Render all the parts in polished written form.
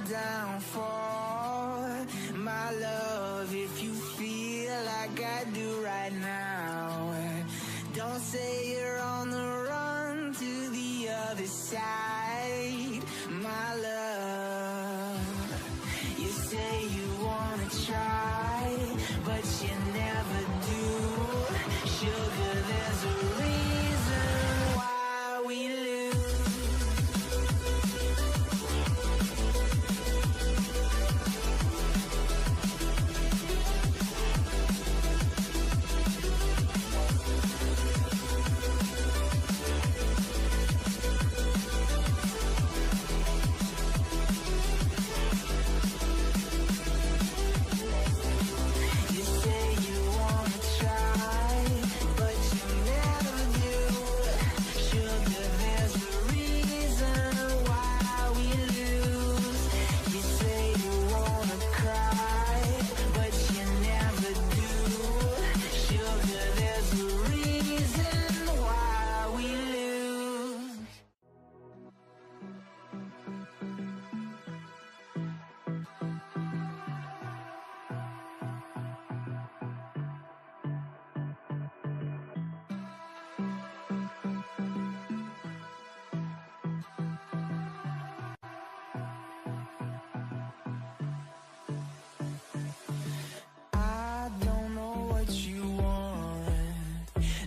downfall. My love, if you feel like I do right now, don't say you're on the run to the other side. My love, you say you wanna try, but you never do. Sugar, there's a reason why we lose.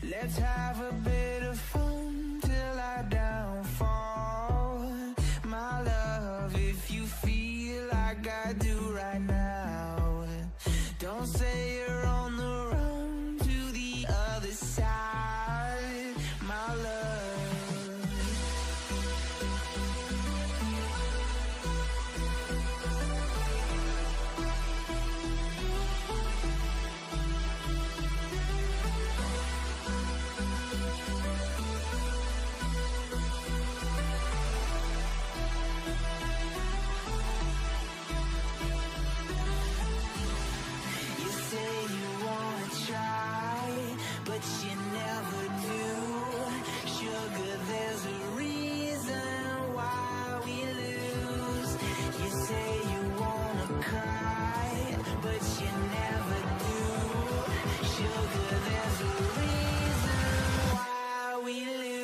Let's have a bit of fun till I downfall. My love, if you feel like I do right now, don't say you're on the run to the other side. My love. But you never do. Sugar, there's a reason why we lose. You say you wanna cry, but you never do. Sugar, there's a reason why we lose.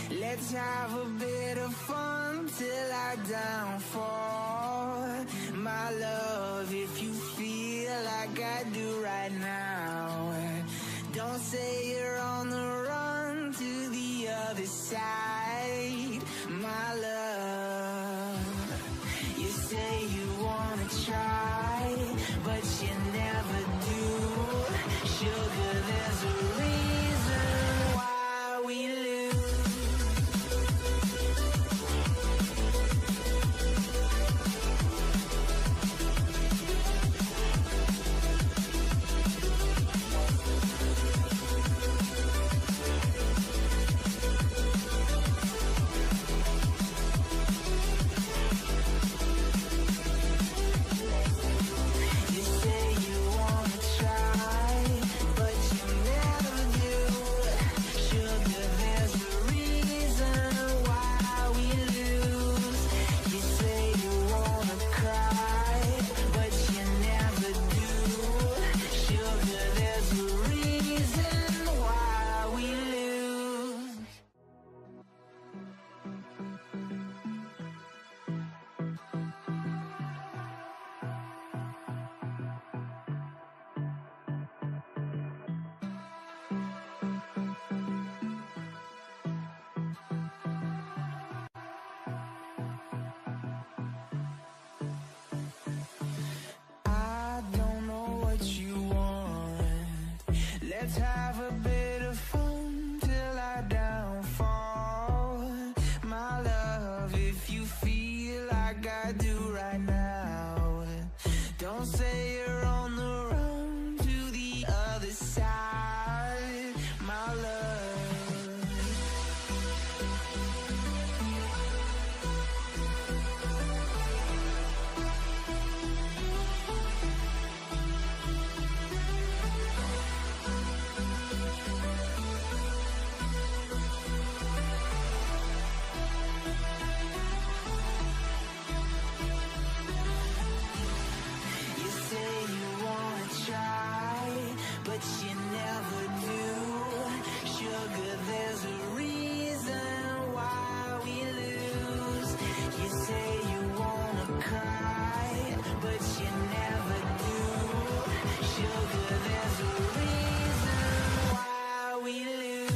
Let's have a bit of fun till I downfall. My love, if you feel like I do right now, don't say you're on the run to the other side. My love, you say you wanna try, but you never do. Sugar, there's a reason why we lose. You say you have a bit of fun till I downfall. My love, if you feel like I do right now, don't say you're on the run to the other side, my love. You say you wanna try, but you never do. Sugar, there's a reason why we lose. You say you wanna cry, but you never do. Sugar, there's a reason why we lose.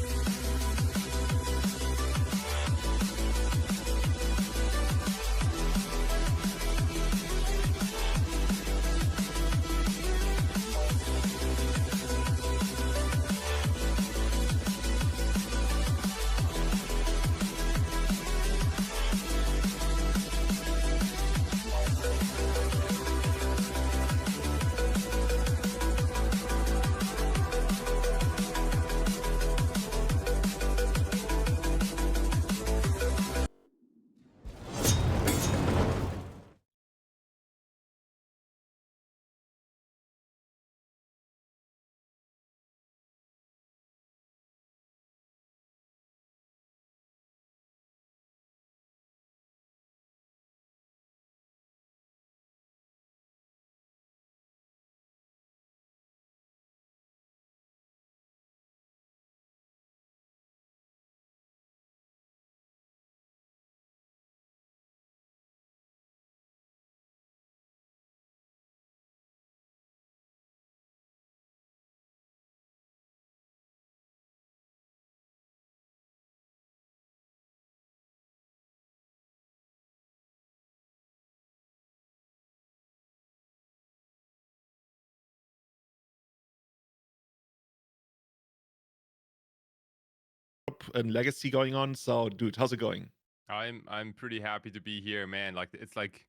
and Legacy going on. So, dude, how's it going? I'm pretty happy to be here, man. Like it's like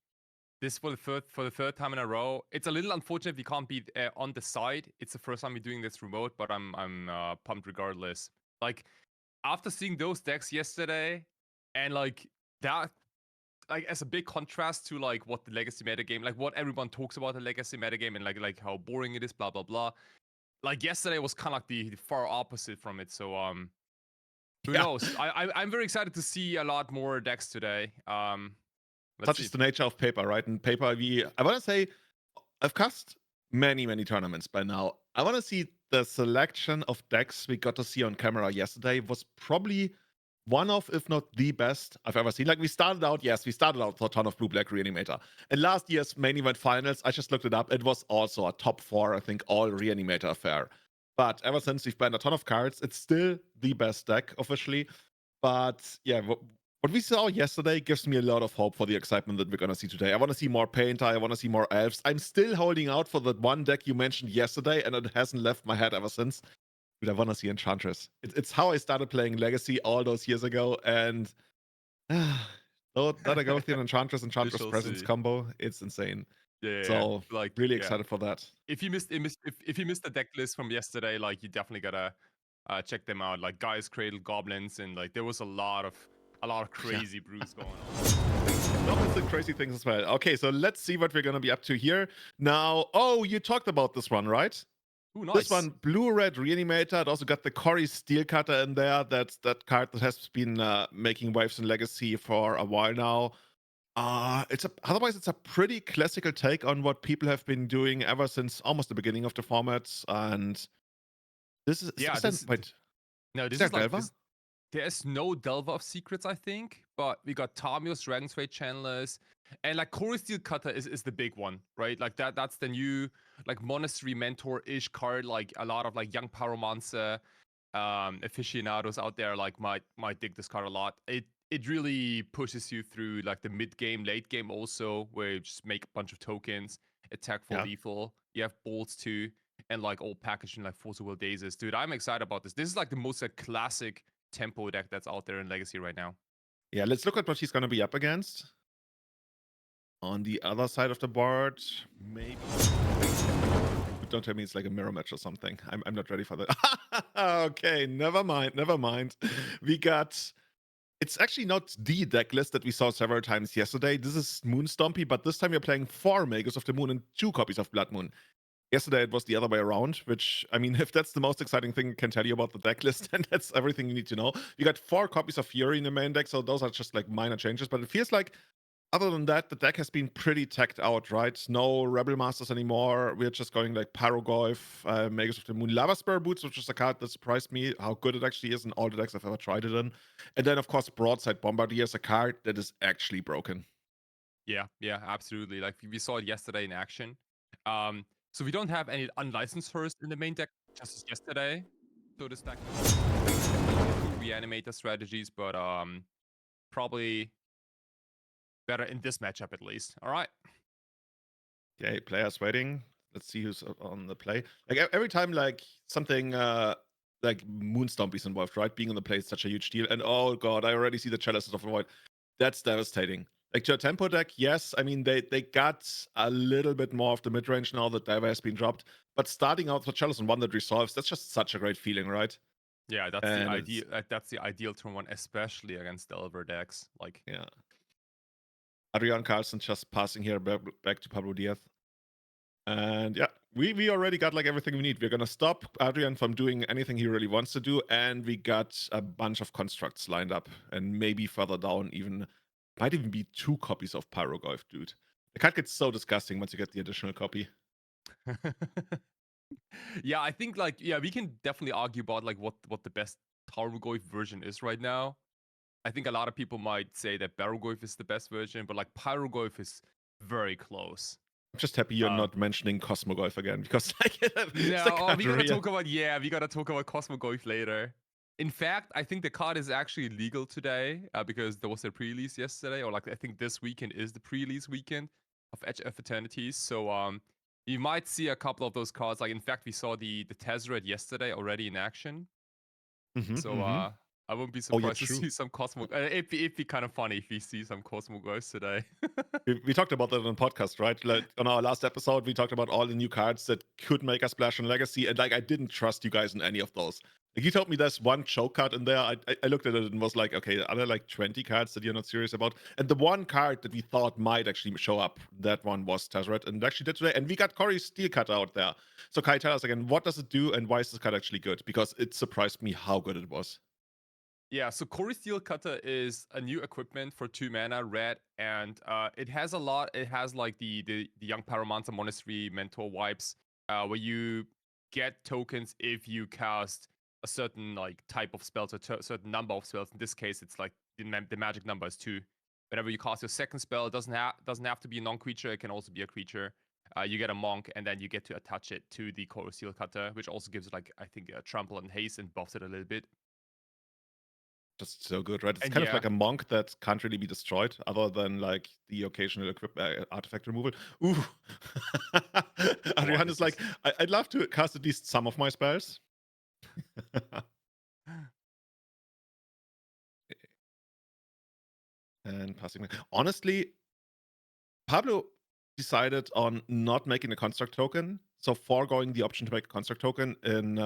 this for the third time in a row. It's a little unfortunate we can't be on the side. It's the first time we're doing this remote, but I'm pumped regardless. Like after seeing those decks yesterday, and like that, like as a big contrast to like what the legacy metagame, like what everyone talks about the legacy metagame, and like how boring it is, blah blah blah. Like yesterday was kind of like the far opposite from it. So who knows? I'm very excited to see a lot more decks today. Such is the nature of paper, right? And paper, I want to say, I've cast many tournaments by now. I want to see the selection of decks we got to see on camera yesterday was probably one of, if not the best I've ever seen. Like we started out with a ton of blue-black Reanimator. And last year's main event finals, I just looked it up. It was also a top 4, I think, all Reanimator affair. But ever since we've banned a ton of cards, it's still the best deck officially. But yeah, what we saw yesterday gives me a lot of hope for the excitement that we're going to see today. I want to see more Painter. I want to see more Elves. I'm still holding out for that one deck you mentioned yesterday, and it hasn't left my head ever since. Dude, I want to see Enchantress. It's how I started playing Legacy all those years ago, and so that I go with the Enchantress Presence combo, it's insane. Yeah, so like really excited for that. If you missed the deck list from yesterday, like you definitely gotta check them out. Like Guys, Cradle, Goblins, and like there was a lot of crazy brews going on. Lots of crazy things as well. Okay, so let's see what we're gonna be up to here now. Oh, you talked about this one, right? Ooh, nice. This one, blue-red Reanimator. It also got the Cory Steel Cutter in there. That's that card that has been making waves in Legacy for a while now. Otherwise, it's a pretty classical take on what people have been doing ever since almost the beginning of the formats. And this is there's no Delver of Secrets, I think, but we got Tamios, Dragon's Fate Channelers, and like Cory Steel Cutter is the big one, right? Like that's the new like Monastery Mentor-ish card. Like a lot of like young Pyromancer aficionados out there like might dig this card a lot. It really pushes you through like the mid game, late game also, where you just make a bunch of tokens, attack for lethal. You have bolts too, and like all packaged in like Force of Will Díez. Dude, I'm excited about this. This is like the most classic tempo deck that's out there in Legacy right now. Yeah, let's look at what he's going to be up against. On the other side of the board, maybe. Don't tell me it's like a mirror match or something. I'm not ready for that. Okay, never mind. We got. It's actually not the deck list that we saw several times yesterday. This is Moon Stompy, but this time we're playing 4 Makers of the Moon and 2 copies of Blood Moon. Yesterday it was the other way around, which, I mean, if that's the most exciting thing I can tell you about the deck list, then that's everything you need to know. We got 4 copies of Fury in the main deck, so those are just like minor changes, but it feels like other than that, the deck has been pretty teched out, right? No Rebel Masters anymore. We're just going like Pyrogoyf, Makers of the Moon, Lava Spur Boots, which is a card that surprised me how good it actually is in all the decks I've ever tried it in. And then, of course, Broadside Bombardier is a card that is actually broken. Yeah, absolutely. Like we saw it yesterday in action. So we don't have any unlicensed first in the main deck, just as yesterday. So this deck Reanimator strategies, but probably better in this matchup at least. All right. Okay, players waiting. Let's see who's on the play. Like every time, like something like Moon Stompy's involved, right? Being on the play is such a huge deal. And oh god, I already see the Chalices of the Void. That's devastating. Like to a tempo deck, yes. I mean, they got a little bit more of the mid range now that Diver has been dropped. But starting out with Chalice on one that resolves, that's just such a great feeling, right? Yeah, that's the ideal. That's the ideal turn one, especially against Delver decks. Like, yeah. Adrian Karlsson just passing here back to Pablo Díez. And yeah, we already got like everything we need. We're gonna stop Adrian from doing anything he really wants to do, and we got a bunch of constructs lined up, and maybe further down might even be 2 copies of Pyrogoyf, dude. The card gets so disgusting once you get the additional copy. yeah, I think like we can definitely argue about like what the best Pyrogoyf version is right now. I think a lot of people might say that Barogoyf is the best version, but like Pyrogoyf is very close. I'm just happy you're not mentioning Cosmogoyf again, because like no, we gotta talk about Cosmogoyf later. In fact, I think the card is actually legal today because there was a pre-release yesterday, or like I think this weekend is the pre-release weekend of Edge of Eternities. So you might see a couple of those cards. Like in fact, we saw the Tezzeret yesterday already in action. I wouldn't be surprised to see some Cosmo. It'd be kind of funny if we see some Cosmogoyfs today. we talked about that on the podcast, right? Like on our last episode, we talked about all the new cards that could make a splash in Legacy, and like I didn't trust you guys in any of those. Like you told me there's one choke card in there. I looked at it and was like, okay, are there like 20 cards that you're not serious about? And the one card that we thought might actually show up, that one was Tezzeret, and actually did today. And we got Corey's Steel Cutter out there. So Kai, tell us again, what does it do, and why is this card actually good? Because it surprised me how good it was. Yeah, so Corey Steel Cutter is a new equipment for 2 mana, red, and it has a lot. It has like the Young Pyromancer Monastery Mentor wipes, where you get tokens if you cast a certain like type of spells or certain number of spells. In this case, it's like the magic number is 2. Whenever you cast your second spell, it doesn't have to be a non-creature. It can also be a creature. You get a monk, and then you get to attach it to the Corey Steel Cutter, which also gives it like I think a trample and haste and buffs it a little bit. Just so good, right? It's kind of like a monk that can't really be destroyed, other than like the occasional artifact removal. Ooh, Adrian is like, I'd love to cast at least some of my spells. And passing. Honestly, Pablo decided on not making a construct token, so foregoing the option to make a construct token in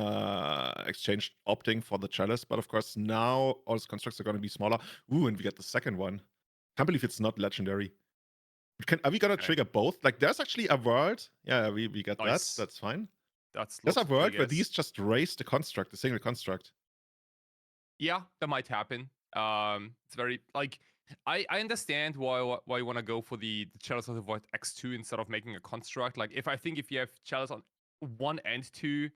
exchange opting for the chalice. But of course, now all his constructs are going to be smaller. Ooh, and we get the second one. Can't believe it's not legendary. Are we gonna trigger both? Like, there's actually a world. Yeah, we get that. That's fine. There's a world where these just raise the construct, the single construct. Yeah, that might happen. It's very like I understand why you want to go for the Chalice of the Void X2 instead of making a construct. Like if you have Chalice on 1 and 2,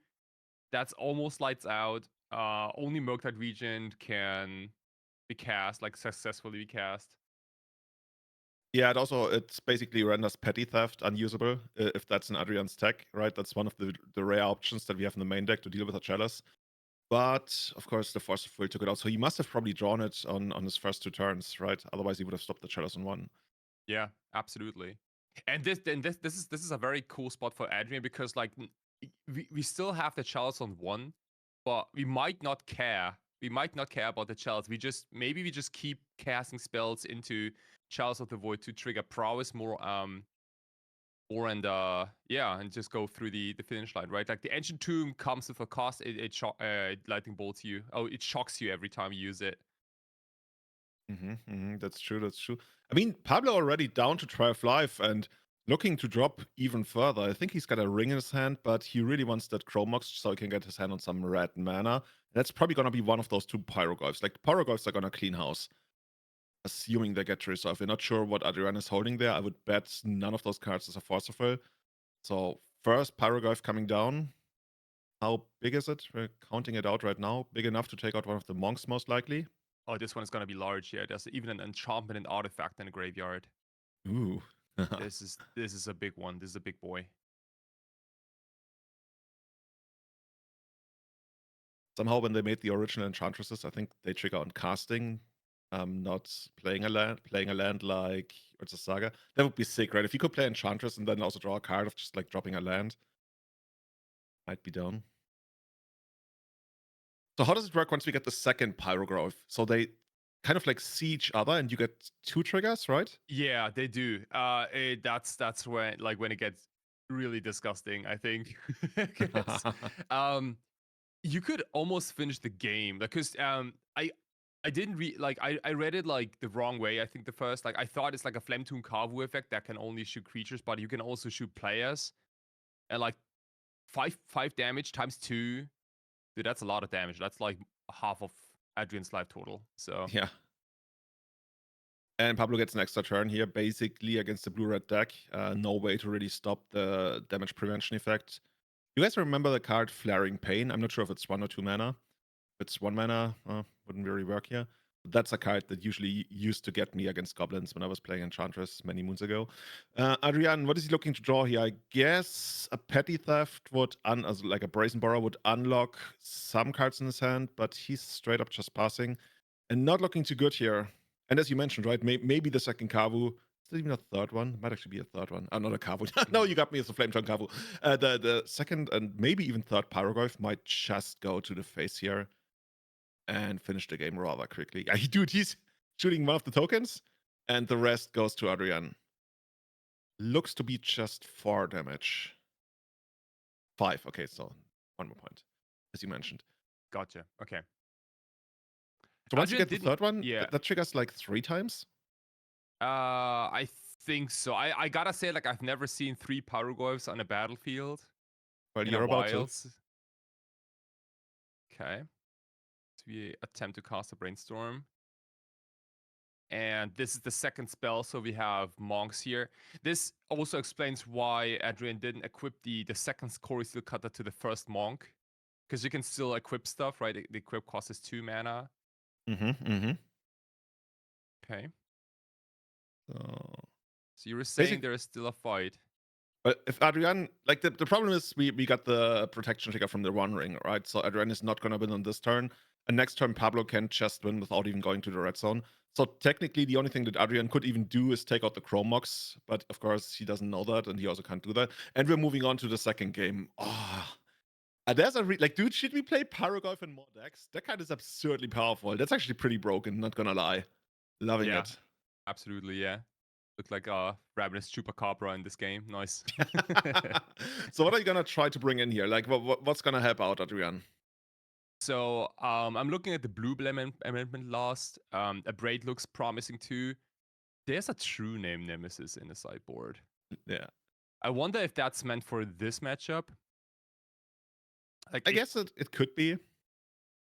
that's almost lights out. Only Murktide Regent can be cast, like successfully be cast. Yeah, it's basically renders Petty Theft unusable if that's an Adrian's tech, right? That's one of the rare options that we have in the main deck to deal with a Chalice. But of course, the Force of Will took it out, so he must have probably drawn it on his first 2 turns, right? Otherwise, he would have stopped the Chalice on 1. Yeah, absolutely. And this is a very cool spot for Adrian because like we still have the Chalice on 1, but we might not care. We might not care about the Chalice. Maybe we just keep casting spells into Chalice of the Void to trigger prowess more and and just go through the finish line, right? Like the Ancient Tomb comes with a cost. It lightning bolts you. Oh, it shocks you every time you use it. That's true. That's true. I mean, Pablo already down to 12 life and looking to drop even further. I think he's got a ring in his hand, but he really wants that Chromox so he can get his hand on some red mana. That's probably gonna be one of those 2 Pyroglyphs. Like Pyroglyphs are gonna clean house, assuming they get to resolve. We're not sure what Adrian is holding there. I would bet none of those cards is a Forcible. So first Pyroglyph coming down. How big is it? We're counting it out right now. Big enough to take out one of the monks, most likely. Oh, this one is gonna be large. Yeah, there's even an enchantment and artifact in the graveyard. Ooh. This is a big one. This is a big boy. Somehow, when they made the original Enchantresses, I think they trigger on casting, not playing a land. Playing a land like Urza Saga. That would be sick, right? If you could play Enchantress and then also draw a card of just like dropping a land, might be down. So how does it work once we get the second Pyroglyph? So they kind of like see each other and you get 2 triggers, right? Yeah, they do. That's when it gets really disgusting, I think. 'Cause, you could almost finish the game because I didn't read I read it like the wrong way. I think the first I thought it's like a Flametoon Kavu effect that can only shoot creatures, but you can also shoot players, and like 5 damage times 2. Dude, that's a lot of damage. That's like half of Adrian's life total. So Yeah. And Pablo gets an extra turn here, basically against the blue-red deck. No way to really stop the damage prevention effect. You guys remember the card Flaring Pain? I'm not sure if it's 1 or 2 mana. If it's 1 mana, wouldn't really work here. But that's a card that usually used to get me against goblins when I was playing Enchantress many moons ago. Adrian, what is he looking to draw here? I guess a Petty Theft would, like a Brazen Borrower would unlock some cards in his hand, but he's straight up just passing and not looking too good here. And as you mentioned, right, maybe the second Kavu. Is there even a third one? Might actually be a third one. Not a Kavu. No, you got me as a Flametongue Kavu. The second and maybe even third Pyroglyph might just go to the face here and finish the game rather quickly. Dude, he's shooting one of the tokens, and the rest goes to Adrian. Looks to be just 4 damage. 5. Okay, so 1 more point, as you mentioned. gotcha. Okay. So once you Adrian get the third one, yeah. that triggers like 3 times? I think so. I gotta say, like, I've never seen 3 Pyroglyphs on a battlefield. Well, in you're a about while. to. Okay. So we attempt to cast a Brainstorm. And this is the second spell, so we have monks here. This also explains why Adrian didn't equip the second Core Steel Cutter to the first monk. Because you can still equip stuff, right? The equip cost is 2 mana. Okay. So you were saying there is still a fight. But if Adrian, like the problem is we got the protection trigger from the One Ring, right? So Adrian is not going to win on this turn. And next turn, Pablo can just win without even going to the red zone. So technically, the only thing that Adrian could even do is take out the Chromox. But of course, he doesn't know that, and he also can't do that. And we're moving on to the second game. There's like, dude, should we play Pyroglyph in more decks? That card is absurdly powerful. That's actually pretty broken, not gonna lie. Loving it. Absolutely, yeah. Look like a ravenous chupacabra in this game. Nice. So what are you gonna try to bring in here? Like, what's gonna help out, Adrian? So I'm looking at the blue amendment last. A braid looks promising too. There's a true name nemesis in the sideboard. Yeah. I wonder if that's meant for this matchup. Like, I guess it could be.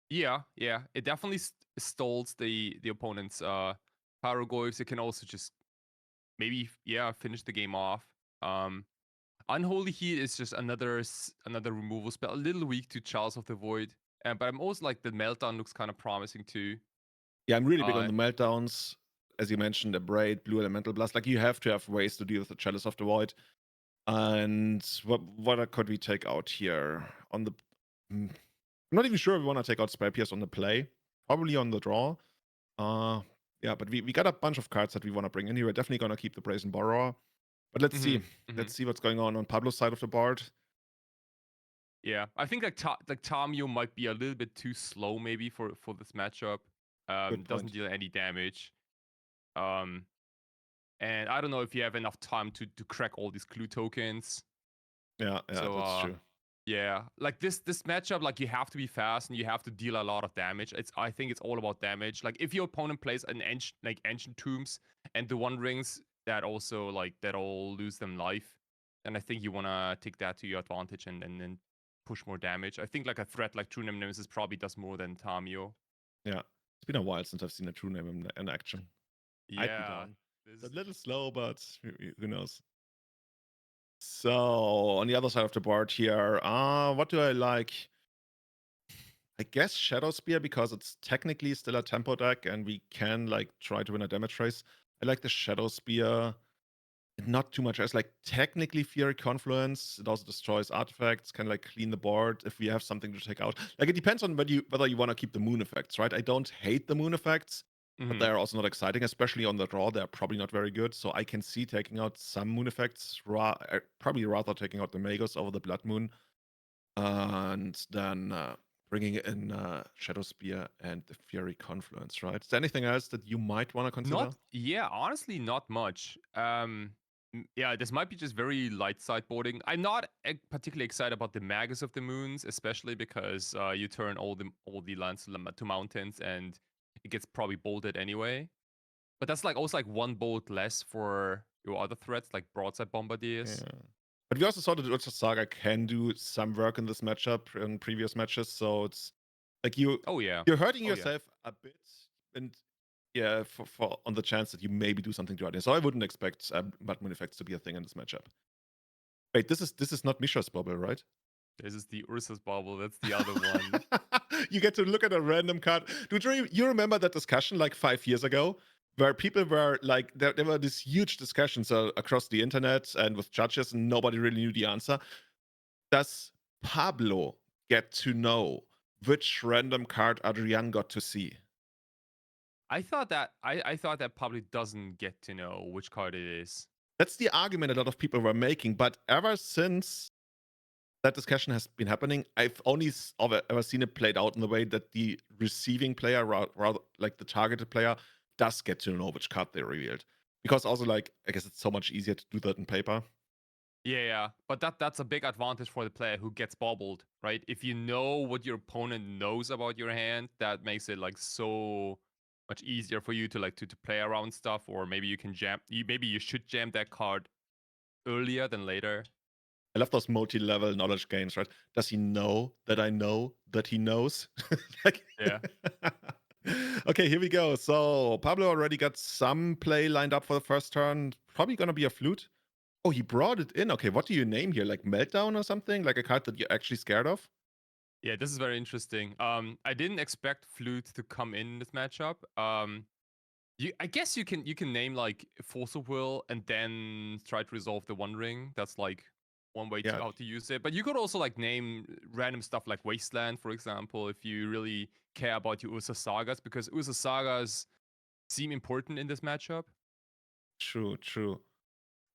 Yeah. It definitely stalls the opponent's Pyroglyphs. It can also just maybe finish the game off. Unholy Heat is just another removal spell, a little weak to Chalice of the Void. But I'm also like the Meltdown looks kind of promising too. Yeah, I'm really big on the meltdowns. As you mentioned, the Braid, Blue Elemental Blast. Like, you have to have ways to deal with the Chalice of the Void. And what could we take out here? On the... I'm not even sure if we want to take out Spell Pierce on the play. Probably on the draw. Yeah, but we got a bunch of cards that we want to bring in here. We're definitely going to keep the Brazen Borrower. But let's see. Let's see what's going on Pablo's side of the board. Yeah, I think like Tamio might be a little bit too slow maybe for this matchup. Good Doesn't point. deal any damage. And I don't know if you have enough time to crack all these clue tokens. Yeah, So that's true. yeah, like this matchup, like you have to be fast and you have to deal a lot of damage. I think it's all about damage. Like if your opponent plays an ancient tombs and the one rings that also like that all lose them life, then I think you wanna take that to your advantage and then push more damage. I think like a threat like True Name Nemesis probably does more than Tamio. Yeah, it's been a while since I've seen a True Name in action. Might be Yeah, down. It's a little slow, but who knows? So on the other side of the board here, what do I like? I guess Shadow Spear because it's technically still a tempo deck and we can like try to win a damage race. I like the Shadow Spear. Not too much as like technically Fury Confluence. It also destroys artifacts, can like clean the board if we have something to take out. Like it depends on whether you want to keep the moon effects, right? I don't hate the moon effects, but they're also not exciting, especially on the draw. They're probably not very good. So I can see taking out some moon effects, probably rather taking out the Magus over the Blood Moon, and then bringing in Shadow Spear and the Fury Confluence, right? Is there anything else that you might want to consider? Honestly, not much. Yeah, this might be just very light sideboarding. I'm not particularly excited about the Magus of the Moons, especially because you turn all the lands to mountains and it gets probably bolted anyway. But that's like also like one bolt less for your other threats like Broadside Bombardiers. Yeah. But we also saw that Urza Saga can do some work in this matchup in previous matches, so it's like you're hurting yourself a bit, and yeah, for on the chance that you maybe do something to it. So I wouldn't expect Blood Moon effects to be a thing in this matchup. Wait, this is not Misha's bubble, right? This is the Ursa's bubble. That's the other one. You get to look at a random card. Do you remember that discussion like 5 years ago? Where people were like, there were these huge discussions across the internet and with judges, and nobody really knew the answer. Does Pablo get to know which random card Adrian got to see? I thought that Pablo doesn't get to know which card it is. That's the argument a lot of people were making, but ever since that discussion has been happening, I've only ever seen it played out in the way that the receiving player, rather like the targeted player, does get to know which card they revealed. Because also, like, I guess it's so much easier to do that in paper. Yeah, but that's a big advantage for the player who gets bobbled, right? If you know what your opponent knows about your hand, that makes it like so much easier for you to like to play around stuff, or maybe you can maybe you should jam that card earlier than later. I love those multi-level knowledge games, right? Does he know that I know that he knows? Like, yeah. Okay, here we go. So Pablo already got some play lined up for the first turn. Probably gonna be a flute. Oh, he brought it in. Okay, what do you name here? Like Meltdown or something? Like a card that you're actually scared of? Yeah, this is very interesting. I didn't expect flute to come in this matchup. I guess you can name like Force of Will and then try to resolve the One Ring. That's like one way to how to use it. But you could also like name random stuff like Wasteland, for example, if you really care about your Ursa Sagas, because Ursa Sagas seem important in this matchup. True.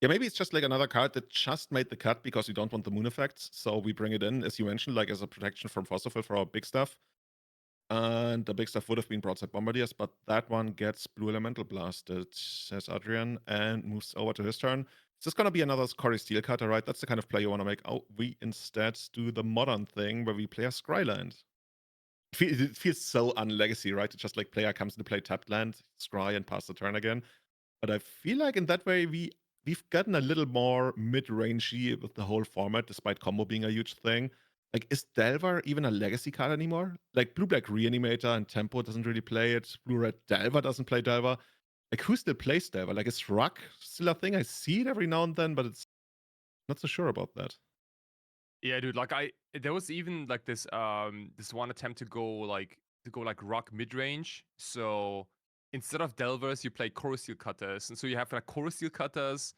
Yeah, maybe it's just like another card that just made the cut because we don't want the moon effects. So we bring it in, as you mentioned, like as a protection from Fossil for our big stuff. And the big stuff would have been Broadside Bombardiers, but that one gets Blue Elemental Blasted, says Adrian, and moves over to his turn. Is this going to be another Corey Steel cutter, right? That's the kind of play you want to make. Oh, we instead do the modern thing where we play a Scryland. It feels so unlegacy, right? It's just like player comes into play tapped land, scry, and pass the turn again. But I feel like in that way, we've gotten a little more mid-rangey with the whole format, despite combo being a huge thing. Like, is Delver even a legacy card anymore? Like, Blue-Black Reanimator and Tempo doesn't really play it. Blue-Red Delver doesn't play Delver. Like, who still plays Delver? Like, is Ruck still a thing? I see it every now and then, but it's not so sure about that. Yeah, dude, like there was even like this one attempt to go like Ruck mid-range. So instead of Delvers, you play Coruscant Cutters. And so you have like Coruscant Cutters,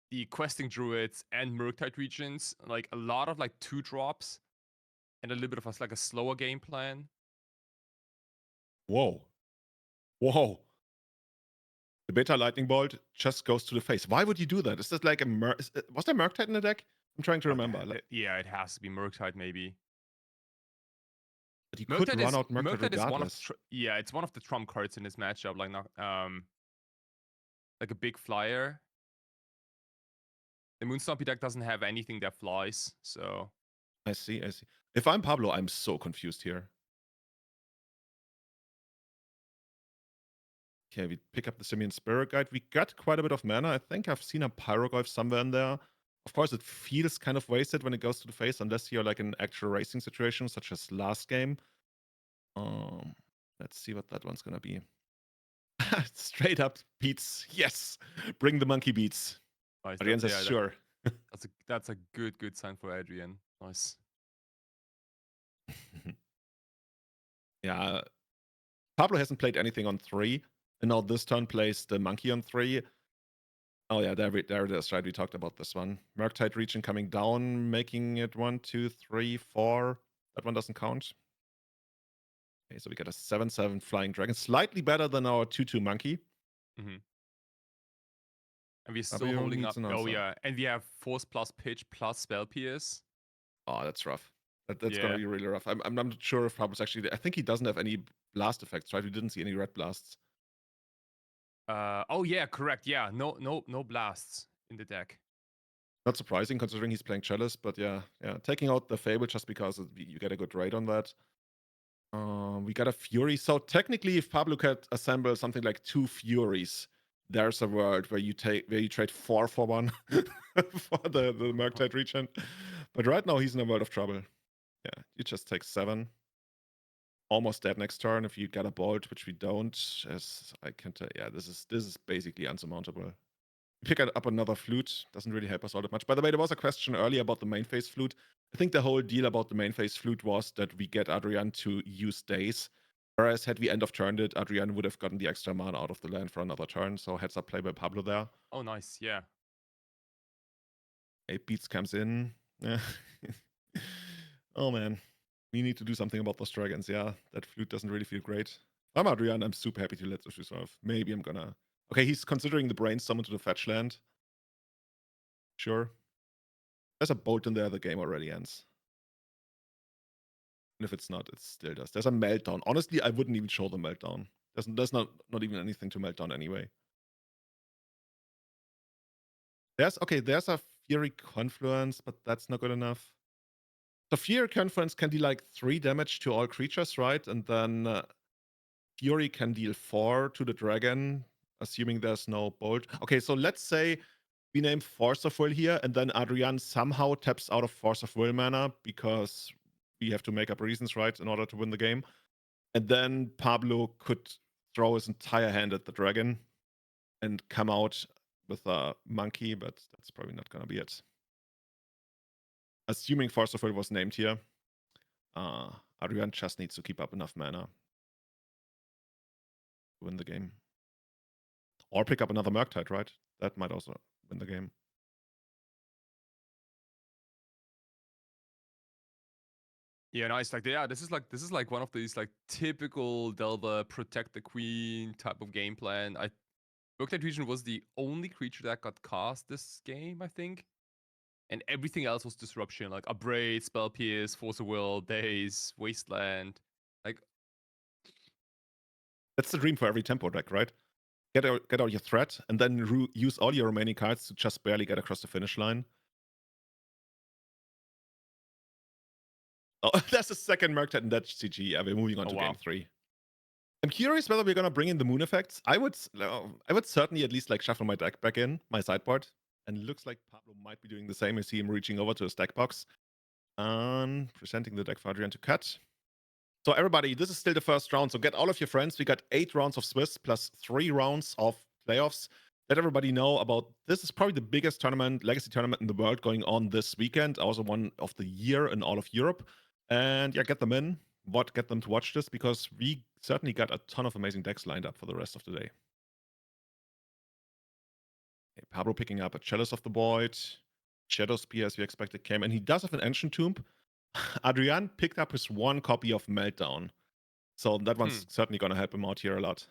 the Questing Druids, and Murktide Regents. Like a lot of like 2-drops and a little bit of like a slower game plan. Whoa. The Beta Lightning Bolt just goes to the face. Why would you do that? Is this like was there Murktide in the deck? I'm trying to remember. It has to be Murktide maybe. But he could run out Murktide regardless. Is one of it's one of the trump cards in this matchup. Like like a big flyer. The Moon Stompy deck doesn't have anything that flies, so. I see. If I'm Pablo, I'm so confused here. Okay, we pick up the Simian Spirit Guide. We got quite a bit of mana. I think I've seen a Pyroglyph somewhere in there. Of course, it feels kind of wasted when it goes to the face, unless you're like in actual racing situation, such as last game. Let's see what that one's gonna be. Straight up beats. Yes, bring the monkey beats. Nice. Adrian says sure. That's a good sign for Adrian. Nice. Yeah, Pablo hasn't played anything on 3, and now this turn plays the monkey on 3. Oh yeah, there it is, right? We talked about this one. Murktide region coming down, making it 1, 2, 3, 4. That one doesn't count. Okay, so we got a 7/7 flying dragon, slightly better than our 2/2 monkey. Mm-hmm. And we're still holding up. Oh yeah, and we have Force plus Pitch plus Spell Pierce. Oh, that's rough. That's gonna be really rough. I'm not sure if Pablo's actually. I think he doesn't have any blast effects, right? We didn't see any red blasts. Oh yeah, correct. Yeah, no blasts in the deck. Not surprising considering he's playing Chalice, but yeah, taking out the Fable just because you get a good rate on that. We got a Fury. So technically, if Pablo could assemble something like 2 Furies, there's a world where you trade 4 for 1 for the Murktide region. But right now he's in a world of trouble. Yeah, you just take 7. Almost dead next turn if you get a bolt, which we don't. As I can tell, yeah, this is basically unsurmountable. Pick up another flute doesn't really help us all that much. By the way, there was a question earlier about the main phase flute. I think the whole deal about the main phase flute was that we get Adrian to use Díez. Whereas had we end of turned it, Adrian would have gotten the extra mana out of the land for another turn. So heads up play by Pablo there. Oh, nice, yeah. 8 beats comes in. Yeah. Oh man. We need to do something about those dragons. Yeah, that flute doesn't really feel great. I'm Adrian. I'm super happy to let this resolve. Maybe I'm gonna. Okay, he's considering the brainstorm to the fetch land. Sure. There's a bolt in there, the game already ends. And if it's not, it still does. There's a meltdown. Honestly, I wouldn't even show the meltdown. There's not even anything to melt down anyway. There's a Fury Confluence, but that's not good enough. So Fury Confluence can deal like 3 damage to all creatures, right? And then Fury can deal 4 to the dragon, assuming there's no bolt. Okay, so let's say we name Force of Will here, and then Adrian somehow taps out of Force of Will mana because we have to make up reasons, right, in order to win the game. And then Pablo could throw his entire hand at the dragon and come out with a monkey, but that's probably not gonna be it. Assuming Force of Will was named here, Adrian just needs to keep up enough mana to win the game. Or pick up another Murktide, right? That might also win the game. Yeah, nice. Like, yeah, this is like one of these like typical Delver protect the queen type of game plan. Murktide region was the only creature that got cast this game, I think. And everything else was disruption, like Abrade, Spell Pierce, Force of Will, Díez, Wasteland. Like, that's the dream for every tempo deck, right? Get out your threat, and then use all your remaining cards to just barely get across the finish line. Oh, that's the second Murktide, and that's GG. Yeah, we're moving on to game 3. I'm curious whether we're gonna bring in the moon effects. I would certainly at least like shuffle my deck back in my sideboard. And it looks like Pablo might be doing the same. I see him reaching over to his deck box and presenting the deck for Adrian to cut. So everybody, this is still the first round. So get all of your friends. We got 8 rounds of Swiss plus 3 rounds of playoffs. Let everybody know about this is probably the biggest tournament, legacy tournament in the world going on this weekend. Also one of the year in all of Europe. And yeah, get them in. Get them to watch this because we certainly got a ton of amazing decks lined up for the rest of the day. Okay, Pablo picking up a Chalice of the Void. Shadow Spear, as we expected, came. And he does have an Ancient Tomb. Adrian picked up his 1 copy of Meltdown. So that one's certainly going to help him out here a lot.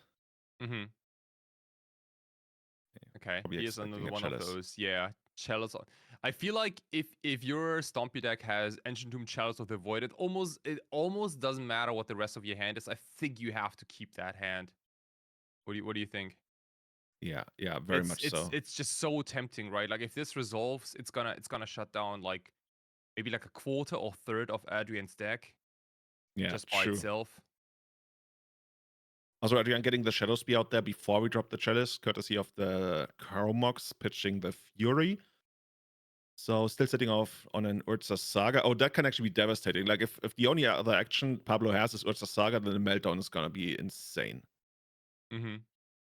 Okay, he is another one of those. Yeah, Chalice. I feel like if your Stompy deck has Ancient Tomb, Chalice of the Void, it almost doesn't matter what the rest of your hand is. I think you have to keep that hand. What do you think? Yeah, very much so. It's just so tempting, right? Like if this resolves, it's gonna shut down like maybe like a quarter or third of Adrian's deck Yeah, just by true. itself. Also, Adrian getting the Shadow Spear out there before we drop the Chalice, courtesy of the Chromox pitching the Fury. So still sitting off on an Urza Saga. Oh, that can actually be devastating. Like if the only other action Pablo has is Urza Saga, then the Meltdown is gonna be insane. Mm-hmm.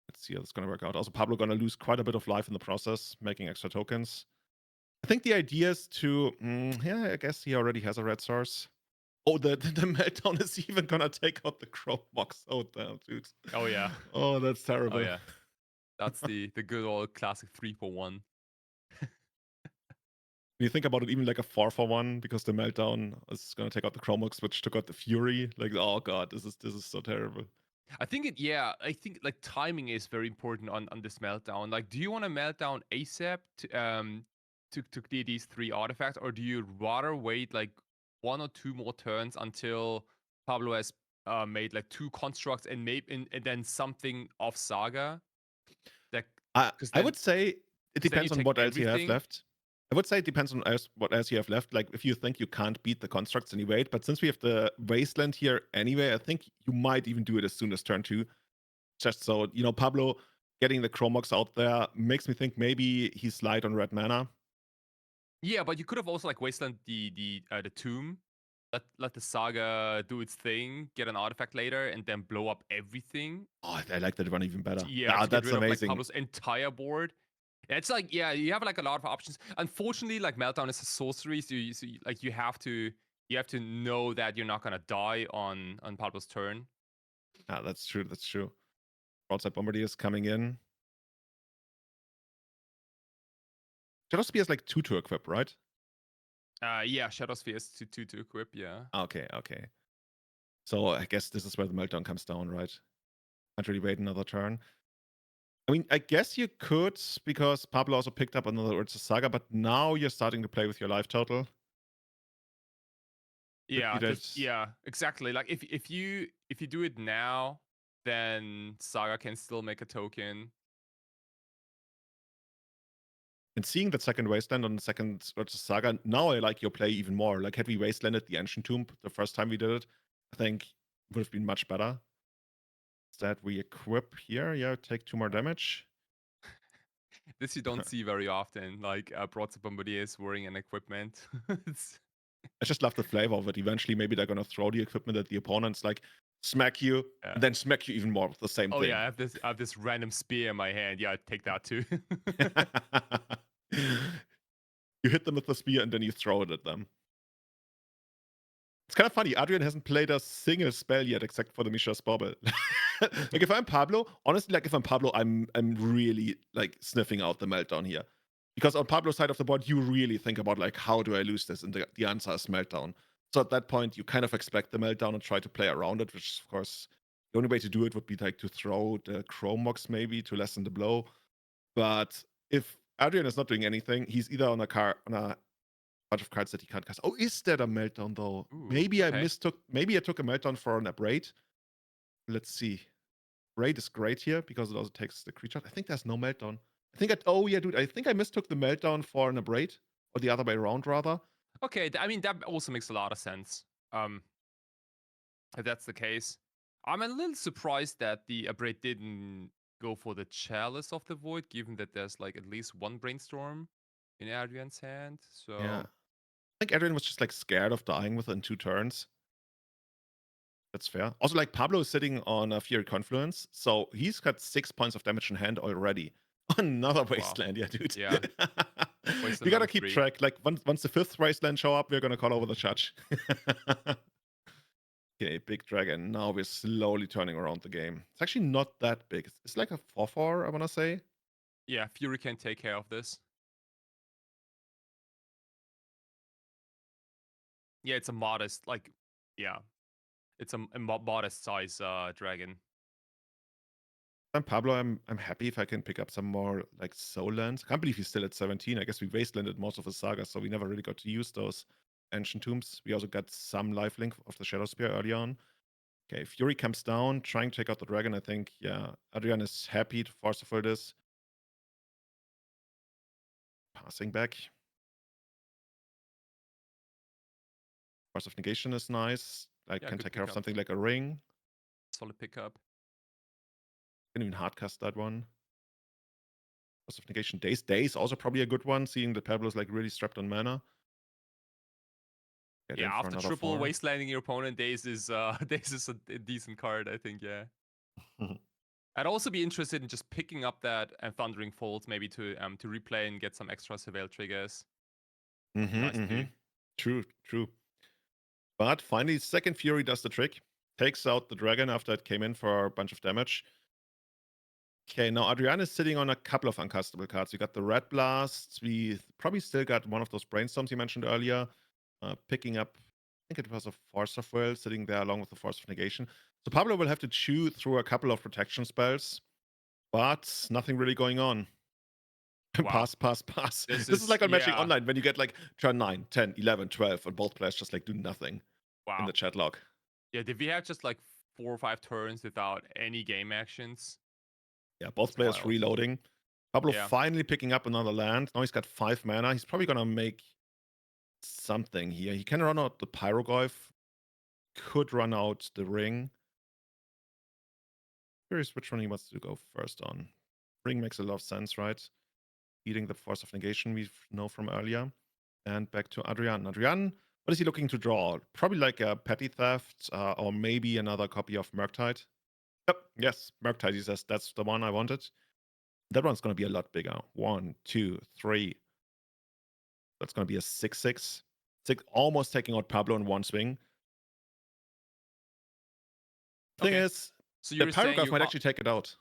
Let's see how it's gonna work out. Also, Pablo gonna lose quite a bit of life in the process, making extra tokens. I think the idea is to, yeah, I guess he already has a red source. Oh, the Meltdown is even gonna take out the Chromox. Oh, damn, dude. Oh yeah. Oh, that's terrible. Oh yeah. That's the good old classic 3-for-1. When you think about it, even like a 4-for-1, because the Meltdown is gonna take out the Chromox, which took out the Fury. Like, oh god, this is so terrible. I think like timing is very important on this meltdown. Like, do you want to meltdown ASAP to clear these 3 artifacts, or do you rather wait like 1 or 2 more turns until Pablo has made like 2 constructs and maybe and then something off Saga? That I would say it depends on take what else you have everything. left. I would say it depends on what else you have left. Like if you think you can't beat the constructs, then you wait. But since we have the Wasteland here anyway, I think you might even do it as soon as turn 2. Just so, Pablo getting the Chromox out there makes me think maybe he's light on red mana. Yeah, but you could have also like Wasteland the tomb, let the Saga do its thing, get an artifact later, and then blow up everything. Oh, I like that one even better. Yeah, to get that's rid amazing. of like Pablo's entire board. It's like, yeah, you have like a lot of options. Unfortunately, like Meltdown is a sorcery, so you have to know that you're not gonna die on Pablo's turn. That's true. That's true. Broadside Bombardier is coming in. Shadow Spear is like 2 to equip, right? Yeah, Shadow Sphere is 2 to equip, yeah. Okay. So I guess this is where the Meltdown comes down, right? Can't really wait another turn. I mean, I guess you could, because Pablo also picked up another Urza Saga, but now you're starting to play with your life total. Yeah, exactly. Like if you do it now, then Saga can still make a token. And seeing that second Wasteland on the second Urza Saga, now I like your play even more. Like, had we Wastelanded the Ancient Tomb the first time we did it, I think it would have been much better. Instead, we equip here. Yeah, take 2 more damage. This you don't see very often, like Broadside Bombardiers wearing an equipment. I just love the flavor of it. Eventually, maybe they're gonna throw the equipment at the opponents, like smack you, and then smack you even more with the same thing. Oh yeah, I have this random spear in my hand. Yeah, I'd take that too. You hit them with the spear and then you throw it at them. It's kind of funny. Adrian hasn't played a single spell yet except for the Mishra's Bauble. Like if I'm Pablo, honestly, like if I'm Pablo, I'm really like sniffing out the Meltdown here. Because on Pablo's side of the board, you really think about like, how do I lose this? And the answer is Meltdown. So at that point, you kind of expect the Meltdown and try to play around it, which of course, the only way to do it would be like to throw the Chromox maybe to lessen the blow. But if Adrian is not doing anything, he's either on a bunch of cards that he can't cast. Oh, is that a Meltdown though? Ooh, maybe okay. Maybe I took a Meltdown for an Abrade. Let's see. Abrade is great here because it also takes the creature. I think there's no Meltdown. Oh yeah, dude. I think I mistook the Meltdown for an Abrade, or the other way around rather. Okay, I mean that also makes a lot of sense. If that's the case, I'm a little surprised that the Abrade didn't go for the Chalice of the Void, given that there's like at least 1 Brainstorm in Adrian's hand. So Yeah, I think Adrian was just like scared of dying within 2 turns. That's fair. Also, like Pablo is sitting on a Fury Confluence, so he's got 6 points of damage in hand already. Another Wasteland, yeah, dude. Yeah. You gotta keep track. Like once the 5th Wasteland show up, we're gonna call over the judge. Okay, big dragon. Now we're slowly turning around the game. It's actually not that big. It's like a 4/4, I wanna say. Yeah, Fury can take care of this. Yeah, it's a modest, like, yeah. It's a modest size dragon. And Pablo, I'm happy if I can pick up some more like soul lands. Can't believe he's still at 17. I guess we wastelanded most of his sagas, so we never really got to use those ancient tombs. We also got some lifelink of the Shadow Spear early on. Okay, Fury comes down, trying to take out the dragon. I think, yeah, Adrian is happy to force for this. Passing back. Force of Negation is nice. I can take care of something like a ring. Solid pickup. Can even hardcast that one. Force of Negation. Díez also probably a good one, seeing that Pablo is like really strapped on mana. Yeah, after triple wastelanding your opponent, Díez is Díez is a decent card, I think, yeah. I'd also be interested in just picking up that Thundering Folds, maybe to replay and get some extra surveil triggers. True. But finally, second Fury does the trick. Takes out the dragon after it came in for a bunch of damage. Okay, now Adrian is sitting on a couple of uncastable cards. We got the Red Blast. We probably still got one of those Brainstorms you mentioned earlier. Picking up, I think it was a Force of Will sitting there along with the Force of Negation. So Pablo will have to chew through a couple of protection spells, but nothing really going on. Wow. Pass. This is like on Magic Online when you get like turn 9, 10, 11, 12, and both players just like do nothing in the chat log. Yeah, did we have just like 4 or 5 turns without any game actions? Yeah, both players reloading. Pablo finally picking up another land. Now he's got 5 mana. He's probably going to make something here. He can run out the Pyroglyph. Could run out the ring. Curious which one he wants to go first on. Ring makes a lot of sense, right? Eating the Force of Negation we know from earlier. And back to Adrian. Adrian, what is he looking to draw? Probably like a Petty Theft or maybe another copy of Murktide. Yep, yes, Murktide, he says that's the one I wanted. That one's going to be a lot bigger. 1, 2, 3. That's going to be a 6/6. Almost taking out Pablo in one swing. Thing is, so the Paragraph might actually take it out.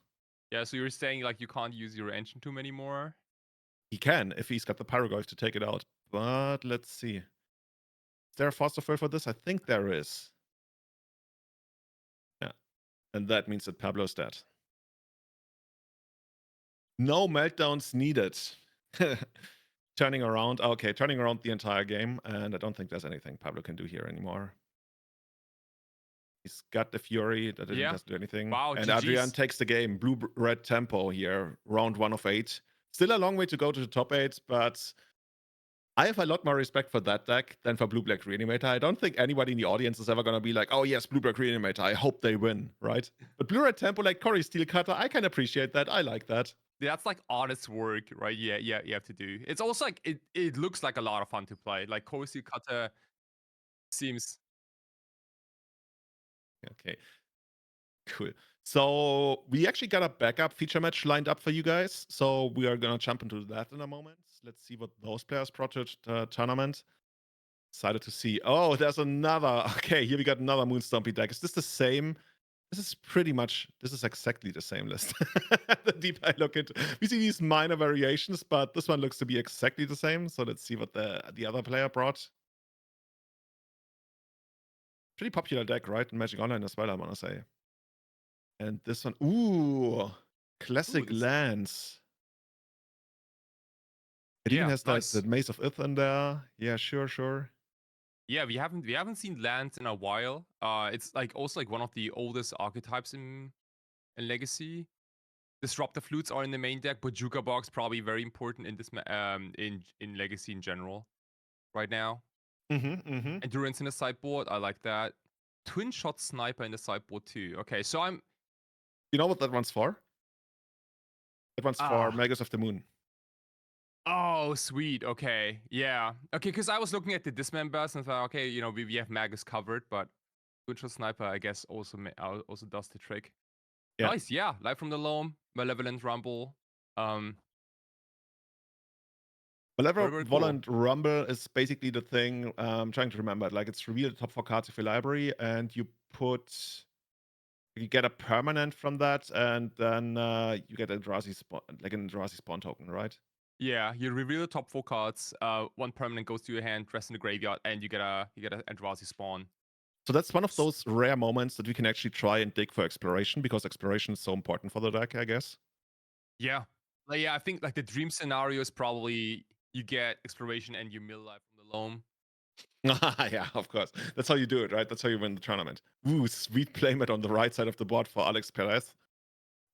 Yeah, so you're saying like you can't use your Ancient Tomb anymore? He can if he's got the Paragraph to take it out. But let's see. Is there a Force of Will for this? I think there is. Yeah. And that means that Pablo's dead. No meltdowns needed. Turning around. Okay, turning around the entire game. And I don't think there's anything Pablo can do here anymore. He's got the Fury. That doesn't do anything. Wow, and GG's. Adrian takes the game. Blue-red tempo here. Round 1 of 8. Still a long way to go to the top 8, but I have a lot more respect for that deck than for Blue-Black Reanimator. I don't think anybody in the audience is ever going to be like, oh yes, Blue-Black Reanimator, I hope they win, right? But Blue-Red Tempo, like Corey Steelcutter, I can appreciate that. I like that. That's like honest work, right? Yeah, you have to do. It's also like, it looks like a lot of fun to play. Like Corey Steelcutter seems... Okay. Cool. So we actually got a backup feature match lined up for you guys. So we are going to jump into that in a moment. Let's see what those players brought to the tournament. Excited to see. Oh, there's another. Okay, here we got another Moon Stompy deck. Is this the same? This is exactly the same list. The deeper I look into, we see these minor variations, but this one looks to be exactly the same. So let's see what the other player brought. Pretty popular deck, right? In Magic Online as well, I want to say. And this one, classic lands. It even has like the Maze of Ith in there. Yeah, sure. Yeah, we haven't seen lands in a while. It's like also like one of the oldest archetypes in Legacy. Disruptive Flutes are in the main deck, but Juka Box probably very important in this in Legacy in general right now. Endurance in the sideboard, I like that. Twin Shot Sniper in the sideboard too. Okay, so I'm... You know what that one's for? That one's for Magus of the Moon. Oh, sweet. Okay. Yeah. Okay, because I was looking at the dismembers and thought, okay, you know, we have Magus covered, but Twin Shot Sniper, I guess, also does the trick. Yeah. Nice. Yeah. Light from the Loam, Malevolent Rumble. Malevolent Rumble is basically the thing. I'm trying to remember. Like, it's reveal the top 4 cards of your library, and you get a permanent from that, and then you get a Eldrazi spawn, like an Eldrazi spawn token, right? Yeah, you reveal the top 4 cards. One permanent goes to your hand, rest in the graveyard, and you get a Eldrazi spawn. So that's one of those rare moments that we can actually try and dig for exploration, because exploration is so important for the deck, I guess. Yeah. I think like the dream scenario is probably you get exploration and you mill life from the loam. Yeah, of course. That's how you do it, right? That's how you win the tournament. Ooh, sweet playmat on the right side of the board for Alex Pérez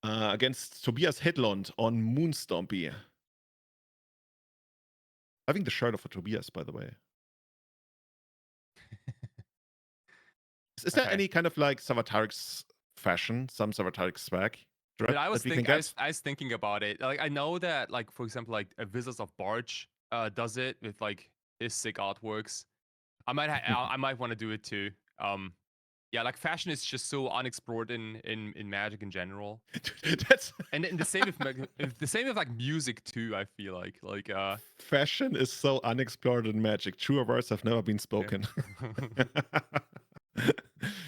against Tobias Hedlund on Moon Stompy. Having the shirt of a Tobias, by the way. Is there Okay. any kind of like Savatarix fashion, some Savatarix swag But I that we can get? I was thinking about it. Like I know that like for example like a Wizards of Barge does it with like his sick artworks. I might want to do it too. Yeah, like fashion is just so unexplored in Magic in general. That's And the same with the same with like music too. I feel like fashion is so unexplored in Magic. Truer words have never been spoken. Yeah.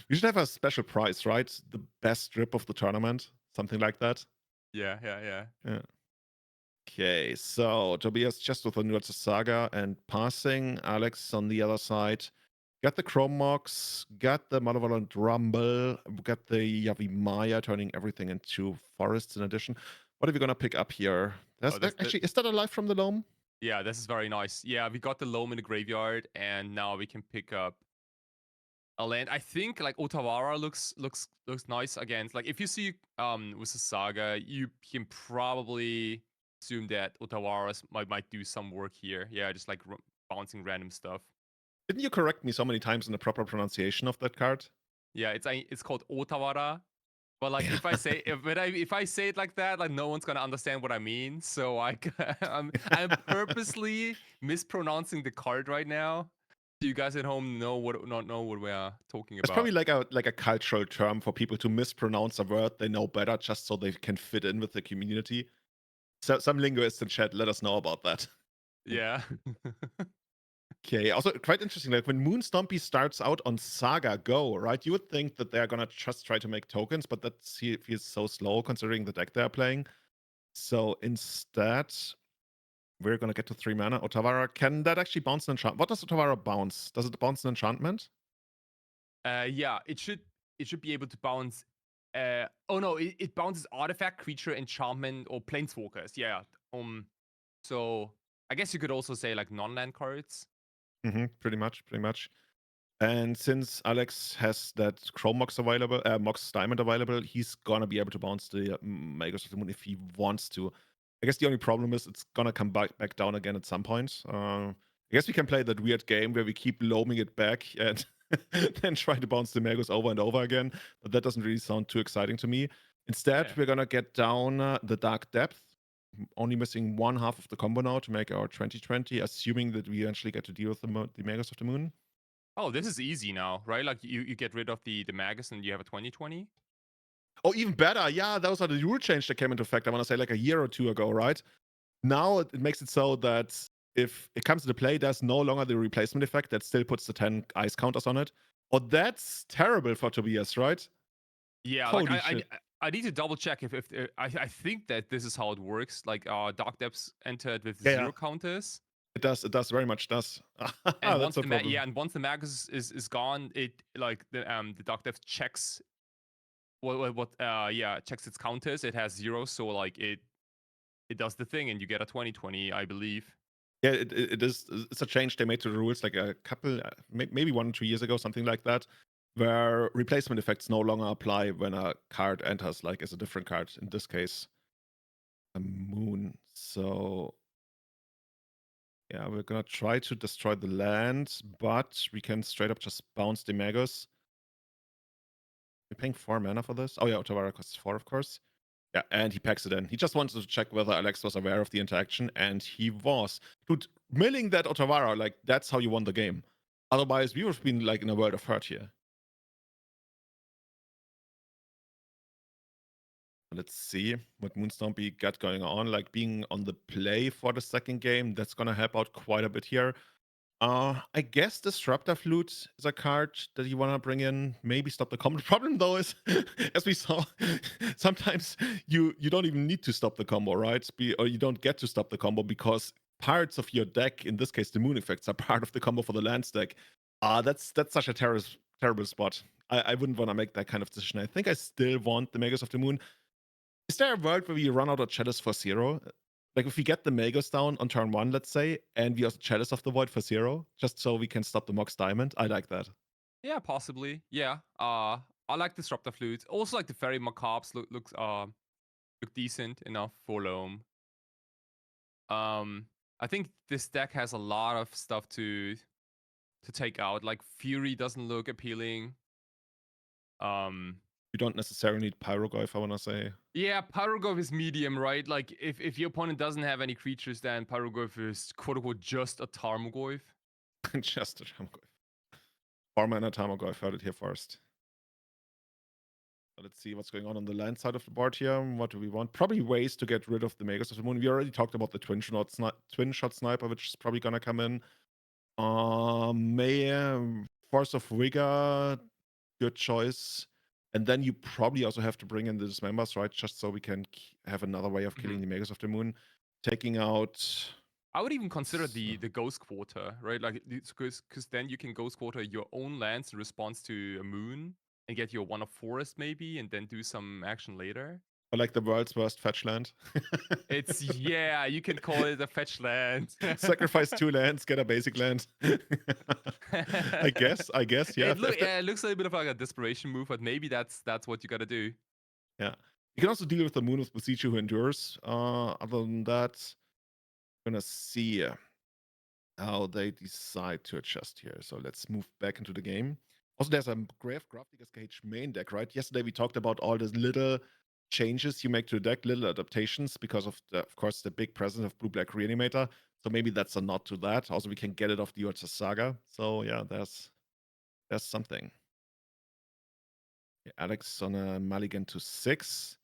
We should have a special prize, right? The best strip of the tournament, something like that. Yeah. Okay, so Tobias just with the Nurture Saga and passing. Alex on the other side. Got the Chrome Mox, got the Malevolent Rumble, got the Yavimaya turning everything into forests in addition. What are we gonna pick up here? Actually, is that a life from the loam? Yeah, this is very nice. Yeah, we got the loam in the graveyard, and now we can pick up a land. I think like Otawara looks nice against. Like if you see with the Saga, you can probably assume that Otawara might do some work here. Yeah, just like bouncing random stuff. Didn't you correct me so many times in the proper pronunciation of that card? Yeah, it's called Otawara. But like if I say it like that, like no one's gonna understand what I mean. So I'm purposely mispronouncing the card right now. So you guys at home not know what we are talking It's about. probably like a cultural term for people to mispronounce a word they know better just so they can fit in with the community. So some linguists in chat, let us know about that. Yeah. Okay, also quite interesting. Like when Moon Stompy starts out on Saga Go, right? You would think that they're gonna just try to make tokens, but that feels so slow considering the deck they're playing. So instead, we're gonna get to 3 mana. Otawara, can that actually bounce an enchantment? What does Otawara bounce? Does it bounce an enchantment? Yeah, it should be able to bounce. Oh no, it bounces artifact, creature, enchantment, or planeswalkers. Yeah. So I guess you could also say like non-land cards. Pretty much. And since Alex has that Chrome Mox available, Mox Diamond available, he's gonna be able to bounce the Magus of the Moon if he wants to. I guess the only problem is it's gonna come back down again at some point. I guess we can play that weird game where we keep loaming it back and then try to bounce the Magus over and over again, but that doesn't really sound too exciting to me. Instead, we're gonna get down the Dark Depth, only missing one half of the combo now to make our 2020, assuming that we eventually get to deal with the Magus of the Moon. Oh, this is easy now, right? Like you get rid of the Magus and you have a 2020. Oh, even better. Yeah, those are the rule change that came into effect, I want to say like a year or two ago, right? Now it makes it so that if it comes into play, there's no longer the replacement effect that still puts the 10 ice counters on it. Oh, that's terrible for Tobias, right? Yeah, Holy like shit. I need to double check if I think that this is how it works. Like Dark Depths entered with Yeah, 0 counters. It does, very much does. And That's once no problem. and once the Magus is gone, it like the Dark Depth checks checks its counters. It has 0, so like it does the thing and you get a 2020, I believe. Yeah, it is. It's a change they made to the rules like a couple, maybe 1 or 2 years ago, something like that, where replacement effects no longer apply when a card enters, like as a different card. In this case, a Moon. So yeah, we're gonna try to destroy the land, but we can straight up just bounce the Magus. We're paying 4 mana for this. Oh yeah, Otawara costs 4, of course. Yeah, and he packs it in. He just wanted to check whether Alex was aware of the interaction, and he was. Dude, milling that Otawara, like, that's how you won the game. Otherwise, we would have been, like, in a world of hurt here. Let's see what Moonstompy got going on. Like, being on the play for the second game, that's gonna help out quite a bit here. I guess Disruptor Flute is a card that you want to bring in. Maybe stop the combo. The problem though is, as we saw, sometimes you don't even need to stop the combo, right? Or you don't get to stop the combo because parts of your deck, in this case the Moon effects, are part of the combo for the land stack. That's such a terrible spot. I wouldn't want to make that kind of decision. I think I still want the Magus of the Moon. Is there a world where we run out of Chalice for 0? Like if we get the Magus down on turn 1, let's say, and we also Chalice of the Void for 0, just so we can stop the Mox Diamond. I like that. Yeah, possibly. Yeah. I like Disruptor Flute. Also, like the Fairy Macabres look decent enough for Loam. I think this deck has a lot of stuff to take out. Like Fury doesn't look appealing. You don't necessarily need Pyrogoyf, I want to say. Yeah, Pyrogoyf is medium, right? Like if your opponent doesn't have any creatures, then Pyrogoyf is quote unquote just a Tarmogoyf. Just a Tarmogoyf. 4-mana Tarmogoyf, heard it here first. So let's see what's going on the land side of the board here. What do we want? Probably ways to get rid of the Magus of the Moon. We already talked about the twin shot sniper, which is probably gonna come in. Force of Vigor, good choice. And then you probably also have to bring in the Dismembers, right? Just so we can have another way of killing the Magus of the Moon. Taking out... I would even consider the Ghost Quarter, right? Like, because then you can Ghost Quarter your own lands in response to a moon and get your 1 of Forest maybe, and then do some action later. Or like the world's worst fetch land. It's, yeah, you can call it a fetch land. Sacrifice 2 lands, get a basic land. I guess, yeah. It looks a little bit of like a desperation move, but maybe that's what you gotta do. Yeah. You can also deal with the Moon with Besiege who endures. Other than that, I'm gonna see how they decide to adjust here. So let's move back into the game. Also, there's a Grave Digger's Cage main deck, right? Yesterday we talked about all the little changes you make to the deck, little adaptations, because of course, the big presence of Blue-Black Reanimator. So maybe that's a nod to that. Also, we can get it off the Urza Saga. So yeah, there's something. Okay, Alex on a mulligan to 6.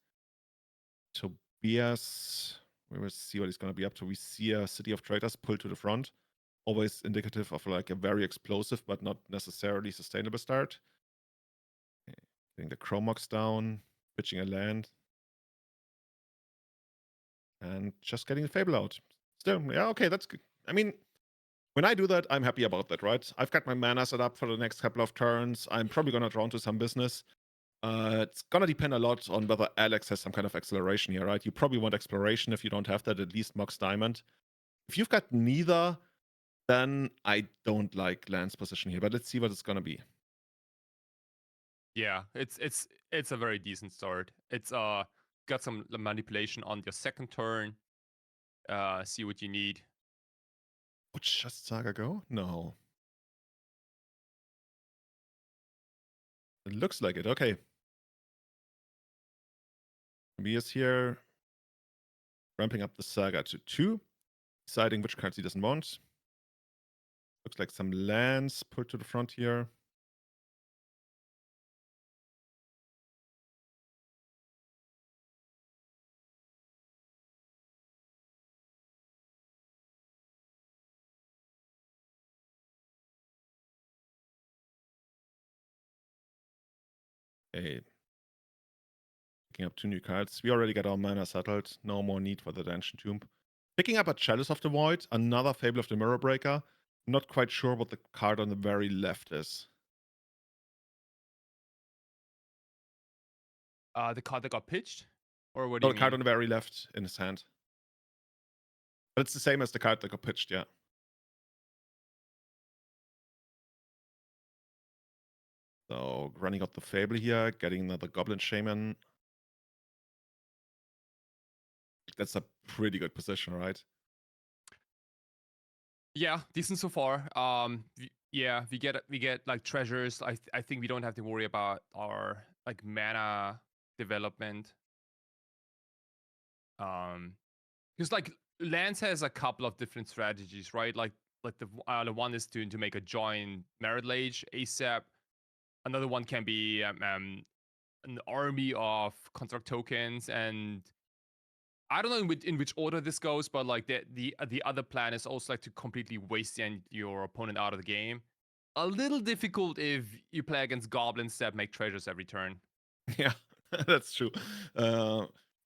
Tobias, we will see what he's going to be up to. We see a City of Traitors pull to the front. Always indicative of like a very explosive, but not necessarily sustainable start. Okay. Getting the Chromox down, pitching a land. And just getting the Fable out. Still, yeah, okay, that's good. I mean, when I do that, I'm happy about that, right? I've got my mana set up for the next couple of turns. I'm probably going to draw into some business. It's going to depend a lot on whether Alex has some kind of acceleration here, right? You probably want exploration. If you don't have that, at least Mox Diamond. If you've got neither, then I don't like Land's position here. But let's see what it's going to be. Yeah, it's a very decent start. It's got some manipulation on your second turn. See what you need. Would just Saga go? No. It looks like it. Okay. Tobias here, ramping up the Saga to 2, deciding which cards he doesn't want. Looks like some lands put to the front here. Okay. Picking up 2 new cards. We already got our mana settled. No more need for the Ancient Tomb. Picking up a Chalice of the Void, another Fable of the Mirror Breaker. Not quite sure what the card on the very left is. The card that got pitched? Or what do you mean? The card on the very left in his hand. But it's the same as the card that got pitched, yeah. So, running out the Fable here, getting another Goblin Shaman. That's a pretty good position, right? Yeah, decent so far. We get like treasures. I think we don't have to worry about our like mana development. Because like Lance has a couple of different strategies, right? Like the one is to make a giant Merit Lage ASAP. Another one can be an army of construct tokens, and I don't know in which order this goes, but like the other plan is also like to completely waste your opponent out of the game. A little difficult if you play against goblins that make treasures every turn. Yeah, that's true.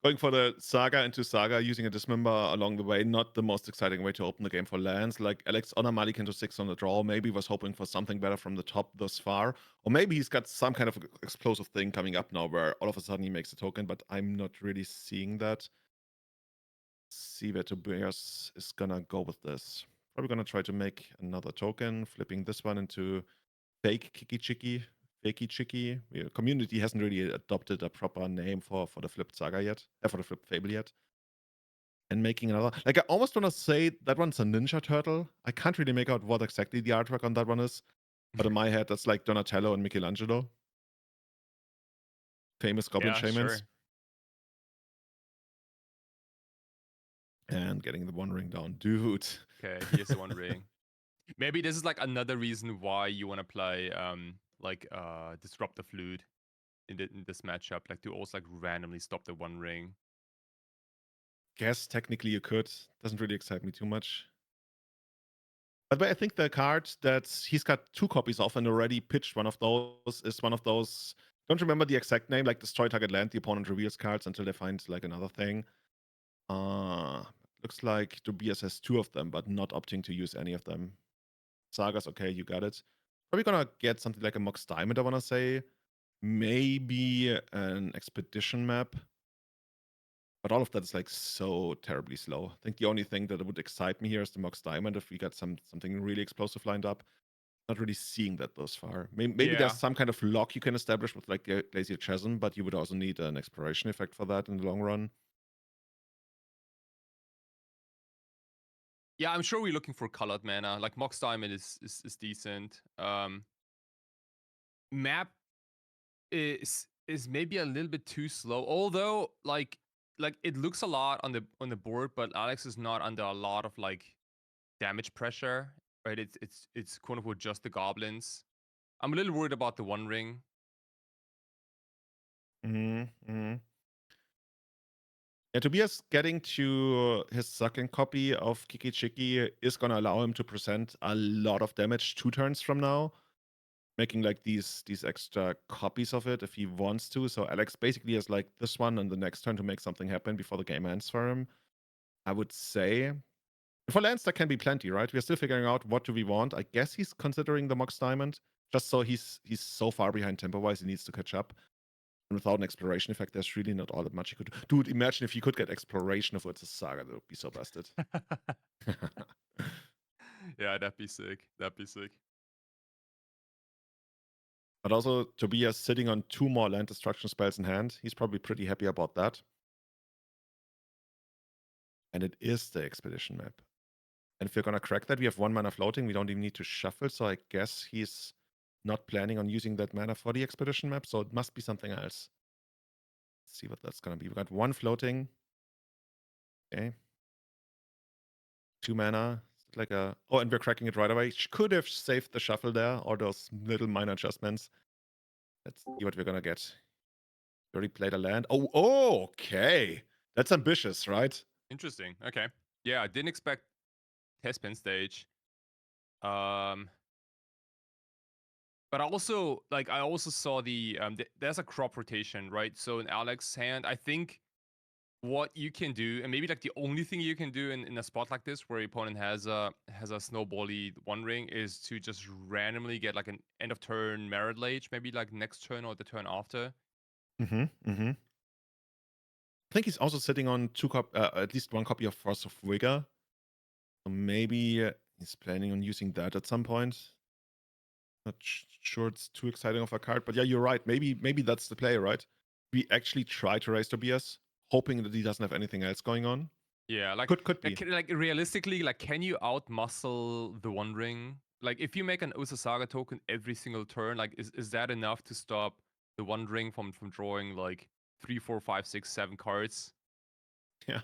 Going for the Saga into Saga, using a Dismember along the way, not the most exciting way to open the game for lands. Like Alex on a Malik into 6 on the draw, maybe was hoping for something better from the top thus far. Or maybe he's got some kind of explosive thing coming up now where all of a sudden he makes a token, but I'm not really seeing that. See where Tobias is gonna go with this. Probably gonna try to make another token, flipping this one into fake Kiki Chiki. Fakey Chicky. Community hasn't really adopted a proper name for the flipped Saga yet, for the flipped Fable yet. And making another, like I almost want to say that one's a Ninja Turtle. I can't really make out what exactly the artwork on that one is, but in my head that's like Donatello and Michelangelo, famous Goblin Shamans. Sure. And getting the One Ring down, dude. Okay, here's the One Ring. Maybe this is like another reason why you want to play Disruptive Flute in this matchup, like to also like randomly stop the One Ring. Guess technically you could. Doesn't really excite me too much. But I think the card that he's got 2 copies of and already pitched one of those is one of those. Don't remember the exact name, like destroy target land. The opponent reveals cards until they find like another thing. Looks like Tobias has 2 of them, but not opting to use any of them. Sagas, okay, you got it. Probably gonna get something like a Mox Diamond, I wanna say. Maybe an Expedition map. But all of that is like so terribly slow. I think the only thing that would excite me here is the Mox Diamond if we got something really explosive lined up. Not really seeing that thus far. Maybe there's some kind of lock you can establish with like Glacier Chasm, but you would also need an exploration effect for that in the long run. Yeah, I'm sure we're looking for colored mana. Like Mox Diamond is decent. Map is maybe a little bit too slow. Although like it looks a lot on the board, but Alex is not under a lot of like damage pressure, right? It's quote unquote just the goblins. I'm a little worried about the One Ring. Yeah, Tobias getting to his second copy of Kiki Chiki is gonna allow him to present a lot of damage 2 turns from now, making like these extra copies of it if he wants to. So Alex basically has like this one and the next turn to make something happen before the game ends for him. I would say for lands there can be plenty, right? We're still figuring out what do we want. I guess he's considering the Mox Diamond, just so he's so far behind tempo-wise he needs to catch up. And without an exploration effect, there's really not all that much you could do. Dude, imagine if you could get exploration if it's a Saga, that would be so busted. Yeah, that'd be sick. That'd be sick. But also, Tobias sitting on 2 more land destruction spells in hand. He's probably pretty happy about that. And it is the expedition map. And if we're gonna crack that, we have 1 mana floating. We don't even need to shuffle. So I guess he's not planning on using that mana for the expedition map. So it must be something else. Let's see what that's gonna be. We got 1 floating. Okay. 2 mana. Like a and we're cracking it right away. Could have saved the shuffle there or those little minor adjustments. Let's see what we're gonna get. Already played a land. Oh, okay. That's ambitious, right? Interesting. Okay. Yeah, I didn't expect test pin stage. But I also saw the there's a crop rotation, right? So in Alex's hand, I think what you can do, and maybe like the only thing you can do in a spot like this where your opponent has a snowbally One Ring, is to just randomly get like an end of turn Merit Lage, maybe like next turn or the turn after. I think he's also sitting on at least 1 copy of Force of Vigor. So maybe he's planning on using that at some point. Not sure it's too exciting of a card, but yeah, you're right. Maybe that's the play, right? We actually try to raise Tobias, hoping that he doesn't have anything else going on. Yeah, like could be. Like realistically, like can you outmuscle the One Ring? Like if you make an Ursa Saga token every single turn, like is that enough to stop the One Ring from drawing like 3, 4, 5, 6, 7 cards? Yeah.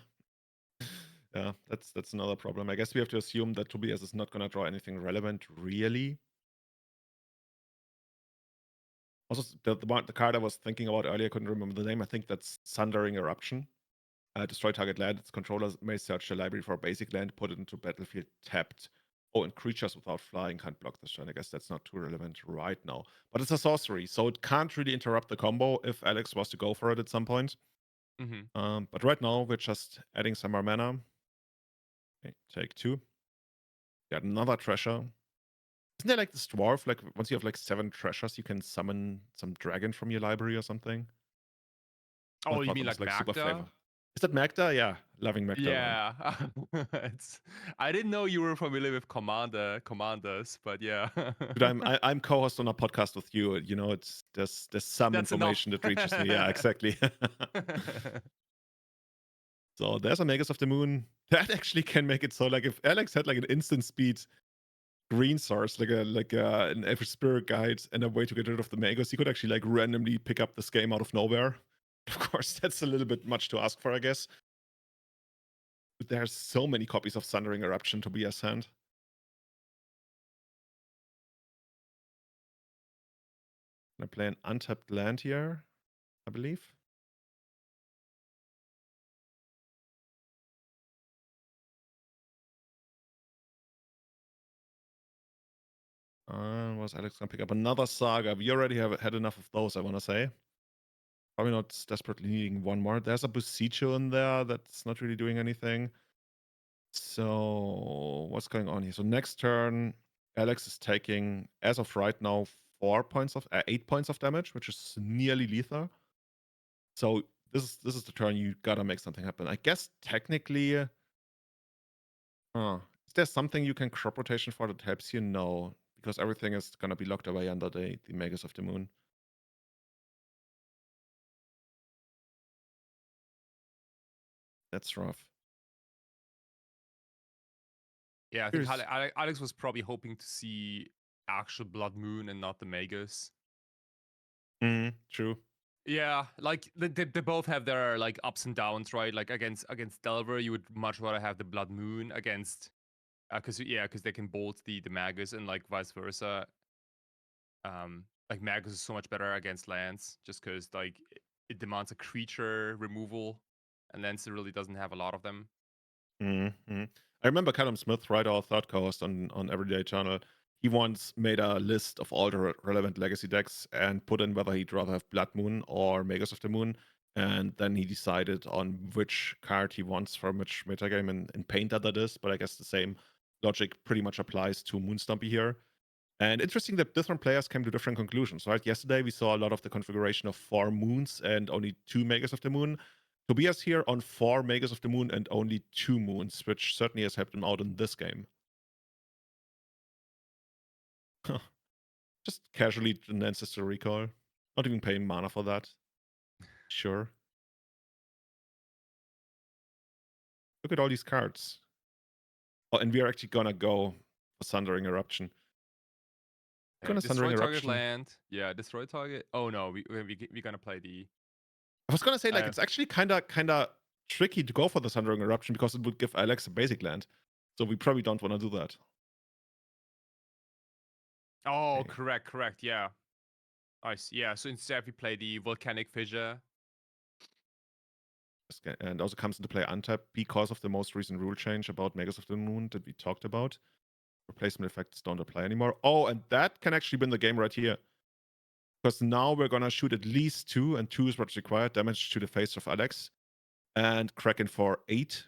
Yeah, that's another problem. I guess we have to assume that Tobias is not gonna draw anything relevant, really. Also, the card I was thinking about earlier, I couldn't remember the name. I think that's Sundering Eruption. Destroy target land. Its controller may search the library for a basic land, put it into battlefield tapped. Oh, and creatures without flying can't block this turn. I guess that's not too relevant right now. But it's a sorcery, so it can't really interrupt the combo if Alex was to go for it at some point. But right now, we're just adding some more mana. Okay, take 2. Got another treasure. Isn't there like this dwarf? Like, once you have like 7 treasures, you can summon some dragon from your library or something? Oh, I you thought mean that was, like super Magda? flavor. Is that Magda? Yeah, loving Magda. Yeah. I didn't know you were familiar with commanders, but yeah. Dude, I'm co-host on a podcast with you. You know, there's some That's information enough. that reaches me. Yeah, exactly. So there's a Magus of the Moon. That actually can make it so, like, if Alex had like an instant speed green source, like an every spirit guide and a way to get rid of the Magus, he could actually like randomly pick up this game out of nowhere. Of course, that's a little bit much to ask for, I guess. But there's so many copies of Sundering Eruption to be a hand. I play an untapped land here, I believe. Was Alex gonna pick up another Saga? We already have had enough of those, I want to say. Probably not desperately needing one more. There's a Busicho in there that's not really doing anything. So what's going on here? So next turn, Alex is taking, as of right now, 8 points of damage, which is nearly lethal. So this is the turn you gotta make something happen. I guess technically, is there something you can crop rotation for that helps you? No, because everything is gonna be locked away under the Magus of the Moon. That's rough. Yeah, I think Alex was probably hoping to see actual Blood Moon and not the Magus. True. Yeah, like they both have their like ups and downs, right? Like against Delver, you would much rather have the Blood Moon against, because they can bolt the Magus, and like vice versa. Like Magus is so much better against lands, just because like it demands a creature removal, and Lance really doesn't have a lot of them. I remember Callum Smith, right, our third co-host on Everyday Channel. He once made a list of all the relevant legacy decks and put in whether he'd rather have Blood Moon or Magus of the Moon. And then he decided on which card he wants from which metagame in Painter that is. But I guess the same logic pretty much applies to Moon Stompy here. And interesting that different players came to different conclusions, right? Yesterday we saw a lot of the configuration of 4 moons and only 2 Magus of the Moon. Tobias here on 4 Magus of the Moon and only 2 moons, which certainly has helped him out in this game. Just casually an Ancestor Recall. Not even paying mana for that. Sure. Look at all these cards. Oh, and we are actually gonna go for Sundering Eruption. Gonna destroy target land. Yeah, destroy target. Oh no, we're gonna play the. I was gonna say, like, it's actually kind of tricky to go for the Sundering Eruption because it would give Alex a basic land. So we probably don't want to do that. Oh, okay. Correct. Yeah. Nice. Yeah, so instead we play the Volcanic Fissure. And also comes into play untap because of the most recent rule change about Magus of the Moon that we talked about. Replacement effects don't apply anymore. Oh, and that can actually win the game right here. Because now we're gonna shoot at least 2, and 2 is what's required. Damage to the face of Alex. And Kraken for 8.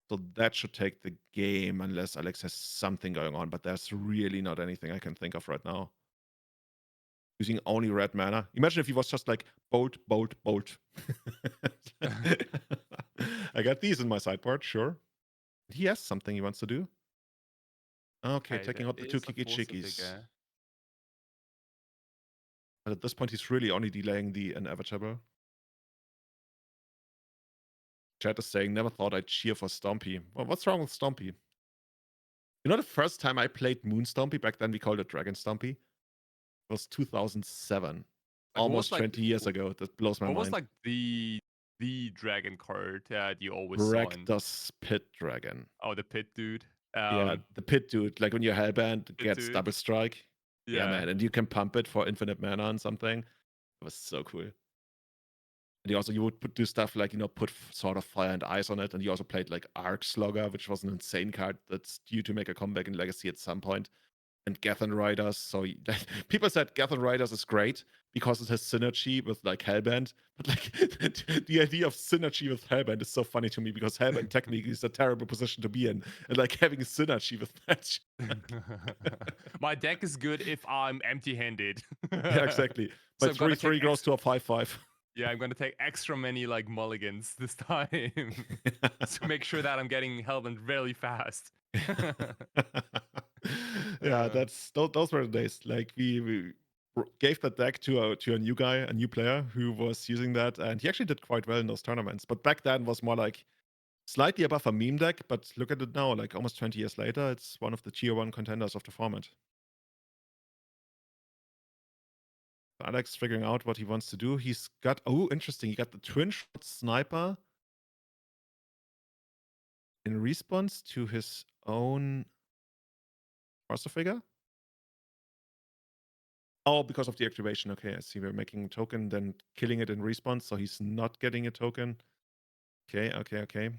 So that should take the game unless Alex has something going on. But there's really not anything I can think of right now. Using only red mana. Imagine if he was just like bolt. I got these in my sideboard, sure. He has something he wants to do. Okay, taking out the 2 Kiki Chikis. But at this point, he's really only delaying the inevitable. Chat is saying, never thought I'd cheer for Stompy. Well, what's wrong with Stompy? You know, the first time I played Moon Stompy, back then we called it Dragon Stompy. It was 2007. Like, almost 20 years ago. That blows my mind. What was like the dragon card that you always Rakdos Pit Dragon. Oh, the pit dude. Yeah, the pit dude. Like when your hellband gets double strike. Yeah, man. And you can pump it for infinite mana on something. It was so cool. And you would do stuff like, put sort of fire and ice on it. And you also played like Arc Slogger, which was an insane card that's due to make a comeback in Legacy at some point. and Gethin Riders. So people said Gethin Riders is great because it has synergy with like Hellbent. But like the idea of synergy with Hellbent is so funny to me because Hellbent technically is a terrible position to be in. And like having a synergy with that. My deck is good if I'm empty-handed. Yeah, exactly. My So I'm gonna 3/3 take grows to a 5/5. Yeah, I'm gonna take extra many like mulligans this time to make sure that I'm getting Hellbent really fast. Yeah, those were the days. Like we gave that deck to a new guy, a new player who was using that, and he actually did quite well in those tournaments. But back then was more like slightly above a meme deck. But look at it now, like almost 20 years later, it's one of the tier 1 contenders of the format. Alex figuring out what he wants to do. He's got interesting. He got the twin shot sniper in response to his own Forcer figure. Oh, because of the activation. Okay, I see. We're making a token, then killing it in response, so he's not getting a token. Okay.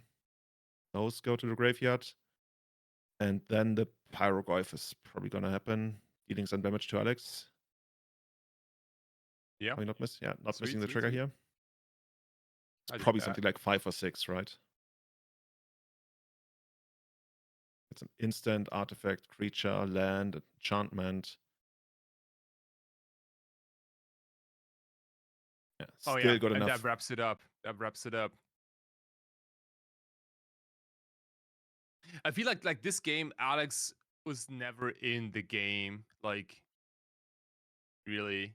Those go to the graveyard. And then the Pyroglyph is probably gonna happen. Dealing some damage to Alex. Yeah. Probably not miss. Yeah, not Sweet, missing the sweet, trigger sweet. here. I It's did probably that. something like 5 or 6, right? It's an instant, artifact, creature, land, enchantment. Yeah, Oh still yeah, good and enough. that wraps it up. That wraps it up. I feel like this game, Alex was never in the game. Like, really.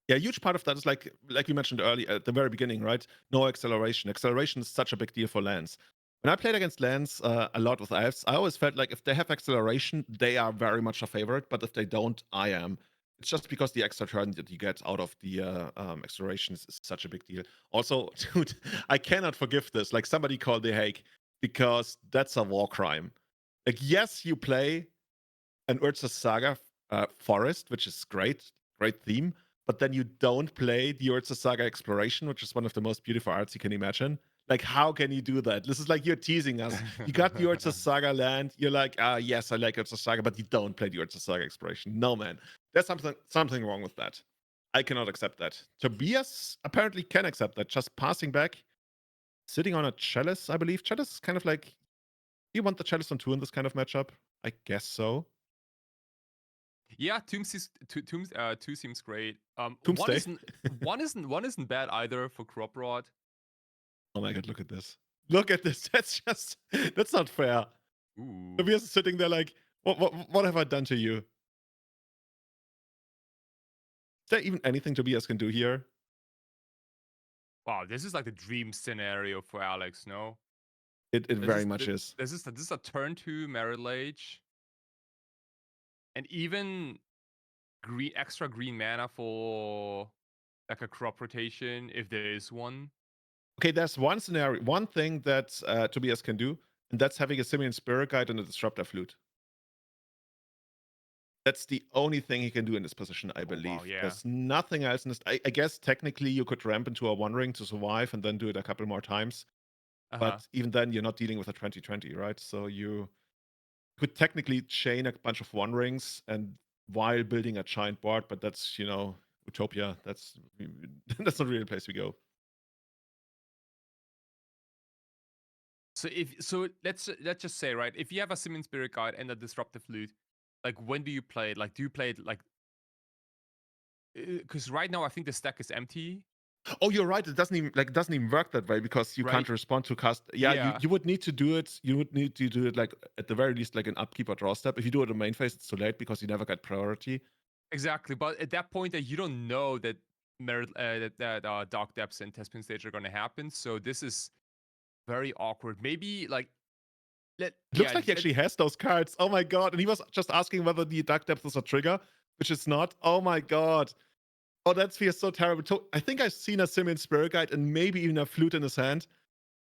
Yeah, a huge part of that is like we mentioned earlier at the very beginning, right? No acceleration. Acceleration is such a big deal for lands. When I played against lands a lot with elves, I always felt like if they have acceleration, they are very much a favorite. But if they don't, I am. It's just because the extra turn that you get out of the acceleration is such a big deal. Also, dude, I cannot forgive this. Like somebody called the Hague because that's a war crime. Like, yes, you play an Urza Saga forest, which is great theme, but then you don't play the Urza Saga Exploration, which is one of the most beautiful arts you can imagine. Like, how can you do that? This is like you're teasing us. You got the Urza Saga land. You're like, yes, I like Urza Saga, but you don't play the Urza Saga Exploration. No, man. There's something wrong with that. I cannot accept that. Tobias apparently can accept that. Just passing back, sitting on a Chalice, I believe. Chalice is kind of like, you want the Chalice on 2 in this kind of matchup? I guess so. Yeah, two seems great. Doomsday. One isn't bad either for Crop Rod. Oh my god, look at this. Look at this. That's not fair. Ooh. Tobias is sitting there like, what have I done to you? Is there even anything Tobias can do here? Wow, this is like the dream scenario for Alex, no? It very much is. This is a turn 2 Merit Lage. And even extra green mana for like a crop rotation, if there is one. Okay, there's one scenario, one thing that Tobias can do, and that's having a Simian Spirit Guide and a Disruptor Flute. That's the only thing he can do in this position, I believe. Wow, yeah. There's nothing else in this. I guess technically you could ramp into a One Ring to survive and then do it a couple more times. But even then, you're not dealing with a 20/20, right? So you could technically chain a bunch of One Rings and while building a giant board, but that's, utopia. That's not really the place we go. So let's just say, right, if you have a Simian Spirit Guide and a Disruptive Flute, like when do you play it? Like, do you play it like? Because right now I think the stack is empty. Oh, you're right. It doesn't even work that way because you can't respond to cast. Yeah. You would need to do it. You would need to do it like at the very least like an upkeep or draw step. If you do it on main phase, it's too late because you never get priority. Exactly, but at that point, that you don't know that Dark Depths and Tespin Stage are going to happen. So this is very awkward. Maybe like looks like he actually has those cards. Oh my god! And he was just asking whether the Dark Depths is a trigger, which is not. Oh my god! Oh, that feels so terrible. I think I've seen a Simian Spirit Guide and maybe even a flute in his hand.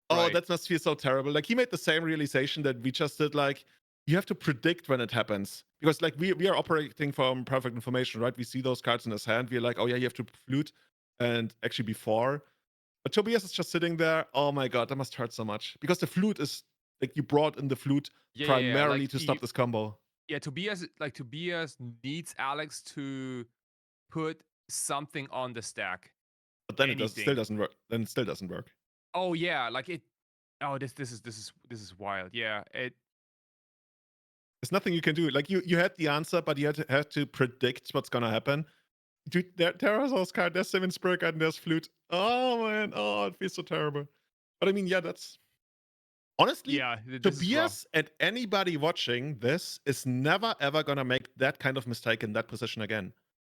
Oh, right. That must feel so terrible. Like he made the same realization that we just did. Like you have to predict when it happens because like we are operating from perfect information, right? We see those cards in his hand. We're like, oh yeah, you have to flute, and actually before. But Tobias is just sitting there. Oh my god, that must hurt so much because the flute is like you brought in the flute primarily like to stop this combo. Yeah, Tobias needs Alex to put something on the stack. But then still doesn't work. Then it still doesn't work. Oh yeah, like it. Oh, this is wild. Yeah, there's nothing you can do. Like you had the answer, but you had to predict what's gonna happen. Dude, there's card, there's Seven Spurk, and there's Flute. Oh man, oh, it feels so terrible. But I mean, yeah, that's honestly, yeah. Tobias and anybody watching this is never ever gonna make that kind of mistake in that position again.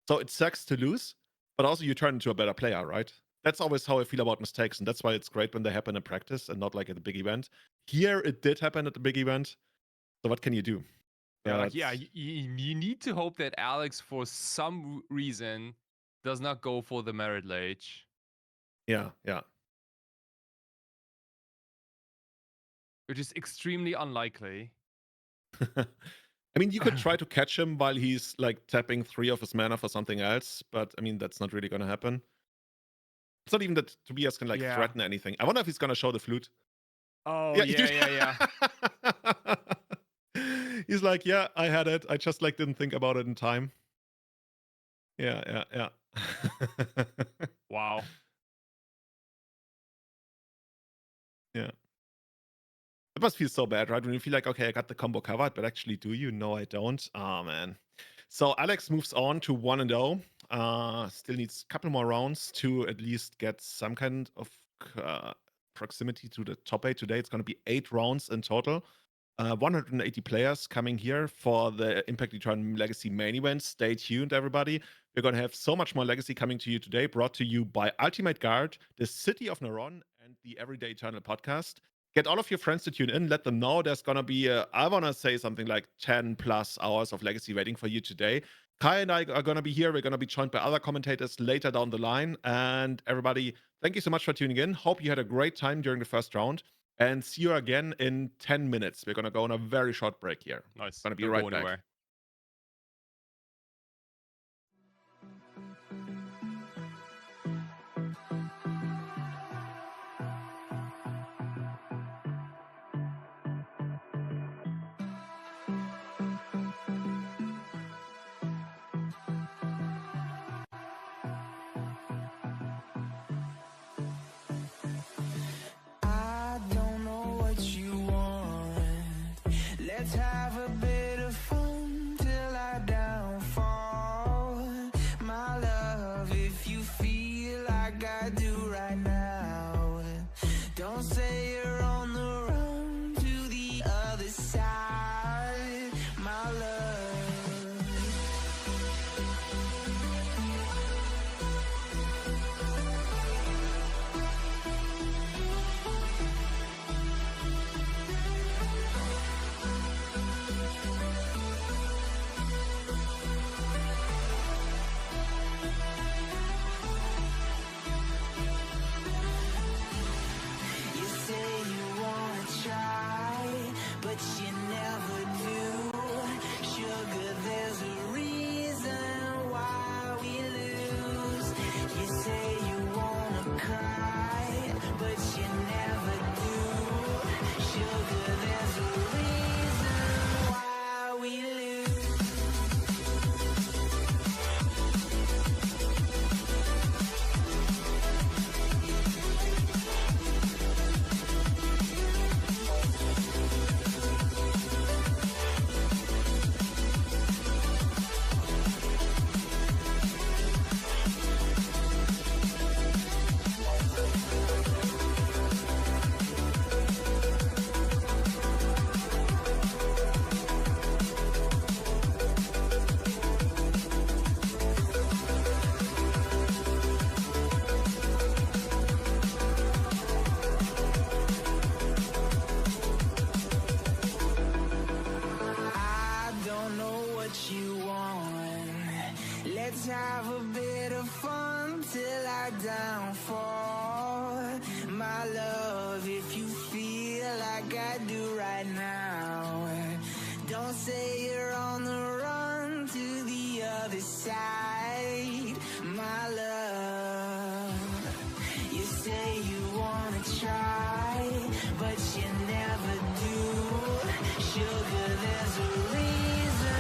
So it sucks to lose, but also you turn into a better player, right? That's always how I feel about mistakes, and that's why it's great when they happen in practice and not like at a big event. Here, it did happen at the big event. So what can you do? Yeah, you need to hope that Alex, for some reason, does not go for the Merit Lage. Yeah. Which is extremely unlikely. I mean, you could try to catch him while he's like tapping 3 of his mana for something else, but I mean, that's not really going to happen. It's not even that Tobias can threaten anything. I wonder if he's going to show the Flute. Oh, yeah. He's like, yeah, I had it. I just didn't think about it in time. Yeah. Wow. Yeah. It must feel so bad, right? When you feel like, okay, I got the combo covered, but actually, do you? No, I don't. Oh, man. So Alex moves on to 1-0. Still needs a couple more rounds to at least get some kind of proximity to the top 8 today. It's going to be 8 rounds in total. 180 players coming here for the Impact Return Legacy main event. Stay tuned, everybody. We're going to have so much more Legacy coming to you today, brought to you by Ultimate Guard, the City of Neron, and the Everyday Eternal podcast. Get all of your friends to tune in. Let them know there's going to be, I want to say something like 10 plus hours of Legacy waiting for you today. Kai and I are going to be here. We're going to be joined by other commentators later down the line. And everybody, thank you so much for tuning in. Hope you had a great time during the first round. And see you again in 10 minutes. We're going to go on a very short break here. Nice. Going to be right back. Anywhere. Let's have a bit of fun till I downfall. My love, if you feel like I do right now, don't say you're on the run to the other side. My love. Let's have a bit of fun till I downfall. My love, if you feel like I do right now, don't say you're on the run to the other side. My love, you say you wanna try, but you never do. Sugar, there's a reason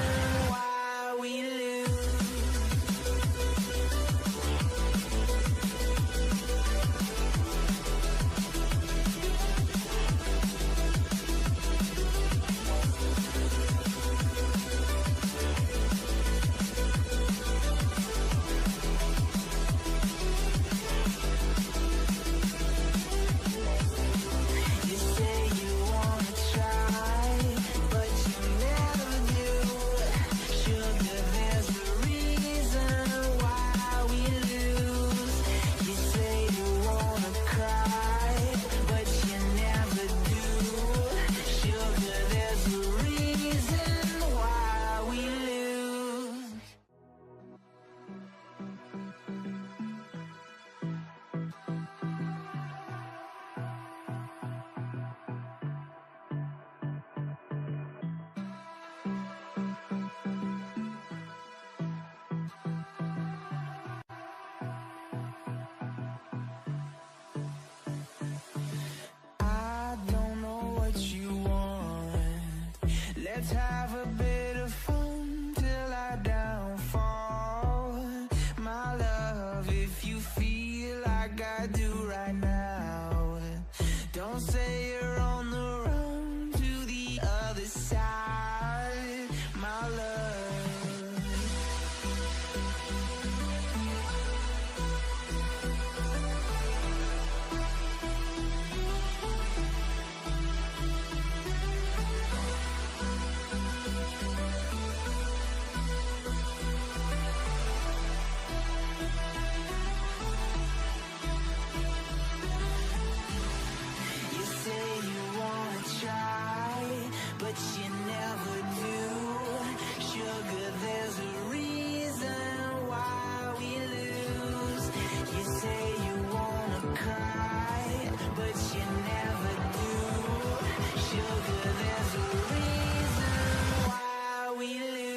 Let's have a bit of fun till I downfall. My love, if you feel like I do right now, don't say you're on the run to the other side, my love. But you never do. Sugar, there's a reason why we lose. You say you wanna cry, but you never do. Sugar, there's a reason why we lose.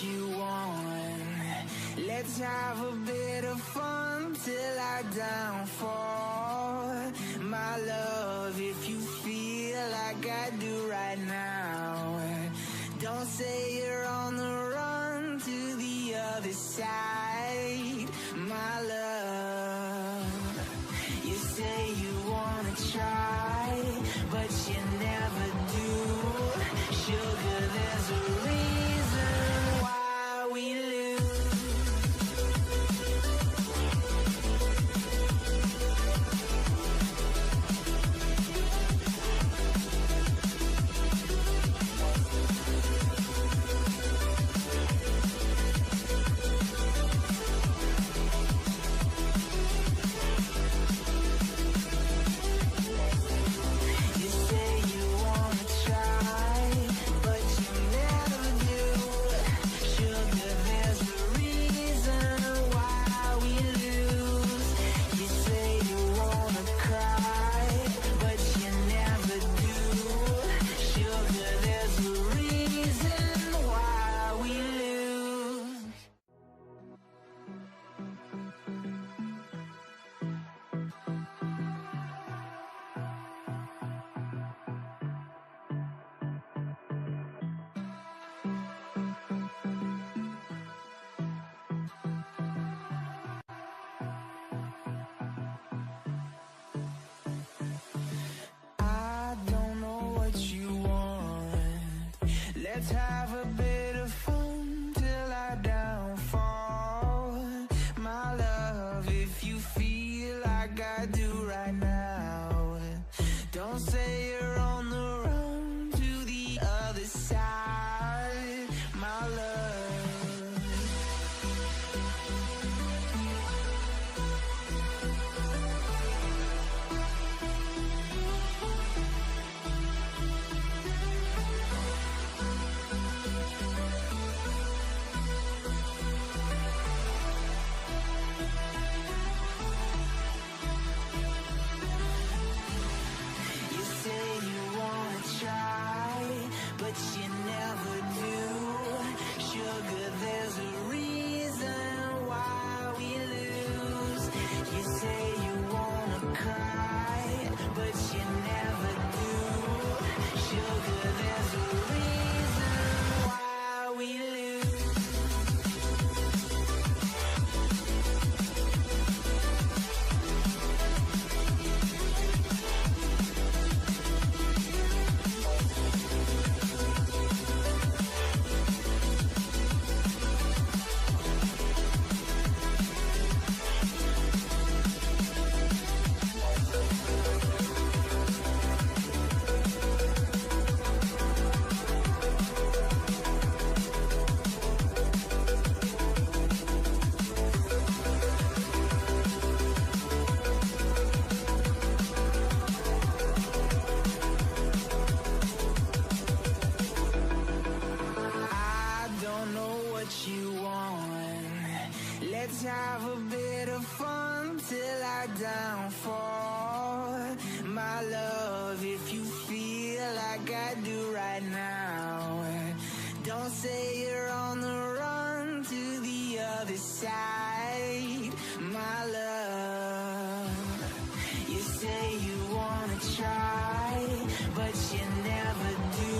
You want. Let's have a bit of fun till I downfall. My love, if you feel like I do right now, don't say you're on the run to the other side, my love. You say you wanna try, but you never do. Sugar, there's a reason why we lose. You say you wanna try, but you never do. Sugar, there's a reason why we lose. You say you wanna cry, but you never do. Sugar, there's a reason why we lose. I don't know what you want. Let's have a bit of fun till I downfall. My love, if you feel like I do right now, don't say you're on the run to the other side, my love. Let's have a bit of fun till I downfall. My love, if you feel like I do right now, don't say you're on the run to the other side. My love, you say you wanna try, but you never do.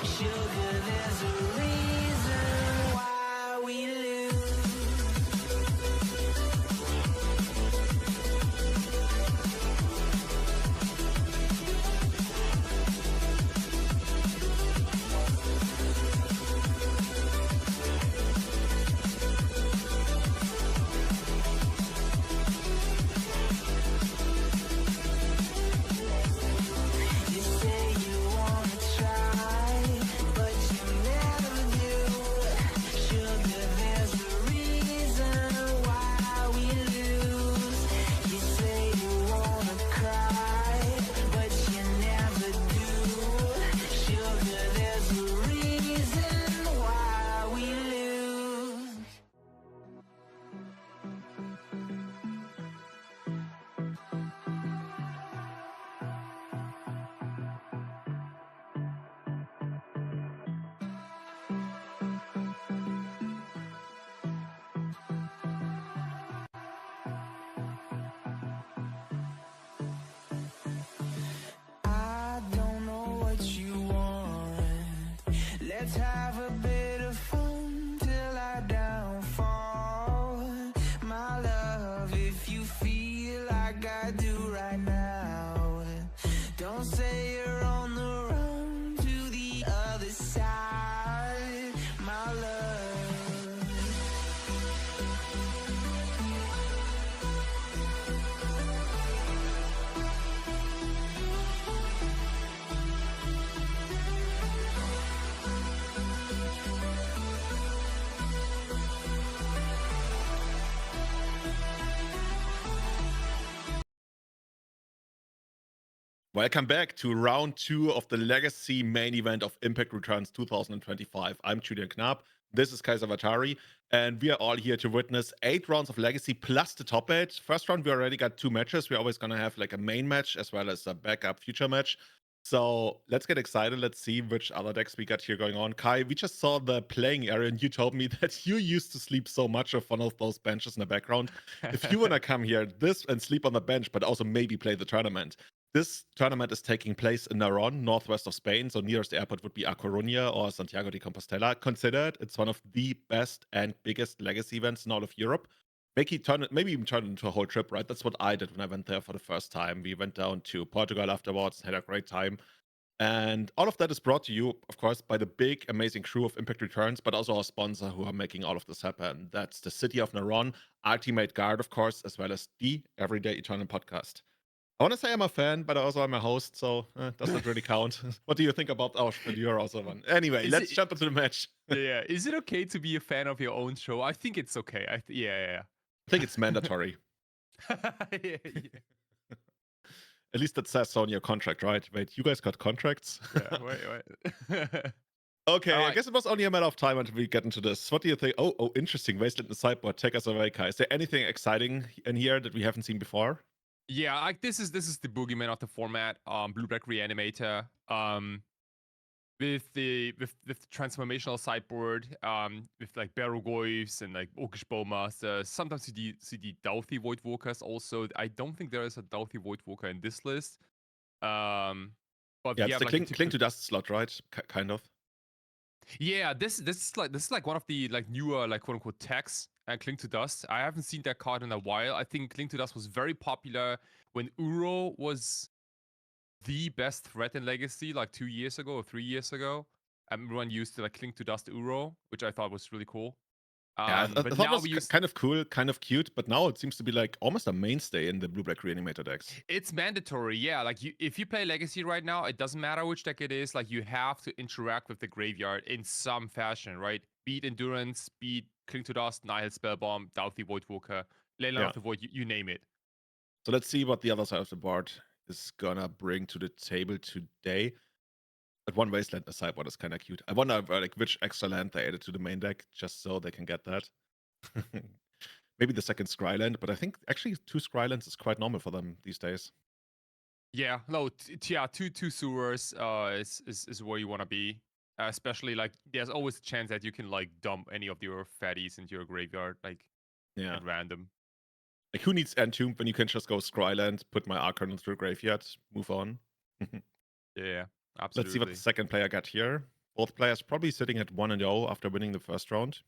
Sugar, there's a reason why we lose. You say you wanna try, but you never do. Sugar, there's a reason why we lose. You say you wanna cry, but you never do. Sugar, there's a reason why we lose. I don't know what you want. Let's have a bit of fun till I downfall. My love, if you feel like I do right now, don't say you're on the run to the other side. My love. Welcome back to round 2 of the Legacy main event of Impact Returns 2025. I'm Julian Knab, this is Kaiser Vatari, and we are all here to witness 8 rounds of Legacy plus the top 8. First round, we already got 2 matches. We're always going to have like a main match as well as a backup future match. So let's get excited. Let's see which other decks we got here going on. Kai, we just saw the playing area and you told me that you used to sleep so much of one of those benches in the background. If you want to come here this and sleep on the bench, but also maybe play the tournament, this tournament is taking place in Naron, northwest of Spain. So nearest airport would be A Coruña or Santiago de Compostela. Consider it. It's one of the best and biggest legacy events in all of Europe. Maybe even turn it into a whole trip, right? That's what I did when I went there for the first time. We went down to Portugal afterwards, had a great time. And all of that is brought to you, of course, by the big, amazing crew of Impact Returns, but also our sponsor who are making all of this happen. That's the City of Naron, Ultimate Guard, of course, as well as the Everyday Eternal podcast. I want to say I'm a fan, but also I'm a host, so does not really count. What do you think about our show? You're also one. Anyway, let's jump into the match. Yeah, is it okay to be a fan of your own show? I think it's okay. Yeah. I think it's mandatory. Yeah. At least that says so on your contract, right? Wait, you guys got contracts? Yeah, wait. Okay, All I right. guess it was only a matter of time until we get into this. What do you think? Oh, interesting. Wasteland the sideboard. Take us away, Kai. Is there anything exciting in here that we haven't seen before? Yeah, like this is the boogeyman of the format. Blue-black Reanimator. With the transformational sideboard, with like Barogoyfs and like Orcish Bowmasters. Sometimes you see the Dauthi Voidwalkers also. I don't think there is a Dauthi Voidwalker in this list. But Yeah, we it's have the like cling to dust slot, right? Kind of. Yeah, this is like one of the like newer like quote unquote techs. Cling to Dust. I haven't seen that card in a while. I think Cling to Dust was very popular when Uro was the best threat in Legacy, like 2 years ago or 3 years ago. Everyone used to like Cling to Dust Uro, which I thought was really cool. Yeah, I But thought now it we was use kind of cool, kind of cute, but now it seems to be like almost a mainstay in the Blue-black Reanimator decks. it's mandatory, yeah. Like if you play Legacy right now, it doesn't matter which deck it is. Like you have to interact with the graveyard in some fashion, right? Be it Endurance, be it Cling to Dust, Nihil Spellbomb, Dauthi Voidwalker, Leyline Yeah. of the Void, you name it. So let's see what the other side of the board is gonna bring to the table today. But one Wasteland aside, what is kind of cute. I wonder like which extra land they added to the main deck just so they can get that. maybe the second Scryland, but I think actually 2 Scrylands is quite normal for them these days. Yeah, no, two sewers is where you want to be. Especially like there's always a chance that you can like dump any of your fatties into your graveyard like Yeah. at random. Like, who needs Entomb when you can just go Scryland, put my Archon into the graveyard, move on? Yeah, absolutely. Let's see what the second player got here. Both players probably sitting at 1-0 after winning the first round.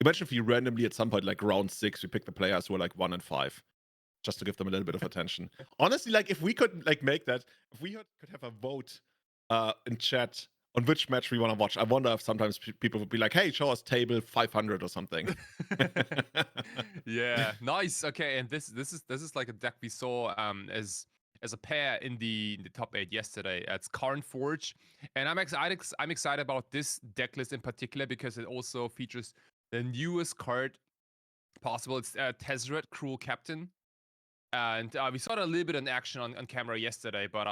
Imagine if you randomly at some point, like round 6, we pick the players who are like 1-5, just to give them a little bit of attention. Honestly, like if we could like make that, if we could have a vote in chat on which match we want to watch, I wonder if sometimes people would be like, "Hey, show us table 500 or something." Yeah, nice. Okay, and this is like a deck we saw as a pair in the top 8 yesterday. It's Karn Forge, and I'm excited about this deck list in particular because it also features the newest card possible. It's Tezzeret, Cruel Captain, and we saw it a little bit in action on camera yesterday. But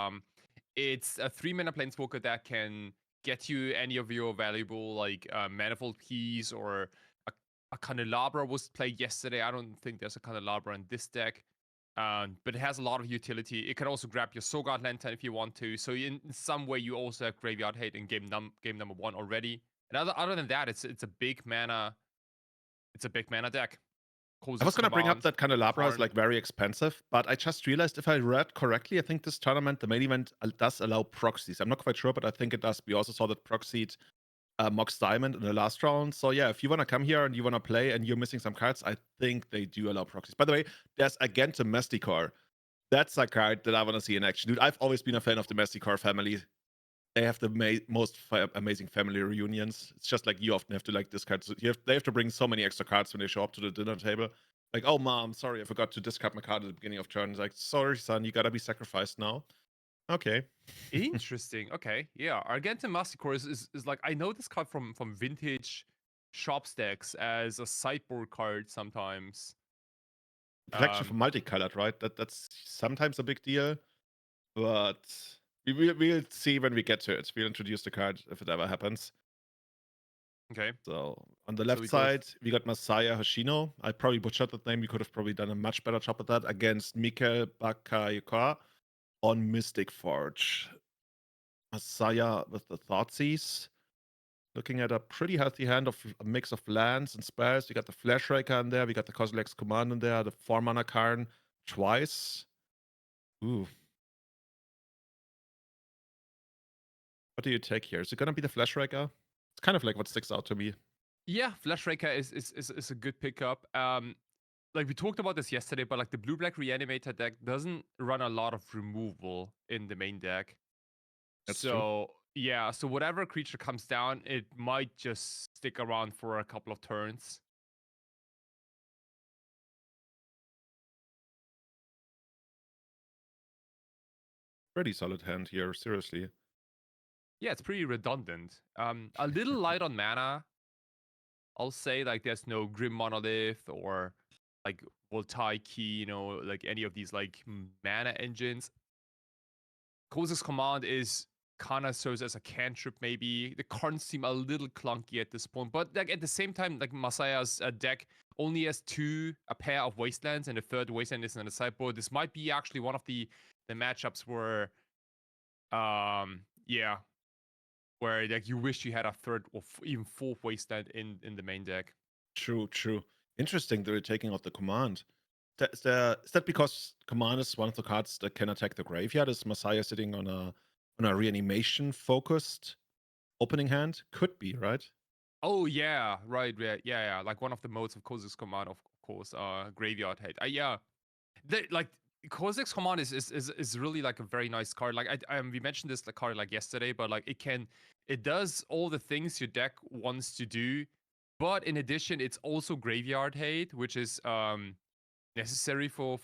it's a 3-mana planeswalker that can get you any of your valuable like manifold keys, or a Candelabra was played yesterday. I don't think there's a Candelabra in this deck. But it has a lot of utility. It can also grab your Sogard Lantern if you want to. So in some way, you also have Graveyard Hate in game number 1 already. And other than that, it's a big mana. It's a big mana deck. I was going to bring up that Candelabra is like very expensive, but I just realized if I read correctly, I think this tournament, the main event, does allow proxies. I'm not quite sure, but I think it does. We also saw that proxied Mox Diamond in the last round. So yeah, if you want to come here and you want to play and you're missing some cards, I think they do allow proxies. By the way, there's again the Masticore. That's a card that I want to see in action. Dude, I've always been a fan of the Masticore family. They have the most amazing family reunions. It's just like you often have to like discard. They have to bring so many extra cards when they show up to the dinner table. Like, oh mom, sorry, I forgot to discard my card at the beginning of turn. It's like, sorry, son, you gotta be sacrificed now. Okay. Interesting. Okay. Yeah. Argentum Masticore is like, I know this card from vintage shop stacks as a sideboard card sometimes. Protection for multicolored, right? That's sometimes a big deal, but we'll see when we get to it. We'll introduce the card if it ever happens. Okay. So on the left side, we got Messiah Hoshino. I probably butchered that name. We could have probably done a much better job at that against Mikael Bacaicoa on Mystic Forge. Messiah with the Thoughtseize. Looking at a pretty healthy hand of a mix of lands and spells. We got the Flash Raker in there. We got the Kozilek's Command in there. The 4-mana Karn twice. Ooh. What do you take here? Is it going to be the Flash Raker? It's kind of like what sticks out to me. Yeah, Flash Raker is a good pickup. Like we talked about this yesterday, but like the blue-black Reanimator deck doesn't run a lot of removal in the main deck. That's true. Yeah, so whatever creature comes down, it might just stick around for a couple of turns. Pretty solid hand here, seriously. Yeah, it's pretty redundant. A little light on mana. I'll say like there's no Grim Monolith or like Voltaic Key, like any of these like mana engines. Kozilek's Command is kind of serves as a cantrip maybe. The cards seem a little clunky at this point, but like at the same time, like Messiah's deck only has a pair of Wastelands, and the third Wasteland is on the sideboard. This might be actually one of the matchups where, where like you wish you had a third or even fourth Wasteland in the main deck. True. Interesting that you're taking out the Command. Is that because Command is one of the cards that can attack the graveyard? Is Messiah sitting on a reanimation focused opening hand? Could be, right? Oh yeah, right. Yeah. Like one of the modes of Kozilek's Command, of course, Graveyard Hate. Yeah, like Kozilek's Command is really like a very nice card. Like we mentioned this card like yesterday, but like it does all the things your deck wants to do, but in addition, it's also Graveyard Hate, which is necessary for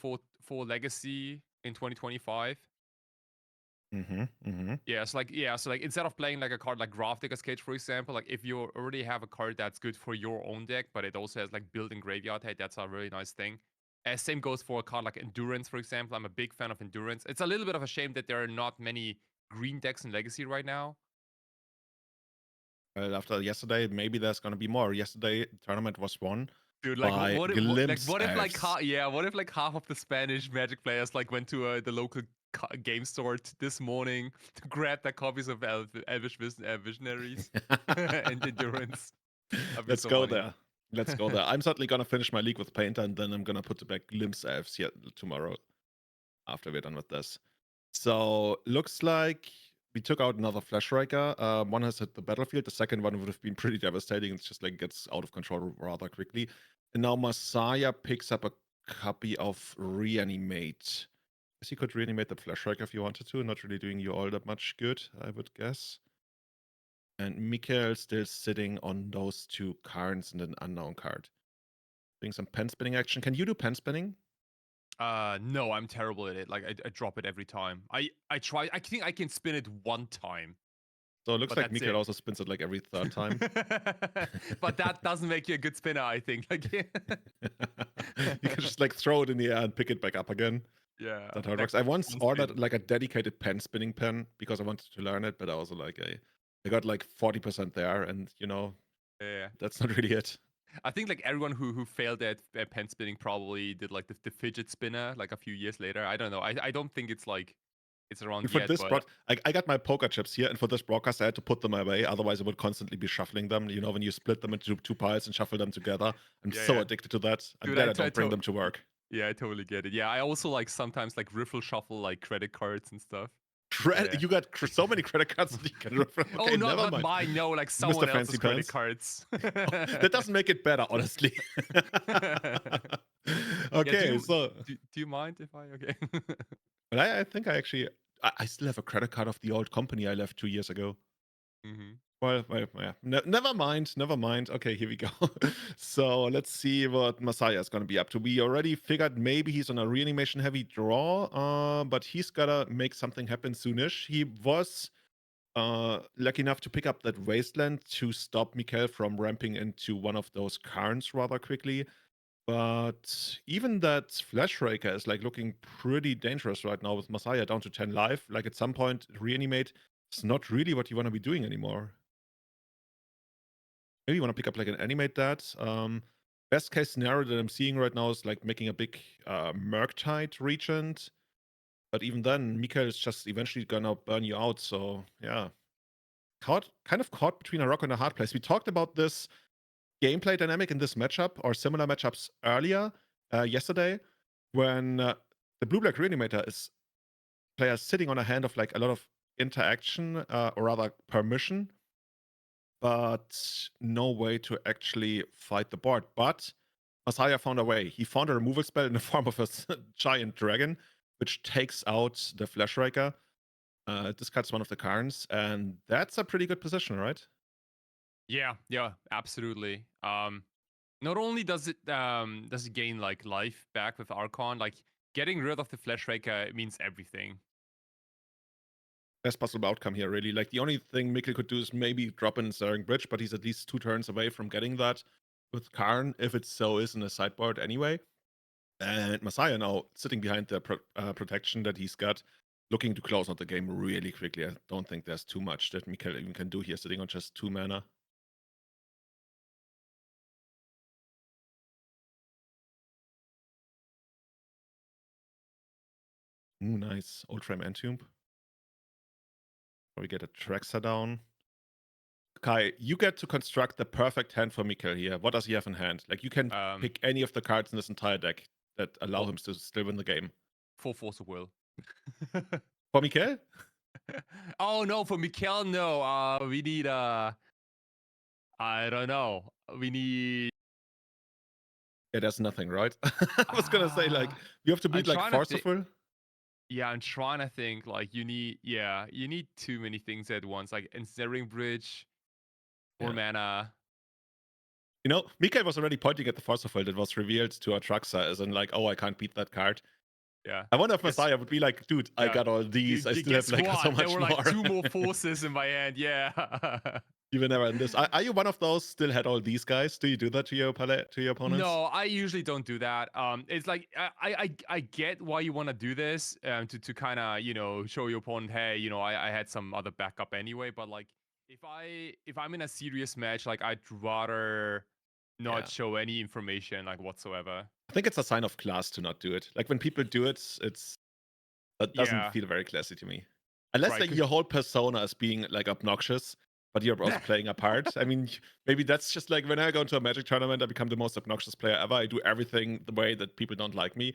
Legacy in 2025. Yeah, so like instead of playing like a card like Grafdigger's Cage, for example, like if you already have a card that's good for your own deck, but it also has like built-in Graveyard Hate, that's a really nice thing. Same goes for a card like Endurance, for example. I'm a big fan of Endurance. It's a little bit of a shame that there are not many green decks in Legacy right now. Well, after yesterday, maybe there's going to be more. Yesterday, the tournament was won Dude, like by what glimpse what if like elves. what if like half of the Spanish Magic players like went to the local game store this morning to grab their copies of Elvish Visionaries and Endurance? That'd be Let's so go funny. there. Let's go there. I'm certainly gonna finish my league with Painter, and then I'm gonna put back glimpse elves here tomorrow after we're done with this. So looks like we took out another Flash Striker. One has hit the battlefield. The second one would have been pretty devastating. It's just like gets out of control rather quickly. And now Messiah picks up a copy of Reanimate. Guess you could reanimate the Flash Striker if you wanted to. Not really doing you all that much good, I would guess. And Mikael still sitting on those two cards and an unknown card. Doing some pen spinning action. Can you do pen spinning? No, I'm terrible at it. Like I drop it every time. I try. I think I can spin it one time. So it looks But like that's Mikael it. also spins it like every third time. But that doesn't make you a good spinner, I think. Like, You can just like throw it in the air and pick it back up again. yeah. That's how it works. I once ordered like a dedicated pen spinning pen because I wanted to learn it, but I was like, I got like 40% there, and Yeah. that's not really it. I think like everyone who failed at pen spinning probably did like the fidget spinner like a few years later. I don't know. I don't think it's like it's around And for yet. this But I got my poker chips here, and for this broadcast I had to put them away. Otherwise, I would constantly be shuffling them. When you split them into two piles and shuffle them together. I'm so addicted to that. I'm Dude, glad I don't bring them to work. Yeah, I totally get it. Yeah, I also like sometimes like riffle shuffle like credit cards and stuff. You got so many credit cards that you can refer. Okay, oh, no, never not mind. mine. No, like someone Mr. else's Fancy credit Pants. cards. That doesn't make it better, honestly. Okay, so do you mind if I? Okay. but I think I still have a credit card of the old company I left 2 years ago. Mm-hmm. Well, yeah. Never mind. Okay, here we go. So let's see what Messiah is going to be up to. We already figured maybe he's on a reanimation heavy draw, but he's got to make something happen soonish. He was lucky enough to pick up that Wasteland to stop Mikael from ramping into one of those Karns rather quickly. But even that Flash Raker is like looking pretty dangerous right now with Messiah down to 10 life. Like at some point, reanimate is not really what you want to be doing anymore. Maybe you want to pick up like an animate that. Best case scenario that I'm seeing right now is like making a big Murktide regent. But even then, Mikael is just eventually gonna burn you out. So yeah. Kind of caught between a rock and a hard place. We talked about this gameplay dynamic in this matchup or similar matchups earlier yesterday when the blue-black reanimator is players sitting on a hand of like a lot of interaction or rather permission, but no way to actually fight the board. But Messiah found a way. He found a removal spell in the form of a giant dragon, which takes out the Flash Raker. Discards one of the Karns, and that's a pretty good position, right? Yeah, absolutely. Not only does it gain like life back with Archon, like getting rid of the Flash Raker means everything. Best possible outcome here, really. Like the only thing Mikkel could do is maybe drop in Staring Bridge, but he's at least 2 turns away from getting that with Karn, if it so is in a sideboard anyway. And Messiah now sitting behind the protection that he's got, looking to close out the game really quickly. I don't think there's too much that Mikkel even can do here, sitting on just 2 mana. Ooh, nice. Old Frame Entomb. We get a Traxa down. Kai, you get to construct the perfect hand for Mikkel here. What does he have in hand? Like, you can pick any of the cards in this entire deck that allow him to still win the game. Full Force of Will. For Mikkel? Oh, no, for Mikkel, no. We need, I don't know. We need... Yeah, there's nothing, right? I was gonna say, like, you have to beat, like, Force of Will? Yeah, I'm trying to think, like, you need too many things at once, like Ensnaring Bridge, 4 mana. You know, Mikkel was already pointing at the Force of Will that was revealed to Atraxa as in, like, oh, I can't beat that card. Yeah. I wonder if Messiah would be like, dude, I got all these. I still have, like, so much more. There were, like, 2 more forces in my hand, yeah. You were never in this. Are you one of those still had all these guys? Do you do that to your opponents? No, I usually don't do that. It's like I get why you want to do this, to kind of show your opponent, hey, I had some other backup anyway. But like if I'm in a serious match, like I'd rather not show any information like whatsoever. I think it's a sign of class to not do it. Like when people do it, that doesn't feel very classy to me. Unless like your whole persona is being like obnoxious, but you're also playing a part. I mean, maybe that's just like when I go into a Magic tournament, I become the most obnoxious player ever. I do everything the way that people don't like me.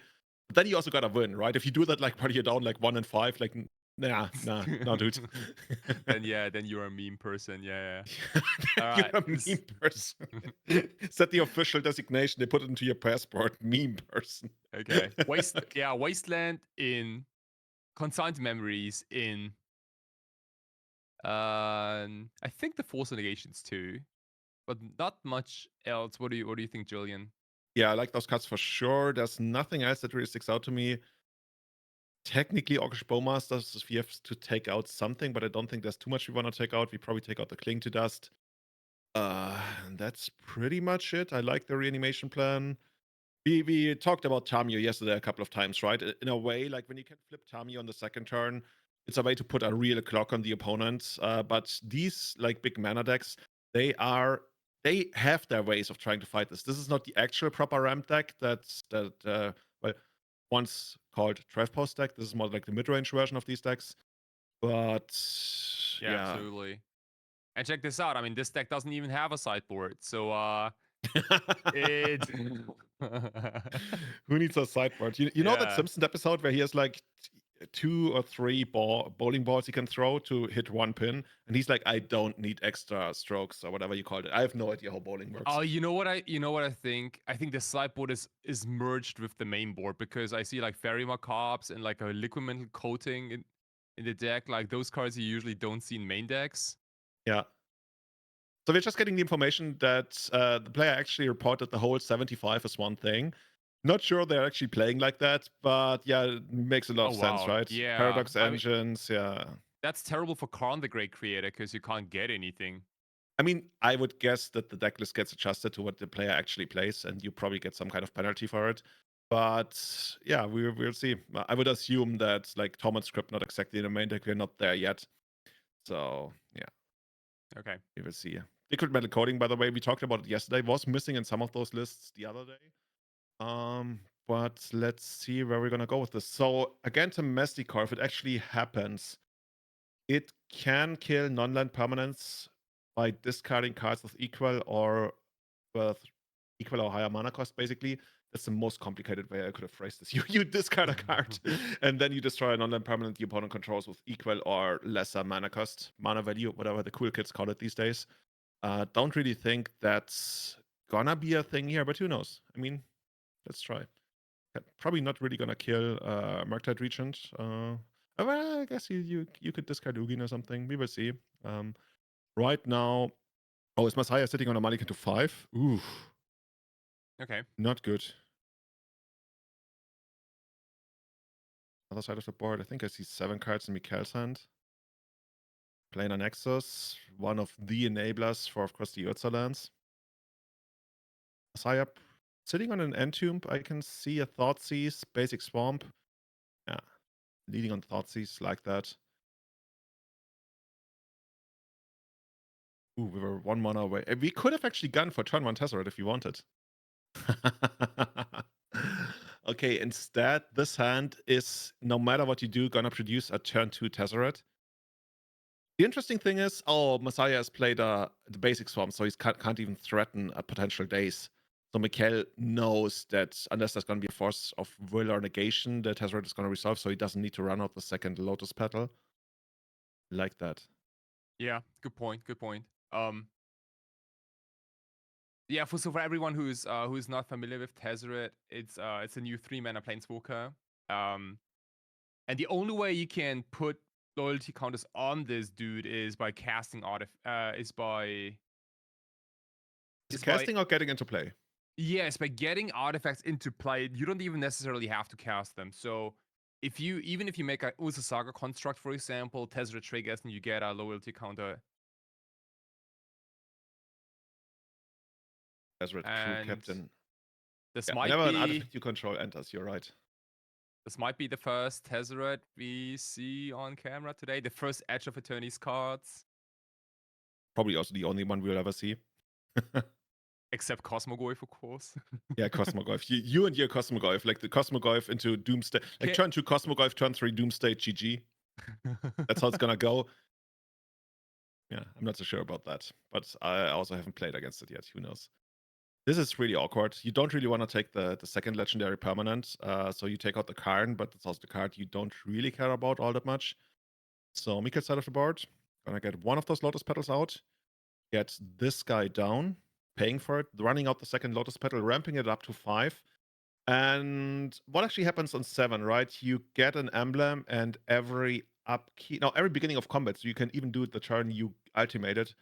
But then you also gotta win, right? If you do that like when you're down like 1-5, like nah, dude. then you're a meme person. Yeah. You're a meme person. Is that the official designation? They put it into your passport, meme person. Okay. Wasteland in Consigned Memories in I think the Force Negations too, but not much else. What do you think, Julian? Yeah, I like those cards for sure. There's nothing else that really sticks out to me. Technically, Orcish Bowmasters, if we have to take out something, but I don't think there's too much we want to take out. We probably take out the Cling to Dust. That's pretty much it. I like the reanimation plan. We talked about Tamio yesterday a couple of times, right? In a way, like when you can flip Tamio on the second turn, it's a way to put a real clock on the opponent. But these like big mana decks, they have their ways of trying to fight this. This is not the actual proper ramp deck that once called Trev Post deck. This is more like the mid-range version of these decks. But yeah. Absolutely. And check this out. I mean, this deck doesn't even have a sideboard, so it. Who needs a sideboard? You know that Simpsons episode where he has like 2 or 3 bowling balls he can throw to hit one pin, and he's like, I don't need extra strokes or whatever you called it. I have no idea how bowling works. Oh, you know what I think? I think the sideboard is merged with the main board, because I see like Fairy Macabres and like a liquid mental coating in the deck. Like those cards you usually don't see in main decks. Yeah. So we're just getting the information that the player actually reported the whole 75 is one thing. Not sure they're actually playing like that, but yeah, it makes a lot of sense, right? Yeah. Paradox engines, yeah. That's terrible for Karn, the Great Creator, because you can't get anything. I mean, I would guess that the deck list gets adjusted to what the player actually plays, and you probably get some kind of penalty for it. But yeah, we'll see. I would assume that like Torment Script not exactly in the main deck, we're not there yet. So yeah. Okay. We will see. Liquid Metal Coating, by the way, we talked about it yesterday, was missing in some of those lists the other day. But let's see where we're gonna go with this. So again, to Masticore, if it actually happens, it can kill non-land permanents by discarding cards with equal or higher mana cost, basically. That's the most complicated way I could have phrased this. You discard a card, and then you destroy a non-land permanent the opponent controls with equal or lesser mana cost, mana value, whatever the cool kids call it these days. Don't really think that's gonna be a thing here, but who knows? I mean, let's try. Probably not really gonna kill Murktide Regent. Well, I guess you could discard Ugin or something. We will see. Right now, is Messiah sitting on a Malik into 5? Ooh. Okay. Not good. Other side of the board, I think I see 7 cards in Mikhail's hand. Planar Nexus, one of the enablers for, of course, the Urza lands. Messiah sitting on an Entomb. I can see a Thoughtseize, basic Swamp. Yeah, leading on Thoughtseize like that. Ooh, we were 1 mana away. We could have actually gone for turn 1 Tesseract if we wanted. Okay, instead, this hand is, no matter what you do, gonna produce a turn 2 Tesseract. The interesting thing is, Messiah has played the basic Swamp, so he can't even threaten a potential Daze. So Mikhail knows that unless there's going to be a force of will or negation, the Tesseract is going to resolve, so he doesn't need to run out the second Lotus Petal. Like that. Yeah, good point. Yeah, for everyone who's not familiar with Tesseract, it's a new 3-mana Planeswalker. And the only way you can put loyalty counters on this dude is by casting casting or getting into play? Yes, by getting artifacts into play. You don't even necessarily have to cast them. So even if you make a Urza Saga construct, for example, Tesseract triggers and you get a loyalty counter. Tesseract Crew Captain. This might whenever be an artifact you control enters, you're right. This might be the first Tesseract we see on camera today. The first Edge of Eternity's cards. Probably also the only one we'll ever see. Except Cosmogoyf, of course. Yeah, Cosmogoyf. You and your Cosmogoyf, like the Cosmogoyf into Doomsday. Like turn 2 Cosmogoyf, turn 3 Doomsday, GG. That's how it's gonna go. Yeah, I'm not so sure about that. But I also haven't played against it yet. Who knows? This is really awkward. You don't really want to take the second legendary permanent. So you take out the Karn, but it's also the card you don't really care about all that much. So Mika's side of the board. Gonna get one of those Lotus Petals out. Get this guy down. Paying for it. Running out the second Lotus Petal. Ramping it up to 5. And what actually happens on 7, right? You get an emblem and every upkeep... No, every beginning of combat. So you can even do it the turn you ultimated.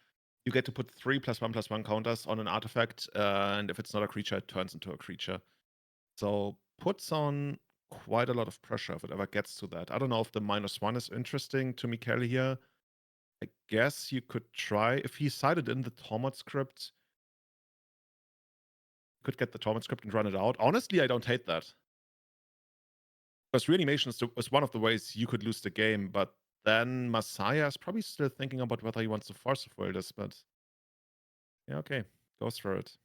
You get to put 3+1/+1 counters on an artifact, and if it's not a creature, it turns into a creature. So puts on quite a lot of pressure if it ever gets to that. I don't know if the -1 is interesting to Mikkel here. I guess you could try. If he sided in the Tormod script, could get the Tormod script and run it out. Honestly, I don't hate that. Because Reanimation is one of the ways you could lose the game, but then Messiah is probably still thinking about whether he wants to force foil this, but yeah, okay. Goes for it.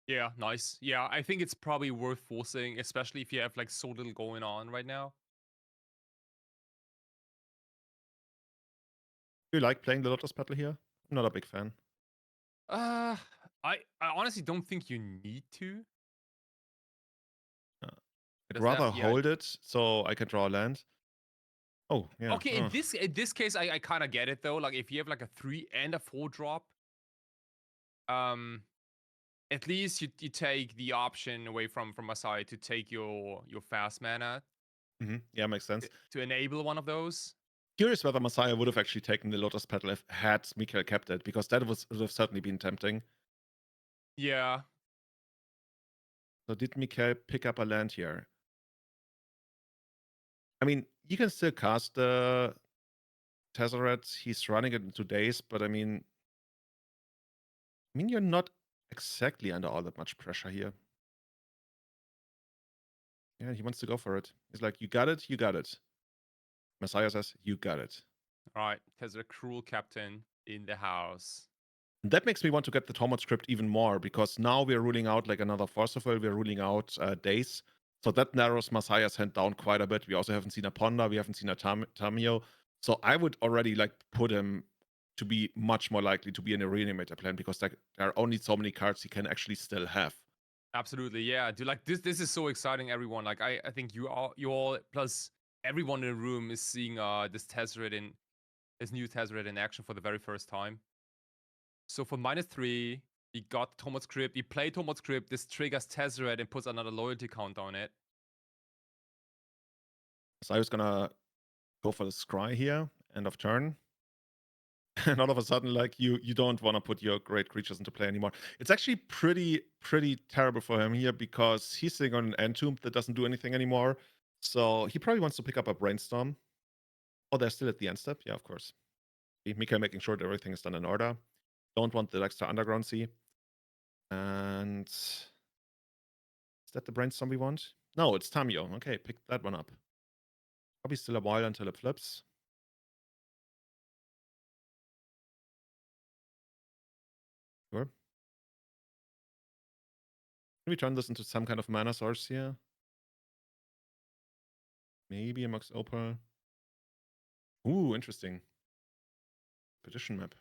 Yeah, nice. Yeah, I think it's probably worth forcing, especially if you have like so little going on right now. Do you like playing the Lotus Petal here? I'm not a big fan. I honestly don't think you need to. I'd rather hold it so I can draw a land. Oh, yeah. Okay, in this case, I kind of get it though. Like if you have like a 3 and a 4 drop, at least you take the option away from Messiah to take your fast mana. Yeah, makes sense. To enable one of those. Curious whether Messiah would have actually taken the Lotus Petal if had Mikkel kept it, because that would have certainly been tempting. Yeah. So did Mikkel pick up a land here? I mean, you can still cast the Tezzeret. He's running it in 2 days, but I mean, you're not exactly under all that much pressure here. Yeah, he wants to go for it. He's like, you got it, you got it. Messiah says, you got it. All right, Tezzeret Cruel Captain in the house. And that makes me want to get the Tormod script even more, because now we're ruling out like another Forcible, we're ruling out Díez. So that narrows Messiah's hand down quite a bit. We also haven't seen a Ponder, we haven't seen a Tamiyo. So I would already like put him to be much more likely to be in a Reanimator plan, because there are only so many cards he can actually still have. Absolutely, yeah. Dude, like this is so exciting, everyone. Like I think you all plus everyone in the room is seeing this new Tezzeret in action for the very first time. So for -3, we got Tormod script, we play Tormod script, this triggers Tezzeret and puts another loyalty count on it. So I was gonna go for the Scry here, end of turn. And all of a sudden, like you don't want to put your great creatures into play anymore. It's actually pretty terrible for him here, because he's sitting on an Entomb that doesn't do anything anymore. So he probably wants to pick up a Brainstorm. Oh, they're still at the end step? Yeah, of course. Mika making sure that everything is done in order. Don't want the extra Underground Sea. And is that the Brainstorm we want? No, it's Tamiyo. Okay, pick that one up. Probably still a while until it flips. Sure. Can we turn this into some kind of mana source here? Maybe a Mox Opal. Ooh, interesting. Petition map.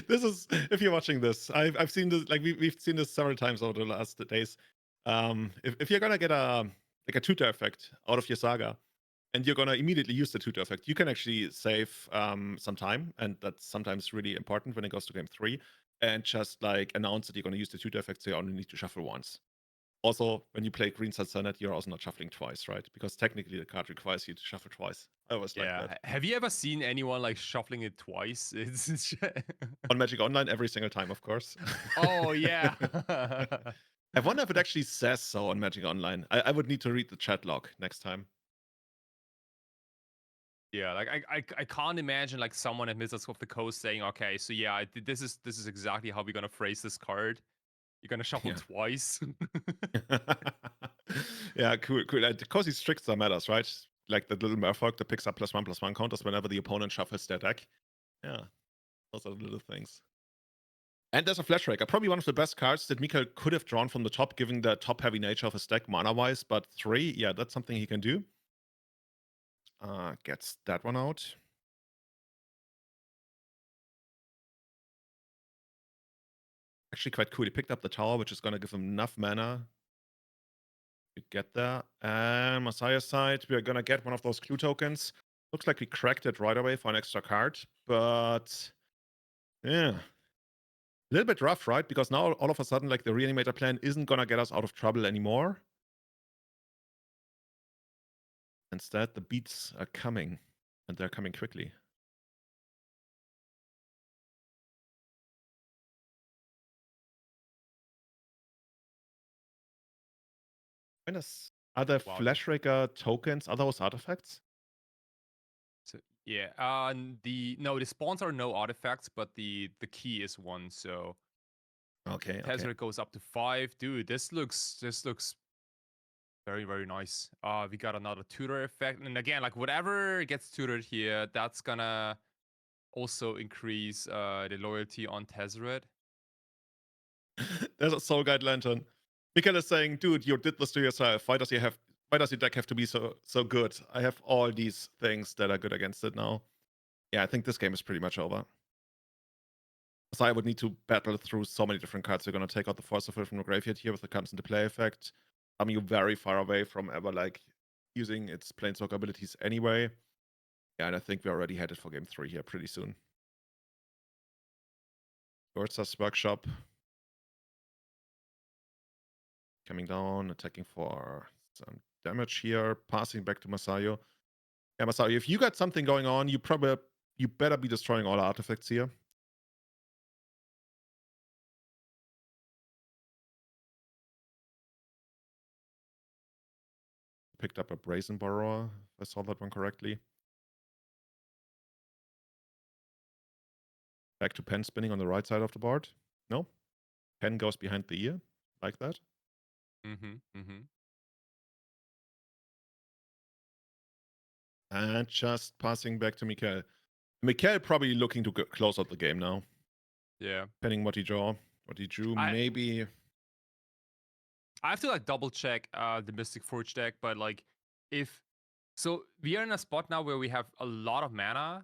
This is, if you're watching this, I've seen this, like we've seen this several times over the last days. If you're gonna get a tutor effect out of your saga, and you're gonna immediately use the tutor effect, you can actually save some time, and that's sometimes really important when it goes to game 3, and just like announce that you're gonna use the tutor effect, so you only need to shuffle once. Also, when you play Green Sun Senate, you're also not shuffling twice, right? Because technically the card requires you to shuffle twice. I always like that. Have you ever seen anyone like shuffling it twice? It's on Magic Online every single time, of course. Oh yeah. I wonder if it actually says so on Magic Online. I would need to read the chat log next time. Yeah, like I can't imagine like someone at Wizards of the Coast saying, okay, so yeah, this is exactly how we're gonna phrase this card. You're gonna shuffle twice. Yeah, cool. Because these tricks are matters, right? Like the little merfolk that picks up +1/+1 counters whenever the opponent shuffles their deck. Yeah, those are the little things. And there's a Flash Raker, probably one of the best cards that Mikael could have drawn from the top, given the top-heavy nature of his deck mana-wise. But 3, yeah, that's something he can do. Gets that one out. Actually quite cool. He picked up the tower, which is going to give him enough mana to get there. And Messiah's side, we're going to get one of those clue tokens. Looks like we cracked it right away for an extra card. But yeah, a little bit rough, right? Because now all of a sudden, like the Reanimator plan isn't going to get us out of trouble anymore. Instead, the beats are coming. And they're coming quickly. Are there Flash Raker tokens? Are those artifacts? So, yeah. The spawns are no artifacts, but the key is one. So okay. Tezzeret goes up to 5. Dude, this looks very, very nice. We got another tutor effect, and again, like whatever gets tutored here, that's gonna also increase the loyalty on Tezzeret. There's a Soul Guide Lantern. Mikael is saying, dude, you did this to yourself. Why does your deck have to be so good? I have all these things that are good against it now. Yeah, I think this game is pretty much over. So I would need to battle through so many different cards. You're gonna take out the Force of Will from the graveyard here with the comes into play effect. You're very far away from ever like using its Planeswalker abilities anyway. Yeah, and I think we're already headed for game 3 here pretty soon. Urza's Workshop. Coming down, attacking for some damage here, passing back to Masayo. Yeah, Masayo, if you got something going on, you better be destroying all artifacts here. Picked up a Brazen Borrower, if I saw that one correctly. Back to pen spinning on the right side of the board. No? Pen goes behind the ear, like that. And just passing back to Mikael. Mikael probably looking to close out the game now. Yeah. Depending what he drew. Maybe. I have to like double check the Mystic Forge deck, but like so we are in a spot now where we have a lot of mana,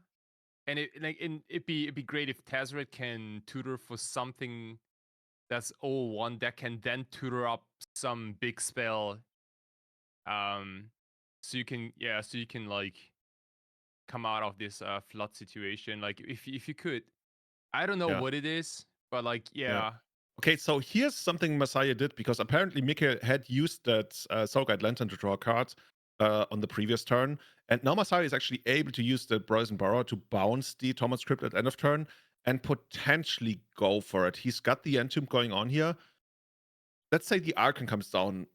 and it'd be great if Tezzeret can tutor for something that's 0/1 that can then tutor up some big spell. So you can like come out of this flood situation. Like if you could, I don't know what it is, but like yeah. Okay, so here's something Messiah did, because apparently Mikael had used that Soul Guide Lantern to draw a card on the previous turn, and now Messiah is actually able to use the Brazen Borrower to bounce the Thomas Crypt at end of turn and potentially go for it. He's got the Entomb going on here. Let's say the Archon comes down.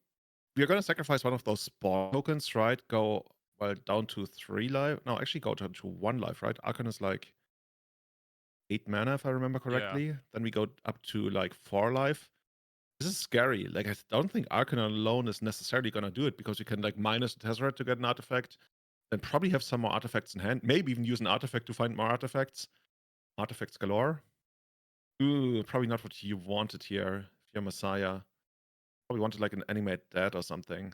We're going to sacrifice one of those spawn tokens, right? Go down to 3 life. No, actually go down to 1 life, right? Archon is like 8 mana, if I remember correctly. Yeah. Then we go up to like 4 life. This is scary. Like, I don't think Archon alone is necessarily going to do it, because you can like minus Tezzeret to get an artifact, then probably have some more artifacts in hand. Maybe even use an artifact to find more artifacts. Artifacts galore. Ooh, probably not what you wanted here if you're Messiah. Probably wanted like an Animate Dead or something.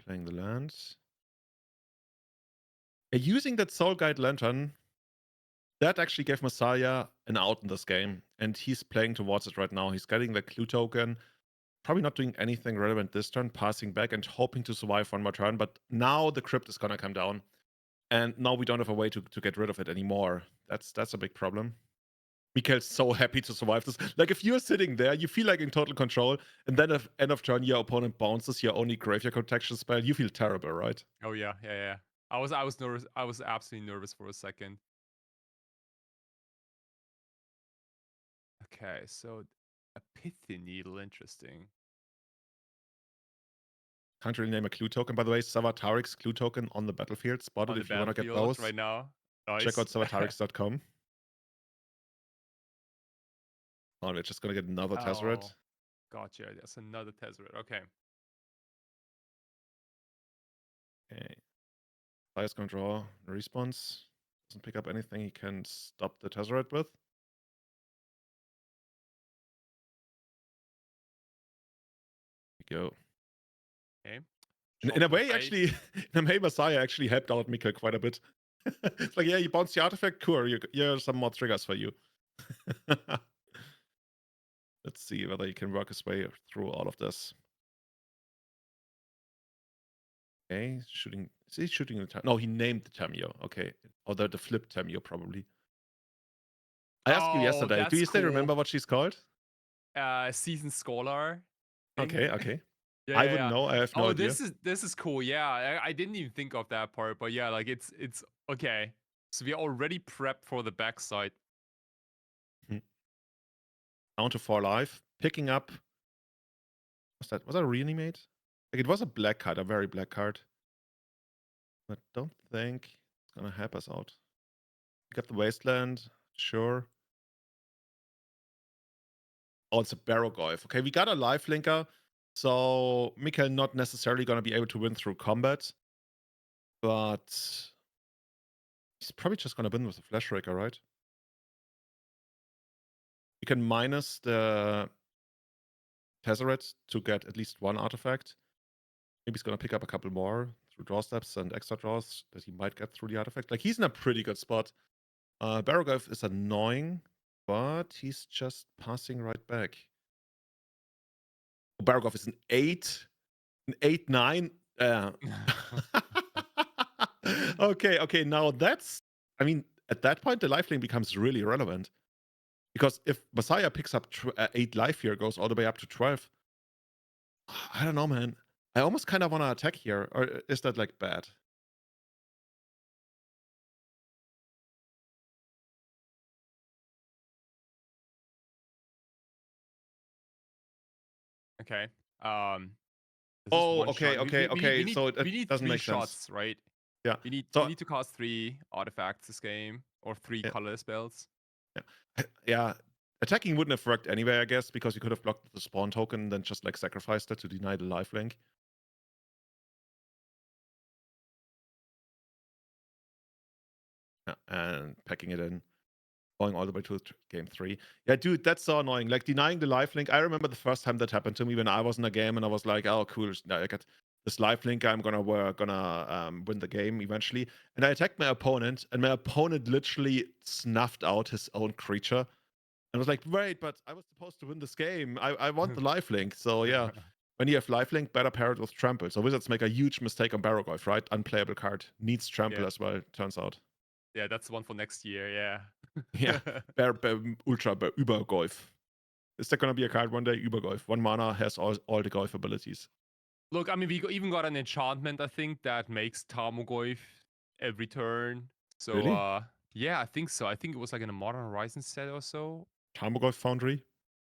Playing the lands. Using that Soul Guide Lantern, that actually gave Messiah an out in this game, and he's playing towards it right now. He's getting the clue token, probably not doing anything relevant this turn, passing back and hoping to survive one more turn, but now the crypt is gonna come down, and now we don't have a way to get rid of it anymore. That's a big problem. Mikael's so happy to survive this. Like, if you're sitting there, you feel like in total control, and then at end of turn your opponent bounces your only graveyard protection spell, you feel terrible, right? Oh yeah. I was nervous. I was absolutely nervous for a second. Okay, so a pithy needle, interesting. Can't really name a clue token, by the way. Savatarik's clue token on the battlefield. Spotted if you want to get those right now. Nice. Check out savatarix.com. Oh, we're just gonna get another Oh, Tezzeret. gotcha. There's another Tezzeret. Okay. Okay. Player's gonna draw a response. Doesn't pick up anything he can stop the Tezzeret with. Here we go. Okay. In a Shot way, face. actually, in a way, Messiah actually helped out Mikkel quite a bit. It's like, yeah, you bounce the artifact, cool. Here are some more triggers for you. Let's see whether he can work his way through all of this. Okay, shooting. Is he shooting the No, he named the Tamio. Okay. Or the flip Tamio, probably. I asked you yesterday. Do you still remember what she's called? Season Scholar. Okay, okay. Yeah, I yeah, wouldn't yeah. know. I have no Oh, idea. this is cool. Yeah, I didn't even think of that part, but yeah, like it's okay. So we are already prepped for the backside. Down to 4 life. Picking up. Was that a Reanimate? Like, it was a black card, a very black card. But don't think it's gonna help us out. We got the Wasteland, sure. Oh, it's a Barrogoyf. Okay, we got a lifelinker, so Mikkel not necessarily gonna be able to win through combat. But he's probably just gonna win with the Flash Raker, right? You can minus the Tezzeret to get at least one artifact. Maybe he's gonna pick up a couple more through draw steps and extra draws that he might get through the artifact. Like, he's in a pretty good spot. Barrogoyf is annoying, but he's just passing right back. Barrogoyf is an 8-9. Okay. Now that's, I mean, at that point, the lifelink becomes really relevant. Because if Messiah picks up 8 life here, goes all the way up to 12, I don't know, man. I almost kind of want to attack here. Or is that like bad? Okay. Oh, okay. So We need doesn't 3 make sense. shots, right? Yeah. We need to cast 3 artifacts this game, or 3 color spells. Yeah. Attacking wouldn't have worked anyway, I guess, because you could have blocked the spawn token and then just like sacrificed it to deny the lifelink. Yeah, and packing it in, going all the way to game 3. Yeah, dude, that's so annoying. Like, denying the lifelink. I remember the first time that happened to me when I was in a game and I was like, oh, cool, I got this lifelink. I'm gonna win the game eventually. And I attacked my opponent, and my opponent literally snuffed out his own creature. And I was like, wait, but I was supposed to win this game. I want the lifelink. So yeah, when you have lifelink, better pair it with trample. So Wizards make a huge mistake on Barrogoyf, right? Unplayable card. Needs trample as well, turns out. Yeah, that's the one for next year, yeah. Yeah, Ultra Übergolf. Is there gonna be a card one day? Übergolf. 1 mana has all the Golf abilities. Look, I mean, we even got an enchantment, I think, that makes Tarmogoyf every turn. So, Really? yeah, I think so. I think it was like in a Modern Horizon set or so. Tarmogoyf Foundry?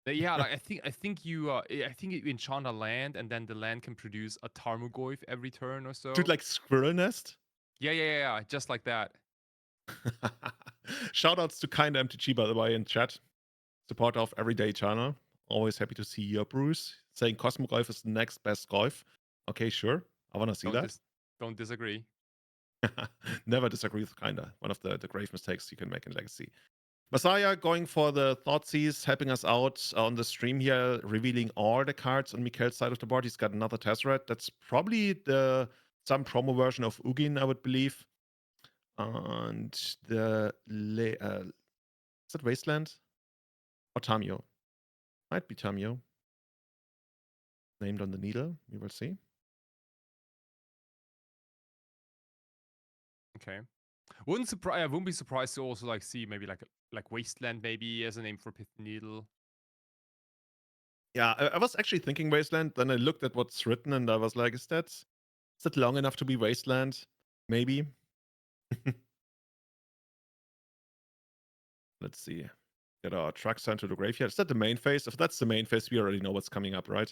Yeah, like I think you enchant a land, and then the land can produce a Tarmogoyf every turn or so. Dude, like Squirrel Nest? Yeah, just like that. Shoutouts to Kind MTG, by the way, in chat. Supporter of Everyday Channel. Always happy to see you, Bruce. Saying Cosmogolf is the next best golf. Okay, sure. I want to see that. Don't disagree. Never disagree with Kinda. One of the grave mistakes you can make in Legacy. Messiah going for the Thoughtseize, helping us out on the stream here, revealing all the cards on Mikkel's side of the board. He's got another Tezzeret. That's probably some promo version of Ugin, I would believe. And the is that Wasteland? Or Tamio? Might be Tamio. Named on the needle. We will see. Okay. I wouldn't be surprised to also like see maybe like Wasteland maybe as a name for Pith Needle. Yeah, I was actually thinking Wasteland. Then I looked at what's written and I was like, is that long enough to be Wasteland? Maybe. Let's see. Get our truck sent to the graveyard. Is that the main phase? If that's the main phase, we already know what's coming up, right?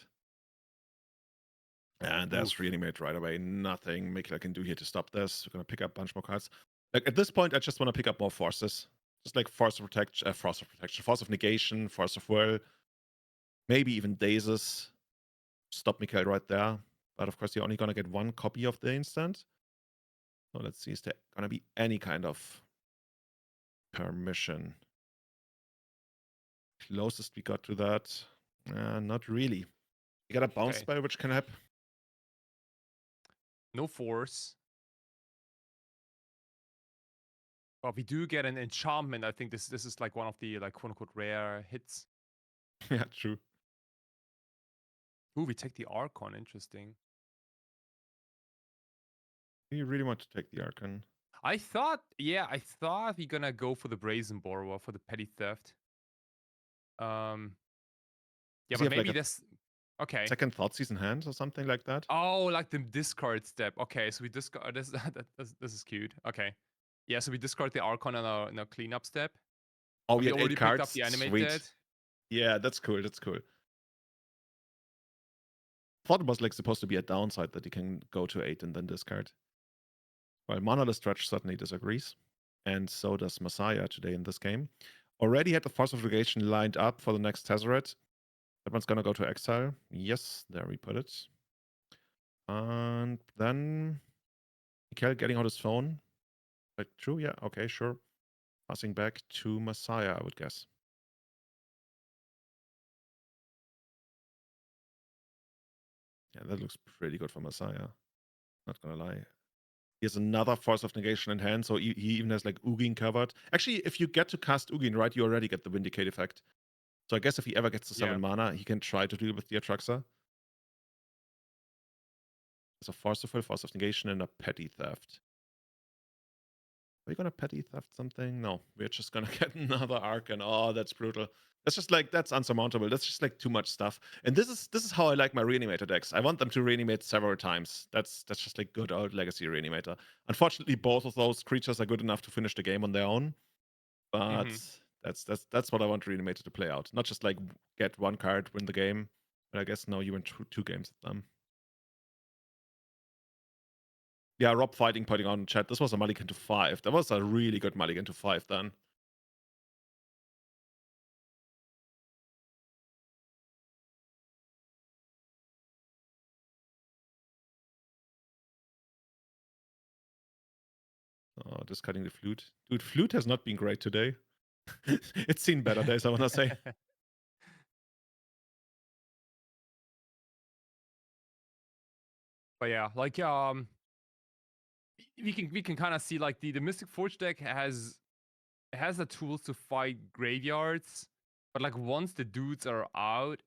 And there's Reanimator right away. Nothing Mikkel can do here to stop this. We're going to pick up a bunch more cards. Like, at this point, I just want to pick up more forces. Just like Force of Protection, Force of Negation, Force of Will, maybe even Díez. Stop Mikhail right there. But of course, you're only gonna get one copy of the instant. So let's see, is there gonna be any kind of permission? Closest we got to that, not really. You got a bounce spell which can help. No force. But we do get an enchantment. I think this is like one of the like quote unquote rare hits. Yeah, true. Ooh, we take the Archon. Interesting. You really want to take the Archon? I thought we're gonna go for the Brazen Borrower for the petty theft. Yeah, but maybe this. Okay. Second Thoughtseize in hand or something like that. Oh, like the discard step. Okay, so we discard this. This is cute. Okay. Yeah, so we discard the Archon in our cleanup step. Oh, we already cards. Picked up the Animated. Sweet. Yeah, that's cool. That's cool. Thought it was like supposed to be a downside that you can go to 8 and then discard. Well, Monolith Stretch certainly disagrees, and so does Messiah today in this game. Already had the Force of Negation lined up for the next Tezzeret. That one's gonna go to exile. Yes, there we put it. And then Mikhail getting out his phone. Like, true, yeah, okay, sure. Passing back to Messiah, I would guess. Yeah, that looks pretty good for Messiah. Not gonna lie. He has another Force of Negation in hand, so he even has like Ugin covered. Actually, if you get to cast Ugin, right, you already get the Vindicate effect. So I guess if he ever gets to 7 mana, he can try to deal with the Atraxa. There's a Force of Will, Force of Negation, and a Petty Theft. Are we gonna Petty Theft something? No, we're just gonna get another Archon. Oh, that's brutal. That's just like, that's unsurmountable. That's just like too much stuff. And this is how I like my Reanimator decks. I want them to reanimate several times. That's just like good old Legacy Reanimator. Unfortunately, both of those creatures are good enough to finish the game on their own. But that's what I want Reanimator to play out. Not just like get one card, win the game. But I guess now you win two games with them. Yeah, Rob Fighting pointing out in chat. This was a mulligan to 5. That was a really good mulligan to 5 then. Oh, discarding the flute. Dude, flute has not been great today. It's seen better days, I want to say. But yeah, like we can kind of see like the Mystic Forge deck has the tools to fight graveyards, but like once the dudes are out,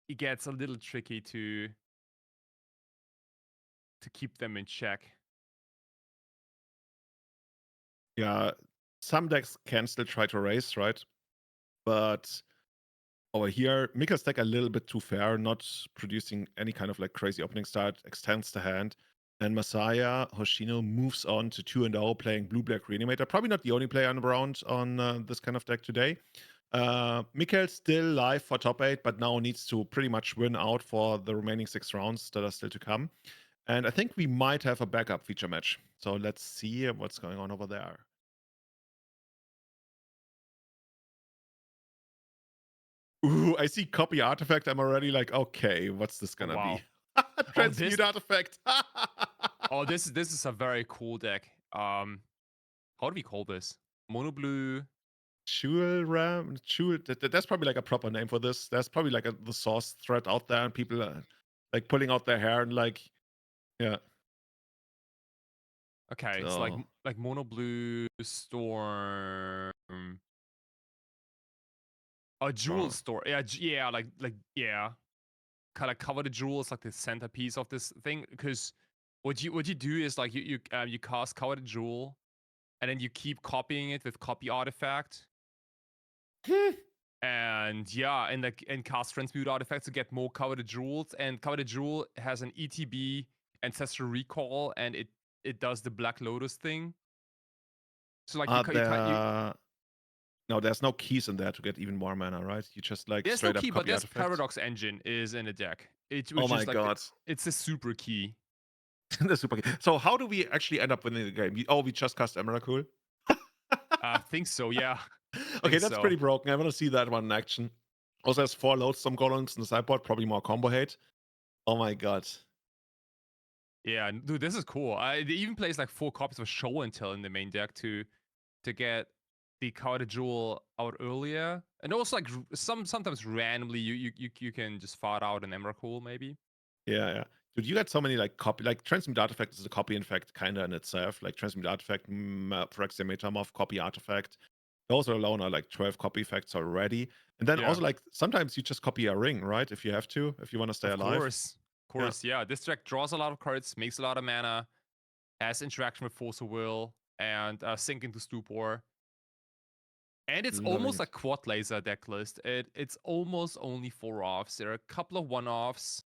it gets a little tricky to keep them in check. Yeah, some decks can still try to race, right? But over here, Mika's deck a little bit too fair, not producing any kind of like crazy opening start, extends the hand. And Messiah, Hoshino moves on to 2-0, playing Blue-Black Reanimator. Probably not the only player around on this kind of deck today. Mikhail's still live for top 8, but now needs to pretty much win out for the remaining 6 rounds that are still to come. And I think we might have a backup feature match. So let's see what's going on over there. Ooh, I see copy artifact. I'm already like, okay, what's this gonna be? Transmute artifact. Oh, this is a very cool deck. How do we call this? Mono blue. Jewel Ram. That's probably like a proper name for this. There's probably like the source thread out there, and people are like pulling out their hair and like, yeah. Okay, so. It's like mono blue storm. A jewel store. Yeah, like yeah. Kind of cover the jewels like the centerpiece of this thing. Because what you do is like you cast cover the jewel, and then you keep copying it with copy artifact. And yeah, and cast transmute artifacts to get more cover the jewels. And cover the jewel has an ETB ancestral recall, and it does the Black Lotus thing. So like no, there's no keys in there to get even more mana, right? You just like there's straight no key, up but copy there's artifacts. Paradox Engine is in the deck. Oh my god, it's a super key. The super key. So how do we actually end up winning the game? We just cast Emrakul. I think so, yeah. Okay, Think that's so. pretty broken. I want to see that one in action. Also has 4 Lodestone Golems in the sideboard, probably more combo hate. Oh my god. Yeah, dude, this is cool. They even plays like 4 copies of Show and Tell in the main deck to get the Counter Jewel out earlier, and also like sometimes randomly you can just fart out an Emrakul maybe. Yeah. Dude, you got so many like Transmute Artifact is a copy in fact kinda in itself. Like Transmute Artifact, Phyrexia Metamorph, copy artifact. Those alone are like 12 copy effects already. And then Yeah. also like sometimes you just copy a ring, right? If you have to, if you want to stay alive. Of course, yeah. This deck draws a lot of cards, makes a lot of mana, has interaction with Force of Will, and Sink into Stupor. And it's Loving almost it. a quad laser deck list. It's almost only 4 offs. There are a couple of 1-offs.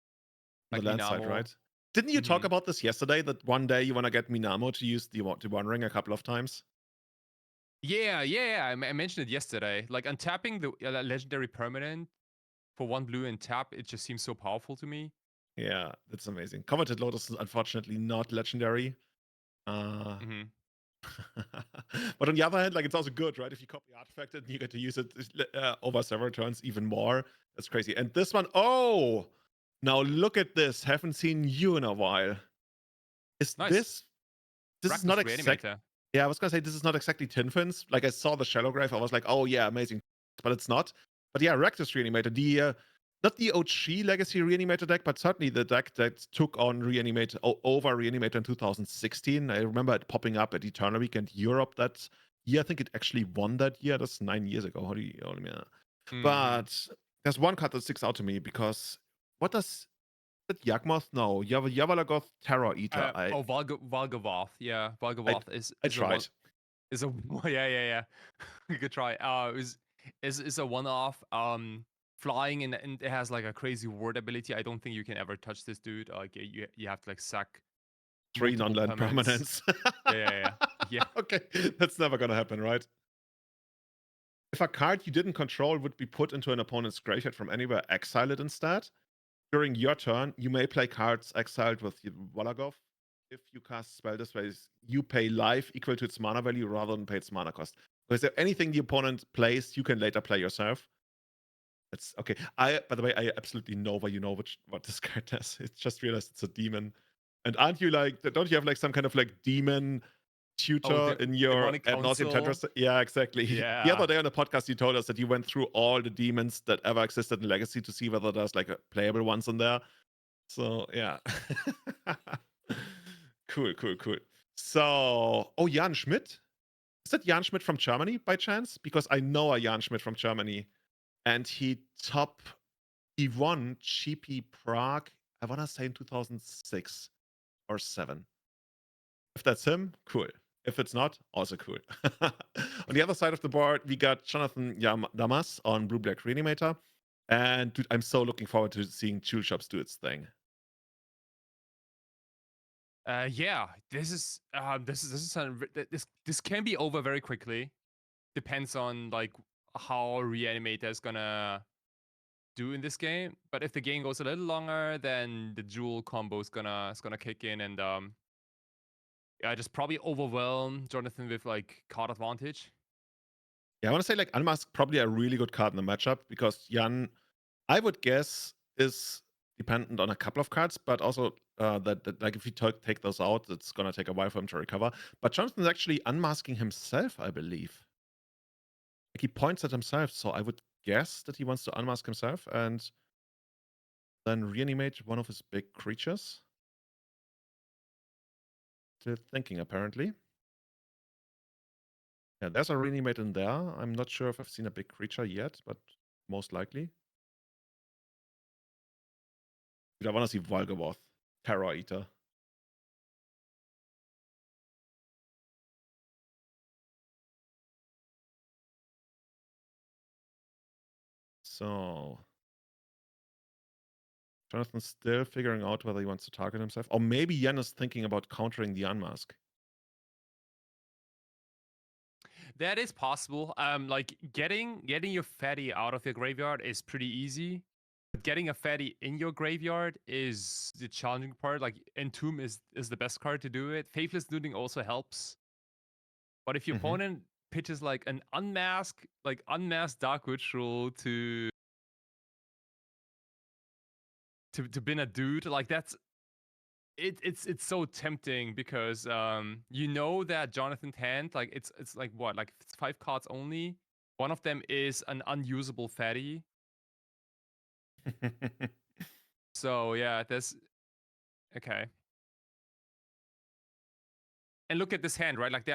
On Like the land side, Minamo. right? Didn't you talk about this yesterday? That one day you want to get Minamo to use the one ring a couple of times? Yeah. I mentioned it yesterday. Like untapping the legendary permanent for 1 blue and tap, it just seems so powerful to me. Yeah, that's amazing. Coveted Lotus is unfortunately not legendary. Mhm. But on the other hand, like it's also good, right? If you copy artifact it and you get to use it over several turns even more. That's crazy. And this one, oh, now look at this. Haven't seen you in a while. Is Nice. this is not exactly. Reanimator. Yeah, I was gonna say this is not exactly Tinfins. Like I saw the Shallow Grave, I was like, oh yeah, amazing, but it's not. But yeah, Rectus Reanimator, the not the OG Legacy Reanimator deck, but certainly the deck that took on Reanimator over Reanimator in 2016. I remember it popping up at Eternal Weekend Europe that year. I think it actually won that year. That's 9 years ago. But there's one card that sticks out to me because what does that Yawgmoth? No, Yavalagoth Terror Eater. Valgavoth. Yeah, Valgavoth is I a tried. yeah. Good try. Is a 1-off. Flying and it has like a crazy ward ability. I don't think you can ever touch this dude. Like you have to like sack 3 multiple non-land permanents. Yeah. Okay, that's never gonna happen, right? If a card you didn't control would be put into an opponent's graveyard from anywhere, exile it instead. During your turn, you may play cards exiled with Volagov. If you cast spell this way, you pay life equal to its mana value rather than pay its mana cost. So is there anything the opponent plays you can later play yourself? That's okay. By the way, I absolutely know why you know what this card does. It's just realized it's a demon. And aren't you like, don't you have like some kind of like demon tutor in your ad nauseam Tetris? Yeah, exactly. Yeah. The other day on the podcast, you told us that you went through all the demons that ever existed in Legacy to see whether there's like a playable ones in there. So yeah. Cool. So, oh, Jan Schmidt? Is that Jan Schmidt from Germany by chance? Because I know a Jan Schmidt from Germany. And he won GP Prague, I want to say in 2006 or 7. If that's him, cool. If it's not, also cool. On the other side of the board, we got Jonathan Lamas on Blue Black Reanimator. And dude, I'm so looking forward to seeing Jewel Shops do its thing. Yeah, this can be over very quickly. Depends on like how Reanimator is gonna do in this game. But if the game goes a little longer, then the Jewel combo is gonna kick in and just probably overwhelm Jonathan with like card advantage. Yeah, I want to say like Unmask probably a really good card in the matchup because Jan, I would guess, is dependent on a couple of cards, but also that like if you take those out, it's gonna take a while for him to recover. But Jonathan's actually unmasking himself, I believe. Like he points at himself, so I would guess that he wants to unmask himself and then reanimate one of his big creatures. Still thinking, apparently. Yeah, there's a reanimate in there. I'm not sure if I've seen a big creature yet, but most likely. Dude, I want to see Volgavoth, Terror Eater. So Jonathan's still figuring out whether he wants to target himself. Or maybe Jan is thinking about countering the unmask. That is possible. Like getting your fatty out of your graveyard is pretty easy. But getting a fatty in your graveyard is the challenging part. Like Entomb is the best card to do it. Faithless Looting also helps. But if your opponent pitches like an unmasked Dark Ritual to bin a dude, like that's it's so tempting because you know that Jonathan's hand, like it's like what, like it's 5 cards only. One of them is an unusable fatty. So yeah, okay. And look at this hand, right? Like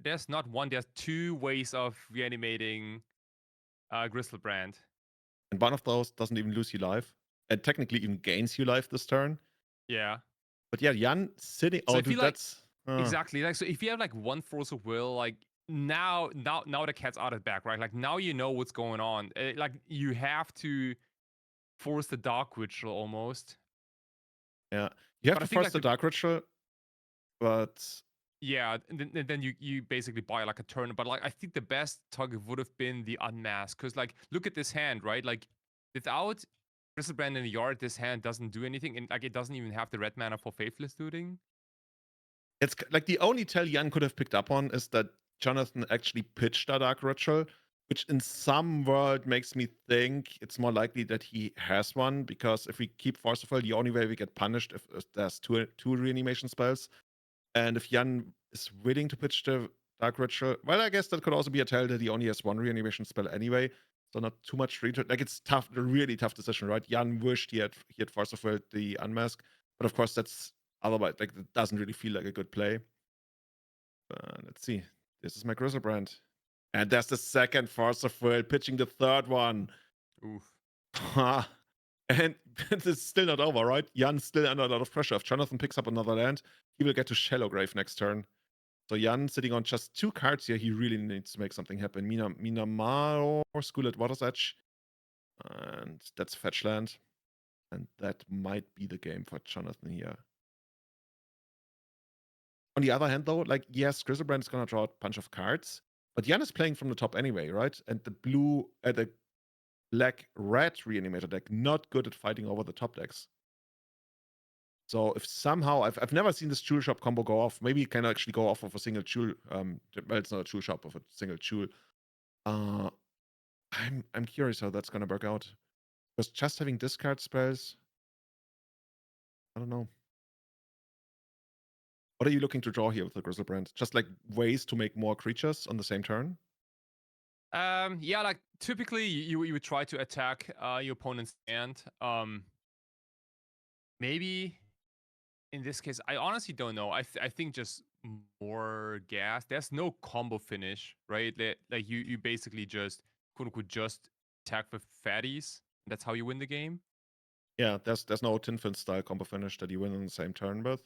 there's not one, there's 2 ways of reanimating Griselbrand. And one of those doesn't even lose you life, and technically even gains you life this turn. Yeah. But yeah, Jan sitting. So Oh, I feel dude, like that's exactly, like, so if you have like 1 force of will, like now the cat's out of the bag, right? Like now you know what's going on. Like you have to force the Dark Ritual almost. Yeah, you have But I to think, force like, the Dark Ritual, but yeah, and then you basically buy like a turn. But like I think the best target would have been the Unmask, because like look at this hand, right? Like without Griselbrand in the yard, this hand doesn't do anything, and like it doesn't even have the red mana for Faithless Looting. it's like the only tell Jan could have picked up on is that Jonathan actually pitched a Dark Ritual, which in some world makes me think it's more likely that he has one, because if we keep Force of Will, the only way we get punished if there's two reanimation spells. And if Jan is willing to pitch the Dark Ritual, well, I guess that could also be a tell that he only has 1 reanimation spell anyway. So not too much return. Like it's tough, a really tough decision, right? Jan wished he had Force of Will, the Unmask, but of course that's otherwise, like, it doesn't really feel like a good play. Let's see. This is my Griselbrand, and there's the second Force of Will, pitching the third one. Oof. And it's still not over, right? Jan's still under a lot of pressure. If Jonathan picks up another land, he will get to Shallow Grave next turn. So Jan sitting on just 2 cards here, he really needs to make something happen. Minamaro, School at Water's Edge. And that's fetch land. And that might be the game for Jonathan here. On the other hand, though, like, yes, Griselbrand is going to draw a bunch of cards, but Jan is playing from the top anyway, right? And the black-red Reanimator deck, not good at fighting over the top decks. So if somehow, I've never seen this Jewel Shop combo go off. Maybe it can actually go off of a single Jewel. Well, it's not a Jewel Shop, of a single Jewel. I'm curious how that's going to work out. Because just having discard spells, I don't know. What are you looking to draw here with the Griselbrand? Just like ways to make more creatures on the same turn? Yeah, like typically you would try to attack your opponent's hand. Maybe in this case, I honestly don't know. I think just more gas. There's no combo finish, right? Like you basically just quote unquote just attack with fatties. That's how you win the game. Yeah, there's no Tinfin style combo finish that you win on the same turn with.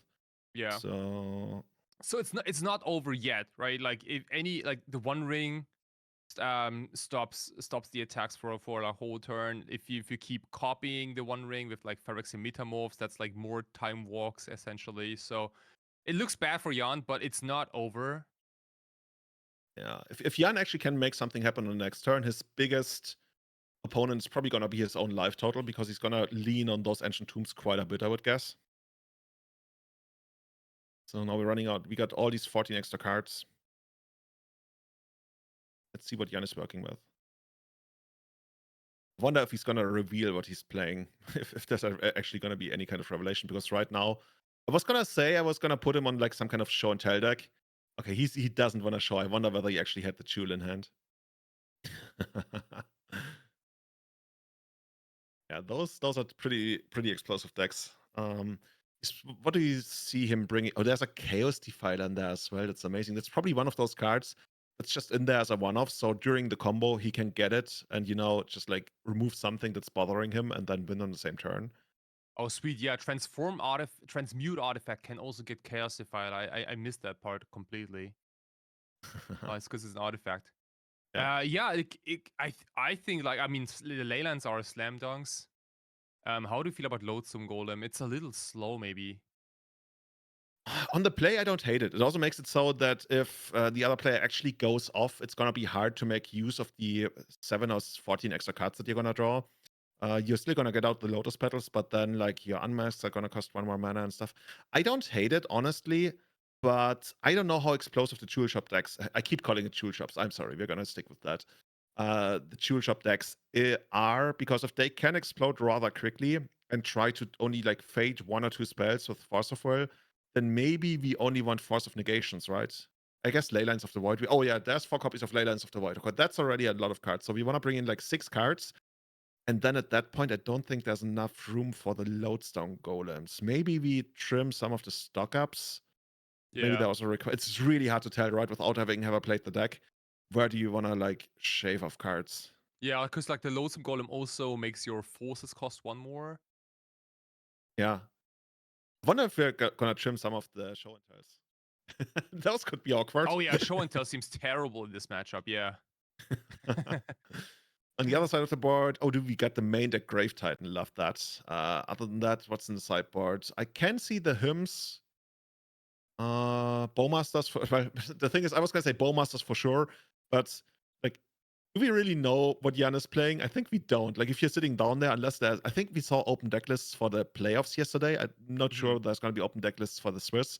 Yeah. So it's not over yet, right? Like if any, like the One Ring stops the attacks for a whole turn. If you keep copying the One Ring with like Phyrexian Metamorphs, that's like more time walks essentially. So it looks bad for Jan, but it's not over. yeah, if Jan actually can make something happen on the next turn, his biggest opponent is probably gonna be his own life total, because he's gonna lean on those Ancient Tombs quite a bit, I would guess. So now we're running out. We got all these 14 extra cards. Let's see what Jan is working with. I wonder if he's gonna reveal what he's playing, if there's actually gonna be any kind of revelation, because right now, I was gonna put him on like some kind of show and tell deck. Okay, he doesn't want to show. I wonder whether he actually had the Jewel in hand. Yeah, those are pretty explosive decks. What do you see him bringing? Oh, there's a Chaos Defiler in there as well. That's amazing. That's probably one of those cards that's just in there as a one-off. So during the combo, he can get it and, just like remove something that's bothering him and then win on the same turn. Oh, sweet. Yeah, Transmute Artifact can also get Chaos Defiler. I missed that part completely. Oh, it's because it's an artifact. Yeah, I think, like, I mean, the Leylands are slam dunks. How do you feel about Loathsome Golem? It's a little slow, maybe. On the play, I don't hate it. It also makes it so that if the other player actually goes off, it's going to be hard to make use of the 7 or 14 extra cards that you're going to draw. You're still going to get out the Lotus Petals, but then like your Unmasks are going to cost 1 more mana and stuff. I don't hate it, honestly. But I don't know how explosive the Jewel Shop decks. I keep calling it Jewel Shops. I'm sorry. We're gonna stick with that. The Jewel Shop decks are, because if they can explode rather quickly and try to only like fade 1 or 2 spells with Force of Will, then maybe we only want Force of Negations, right? I guess Leylines of the Void. Oh yeah, there's 4 copies of Leylines of the Void. Okay, that's already a lot of cards. So we want to bring in like 6 cards. And then at that point, I don't think there's enough room for the Lodestone Golems. Maybe we trim some of the stock ups. Maybe that was a request. It's really hard to tell, right? Without having ever played the deck. Where do you want to like shave off cards? Yeah, because like the Loathsome Golem also makes your forces cost 1 more. Yeah. I wonder if we're gonna trim some of the show and tells. Those could be awkward. Oh yeah, show and tell seems terrible in this matchup. Yeah. On the other side of the board, oh, do we get the main deck Grave Titan? Love that. Other than that, what's in the sideboard? I can see the hymns. Bowmasters. Well, the thing is, I was gonna say Bowmasters for sure, but like, do we really know what Jan is playing? I think we don't. Like, if you're sitting down there, unless there's, I think we saw open deck lists for the playoffs yesterday. I'm not sure there's gonna be open deck lists for the Swiss.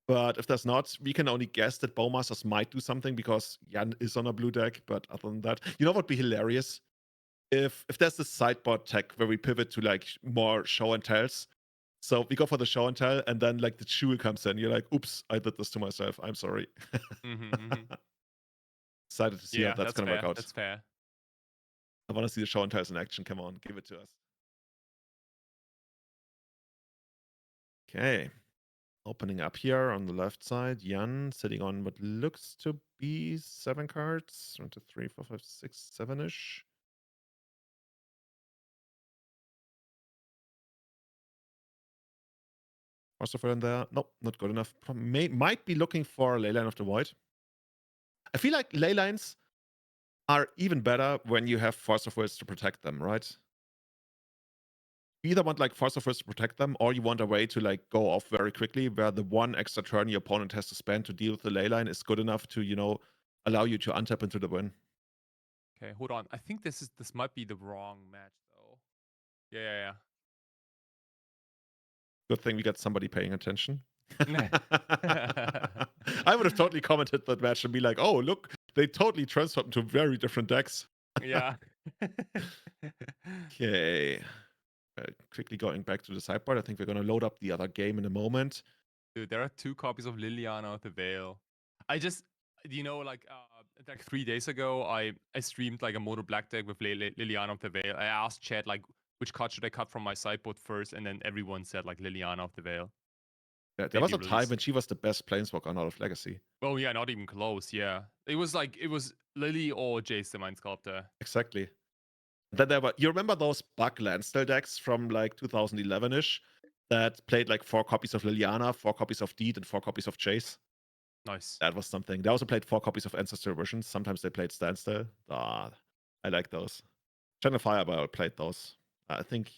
But if there's not, we can only guess that Bowmasters might do something because Jan is on a blue deck. But other than that, you know what would be hilarious? If there's this sideboard tech where we pivot to like more show and tells. So we go for the show and tell, and then like the jewel comes in. You're like, oops, I did this to myself. I'm sorry. Excited to see how that's gonna work out. That's fair. I want to see the show and tells in action. Come on, give it to us. Okay. Opening up here on the left side, Jan sitting on what looks to be 7 cards. 1, 2, 3, 4, 5, 6, 7-ish. Force of Will in there. Nope, not good enough. Might be looking for Leyline of the Void. I feel like Leylines are even better when you have Force of Wills to protect them, right? You either want like Force of Wills to protect them, or you want a way to like go off very quickly where the 1 extra turn your opponent has to spend to deal with the Leyline is good enough to, you know, allow you to untap into the win. Okay, hold on. I think this might be the wrong match though. Yeah. Good thing we got somebody paying attention. I would have totally commented that match and be like, oh, look, they totally transformed into very different decks. Yeah. Okay. Quickly going back to the sideboard. I think we're going to load up the other game in a moment. Dude, there are 2 copies of Liliana of the Veil. I just, like 3 days ago, I streamed like a mono black deck with Liliana of the Veil. I asked chat like, which card should I cut from my sideboard first? And then everyone said like Liliana of the Veil. Yeah, there was a time when she was the best planeswalker on Out of Legacy. Oh yeah, not even close. Yeah, it was Lily or Jace the Mind Sculptor. Exactly. Then there were, you remember those bug Landstill decks from like 2011-ish that played like 4 copies of Liliana, 4 copies of Deed, and 4 copies of Jace? Nice. That was something. They also played 4 copies of Ancestor Visions. Sometimes they played Standstill. I like those. Channel Fireball played those. I think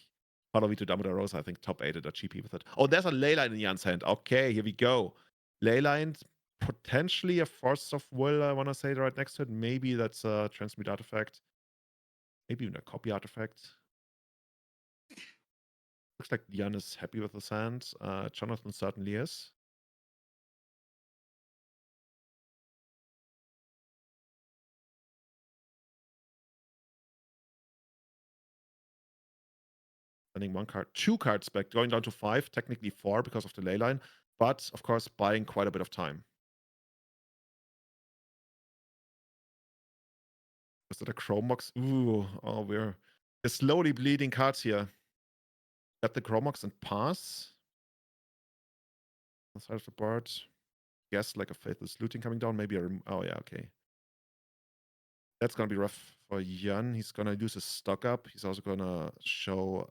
Follow Me to Damodar Rosa, I think top 8 or GP with it. Oh, there's a Leyline in Jan's hand. Okay, here we go. Leyline, potentially a Force of Will, I want to say right next to it. Maybe that's a Transmute artifact. Maybe even a copy artifact. Looks like Jan is happy with his hand. Jonathan certainly is. Sending 1 card, 2 cards back, going down to 5, technically 4 because of the Leyline, but of course buying quite a bit of time. Is that a Chrome Box? Ooh, oh, we're slowly bleeding cards here. Got the Chrome Box and pass. On the side of the board. Yes, like a Faithless Looting coming down. Maybe a oh yeah, okay. That's gonna be rough for Jan. He's gonna use his stock up. He's also gonna show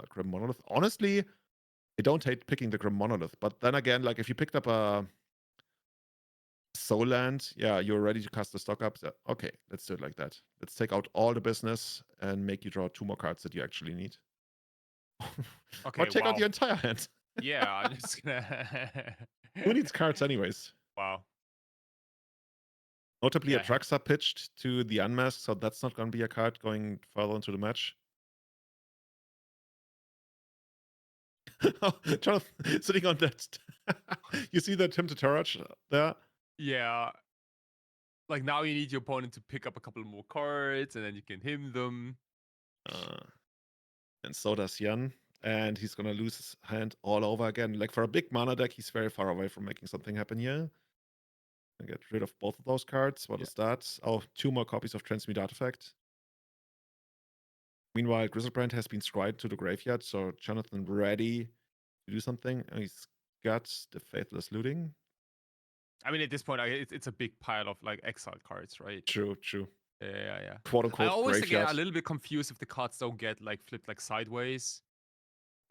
Grim Monolith. Honestly, I don't hate picking the Grim Monolith, but then again, like if you picked up a Soul Land, yeah, you're ready to cast the stock up. So, okay, let's do it like that. Let's take out all the business and make you draw 2 more cards that you actually need. Okay, or take out your entire hand. Yeah, I'm just gonna. Who needs cards anyways? Wow. Notably, Atraxa pitched to the Unmasked, so that's not going to be a card going further into the match. Jonathan sitting on that. You see that Tim Tatarach there? Yeah. Like now you need your opponent to pick up a couple more cards and then you can him them. And so does Jan. And he's gonna lose his hand all over again. Like for a big mana deck, he's very far away from making something happen here. And get rid of both of those cards. What is that? Oh, 2 more copies of Transmute Artifact. Meanwhile, Grizzlebrand has been scried to the graveyard, so Jonathan ready to do something. And he's got the Faithless Looting. I mean, at this point, it's a big pile of like exiled cards, right? True. Yeah. Quote unquote. I always graveyard. get a little bit confused if the cards don't get like flipped like sideways.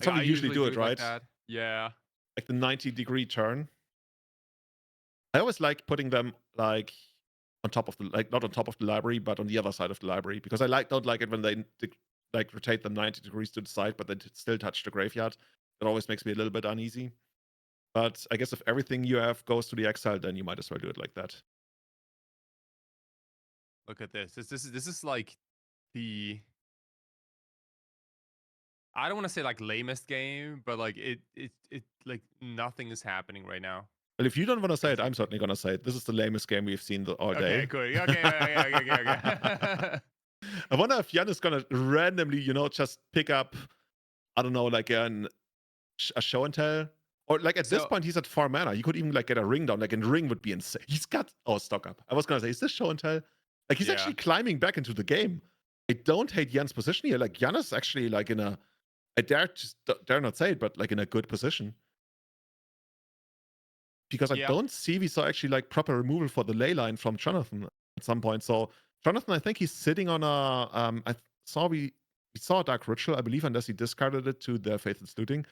That's how we usually do it, right? Like that. Yeah. Like the 90-degree turn. I always like putting them like on top of the, like not on top of the library, but on the other side of the library, because I don't like it when they like rotate them 90 degrees to the side, but they still touch the graveyard. That always makes me a little bit uneasy. But I guess if everything you have goes to the exile, then you might as well do it like that. Look at this. This is like the, I don't want to say like lamest game, but like it like nothing is happening right now. Well, if you don't want to say it, I'm certainly gonna say it. This is the lamest game we've seen all day. Okay, good. Okay. I wonder if Jan is gonna randomly, just pick up, I don't know, like a show and tell. Or like at this point, he's at 4 mana. You could even like get a ring down. Like, and ring would be insane. He's got stock up. I was gonna say, is this show and tell? Like he's actually climbing back into the game. I don't hate Jan's position here. Like Jan is actually like in a, I dare not say it, but like in a good position. Because I don't see we saw actually like proper removal for the ley line from Jonathan at some point. So Jonathan, I think he's sitting on a we saw a Dark Ritual, I believe, unless he discarded it to the Faithless Looting.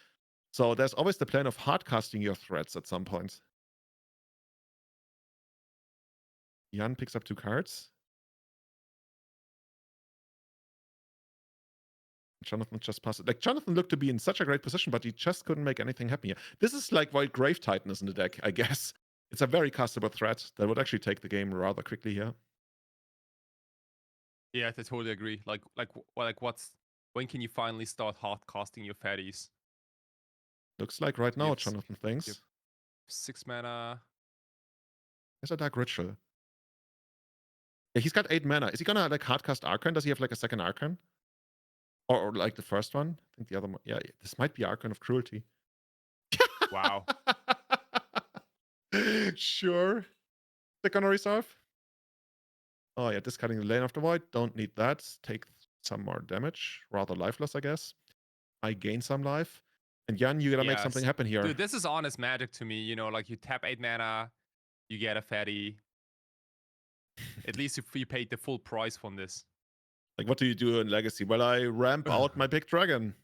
So there's always the plan of hardcasting your threats at some point. Jan picks up 2 cards. Jonathan just passes. Like, Jonathan looked to be in such a great position, but he just couldn't make anything happen here. This is like why Grave Titan is in the deck, I guess. It's a very castable threat that would actually take the game rather quickly here. Yeah, I totally agree. Like when can you finally start hard casting your fatties? Looks like right now, Jonathan thinks. 6 mana. There's a Dark Ritual. Yeah, he's got 8 mana. Is he gonna like hardcast Archon? Does he have like a second Archon? Or like the first one? I think the other one. Yeah, this might be Archon of Cruelty. Wow. Sure. They're gonna resolve. Oh yeah, discarding the Lane of the Void. Don't need that. Take some more damage. Rather lifeless, I guess. I gain some life. And Jan, you gotta make something happen here. Dude, this is honest magic to me. Like you tap 8 mana, you get a fatty. At least if you paid the full price from this. Like, what do you do in Legacy? Well, I ramp out my big dragon.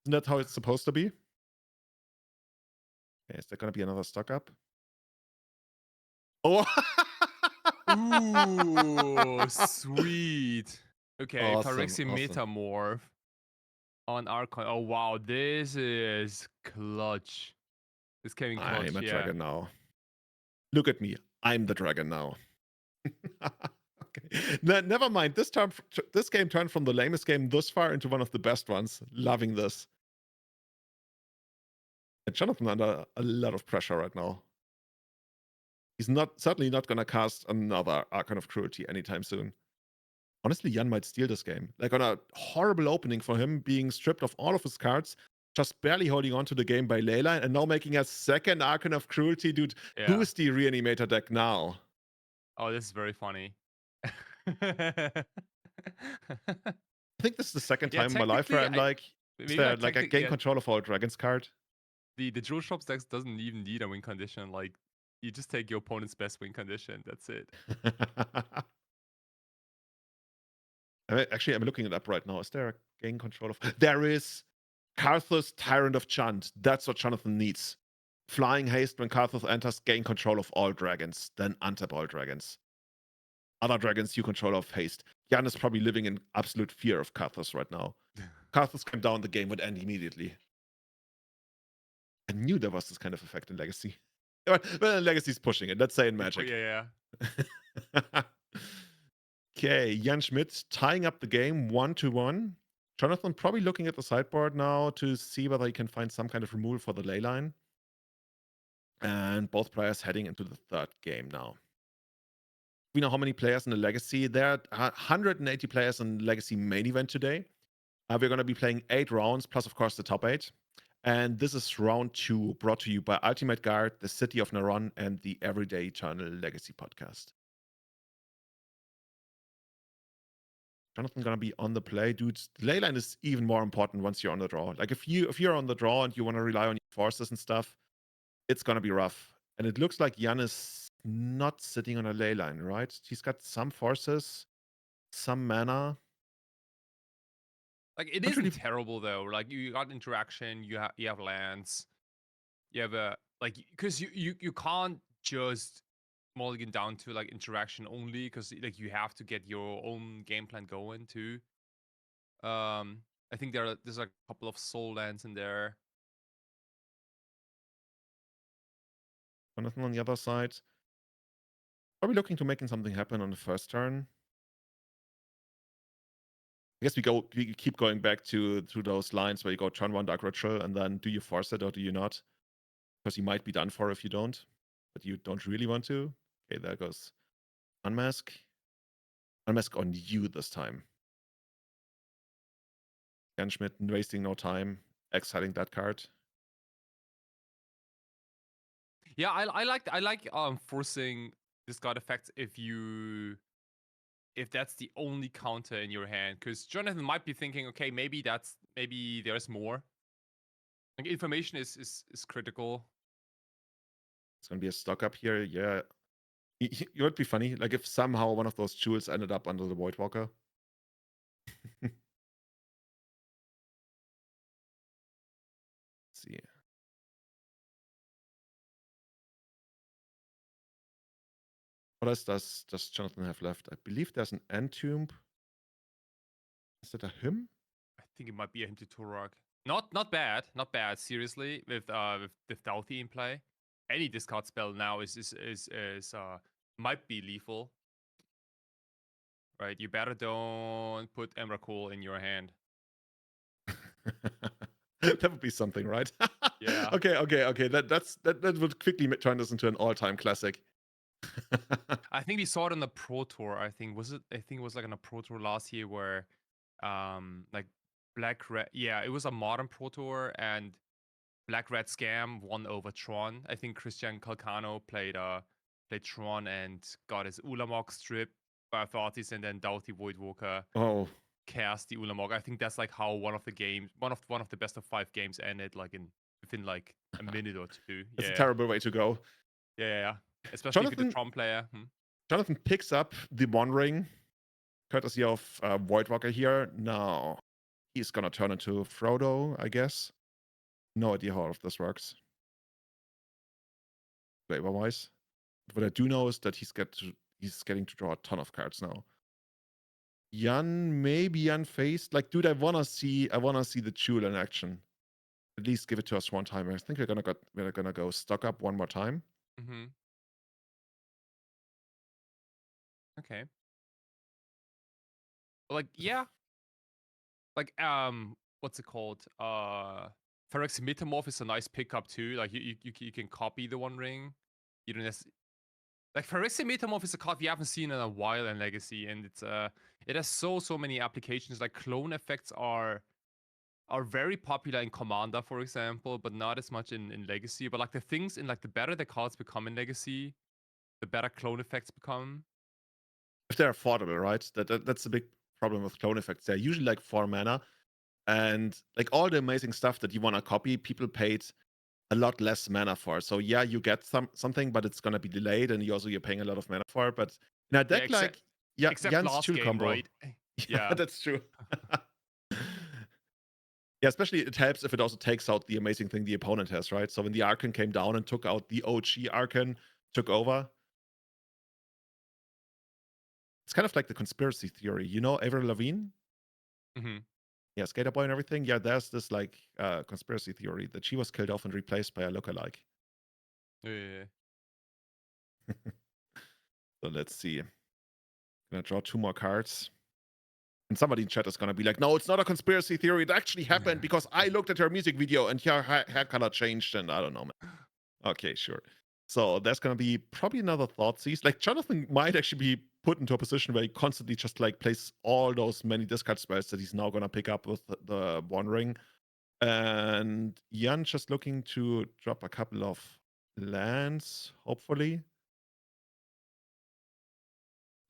Isn't that how it's supposed to be? Okay, is there gonna be another stock up? Oh! Ooh, sweet. Okay, awesome, Phyrexian Metamorph on Archon. Oh, wow, this is clutch. This came in clutch, I'm a dragon now. Look at me. I'm the dragon now. Okay. Never mind. This game turned from the lamest game thus far into one of the best ones. Loving this. And Jonathan under a lot of pressure right now. He's certainly not gonna cast another Archon of Cruelty anytime soon. Honestly, Jan might steal this game. Like on a horrible opening for him, being stripped of all of his cards, just barely holding on to the game by Leyline, and now making a second Archon of Cruelty, dude. Yeah. Who's the Reanimator deck now? Oh, this is very funny. I think this is the second time in my life where I'm like, I gain control of all dragons card. The Jewel Shops decks doesn't even need a win condition. Like, you just take your opponent's best win condition. That's it. Actually, I'm looking it up right now. Is there a gain control of? There is. Karthus, Tyrant of Chant. That's what Jonathan needs. Flying haste when Karthus enters, gain control of all dragons. Then untap all dragons. Other dragons you control of haste. Jan is probably living in absolute fear of Karthus right now. Karthus can down the game would end immediately. I knew there was this kind of effect in Legacy. Well, Legacy's pushing it. Let's say in Magic. Yeah. Okay, Jan Schmidt tying up the game 1-1. Jonathan probably looking at the sideboard now to see whether he can find some kind of removal for the ley line. And both players heading into the third game now. We know how many players in the Legacy. There are 180 players in Legacy main event today. We're going to be playing 8 rounds, plus, of course, the top 8. And this is round 2, brought to you by Ultimate Guard, the City of Naron, and the Everyday Eternal Legacy podcast. Jonathan gonna be on the play, dudes. The ley line is even more important once you're on the draw. Like if you're on the draw and you want to rely on your forces and stuff, it's gonna be rough. And it looks like Jan is not sitting on a ley line, right? He's got some forces, some mana. Like it isn't terrible though. Like you got interaction, you have lands, you have a like because you can't just mulligan down to like interaction only because like you have to get your own game plan going too. I think there's a couple of soul lands in there. Jonathan on the other side. Are we looking to making something happen on the first turn? I guess we keep going back to those lines where you go turn 1 Dark Ritual and then do you force it or do you not? Because you might be done for if you don't, but you don't really want to. Okay, there goes Unmask. Unmask on you this time. Again, Schmidt wasting no time, exiling that card. Yeah, I like forcing this god effect if that's the only counter in your hand, because Jonathan might be thinking, okay, maybe there's more. Like information is critical. It's gonna be a stock up here, yeah. It would be funny, like if somehow one of those jewels ended up under the Voidwalker. Let's see. What else does Jonathan have left? I believe there's an Entomb. Is it a hymn? I think it might be a hymn to Turok. Not bad. Seriously, with Doughty in play, any discard spell now is might be lethal. Right, you better don't put Emrakul in your hand. That would be something, right? Yeah. Okay. That would quickly turn this into an all-time classic. I think we saw it on the Pro Tour. I think it was like on a Pro Tour last year where, like Black Red. Yeah, it was a modern Pro Tour and Black Red Scam won over Tron. I think Christian Calcano played Tron and got his Ulamog strip by authorities, and then Doughty Voidwalker cast the Ulamog. I think that's like how one of the best of 5 games ended, like within like a minute or two. It's a terrible way to go. Yeah. Especially if you're the Tron player. Jonathan picks up the One Ring, courtesy of Voidwalker here. Now he's gonna turn into Frodo, I guess. No idea how all of this works, flavor-wise. What I do know is that he's getting to draw a ton of cards now. Jan may be unfazed. Like, dude, I wanna see the Jewel in action. At least give it to us one time. I think we're gonna go stock up one more time. Mm-hmm. Okay. Like, yeah. Like, what's it called? Phyrexian Metamorph is a nice pickup too. Like, you can copy the One Ring. You don't necessarily... Like, Phyrexian Metamorph is a card we haven't seen in a while in Legacy, and it has so many applications. Like, clone effects are very popular in Commander, for example, but not as much in Legacy. But like the things in like the better the cards become in Legacy, the better clone effects become. If they're affordable, right? That's the big problem with clone effects. They're usually like 4 mana, and like all the amazing stuff that you want to copy, people paid a lot less mana for. So yeah, you get something, but it's gonna be delayed, and you're paying a lot of mana for it. But in a deck except Jan's last Jewel game, combo, right? Yeah, that's true. Yeah, especially it helps if it also takes out the amazing thing the opponent has, right? So when the Archon came down and took out the OG Archon, took over. It's kind of like the conspiracy theory, you know, Avril Lavigne? Mm-hmm. Yeah, Skater Boy and everything. Yeah, there's this like conspiracy theory that she was killed off and replaced by a lookalike. Yeah. So let's see. Gonna draw 2 more cards. And somebody in chat is gonna be like, no, it's not a conspiracy theory. It actually happened because I looked at your music video and your hair color changed, and I don't know, man. Okay, sure. So there's gonna be probably another Thoughtseize. Like Jonathan might actually be put into a position where he constantly just like plays all those many discard spells that he's now gonna pick up with the One Ring. And Jan just looking to drop a couple of lands, hopefully.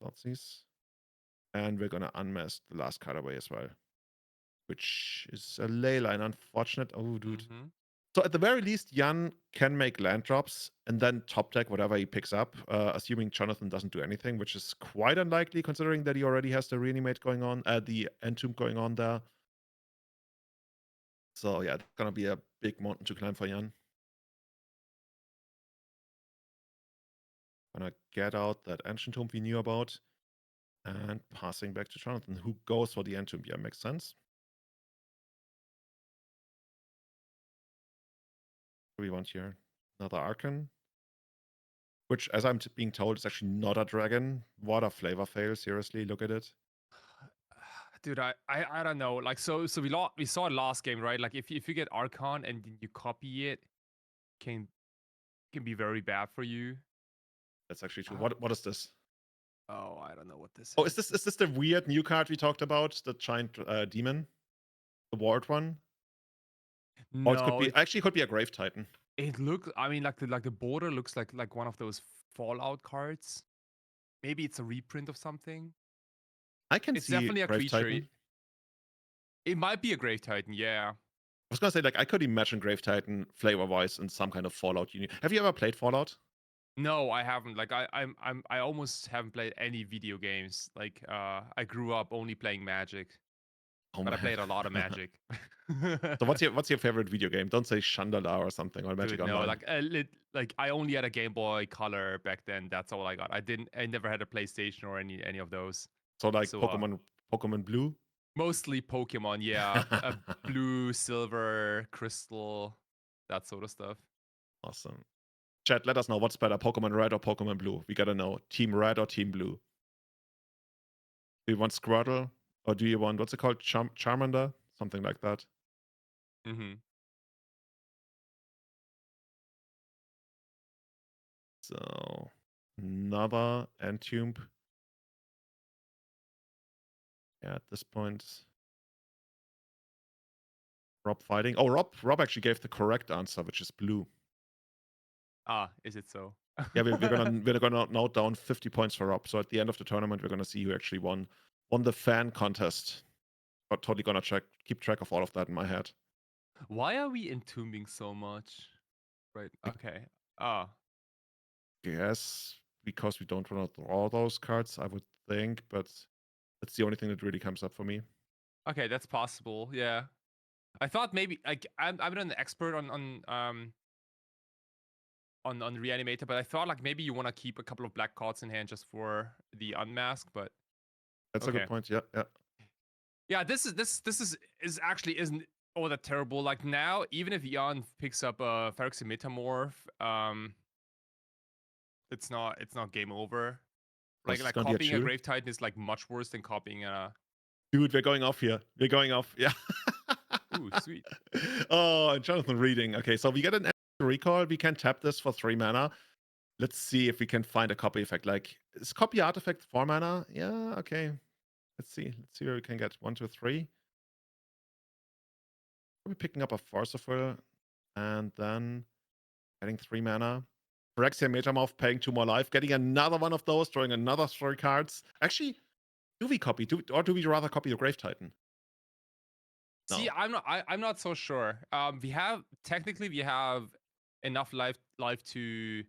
Thoughtseize. And we're gonna unmask the last card away as well, which is a ley line. Unfortunate. Oh, dude. So at the very least, Jan can make land drops and then top deck whatever he picks up, assuming Jonathan doesn't do anything, which is quite unlikely considering that he already has the Reanimate going on, the Entomb going on there. So yeah, it's gonna be a big mountain to climb for Jan. Gonna get out that Ancient Tomb we knew about. And passing back to Jonathan, who goes for the Entomb. Yeah, makes sense. What do we want here? Another Archon. Which, as I'm being told, is actually not a dragon. What a flavor fail. Seriously, look at it. Dude, I don't know. Like so we saw it last game, right? Like if you get Archon and you copy it, can be very bad for you. That's actually true. What is this? Oh, I don't know what this is this the weird new card we talked about? The giant demon? The ward one? No, or it could be a Grave Titan. It looks, I mean, like the border looks like one of those Fallout cards. Maybe it's a reprint of something. I can it's see definitely a Grave creature. Titan. It might be a Grave Titan, yeah. I was gonna say, like, I could imagine Grave Titan flavor-wise in some kind of Fallout unit. Have you ever played Fallout? No, I haven't. Like I almost haven't played any video games. Like I grew up only playing Magic. Oh, but I played a lot of Magic. So what's your favorite video game? Don't say Chandala or something or Magic Dude, Online. No, like I only had a Game Boy Color back then. That's all I got. I never had a PlayStation or any of those. So like Pokemon Blue? Mostly Pokemon, yeah. Blue, silver, crystal, that sort of stuff. Awesome. Chat, let us know what's better, Pokemon Red or Pokemon Blue. We gotta know. Team Red or Team Blue? Do you want Squirtle? Or do you want, what's it called? Charmander? Something like that. Mm-hmm. So, another Entomb. Yeah, at this point. Rob fighting. Oh, Rob actually gave the correct answer, which is blue. Ah, is it so? Yeah, we're gonna note down 50 points for Rob. So at the end of the tournament, we're gonna see who actually won the fan contest. But totally gonna keep track of all of that in my head. Why are we entombing so much? Right. Okay. Yes, because we don't want to draw those cards, I would think, but that's the only thing that really comes up for me. Okay, that's possible. Yeah. I thought maybe like I'm not an expert on Reanimator, but I thought like maybe you want to keep a couple of black cards in hand just for the unmask, but that's a good point. Yeah. Yeah, this is actually isn't all that terrible. Like now, even if Jan picks up a Phyrexian Metamorph, it's not game over. Like copying a Grave Titan is like much worse than copying a. Dude, we're going off here. We're going off. Yeah. Ooh, sweet. Oh, Jonathan reading. Okay, so we get an recall. We can tap this for 3 mana. Let's see if we can find a copy effect. Like, is copy artifact 4 mana? Yeah, okay. Let's see. Let's see where we can get 1, 2, 3. We're picking up a Forcible and then getting 3 mana. Phyrexian Metamorph paying 2 more life, getting another one of those, drawing another 3 cards. Actually, do we copy? Or do we rather copy the Grave Titan? No. See, I'm not so sure. We have enough life to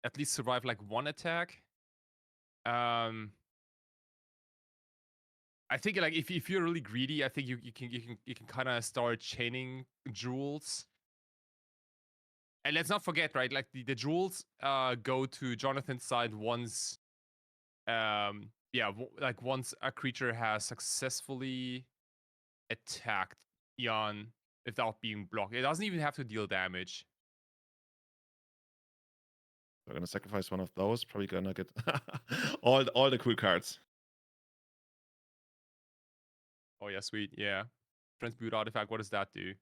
at least survive like one attack. I think like if you're really greedy, I think you can kind of start chaining jewels. And let's not forget, right? Like the jewels go to Jonathan's side once once a creature has successfully attacked Jan without being blocked. It doesn't even have to deal damage. We're gonna sacrifice one of those. Probably gonna get all the cool cards. Oh yeah, sweet. Yeah. Transmute artifact. What does that do?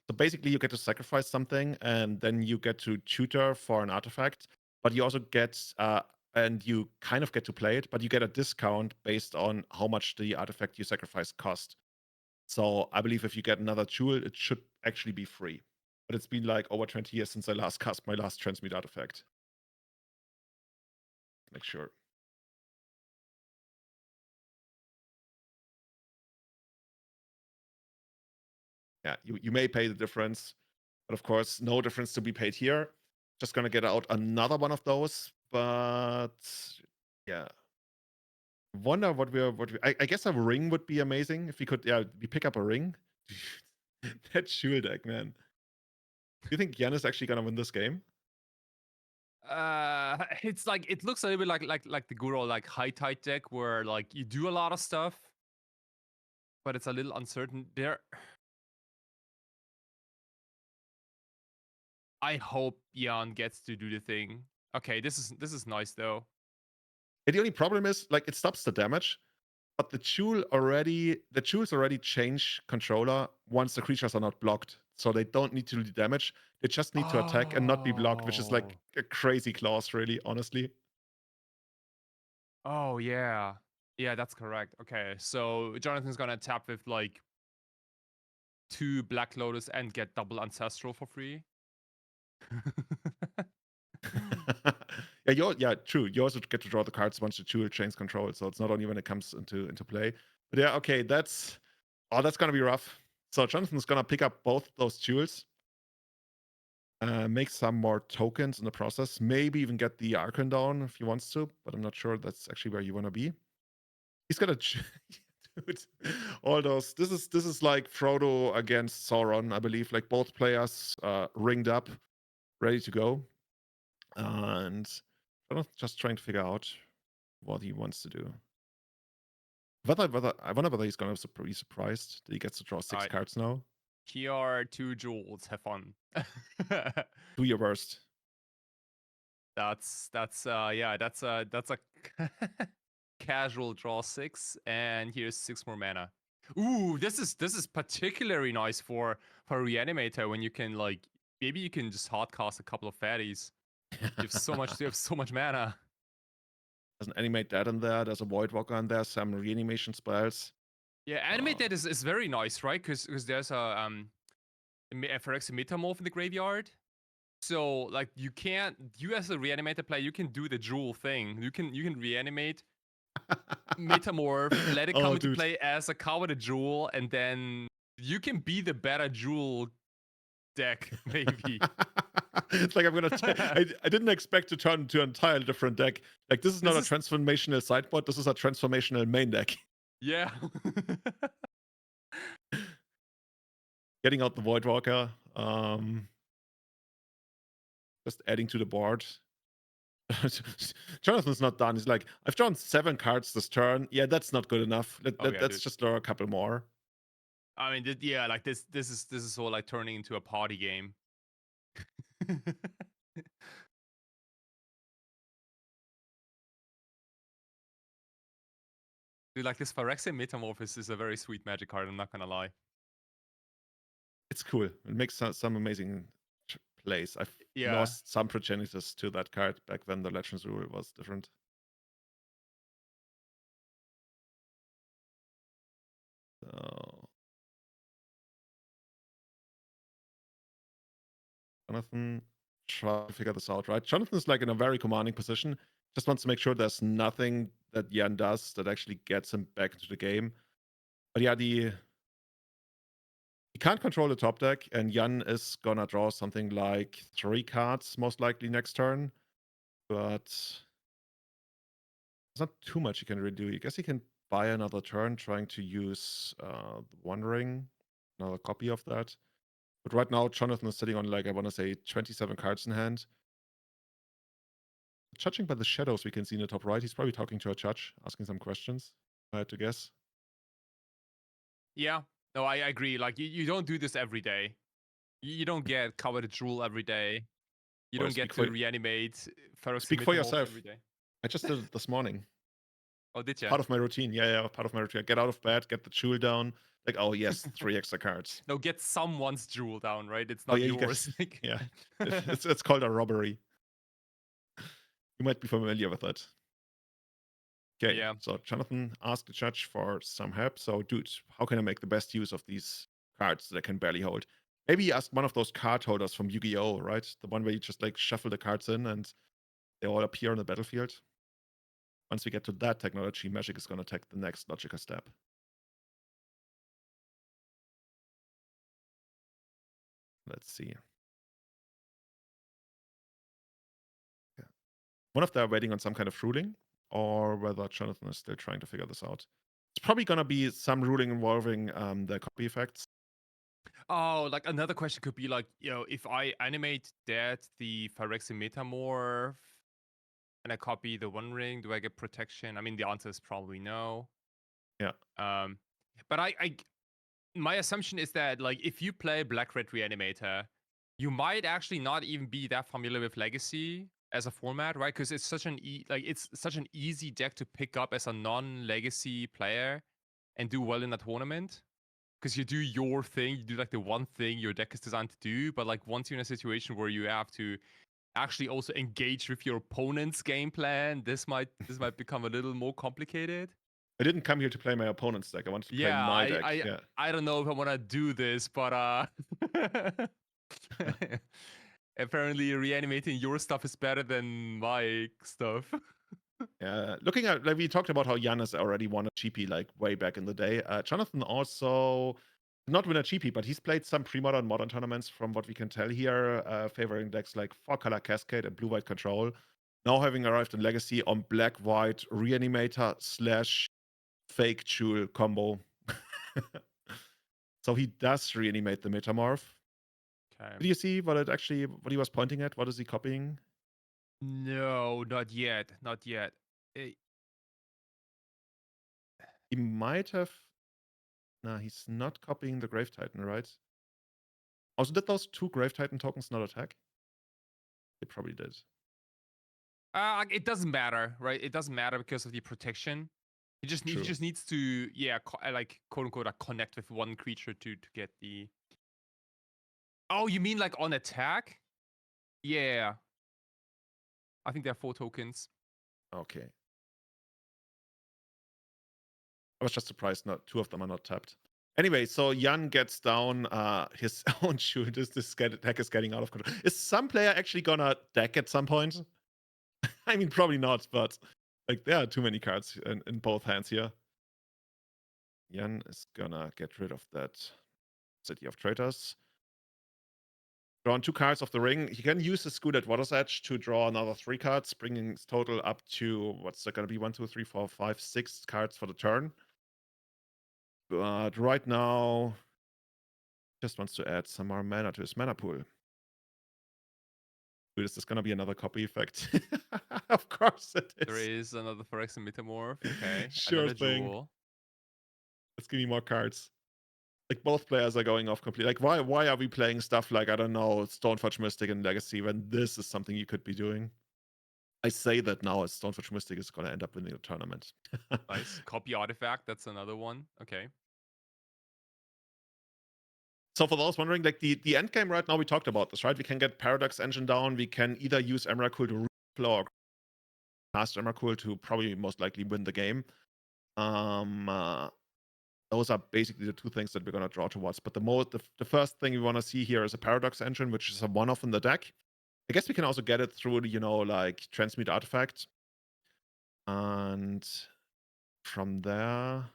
So basically, you get to sacrifice something, and then you get to tutor for an artifact. But you also get, and you kind of get to play it, but you get a discount based on how much the artifact you sacrifice cost. So I believe if you get another jewel, it should actually be free. But it's been like over 20 years since I last cast my last transmute artifact. Make sure. Yeah, you may pay the difference, but of course, no difference to be paid here. Just gonna get out another one of those, but yeah. Wonder what I guess a ring would be amazing if we could. Yeah, we pick up a ring. That shield deck, man. Do you think Jan is actually gonna win this game? It's like it looks a little bit like the good old like high tide deck where like you do a lot of stuff, but it's a little uncertain. I hope Jan gets to do the thing. Okay, this is nice though. The only problem is like it stops the damage, but the jewels already change controller once the creatures are not blocked. So they don't need to do the damage. They just need to attack and not be blocked, which is like a crazy clause, really, honestly. Oh yeah. Yeah, that's correct. Okay, so Jonathan's gonna tap with like 2 Black Lotus and get double Ancestral for free. Yeah, true. You also get to draw the cards once the jewel changes control, so it's not only when it comes into play. But yeah, okay, that's gonna be rough. So Jonathan's gonna pick up both those jewels, make some more tokens in the process, maybe even get the Archon down if he wants to, but I'm not sure that's actually where you want to be. He's gonna dude, all those. This is like Frodo against Sauron, I believe. Like both players ringed up, ready to go. And I'm just trying to figure out what he wants to do. I wonder whether he's gonna be surprised that he gets to draw 6 cards now. Here are 2 jewels. Have fun. Do your worst. That's a casual draw 6, and here's 6 more mana. Ooh, this is particularly nice for Reanimator when you can like maybe you can just hardcast a couple of fatties. You have so much mana. There's an Animate Dead in there. There's a Voidwalker in there. Some reanimation spells. Yeah, Animate Dead is very nice, right? Because there's a Phyrexian Metamorph in the graveyard. So like you as a Reanimator player, you can do the jewel thing. You can reanimate, Metamorph, let it come into play as a card with a jewel, and then you can be the better jewel deck, maybe. It's like I'm gonna. I didn't expect to turn into an entirely different deck. Like this is not a transformational sideboard. This is a transformational main deck. Yeah. Getting out the Voidwalker. Just adding to the board. Jonathan's not done. He's like, I've drawn 7 cards this turn. Yeah, that's not good enough. Let's just draw a couple more. I mean, yeah, like this is all like turning into a party game. Dude, like this Phyrexian Metamorphosis is a very sweet Magic card. I'm not gonna lie. It's cool. It makes some amazing plays. I've lost some progenitors to that card back when the Legends rule was different. So Jonathan, try to figure this out, right? Jonathan's like in a very commanding position. Just wants to make sure there's nothing that Jan does that actually gets him back into the game. But yeah, he can't control the top deck, and Jan is gonna draw something like 3 cards most likely next turn. But there's not too much he can really do. I guess he can buy another turn trying to use the One Ring, another copy of that. But right now, Jonathan is sitting on, like, I want to say 27 cards in hand. Judging by the shadows we can see in the top right, he's probably talking to a judge, asking some questions, if I had to guess. Yeah, no, I agree. Like, you don't do this every day. You don't get covered jewel every day. You don't get to reanimate Phyrexian Speak for yourself. every day. I just did it this morning. Oh, did you? Part of my routine. Yeah, part of my routine. I get out of bed, get the jewel down. Like, oh yes, 3 extra cards. No, get someone's jewel down, right? It's Oh not yeah, you yours. get. Yeah, it's called a robbery. You might be familiar with it. Okay, Yeah. so Jonathan asked the judge for some help. So, dude, how can I make the best use of these cards that I can barely hold? Maybe you ask one of those card holders from Yu-Gi-Oh, right? The one where you just like shuffle the cards in and they all appear on the battlefield. Once we get to that technology, Magic is going to take the next logical step. Let's see. Yeah. One of them are waiting on some kind of ruling, or whether Jonathan is still trying to figure this out. It's probably going to be some ruling involving the copy effects. Oh, like another question could be like, if I animate that the Phyrexia Metamorph and I copy the One Ring, do I get protection? I mean, the answer is probably no. Yeah. But my assumption is that like if you play Black-Red Reanimator, you might actually not even be that familiar with Legacy as a format, right? Because it's such an easy deck to pick up as a non-Legacy player and do well in a tournament. Because you do your thing, you do like the one thing your deck is designed to do, but like once you're in a situation where you have to actually also engage with your opponent's game plan, this might become a little more complicated. I didn't come here to play my opponent's deck. I wanted to play my deck. I don't know if I want to do this, but apparently reanimating your stuff is better than my stuff. Yeah, looking at, like, we talked about how Jan has already won a GP like way back in the day. Jonathan also not win a GP, but he's played some pre-modern modern tournaments from what we can tell here, favoring decks like 4-color Cascade and Blue-White Control. Now having arrived in Legacy on Black-White Reanimator / fake Jewel combo. So he does reanimate the Metamorph. Okay. Did you see what he was pointing at? What is he copying? No, not yet. Not yet. He might have. No, he's not copying the Grave Titan, right? Also, did those 2 Grave Titan tokens not attack? They probably did. It doesn't matter, right? It doesn't matter because of the protection. He just needs to, like quote unquote, connect with one creature to get the. Oh, you mean like on attack? Yeah. I think there are 4 tokens. Okay. I was just surprised not 2 of them are not tapped. Anyway, so Jan gets down his own shoot. This deck is getting out of control. Is some player actually gonna deck at some point? I mean, probably not, but like there are too many cards in both hands here. Jan is gonna get rid of that City of Traitors. Drawn 2 cards of the ring. He can use his Scoot at Water's Edge to draw another 3 cards, bringing his total up to, what's that going to be? 1, 2, 3, 4, 5, 6 cards for the turn. But right now, just wants to add some more mana to his mana pool. Dude, is this going to be another copy effect? Of course it is. There is another Phyrexian Metamorph. Okay. Sure another thing. Jewel. Let's give me more cards. Like, both players are going off completely. Like, why are we playing stuff like, I don't know, Stoneforge Mystic and Legacy when this is something you could be doing? I say that now as Stoneforge Mystic is going to end up winning the tournament. Nice. Copy Artifact. That's another one. Okay. So for those wondering, like the end game right now, we talked about this, right? We can get Paradox Engine down. We can either use Emrakul to reflow or cast Emrakul to probably most likely win the game. Those are basically the 2 things that we're going to draw towards. But the first thing we want to see here is a Paradox Engine, which is a one-off in the deck. I guess we can also get it through, like Transmute Artifact. And from there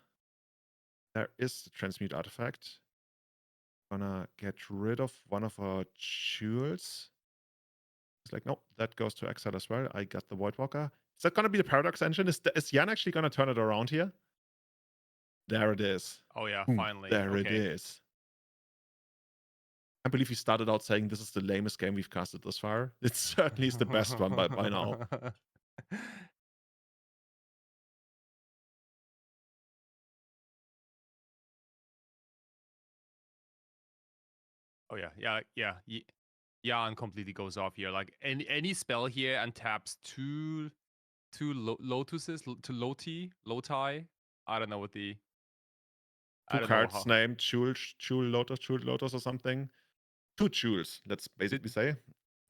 is the Transmute Artifact. Gonna get rid of one of our jewels. It's like, nope, that goes to exile as well. I got the Voidwalker. Is that gonna be the Paradox Engine? Is Jan actually gonna turn it around here? There it is. Oh yeah, Boom. finally. There it is. I believe he started out saying this is the lamest game we've casted this far. It certainly is the best one by now. Oh yeah. Jan completely goes off here. Like any spell here and taps 2 Lotuses, to Loti. I don't know what the. I Two don't know cards how. named Jewel Lotus or something. Two jewels, let's basically say.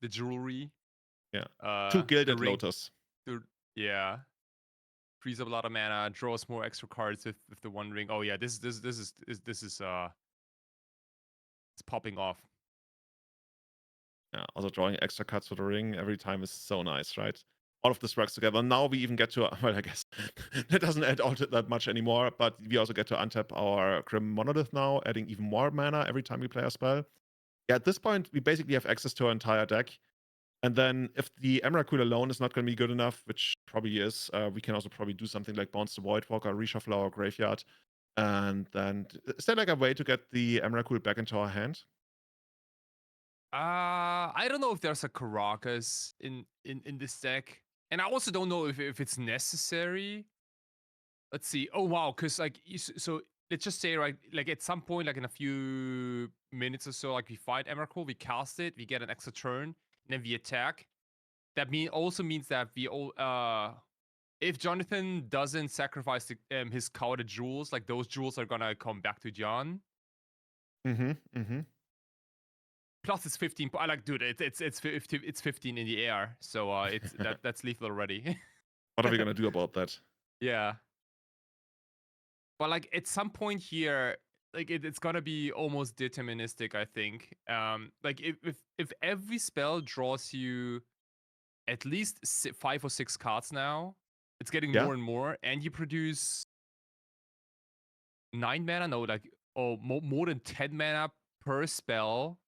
The jewelry. Yeah. Two The gilded ring. lotus. Yeah. Frees up a lot of mana, draws more extra cards with the One Ring. Oh yeah, this is it's popping off. Yeah, also drawing extra cards for the ring every time is so nice, right? All of this works together. Now we even get to, well, I guess that doesn't add all that much anymore, but we also get to untap our Grim Monolith now, adding even more mana every time we play a spell. Yeah, at this point, we basically have access to our entire deck. And then if the Emrakul alone is not going to be good enough, which probably is, we can also probably do something like Bounce the Voidwalker, reshuffle our graveyard. And then, is there like a way to get the Emrakul back into our hand? I don't know if there's a Caracas in this deck, and I also don't know if it's necessary. Let's see. Oh wow, because like so let's just say right, like at some point, like in a few minutes or so, like we fight Emrakul, we cast it, we get an extra turn, and then we attack. That also means that we all if Jonathan doesn't sacrifice his cowarded jewels, like those jewels are gonna come back to John. Plus it's 15. I like, dude, it's 15 in the air, so it's that's lethal already. What are we gonna do about that? Yeah. But like at some point here, like it's gonna be almost deterministic, I think. Like if every spell draws you at least 5 or 6 cards now, it's getting more and more, and you produce 9 mana, no, like more than 10 mana per spell.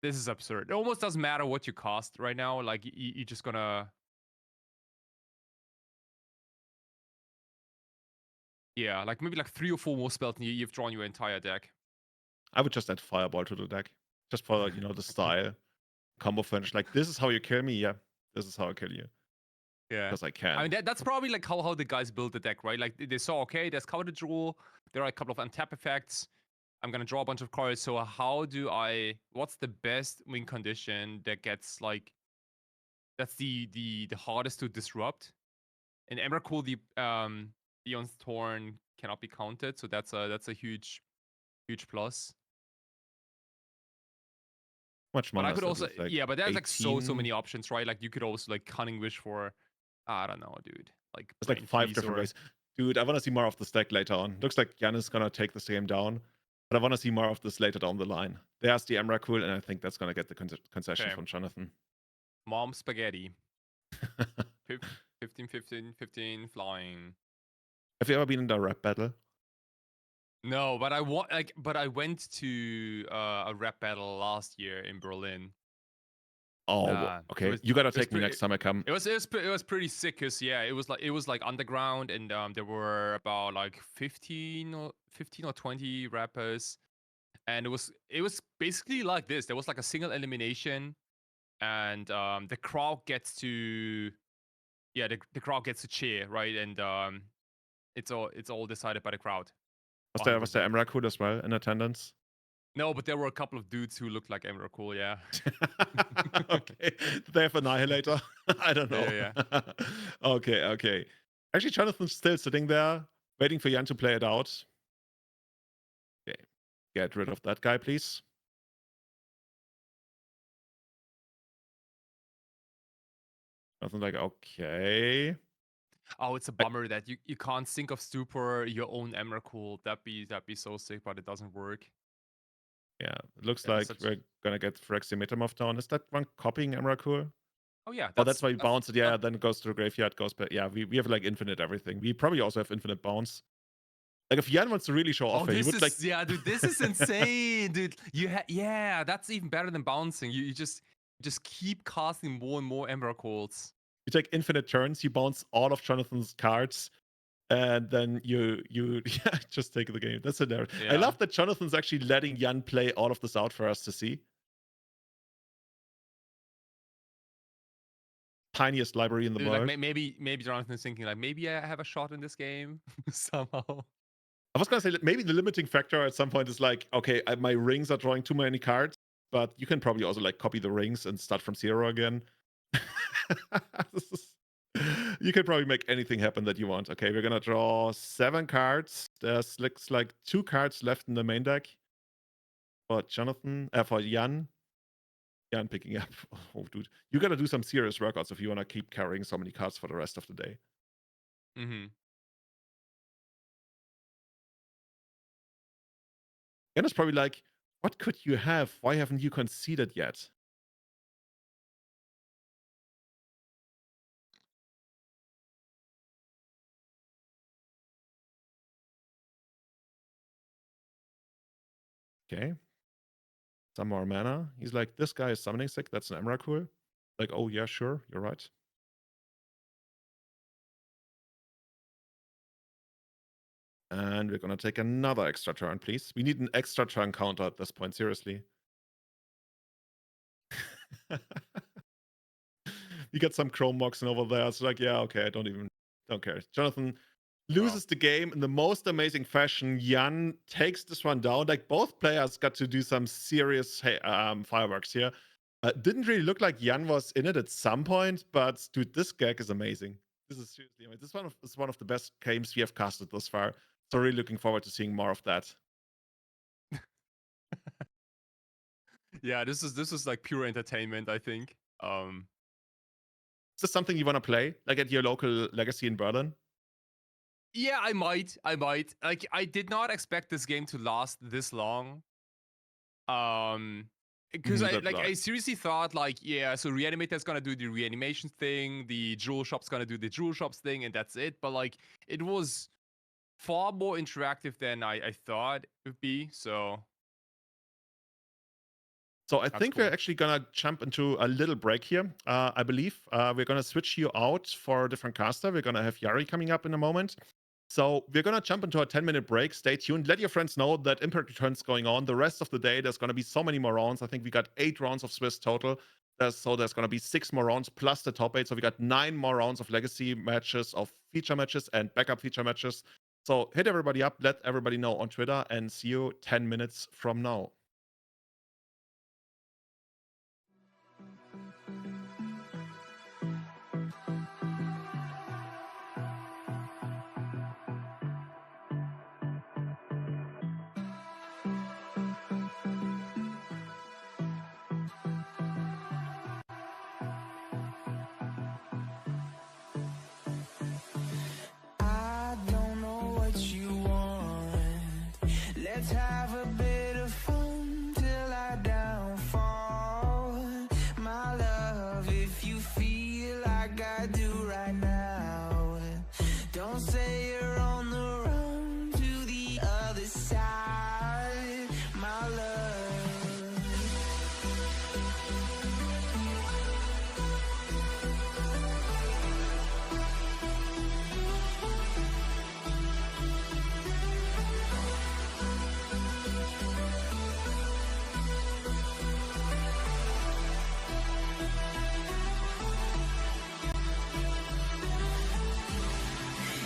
This is absurd. It almost doesn't matter what you cost right now. Like you're just gonna. Yeah, like maybe like 3 or 4 more spells and you've drawn your entire deck. I would just add Fireball to the deck. Just for, the style. Combo finish. Like, this is how you kill me? Yeah. This is how I kill you. Yeah. Because I can. I mean, that's probably like how the guys built the deck, right? Like they saw, okay, there's counter jewel. There are a couple of untap effects. I'm going to draw a bunch of cards. So what's the best win condition that gets like, that's the hardest to disrupt? In Emrakul, the Eon's Torn cannot be counted. So that's a huge plus. Much more. But I could also, but there's 18? Like so many options, right? Like you could also like Cunning Wish for, I don't know, dude. Like there's like 5 different ways. Dude, I want to see more of this deck later on. Looks like Jan is gonna take this game down, but I want to see more of this later down the line. There's the Emrakul, and I think that's gonna get the concession from Jonathan. Mom spaghetti. 15 flying. Have you ever been in a rap battle? No, but I went to a rap battle last year in Berlin. Oh, okay. You gotta take me next time I come. It was pretty sick, cause it was like underground, and there were about like 15 or 20 rappers, and it was basically like this. There was like a single elimination, and the crowd gets to the crowd gets to cheer, right? And it's all decided by the crowd. Was there Emrakul as well in attendance? No, but there were a couple of dudes who looked like Emrakul, yeah. Okay. Did they have Annihilator? I don't know. Yeah. Okay. Actually, Jonathan's still sitting there, waiting for Jan to play it out. Okay. Get rid of that guy, please. Jonathan's like, okay. Oh, it's a bummer that you can't think of Stupor your own Emrakul. That'd be so sick, but it doesn't work. Yeah, it looks like we're gonna get Phyrexian down. Is that one copying Emrakul? Oh yeah. That's why we bounce it. Yeah, then it goes to the graveyard, goes back. Yeah, we have like infinite everything. We probably also have infinite bounce. Like if Jan wants to really show off, he would like. Yeah, dude, this is insane, dude. That's even better than bouncing. You just keep casting more and more Emrakuls. You take infinite turns. You bounce all of Jonathan's cards. And then you just take the game. That's hilarious. Yeah. I love that Jonathan's actually letting Jan play all of this out for us to see. Tiniest library in the world. Like maybe Jonathan's thinking like maybe I have a shot in this game somehow. I was gonna say that maybe the limiting factor at some point is like, okay, my rings are drawing too many cards, but you can probably also like copy the rings and start from 0 again. You can probably make anything happen that you want. Okay, we're gonna draw 7 cards. There's looks like 2 cards left in the main deck for for Jan. Jan picking up. Oh, dude, you gotta do some serious workouts if you wanna keep carrying so many cards for the rest of the day. Mm-hmm. Jan is probably like, "What could you have? Why haven't you conceded yet?" Okay. Some more mana. He's like, this guy is summoning sick. That's an Emrakul. Like, oh yeah, sure, you're right. And we're gonna take another extra turn, please. We need an extra turn counter at this point, seriously. You got some Chrome Moxen over there. It's like, yeah, okay, I don't care. Jonathan loses the game in the most amazing fashion. Jan takes this one down. Like, both players got to do some serious fireworks here. Didn't really look like Jan was in it at some point, but dude, this gag is amazing. This is seriously amazing. This is one of the best games we have casted thus far. So really looking forward to seeing more of that. Yeah, this is like pure entertainment, I think. Is this something you want to play, like at your local Legacy in Berlin? Yeah, I might. Like, I did not expect this game to last this long. Because I seriously thought, like, yeah, so Reanimator's gonna do the reanimation thing, the jewel shop's gonna do the jewel shops thing, and that's it. But like, it was far more interactive than I thought it would be. So I think cool. we're actually gonna jump into a little break here. I believe we're gonna switch you out for a different caster. We're gonna have Jari coming up in a moment. So we're gonna jump into a 10-minute break. Stay tuned. Let your friends know that Impact Return's going on. The rest of the day, there's gonna be so many more rounds. I think we got 8 rounds of Swiss total. So there's gonna be 6 more rounds plus the top 8. So we got 9 more rounds of Legacy matches, of feature matches, and backup feature matches. So hit everybody up, let everybody know on Twitter, and see you 10 minutes from now. I don't know what you want. Let's have a bit of fun till I downfall. My love, if you feel like I do right now, don't say you're on the run to the other side. My love.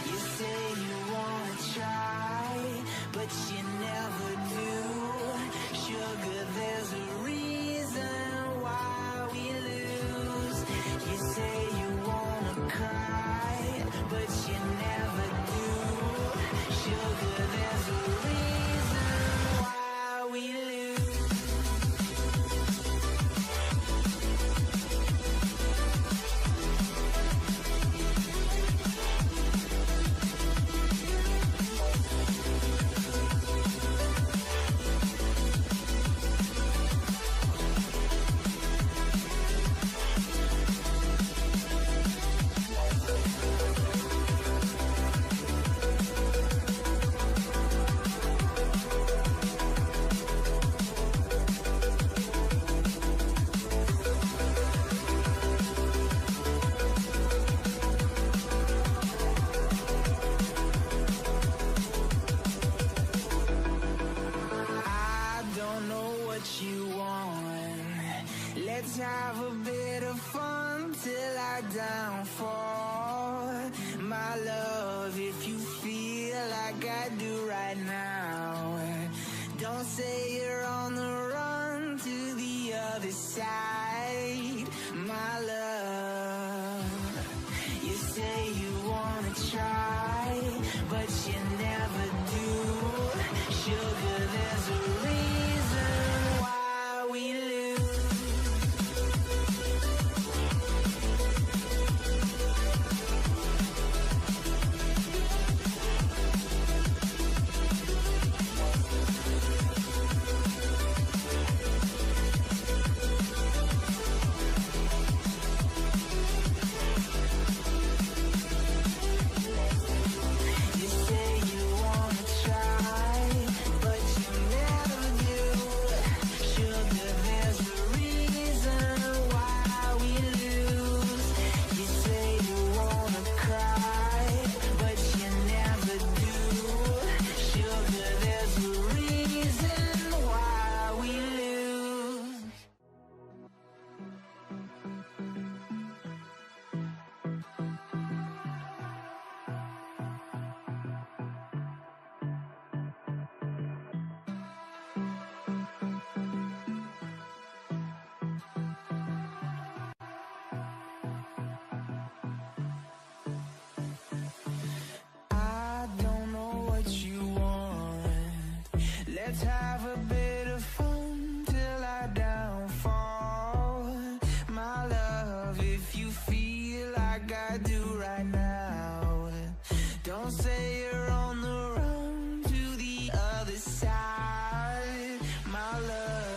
You say you wanna try, but you never do. Sugar, there's a reason why we lose. You say you wanna cry, but you never do. Sugar, there's a reason why we lose. I don't know what you want. Let's have a bit of fun till I downfall. My love, if you feel like I do right now, don't say you're on the run to the other side. My love. but you never do. Sugar, there's a reason why we lose. Let's have a bit of fun till I downfall. My love, if you feel like I do right now, don't say you're on the run to the other side, my love.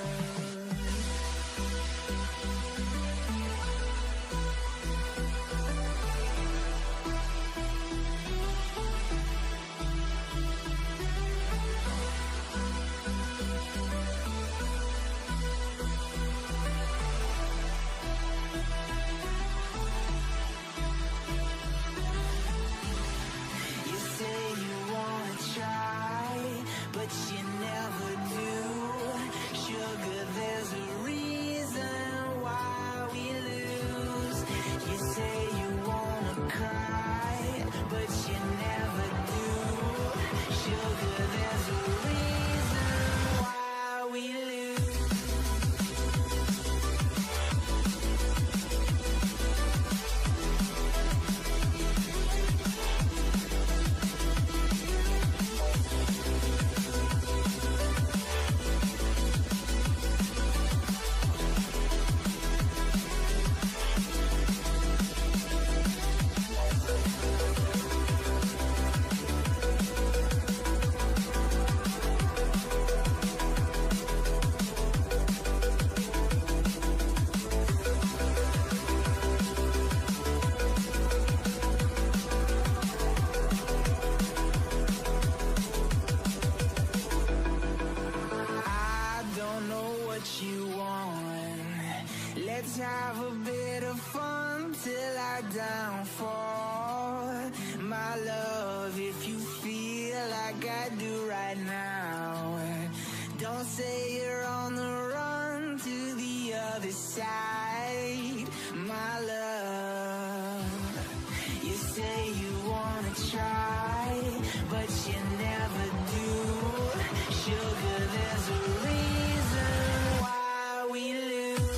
Let's have a bit of fun till I downfall. My love, if you feel like I do right now, don't say you're on the run to the other side, my love. You say you wanna try, but you never do. Sugar, there's a reason why we lose.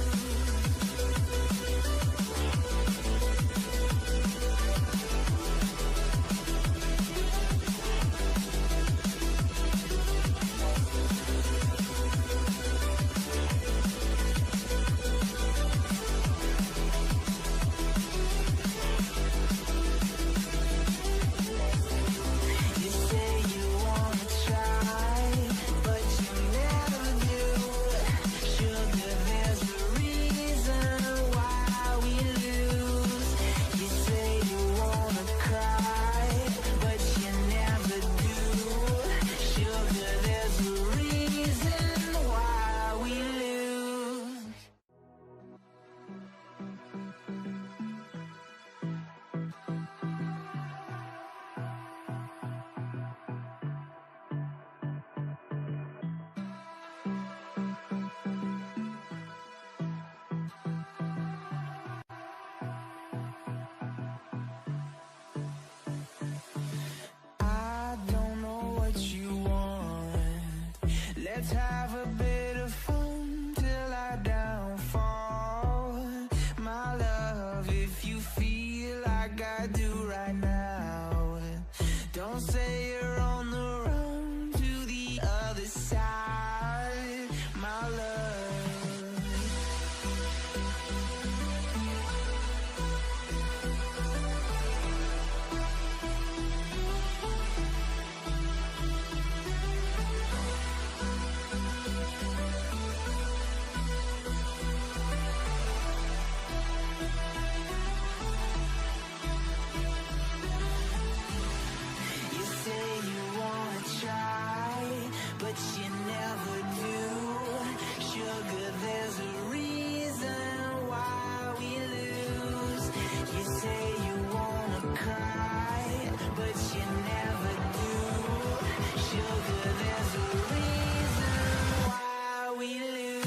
Let's have a bit of fun till I downfall. My love, if you feel like I do right now, don't say say you're on the run to the other side, my love. But you never do. Sugar, there's a reason why we lose. You say you wanna cry, but you never do. Sugar, there's a reason why we lose.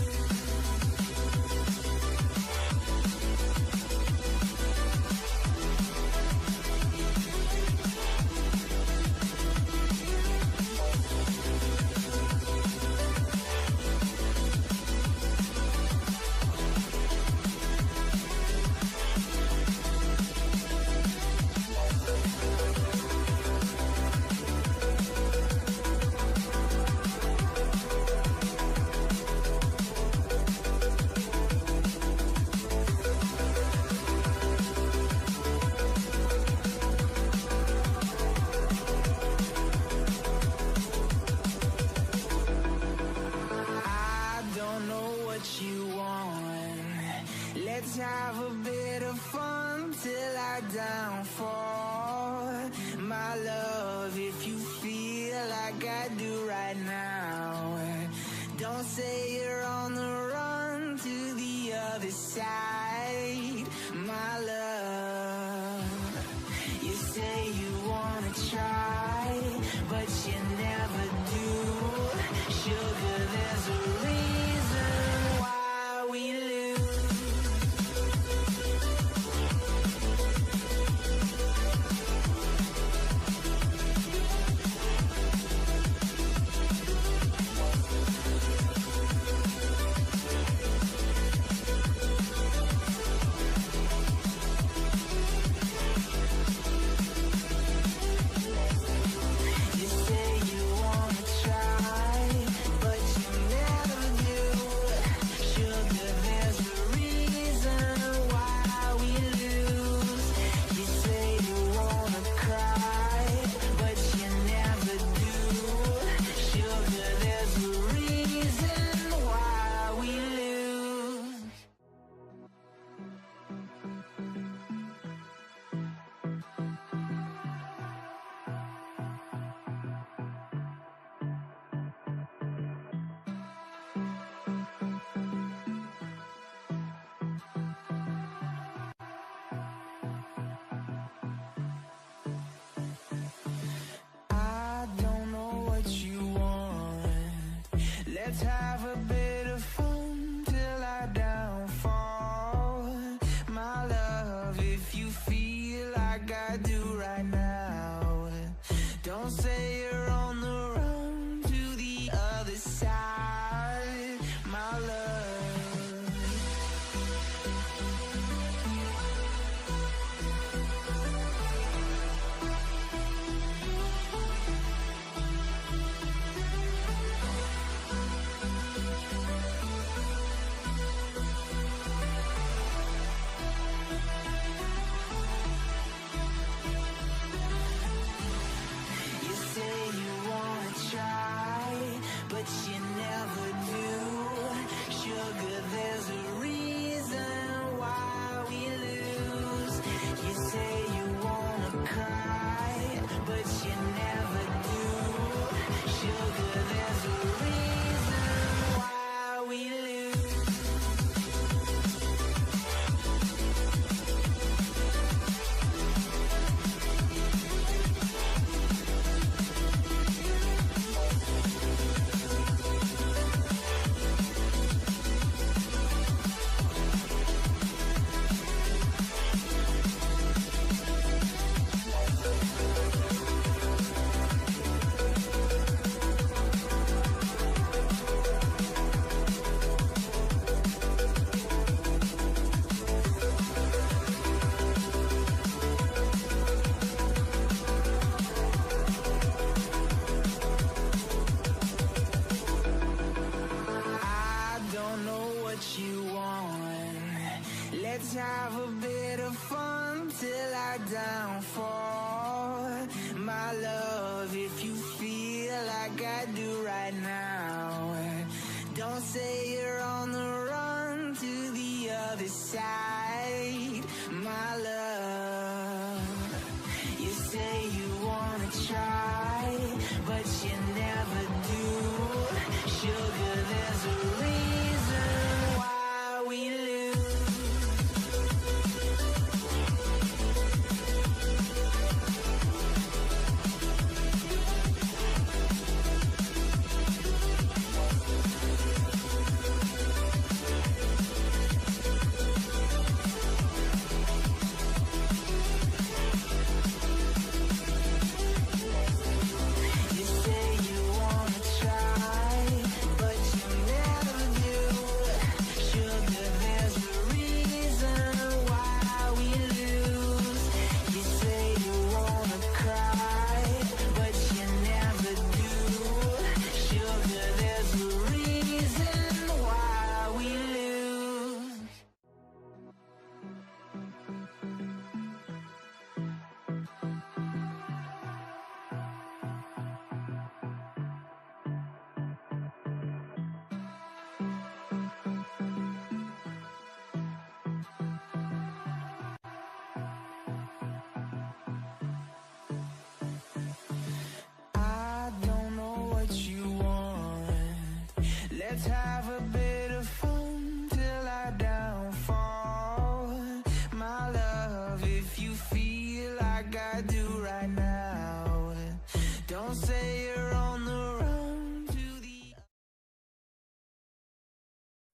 Let's have a bit of fun till I downfall, my love. If you feel like I do right now, don't say you're on the run to the other side, my love. You say you wanna try, but you never do. Sugar, there's a reason why we lose. Let's have a bit of fun till I downfall, my love. If you feel like I do right now, don't say you're on the run to the other side, my love. You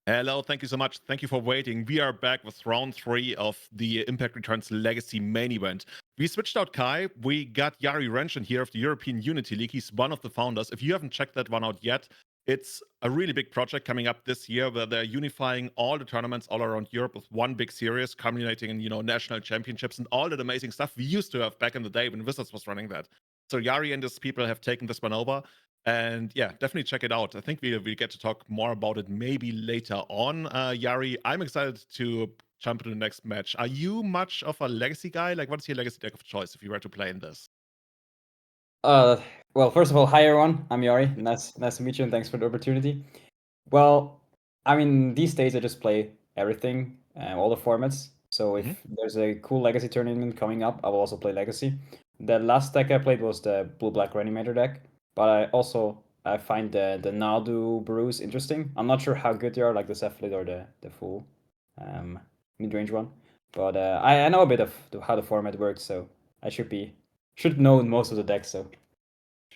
Hello, thank you so much. Thank you for waiting. We are back with round 3 of the Impact Returns Legacy main event. We switched out Kai. We got Jari Rentsch in here of the European Unity League. He's one of the founders. If you haven't checked that one out yet, it's a really big project coming up this year where they're unifying all the tournaments all around Europe with one big series, culminating in, national championships and all that amazing stuff we used to have back in the day when Wizards was running that. So Jari and his people have taken this one over. And yeah, definitely check it out. I think we'll get to talk more about it maybe later on. Jari, I'm excited to jump into the next match. Are you much of a legacy guy? Like, what's your legacy deck of choice if you were to play in this? Well, first of all, hi everyone. I'm Jari. Nice to meet you, and thanks for the opportunity. Well, I mean, these days I just play everything, all the formats. So if there's a cool legacy tournament coming up, I will also play legacy. The last deck I played was the blue-black Reanimator deck, but I find the Nadu brews interesting. I'm not sure how good they are, like the Cephalid or the full mid-range one, but I know a bit of how the format works, so I should know most of the decks. So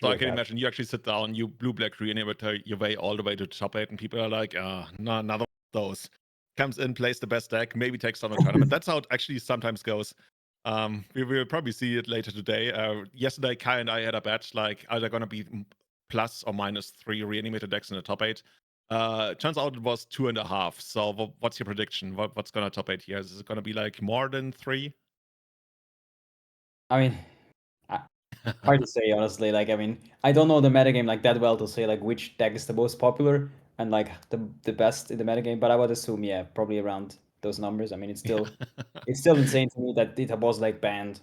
I can imagine you actually sit down, you blue-black Reanimator your way all the way to top 8, and people are like, no, another one of those. Comes in, plays the best deck, maybe takes on a tournament. That's how it actually sometimes goes. We will probably see it later today. Yesterday, Kai and I had a bet, like, are there going to be plus or minus 3 Reanimator decks in the top 8? Turns out it was 2.5. So what's your prediction? What's going to top 8 here? Is it going to be like more than 3? I mean, hard to say, honestly. Like, I mean, I don't know the metagame like that well to say like which deck is the most popular and like the best in the metagame, but I would assume, yeah, probably around those numbers. I mean, it's still insane to me that it was like banned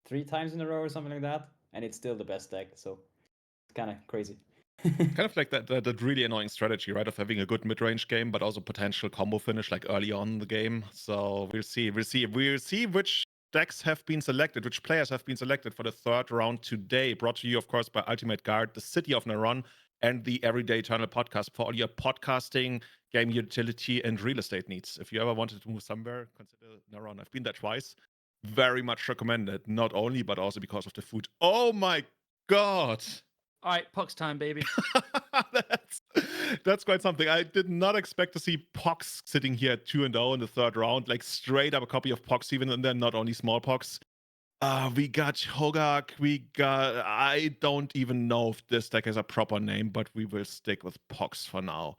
3 times in a row or something like that, and it's still the best deck. So it's kind of crazy. Kind of like that really annoying strategy, right? Of having a good mid-range game, but also potential combo finish like early on in the game. So we'll see which decks have been selected, which players have been selected for the 3rd round today. Brought to you, of course, by Ultimate Guard, the City of Naron, and the Everyday Eternal podcast for all your podcasting, game utility, and real estate needs. If you ever wanted to move somewhere, consider Naron. I've been there twice. Very much recommended. Not only, but also because of the food. Oh my god! All right, Pox time, baby. That's quite something. I did not expect to see Pox sitting here at 2-0 in the 3rd round. Like straight up a copy of Pox even, and then not only small Pox. We got Hogak. I don't even know if this deck has a proper name, but we will stick with Pox for now.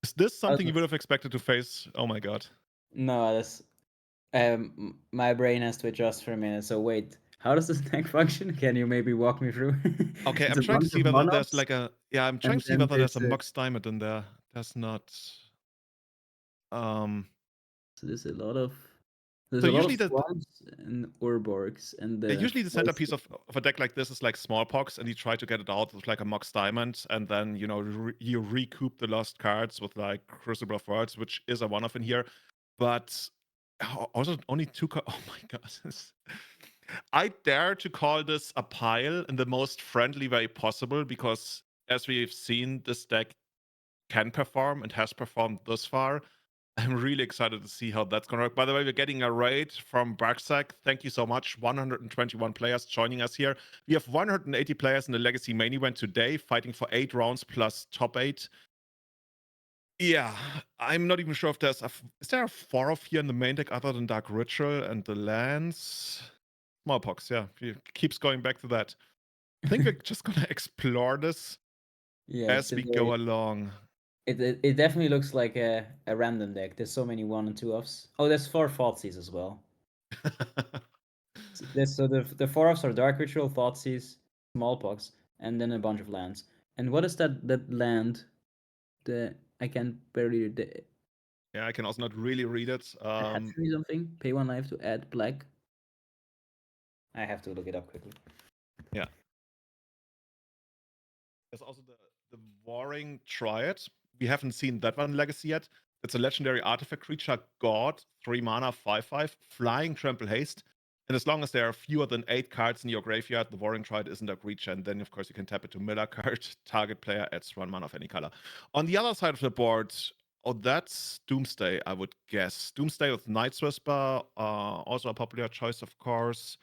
Is this something you would have expected to face? Oh my god. No, that's my brain has to adjust for a minute. So wait, how does this deck function? Can you maybe walk me through? Okay, I'm trying to see whether there's like I'm trying to see whether there's a Mox Diamond in there. There's not. So there's a lot of swamps and Urborgs, and usually the centerpiece of a deck like this is like Smallpox, and you try to get it out with like a Mox Diamond, and then you recoup the lost cards with like Crucible of Worlds, which is a one-off in here, but also only 2 cards. Oh my god. I dare to call this a pile in the most friendly way possible, because as we've seen, this deck can perform and has performed thus far. I'm really excited to see how that's going to work. By the way, we're getting a raid from Barksack. Thank you so much. 121 players joining us here. We have 180 players in the Legacy main event today, fighting for 8 rounds plus top 8. Yeah, I'm not even sure if is there a 4-off here in the main deck other than Dark Ritual and the lands? Smallpox, yeah. Keeps going back to that. I think we're just going to explore this as we go along. It definitely looks like a random deck. There's so many 1 and 2-offs. Oh, there's 4 Thoughtseize as well. So the 4-offs are Dark Ritual, Thoughtseize, Smallpox, and then a bunch of lands. And what is that land? I can barely read it. Yeah, I can also not really read it. Something. Pay 1 life to add black. I have to look it up quickly. Yeah. There's also the Warring Triad. We haven't seen that one in Legacy yet. It's a legendary artifact creature, God, 3 mana, 5/5, flying, trample, haste. And as long as there are fewer than 8 cards in your graveyard, the Warring Triad isn't a creature. And then, of course, you can tap it to mill a card. Target player adds 1 mana of any color. On the other side of the board, that's Doomsday, I would guess. Doomsday with Night's Whisper, also a popular choice, of course.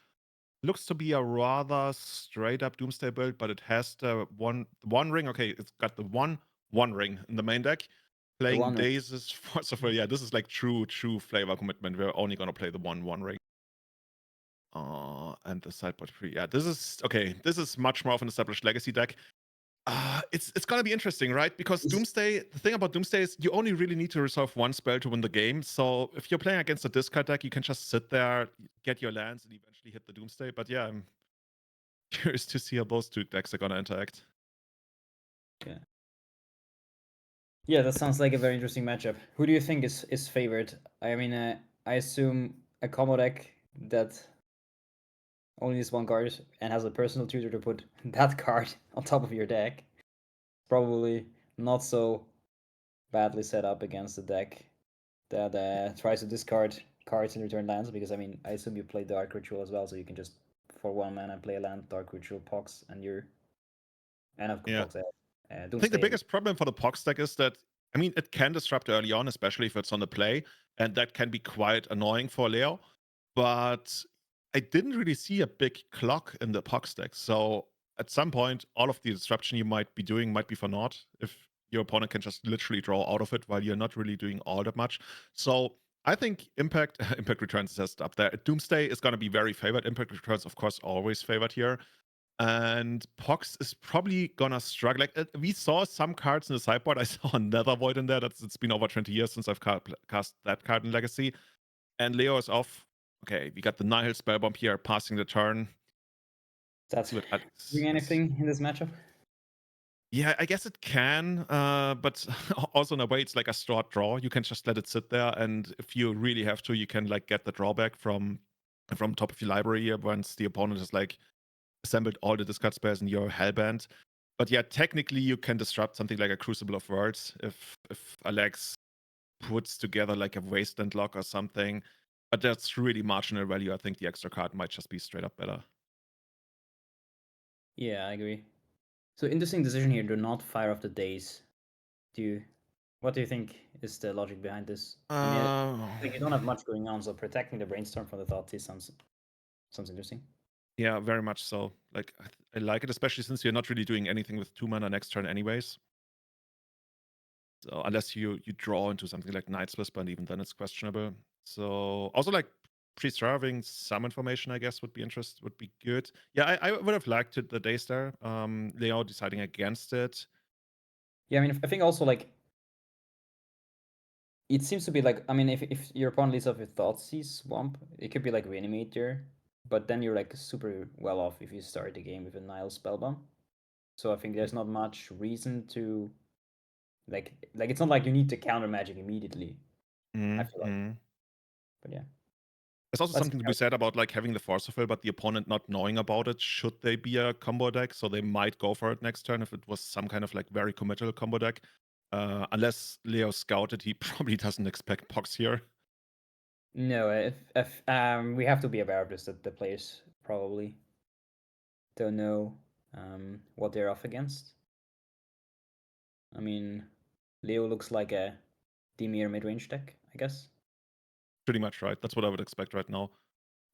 Looks to be a rather straight up Doomsday build, but it has the one ring. Okay, it's got the one ring in the main deck. Playing one ring. Díez is first of all, yeah, this is like true flavor commitment. We're only gonna play the 1/1 ring. And the sideboard free. Yeah, this is okay. This is much more of an established legacy deck. It's gonna be interesting, right? Because Doomsday, the thing about Doomsday is you only really need to resolve one spell to win the game. So if you're playing against a discard deck, you can just sit there, get your lands, and eventually hit the Doomsday. But yeah, I'm curious to see how those two decks are gonna interact. Yeah. Yeah, that sounds like a very interesting matchup. Who do you think is favored? I mean, I assume a combo deck that only needs one card and has a personal tutor to put that card on top of your deck. Probably not so badly set up against a deck that tries to discard cards and return lands, because I mean, I assume you play Dark Ritual as well, so you can just for 1 mana play a land, Dark Ritual, Pox, and you're Pox. I think the biggest problem for the Pox deck is that, I mean, it can disrupt early on, especially if it's on the play, and that can be quite annoying for Leo. But I didn't really see a big clock in the Pox deck. So at some point, all of the disruption you might be doing might be for naught if your opponent can just literally draw out of it while you're not really doing all that much. So I think Impact Returns is just up there. Doomsday is going to be very favored. Impact Returns, of course, always favored here. And Pox is probably gonna struggle. Like we saw some cards in the sideboard. I saw another Void in there. It's been over 20 years since I've cast that card in Legacy. And Leo is off. Okay, we got the Nihil Spellbomb here, passing the turn. That's doing anything in this matchup? Yeah, I guess it can, but also in a way, it's like a stored draw. You can just let it sit there, and if you really have to, you can like get the drawback from top of your library here once the opponent is like assembled all the discard spells in your hellband. But yeah, technically you can disrupt something like a Crucible of Words if Alex puts together like a Wasteland lock or something. But that's really marginal value. I think the extra card might just be straight up better. Yeah, I agree. So interesting decision here. Do not fire off the Díez. What do you think is the logic behind this? I mean, like you don't have much going on, so protecting the Brainstorm from the Thoughtseize sounds interesting. Yeah, very much so. Like I like it, especially since you're not really doing anything with 2 mana next turn anyways. So unless you draw into something like Night's Whisper, and even then it's questionable. So also like preserving some information, I guess, would be good. Yeah, I would have liked it the Díez there. Leo deciding against it. Yeah, I mean, I think also like it seems to be like, I mean, if your opponent leads off with Thoughtseize Swamp, it could be like Reanimator, but then you're like super well off if you start the game with a Nihil Spellbomb. So I think there's not much reason to like it's not like you need to counter magic immediately. I feel like. But yeah. There's also something to be said about like having the Force of Will, but the opponent not knowing about it. Should they be a combo deck? So they might go for it next turn if it was some kind of like very committal combo deck. Unless Leo scouted, he probably doesn't expect Pox here. No, if we have to be aware of this, that the players probably don't know what they're off against. I mean, Leo looks like a Dimir mid-range deck, I guess. Pretty much right. That's what I would expect right now.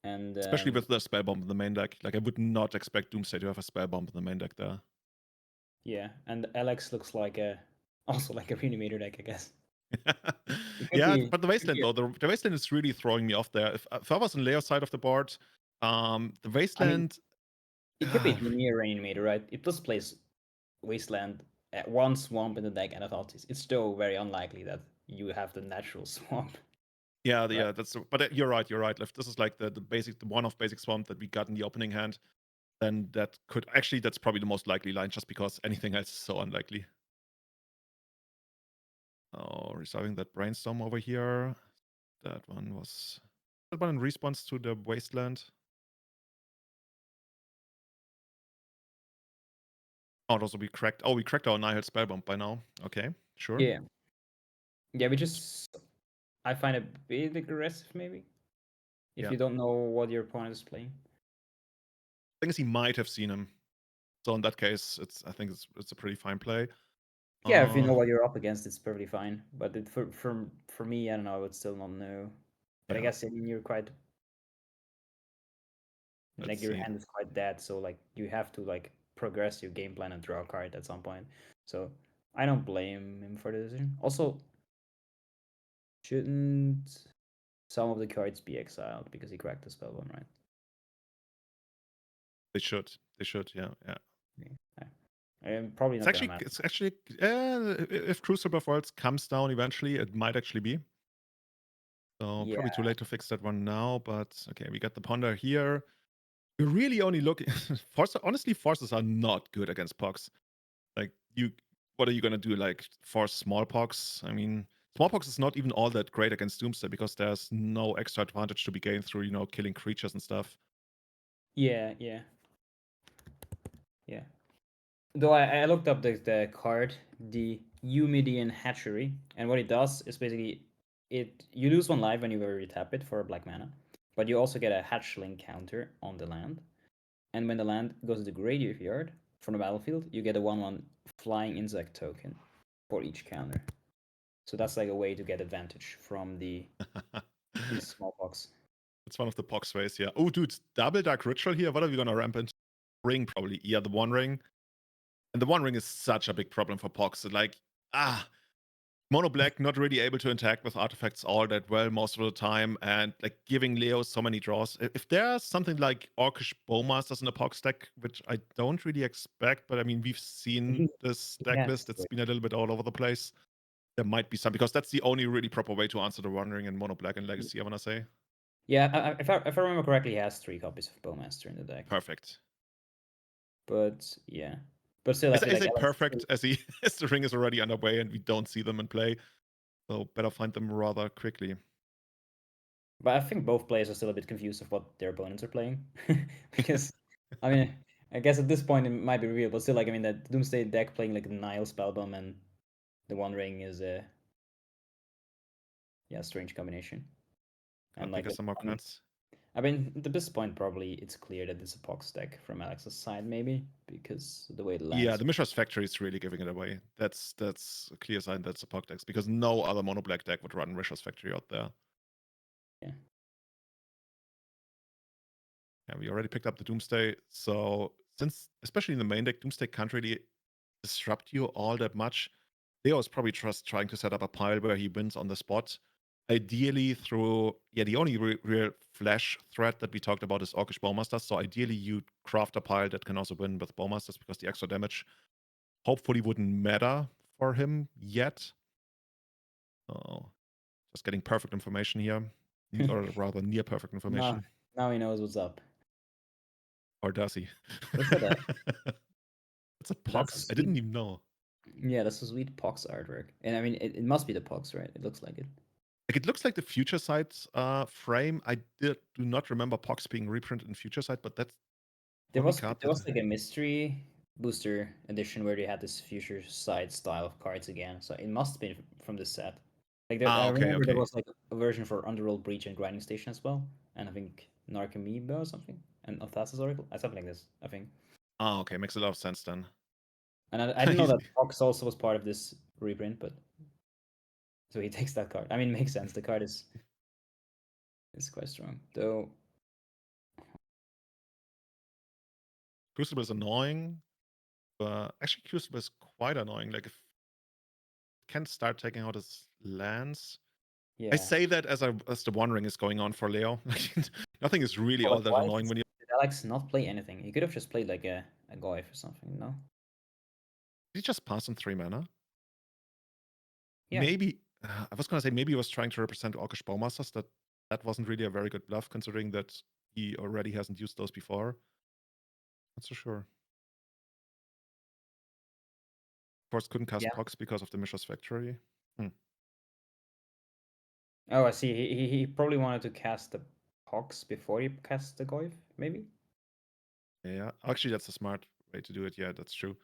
And especially with the Spellbomb in the main deck. Like I would not expect Doomsday to have a Spellbomb in the main deck there. Yeah, and Alex looks like also like a Reanimator deck, I guess. Yeah, but the Wasteland though, the Wasteland is really throwing me off there. If I was on Leo's side of the board, the Wasteland. I mean, it could be Dimir Reanimator, right? It just plays Wasteland at one swamp in the deck, and I thought it's still very unlikely that you have the natural swamp. Yeah, right? Yeah, that's. But you're right. If this is like the one-off basic swamp that we got in the opening hand, then that could actually that's probably the most likely line, just because anything else is so unlikely. Oh, resolving that Brainstorm over here. That one was in response to the Wasteland. Oh, those will be cracked. Oh, we cracked our Nihil Spellbomb by now. Okay, sure. Yeah. Yeah, I find it a bit aggressive, maybe. If you don't know what your opponent is playing. I think he might have seen him. So in that case, I think it's a pretty fine play. Yeah, if you know what you're up against, it's perfectly fine. But for me, I don't know, I would still not know. But I guess you're quite like your hand is quite dead, so like you have to like progress your game plan and draw a card at some point. So I don't blame him for the decision. Also, Shouldn't some of the cards be exiled because he cracked the spellbomb, right? They should. They should. Yeah. Yeah. Probably It's not gonna actually. matter. It's actually. If Crucible of Worlds comes down eventually, it might actually be. So Yeah. probably too late to fix that one now. But okay, we got the Ponder here. We're really only looking. Honestly, forces are not good against Pox. Like what are you gonna do? Like force Smallpox? I mean, Smallpox is not even all that great against Doomsday because there's no extra advantage to be gained through killing creatures and stuff. Yeah. Though I looked up the card, the Eumidian Hatchery, and what it does is basically you lose 1 life when you retap it for a black mana, but you also get a hatchling counter on the land, and when the land goes to the graveyard from the battlefield, you get a 1/1 flying insect token for each counter. So that's like a way to get advantage from the Smallpox. It's one of the Pox ways, yeah. Oh, dude, double Dark Ritual here. What are we gonna ramp into? Ring, probably. Yeah, the One Ring. And the One Ring is such a big problem for Pox. Like, Mono Black not really able to interact with artifacts all that well most of the time, and like giving Leo so many draws. If there's something like Orcish Bowmasters in the Pox deck, which I don't really expect, but I mean, we've seen this deck list. It's been a little bit all over the place. There might be some, because that's the only really proper way to answer the One Ring in Mono Black and Legacy, I want to say. Yeah, if I remember correctly, he has 3 copies of Bowmaster in the deck. Perfect. But yeah. But still, I feel say like perfect as the ring is already underway and we don't see them in play. So better find them rather quickly. But I think both players are still a bit confused of what their opponents are playing. Because, I mean, I guess at this point it might be real, but still, like, I mean, that Doomsday deck playing like the Nile Spellbomb and the One Ring is a strange combination. And like some more cards. I mean, at this point, probably it's clear that it's a Pox deck from Alex's side, maybe, because the way it lands. Yeah, the Mishra's Factory is really giving it away. That's a clear sign that's a Pox deck, because no other mono black deck would run Mishra's Factory out there. Yeah. Yeah, we already picked up the Doomsday. So since, especially in the main deck, Doomsday can't really disrupt you all that much. Leo is probably just trying to set up a pile where he wins on the spot. Ideally through, the only real flash threat that we talked about is Orcish Bowmasters. So ideally you craft a pile that can also win with Bowmasters, because the extra damage hopefully wouldn't matter for him yet. So just getting perfect information here. Or rather near perfect information. Now he knows what's up. Or does he? Look at that. It's a Pox. I didn't even know. Yeah, that's a sweet Pox artwork. And I mean, it must be the Pox, right? It looks like it. Like, it looks like the Future Sight frame. I do not remember Pox being reprinted in Future Sight, but that's there was like a mystery booster edition where they had this Future Sight style of cards again. So it must have been from this set. Like I remember there was like a version for Underworld Breach and Grinding Station as well, and I think Narcomoeba or something, and Othasis Oracle, something like this, I think. Oh, okay, makes a lot of sense then. And I didn't know that Pox also was part of this reprint, but so he takes that card. I mean, it makes sense. The card is quite strong, though. Crucible is annoying, but actually Crucible is quite annoying. Like, if it can start taking out his lands. Yeah. I say that as the One Ring is going on for Leo. Nothing is really all that annoying when you. Did Alex not play anything? He could have just played like a Goyf or something, no? Did he just pass on 3 mana? Yeah. Maybe I was gonna say maybe he was trying to represent Orcish Bowmasters. That wasn't really a very good bluff, considering that he already hasn't used those before. Not so sure. Of course, couldn't cast Pox because of the Mishra's Factory. Oh, I see. He probably wanted to cast the Pox before he cast the Goyf, maybe? Yeah, actually, that's a smart way to do it. Yeah, that's true.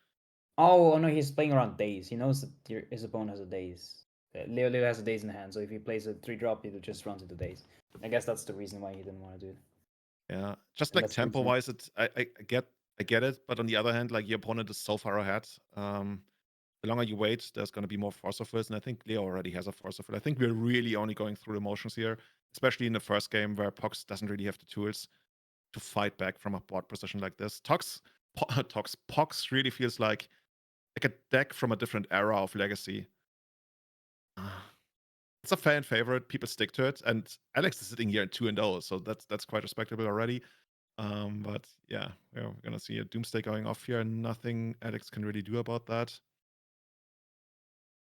Oh, no, he's playing around Díez. He knows that his opponent has a Díez. Leo has a Díez in hand, so if he plays a 3-drop, he just runs into Díez. I guess that's the reason why he didn't want to do it. Yeah, just like tempo-wise, I get it, but on the other hand, like, your opponent is so far ahead. The longer you wait, there's going to be more Force of Wills, and I think Leo already has a Force of Will. I think we're really only going through the motions here, especially in the first game where Pox doesn't really have the tools to fight back from a board position like this. Pox really feels like a deck from a different era of Legacy. it's a fan favorite. People stick to it, and Alex is sitting here at 2-0, so that's quite respectable already. But yeah, we're gonna see a Doomsday going off here. Nothing Alex can really do about that.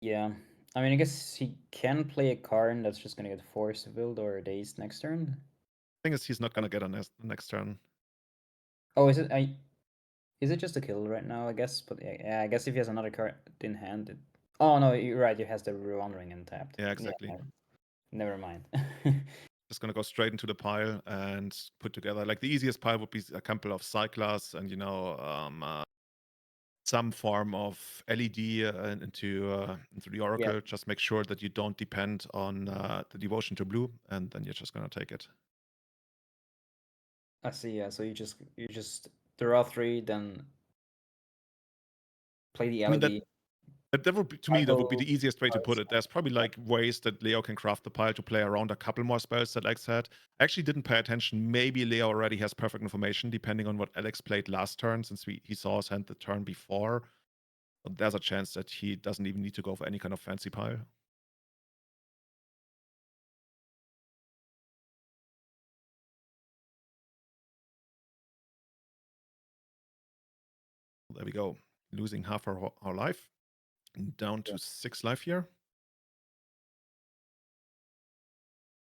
Yeah. I mean, I guess he can play a Karn that's just gonna get Force Willed or Díez next turn. Thing is, he's not gonna get on next turn. Oh, is it just a kill right now? I guess, but yeah, I guess if he has another card in hand, oh no, you're right. He has the Wandering untapped. Yeah, exactly. Yeah, never mind. Just gonna go straight into the pile and put together. Like the easiest pile would be a couple of Cyclas and some form of LED into the Oracle. Just make sure that you don't depend on the devotion to blue, and then you're just gonna take it. I see. Yeah. So you just draw 3, then play the LED. I mean, that would be, to me, that would be the easiest way to put it. There's probably like ways that Leo can craft the pile to play around a couple more spells that Alex had. I actually didn't pay attention. Maybe Leo already has perfect information, depending on what Alex played last turn, since he saw us hand the turn before. But there's a chance that he doesn't even need to go for any kind of fancy pile. There we go. Losing half our life. Down to 6 life here.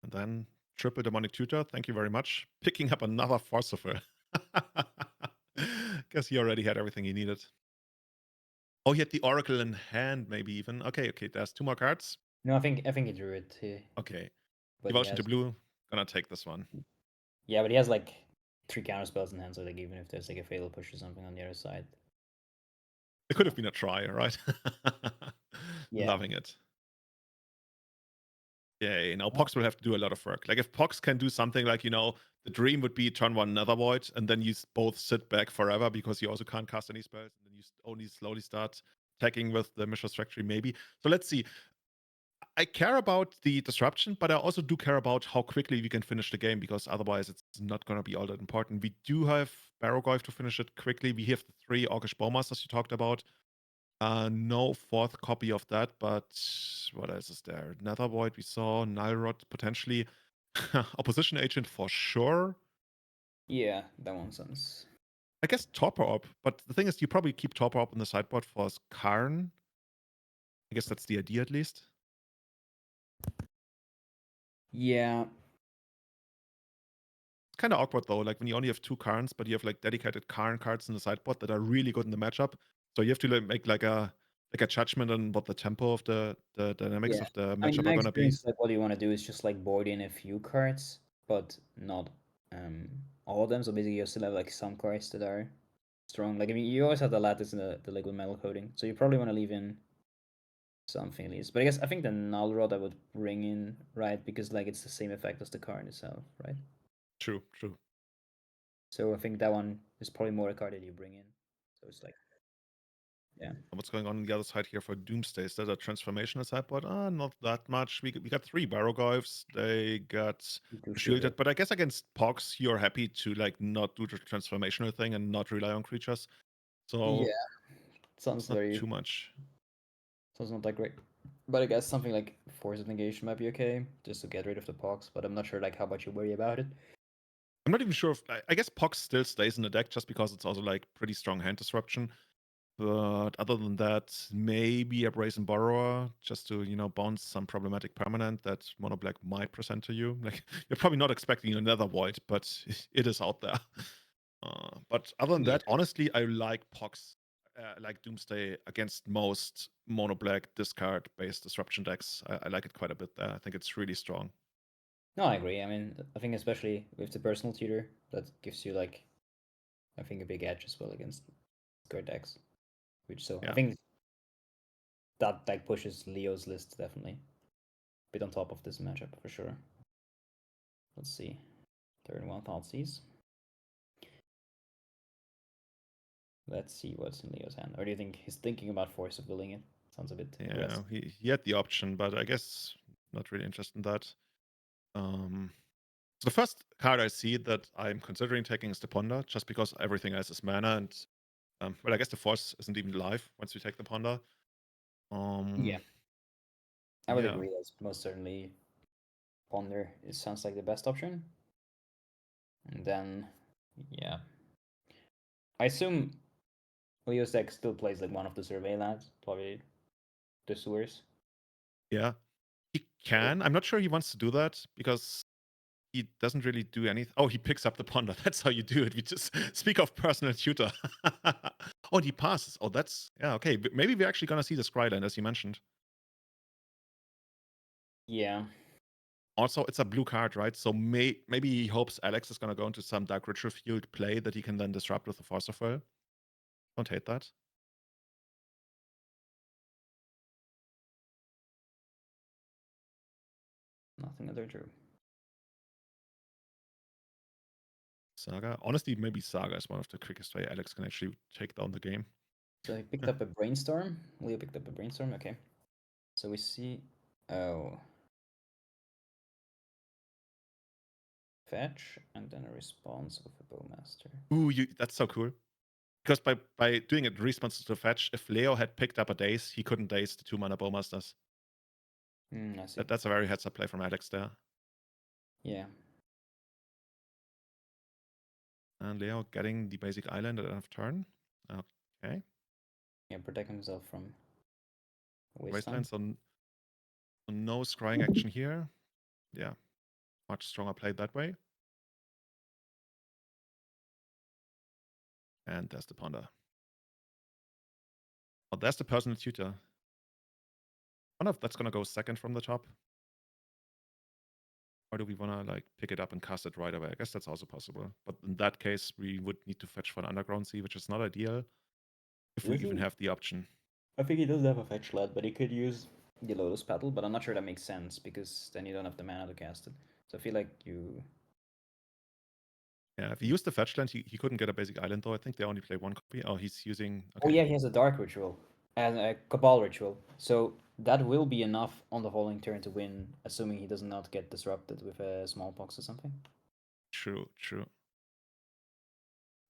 And then triple demonic tutor. Thank you very much. Picking up another Forcifer. Guess he already had everything he needed. Oh, he had the Oracle in hand, maybe even. Okay, there's 2 more cards. No, I think he drew it. Okay. But Devotion to blue. Gonna take this one. Yeah, but he has like 3 counter spells in hand, so like even if there's like a fatal push or something on the other side. It could have been a try, right? Yeah. Loving it. Yay. Now Pox will have to do a lot of work. Like if Pox can do something like, the dream would be turn 1 Nether Void, and then you both sit back forever because you also can't cast any spells, and then you only slowly start attacking with the Mishra's Factory, maybe. So let's see. I care about the disruption, but I also do care about how quickly we can finish the game, because otherwise it's not going to be all that important. We do have Barrogoyf to finish it quickly. We have the 3 Orcish Bowmasters you talked about. No 4th copy of that, but what else is there? Nether Void we saw, Nilrod potentially. Opposition Agent for sure. Yeah, that one sounds. I guess Torpor Orb, but the thing is you probably keep Torpor Orb in the sideboard for Karn. I guess that's the idea at least. Yeah. It's kind of awkward though, like when you only have 2 Karns, but you have like dedicated Karn cards in the sideboard that are really good in the matchup. So you have to make like a judgment on what the tempo of the dynamics of the matchup are gonna be. Like what you want to do is just like board in a few cards, but not all of them. So basically you still have like some cards that are strong. Like I mean you always have the lattice and the liquid metal coating. So you probably want to leave in something at least. But I think the null rod I would bring in, right? Because like it's the same effect as the card itself, right? True. So I think that one is probably more a card that you bring in. So it's like, yeah. What's going on the other side here for Doomsday? Is that a transformational sideboard? Not that much. We got 3 Barrogoyfs. They got shielded, but I guess against Pox, you're happy to like not do the transformational thing and not rely on creatures. So yeah, sounds not very too much. Sounds not that great. But I guess something like Force Negation might be okay, just to get rid of the Pox. But I'm not sure like how much you worry about it. I'm not even sure if I guess Pox still stays in the deck just because it's also like pretty strong hand disruption. But other than that, maybe a Brazen Borrower just to, bounce some problematic permanent that Mono Black might present to you. Like, you're probably not expecting another Void, but it is out there. But other than that, honestly, I like Pox, like Doomsday against most Mono Black discard-based disruption decks. I like it quite a bit there. I think it's really strong. No, I agree. I mean, I think especially with the personal tutor, that gives you like, I think a big edge as well against discard decks. I think that like pushes Leo's list definitely a bit on top of this matchup for sure. Let's see. Turn 1 Thoughtseize. Let's see what's in Leo's hand. Or do you think he's thinking about Force of Willing it? Sounds a bit. Yeah, he had the option, but I guess not really interested in that. So the first card I see that I'm considering taking is the Ponder, just because everything else is mana, and well, I guess the Force isn't even live once you take the Ponder. Yeah. I would Yeah. agree. That's most certainly Ponder. It sounds like the best option. And then, yeah, I assume Leo's deck still plays like one of the survey lands, probably the sewers. Yeah. He can. I'm not sure he wants to do that because he doesn't really do anything. Oh, he picks up the ponder. That's how you do it. We just speak of personal tutor. Oh, and he passes. Oh, that's yeah, okay. Maybe we're actually gonna see the Scryland, as you mentioned. Yeah. Also, it's a blue card, right? So maybe he hopes Alex is gonna go into some Dark Ritual Field play that he can then disrupt with the Force of Will. Don't hate that. Nothing other drew. Saga. Honestly, maybe Saga is one of the quickest way Alex can actually take down the game. So he picked up a brainstorm. Leo picked up a brainstorm. Okay. So we see. Oh. Fetch and then a response with a Bowmaster. Ooh, that's so cool. Because by doing it response to the fetch, if Leo had picked up a Daze, he couldn't Daze the 2-mana Bowmasters. I see. That's a very heads-up play from Alex there. Yeah. And Leo getting the basic island at the end of turn. Okay. Yeah, protect himself from Wasteland, wasteland. so no scrying action here. Yeah. Much stronger played that way. And there's the ponder. Oh, there's the personal tutor. I wonder if that's gonna go second from the top. Or do we wanna like pick it up and cast it right away? I guess that's also possible. But in that case, we would need to fetch for an underground sea, which is not ideal. If we even have the option. I think he does have a fetch land, but he could use the Lotus Petal, but I'm not sure that makes sense because then you don't have the mana to cast it. So I feel like you. Yeah, if he used the fetch land, he couldn't get a basic island though. I think they only play one copy. Oh, he's using. Okay. Oh yeah, he has a Dark Ritual and a Cabal Ritual. So that will be enough on the following turn to win, assuming he does not get disrupted with a Smallpox or something. True.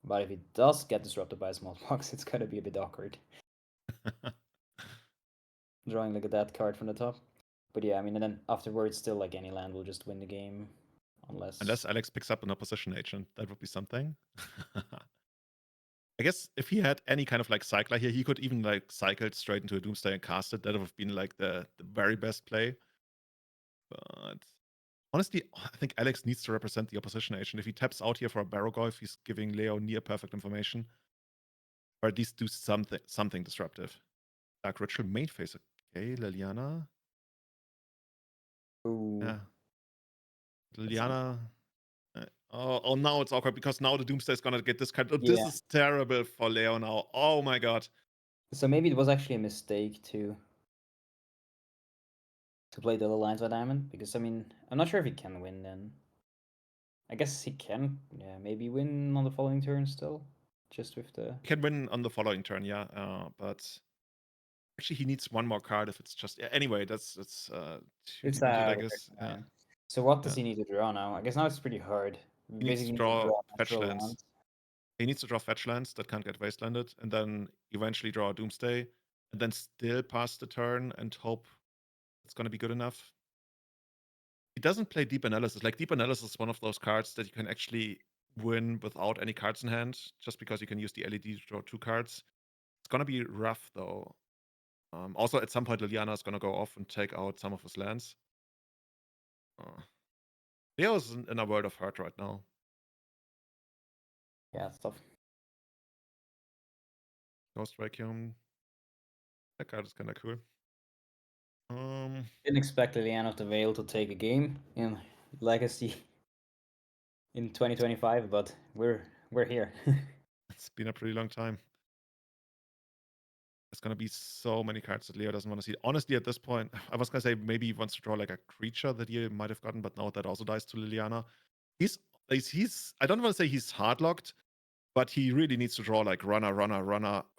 But if he does get disrupted by a Smallpox, it's gonna be a bit awkward. Drawing like a dead card from the top. But yeah, I mean, and then afterwards, still like any land will just win the game, unless Alex picks up an opposition agent, that would be something. I guess if he had any kind of like cycler here, he could even like cycle it straight into a Doomsday and cast it. That would have been like the very best play. But honestly, I think Alex needs to represent the opposition agent. If he taps out here for a Barrogoyf, he's giving Leo near perfect information. Or at least do something disruptive. Dark Ritual main phase. Okay, Liliana. Ooh. Yeah. Liliana. Oh, now it's awkward because now the Doomsday is gonna get this card. Oh, this is terrible for Leo now. Oh my god. So maybe it was actually a mistake to play the Alliance by Diamond, because I mean, I'm not sure if he can win then. I guess he can, maybe win on the following turn still, just with the. He can win on the following turn, yeah. But actually, he needs one more card if it's just. Anyway, that's It's limited, I guess. Yeah. So what does he need to draw now? I guess now it's pretty hard. He needs to Basically, draw fetch natural lands. He needs to draw fetch lands that can't get wastelanded, and then eventually draw a Doomsday, and then still pass the turn and hope it's gonna be good enough. He doesn't play Deep Analysis. Like, Deep Analysis is one of those cards that you can actually win without any cards in hand, just because you can use the LED to draw 2 cards. It's gonna be rough, though. Also, at some point, Liliana is gonna go off and take out some of his lands. Leo's in a world of hurt right now. Yeah, it's tough. Ghost Vacuum. That card is kind of cool. Didn't expect Liliana of the Veil to take a game in Legacy in 2025, but we're here. It's been a pretty long time. There's gonna be so many cards that Leo doesn't want to see. Honestly, at this point, I was gonna say maybe he wants to draw like a creature that he might have gotten, but now that also dies to Liliana. He's I don't want to say he's hard locked, but he really needs to draw like runner.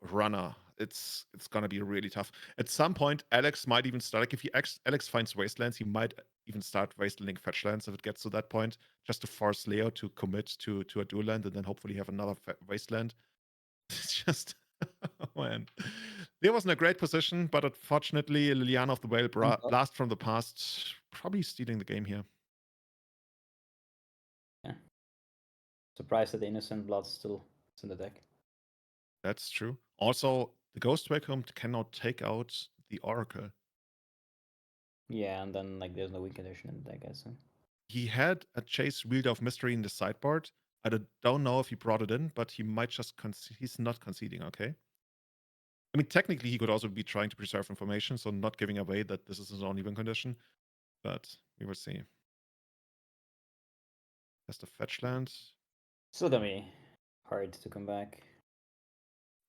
It's gonna be really tough. At some point, Alex might even start, like if Alex finds wastelands, he might even start wastelanding fetch lands if it gets to that point, just to force Leo to commit to a dual land and then hopefully have another wasteland. It's just oh man. He was in a great position, but unfortunately, Liliana of the Whale, blast from the past, probably stealing the game here. Yeah. Surprised that the Innocent Blood still is in the deck. That's true. Also, the Ghost Vacuum cannot take out the Oracle. Yeah, and then like there's no win condition in the deck, I assume. He had a Chase Wielder of Mystery in the sideboard. I don't know if he brought it in, but he might just he's not conceding, okay? I mean, technically, he could also be trying to preserve information, so not giving away that this is his only win condition, but we will see. That's the fetch land. Still gonna be hard to come back.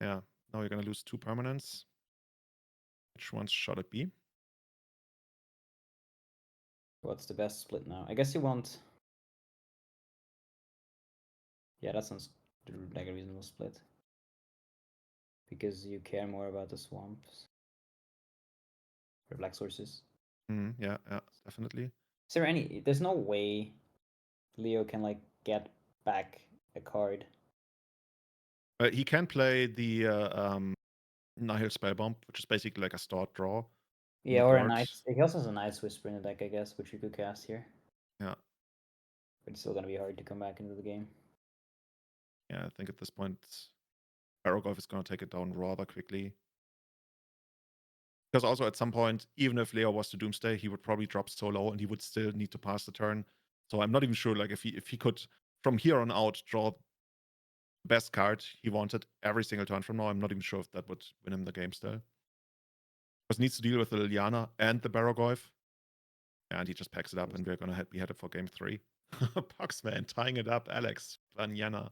Yeah, now you're gonna lose 2 permanents. Which ones should it be? What's the best split now? I guess you want... Yeah, that sounds like a reasonable split. Because you care more about the swamps. Or black sources. Yeah, definitely. Is there any... There's no way Leo can like get back a card. He can play the Nihil Spellbomb, which is basically like a start draw. Yeah, or a nice... He also has a nice Whisper in the deck, I guess, which you could cast here. Yeah. But it's still gonna be hard to come back into the game. Yeah, I think at this point, Aragorn is going to take it down rather quickly. Because also at some point, even if Leo was to Doomsday, he would probably drop so low and he would still need to pass the turn. So I'm not even sure like if he could, from here on out, draw the best card he wanted every single turn from now. I'm not even sure if that would win him the game still. Because he needs to deal with the Liliana and the Barrogoyf. And he just packs it up and we're going to be headed for game 3. Pucksman tying it up, Alex, Banyana.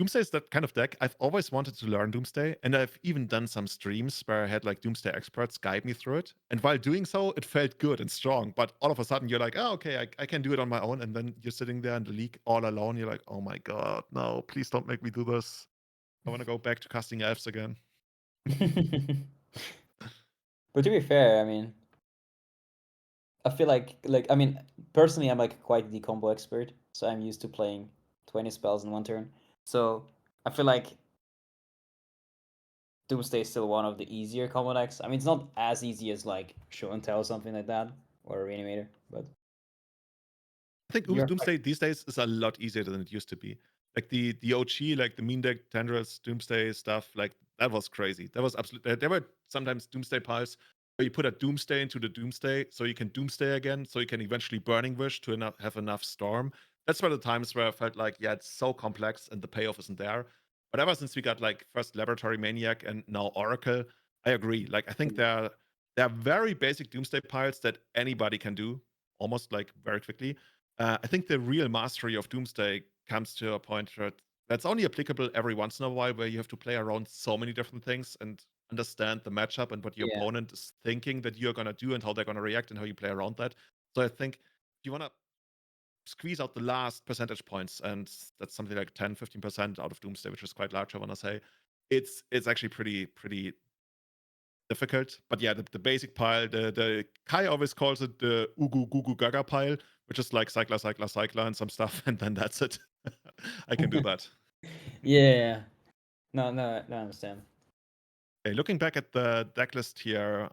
Doomsday is that kind of deck. I've always wanted to learn Doomsday, and I've even done some streams where I had like Doomsday experts guide me through it. And while doing so, it felt good and strong. But all of a sudden, you're like, oh, okay, I can do it on my own. And then you're sitting there in the league all alone. You're like, oh my god, no, please don't make me do this. I want to go back to casting elves again. But to be fair, I mean, I feel like I mean, personally, I'm like quite the combo expert, so I'm used to playing 20 spells in one turn. So I feel like Doomsday is still one of the easier combo decks. I mean, it's not as easy as like Show and Tell or something like that, or Reanimator, but I think Doomsday these days is a lot easier than it used to be. Like the OG, like the mean deck, Tendrils, Doomsday stuff, like that was crazy. That was absolutely. There were sometimes Doomsday piles where you put a Doomsday into the Doomsday, so you can Doomsday again, so you can eventually Burning Wish to have enough Storm. That's were the times where I felt like, yeah, it's so complex and the payoff isn't there. But ever since we got like first Laboratory Maniac and now Oracle, I agree. Like I think there are very basic Doomsday piles that anybody can do, almost like very quickly. I think the real mastery of Doomsday comes to a point where that's only applicable every once in a while, where you have to play around so many different things and understand the matchup and what your opponent is thinking that you're going to do and how they're going to react and how you play around that. So I think if you want to squeeze out the last percentage points, and that's something like 10-15% out of Doomsday, which is quite large, I want to say, it's actually pretty difficult. But yeah, the basic pile, the Kai always calls it the Ugu Gugu Gaga pile, which is like cycler, and some stuff, and then that's it. I can do that. Yeah. No, I understand. Okay, looking back at the deck list here,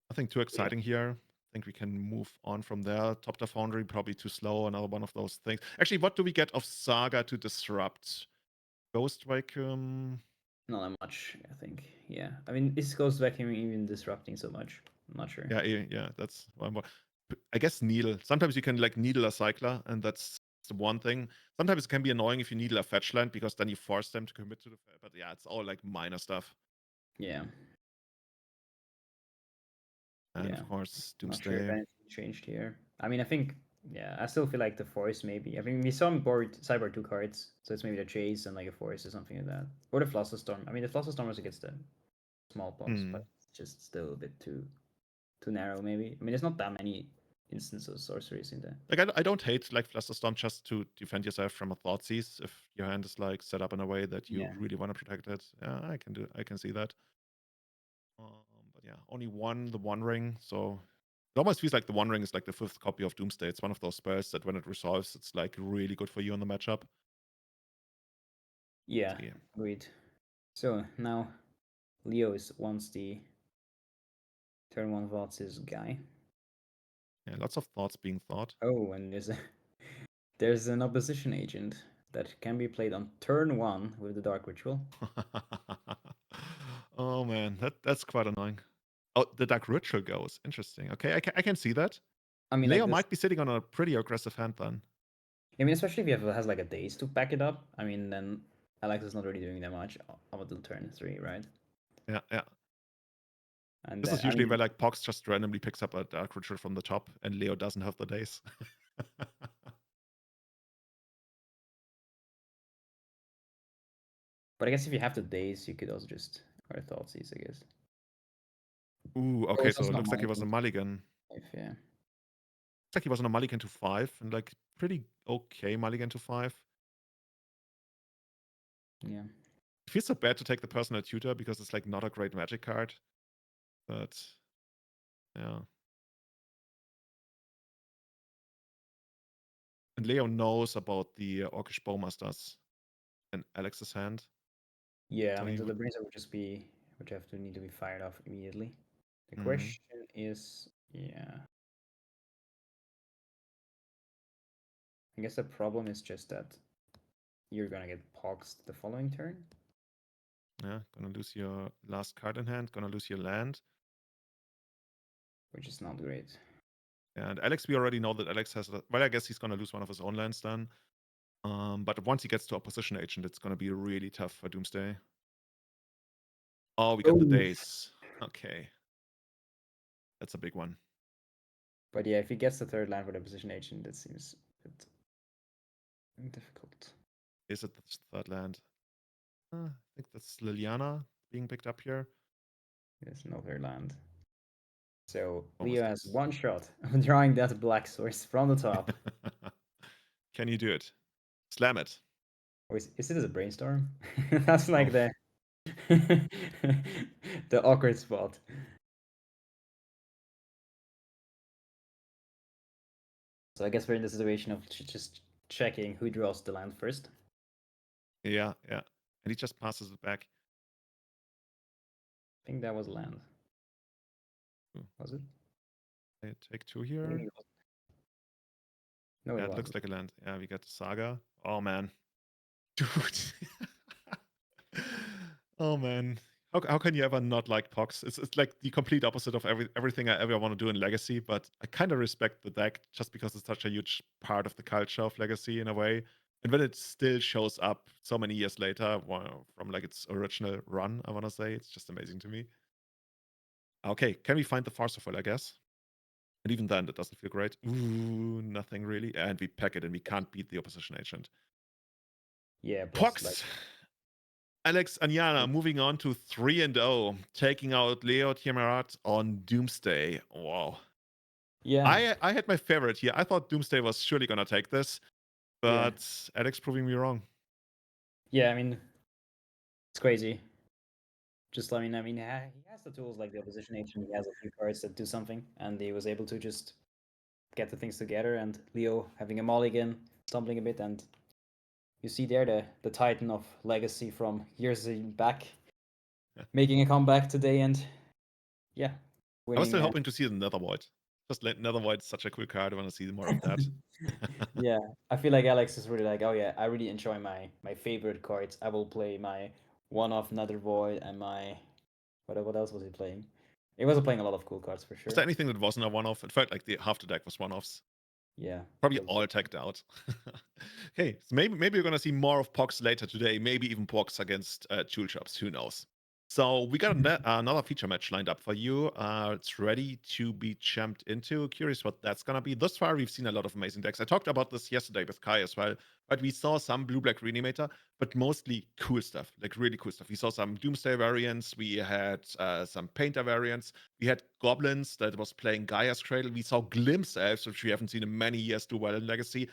nothing too exciting here. I think we can move on from there. Top the Foundry, probably too slow, another one of those things. Actually, what do we get of Saga to disrupt? Ghost Vacuum? Not that much, I think. Yeah. I mean, this Ghost Vacuum even disrupting so much. I'm not sure. Yeah, that's one more. I guess Needle. Sometimes you can like Needle a Cycler, and that's the one thing. Sometimes it can be annoying if you Needle a fetch land, because then you force them to commit to the... But yeah, it's all like minor stuff. Yeah. And of course, Doomsday. Not sure if anything changed here. I mean, I think, yeah, I still feel like the Force maybe. I mean, we saw him board Cyber 2 cards, so it's maybe the Chase and like a Force or something like that. Or the Flusterstorm. I mean, the Flusterstorm also gets the smallpox, but it's just still a bit too narrow maybe. I mean, there's not that many instances of sorceries in there. Like, I don't hate like Flusterstorm just to defend yourself from a Thoughtseize if your hand is like set up in a way that you really want to protect it. Yeah, I can see that. But yeah, only the One Ring, so it almost feels like the One Ring is like the 5th copy of Doomsday. It's one of those spells that when it resolves, it's like really good for you on the matchup. Yeah, agreed. So now Leo wants the turn 1 Vaults guy. Yeah, lots of thoughts being thought. Oh, and there's an opposition agent that can be played on turn 1 with the Dark Ritual. Oh man, that's quite annoying. Oh, the Dark Ritual goes. Interesting. Okay, I can see that. I mean, Leo like might be sitting on a pretty aggressive hand then. I mean, especially if he has like a Díez to back it up. I mean, then Alex is not really doing that much up until turn 3, right? Yeah, yeah. And This is usually where like Pox just randomly picks up a Dark Ritual from the top and Leo doesn't have the days. But I guess if you have the Díez, you could also just Thoughtseize, I guess. Ooh, okay, so it looks like he was a mulligan. Yeah. Looks like he was on a mulligan to 5 and like pretty okay mulligan to 5. Yeah. It feels so bad to take the personal tutor because it's like not a great magic card. But yeah. And Leo knows about the Orcish Bowmasters in Alex's hand. Yeah, So I mean, he so would- the Bracer would need to be fired off immediately. The Mhm. question is, yeah. I guess the problem is just that you're gonna get poxed the following turn. Yeah, gonna lose your last card in hand, gonna lose your land. Which is not great. And Alex, we already know that Alex has, well, I guess he's gonna lose one of his own lands then. But once he gets to opposition agent, it's gonna be really tough for Doomsday. Oh, we got the days. Okay. That's a big one. But yeah, if he gets the third land for the opposition agent, that seems a bit difficult. Is it the third land? I think that's Liliana being picked up here. There's no third land. So Almost Leo has is. one shot of drawing that black source from the top. Can you do it? Slam it. Or is it as a brainstorm? That's like Oh. the awkward spot. So I guess we're in the situation of just checking who draws the land first. Yeah, yeah. And he just passes it back. I think that was land. Was it? I take 2 here. No, Yeah, it it looks wasn't. like a land. Yeah, we got the Saga. Oh man. Dude. Oh man. How can you ever not like Pox? It's like the complete opposite of everything I ever want to do in Legacy, but I kind of respect the deck just because it's such a huge part of the culture of Legacy in a way. And when it still shows up so many years later from like its original run, I want to say, it's just amazing to me. Okay, can we find the Farcical, I guess? And even then, that doesn't feel great. Ooh, nothing really. And we pack it and we can't beat the opposition agent. Yeah, Pox! like... Alex Anyana moving on to 3-0, taking out Leo Thiémard on Doomsday. Wow. Yeah. I had my favorite here. I thought Doomsday was surely going to take this, but Alex proving me wrong. Yeah, I mean, it's crazy. Just, I mean, he has the tools like the opposition agent. He has a few cards that do something, and he was able to just get the things together. And Leo having a mulligan, stumbling a bit, and you see there the Titan of Legacy from years back, making a comeback today, and yeah, winning. I was still hoping to see the Nether Void. Just Nether Void is such a cool card. I want to see more of that. Yeah, I feel like Alex is really like, oh yeah, I really enjoy my favorite cards. I will play my one-off Nether Void and my what else was he playing? He was playing a lot of cool cards for sure. Was there anything that wasn't a one-off? It felt like half the deck was one-offs. Yeah. Probably all tagged out. Okay, so maybe we're gonna see more of Pox later today. Maybe even Pox against Jewel Shops. Who knows? So we got another feature match lined up for you. It's ready to be jumped into. Curious what that's gonna be. Thus far, we've seen a lot of amazing decks. I talked about this yesterday with Kai as well. But we saw some blue-black Reanimator, but mostly cool stuff, like really cool stuff. We saw some Doomsday variants. We had some Painter variants. We had Goblins that was playing Gaia's Cradle. We saw Glimpse Elves, which we haven't seen in many years do well in Legacy.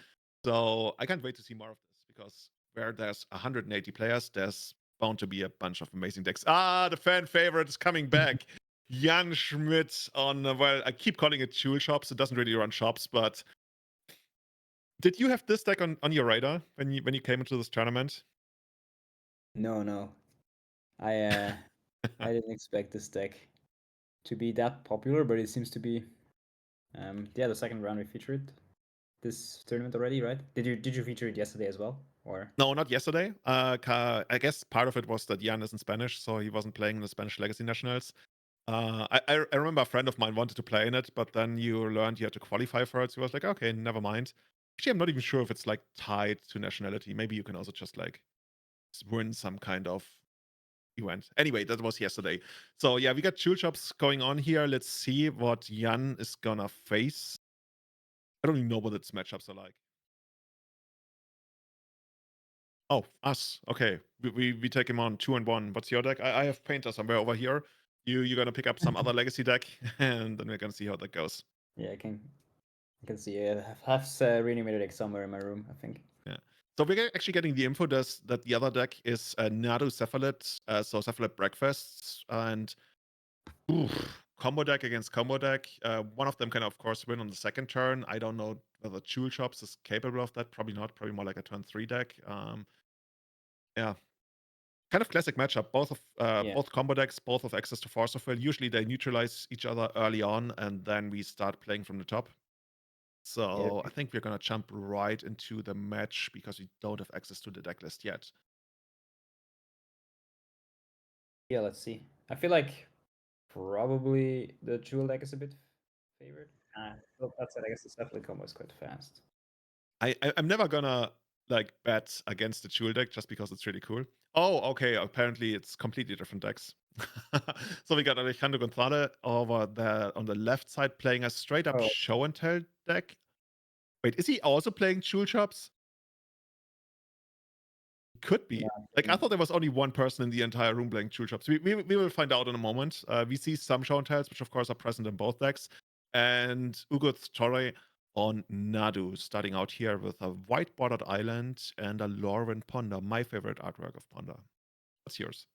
So I can't wait to see more of this because where there's 180 players, there's bound to be a bunch of amazing decks. The fan favorite is coming back. Jan Schmidt on, well, I keep calling it Jewel Shops. It doesn't really run shops, but did you have this deck on your radar when you came into this tournament? No. I didn't expect this deck to be that popular, but it seems to be. Yeah, the second round we featured this tournament already, right? Did you feature it yesterday as well, or? No, not yesterday. I guess part of it was that Jan isn't Spanish, so he wasn't playing in the Spanish Legacy Nationals. I remember a friend of mine wanted to play in it, but then you learned you had to qualify for it. So I was like, okay, never mind. Actually, I'm not even sure if it's like tied to nationality. Maybe you can also just like win some kind of event. Anyway, that was yesterday. So yeah, we got jewel shops going on here. Let's see what Jan is gonna face. I don't even know what its matchups are like. Oh, us. Okay, we take him on 2-1. What's your deck? I have Painter somewhere over here. You're gonna pick up some other legacy deck, and then we're gonna see how that goes. Yeah, I can see it. I have Reanimator deck somewhere in my room, I think. Yeah. So we're actually getting the info that the other deck is Nadu Cephalid, so Cephalid Breakfasts, and combo deck against combo deck. One of them can, of course, win on the second turn. I don't know whether Jewel Shops is capable of that. Probably not. Probably more like a turn 3 deck. Yeah. Kind of classic matchup. Both combo decks, both have access to Force of Will. Usually they neutralize each other early on, and then we start playing from the top. So I think we're gonna jump right into the match because we don't have access to the deck list yet. Yeah, let's see. I feel like probably the Jewel deck is a bit favored. Well, that's it. I guess the Cephalid combo is quite fast. I'm never gonna like bet against the Jewel deck just because it's really cool. Oh, okay. Apparently it's completely different decks. So we got Alejandro González over there on the left side playing a straight up show and tell deck. Wait, is he also playing Jewel Shops? Could be. Like I thought there was only one person in the entire room playing Jewel Shops. We will find out in a moment. We see some show and tells, which of course are present in both decks. And Ugo's Torre on Nadu, starting out here with a white bordered island and a Lorwyn Ponder, my favorite artwork of Ponder. What's yours?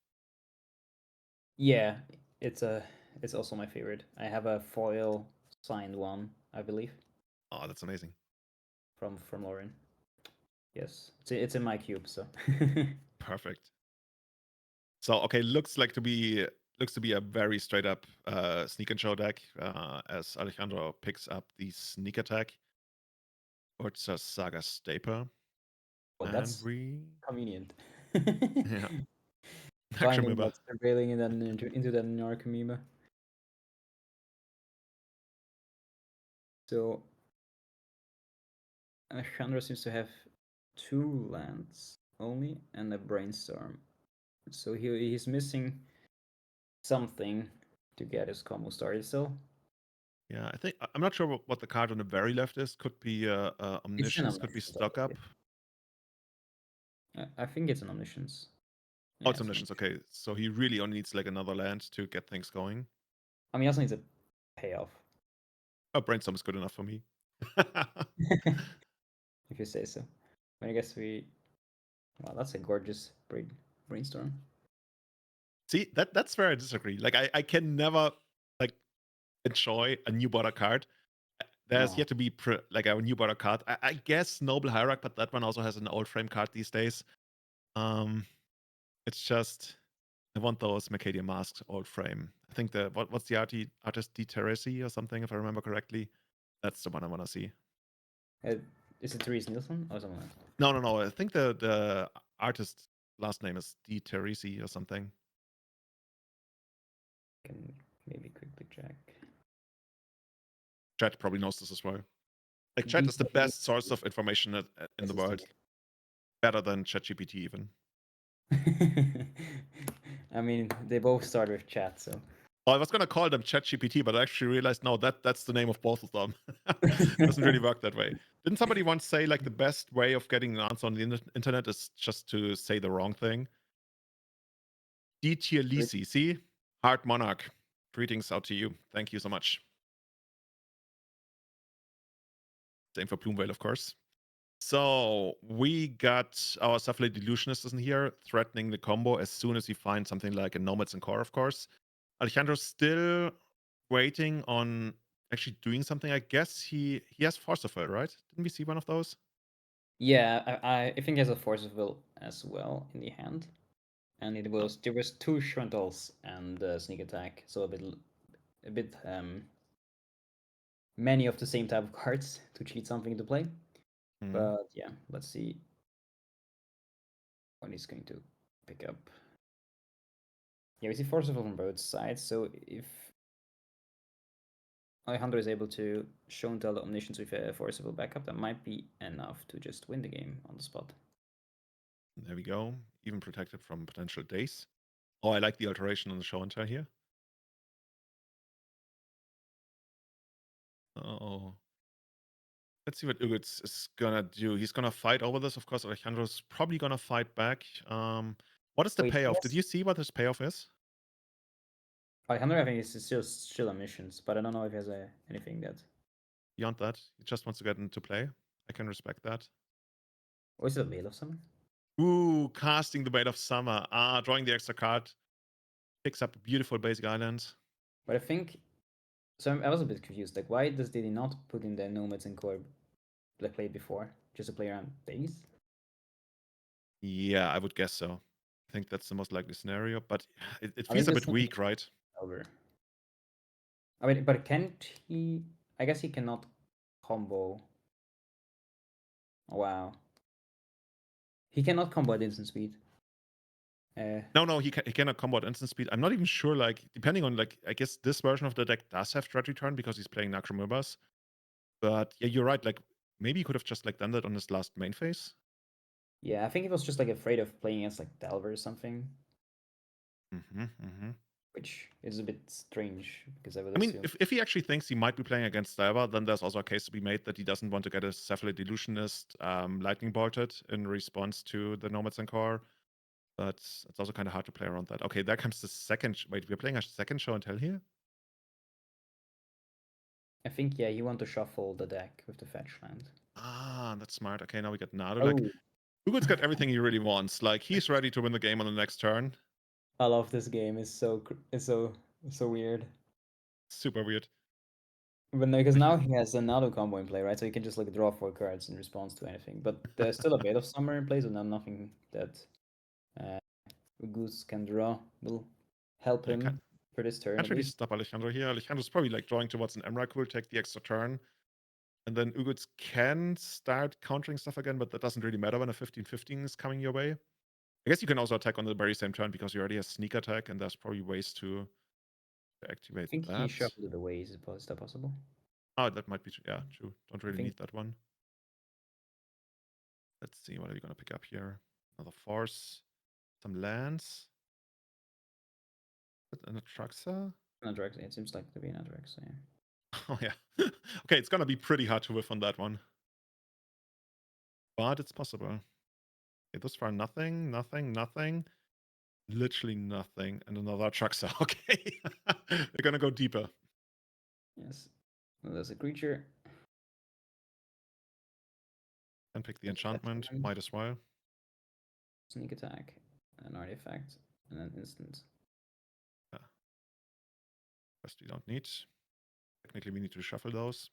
Yeah, it's also my favorite. I have a foil signed one, I believe. Oh, that's amazing. From Lorwyn. Yes, it's in my cube, so. Perfect. So okay, looks to be a very straight up sneak and show deck as Alejandro picks up the sneak attack. Or it's a Saga Staper. Well, that's convenient. Yeah. Finding that surveilling and then into the Narcomoeba. So Alejandro seems to have 2 lands only and a Brainstorm. So he's missing something to get his combo started still. Yeah, I think I'm not sure what the card on the very left is. Could be Omniscience, could be Stock Up. I think it's an Omniscience. Oh, it's Omniscience. Okay, so he really only needs like another land to get things going. I mean, he also needs a payoff. Oh, Brainstorm is good enough for me. If you say so. I guess wow, that's a gorgeous Brainstorm. See, that's where I disagree. Like I can never like enjoy a new border card. There's yet to be like a new border card. I guess Noble Hierarch, but that one also has an old frame card these days. It's just I want those Mercadian Masks old frame. I think what's the artist D. Teresi or something, if I remember correctly. That's the one I want to see. Is it Therese Nielsen or something? No. I think the artist's last name is D. Teresi or something. Can maybe quickly check. Chat probably knows this as well. Like chat is the best source of information in the world. Better than ChatGPT even. I mean, they both start with chat, so. Oh, I was gonna call them ChatGPT, but I actually realized no, that's the name of both of them. Doesn't really work that way. Didn't somebody once say like the best way of getting an answer on the internet is just to say the wrong thing? D. Tier Lisi, see? Heart Monarch. Greetings out to you. Thank you so much. Same for Bloomvale, of course. So we got our Cephalid Illusionist in here, threatening the combo as soon as we find something like a Nomads and Core, of course. Alejandro's still waiting on actually doing something. I guess he has Force of Will, right? Didn't we see one of those? Yeah, I think he has a Force of Will as well in the hand. And there was 2 Shrentals and sneak attack, so a bit many of the same type of cards to cheat something into play. But yeah, let's see what he's going to pick up. Yeah, we see forcible from both sides, so if Alejandro is able to show and tell the omniscience with a forcible backup, that might be enough to just win the game on the spot. There we go. Even protected from potential days. Oh, I like the alteration on the show and tell here. Oh. Let's see what Ugitz is gonna do. He's gonna fight over this. Of course, Alejandro's probably gonna fight back. What is the Wait, payoff? yes. Did you see what his payoff is? Alejandro, I think, is still omniscience, but I don't know if he has anything that... Beyond that, he just wants to get into play. I can respect that. Or is it a Veil of Summer? Ooh, casting the Blade of Summer. Drawing the extra card. Picks up a beautiful basic island. But I think... So I was a bit confused. Like, why did he not put in the Nomads and Core like played before? Just to play around days? Yeah, I would guess so. I think that's the most likely scenario, but it I mean, feels a this bit thing- weak, right? Over. I mean, but can't he... I guess he cannot combo... Wow. He cannot combo at instant speed. No, he cannot combo at instant speed. I'm not even sure, like, depending on, like, I guess this version of the deck does have Dread Return because he's playing Necromubas. But yeah, you're right, like, maybe he could have just, like, done that on his last main phase. Yeah, I think he was just like afraid of playing against like Delver or something, which is a bit strange because I would I mean, assume... if he actually thinks he might be playing against Silva, then there's also a case to be made that he doesn't want to get a Cephalid Illusionist lightning bolted in response to the Nomads and Core. But it's also kind of hard to play around that. Okay, there comes the second... Wait, we're playing a second show and tell here? I think, yeah, you want to shuffle the deck with the fetch land. That's smart. Okay, now we get Nadu. Oh, Like, Ugit's got everything he really wants. Like, he's ready to win the game on the next turn. I love this game. It's so weird. Super weird. But no, because now he has a Nadu combo in play, right? So he can just like draw 4 cards in response to anything. But there's still a Veil of Summer in play, so now nothing that Goose can draw will help him for this turn. Can't At really least. stop Alejandro here. Alejandro's probably like drawing towards an Emrakul, take the extra turn. And then Ugitz can start countering stuff again, but that doesn't really matter when a 15-15 is coming your way. I guess you can also attack on the very same turn because you already have sneak attack, and there's probably ways to activate I think that. he shuffled it away. Is that possible? Oh, that might be true. Yeah, true. Don't really think- need that one. Let's see, what are we going to pick up here? Another force. Some lands. An Atraxa? Atraxa. It seems like to be an Atraxa, yeah. Oh, yeah. Okay, it's going to be pretty hard to whiff on that one. But it's possible. Okay, thus far, nothing. Literally nothing. And another Atraxa. Okay. They're going to go deeper. Yes. Well, there's a creature. And pick the That's enchantment. fine. Might as well. Sneak attack, an artifact, and an instant. Rest we don't need. Technically, we need to shuffle those.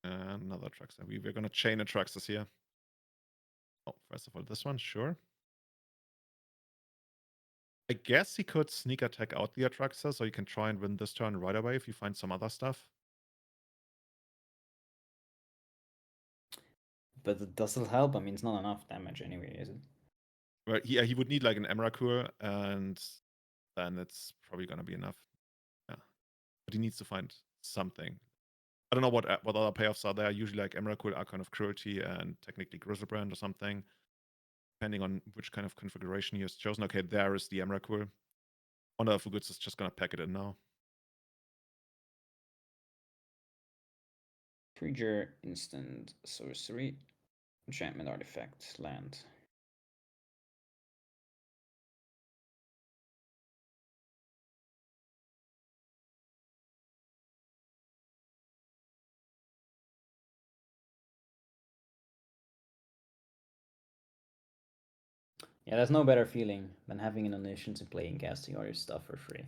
And another Atraxa. We're going to chain Atraxas here. Oh, first of all, this one, sure. I guess he could sneak attack out the Atraxa, so you can try and win this turn right away if you find some other stuff. But it doesn't help. I mean, it's not enough damage anyway, is it? Well, yeah, he would need like an Emrakul, and then it's probably going to be enough. Yeah. But he needs to find something. I don't know what other payoffs are there. Usually like Emrakul, Archon of Cruelty, and technically Grizzlebrand or something. Depending on which kind of configuration he has chosen. Okay, there is the Emrakul. Wonder if Ugitz is just going to pack it in now. Creature, instant, sorcery, enchantment, artifact, land. Yeah, there's no better feeling than having an omniscience and playing casting all your stuff for free.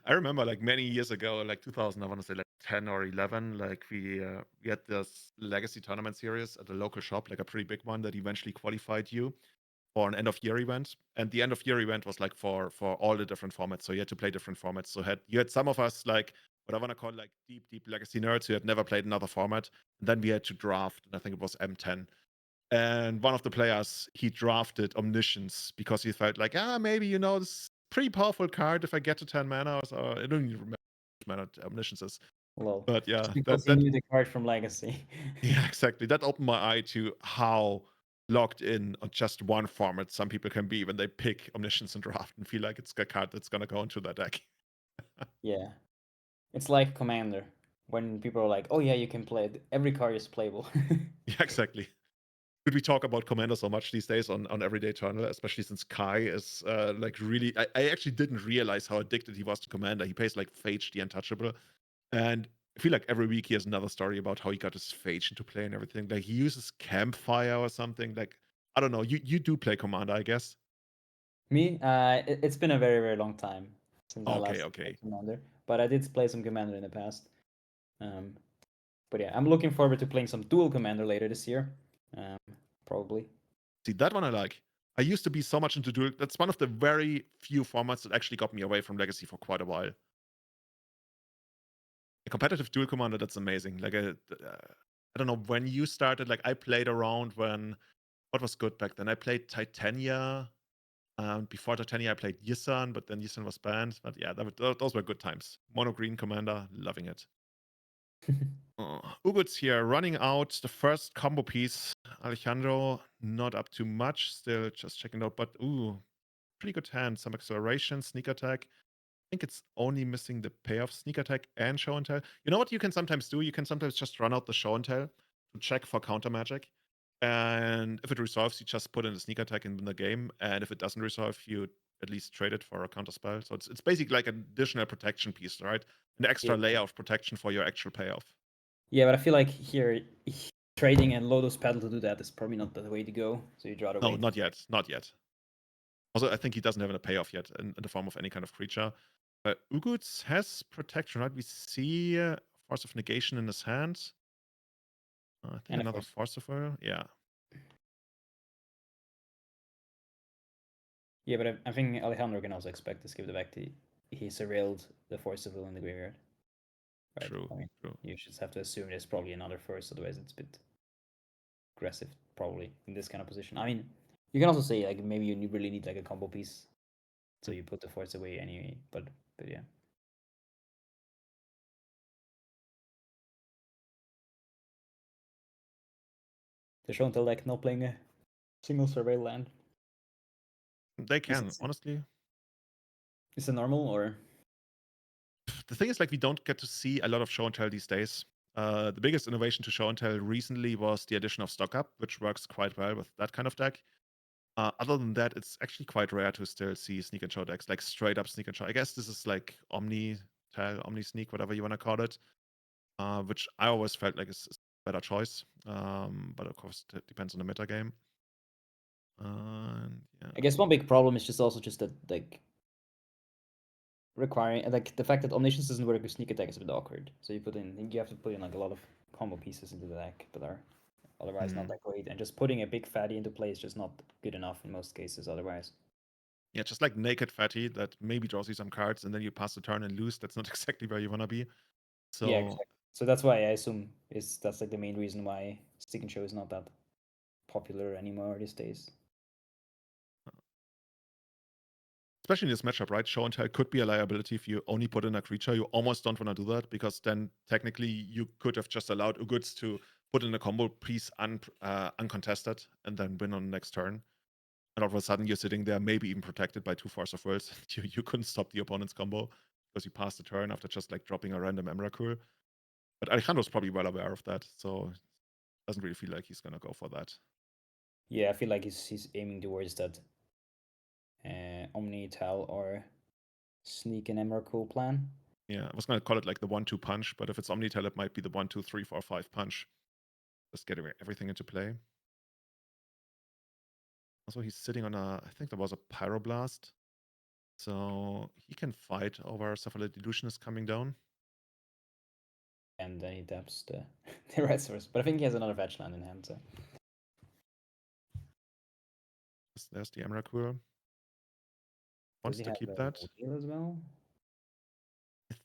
I remember like many years ago, like 2000, I want to say like 10 or 11, like we had this legacy tournament series at a local shop, like a pretty big one that eventually qualified you for an end of year event. And the end of year event was like for all the different formats. So you had to play different formats. So you had some of us like what I want to call like deep legacy nerds who had never played another format. And then we had to draft, and I think it was M10. And one of the players, he drafted Omniscience because he felt like, maybe, this pretty powerful card if I get to 10 mana. Or so. I don't even remember how much mana Omniscience is. Lol. But yeah, Just because he knew the card from Legacy. yeah, exactly. That opened my eye to how locked in on just one format some people can be when they pick Omniscience and draft and feel like it's a card that's going to go into their deck. Yeah. It's like Commander. When people are like, oh yeah, you can play it. Every card is playable. Yeah, exactly. Could we talk about Commander so much these days on Everyday Eternal, especially since Kai is like really... I actually didn't realize how addicted he was to Commander. He plays like Phage the Untouchable. And I feel like every week he has another story about how he got his Phage into play and everything. Like he uses Campfire or something. Like, I don't know. You do play Commander, I guess. Me? It's been a very, very long time since I last Okay. played Commander. But I did play some Commander in the past. But yeah, I'm looking forward to playing some dual Commander later this year. Probably. See, that one I like. I used to be so much into dual. That's one of the very few formats that actually got me away from Legacy for quite a while. A competitive dual commander, that's amazing. Like I don't know when you started. Like I played around when what was good back then. I played Titania. Before Titania, I played Yisan, but then Yisan was banned. But yeah, those were good times. Mono green commander, loving it. Ugut's here, running out the first combo piece. Alejandro, not up to much. Still just checking out, but pretty good hand. Some acceleration, sneak attack. I think it's only missing the payoff sneak attack and show and tell. You know what you can sometimes do? You can sometimes just run out the show and tell to check for counter magic. And if it resolves, you just put in the sneak attack in the game. And if it doesn't resolve, you at least trade it for a counter spell. So it's basically like an additional protection piece, right? An extra layer of protection for your actual payoff. Yeah, but I feel like here trading and Lotus Paddle to do that is probably not the way to go. So you'd rather No, wait. not yet. Not yet. Also, I think he doesn't have a payoff yet in the form of any kind of creature. Uguts has protection, right? We see Force of Negation in his hand. I think And another Force of Will. Yeah. Yeah, but I think Alejandro can also expect to skip the back to... He surveilled the Force of Will in the graveyard. Right? True, I mean, true. you just have to assume there's probably another first, otherwise it's a bit aggressive, probably, in this kind of position. I mean, you can also say, like, maybe you really need, like, a combo piece, so you put the Force away anyway, but yeah. The show and tell deck not playing a single surveil land. They can, honestly. Is it normal, or? The thing is, like, we don't get to see a lot of show and tell these days. The biggest innovation to show and tell recently was the addition of stock up, which works quite well with that kind of deck. Other than that, it's actually quite rare to still see sneak and show decks, like straight up sneak and show. I guess this is like Omni Tell, Omni Sneak, whatever you want to call it, which I always felt like is a better choice. But of course, it depends on the meta game. Yeah. I guess one big problem is just that, like, requiring, like, the fact that Omniscience doesn't work with sneak attack is a bit awkward. So you have to put in like a lot of combo pieces into the deck that are otherwise not that great, and just putting a big fatty into play is just not good enough in most cases otherwise. Yeah, just like naked fatty that maybe draws you some cards and then you pass the turn and lose. That's not exactly where you want to be. So yeah, exactly. So that's why I assume that's like the main reason why stick and show is not that popular anymore these days. especially in this matchup, right? Show and tell could be a liability if you only put in a creature. You almost don't want to do that because then technically you could have just allowed Uguts to put in a combo piece uncontested and then win on the next turn. And all of a sudden you're sitting there, maybe even protected by 2 Force of Wills. You couldn't stop the opponent's combo because you passed the turn after just like dropping a random Emrakul. But Alejandro's probably well aware of that, so doesn't really feel like he's gonna go for that. Yeah, I feel like he's aiming towards that Omni Tell or Sneak and Emrakul plan. Yeah, I was gonna call it like the 1-2 punch, but if it's Omnitel, it might be the 1, 2, 3, 4, 5 punch. Just getting everything into play. Also, he's sitting on I think there was a Pyroblast. So he can fight over Cephalid Illusionist coming down. And then he taps the, the red source. But I think he has another fetch land in hand, so. There's the Emrakul. Wants Does he to have keep a that. deal as well? I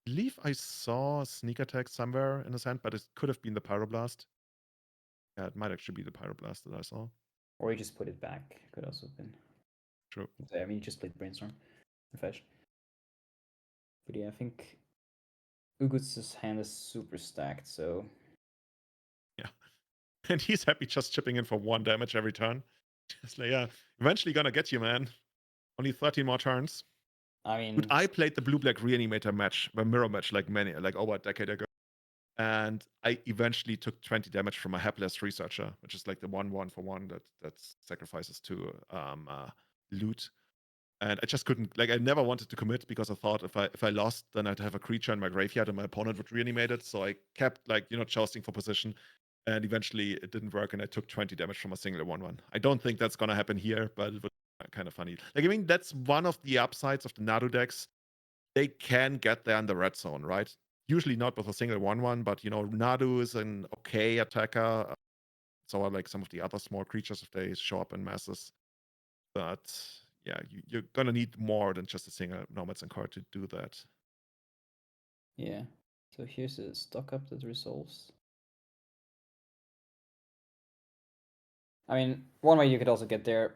believe I saw a sneak attack somewhere in his hand, but it could have been the Pyroblast. Yeah, it might actually be the Pyroblast that I saw. Or he just put it back. Could also have been. True. I mean, he just played Brainstorm and fetch. But yeah, I think Uguts's hand is super stacked, so. Yeah. And he's happy just chipping in for 1 damage every turn. Just like, yeah, eventually gonna get you, man. Only 13 more turns. I mean, Dude, I played the blue-black reanimator match, the mirror match, like over a decade ago. And I eventually took 20 damage from a hapless researcher, which is like the 1/1 that sacrifices to loot. And I just couldn't, like, I never wanted to commit because I thought if I lost, then I'd have a creature in my graveyard and my opponent would reanimate it. So I kept, like, jousting for position. And eventually it didn't work, and I took 20 damage from a single 1/1. I don't think that's gonna happen here, but it would be kind of funny. Like, I mean, that's one of the upsides of the Nadu decks. They can get there in the red zone, right? Usually not with a single 1/1, but Nadu is an okay attacker. So are like some of the other small creatures if they show up in masses. But yeah, you're gonna need more than just a single Nomads and card to do that. yeah. So here's a stock up that resolves. I mean, one way you could also get there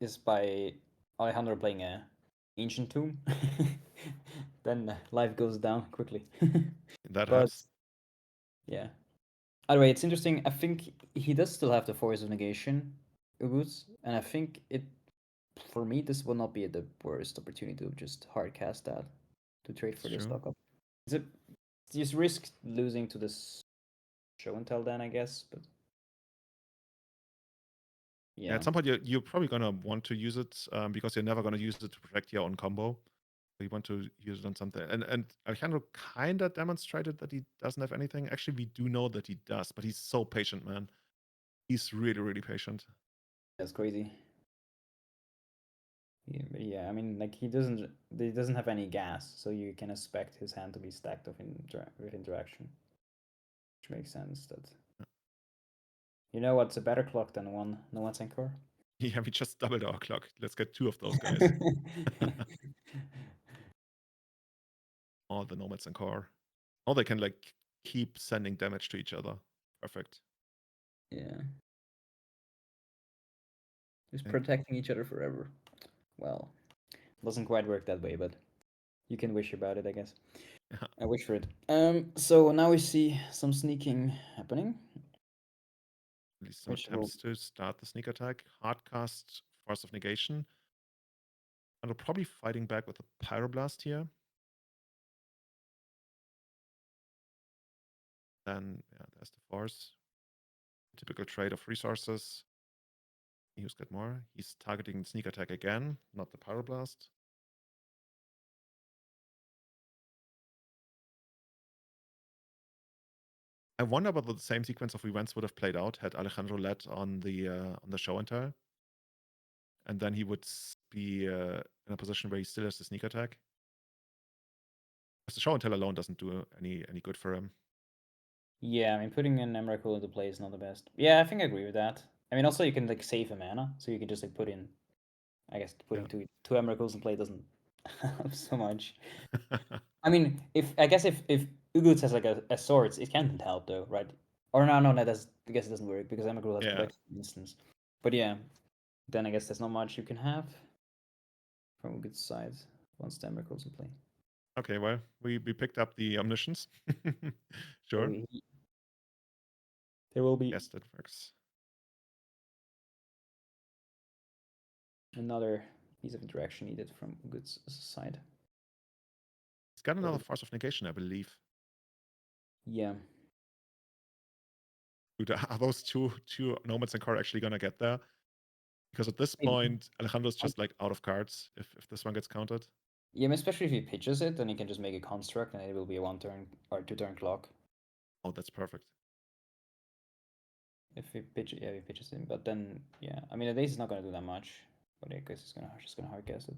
is by Alejandro playing a Ancient Tomb. Then life goes down quickly. That But helps. yeah. Either way, it's interesting. I think he does still have the Force of Negation, Ubus, and I think for me this will not be the worst opportunity to just hard cast that to trade for It's this true. stock up. Is it just risk losing to this show and tell then, I guess, but Yeah, yeah. at some point you're probably gonna want to use it because you're never gonna use it to protect your own combo. So you want to use it on something. And Alejandro kind of demonstrated that he doesn't have anything. Actually, we do know that he does, but he's so patient, man. He's really, really patient. That's crazy. Yeah, but yeah, I mean, like he doesn't have any gas, so you can expect his hand to be stacked with interaction, which makes sense. That what's a better clock than one Nomad's Encore? Yeah, we just doubled our clock. Let's get 2 of those guys. All the Nomads and Core. Oh, they can like keep sending damage to each other. Perfect. Yeah. Just Okay. protecting each other forever. Well, doesn't quite work that way, but you can wish about it, I guess. Yeah. I wish for it. So now we see some sneaking happening. At least some Which will- attempts to start the sneak attack. Hardcast Force of Negation. And we're probably fighting back with a Pyroblast here. Then yeah, there's the Force. Typical trade of resources. He's got more. He's targeting sneak attack again, not the Pyroblast. I wonder whether the same sequence of events would have played out had Alejandro led on the show and tell. And then he would be in a position where he still has the sneak attack. Because the show and tell alone doesn't do any good for him. Yeah, I mean, putting an Emrakul into play is not the best. Yeah, I think I agree with that. I mean, also you can like save a mana, so you can just like put in. I guess putting two Emrakuls in play doesn't help so much. I mean, if Uguts has like a swords, it can help though, right? Or no, I guess it doesn't work because Emrakul has protection, for instance. But yeah, then I guess there's not much you can have from Uguts' side once the Emrakul's in play. Okay, well, we picked up the Omniscience. Sure. So there will be Yes, that works. another piece of interaction needed from Uguts' side. He's got another Force of Negation, I believe. Yeah. Dude, are those two Nomads and Core actually gonna get there? Because at this point, Alejandro's just like out of cards if this one gets counted. Yeah, especially if he pitches it, then he can just make a construct and it will be a 1-turn or 2-turn clock. Oh, that's perfect. If he pitches him. But then, yeah, I mean, the Daze is not gonna do that much. But I guess he's just gonna hard cast it.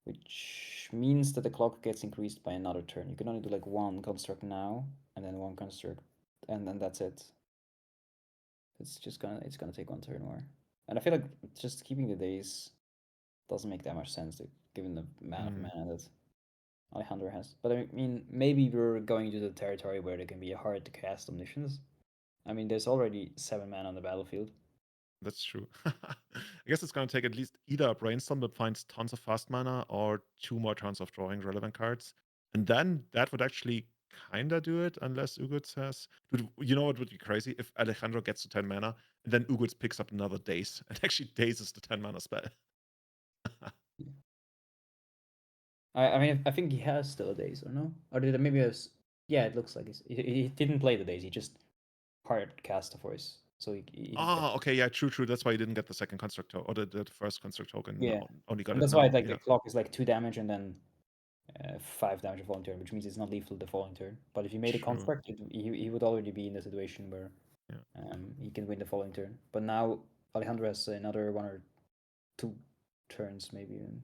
which means that the clock gets increased by another turn. You can only do like one construct now, and then one construct, and then that's it. It's gonna take one turn more. And I feel like just keeping the days doesn't make that much sense, given the amount of mana that Alejandro has. But I mean, maybe we're going to the territory where there can be a hard to cast Omniscience. I mean, there's already 7 mana on the battlefield. That's true. I guess it's going to take at least either a Brainstorm that finds tons of fast mana or 2 more turns of drawing relevant cards. And then that would actually kind of do it, unless Uguts has. Dude, you know what would be crazy? If Alejandro gets to 10 mana, and then Uguts picks up another Daze, and actually Daze is the 10 mana spell. I mean, I think he has still a Daze, or no? Or did it maybe yeah, it looks like he didn't play the Daze, he just hard cast a voice. So he Okay, yeah, true. That's why you didn't get the second construct or the first construct token. Yeah. Only got And it that's now. why like yeah. the clock is like 2 damage and then 5 damage the following turn, which means it's not lethal the following turn. But if you made a True. construct, he would already be in the situation where he can win the following turn. But now Alejandro has another 1 or 2 turns maybe. And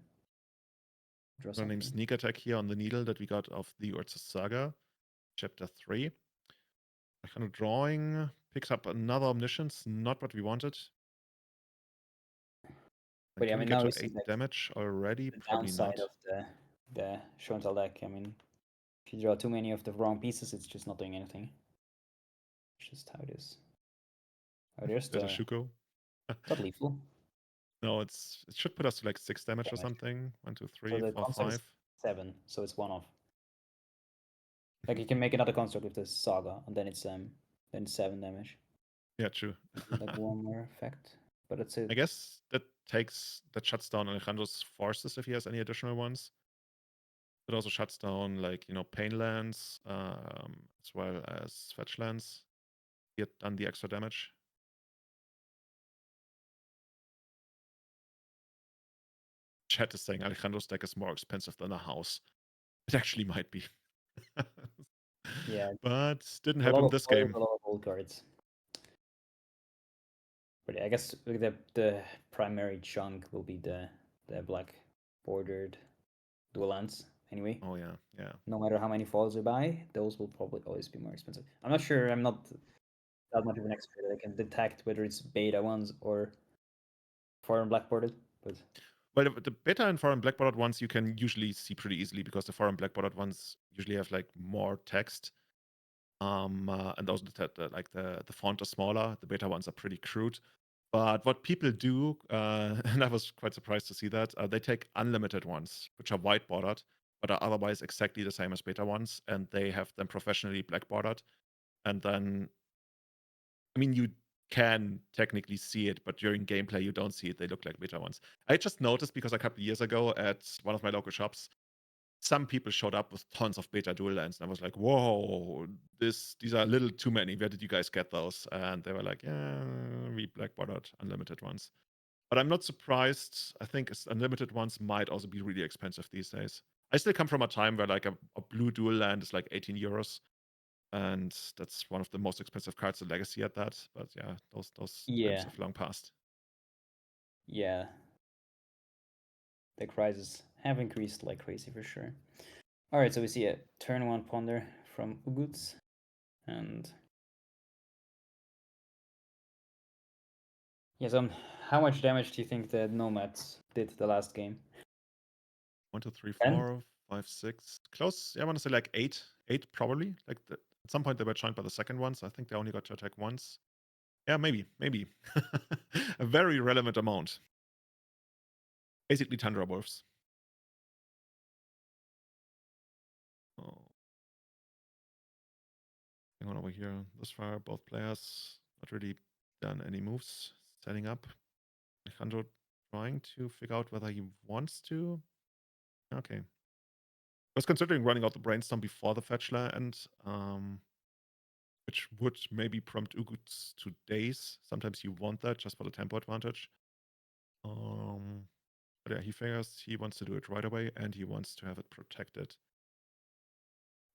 draw Our name's Sneak Attack here on the needle that we got of the Urza Saga, Chapter 3. Alejandro drawing, picks up another Omniscience, not what we wanted. But Can I mean, we get now to 8 like damage already? the Probably downside not. of the Schontal deck. I mean, if you draw too many of the wrong pieces, it's just not doing anything. It's just how it is. Oh, there's the Shuko. not lethal. No, it should put us to like 6 damage or something. 1, 2, 3, So the 4, construct 5. is 7, so it's 1 off. Like you can make another construct with the Saga, and then it's 7 damage. Yeah, true. Like 1 more effect, but that's it. I guess that shuts down Alejandro's forces if he has any additional ones. It also shuts down like pain lands, as well as fetch lands. Get done the extra damage. Chat is saying Alejandro's deck is more expensive than a house. It actually might be. Yeah, but didn't happen this game. A lot of old cards. But I guess the primary chunk will be the black bordered dual lands anyway. Oh yeah. No matter how many foils you buy, those will probably always be more expensive. I'm not sure. I'm not that much of an expert that I can detect whether it's beta ones or foreign black bordered. But well, the beta and foreign black bordered ones you can usually see pretty easily because the foreign black bordered ones usually have like more text. And those the font is smaller. The beta ones are pretty crude. But what people do, and I was quite surprised to see that, they take unlimited ones, which are white bordered, but are otherwise exactly the same as beta ones, and they have them professionally black bordered. And then, I mean, you can technically see it, but during gameplay you don't see it. They look like beta ones. I just noticed because a couple of years ago at one of my local shops, some people showed up with tons of beta dual lands, and I was like, "Whoa, these are a little too many. Where did you guys get those?" And they were like, "Yeah, we black bordered unlimited ones." But I'm not surprised. I think unlimited ones might also be really expensive these days. I still come from a time where like a blue dual land is like 18 euros. And that's one of the most expensive cards in Legacy at that. But yeah, those times have long passed. Yeah. The crises have increased like crazy for sure. Alright, so we see a turn 1 Ponder from Uguts. And yeah, so how much damage do you think the Nomads did the last game? 1, 2, 3, 10? 4, 5, 6. Close. Yeah, I want to say like 8. 8 probably. Like at some point they were joined by the second one, so I think they only got to attack once. Yeah, maybe. A very relevant amount. Basically Tundra Wolves. Oh. Hang on over here. Thus far, both players not really done any moves. Setting up. Alejandro trying to figure out whether he wants to. Okay. I was considering running out the Brainstorm before the fetch land, which would maybe prompt Uguts to Daze. Sometimes you want that just for the tempo advantage. But yeah, he figures he wants to do it right away, and he wants to have it protected.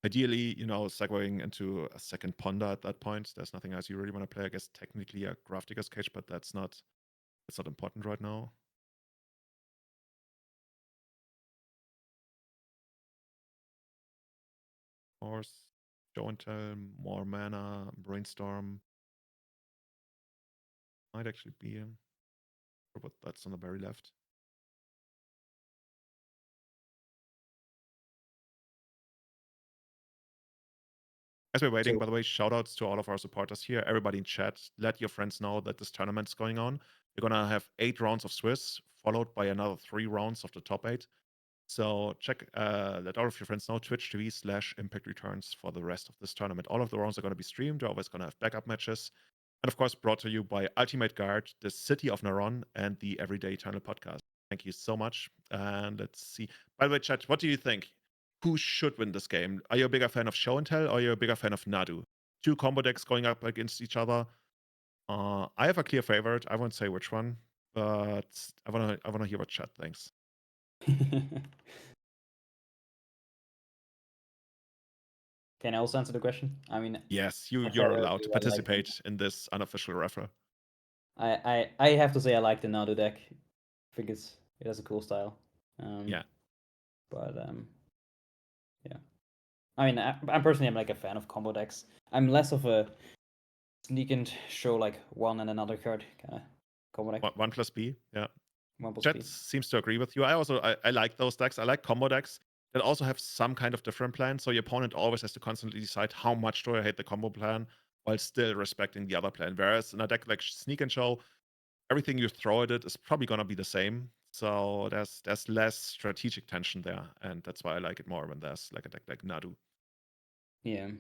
Ideally, segueing into a second Ponder at that point. There's nothing else you really want to play. I guess technically a Grafdigger's Cage, but that's not important right now. course, show and tell, more mana, brainstorm. Might actually be but that's on the very left. As we're waiting, by the way, shout outs to all of our supporters here. Everybody in chat, let your friends know that this tournament's going on. We're going to have 8 rounds of Swiss, followed by another 3 rounds of the top 8. So let all of your friends know, Twitch TV/Impact Returns for the rest of this tournament. All of the rounds are going to be streamed. We're always going to have backup matches. And of course, brought to you by Ultimate Guard, the City of Naron, and the Everyday Eternal podcast. Thank you so much. And let's see. By the way, chat, what do you think? Who should win this game? Are you a bigger fan of Show and Tell, or are you a bigger fan of Nadu? 2 combo decks going up against each other. I have a clear favorite. I won't say which one, but I wanna hear what chat thinks. Can I also answer the question? I mean, Yes, I you're thought allowed to I like participate in this unofficial referral. I have to say I like the Nadu deck. I think it has a cool style. Yeah. But yeah. I mean, I'm personally like a fan of combo decks. I'm less of a sneak and show like one and another card kind of combo deck. 1+B, yeah. 1+B. Chat seems to agree with you. I like those decks. I like combo decks that also have some kind of different plan. So your opponent always has to constantly decide how much do I hate the combo plan while still respecting the other plan. Whereas in a deck like Sneak and Show, everything you throw at it is probably gonna be the same. So there's less strategic tension there, and that's why I like it more when there's like a deck like Nadu. Yeah.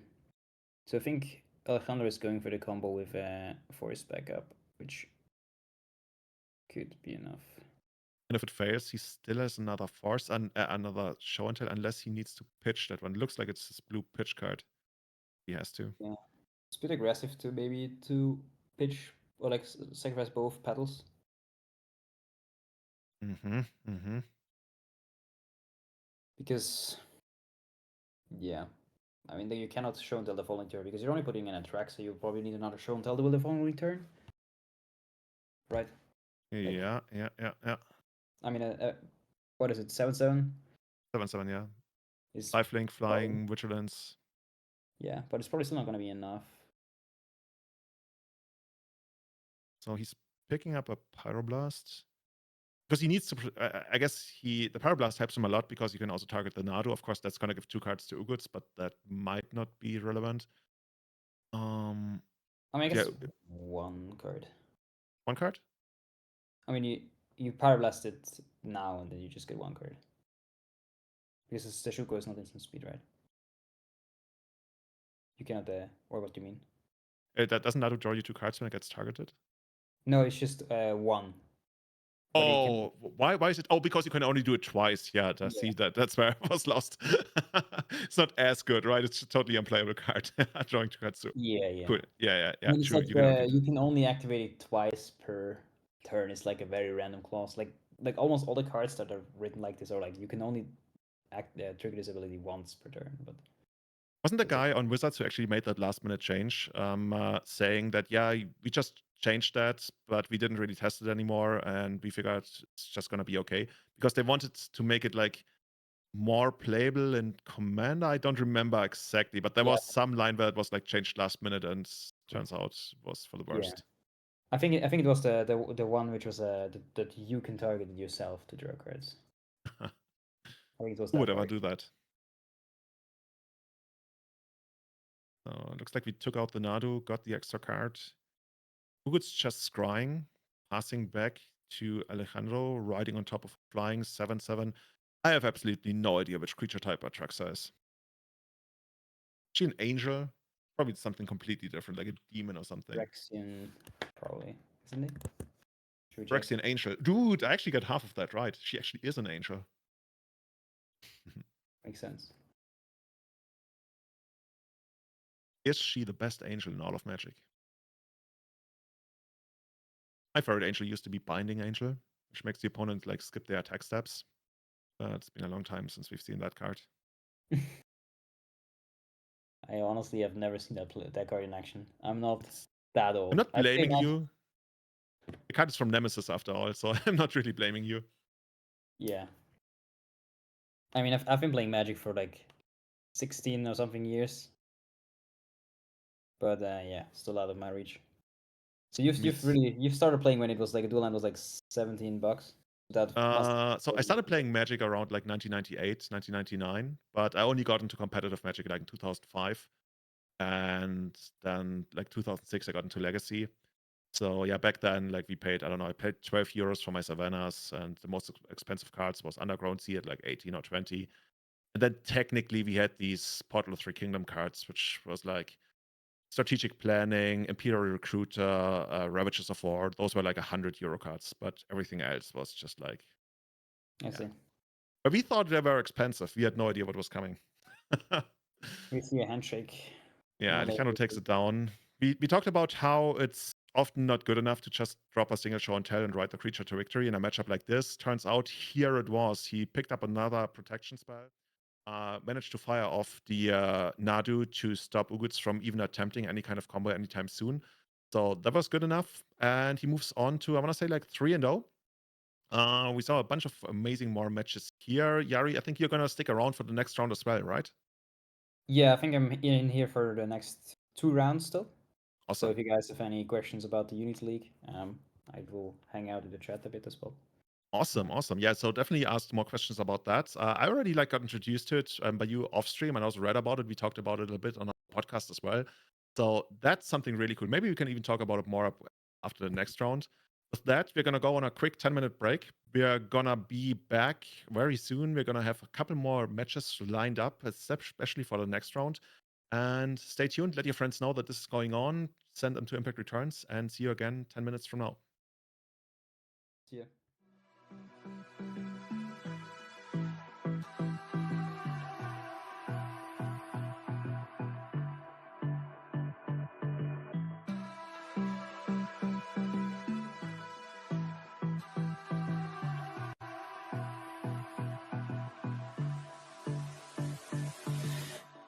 So I think Alejandro is going for the combo with Force backup, which could be enough. And if it fails, he still has another Force and another Show and Tell, unless he needs to pitch that one. It looks like it's his blue pitch card. He has to. Yeah. It's a bit aggressive to maybe to pitch or like sacrifice both petals. Because yeah, I mean you cannot show and tell the following turn because you're only putting in a track, so you probably need another show and tell the following turn. Right. Yeah. I mean, what is it? 7/7. 7/7, yeah. Is Lifelink, flying, vigilance. yeah, but it's probably still not going to be enough. So he's picking up a Pyroblast. Because he needs to, I guess the Pyroblast helps him a lot because you can also target the Nadu. Of course, that's going to give 2 cards to Uguts, but that might not be relevant. I mean, I guess 1 card. 1 card? I mean, you Pyroblast it now and then you just get 1 card. Because the Shuko is not instant speed, right? You cannot, or what do you mean? That doesn't Nadu draw you 2 cards when it gets targeted? No, it's just 1. Oh, why is it? Oh, because you can only do it twice. Yeah, see that's where I was lost. It's not as good, right? It's a totally unplayable card. Drawing 2 cards too. Yeah. Cool. Yeah. I mean, True. like, you can only activate it twice per turn. It's like a very random clause. Like almost all the cards that are written like this are like you can only trigger this ability once per turn. But wasn't the guy on Wizards who actually made that last minute change saying that we just changed that, but we didn't really test it anymore, and we figured it's just gonna be okay because they wanted to make it like more playable in Commander. I don't remember exactly, but there was some line where it was like changed last minute, and turns out was for the worst. Yeah. I think it was the one which was that you can target it yourself to draw cards. I think it was. Who would ever do that? So it looks like we took out the Nadu, got the extra card. Ugut's just scrying, passing back to Alejandro, riding on top of flying 7/7. I have absolutely no idea which creature type Atraxa is. Is she an angel? Probably something completely different, like a demon or something. Phyrexian, probably, isn't it? Phyrexian angel. Dude, I actually got half of that right. She actually is an angel. Makes sense. Is she the best angel in all of Magic? My favorite angel used to be Binding Angel, which makes the opponent like skip their attack steps. It's been a long time since we've seen that card. I honestly have never seen that card in action. I'm not that old. I'm not blaming you. The card is from Nemesis after all, so I'm not really blaming you. Yeah. I mean, I've been playing Magic for like 16 or something years. But yeah, still out of my reach. So you've started playing when it was like a dual land was like $17. So I started playing Magic around like 1998, 1999, but I only got into competitive Magic like in 2005, and then like 2006 I got into Legacy. So yeah, back then like we paid, I don't know, I paid 12 euros for my Savannas, and the most expensive cards was Underground Sea at like 18 or 20. And then technically we had these Portal of Three Kingdom cards, which was like Strategic Planning, Imperial Recruiter, Ravages of War. Those were like 100 euro cards, but everything else was just like. I see. But we thought they were expensive. We had no idea what was coming. We see a handshake. Yeah, Not Alejandro like- takes it down. We talked about how it's often not good enough to just drop a single show and tell and ride the creature to victory in a matchup like this. Turns out here it was. He picked up another protection spell. Managed to fire off the Nadu to stop Uguts from even attempting any kind of combo anytime soon. So that was good enough. And he moves on to, I want to say, like 3-0. We saw a bunch of amazing more matches here. Jari, I think you're going to stick around for the next round as well, right? Yeah, I think I'm in here for the next 2 rounds still. Awesome. So if you guys have any questions about the Unity League, I will hang out in the chat a bit as well. Awesome. Yeah, so definitely ask more questions about that. I already like got introduced to it by you off stream, and I also read about it. We talked about it a bit on our podcast as well. So that's something really cool. Maybe we can even talk about it more after the next round. With that, we're going to go on a quick 10-minute break. We're going to be back very soon. We're going to have a couple more matches lined up, especially for the next round. And stay tuned. Let your friends know that this is going on. Send them to Impact Returns, and see you again 10 minutes from now. See ya.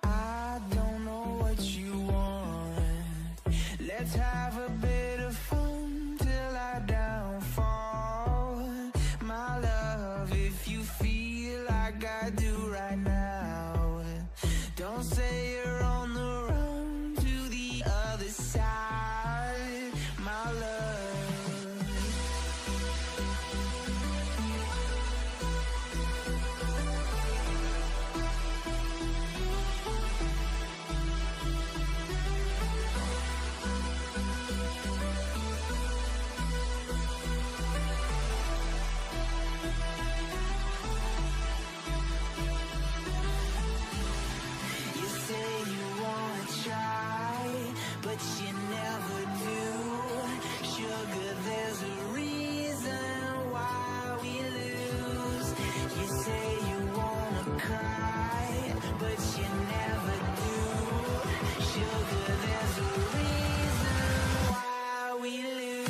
I don't know what you want. Let's have a bit of fun till I downfall. My love, if you feel like I do right now, don't say you're on the run to the other side. My love. You say you wanna try, but you never do. Sugar, there's a reason why we lose. You say you wanna cry, but you never do. Sugar, there's a reason why we lose.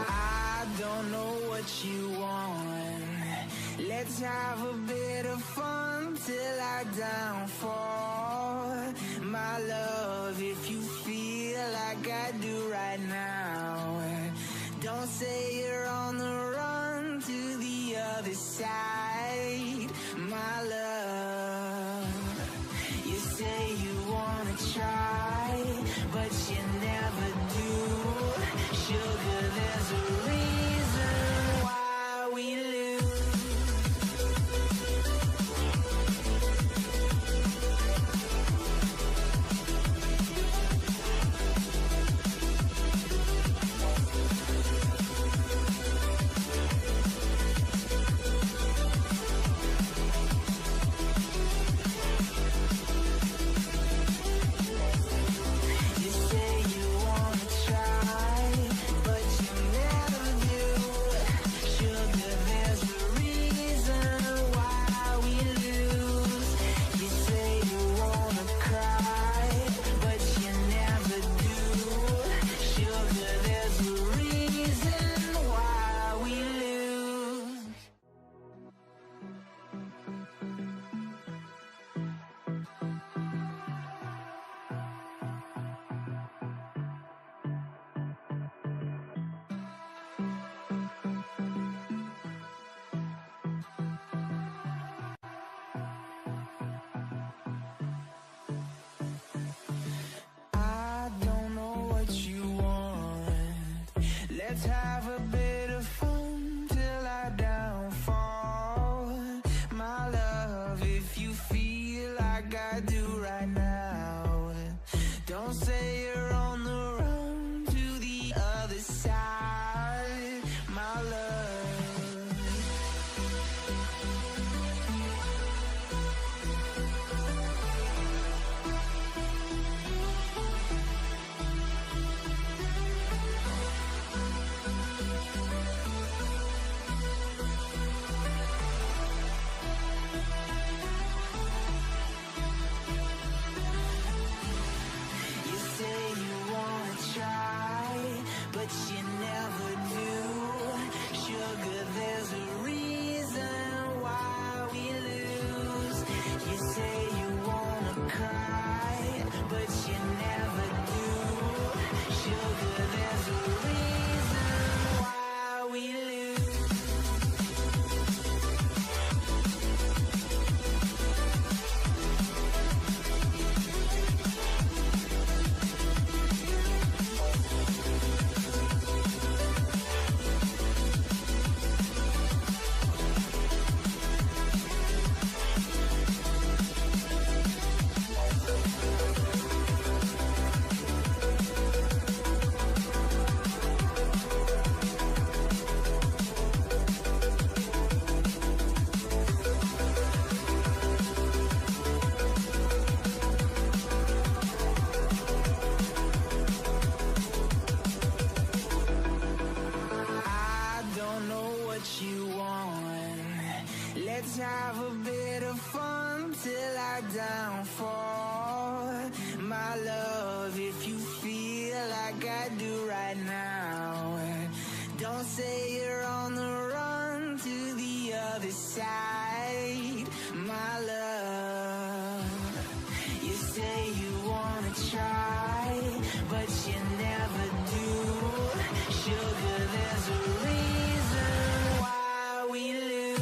I don't know what you want. Let's have a bit of fun till I downfall. My love, if you feel like I do right now, don't say you're on the run to the other side. My love, you say you wanna try, but you never do. Sugar, there's a reason why we lose. Let's have a bit of fun till I downfall. My love, if you feel like I do right now, don't say you're on the run to the other side, my love. You say you wanna try, but you never do. Sugar, there's a reason why we lose. You say you wanna cry, but you never do. Sugar, there's a reason why we lose. I don't know what you want. Let's have a bit of fun till I downfall. My love, if you feel like I do right now, don't say you're on the run to the other side, my love. You say you wanna try, but you never do. Sugar, there's a reason why we lose.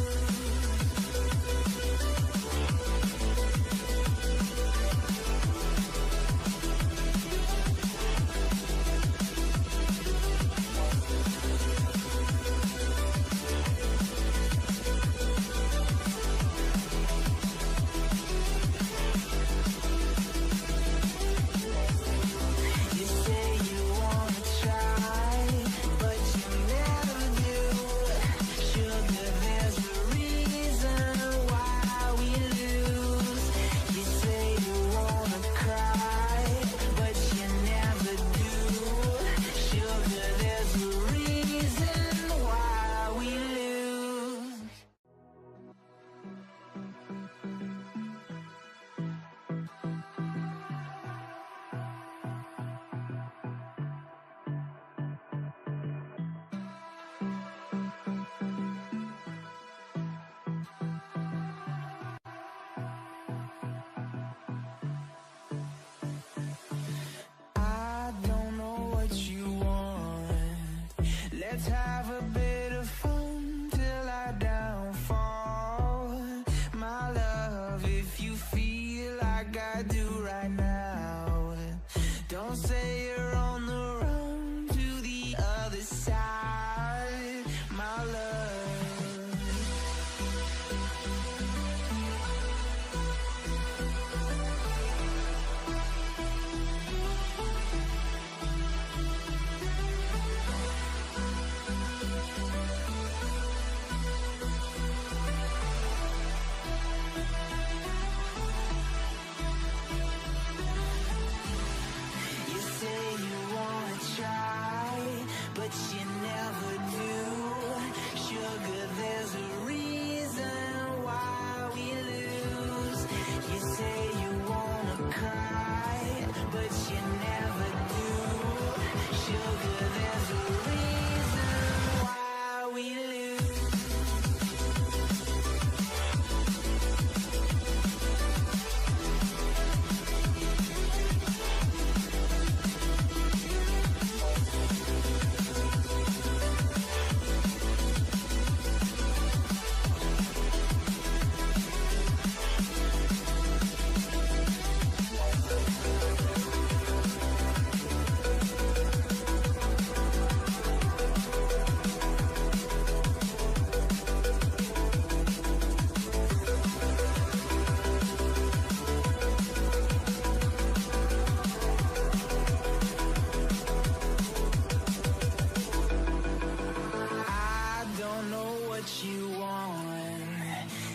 you want.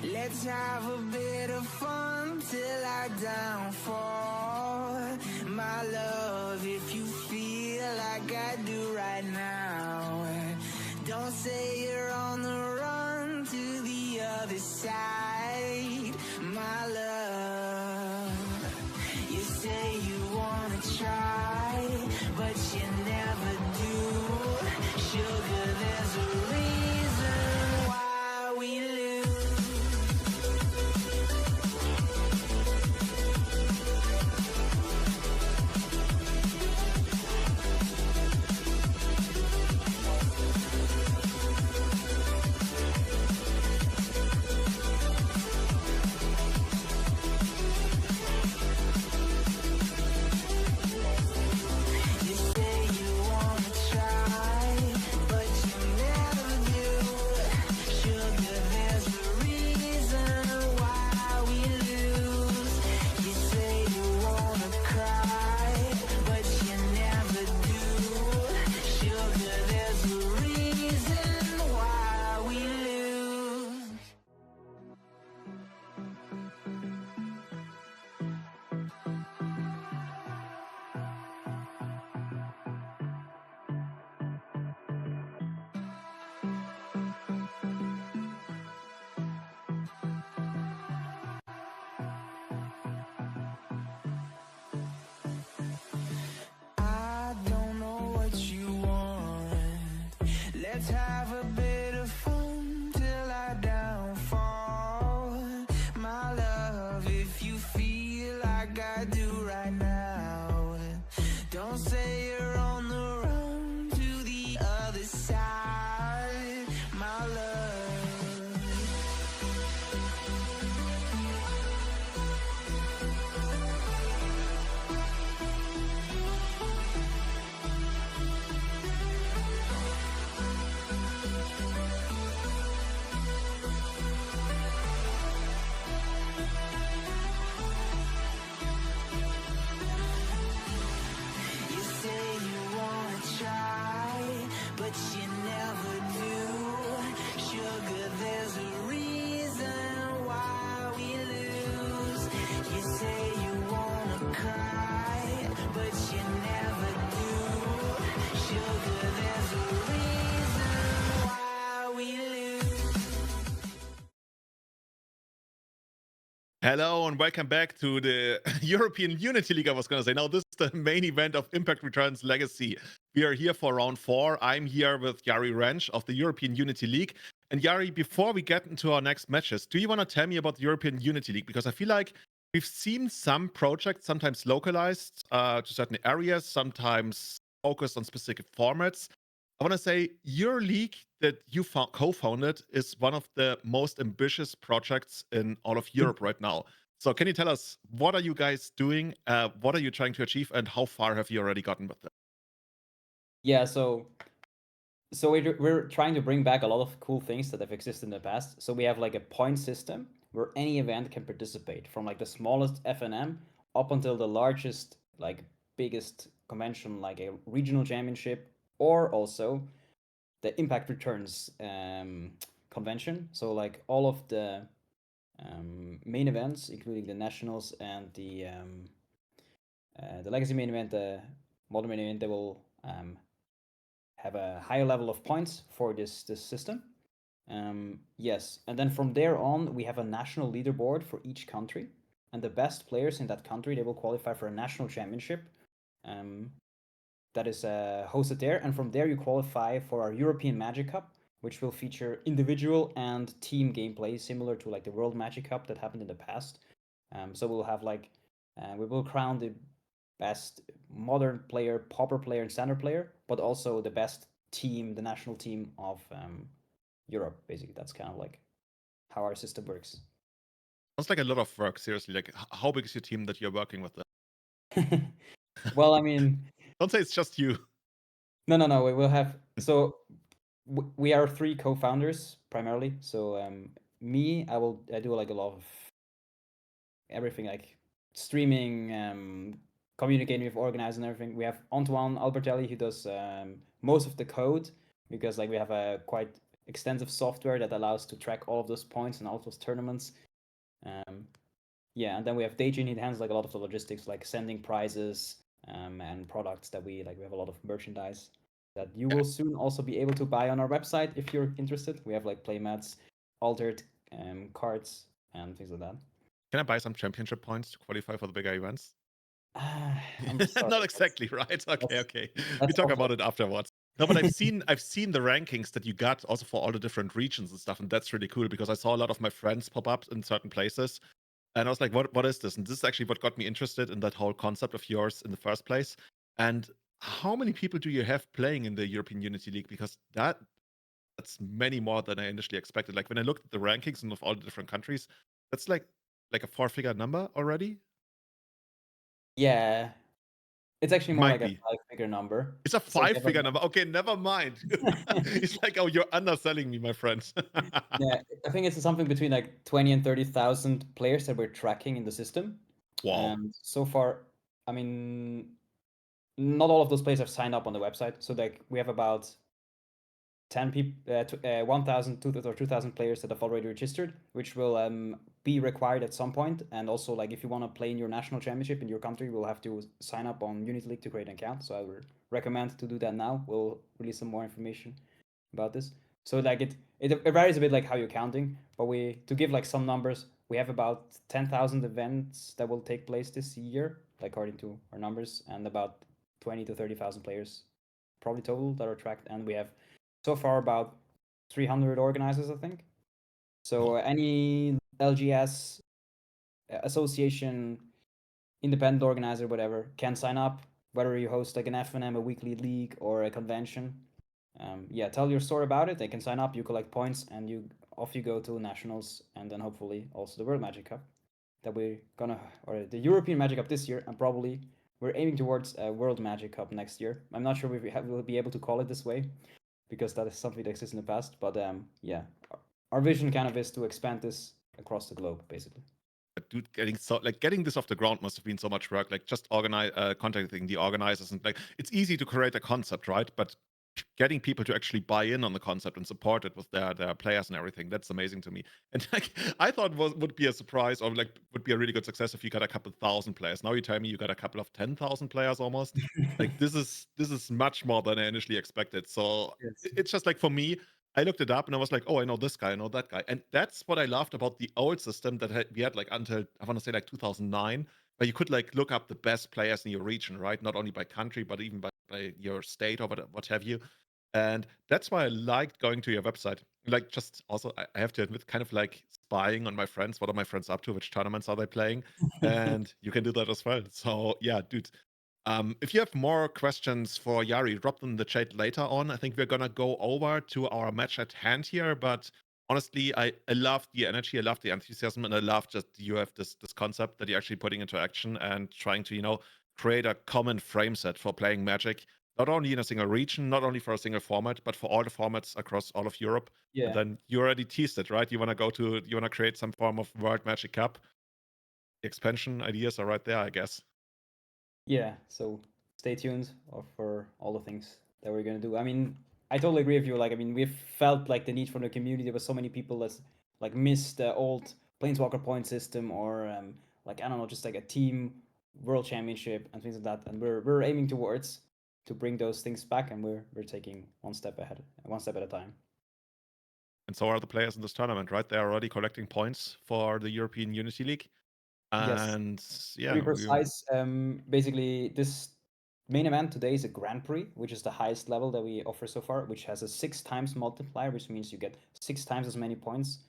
Let's have a bit of fun till I downfall. My love, if you feel like I do right now, don't say you're on the run to the other side. My love, you say you wanna try, but you never do. Sugar, there's a reason why we lose. You say you wanna try, but you never do. Sugar, there's a reason why we lose. You say you wanna cry, but you never do. Sugar, there's a reason why we lose. I don't know what you want. Let's have a bit of fun till I downfall. My love, if you feel like I do right now, don't say you're on the run to the other side. My love. You say you wanna try, but you never do. Sugar, there's a reason why we lose. You say you wanna cry, but you never do. Sugar, there's a reason why we lose. Hello and welcome back to the European Unity League, I was going to say. Now, this is the main event of Impact Returns Legacy. We are here for round 4. I'm here with Jari Rentsch of the European Unity League. And Jari, before we get into our next matches, do you want to tell me about the European Unity League? Because I feel like we've seen some projects, sometimes localized to certain areas, sometimes focused on specific formats. I want to say your league that you co-founded is one of the most ambitious projects in all of Europe right now. So can you tell us, what are you guys doing? What are you trying to achieve? And how far have you already gotten with it? Yeah, so we're trying to bring back a lot of cool things that have existed in the past. So we have like a point system where any event can participate, from like the smallest FNM up until the largest, like biggest convention, like a regional championship, or also the Impact Returns convention. So like all of the main events, including the nationals and the legacy main event, the modern main event, they will have a higher level of points for this system. Yes, and then from there on, we have a national leaderboard for each country, and the best players in that country, they will qualify for a national championship that is hosted there, and from there you qualify for our European Magic Cup, which will feature individual and team gameplay similar to like the World Magic Cup that happened in the past. So we'll have like we will crown the best modern player, pauper player, and standard player, but also the best team, the national team of Europe. Basically, that's kind of like how our system works. Sounds like a lot of work, seriously. Like, how big is your team that you're working with? Well, I mean, don't say it's just you. No. We will have, so we are 3 co-founders primarily. So me, I do like a lot of everything, like streaming, communicating with organizers and everything. We have Antoine Albertelli, who does most of the code, because like we have a quite extensive software that allows to track all of those points and all of those tournaments. Yeah, and then we have Dredgevine. He handles like a lot of the logistics, like sending prizes and products that we have a lot of merchandise that you will soon also be able to buy on our website if you're interested. We have like playmats, altered cards, and things like that. Can I buy some championship points to qualify for the bigger events? I'm sorry, Not exactly, right? Okay. We that's talk also- about it afterwards. No, but I've seen the rankings that you got also for all the different regions and stuff, and that's really cool because I saw a lot of my friends pop up in certain places, and I was like, what is this? And this is actually what got me interested in that whole concept of yours in the first place. And how many people do you have playing in the European Unity League? Because that's many more than I initially expected. Like when I looked at the rankings and of all the different countries, that's like a 4-figure number already. Yeah, it's actually more Might like a be. 5-figure number. It's a So we have 5-figure number. Okay, never mind. It's like, oh, you're underselling me, my friends. Yeah, I think it's something between like 20 and 30,000 players that we're tracking in the system. Wow. And so far, I mean, not all of those players have signed up on the website. So like we have about 10 people, 1,000 or 2,000 players that have already registered, which will be required at some point. And also, like if you want to play in your national championship in your country, we'll have to sign up on Unity League to create an account. So I would recommend to do that now. We'll release some more information about this. So like it varies a bit like how you're counting, but to give like some numbers, we have about 10,000 events that will take place this year, according to our numbers, and about 20 to 30,000 players probably total that are tracked, and we have so far about 300 organizers, I think. So any LGS association, independent organizer, whatever, can sign up, whether you host like an FNM, a weekly league, or a convention. Yeah, tell your story about it. They can sign up, you collect points, and off you go to nationals, and then hopefully also the World Magic Cup that we're gonna, or the European Magic Cup this year, and probably we're aiming towards a World Magic Cup next year. I'm not sure if we'll be able to call it this way, because that is something that exists in the past. But yeah, our vision kind of is to expand this across the globe, basically. Dude, getting this off the ground must have been so much work. Like just contacting the organizers, and like it's easy to create a concept, right? But getting people to actually buy in on the concept and support it with their players and everything, that's amazing to me. And like I thought would be a surprise, or like would be a really good success if you got a couple thousand players. Now you tell me you got a couple of 10,000 players almost. Like this is much more than I initially expected. So it's just like for me, I looked it up and I was like, oh, I know this guy, I know that guy. And that's what I loved about the old system that we had like until, I want to say like 2009, where you could like look up the best players in your region, right? Not only by country, but even by your state or what have you. And that's why I liked going to your website. Like just also, I have to admit, kind of like spying on my friends. What are my friends up to? Which tournaments are they playing? And you can do that as well. So yeah, dude. If you have more questions for Jari, drop them in the chat later on. I think we're gonna go over to our match at hand here, but honestly, I love the energy, I love the enthusiasm, and I love just you have this concept that you're actually putting into action and trying to, create a common frame set for playing Magic, not only in a single region, not only for a single format, but for all the formats across all of Europe. Yeah. And then you already teased it, right? You wanna create some form of World Magic Cup. The expansion ideas are right there, I guess. Yeah, so stay tuned for all the things that we're gonna do. I mean, I totally agree with you. Like, I mean, we've felt like the need from the community. There was so many people that like missed the old Planeswalker point system, or like I don't know, just like a team world championship and things like that. And we're aiming towards to bring those things back, and we're taking one step ahead, one step at a time. And so are the players in this tournament, right? They're already collecting points for the European Unity League. And yeah, to be precise, basically this main event today is a Grand Prix, which is the highest level that we offer so far, which has a 6 times multiplier, which means you get 6 times as many points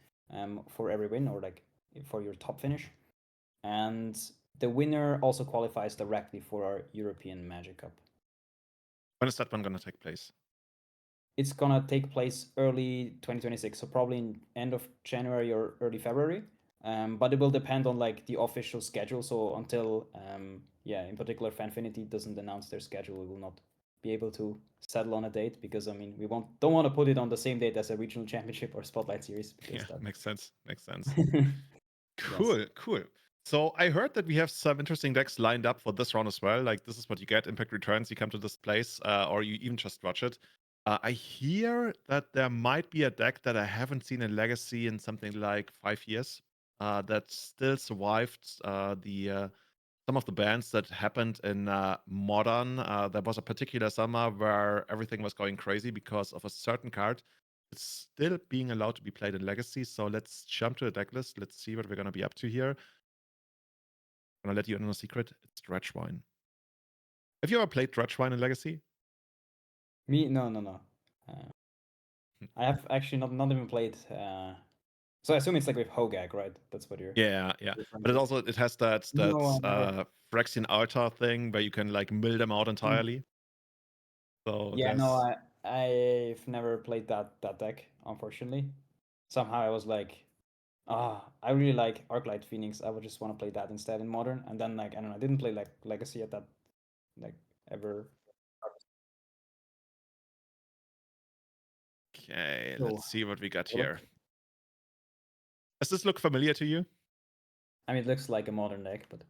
for every win, or like for your top finish. And the winner also qualifies directly for our European Magic Cup. When is that one going to take place? It's going to take place early 2026, so probably in end of January or early February. But it will depend on like the official schedule. So until in particular, Affinity doesn't announce their schedule, we will not be able to settle on a date, because I mean we don't want to put it on the same date as a regional championship or Spotlight Series. Yeah, that makes sense. Yes. Cool. So I heard that we have some interesting decks lined up for this round as well. Like this is what you get: Impact Returns. You come to this place, or you even just watch it. I hear that there might be a deck that I haven't seen in Legacy in something like 5 years that still survived the some of the bans that happened in Modern. There was a particular summer where everything was going crazy because of a certain card. It's still being allowed to be played in Legacy. So let's jump to the deck list. Let's see what we're going to be up to here. I'm going to let you in on a secret. It's Dredgevine. Have you ever played Dredgevine in Legacy? Me? No. I have actually not even played. So I assume it's like with Hogak, right? That's what you're Yeah. referring But to. it has that No, I never. Phyrexian altar thing where you can like mill them out Mm. entirely. So Yeah, no, there's I've never played that deck, unfortunately. Somehow I was like, I really like Arclight Phoenix. I would just want to play that instead in Modern. And then like I don't know, I didn't play like Legacy at that like ever. okay. So Let's see what we got look, here. Does this look familiar to you? I mean, it looks like a Modern deck, but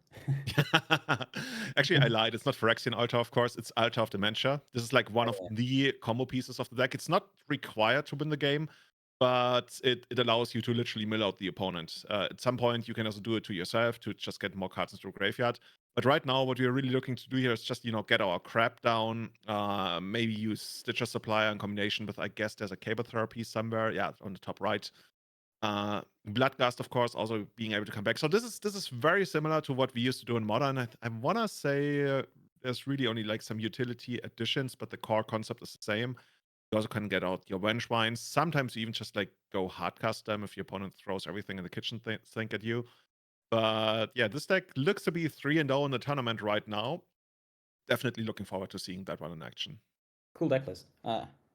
Actually, I lied. It's not Phyrexian Altar, of course. It's Altar of Dementia. This is like one of yeah. the combo pieces of the deck. It's not required to win the game, but it allows you to literally mill out the opponent. At some point, you can also do it to yourself to just get more cards into the graveyard. But right now, what we're really looking to do here is just, get our crap down. Maybe use Stitcher Supplier in combination with, I guess there's a Cable Therapy somewhere. Yeah, on the top right. Bloodgust, of course, also being able to come back. So this is very similar to what we used to do in Modern. I want to say there's really only like some utility additions, but the core concept is the same. You also can get out your Vengevines. Sometimes you even just like go hardcast them if your opponent throws everything in the kitchen sink at you. But yeah, this deck looks to be 3-0 in the tournament right now. Definitely looking forward to seeing that one in action. Cool deck list.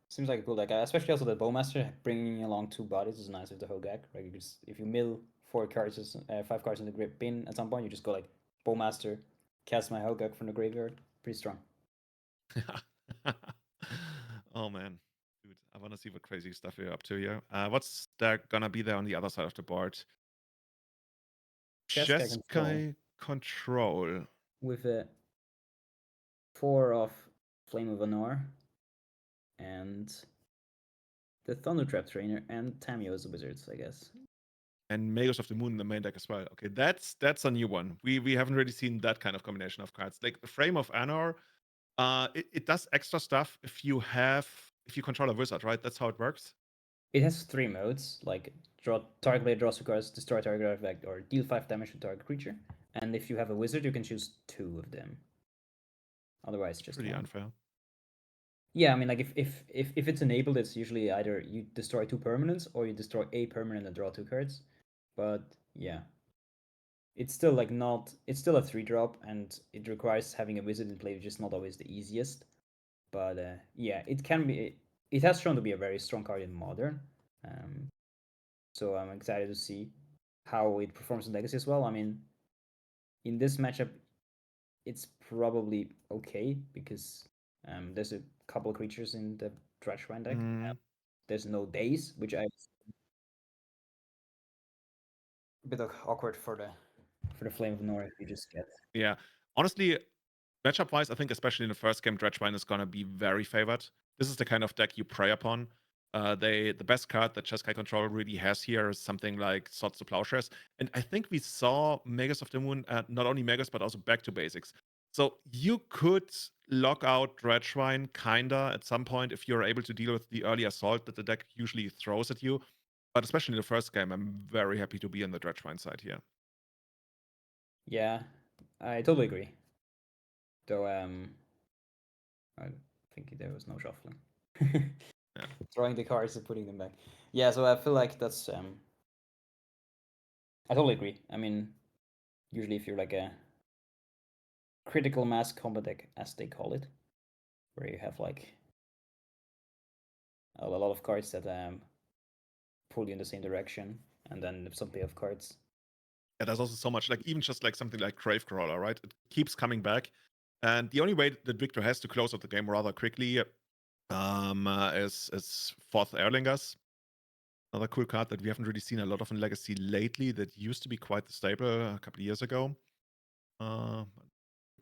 Seems like a cool deck. Especially also the Bowmaster bringing along 2 bodies is nice with the Hogak. Right, you just, if you mill 5 cards in the grip bin at some point, you just go like Bowmaster, cast my Hogak from the graveyard. Pretty strong. Oh man, dude, I want to see what crazy stuff you're up to here. What's there gonna be there on the other side of the board? Jeskai control with a 4 of Flame of Anor and the Thundertrap Trainer and Tamio as the Wizards, I guess. and Magus of the Moon in the main deck as well. Okay, that's a new one. We haven't really seen that kind of combination of cards. Like the Frame of Anor, it does extra stuff if you control a wizard, right? That's how it works. It has 3 modes, like target player draws 2 cards, destroy target artifact, or deal 5 damage to target creature. And if you have a wizard, you can choose 2 of them. Otherwise, just Pretty one. unfair. Yeah, I mean, like if it's enabled, it's usually either you destroy 2 permanents or you destroy a permanent and draw 2 cards. But yeah, it's still like not. It's still a 3-drop, and it requires having a wizard in play, which is not always the easiest. But yeah, it can be. It has shown to be a very strong card in Modern. So I'm excited to see how it performs in Legacy as well. I mean, in this matchup, it's probably okay because there's a couple of creatures in the Dredgevine deck. There's no Díez, which a bit awkward for the Flame of Anor if you just get. Yeah, honestly, matchup wise, I think especially in the first game, Dredgevine is gonna be very favored. This is the kind of deck you prey upon. The best card that Jeskai Control really has here is something like Swords to Plowshares. And I think we saw Magus of the Moon, not only Magus, but also Back to Basics. So you could lock out Dredgevine kinda at some point if you're able to deal with the early assault that the deck usually throws at you. But especially in the first game, I'm very happy to be on the Dredgevine side here. Yeah, I totally agree. Though I think there was no shuffling. Yeah. Throwing the cards and putting them back. Yeah, so I feel like that's I totally agree. I mean, usually if you're like a critical mass combat deck, as they call it, where you have like a lot of cards that pull you in the same direction, and then some payoff cards. Yeah, there's also so much, like even just like something like Gravecrawler, right? It keeps coming back. And the only way that Victor has to close out the game rather quickly is Fourth Erlingers. Another cool card that we haven't really seen a lot of in Legacy lately that used to be quite stable a couple of years ago.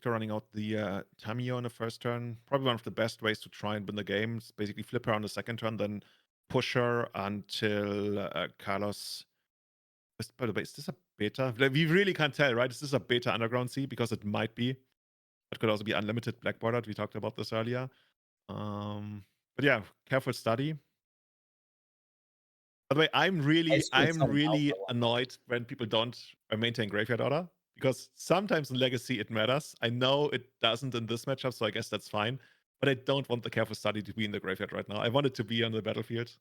Victor running out the Tamiyo in the first turn. Probably one of the best ways to try and win the game. Is basically flip her on the second turn, then push her until Carlos. By the way, is this a beta? Like, we really can't tell, right? Is this a beta underground C? Because it might be. It could also be unlimited black bordered. We talked about this earlier. But yeah, careful study. By the way, I'm really annoyed when people don't maintain graveyard order, because sometimes in Legacy it matters. I know it doesn't in this matchup, so I guess that's fine. But I don't want the careful study to be in the graveyard right now. I want it to be on the battlefield,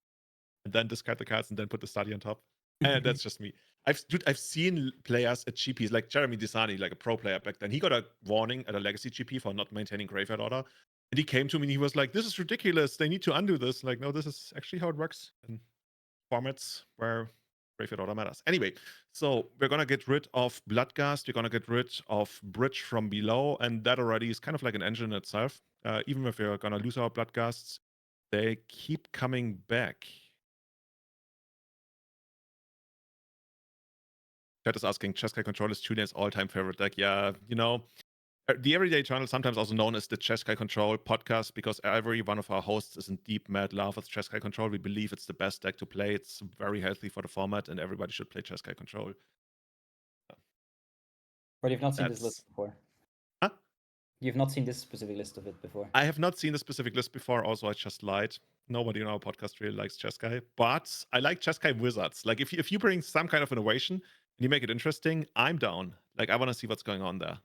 and then discard the cards, and then put the study on top. And that's just me. I've seen players at GPs like Jeremy Desani, like a pro player back then. He got a warning at a Legacy GP for not maintaining graveyard order. And he came to me and he was like, "This is ridiculous. They need to undo this." Like, no, this is actually how it works in formats where graveyard order matters. Anyway, so we're going to get rid of Bloodgast. We're going to get rid of Bridge from below. And that already is kind of like an engine itself. Even if we're going to lose our Bloodgasts, they keep coming back. Chat is asking, Jeskai Control is Julian's all-time favorite deck. Yeah, you know, the Everyday Channel, sometimes also known as the Jeskai Control podcast, because every one of our hosts is in deep mad love with Jeskai Control. We believe it's the best deck to play. It's very healthy for the format, and everybody should play Jeskai Control. But you've not seen this list before? Huh? You've not seen this specific list of it before? I have not seen the specific list before. Also, I just lied. Nobody on our podcast really likes Jeskai, but I like Jeskai Wizards. Like, if you bring some kind of innovation and you make it interesting, I'm down. Like, I want to see what's going on there.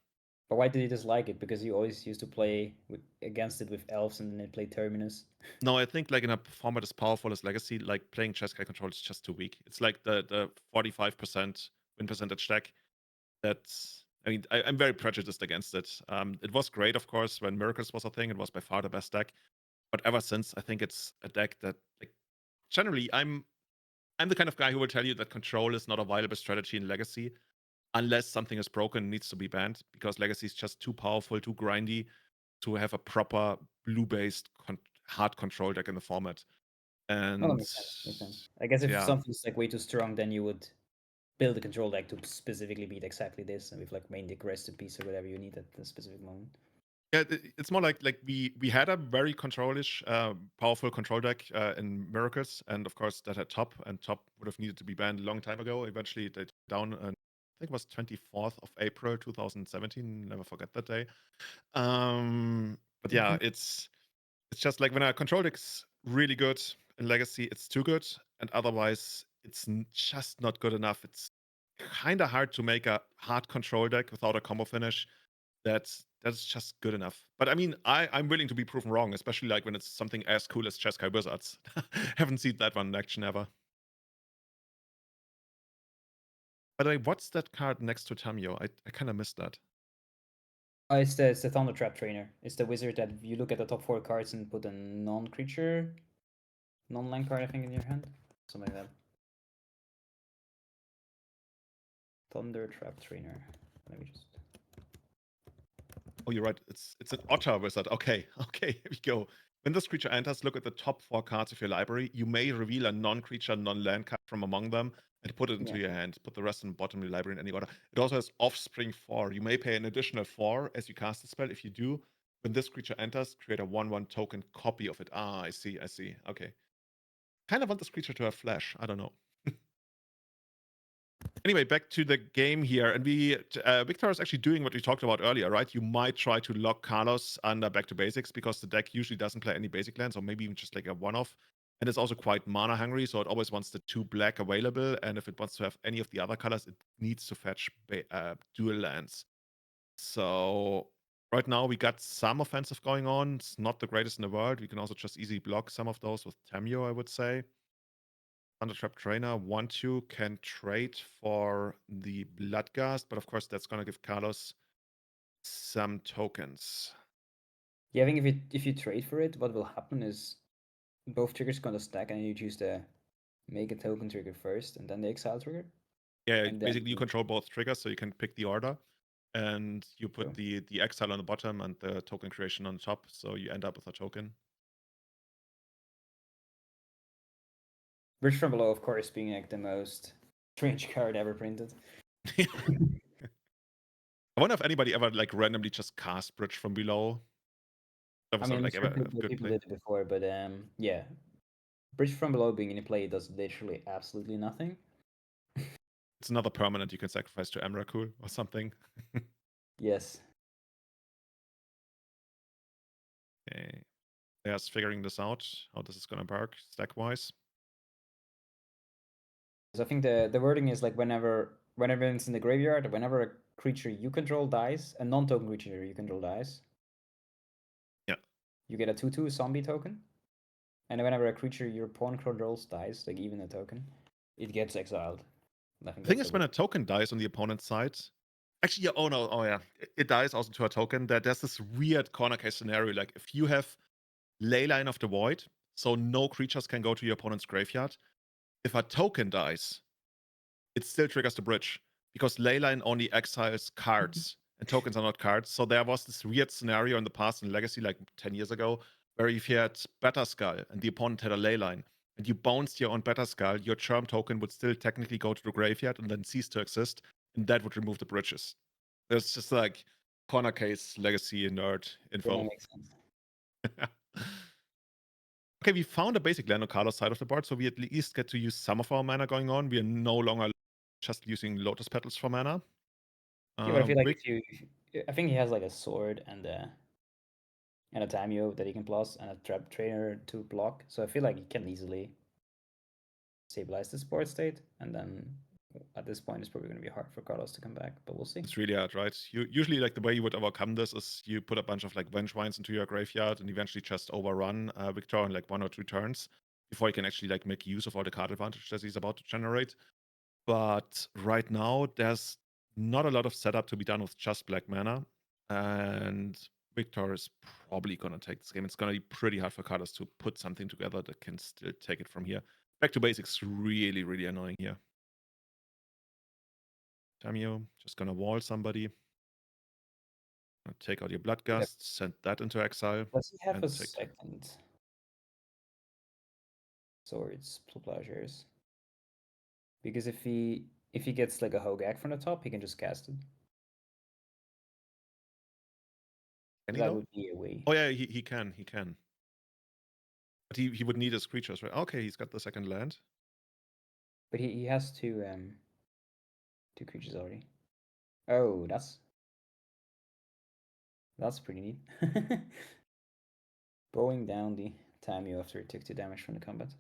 But why did you dislike it? Because you always used to play against it with elves and then they play Terminus. No, I think like in a format as powerful as Legacy, like playing Jeskai Control is just too weak. It's like the 45% win percentage deck. That's, I mean, I'm very prejudiced against it. It was great, of course, when Miracles was a thing. It was by far the best deck. But ever since, I think it's a deck that, like, generally, I'm the kind of guy who will tell you that Control is not a viable strategy in Legacy unless something is broken and needs to be banned, because Legacy is just too powerful, too grindy to have a proper blue-based hard control deck in the format. And makes sense. I guess if something's like way too strong, then you would build a control deck to specifically beat exactly this, and with like main deck recipes or whatever you need at the specific moment. Yeah, it's more like we had a very control-ish, powerful control deck in Miracles, and of course that had top, and top would have needed to be banned a long time ago. Eventually they took down, I think it was 24th of April 2017. Never forget that day. But yeah, it's just like when a control deck's really good in Legacy, it's too good, and otherwise it's just not good enough. It's kind of hard to make a hard control deck without a combo finish that's just good enough. But I mean, I'm willing to be proven wrong, especially like when it's something as cool as Jeskai Wizards. Haven't seen that one in action ever. By the way, what's that card next to Tamiyo? I kind of missed that. It's the Thunder Trap Trainer. It's the wizard that you look at the top 4 cards and put a non-creature, non-land card, I think, in your hand. Something like that. Thunder Trap Trainer. Let me just... Oh, you're right. It's an Otter Wizard. Okay, here we go. When this creature enters, look at the top 4 cards of your library. You may reveal a non-creature, non-land card from among them and put it into your hand. Put the rest in the bottom of your library in any order. It also has Offspring 4. You may pay an additional 4 as you cast the spell. If you do, when this creature enters, create a 1/1 token copy of it. Ah, I see. Okay. Kind of want this creature to have flash. I don't know. Anyway, back to the game here, and Victor is actually doing what we talked about earlier, right? You might try to lock Carlos under back to basics, because the deck usually doesn't play any basic lands, or maybe even just like a one-off, and it's also quite mana hungry, so it always wants the 2 black available, and if it wants to have any of the other colors, it needs to fetch dual lands. So right now we got some offensive going on. It's not the greatest in the world. We can also just easily block some of those with Tamiyo, I would say. Thunder Trap Trainer 1/2 can trade for the Bloodgast, but of course that's gonna give Carlos some tokens. Yeah, I think if you trade for it, what will happen is both triggers gonna stack, and you choose the make a token trigger first, and then the exile trigger. Yeah, and basically you control both triggers, so you can pick the order, and you put the exile on the bottom and the token creation on the top, so you end up with a token. Bridge from Below, of course, being like the most strange card ever printed. I wonder if anybody ever like randomly just cast Bridge from below. That I was mean, I'm like sure ever a people, good people play. did it before, but yeah, Bridge from below being in play does literally absolutely nothing. It's another permanent you can sacrifice to Emrakul or something. Yes. Okay. There's figuring this out, how this is gonna work stack-wise. So I think the wording is like whenever it's in the graveyard, whenever a creature you control dies, a non-token creature you control dies. Yeah. You get a 2/2 zombie token. And whenever a creature your opponent controls dies, like even a token, it gets exiled. I think The thing is, when a token dies on the opponent's side, actually, yeah, oh yeah, it dies also to a token. There's this weird corner case scenario. Like if you have Leyline of the Void, so no creatures can go to your opponent's graveyard. If a token dies, it still triggers the bridge because Leyline only exiles cards and tokens are not cards. So there was this weird scenario in the past in Legacy, like 10 years ago, where if you had Batterskull and the opponent had a Leyline and you bounced your own Batterskull, your Charm token would still technically go to the graveyard and then cease to exist, and that would remove the bridges. There's just like corner case Legacy nerd info. That makes sense. Okay, we found a basic land on Carlos' side of the board, so we at least get to use some of our mana going on. We are no longer just using Lotus Petals for mana. Yeah, but I feel like I think he has like a sword and a Tameo that he can plus and a trap trainer to block. So I feel like he can easily stabilize the board state, and then at this point it's probably going to be hard for Carlos to come back, but we'll see. It's really hard, right? Usually, like the way you would overcome this is you put a bunch of like Vengevines into your graveyard and eventually just overrun Victor in like 1 or 2 turns before you can actually like make use of all the card advantage that he's about to generate. But right now, there's not a lot of setup to be done with just black mana, and Victor is probably gonna take this game. It's gonna be pretty hard for Carlos to put something together that can still take it from here. Back to basics, really, really annoying here. Tamio, just gonna wall somebody. Take out your Bloodgust, send that into exile. Does he have and a take- second swords plowshares? Because if he gets like a Hogak from the top, he can just cast it. Can he That though? would be a way. Oh yeah, he can. But he would need his creatures, right? Okay, he's got the second land. But he has two creatures already. Oh, that's pretty neat. Bowing down the Tamio after it took 2 damage from the combat.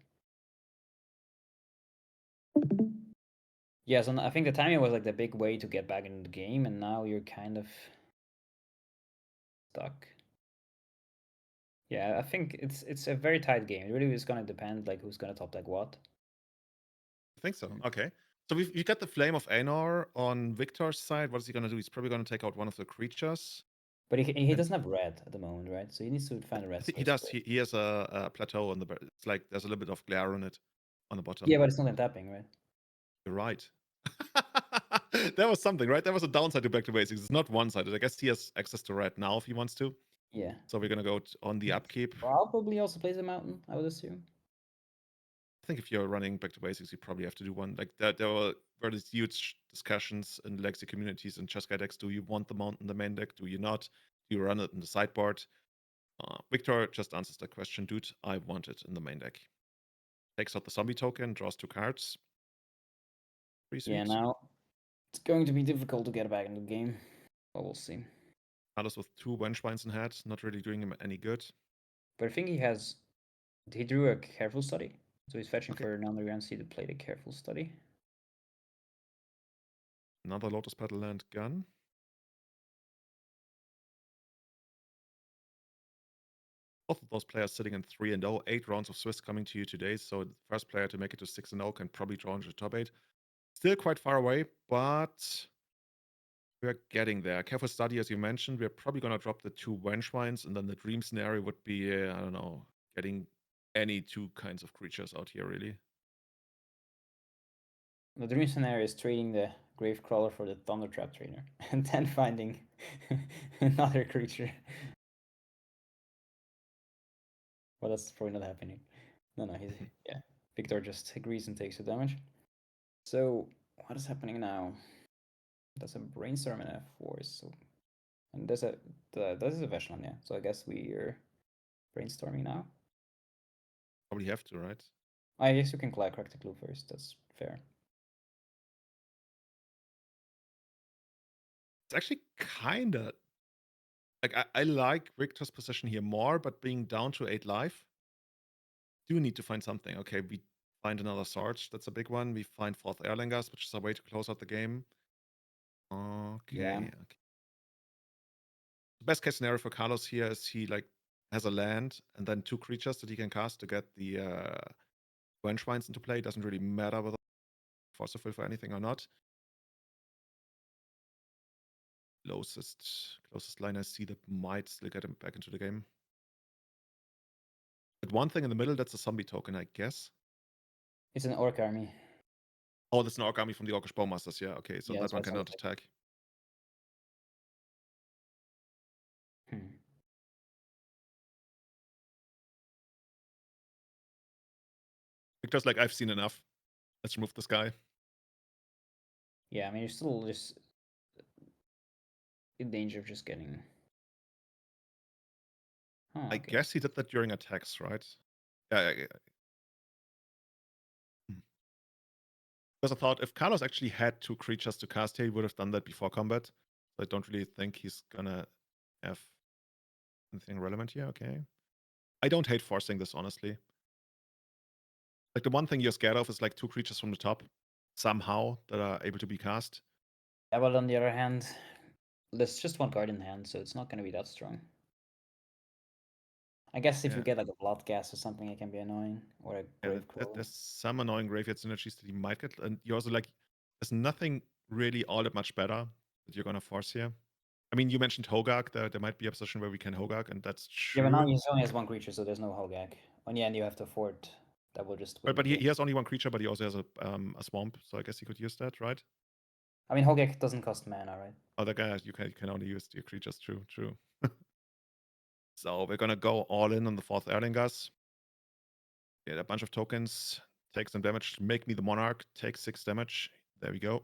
Yeah, so I think the Tamio was like the big way to get back into the game, and now you're kind of stuck. Yeah, I think it's a very tight game. It really is gonna depend like who's gonna top deck what. I think so. Okay. So we've got the Flame of Anor on Victor's side. What is he gonna do? He's probably gonna take out one of the creatures. But he doesn't have red at the moment, right? So he needs to find a red. He does. He has a plateau on the. It's like there's a little bit of glare on it, on the bottom. Yeah, but it's not tapping, right? You're right. There was something, right? There was a downside to Back to Basics. It's not one-sided. I guess he has access to red now if he wants to. Yeah. So we're gonna go on the upkeep. Probably also plays a mountain, I would assume. I think if you're running Back to Basics, you probably have to do one. Like there were these huge discussions in legacy communities and Jeskai decks. Do you want the mountain in the main deck? Do you not? Do you run it in the sideboard? Victor just answers that question, dude. I want it in the main deck. Takes out the zombie token, draws 2 cards. Pretty sweet. Yeah, now it's going to be difficult to get back into the game, but we'll see. Carlos with 2 Vengevines in hand, not really doing him any good. But I think he drew a Careful Study. So he's fetching for another Grand to play the Careful Study. Another Lotus Petal Land gun. Both of those players sitting in 3-0, 8 rounds of Swiss coming to you today. So the first player to make it to 6-0 can probably draw into the top 8. Still quite far away, but we're getting there. Careful Study, as you mentioned, we're probably going to drop the 2 Vengevines, and then the dream scenario would be, I don't know, getting any 2 kinds of creatures out here, really. The dream scenario is trading the Gravecrawler for the Thundertrap trainer, and then finding another creature. Well, that's probably not happening. No, yeah. Victor just agrees and takes the damage. So, what is happening now? That's a brainstorm and a force. So, and this is a Veshlan, yeah. So I guess we're brainstorming now. Probably have to, right? I guess you can crack the clue first. That's fair. It's actually kind of like I like Victor's position here more, but being down to 8 life, do need to find something. Okay, we find another Sarge. That's a big one. We find 4th Erlangers, which is a way to close out the game. Okay. Yeah. Okay. The best case scenario for Carlos here is he like has a land and then 2 creatures that he can cast to get the Wenchwines into play. Doesn't really matter whether forceful for anything or not. Closest line I see that might still get him back into the game. But one thing in the middle, that's a zombie token, I guess. It's an orc army. Oh, that's an orc army from the Orcish Bowmasters. Yeah, okay, so Yeah, that that's one what I cannot thought. attack. Victor's like, I've seen enough. Let's remove this guy. Yeah, I mean, you're still just in danger of just getting. Oh, I okay. guess he did that during attacks, right? Yeah. Because I thought if Carlos actually had 2 creatures to cast here, he would have done that before combat. So I don't really think he's gonna have anything relevant here. Okay. I don't hate forcing this, honestly. Like the one thing you're scared of is like 2 creatures from the top somehow that are able to be cast. Yeah, but on the other hand, there's just 1 card in hand, so it's not going to be that strong. I guess if you get like a blood gas or something, it can be annoying, or a grave crawler. There's some annoying graveyard synergies that you might get, and you also like there's nothing really all that much better that you're gonna force here. I mean, you mentioned Hogak. There might be a position where we can Hogak, and that's true. Yeah, but now he only has 1 creature, so there's no Hogak. On the end, you have to afford that will just. But he has only 1 creature, but he also has a swamp, so I guess he could use that, right? I mean, Hogak doesn't cost mana, right? Oh, that guy, you can only use your creatures. True. So we're gonna go all in on the 4th Erlangers. Get a bunch of tokens, take some damage, make me the Monarch, take 6 damage. There we go.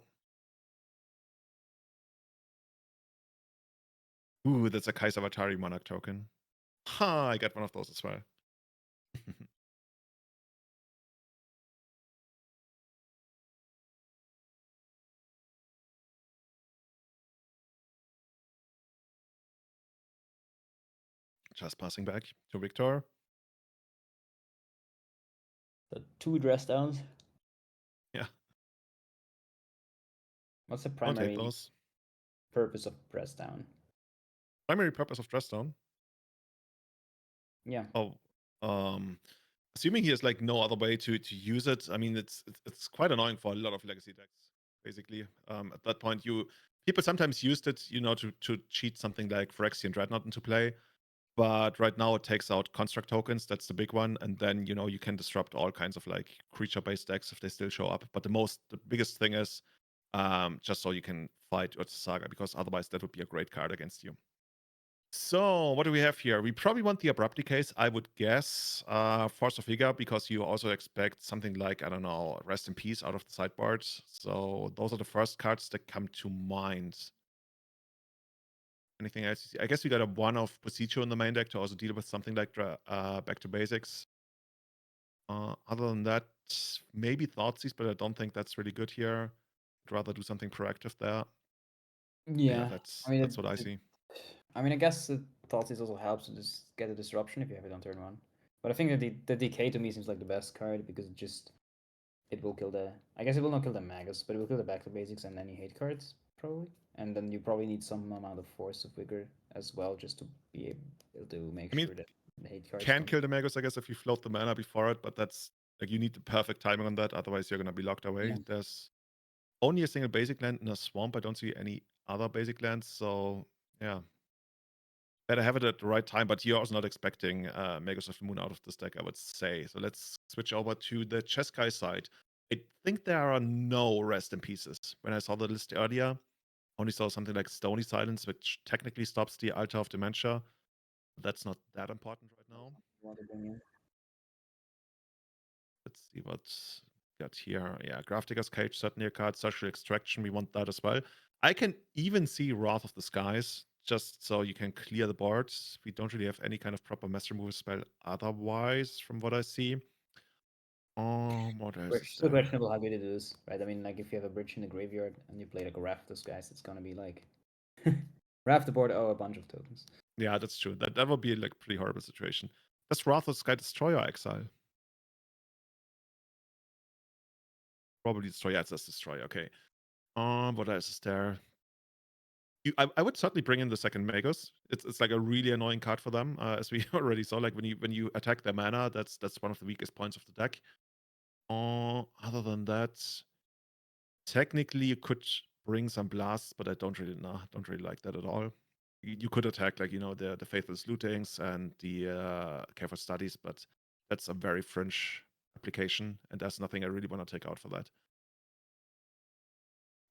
Ooh, that's a Kaiser Vatari Monarch token. Ha, I got one of those as well. Just passing back to Victor. The 2 dress downs. Yeah. What's the primary those. purpose of dress down? Primary purpose of dress down? Yeah. Oh, assuming he has like no other way to use it. I mean, it's quite annoying for a lot of legacy decks. Basically, at that point, people sometimes used it, to cheat something like Phyrexian Dreadnought into play. But right now it takes out construct tokens. That's the big one, and then you can disrupt all kinds of like creature-based decks if they still show up. But the biggest thing is just so you can fight Urza Saga, because otherwise that would be a great card against you. So what do we have here? We probably want the Abrupt Decays, I would guess. Force of Vigor, because you also expect something like, I don't know, Rest in Peace out of the sideboard. So those are the first cards that come to mind. Anything else? I guess we got a 1 of Positio in the main deck to also deal with something like Back to Basics. Other than that, maybe Thoughtseize, but I don't think that's really good here. I'd rather do something proactive there. Yeah, that's I mean, what I see. I mean, I guess Thoughtseize also helps to just get a disruption if you have it on turn 1. But I think that the Decay to me seems like the best card, because it will kill the. I guess it will not kill the Magus, but it will kill the Back to Basics and any hate cards, probably. And then you probably need some amount of Force of Vigor as well, just to be able to make sure that the hate cards can kill the Magus, I guess, if you float the mana before it, but that's like you need the perfect timing on that, otherwise you're gonna be locked away. Yeah. There's only a single basic land in a swamp. I don't see any other basic lands, so yeah. Better have it at the right time, but you're also not expecting Magus of the Moon out of this deck, I would say. So let's switch over to the Jeskai side. I think there are no Rest in Pieces. When I saw the list earlier, only saw something like Stony Silence, which technically stops the Altar of Dementia. That's not that important right now. Let's see what's got here. Yeah, Grafdigger's Cage, certainly a card. Social Extraction, we want that as well. I can even see Wrath of the Skies, just so you can clear the boards. We don't really have any kind of proper master move spell otherwise, from what I see. What else is Still there? questionable how good it is, right? I mean, like if you have a bridge in the graveyard and you play like a Raft of Skies, it's gonna be like Raft the board, a bunch of tokens. Yeah, that's true. That would be like a pretty horrible situation. Does Wrath of the Sky destroy or exile? Probably destroy. Yeah, it says destroy. Okay. What else is there? I would certainly bring in the second Magus. It's like a really annoying card for them, as we already saw. Like when you attack their mana, that's one of the weakest points of the deck. Other than that, technically you could bring some blasts, but I don't really like that at all. You could attack like the Faithless Lootings and the Careful Studies, but that's a very fringe application, and there's nothing I really want to take out for that.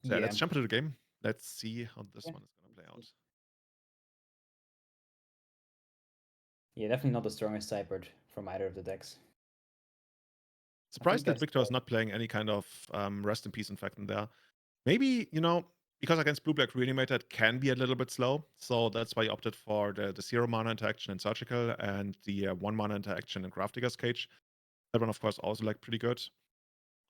So yeah, let's jump into the game. Let's see how this one is going to play out. Yeah, definitely not the strongest sideboard from either of the decks. Surprised that Victor is not playing any kind of Rest in Peace effect in there. Maybe, because against Blue-Black Reanimator it can be a little bit slow. So that's why I opted for the 0 mana interaction in Surgical and the 1 mana interaction in Grafdigger's Cage. That one, of course, also like pretty good.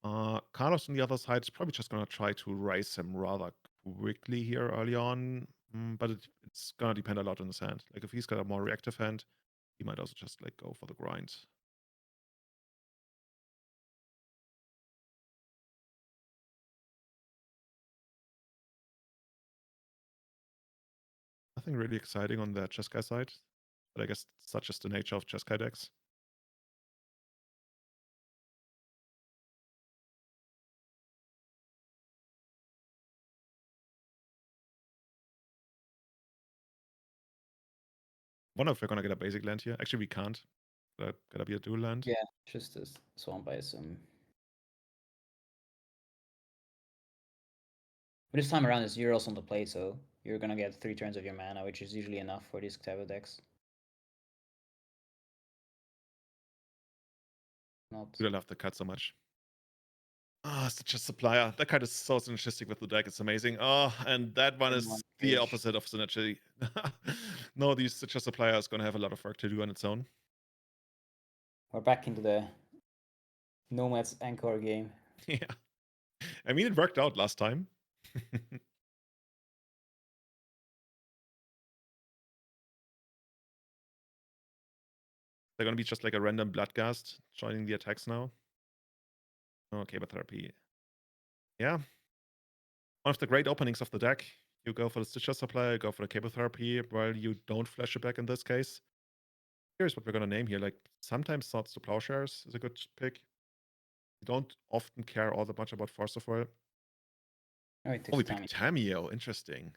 Carlos on the other side is probably just going to try to raise him rather quickly here early on. But it's going to depend a lot on his hand. Like if he's got a more reactive hand, he might also just like go for the grind. Nothing really exciting on the Jeskai side, but I guess such is the nature of Jeskai decks. Wonder if we're gonna get a basic land here. Actually, we can't. Gotta be a dual land. Yeah, just a Swamp by some. But this time around, there's Euros on the play, so you're gonna get 3 turns of your mana, which is usually enough for these type of decks. Not. We don't have to cut so much. Such a supplier. That card is so synergistic with the deck. It's amazing. And that one is the opposite of synergy. No, the such a supplier is gonna have a lot of work to do on its own. We're back into the Nomads Anchor game. Yeah. I mean, it worked out last time. They're gonna be just like a random Bloodghast joining the attacks now. Okay, but therapy. Yeah. One of the great openings of the deck. You go for the Stitcher Supplier, go for the Cable Therapy, while you don't flash it back in this case. Here's what we're gonna name here. Like sometimes Swords to Plowshares is a good pick. You don't often care all that much about Force of Will. Oh, we picked Tamio. Interesting.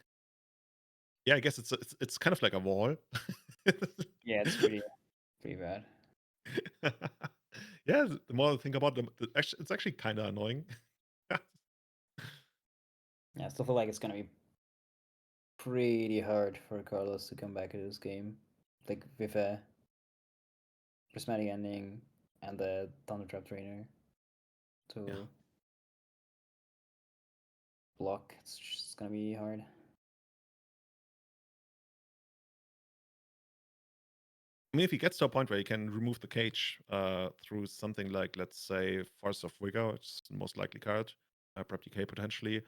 Yeah, I guess it's kind of like a wall. Yeah, it's pretty bad. Yeah, the more I think about it, it's actually kind of annoying. Yeah, I still feel like it's gonna be pretty hard for Carlos to come back into this game, like with a prismatic ending and the Thundertrap Trainer to block. It's just gonna be hard. I mean, if he gets to a point where he can remove the cage through something like, let's say, Force of Vigor, which is the most likely card, Prep Decay potentially,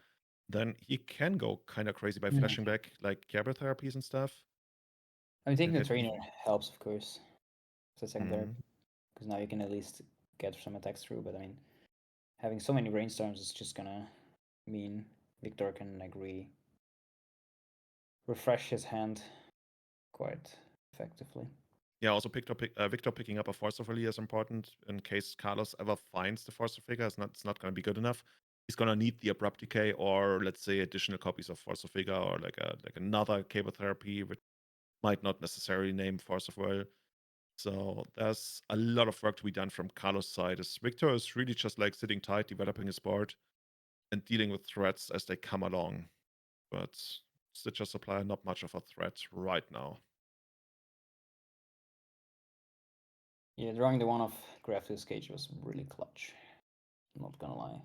then he can go kind of crazy by flashing back like Cabra therapies and stuff. I mean, taking the trainer helps, of course. It's a secondary, because now you can at least get some attacks through. But I mean, having so many brainstorms is just gonna mean Victor can like refresh his hand quite effectively. Yeah, also Victor picking up a Force of Will is important in case Carlos ever finds the Force of Vigor. It's not going to be good enough. He's going to need the Abrupt Decay or, let's say, additional copies of Force of Vigor or like another Cable Therapy, which might not necessarily name Force of Will. So there's a lot of work to be done from Carlos' side. As Victor is really just like sitting tight, developing his board, and dealing with threats as they come along. But Stitcher Supplier, not much of a threat right now. Yeah, drawing the one of Grafdigger's Cage was really clutch. I'm not gonna lie.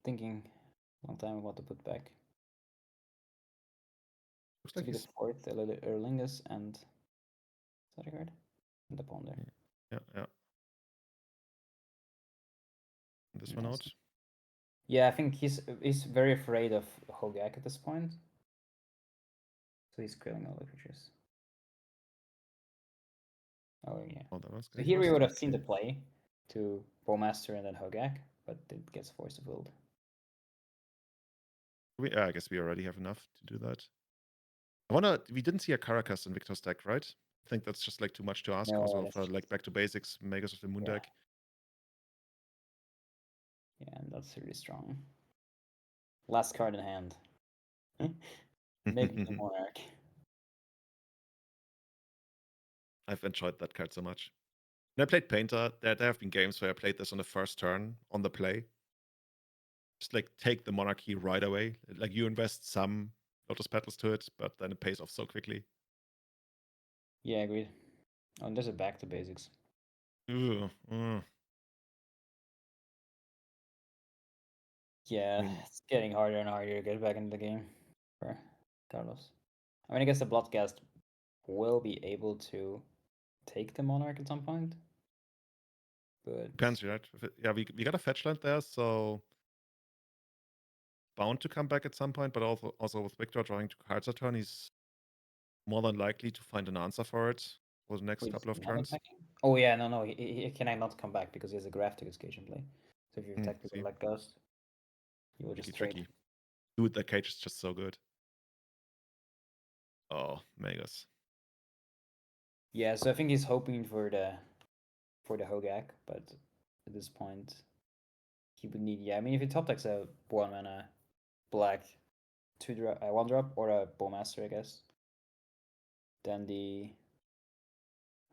Thinking long time what to put back. Looks To like be the he's fourth, the little Erlingus and Sarigard and the Ponder. yeah. This one Nice. out. Yeah, I think he's very afraid of Hogak at this point. So he's killing all the creatures. Oh yeah. Oh, that was So here we forced. would have seen Okay. the play to Bowmaster and then Hogak, but it gets forced to build. I guess we already have enough to do that. We didn't see a Caracas in Victor's deck, right? I think that's just like too much to ask. No, Also that's for like back to basics, Magus of the Moon Yeah. deck. Yeah, and that's really strong. Last card in hand. Maybe the Monarch. I've enjoyed that card so much. When I played Painter, there have been games where I played this on the first turn on the play. Just like take the Monarchy right away. Like you invest some Lotus Petals to it, but then it pays off so quickly. Yeah, agreed. Oh, and there's a back to basics. Ugh, Yeah, mean- it's getting harder and harder to get back into the game for Carlos. I mean, I guess the Bloodcast will be able to take the Monarch at some point. But Depends, right? Yeah, we got a fetch land there, so bound to come back at some point, but also with Victor drawing 2 cards a turn, he's more than likely to find an answer for it for the next wait, couple of is he not turns. attacking? Oh yeah, no, he can not come back because he has a Graphic Cage in play. So if you attack See, with like Ghost, you will just trade. tricky. Dude, that cage is just so good. Oh, Magus. Yeah, so I think he's hoping for the Hogak, but at this point he would need. Yeah, I mean, if he top decks a 1 mana black 1 drop or a Bowmaster, I guess, then the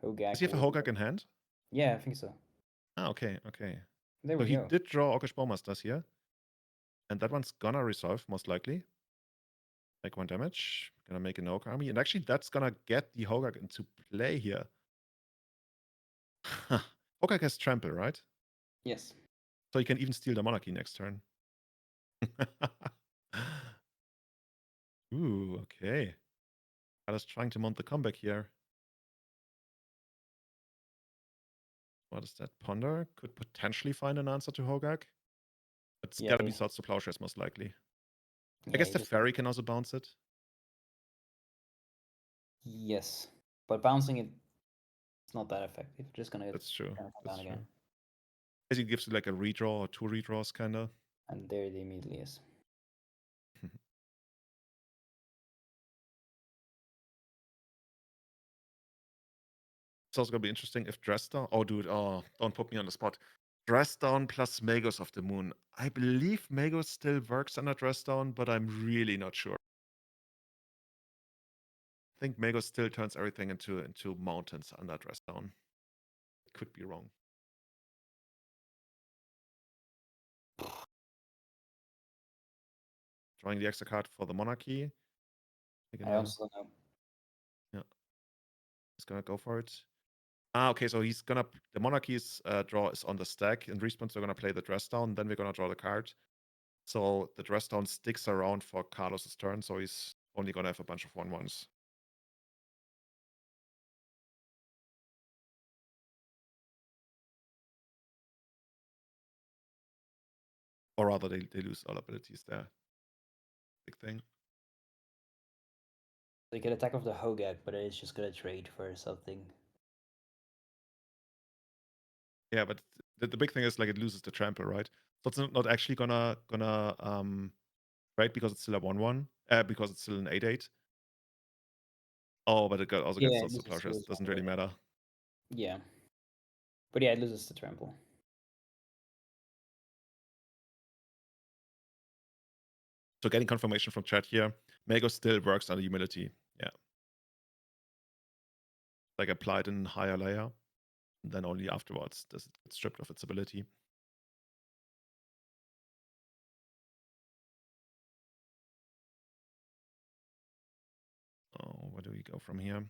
Hogak. Does he have a Hogak in hand? Yeah, I think so. Ah, okay. There So we he go. did draw Orcish Bowmasters here. And that one's gonna resolve, most likely. Like 1 damage. Gonna make an Oak army. And actually, that's gonna get the Hogak into play here. Hogak has Trample, right? Yes. So he can even steal the Monarchy next turn. Ooh, okay. Karlsson trying to mount the comeback here. What is that? Ponder could potentially find an answer to Hogak. It's Yeah, gotta be Swords to Plowshares, most likely. I guess the Fairy can also bounce it. Yes, but bouncing it's not that effective. Just gonna That's true. come That's down true. again. Guess it gives you like a redraw or 2 redraws, kinda. And there it immediately is. It's also gonna be interesting if Dress Down. Oh, dude, don't put me on the spot. Dress Down plus Magos of the Moon. I believe Magos still works under Dress Down, but I'm really not sure. I think Magos still turns everything into mountains under Dress Down. Could be wrong. Drawing the extra card for the Monarchy. I also don't know. He's gonna go for it. Okay, so he's gonna the Monarchy's draw is on the stack. In response, we're gonna play the Dress Down, then we're gonna draw the card. So the Dress Down sticks around for Carlos's turn, so he's only gonna have a bunch of 1/1s. Or rather, they lose all abilities there. Big thing. So you can attack off the Hogak, but it's just gonna trade for something. Yeah, but the big thing is like it loses the trample, right? So it's not actually gonna trade because it's still a 1/1, because it's still an 8/8. Oh, but it also gets those plowshares. Doesn't really matter. Yeah. But yeah, it loses the trample. So getting confirmation from chat here, Mago still works under humility. Yeah. Like applied in higher layer. And then only afterwards does it get stripped of its ability. Oh, where do we go from here?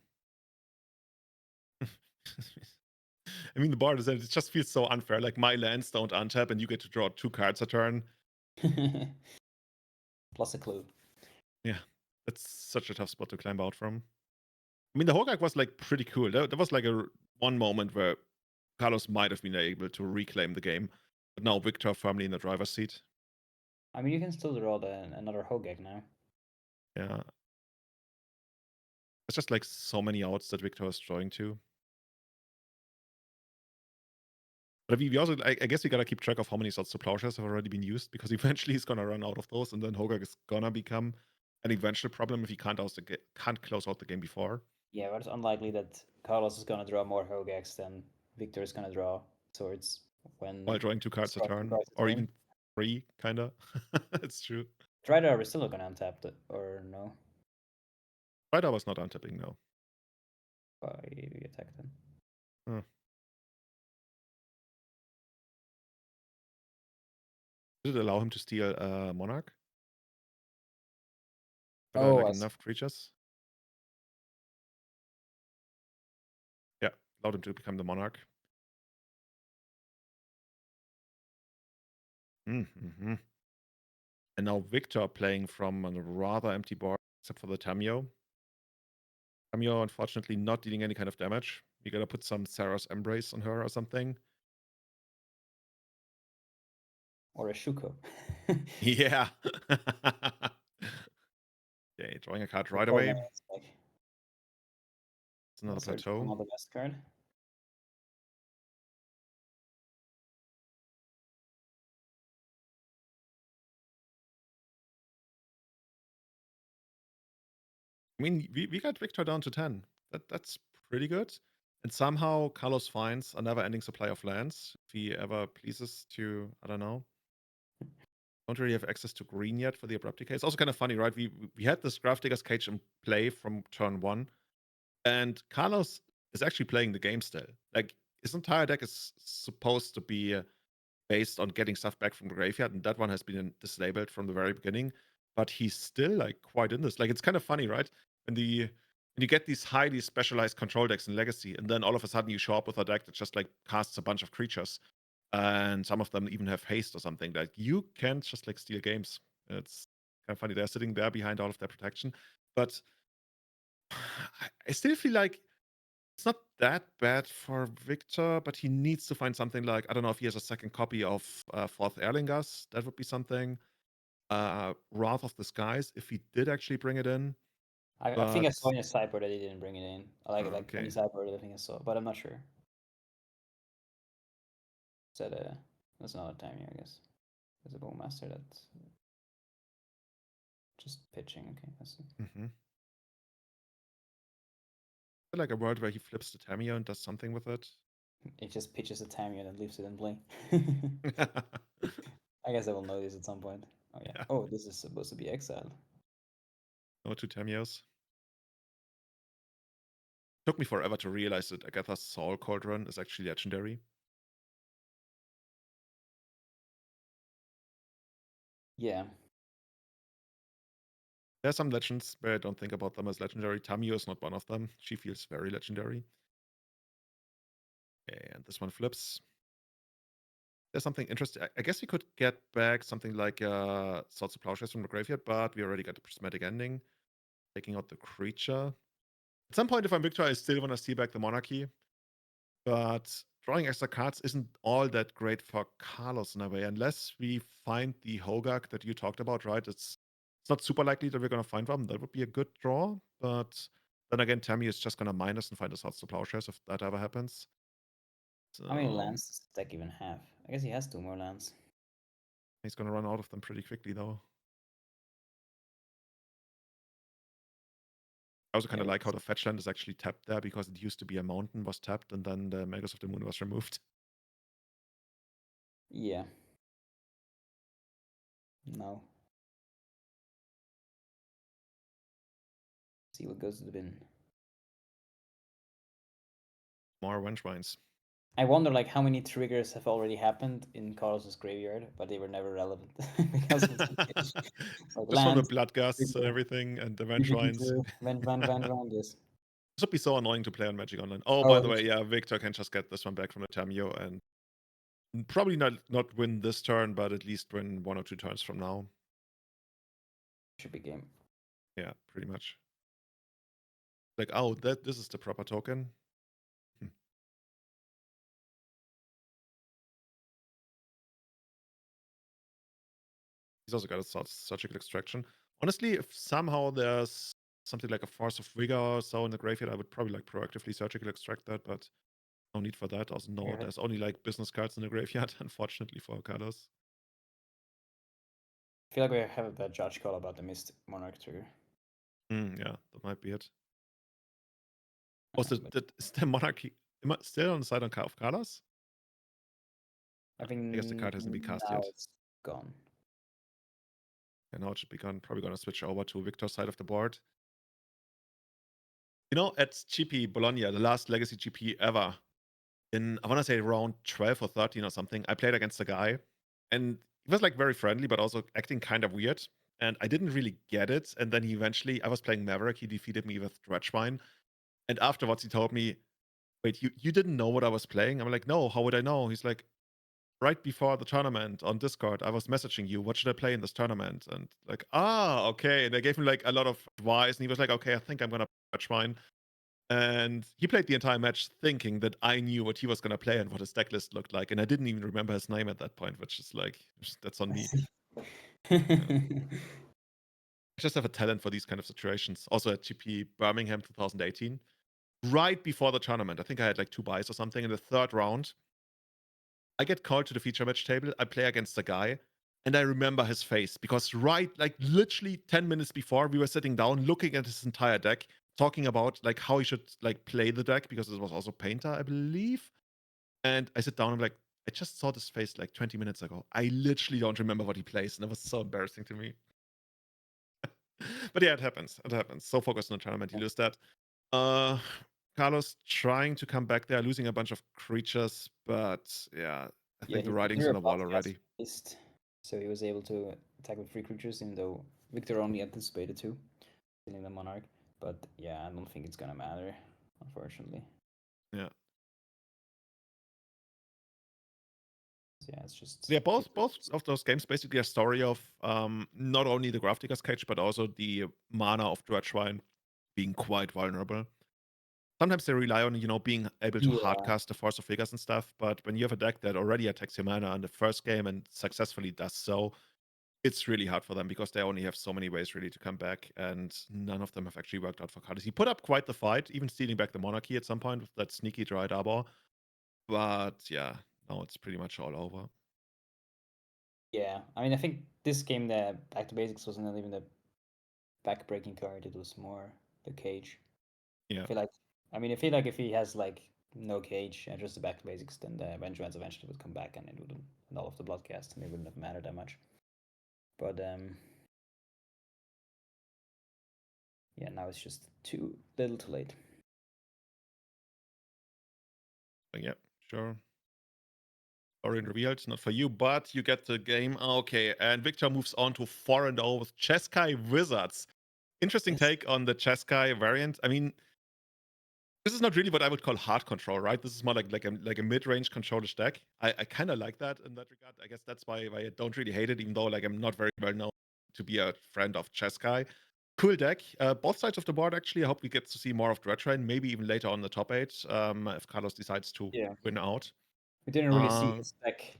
I mean, the board is that it just feels so unfair. Like my lands don't untap and you get to draw 2 cards a turn. Plus a clue. Yeah, that's such a tough spot to climb out from. I mean, the Hogak was like pretty cool. There was like one moment where Carlos might have been able to reclaim the game, but now Victor firmly in the driver's seat. I mean, you can still draw another Hogak now. Yeah. It's just like so many outs that Victor is drawing to. But we also, I guess we gotta keep track of how many slots to plowshares have already been used, because eventually he's gonna run out of those, and then Hogak is gonna become an eventual problem if he can't close out the game before. Yeah, but it's unlikely that Carlos is gonna draw more Hogaks than Victor is gonna draw swords While drawing 2 cards a starting turn, price is or game. even 3, kinda. It's true. Tridar is still gonna untap it, or no? Tridar was not untapping, no. Why we attacked him? Huh. Did it allow him to steal Monarch? Were there like enough creatures? Yeah, allowed him to become the Monarch. Mm-hmm. And now Victor playing from a rather empty board, except for the Tamiyo. Tamiyo, unfortunately, not dealing any kind of damage. You gotta put some Sarah's Embrace on her or something. Or a Shuko. Yeah. Okay, drawing a card right away. It's another plateau. Another best card. I mean, we got Victor down to 10. That's pretty good. And somehow Carlos finds a never-ending supply of lands. If he ever pleases to, I don't know. Don't really have access to green yet for the Abrupt Decay. It's also kind of funny, right? We had this Grafdigger's Cage in play from turn 1. And Carlos is actually playing the game still. Like, his entire deck is supposed to be based on getting stuff back from the graveyard, and that one has been disabled from the very beginning. But he's still like quite in this. Like, it's kind of funny, right? When you get these highly specialized control decks in Legacy, and then all of a sudden you show up with a deck that just like casts a bunch of creatures, and some of them even have haste or something. Like, you can't just like steal games. It's kind of funny. They're sitting there behind all of their protection, but I still feel like it's not that bad for Victor, but he needs to find something like, I don't know if he has a second copy of Fourth Erlingas. That would be something. Wrath of the Skies, if he did actually bring it in. I think I saw in his sideboard that he didn't bring it in. Like Okay. in his sideboard, I think I saw, but I'm not sure. Is that that's another time here, I guess. There's a Bowmaster that's just pitching. Okay, I see. Mm-hmm. Like a world where he flips the Tamiyo and does something with it. It just pitches a Tamiyo and leaves it in play. I guess I will know this at some point. Oh yeah. Oh, this is supposed to be exiled. No 2 Tamiyos. Took me forever to realize that Agatha's Soul Cauldron is actually legendary. Yeah. There are some legends where I don't think about them as legendary. Tamiyo is not one of them. She feels very legendary. Okay, and this one flips. There's something interesting. I guess we could get back something like Swords of Plowshares from the graveyard, but we already got the Prismatic Ending. Taking out the creature. At some point, if I'm Victor, I still want to see back the Monarchy. But drawing extra cards isn't all that great for Carlos in a way, unless we find the Hogak that you talked about, right? It's not super likely that we're going to find one. That would be a good draw, but then again, Tammy is just going to mine us and find us Swords to Plowshares if that ever happens. So, how many lands does the deck even have? I guess he has 2 more lands. He's going to run out of them pretty quickly, though. I also kind of like how the fetch land is actually tapped there, because it used to be a mountain was tapped and then the Magus of the Moon was removed. Yeah. No. See what goes to the bin. More Vengevines. I wonder like how many triggers have already happened in Carlos's graveyard, but they were never relevant because of the like just lands, from the blood gusts and everything and the Vengevines. Yes. This would be so annoying to play on Magic Online. Oh, by the way, yeah, Victor can just get this one back from the Tamiyo and Probably not win this turn, but at least win 1 or 2 turns from now. Should be game. Yeah, pretty much. Like, oh, this is the proper token. He's also got a surgical extraction. Honestly, if somehow there's something like a Force of Vigor or so in the graveyard, I would probably like proactively surgical extract that, but no need for that. Also, no, there's only like business cards in the graveyard, unfortunately for Carlos. I feel like we have that judge call about the missed Monarch trigger. Yeah, that might be it. Also, is the Monarchy still on the side of Carlos? I think I guess the card hasn't been cast now yet. it's gone. And now it should be gone. Probably going to switch over to Victor's side of the board. You know, at GP Bologna, the last Legacy GP ever, in, I want to say around 12 or 13 or something, I played against a guy. And he was like very friendly, but also acting kind of weird. And I didn't really get it. And then he eventually, I was playing Maverick. He defeated me with Dredgevine. And afterwards, he told me, wait, you didn't know what I was playing? I'm like, no, how would I know? He's like, right before the tournament on Discord, I was messaging you, what should I play in this tournament? And like, okay. And I gave him like a lot of advice. And he was like, okay, I think I'm going to Dredgevine. And he played the entire match thinking that I knew what he was going to play and what his deck list looked like. And I didn't even remember his name at that point, which is like, that's on me. I just have a talent for these kind of situations. Also at GP Birmingham 2018, right before the tournament, I think I had like 2 buys or something. In the 3rd round, I get called to the feature match table. I play against a guy, and I remember his face because like literally 10 minutes before, we were sitting down looking at his entire deck, talking about like how he should like play the deck because it was also Painter, I believe. And I sit down and I'm like, I just saw this face like 20 minutes ago. I literally don't remember what he plays, and it was so embarrassing to me. But yeah, it happens. It happens. So focused on the tournament, you lose that. Carlos trying to come back there, losing a bunch of creatures, but yeah, I think the writing's on the wall already. Missed, so he was able to attack with 3 creatures, even though Victor only anticipated 2, killing the Monarch. But yeah, I don't think it's gonna matter, unfortunately. Yeah. So yeah, it's just both of those games basically a story of not only the Grafdigger's Cage, but also the mana of Dredgevine being quite vulnerable. Sometimes they rely on, being able to hardcast the Force of Figures and stuff, but when you have a deck that already attacks your mana in the first game and successfully does so, it's really hard for them because they only have so many ways really to come back, and none of them have actually worked out for Carlos. He put up quite the fight, even stealing back the Monarchy at some point with that sneaky Dryad Arbor. But yeah, now it's pretty much all over. Yeah, I mean, I think this game, the Back to Basics wasn't even the back-breaking card. It was more the cage. Yeah. I feel like if he has like no cage and just the Back to Basics, then the Vengeance eventually would come back and it wouldn't, and all of the Bloodcast, and it wouldn't have mattered that much. But yeah, now it's just too little, too late. Yeah, sure. Orient revealed, not for you, but you get the game. Okay, and Victor moves on to 4-0 with Jeskai Wizards. Interesting take on the Jeskai variant. I mean, this is not really what I would call hard control, right? This is more like a mid-range control-ish deck. I kind of like that in that regard. I guess that's why I don't really hate it, even though like I'm not very well known to be a friend of Jeskai. Cool deck. Both sides of the board, actually. I hope we get to see more of Dredgevine, maybe even later on the top 8, if Carlos decides to win out. We didn't really see his deck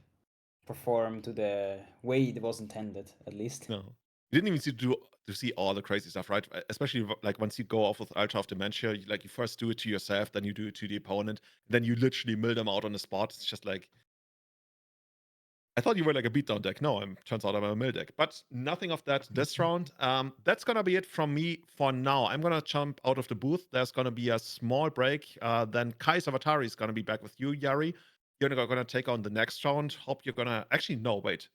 perform to the way it was intended, at least. No, you didn't even see all the crazy stuff, right? Especially like once you go off with Altar of Dementia, you first do it to yourself, then you do it to the opponent, then you literally mill them out on the spot. It's just like, I thought you were like a beatdown deck. No, turns out I'm a mill deck. But nothing of that this round. That's gonna be it from me for now. I'm gonna jump out of the booth. There's gonna be a small break. Then Kai Savatari is gonna be back with you, Jari. You're gonna take on the next round. Hope you're gonna actually no, wait.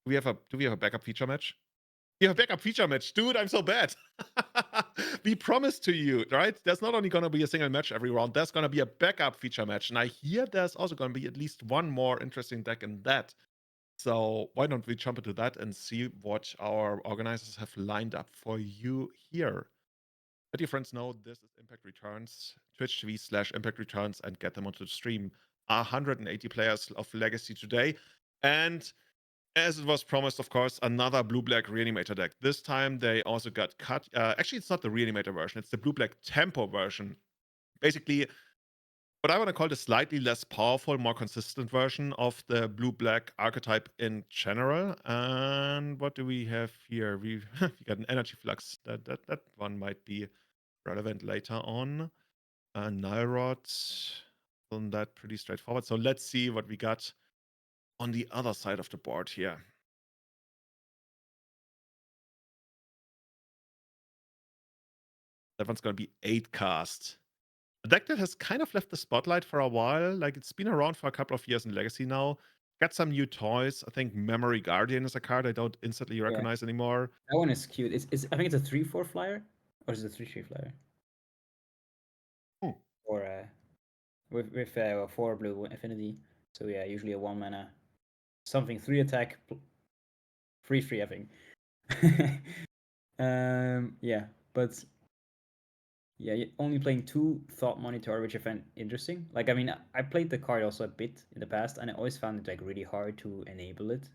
Do we have a backup feature match? You have a backup feature match, dude. I'm so bad. We promised to you, right? There's not only gonna be a single match every round, there's gonna be a backup feature match. And I hear there's also gonna be at least one more interesting deck in that. So why don't we jump into that and see what our organizers have lined up for you here. Let your friends know this is Impact Returns, Twitch TV/Impact Returns, and get them onto the stream. 180 players of Legacy today. And as it was promised, of course, another blue-black Reanimator deck. This time they also got cut. Actually, it's not the Reanimator version. It's the blue-black Tempo version. Basically, what I want to call the slightly less powerful, more consistent version of the blue-black archetype in general. And what do we have here? We got an Energy Flux. That one might be relevant later on. Nylrod, on that pretty straightforward. So let's see what we got on the other side of the board here. That one's going to be 8 cast. A deck that has kind of left the spotlight for a while. Like, it's been around for a couple of years in Legacy now. Got some new toys. I think Memory Guardian is a card I don't instantly recognize anymore. That one is cute. I think it's a 3/4 flyer, or is it a 3/3 flyer? Or with 4 blue affinity. So yeah, usually a 1 mana, something 3 attack, 3/3 I think. Yeah, but yeah, only playing 2 Thought Monitor, which I find interesting. Like, I mean, I played the card also a bit in the past, and I always found it like really hard to enable it.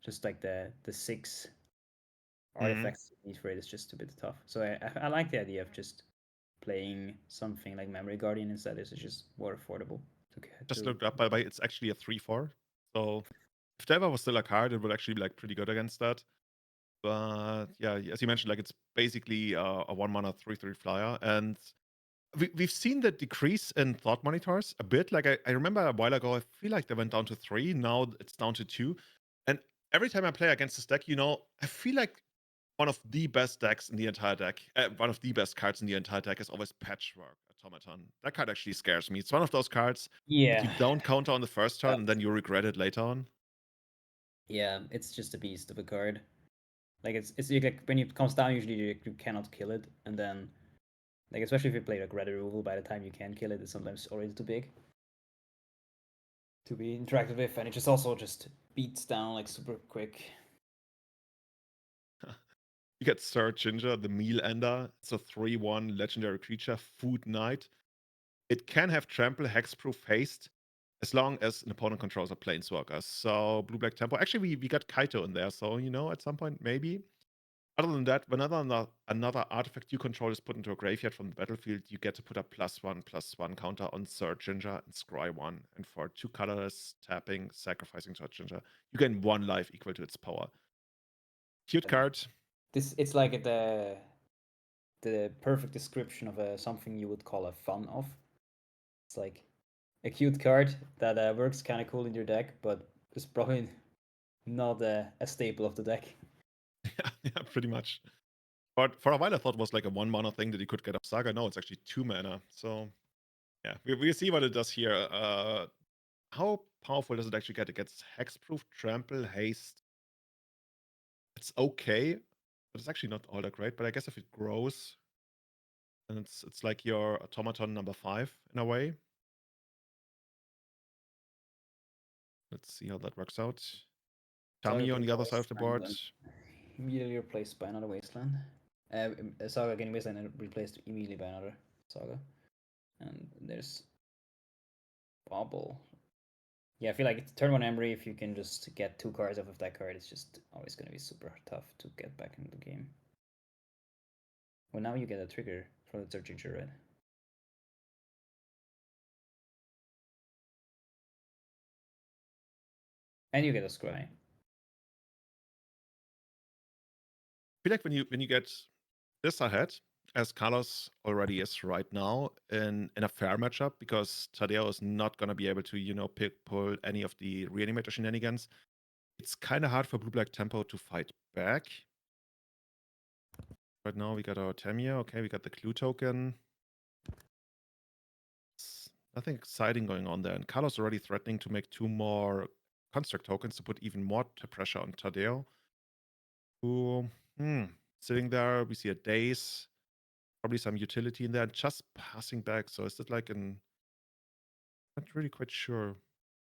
Just like the 6 artifacts you need for it is just a bit tough. So I like the idea of just playing something like Memory Guardian instead. It's just more affordable. Just looked up, by the way, it's actually a 3/4. So if there was still a card, it would actually be like pretty good against that. But yeah, as you mentioned, like, it's basically a 1 mana 3/3 flyer. And we've seen the decrease in Thought Monitors a bit. Like, I remember a while ago, I feel like they went down to 3. Now it's down to 2. And every time I play against this deck, I feel like one of the best decks in the entire deck, one of the best cards in the entire deck is always Patchwork Automaton. That card actually scares me. It's one of those cards that you don't counter on the first turn and then you regret it later on. Yeah, it's just a beast of a card. Like, it's like when it comes down, usually you cannot kill it, and then, like, especially if you play like red removal, by the time you can kill it, it's sometimes already too big to be interacted with, and it just also just beats down like super quick. You get Sir Ginger, the Meal Ender. It's a 3/1 legendary creature, Food Knight. It can have Trample, Hexproof, Haste, as long as an opponent controls a Planeswalker. So blue-black tempo. Actually, we got Kaito in there, so at some point maybe. Other than that, whenever another artifact you control is put into a graveyard from the battlefield, you get to put a +1/+1 counter on Sir Ginger and scry 1. And for 2 colorless, tapping, sacrificing Sir Ginger, you gain 1 life equal to its power. Cute card. It's like the perfect description of something you would call a fun off. It's like a cute card that works kind of cool in your deck, but it's probably not a staple of the deck. Yeah, pretty much. But for a while, I thought it was like a 1 mana thing that you could get up Saga. No, it's actually 2 mana. So yeah, we'll see what it does here. How powerful does it actually get? It gets Hexproof, Trample, Haste. It's okay, but it's actually not all that great. But I guess if it grows, then it's like your Automaton number 5 in a way. Let's see how that works out. Tami on the other side of the board. Immediately replaced by another Wasteland. Saga getting Wasteland and replaced immediately by another Saga. And there's Bobble. Yeah, I feel like turn 1 Emery, if you can just get 2 cards off of that card, it's just always going to be super tough to get back into the game. Well, now you get a trigger for the Sir Ginger, right? And you get a scry. I feel like when you get this ahead, as Carlos already is right now, in a fair matchup, because Tadeo is not going to be able to, pull any of the Reanimator shenanigans, it's kind of hard for blue-black tempo to fight back. Right now, we got our Tamia. Okay, we got the clue token. Nothing exciting going on there. And Carlos already threatening to make 2 more construct tokens to put even more pressure on Tadeo. Who, sitting there, we see a Díez. Probably some utility in there, and just passing back. So is it like not really quite sure. I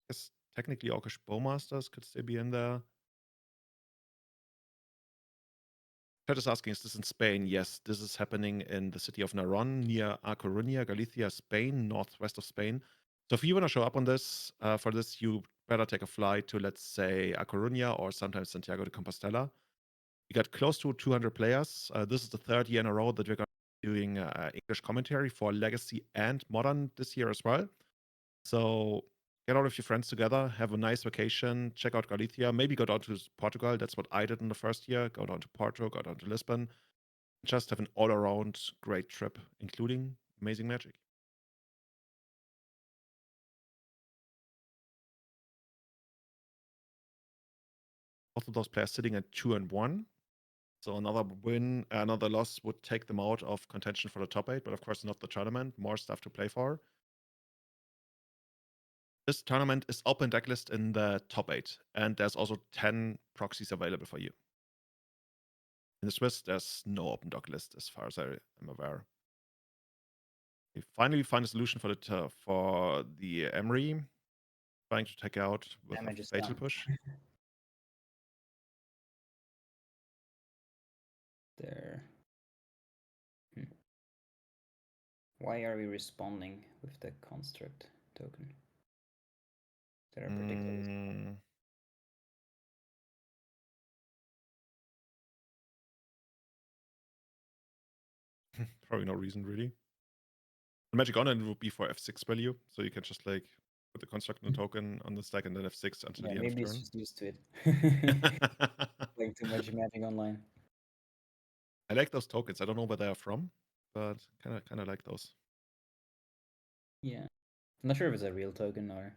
guess technically Orcish Bowmasters could still be in there. Chat is asking, is this in Spain? Yes, this is happening in the city of Naron, near A Coruña, Galicia, Spain, northwest of Spain. So if you want to show up on this, for this, you better take a flight to, let's say, A Coruña or sometimes Santiago de Compostela. We got close to 200 players. This is the third year in a row that we're going to be doing English commentary for Legacy and Modern this year as well. So get all of your friends together, have a nice vacation, check out Galicia, maybe go down to Portugal. That's what I did in the first year. Go down to Porto, go down to Lisbon. Just have an all-around great trip, including amazing magic. Both of those players sitting at 2-1. So another win, another loss would take them out of contention for the top 8, but of course not the tournament. More stuff to play for. This tournament is open decklist in the top 8, and there's also 10 proxies available for you. In the Swiss, there's no open decklist as far as I am aware. We finally find a solution for the Emery, trying to take out with a fatal push. There. Why are we responding with the construct token? That are predicted. Probably no reason, really. The magic online would be for F6 value, so you can just like put the construct and the token on the stack and then F6 until the end of maybe turn. it's just used to it. Playing too much magic online. I like those tokens. I don't know where they are from, but kind of like those. Yeah, I'm not sure if it's a real token or.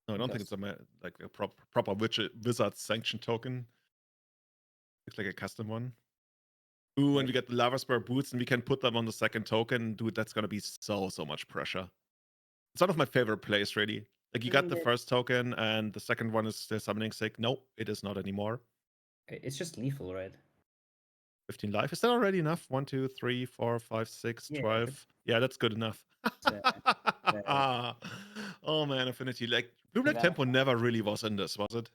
No, I don't think it's a proper wizard sanctioned token. Looks like a custom one. Ooh, and we get the lava spur boots, and we can put them on the second token. Dude, that's gonna be so much pressure. It's one of my favorite plays, really. Like, you got the first token, and the second one is still summoning sick. Nope, it is not anymore. It's just lethal, right? 15 life. Is that already enough? 1, 2, 3, 4, 5, 6, 12. Yeah, that's good enough. Oh man, Affinity. Like, Blue Black Tempo never really was in this, was it?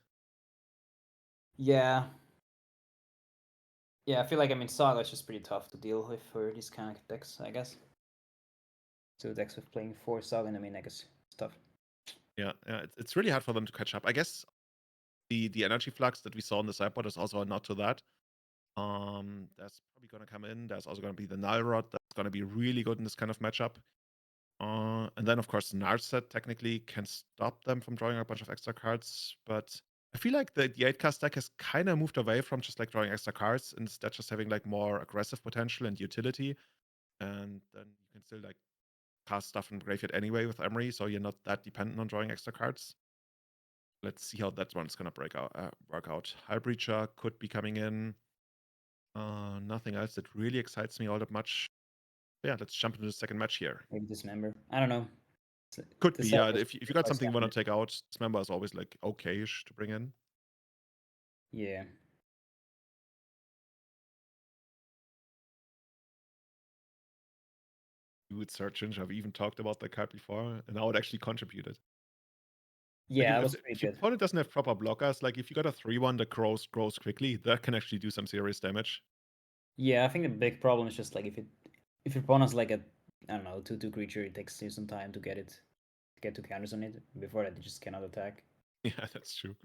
Yeah. Yeah, I feel like, Saga is just pretty tough to deal with for these kind of decks, I guess. So decks with playing 4 Saga in the main deck is tough. Yeah, it's really hard for them to catch up. I guess the energy flux that we saw on the sideboard is also a nod to that. That's probably going to come in. There's also going to be the Null Rod. That's going to be really good in this kind of matchup. And then, of course, the Narset technically can stop them from drawing a bunch of extra cards. But I feel like the 8-cast deck has kind of moved away from just like drawing extra cards, instead just having like more aggressive potential and utility. And then you can still like cast stuff in graveyard anyway with Emery, so you're not that dependent on drawing extra cards. Let's see how that one's gonna work out. High Breacher could be coming in. Nothing else that really excites me all that much. Yeah, let's jump into the second match here. Maybe Dismember. I don't know. Could be, yeah. If you got something you want to take out, Dismember is always like okay-ish to bring in. Yeah. Dude, Search Engine, I've even talked about that card before, and how it actually contributed. Yeah, like, if your opponent doesn't have proper blockers, like if you got a 3-1 that grows quickly, that can actually do some serious damage. Yeah, I think the big problem is just like if your opponent's like a, I don't know, 2/2 creature, it takes you some time to get 2 counters on it. Before that, you just cannot attack. Yeah, that's true.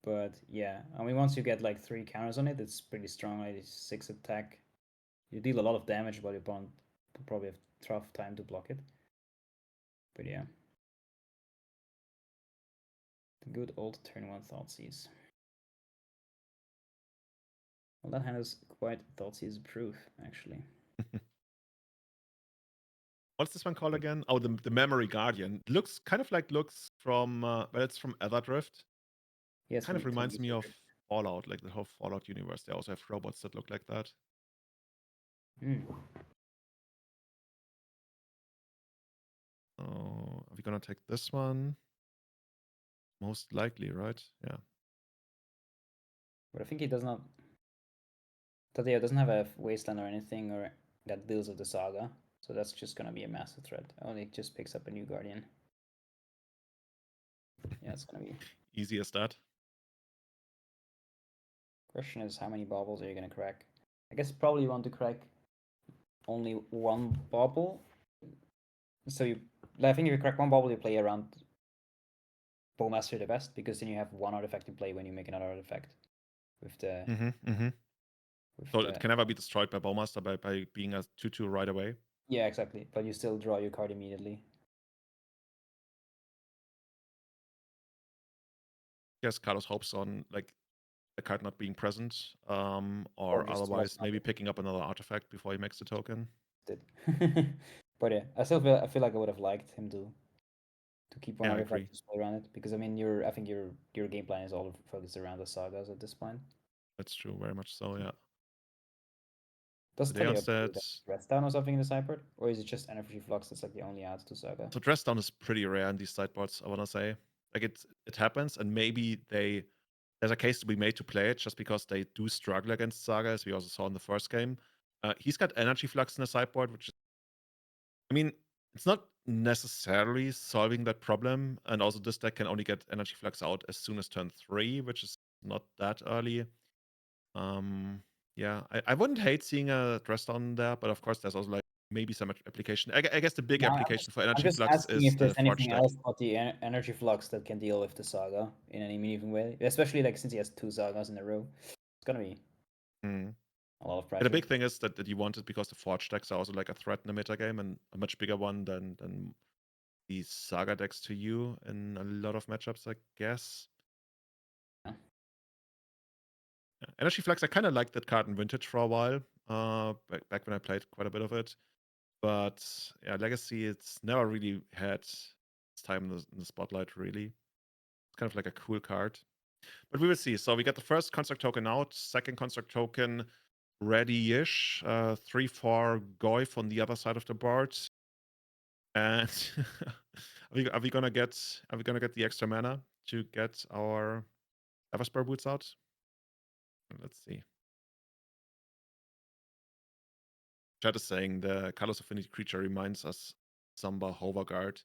But yeah, once you get like 3 counters on it, it's pretty strong. Like 6 attack. You deal a lot of damage, but your opponent will probably have tough time to block it. But yeah. The good old turn 1 Thoughtseize. Well, that hand is quite Thoughtseize proof, actually. What's this one called again? Oh, the Memory Guardian. Looks from it's from Everdrift. Yeah, kind of reminds me of Fallout, like the whole Fallout universe. They also have robots that look like that. So, are we gonna take this one? Most likely, right? Yeah. But I think he does not. Tadeo doesn't have a Wasteland or anything or that deals with the Saga, so that's just gonna be a massive threat. Only just picks up a new Guardian. Yeah, it's gonna be easy as that. Question is, how many baubles are you gonna crack? I guess probably you want to crack only 1 bauble, so you I think if you crack one bubble, you play around Bowmaster the best, because then you have one artifact in play when you make another artifact. With the. With So the, it can never be destroyed by Bowmaster by being a 2/2 right away. Yeah, exactly. But you still draw your card immediately. Yes, Carlos hopes on like the card not being present, or Or just otherwise maybe nothing. picking up another artifact before he makes the token. But yeah, I feel like I would have liked him to keep one Yeah, I artifact agree. to play around it, because I mean I think your game plan is all focused around the sagas at this point. That's true, very much so. Yeah. Does Today on Tele stats. Rest Down or something in the sideboard, or is it just Energy Flux that's like the only add to Saga? So dress down is pretty rare in these sideboards, I wanna say. Like it happens, and maybe there's a case to be made to play it just because they do struggle against Saga, as we also saw in the first game. He's got Energy Flux in the sideboard, which is, I mean, it's not necessarily solving that problem, and also this deck can only get Energy Flux out as soon as turn 3, which is not that early. Yeah, I wouldn't hate seeing a dress down there, but of course there's also like maybe some application. I guess the big application for I'm Energy just Flux asking is if there's the Forge anything deck. else but the Energy Flux that can deal with the Saga in any meaningful way, especially like since he has 2 Sagas in a row. It's gonna be a lot of pressure. And the big thing is that you want it because the Forge decks are also like a threat in the meta game, and a much bigger one than these Saga decks to you in a lot of matchups, I guess. Yeah. Energy Flux, I kind of liked that card in Vintage for a while, back when I played quite a bit of it. But yeah, Legacy, it's never really had its time in the spotlight, really. It's kind of like a cool card. But we will see. So we got the first construct token out, second construct token ready-ish. 3/4 Goyf on the other side of the board. And are we gonna get the extra mana to get our Everspur boots out? Let's see. Chat is saying the Carlos Affinity creature reminds us Samba Hoverguard.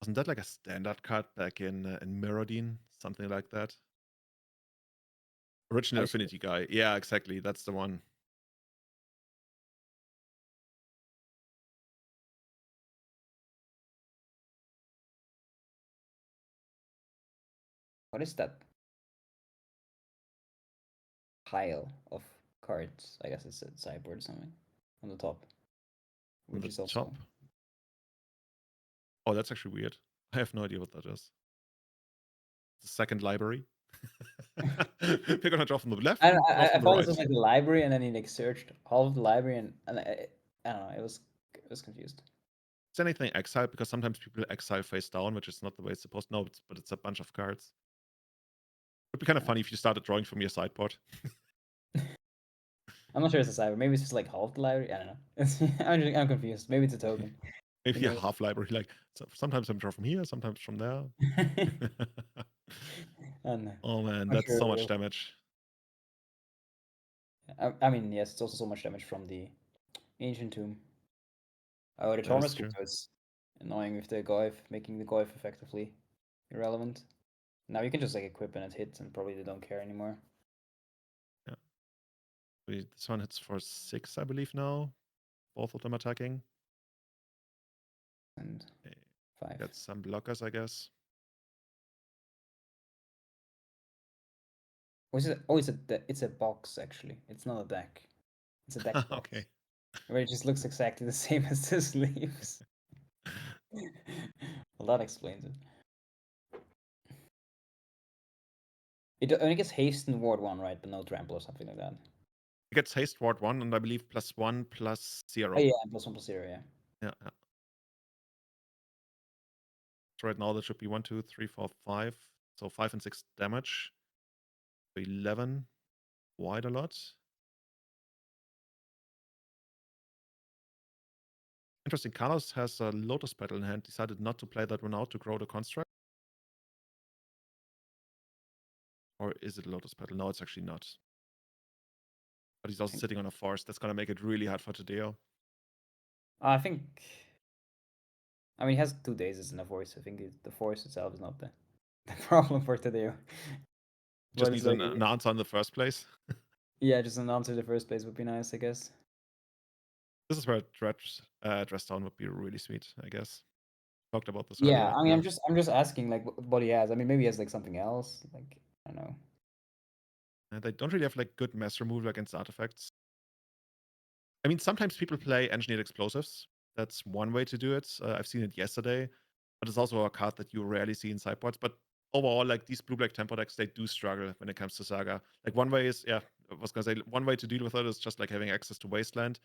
Wasn't that like a standard card back in Mirrodin? Something like that? Original Affinity guy. Yeah, exactly. That's the one. What is that pile of cards? I guess it's a sideboard or something on the top. On the top? Oh, that's actually weird. I have no idea what that is. The second library. Pick on a draw from the left. I from the thought right. this was like the library, and then he like searched half of the library, and I don't know. It was confused. Is anything exile? Because sometimes people exile face down, which is not the way it's supposed to. No, but it's a bunch of cards. It would be kind of funny if you started drawing from your sideboard. I'm not sure it's a cyber. Maybe it's just like half the library. I don't know. I'm confused. Maybe it's a token. Maybe a half library. Like sometimes I'm draw from here, sometimes from there. Oh man, that's so much damage. I mean, yes, it's also so much damage from the Ancient Tomb. Oh, the Torre is annoying with the Goyf, making the Goyf effectively irrelevant. Now you can just like equip and it hits, and probably they don't care anymore. Yeah. This one hits for 6, I believe now. Both of them attacking. And 5. Got some blockers, I guess. It's a box actually. It's not a deck. It's a deck box. Okay. Where it just looks exactly the same as the sleeves. Well, that explains it. It only gets haste in Ward 1, right? But no trample or something like that. It gets haste Ward 1, and I believe +1/+0. Oh yeah, +1/+0, yeah. Yeah. So right now that should be 1, 2, 3, 4, 5. So 5 and 6 damage. 11. Wide a lot. Interesting. Carlos has a Lotus Petal in hand. Decided not to play that one out to grow the construct. Or is it Lotus Petal? No, it's actually not. But he's also sitting on a forest. That's going to make it really hard for Tadeo. I think... I mean, he has 2 days in the forest. I think the forest itself is not the problem for Tadeo. Just needs an answer in the first place. Yeah, just an answer in the first place would be nice, I guess. This is where Dress Down would be really sweet, I guess. talked about this Yeah, earlier. I mean, I'm just asking like what he has. I mean, maybe he has like something else. Like I don't know. And they don't really have like good mass removal against artifacts. I mean, sometimes people play engineered explosives. That's one way to do it. I've seen it yesterday, but it's also a card that you rarely see in sideboards. But overall, like these blue-black tempo decks, they do struggle when it comes to Saga. Like one way is, I was gonna say, one way to deal with it is just like having access to Wasteland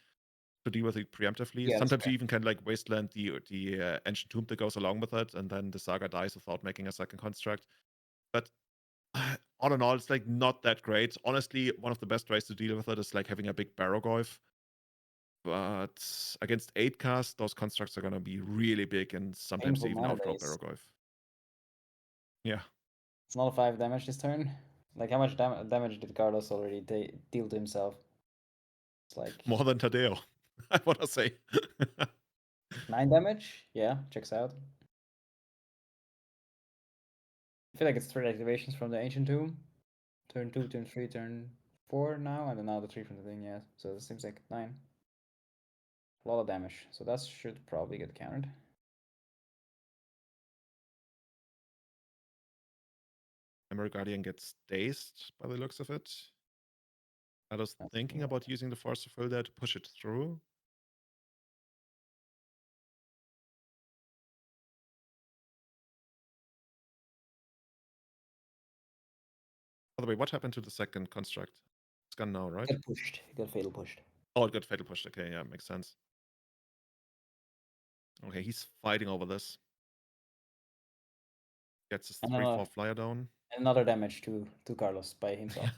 to deal with it preemptively. Yeah, that's Sometimes fair. you even can like Wasteland the Ancient Tomb that goes along with it, and then the Saga dies without making a second construct. But all in all, it's like not that great. Honestly, one of the best ways to deal with it is like having a big Barrogoyf. But against 8 cast, those constructs are going to be really big, and sometimes they Painful even mana outdraw base. Barrogoyf. Yeah. It's not a 5 damage this turn. Like how much damage did Carlos already deal to himself? It's like More than Tadeo, I want to say. 9 damage. Yeah, checks out. I feel like it's 3 activations from the Ancient Tomb. Turn 2, turn 3, turn 4 now, and then now the 3 from the thing, yeah. So it seems like 9. A lot of damage. So that should probably get countered. Memory Guardian gets dazed by the looks of it. I was thinking about using the Force of Will there to push it through. By the way, what happened to the second construct? It's gone now, right? Got pushed. Got fatal pushed. Oh, it got fatal pushed. Okay, yeah, makes sense. Okay, he's fighting over this. Gets his 3/4 flyer down. Another damage to Carlos by himself.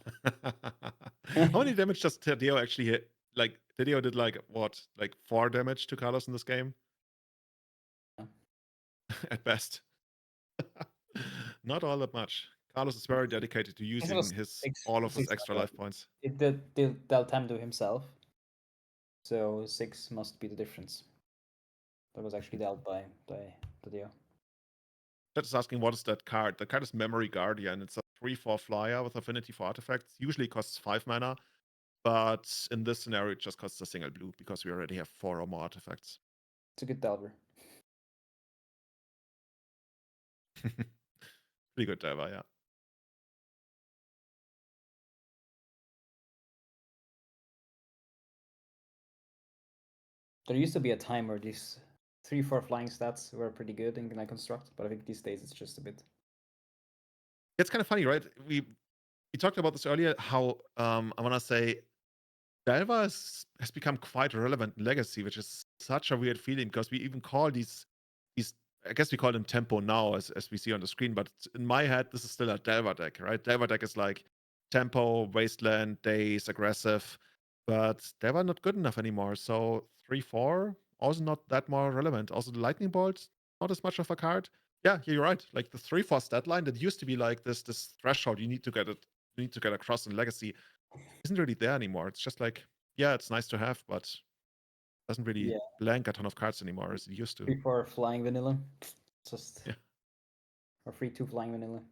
How many damage does Tadeo actually hit? Like, Tadeo did like, what? Like 4 damage to Carlos in this game? Yeah. At best. Not all that much. Carlos is very dedicated to using all of his extra life points. It dealt 10 to himself. So 6 must be the difference. That was actually dealt by Tadeo. Just asking, what is that card? The card is Memory Guardian. It's a 3/4 flyer with affinity for artifacts. Usually costs 5 mana, but in this scenario, it just costs a single blue because we already have 4 or more artifacts. It's a good delver. Pretty good delver, yeah. There used to be a time where these 3/4 flying stats were pretty good in Knight Construct, but I think these days it's just a bit. It's kind of funny, right? We talked about this earlier, how I want to say Delver has become quite relevant in Legacy, which is such a weird feeling because we even call these I guess we call them tempo now as we see on the screen, but in my head, this is still a Delver deck, right? Delver deck is like tempo, wasteland, days, aggressive, but Delver not good enough anymore. So 3/4 also not that more relevant. Also the Lightning Bolt, not as much of a card. Yeah, you're right. Like the 3/4 stat line that used to be like this threshold you need to get across in Legacy isn't really there anymore. It's just like, yeah, it's nice to have, but doesn't really blank a ton of cards anymore as it used to. 3/4 flying vanilla. Just yeah. Or 3/2 flying vanilla.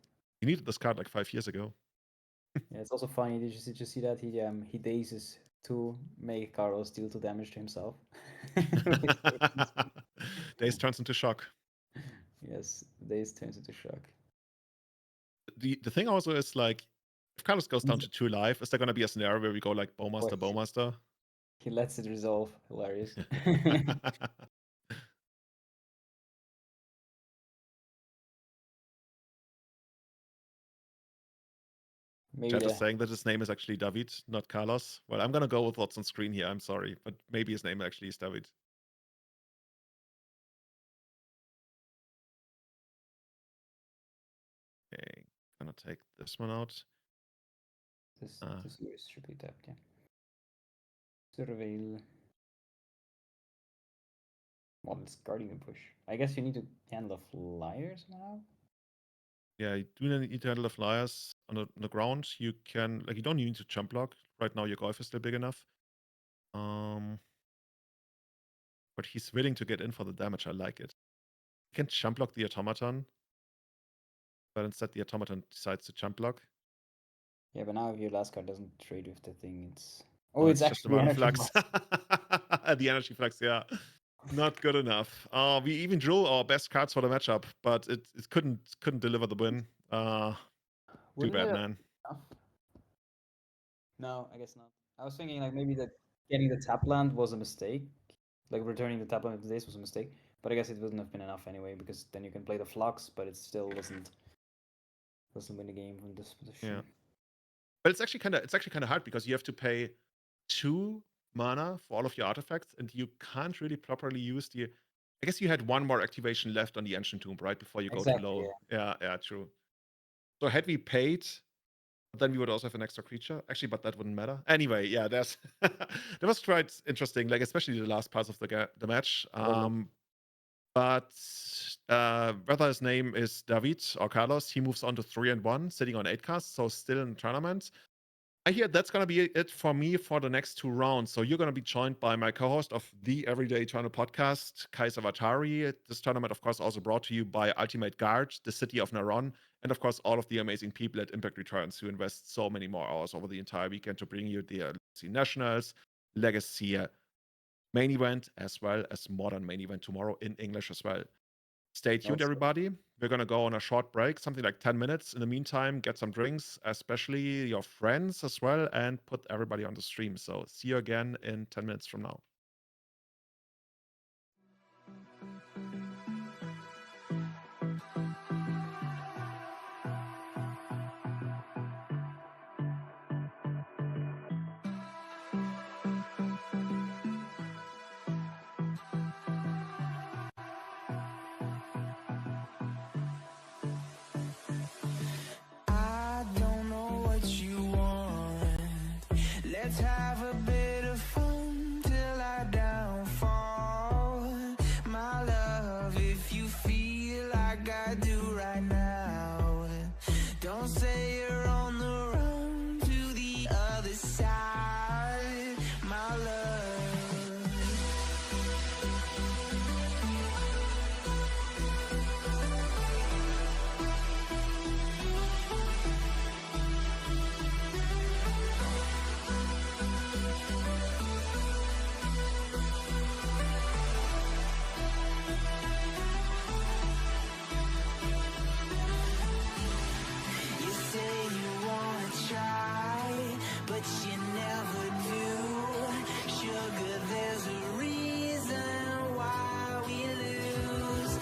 You needed this card like 5 years ago. Yeah, it's also funny. Did you see that he dazes to make Carlos deal 2 damage to himself? Daze turns into shock. Yes, Daze turns into shock. The thing also is like, if Carlos goes down to 2 life, is there going to be a scenario where we go like Bowmaster, Bowmaster? He lets it resolve. Hilarious. Chat is saying that his name is actually David, not Carlos. Well, I'm going to go with what's on screen here. I'm sorry, but maybe his name actually is David. Okay, gonna take this one out. This should be tapped, yeah. Surveil. Well, it's Guardian push. I guess you need to handle the flyers now. Yeah, you do need to handle the flyers on the ground. You can, like, you don't need to jump block. Right now, your golf is still big enough. But he's willing to get in for the damage. I like it. You can jump block the automaton, but instead the automaton decides to jump block. Yeah, but now if your last card doesn't trade with the thing, it's it's actually just the mana flux. The energy flux, yeah. Not good enough. We even drew our best cards for the matchup, but it couldn't deliver the win. Too Wouldn't bad, it- man. No, I guess not. I was thinking like maybe that getting the tap land was a mistake. Like returning the tap land of Díez was a mistake. But I guess it wouldn't have been enough anyway, because then you can play the flux, but it still doesn't win the game from this position. Yeah. But it's actually kind of hard because you have to pay 2 mana for all of your artifacts, and you can't really properly use the. I guess you had 1 more activation left on the Ancient Tomb, right? Before you go Exactly, too low. Yeah, true. So had we paid, then we would also have an extra creature. Actually, but that wouldn't matter. Anyway, yeah, that was quite interesting, like especially the last parts of the match. But whether his name is David or Carlos, he moves on to 3-1, sitting on 8 casts, so still in the tournament. I hear that's going to be it for me for the next 2 rounds. So you're going to be joined by my co-host of the Everyday Eternal podcast, Kai Savatari. This tournament, of course, also brought to you by Ultimate Guard, the city of Naron, and of course, all of the amazing people at Impact Returns who invest so many more hours over the entire weekend to bring you the Legacy Nationals, Legacy main event, as well as Modern main event tomorrow in English as well. Stay tuned, everybody. We're going to go on a short break, something like 10 minutes. In the meantime, get some drinks, especially your friends as well, and put everybody on the stream. So see you again in 10 minutes from now. I don't know what you want. Let's have a bit of fun till I downfall. My love, if you feel like I do right now, don't say you're on the run to the other side. My love. You say you wanna try, but you never do. Sugar, there's a reason why we lose.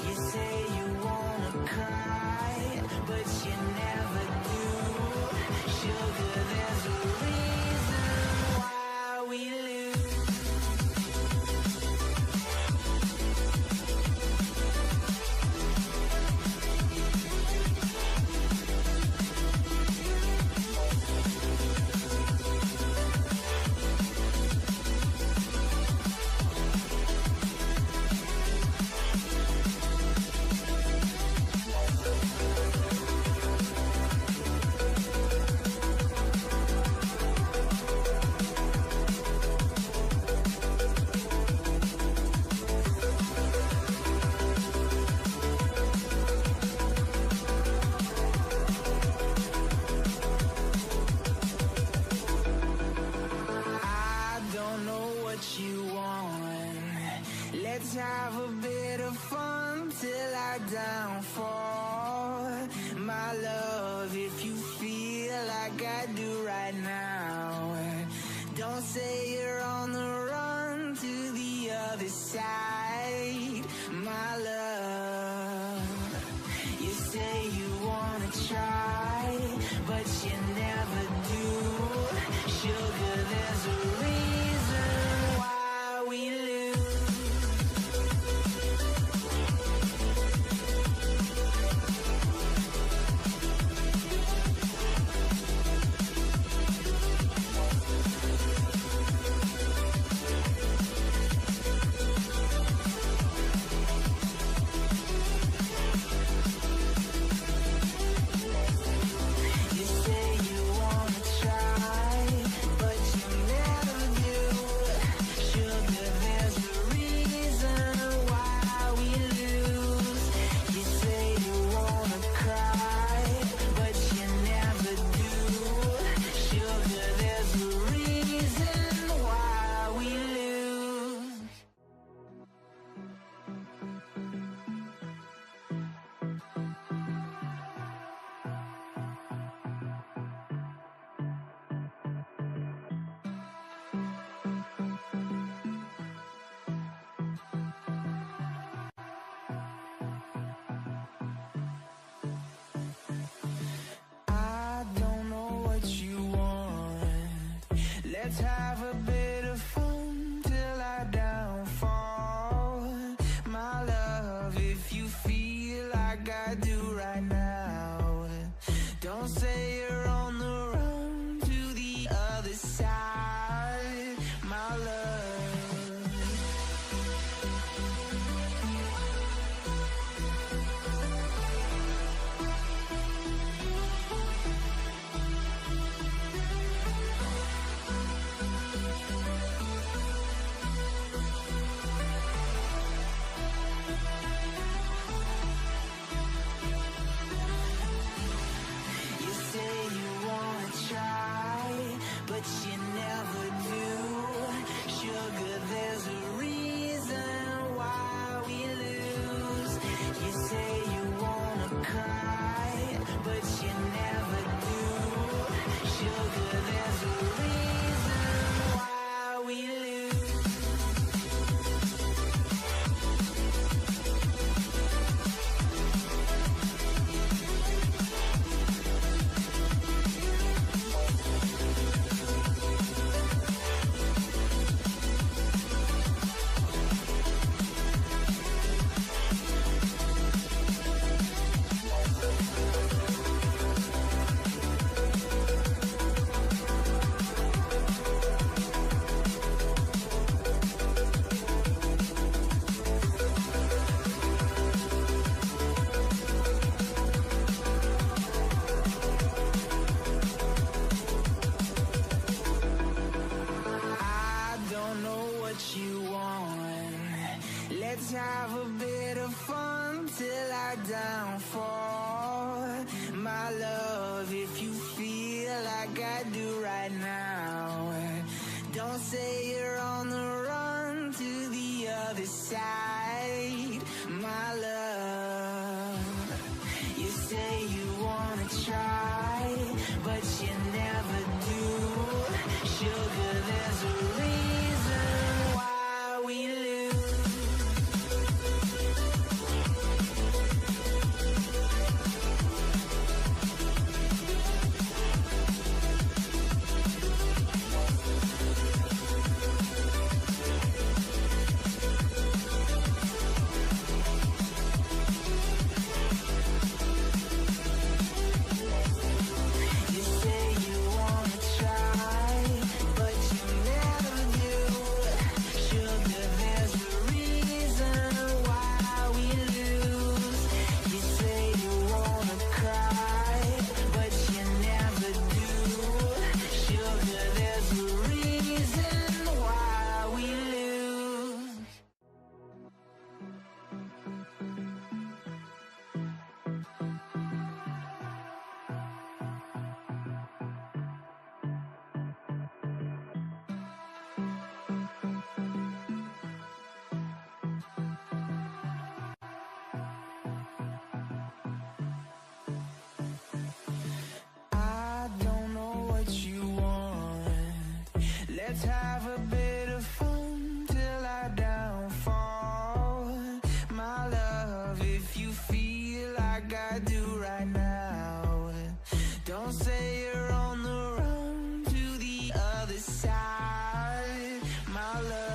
You say you wanna cry, but you never do. Sugar, there's a reason why we lose. I don't know what you want. Let's have a bit of fun till I downfall. My love, if you feel like I do right now, don't say you're on the run to the other side. My love, you say you wanna try, but you never do. Sugar, there's a reason why we lose. You say you wanna try, but you never do. downfall. My love, if you feel like I do right now, don't say you're on the run to the other side. My love, you say you wanna try, but you never do. Sugar, there's a reason why we lose. Let's have a bit of fun till I downfall. My love, if you feel like I do right now, don't say you're on the run to the other side. My love.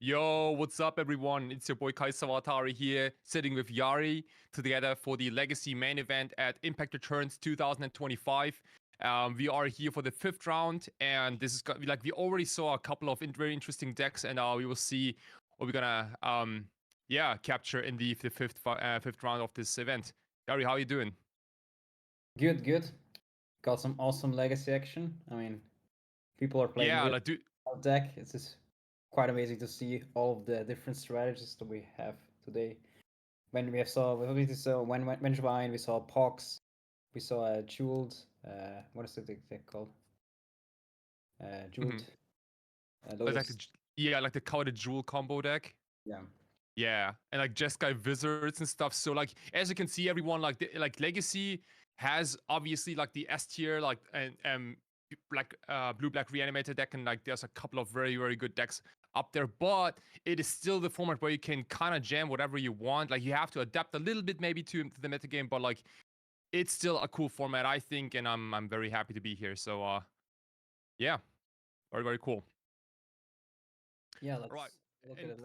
Yo, what's up, everyone? It's your boy Kai Sawatari here, sitting with Jari together for the Legacy main event at Impact Returns 2025. We are here for the 5th round, and this is like we already saw a couple of very interesting decks, and we will see what we're gonna capture in the fifth round of this event. Jari, how are you doing? Good, good. Got some awesome legacy action. I mean, people are playing Yeah, with like our deck. It's just quite amazing to see all of the different strategies that we have today. When we saw when Dredgevine, we saw Pox, we saw a Jeweled. What is the deck called? Jeweled. Lotus. like the Cowarded Jewel combo deck. Yeah. Yeah, and like Jeskai wizards and stuff. So like as you can see, everyone like Legacy has obviously like the S tier like and blue black Reanimator deck, and like there's a couple of very good decks up there, but it is still the format where you can kind of jam whatever you want. Like you have to adapt a little bit maybe to the metagame, but like it's still a cool format, I think, and I'm very happy to be here. So yeah, very cool. Yeah, let's right. look at it.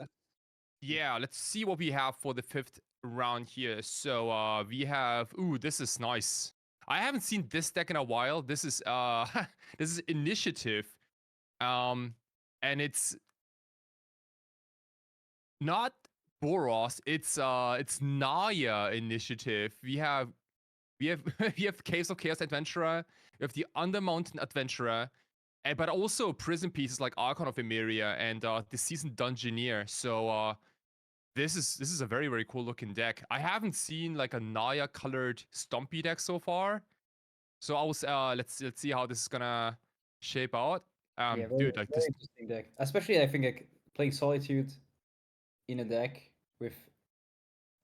Yeah, let's see what we have for the 5th round here. So we have this is nice. I haven't seen this deck in a while. This is this is Initiative. And it's not Boros, it's Naya Initiative. We have we have Caves of Chaos Adventurer, we have the Undermountain Adventurer, but also prison pieces like Archon of Emeria and the Seasoned Dungeoneer. So this is a very cool looking deck. I haven't seen like a Naya colored Stompy deck so far. So I was let's see how this is gonna shape out. Yeah, Dude, like very this interesting deck. Especially, I think like playing Solitude in a deck with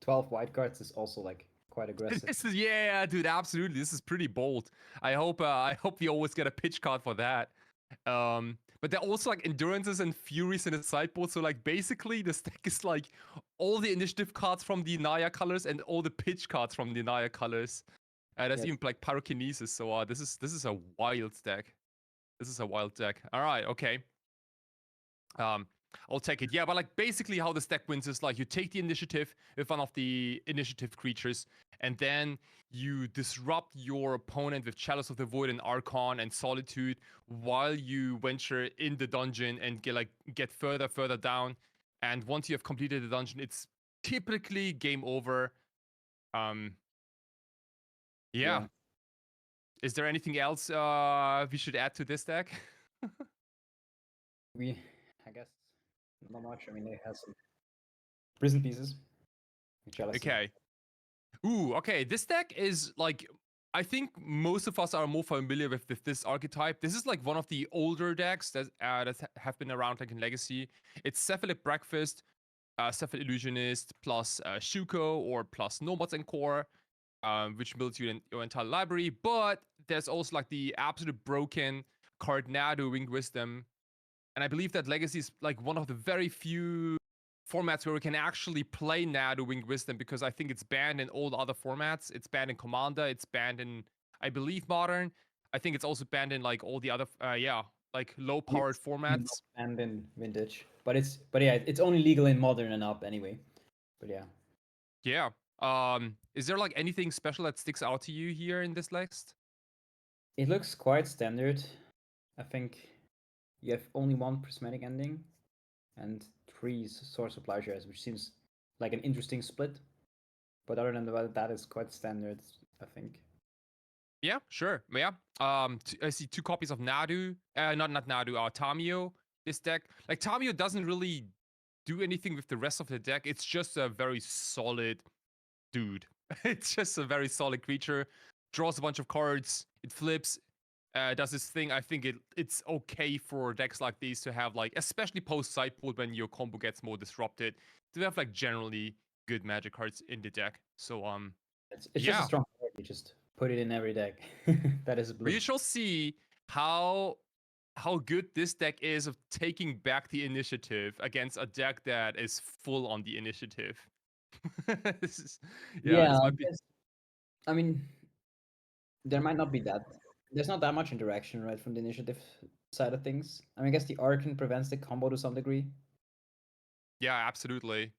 12 white cards is also like quite aggressive. this is dude, absolutely. This is pretty bold. I hope we always get a pitch card for that. But they're also like endurances and furies in the sideboard. So like basically this deck is like all the initiative cards from the Naya colors and all the pitch cards from the Naya colors. There's Yes. even like pyrokinesis. So this is a wild deck. This is a wild deck. All right, okay. I'll take it. Yeah, but like basically how this deck wins is like you take the initiative with one of the initiative creatures, and then you disrupt your opponent with Chalice of the Void and Archon and Solitude while you venture in the dungeon and get further down. And once you have completed the dungeon, it's typically game over. Yeah. Is there anything else we should add to this deck? I guess not much. I mean, it has some prison pieces. Okay. Okay. This deck is like, I think most of us are more familiar with this archetype. This is like one of the older decks that have been around like in Legacy. It's Cephalid Breakfast, Cephalid Illusionist plus Shuko or plus Nomads and Core, which builds your entire library. But there's also like the absolute broken card Nadu, Winged Wisdom. And I believe that Legacy is like one of the very few formats where we can actually play Nadu Winged Wisdom, because I think it's banned in all the other formats. It's banned in Commander. It's banned in, I believe, Modern. I think it's also banned in like all the other, like low-powered formats. And in Vintage, but yeah, it's only legal in Modern and up anyway. But yeah. Yeah. Is there like anything special that sticks out to you here in this list? It looks quite standard. I think you have only one prismatic ending and 3 Source of Plowshares, which seems like an interesting split. But other than that, is quite standard, I think. Yeah, sure. Yeah. I see 2 copies of Nadu. Not Nadu. Tamio. This deck, like Tamio, doesn't really do anything with the rest of the deck. It's just a very solid dude. It's just a very solid creature. Draws a bunch of cards. It flips. Does this thing. I think it's okay for decks like these to have like, especially post sideboard when your combo gets more disrupted, to have like generally good magic cards in the deck. So it's just a strong card. You just put it in every deck. That is blue. We shall see how good this deck is of taking back the initiative against a deck that is full on the initiative. This might be... I mean, there might not be that. There's not that much interaction, right, from the initiative side of things. I mean, I guess the Archon prevents the combo to some degree. Yeah, absolutely.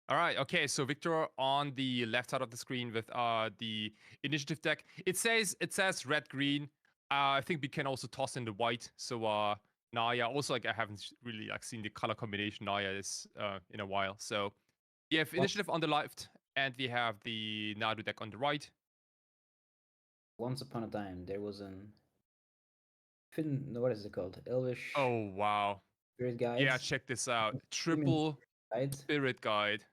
All right. Okay. So Victor on the left side of the screen with the initiative deck. It says red green. I think we can also toss in the white. So Naya. Also, like I haven't really like seen the color combination Naya is in a while. So we have initiative on the left, and we have the Nadu deck on the right. Once upon a time, there was an what is it called? Elvish Oh wow. Spirit Guide. Yeah, check this out. Triple Guide. Spirit Guide.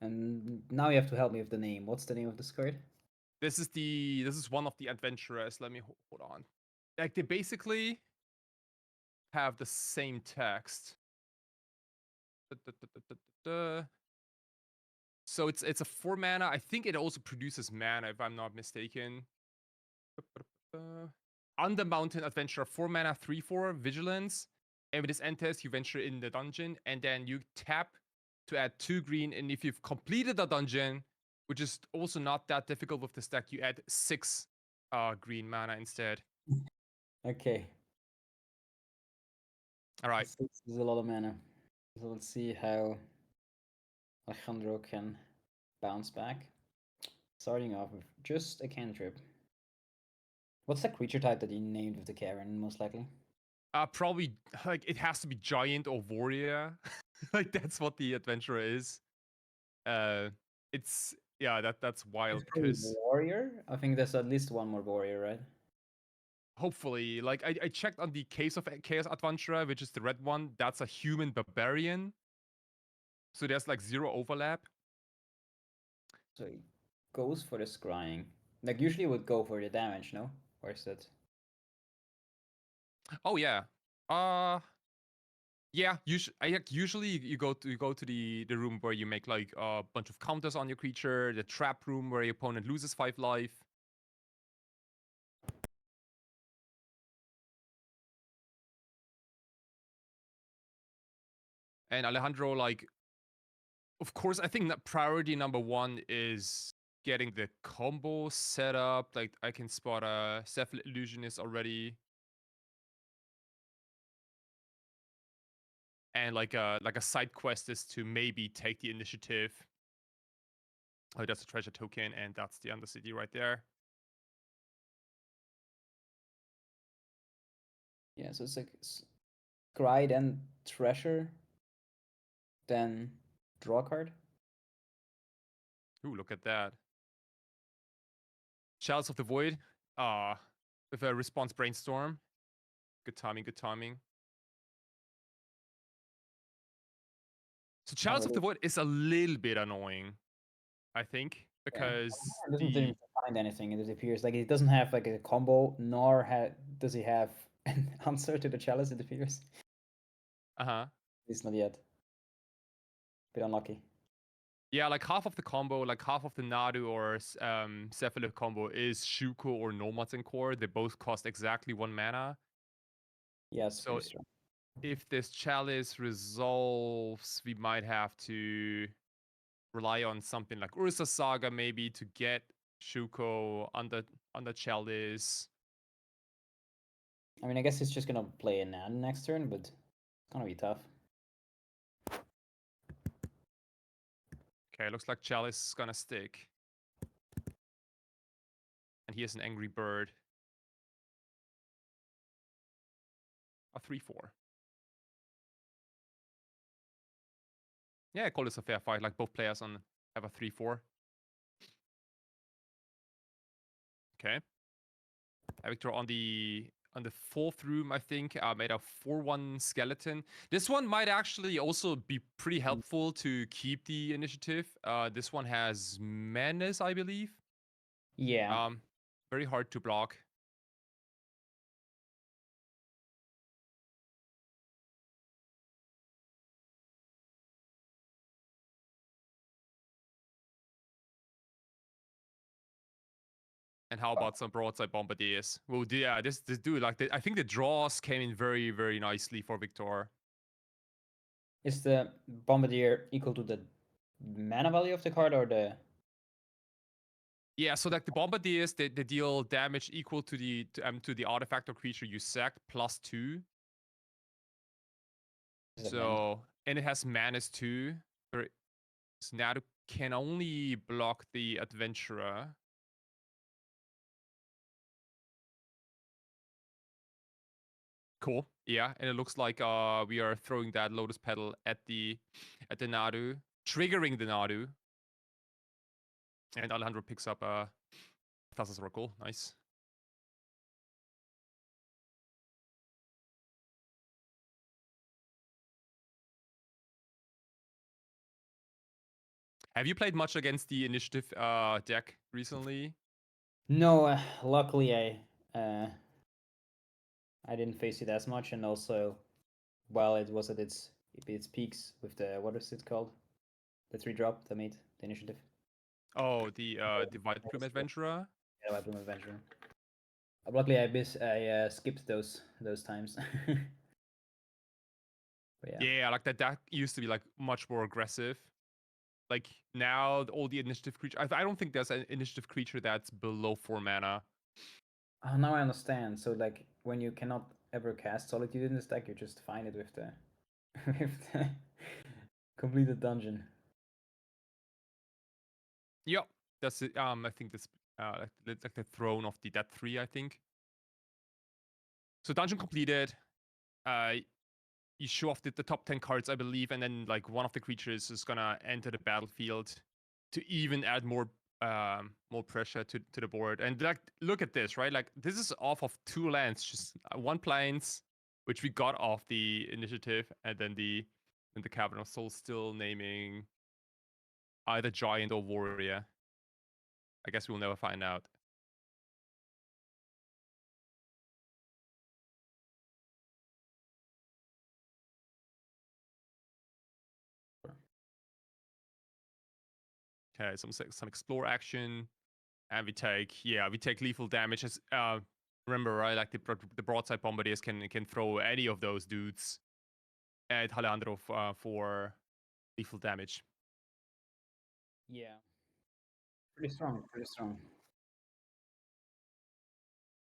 And now you have to help me with the name. What's the name of this card? This is one of the adventurers. Let me hold on. Like they basically have the same text. So it's a 4 mana. I think it also produces mana if I'm not mistaken. On the Mountain Adventurer, 4 mana, 3/4 vigilance. And when this enters, you venture in the dungeon, and then you tap to add 2 green. And if you've completed the dungeon, which is also not that difficult with this deck, you add 6 green mana instead. Okay. All right. 6 is a lot of mana. So let's see how Alejandro can bounce back. Starting off with just a cantrip. What's the creature type that you named with the Karen, most likely? Probably like it has to be giant or warrior. Like that's what the adventurer is. It's that's wild because warrior? I think there's at least one more warrior, right? Hopefully, like I checked on the case of Chaos Adventurer, which is the red one. That's a human barbarian. So there's like 0 overlap. So he goes for the scrying. Like usually would go for the damage, no? Or is that? Oh yeah. Yeah, usually you go to the room where you make like a bunch of counters on your creature, the trap room where your opponent loses 5 life. And Alejandro, like, of course, I think that priority number 1 is getting the combo set up. Like, I can spot a Cephalid Illusionist already. And like a side quest is to maybe take the initiative. Oh, that's a treasure token, and that's the Undercity right there. Yeah, so it's like scry, then treasure, then draw a card. Ooh, look at that. Chalice of the Void. With a response brainstorm. Good timing, good timing. So Chalice of the Void is a little bit annoying, I think, because it doesn't seem to find anything. It appears like it doesn't have like a combo, nor does he have an answer to the chalice. It appears. At least not yet. Bit unlucky. Yeah, like half of the combo, like half of the Nadu or Cephalid combo is Shuko or Nomads in core. They both cost exactly 1 mana. Yes. So if this chalice resolves, we might have to rely on something like Ursa Saga maybe to get Shuko on the chalice. I mean, I guess it's just gonna play a Nadu next turn, but it's gonna be tough. Okay, looks like chalice is gonna stick. And here's an Angry Bird. A 3/4. Yeah, I call this a fair fight. Like both players have a 3/4. Okay. Victor on the 4th room, I think, made a 4/1 skeleton. This one might actually also be pretty helpful to keep the initiative. This one has menace, I believe. Yeah. Very hard to block. And how about some broadside bombardiers? Well, yeah, this dude, like, I think the draws came in very, very nicely for Victor. Is the bombardier equal to the mana value of the card or the? Yeah, so like the bombardiers, they deal damage equal to the artifact or creature you sacked +2. So and it has Manus too. So Nadu can only block the Adventurer. Cool. Yeah, and it looks like we are throwing that Lotus Petal at the Nadu, triggering the Nadu. And Alejandro picks up Thassa's Oracle. Nice. Have you played much against the initiative deck recently? No, luckily I didn't face it as much, and also while it was at its peaks with the, what is it called? The 3-drop that made the initiative. Oh, the White Plume Adventurer. Yeah, White Plume Adventurer. Luckily, I skipped those times. But yeah. Yeah, like that deck used to be like much more aggressive. Like now, all the initiative creature. I don't think there's an initiative creature that's below 4 mana. Oh, now I understand. So like when you cannot ever cast Solitude in this deck, you just find it with the with the completed dungeon. Yep, that's it. I think this like the throne of the Dead 3, I think. So dungeon completed. You show off the top 10 cards, I believe, and then like one of the creatures is gonna enter the battlefield to even add more pressure to the board. And like, look at this, right? Like this is off of 2 lands, just 1 plains, which we got off the initiative, and then the Cavern of Souls still naming either Giant or Warrior. I guess we'll never find out. Okay, some explore action, and we take lethal damage. As remember, right? Like the broadside bombardiers can throw any of those dudes at Alejandro for lethal damage. Yeah. Pretty strong, pretty strong.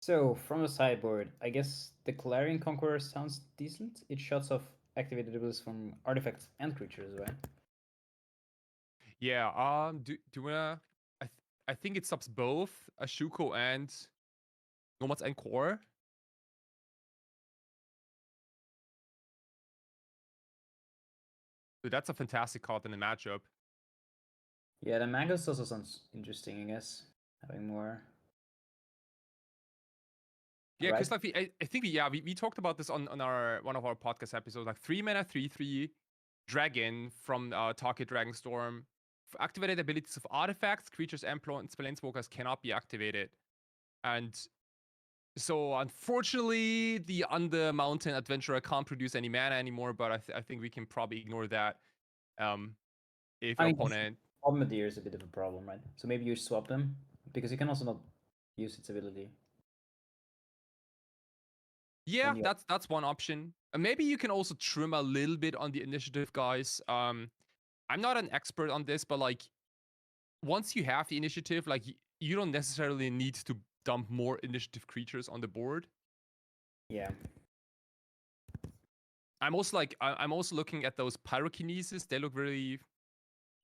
So from the sideboard, I guess the Clarion Conqueror sounds decent. It shuts off activated abilities from artifacts and creatures, right? Yeah. Do you wanna? I think it stops both Ashuko and Nomad's Encore. So that's a fantastic card in the matchup. Yeah, the Magus also sounds interesting, I guess. Having more. Yeah, Right. because like I think we talked about this on our one of our podcast episodes. Like 3 mana, 3/3 dragon from Target Dragonstorm. Activated abilities of artifacts, creatures, and planeswalkers cannot be activated. And so unfortunately, the Under Mountain Adventurer can't produce any mana anymore. But I think we can probably ignore that. If I mean, opponent. Bombardier is a bit of a problem, right? So maybe you swap them, because you can also not use its ability. Yeah, that's one option. Maybe you can also trim a little bit on the initiative, guys. I'm not an expert on this, but like once you have the initiative, like you don't necessarily need to dump more initiative creatures on the board. Yeah. I'm also looking at those pyrokinesis. They look very,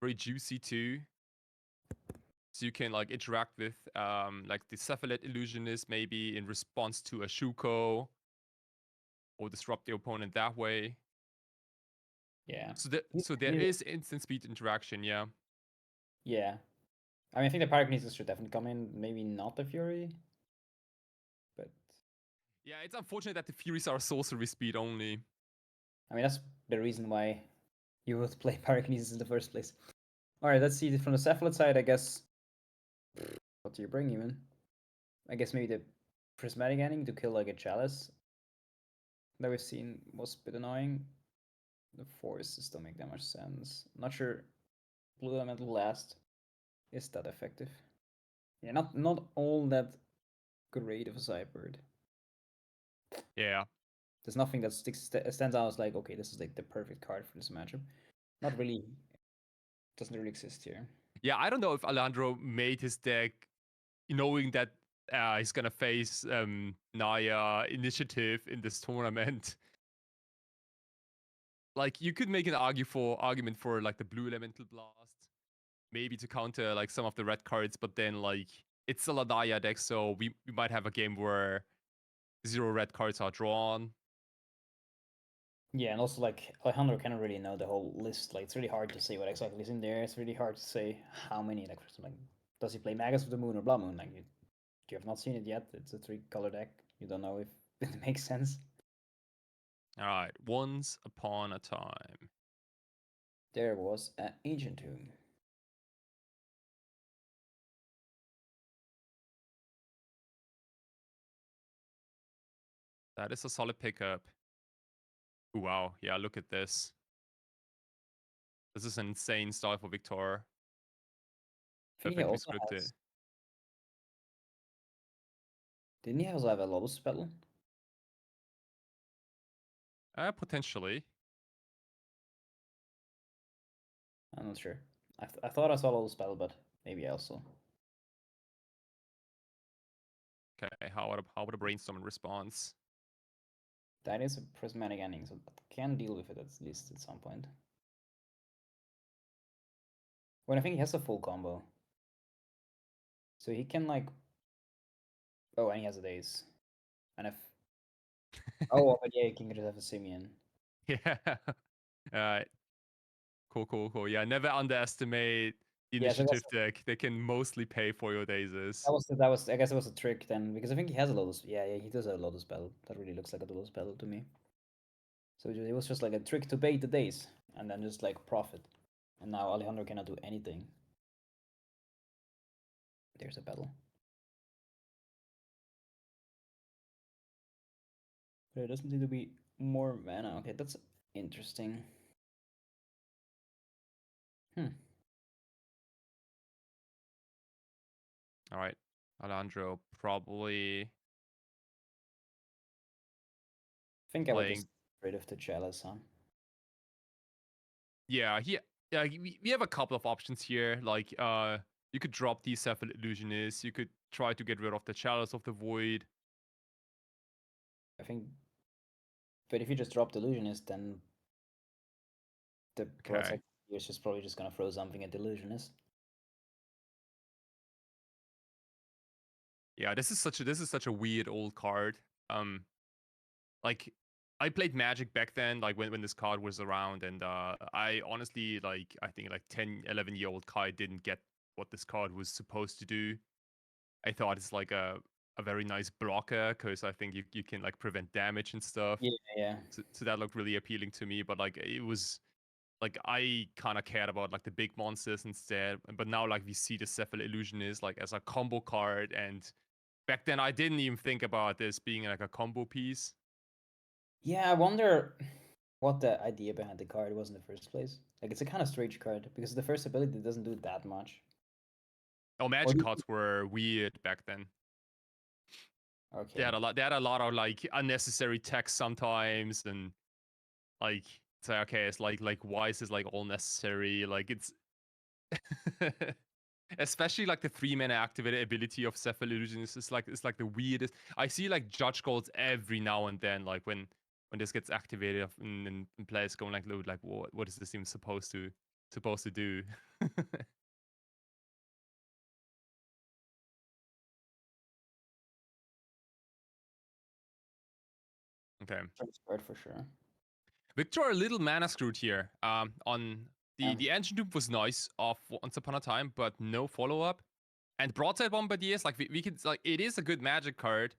very juicy too. So you can like interact with like the Cephalid illusionist maybe in response to a Shuko, or disrupt the opponent that way. Yeah. So there is instant speed interaction, yeah. Yeah. I mean, I think the Pyrokinesis should definitely come in. Maybe not the Fury. But yeah, it's unfortunate that the Furies are sorcery speed only. I mean, that's the reason why you would play Pyrokinesis in the first place. Alright, let's see from the Cephalid side, I guess. What do you bring even? I guess maybe the Prismatic Ending to kill like a Chalice that we've seen was a bit annoying. The Forests don't make that much sense. Not sure Blue Elemental Blast is that effective. Yeah, not all that great of a sideboard. Yeah. There's nothing that stands out as like, okay, this is like the perfect card for this matchup. Not really. Doesn't really exist here. Yeah, I don't know if Alejandro made his deck knowing that he's gonna face Naya initiative in this tournament. like you could make an argument for like the blue elemental blast, maybe to counter like some of the red cards, but then like it's a Naya deck, so we might have a game where 0 red cards are drawn. Yeah, and also like Alejandro cannot really know the whole list. Like it's really hard to say what exactly is in there. It's really hard to say how many. Like, does he play Magus of the Moon or Blood Moon? Like you have not seen it yet. It's a 3-color deck. You don't know if it makes sense. All right, once upon a time. There was an Ancient Tomb. That is a solid pickup. Ooh, wow, yeah, look at this. This is an insane start for Victor. I think he Perfectly also scripted. has... Didn't he also have a Lotus spell? Potentially. I'm not sure. I thought I saw Lotus spell, but maybe I also. Okay, how about a brainstorming response? That is a prismatic ending, so I can deal with it at least at some point. When I think he has a full combo. So he can like... Oh, and he has a Daze. And if... Oh, but yeah, he can just have a Simeon. Yeah. Alright. Cool. Yeah, never underestimate the Yeah, so initiative deck. They can mostly pay for your dazes. that was I guess it was a trick then, because I think he has a Lotus. Yeah, he does have a Lotus spell. That really looks like a Lotus spell to me. So it was just like a trick to bait the Daze and then just like profit. And now Alejandro cannot do anything. There's a battle. But it doesn't seem to be more mana. Okay, that's interesting. Alright. Alejandro probably I think I would playing. just get rid of the Chalice, huh? Yeah, we have a couple of options here. Like you could drop the Cephalid Illusionist, you could try to get rid of the Chalice of the Void. I think... But if you just drop the Illusionist, then the Broadside is just probably just gonna throw something at the Illusionist. Yeah, this is such a weird old card. Like I played Magic back then, like when this card was around, and I honestly like I think like 10, 11-year-old Kai didn't get what this card was supposed to do. I thought it's like a very nice blocker because I think you can like prevent damage and stuff. Yeah. So that looked really appealing to me, but like it was like I kind of cared about like the big monsters instead. But now like we see the Cephalid Illusionist like as a combo card, and back then I didn't even think about this being like a combo piece. Yeah, I wonder what the idea behind the card was in the first place. Like, it's a kind of strange card because the first ability doesn't do that much. Oh, Magic cards were weird back then. Okay. They had a lot of like unnecessary text sometimes, and like it's like okay, it's like why is this like all necessary? Like it's especially like the 3-mana activated ability of Cephalid Illusionist is like it's like the weirdest. I see like Judge Golds every now and then, like when this gets activated and players going like, load, like what is this even supposed to do? Okay. Transferred for sure. Victor a little mana screwed here. On the Ancient Tomb was nice off Once Upon a Time, but no follow up. And Broadside Bombardiers, like we could like it is a good Magic card,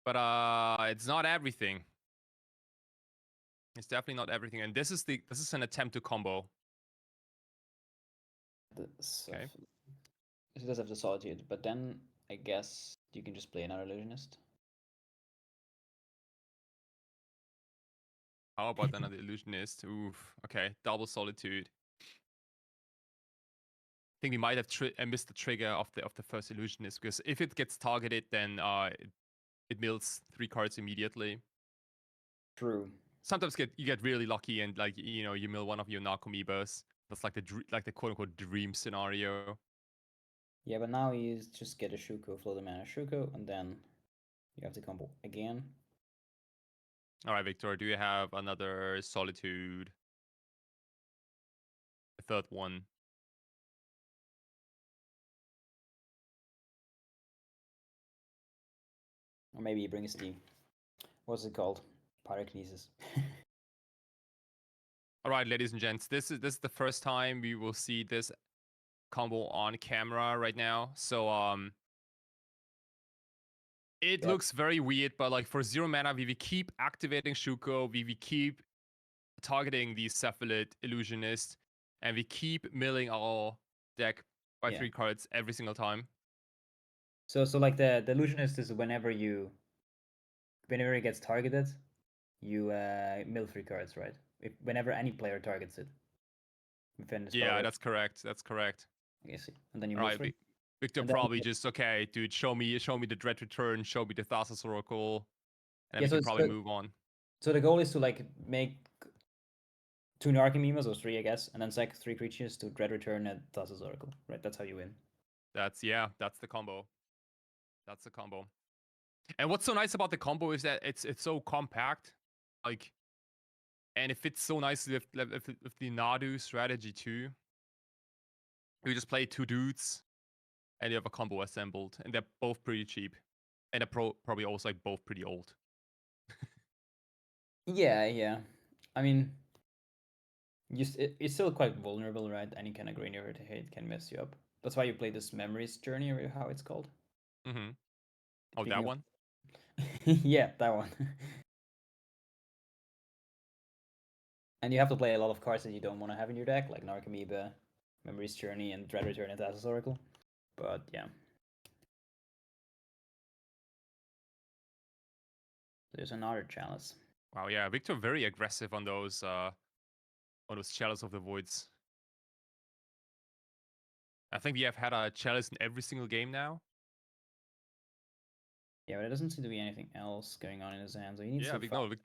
but it's not everything. It's definitely not everything. And this is an attempt to combo. Okay. It does have the Solitude, but then I guess you can just play another Illusionist. How about another Illusionist? Oof. Okay, double Solitude. I think we might have missed the trigger of the first Illusionist, because if it gets targeted, then it mills 3 cards immediately. True. Sometimes you get really lucky and like you mill one of your Narcomoebas. That's like the quote unquote dream scenario. Yeah, but now you just get a Shuko, float the mana Shuko, and then you have to combo again. All right, Victor, do you have another Solitude? A third one. Or maybe he brings the, what's it called? Pyrokinesis. All right, ladies and gents, this is the first time we will see this combo on camera right now. So it looks very weird, but like for 0 mana, we keep activating Shuko, we keep targeting the Cephalid Illusionist, and we keep milling our deck by 3 cards every single time. So like the illusionist is whenever it gets targeted, you mill 3 cards, right? Whenever any player targets it. Yeah, that's correct. That's correct. I see. And then you All mill right, 3. Victor probably just, okay, dude, show me the Dread Return, show me the Thassa's Oracle, and then we can probably move on. So the goal is to like make 2 Narcomimas, or 3, I guess, and then sack 3 creatures to Dread Return and Thassa's Oracle, right? That's how you win. That's the combo. That's the combo. And what's so nice about the combo is that it's so compact, like, and it fits so nicely with the Nadu strategy too. You just play 2 dudes, and you have a combo assembled, and they're both pretty cheap, and they're probably also like both pretty old. Yeah. I mean, it's still quite vulnerable, right? Any kind of graveyard hit can mess you up. That's why you play this Memories Journey, or how it's called. Mm-hmm. Oh, that one? Yeah, that one. And you have to play a lot of cards that you don't want to have in your deck, like Narcomoeba, Memories Journey, and Dread Return and Thassa's Oracle. But yeah. There's another Chalice. Wow, yeah, Victor very aggressive on those Chalice of the Voids. I think we have had a Chalice in every single game now. Yeah, but it doesn't seem to be anything else going on in his hand. So he needs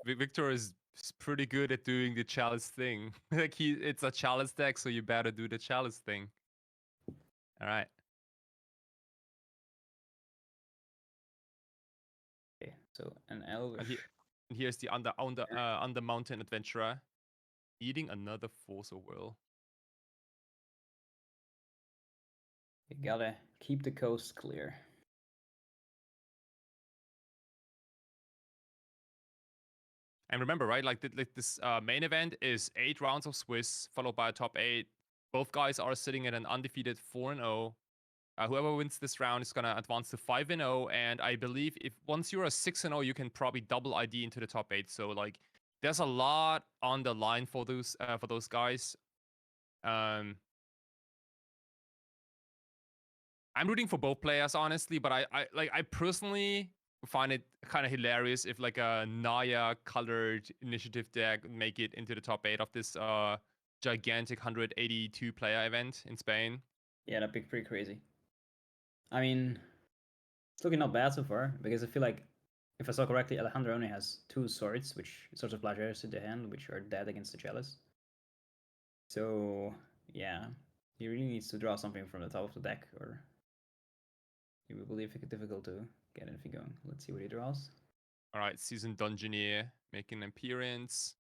Victor is pretty good at doing the Chalice thing. Like it's a Chalice deck, so you better do the Chalice thing. All right. Okay, so an Elvish. And here's the under mountain adventurer eating another Force of Will. You gotta keep the coast clear. And remember, right? Like this main event is 8 rounds of Swiss, followed by a top 8. Both guys are sitting at an undefeated 4-0. Whoever wins this round is gonna advance to 5-0. And I believe if once you're a 6-0, you can probably double ID into the top 8. So like, there's a lot on the line for those guys. I'm rooting for both players, honestly, but I personally find it kind of hilarious if like a Naya colored initiative deck make it into the top 8 of this gigantic 182 player event in Spain. Yeah, that'd be pretty crazy. I mean, it's looking not bad so far, because I feel like, if I saw correctly, Alejandro only has 2 swords, Swords of Plagiaries in the hand, which are dead against the Chalice. So, yeah, he really needs to draw something from the top of the deck, or it will be difficult to get anything going. Let's see what he draws. All right, Seasoned Dungeoneer making an appearance.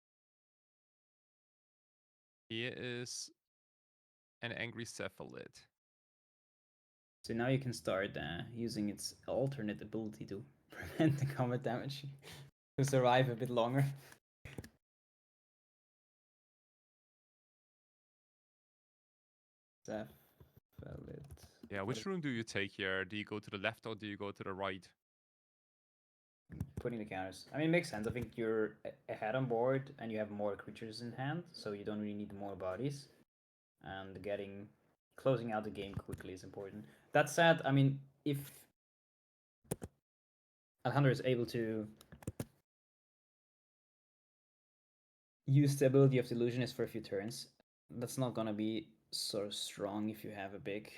Here is an Angry Cephalid. So now you can start using its alternate ability to prevent the combat damage to survive a bit longer. Cephalid. Yeah, which room do you take here? Do you go to the left or do you go to the right? Putting the counters. I mean, it makes sense. I think you're ahead on board and you have more creatures in hand, so you don't really need more bodies. And closing out the game quickly is important. That said, I mean, if Alejandro is able to use the ability of the illusionist for a few turns, that's not gonna be so strong if you have a big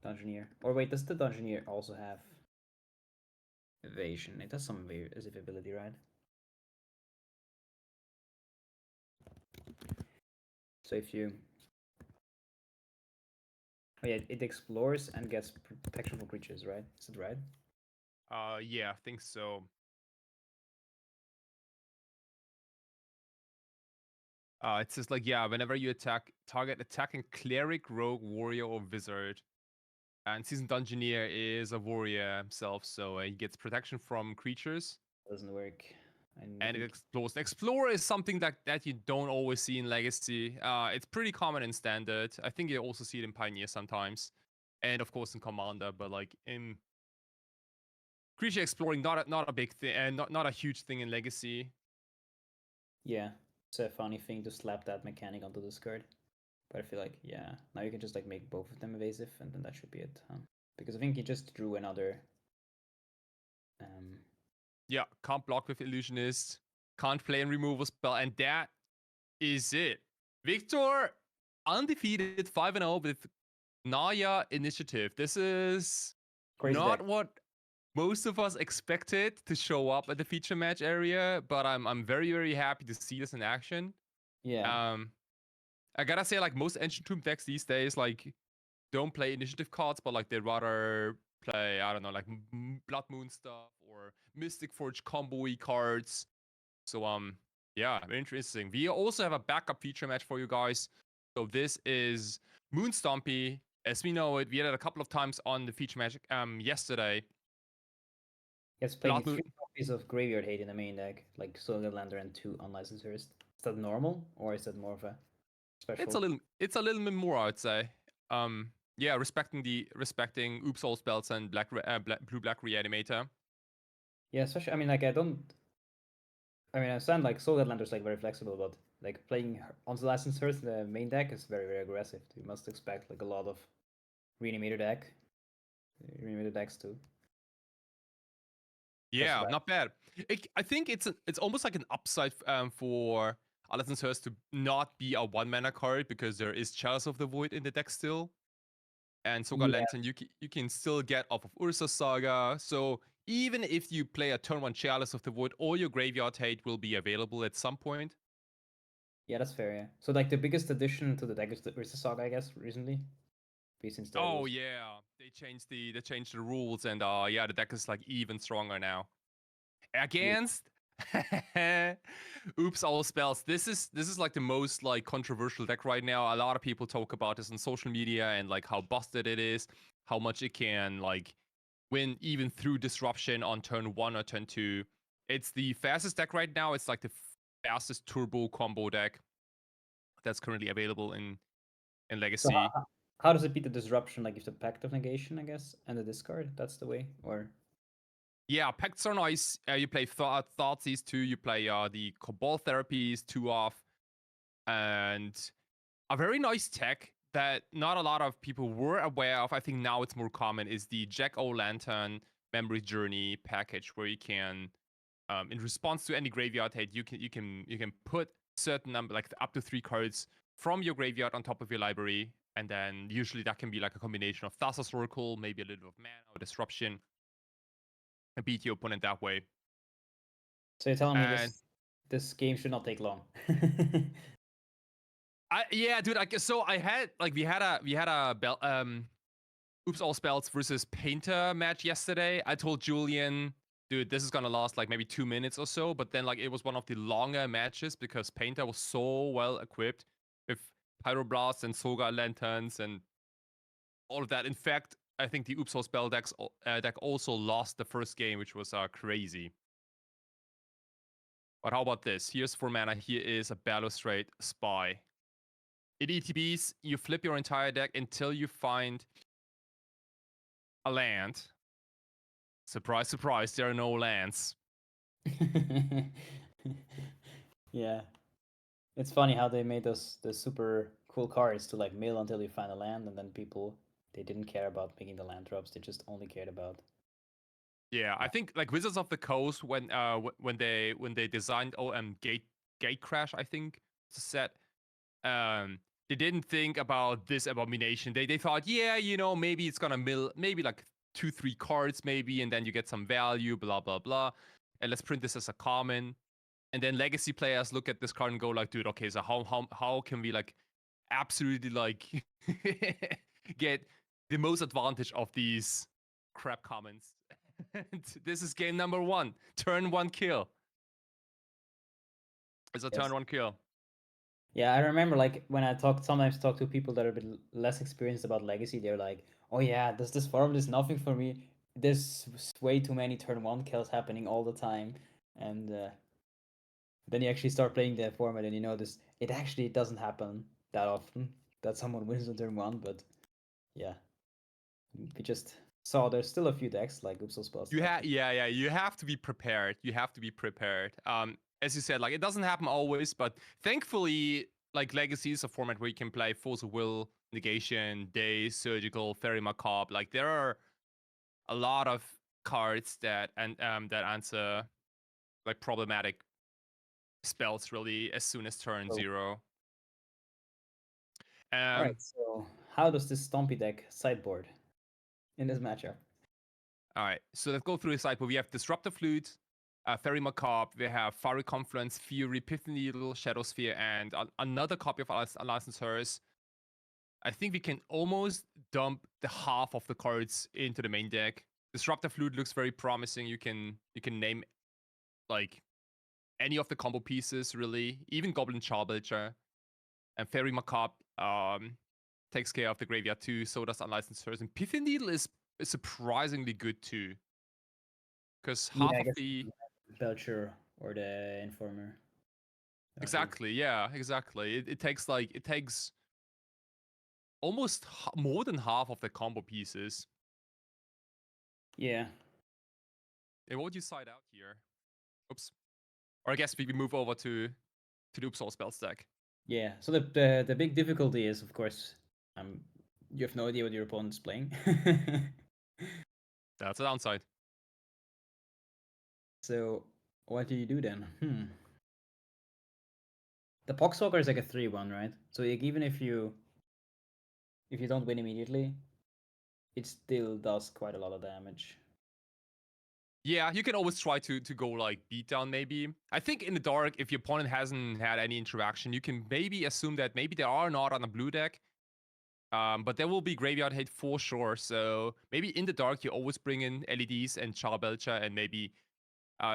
Dungeoneer. Or wait, does the Dungeoneer also have evasion? It has some ability, right? So if you... Oh yeah, it explores and gets protection for creatures, right? Is it right? Yeah, I think so. It says like, yeah, whenever you target attacking cleric, rogue, warrior, or wizard. And seasoned dungeoneer is a warrior himself, so he gets protection from creatures. Doesn't work. And it explores. Explorer is something that you don't always see in Legacy. It's pretty common in Standard. I think you also see it in Pioneer sometimes, and of course in Commander. But like in creature exploring, not a big thing, and not a huge thing in Legacy. Yeah, it's a funny thing to slap that mechanic onto this card. But I feel like, yeah, now you can just like make both of them evasive, and then that should be it, huh? Because I think he just drew another. Yeah, can't block with Illusionist, can't play and removal spell, and that is it. Victor, undefeated 5-0 with Naya initiative. This is Crazy not deck. what most of us expected to show up at the feature match area, but I'm very, very happy to see this in action. Yeah. I gotta say, like, most Ancient Tomb decks these days, like, don't play initiative cards, but like they'd rather play, I don't know, like Blood Moon stuff or Mystic Forge combo-y cards. So yeah, very interesting. We also have a backup feature match for you guys. So this is Moon Stompy. As we know it, we had it a couple of times on the feature match yesterday. It's playing 3 copies of Graveyard Hate in the main deck, like Solar Lander and 2 Unlicensed Hearst. Is that normal, or is that more of a special? It's a little bit more, I'd say. Yeah, respecting Oops All Spells and Blue-Black Reanimator. Yeah, especially, I mean, like, I understand, like, Soul Landers like very flexible, but like playing Unlicensed Hearst in the main deck is very, very aggressive. You must expect like a lot of Reanimator decks too. Yeah, not bad. I think it's almost like an upside for Unlicensed Hearst to not be a 1-mana card, because there is Chalice of the Void in the deck still. And Soga Lantern, you can still get off of Ursa Saga. So even if you play a turn 1 Chalice of the Void, all your Graveyard Hate will be available at some point. Yeah, that's fair, yeah. So like the biggest addition to the deck is the Ursa Saga, I guess, recently. Since the rules. Yeah. They changed the rules, and yeah, the deck is like even stronger now. Against Oops All Spells. This is like the most like controversial deck right now. A lot of people talk about this on social media and like how busted it is, how much it can like win even through disruption on turn 1 or turn 2. It's the fastest deck right now. It's like the fastest turbo combo deck that's currently available in Legacy. So how does it beat the disruption? Like if the Pact of Negation, I guess, and the discard? That's the way, or? Yeah, pacts are nice. You play Thoughtseize 2, you play the Cabal Therapies 2 off, and a very nice tech that not a lot of people were aware of. I think now it's more common, is the Jack-O-Lantern Memory Journey package, where you can, in response to any graveyard hate, you can put certain number, like up to 3 cards from your graveyard on top of your library, and then usually that can be like a combination of Thassa's Oracle, maybe a little bit of mana or Disruption, and beat your opponent that way. So you're telling me this game should not take long. Yeah, dude. So I had like we had a Oops All Spells versus Painter match yesterday. I told Julian, dude, this is gonna last like maybe 2 minutes or so. But then like it was one of the longer matches because Painter was so well equipped with Pyroblasts and Soga Lanterns and all of that. In fact, I think the Oops All Spell deck also lost the first game, which was crazy. But how about this? Here's 4 mana. Here is a Balustrade Spy. In ETBs, you flip your entire deck until you find a land. Surprise, surprise, there are no lands. Yeah. It's funny how they made the super cool cards to like mill until you find a land, and then people, they didn't care about making the land drops, they just only cared about. Yeah, I think like Wizards of the Coast, when they designed Gate Crash, I think it's a set, they didn't think about this abomination. They thought, yeah, you know, maybe it's gonna mill maybe like 2-3 cards maybe, and then you get some value, blah blah blah, and let's print this as a common. And then Legacy players look at this card and go like, dude, okay, so how can we like absolutely like get the most advantage of these crap commons? This is game number 1, turn 1 kill. It's a turn 1 kill. Yeah, I remember like when I sometimes talk to people that are a bit less experienced about Legacy, they're like, "Oh yeah, this form is nothing for me. There's way too many turn 1 kills happening all the time." And then you actually start playing the format and you notice it actually doesn't happen that often that someone wins on turn 1, but yeah. We just saw there's still a few decks like Upsal Spells. Yeah. You have to be prepared. You have to be prepared. As you said, like it doesn't happen always, but thankfully, like Legacy is a format where you can play Force of Will, Negation, Díez, Surgical, Fairy Macabre. Like there are a lot of cards that that answer like problematic spells really as soon as turn 0. Alright, so how does this Stompy deck sideboard in this matchup? Alright, so let's go through the sideboard. We have Disruptor Flute, Fairy Macabre, we have Fiery Confluence, Fury, Pithing Needle, Shadow Sphere, and another copy of Unlicensed Hearse. I think we can almost dump the half of the cards into the main deck. Disruptor Flute looks very promising. You can name like any of the combo pieces, really. Even Goblin Charbelcher. And Fairy Macabre takes care of the graveyard too, so does Unlicensed Hearse. And Pithing Needle is surprisingly good too. Because half of the Belcher or the Informer. Exactly, yeah, exactly. It takes almost more than half of the combo pieces. Yeah. And what would you side out here? Oops. Or I guess we move over to the Upsal spell stack. Yeah. So the big difficulty is, of course, you have no idea what your opponent's playing. That's a downside. So what do you do then? The Poxwalker is like a 3-1, right? So like, even if you don't win immediately, it still does quite a lot of damage. Yeah, you can always try to go like beatdown maybe. I think in the dark, if your opponent hasn't had any interaction, you can maybe assume that maybe they are not on a blue deck. But there will be graveyard hate for sure. So maybe in the dark, you always bring in LEDs and Charbelcher and maybe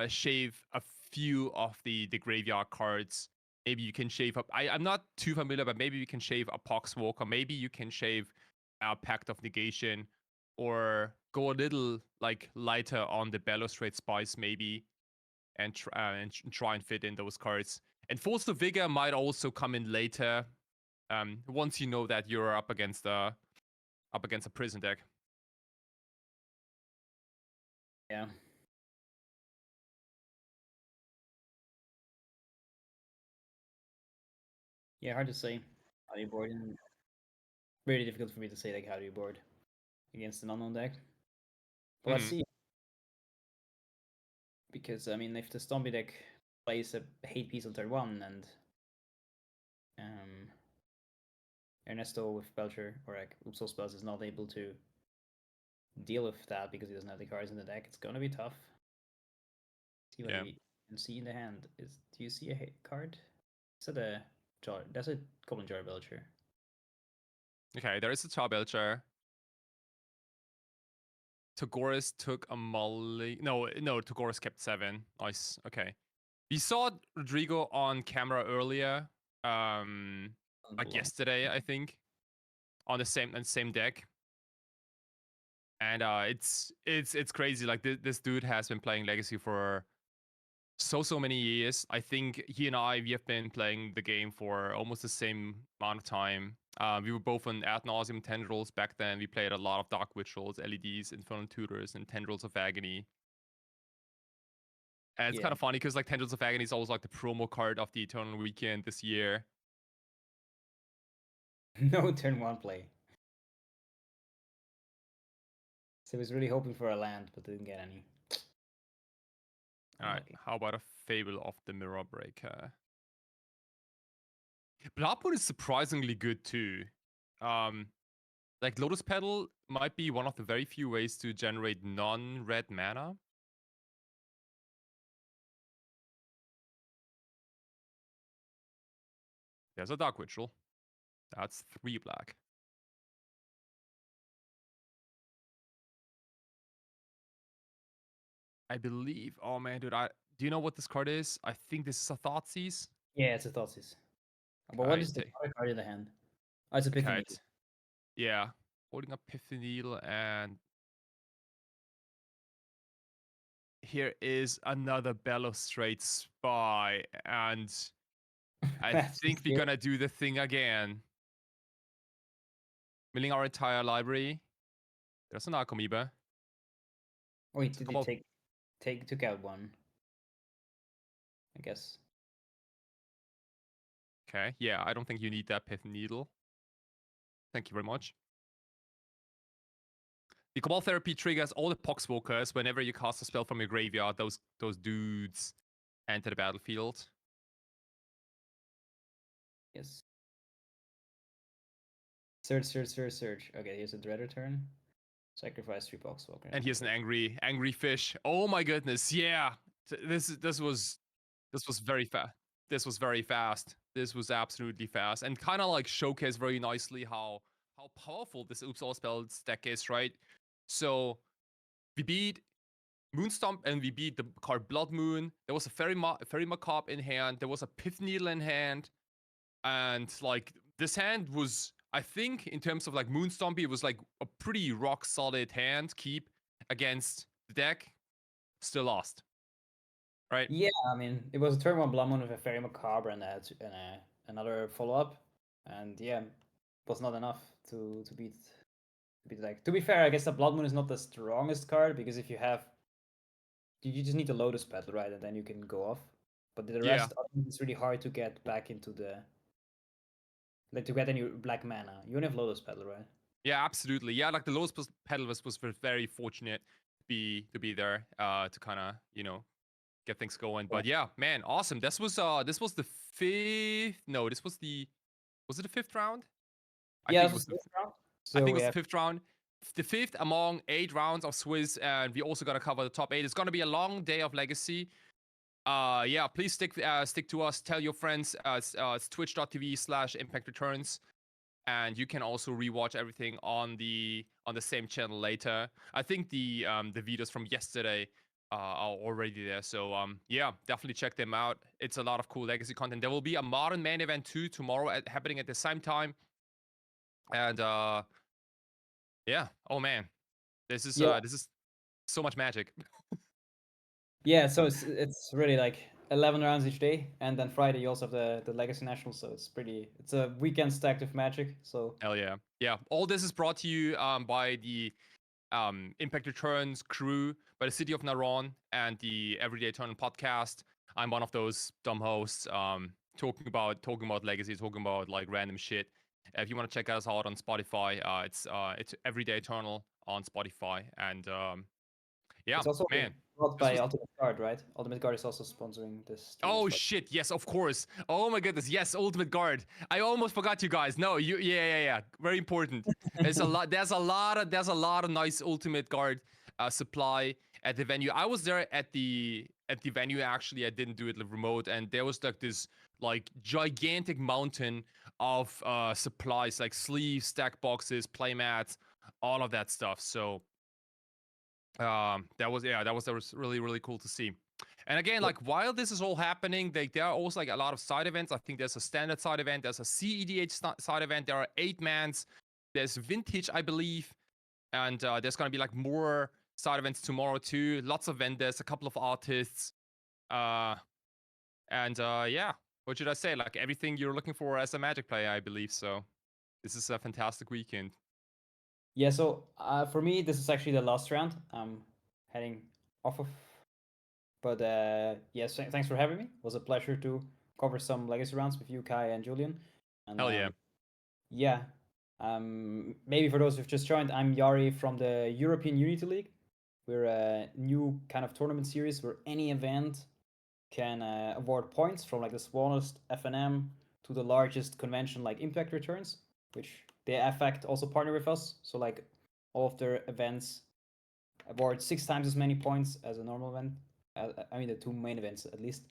shave a few of the graveyard cards. Maybe you can shave up. I'm not too familiar, but maybe you can shave a Poxwalker. Maybe you can shave a Pact of Negation, or go a little like lighter on the Balustrade Spice maybe, and try and fit in those cards. And Force of Vigor might also come in later, once you know that you're up against a prison deck. Yeah. Yeah, hard to say. How do you board in? Very difficult for me to say like how do you board against an unknown deck. But let's see. Because I mean, if the Stompy deck plays a hate piece on turn 1 and Ernesto with Belcher or like Upsal Spells is not able to deal with that because he doesn't have the cards in the deck, it's gonna be tough. See what we can see in the hand. Do you see a hit card? Is that a jar? That's a Goblin Jar Belcher. Okay, there is a Charbelcher. Togores took a molly. No, Togores kept 7. Nice. Okay. We saw Rodrigo on camera earlier, like yesterday, I think, on the same deck. And it's crazy. Like this dude has been playing Legacy for so many years. I think he and we have been playing the game for almost the same amount of time. We were both on Ad Nauseam Tendrils back then. We played a lot of Dark Rituals, LEDs, Infernal Tutors, and Tendrils of Agony. And it's kind of funny because like Tendrils of Agony is always like the promo card of the Eternal Weekend this year. No turn 1 play. So he was really hoping for a land, but didn't get any. Alright, how about a Fable of the Mirror Breaker? Bloodmoon is surprisingly good too. Like Lotus Petal might be one of the very few ways to generate non-red mana. There's a Dark Ritual. That's 3 black. I believe. Oh man, dude, do you know what this card is? I think this is a Thoughtseize. Yeah, it's a Thoughtseize. But what I is the take- other card in the hand? Oh, it's a Okay. Epiphany. Yeah. Holding up Epiphany Needle, and here is another Balustrade Spy, and I That's think we're cute. gonna do the thing again. Milling our entire library. There's an Arcomoeba. Wait, did Come you on. took out one? I guess. Okay, yeah, I don't think you need that Pith Needle. Thank you very much. The Cabal Therapy triggers all the Poxwalkers whenever you cast a spell from your graveyard. Those dudes enter the battlefield. Yes. Search. Okay, here's a Dreader turn. Sacrifice 3 Poxwalker. And here's an angry fish. Oh my goodness, yeah. This was very fast. This was very fast. This was absolutely fast, and kind of like showcased very nicely how powerful this Oops All Spells deck is, right? So we beat Moonstomp and we beat the card Blood Moon. There was a Fairy Macabre in hand. There was a Pith Needle in hand, and like this hand was, I think, in terms of like Moonstompy, it was like a pretty rock solid hand keep against the deck. Still lost. Right? Yeah, I mean, it was a turn 1 Blood Moon with a Fairy Macabre and another follow-up. And yeah, it was not enough to beat the deck. To be fair, I guess the Blood Moon is not the strongest card, because if you have... You just need the Lotus Petal, right? And then you can go off. But the rest, it's really hard to get back into the... Like, to get any black mana. You only have Lotus Petal, right? Yeah, absolutely. Yeah, like the Lotus Petal was very fortunate to be there to kind of, get things going. But yeah, man, awesome. This was the fifth. No, this was the... Was it the fifth round? Yeah, I think it was the fifth round. I think it was the fifth round. The fifth among 8 rounds of Swizz, and we also gotta cover the top 8. It's gonna be a long day of Legacy. Yeah, please stick to us. Tell your friends. It's twitch.tv/Impact Returns, and you can also rewatch everything on the same channel later. I think the videos from yesterday are already there. So yeah, definitely check them out. It's a lot of cool Legacy content. There will be a modern main event too tomorrow happening at the same time. And yeah, oh man, this is so much magic. Yeah, so it's really like 11 rounds each day, and then Friday you also have the Legacy Nationals, so it's a weekend stacked with magic. So Hell yeah. Yeah, all this is brought to you by the Impact Returns crew, by the City of Naron, and the Everyday Eternal podcast. I'm one of those dumb hosts talking about Legacy, talking about like random shit. If you want to check us out on Spotify, it's Everyday Eternal on Spotify, and yeah, it's also man. brought by Ultimate Guard, right? Ultimate Guard is also sponsoring this. Oh shit! Yes, of course. Oh my goodness! Yes, Ultimate Guard. I almost forgot you guys. No, yeah. Very important. There's a lot. There's a lot of nice Ultimate Guard supply at the venue. I was there at the venue. Actually, I didn't do it remote, and there was like this like gigantic mountain of supplies, like sleeves, stack boxes, playmats, all of that stuff. So that was really cool to see. And again, like while this is all happening, there are also like a lot of side events. I think there's a standard side event, there's a CEDH side event, there are 8-mans, there's vintage, I believe, and there's gonna be like more side events tomorrow too. Lots of vendors, a couple of artists, and yeah, what should I say? Like everything you're looking for as a Magic player, I believe. So this is a fantastic weekend. Yeah, so for me, this is actually the last round. I'm heading off of. But yes, thanks for having me. It was a pleasure to cover some Legacy rounds with you, Kai and Julian. And, Hell yeah. Yeah. Maybe for those who've just joined, I'm Jari from the European Unity League. We're a new kind of tournament series where any event can award points, from like the smallest FNM to the largest convention like Impact Returns, which they affect also partner with us. So like all of their events award 6 times as many points as a normal event. I mean the 2 main events at least.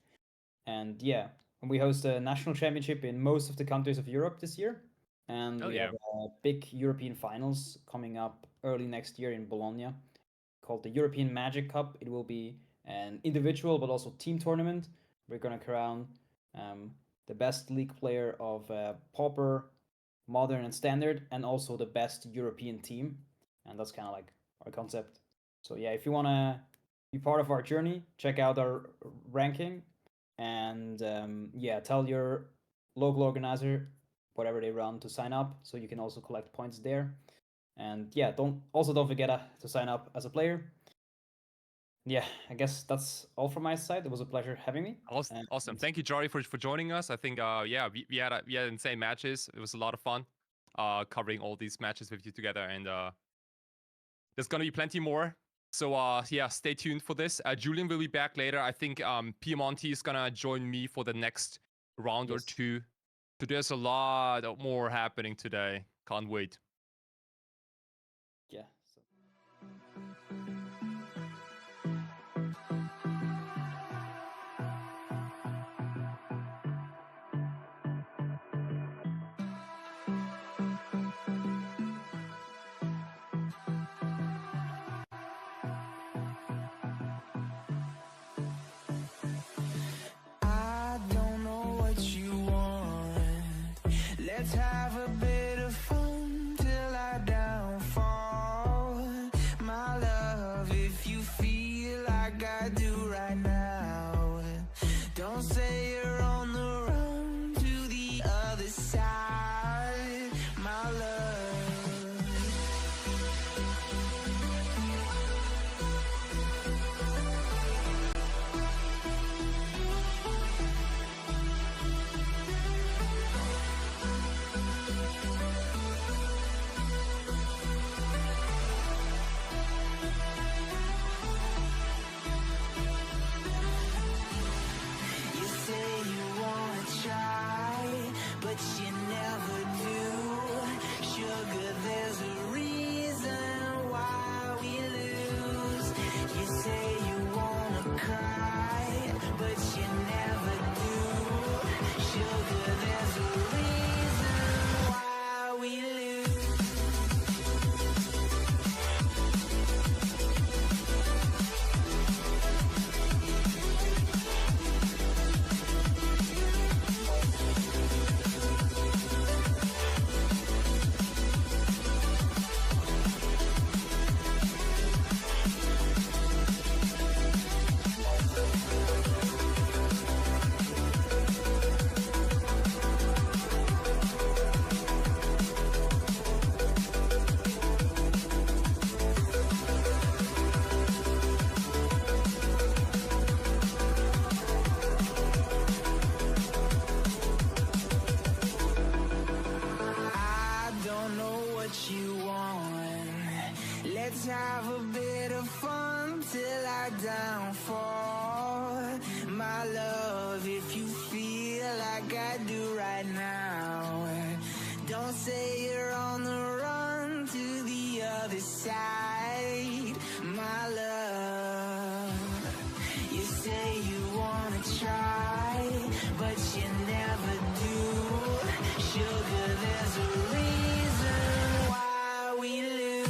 And yeah, we host a national championship in most of the countries of Europe this year. And we have a big European finals coming up early next year in Bologna, called the European Magic Cup. It will be an individual but also team tournament. We're gonna crown the best league player of Pauper, Modern, and Standard, and also the best European team. And that's kind of like our concept. So yeah, if you want to be part of our journey, check out our ranking, and yeah, tell your local organizer whatever they run to sign up, so you can also collect points there. And yeah, don't forget to sign up as a player. Yeah, I guess that's all from my side. It was a pleasure having me. Awesome. Thank you, Jari, for joining us. I think yeah, we had insane matches. It was a lot of fun covering all these matches with you together, and there's gonna be plenty more. So yeah, stay tuned for this. Julian will be back later. I think Piemonti is gonna join me for the next round or two. So there's a lot more happening today. Can't wait. Yeah. I don't know what you want. Let's have a bit of fun till I downfall. My love, if you feel like I do right now, don't say you're on the run to the other side. My love. You say you wanna try, but you never do. Sugar, there's a reason why we lose. You say you wanna cry, but you never do. Sugar, there's a reason why we lose. I don't know what you want. Let's have a bit of fun till I downfall. My love, if you feel like I do right now, don't say you're on the run to the other side. My love, you say you wanna try, but you never do. Sugar, there's a reason why we lose.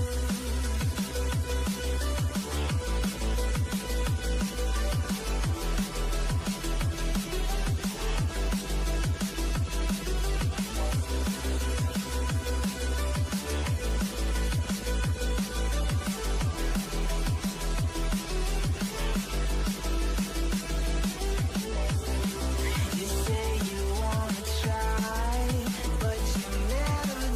You say you wanna try, but you never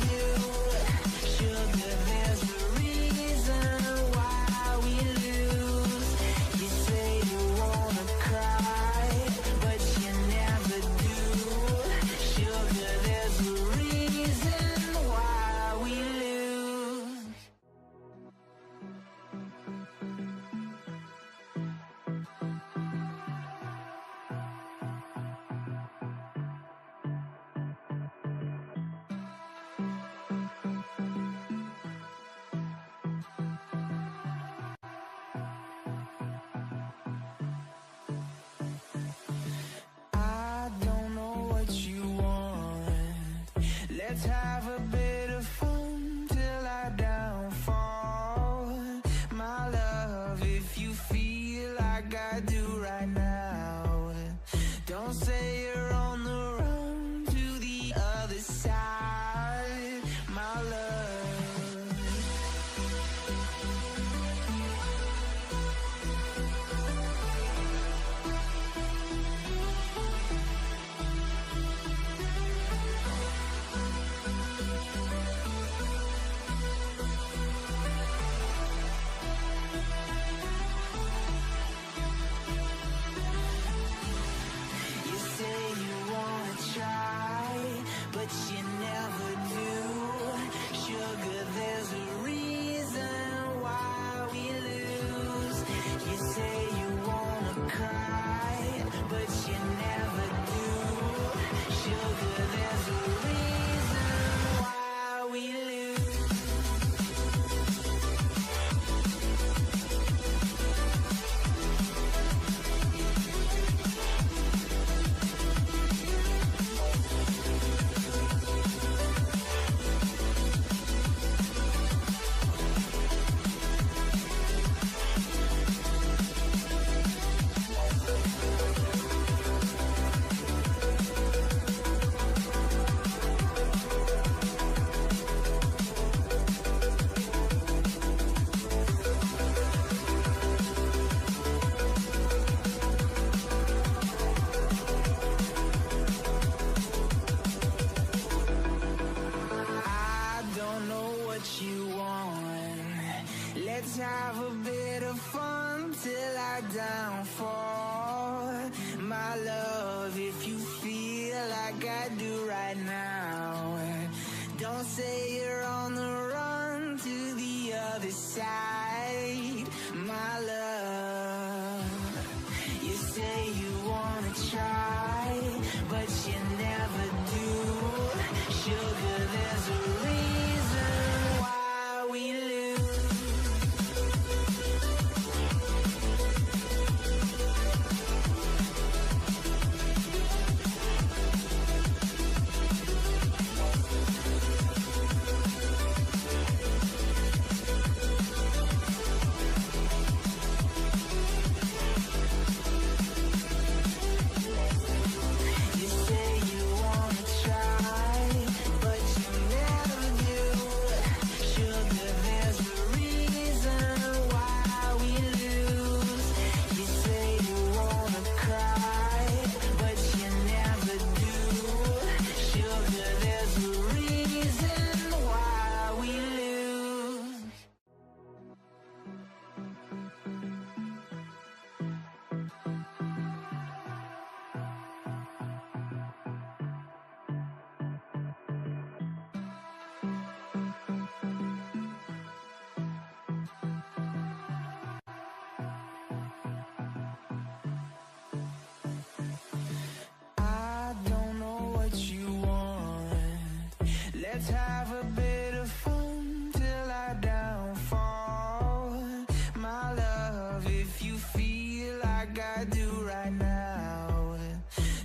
like I do right now.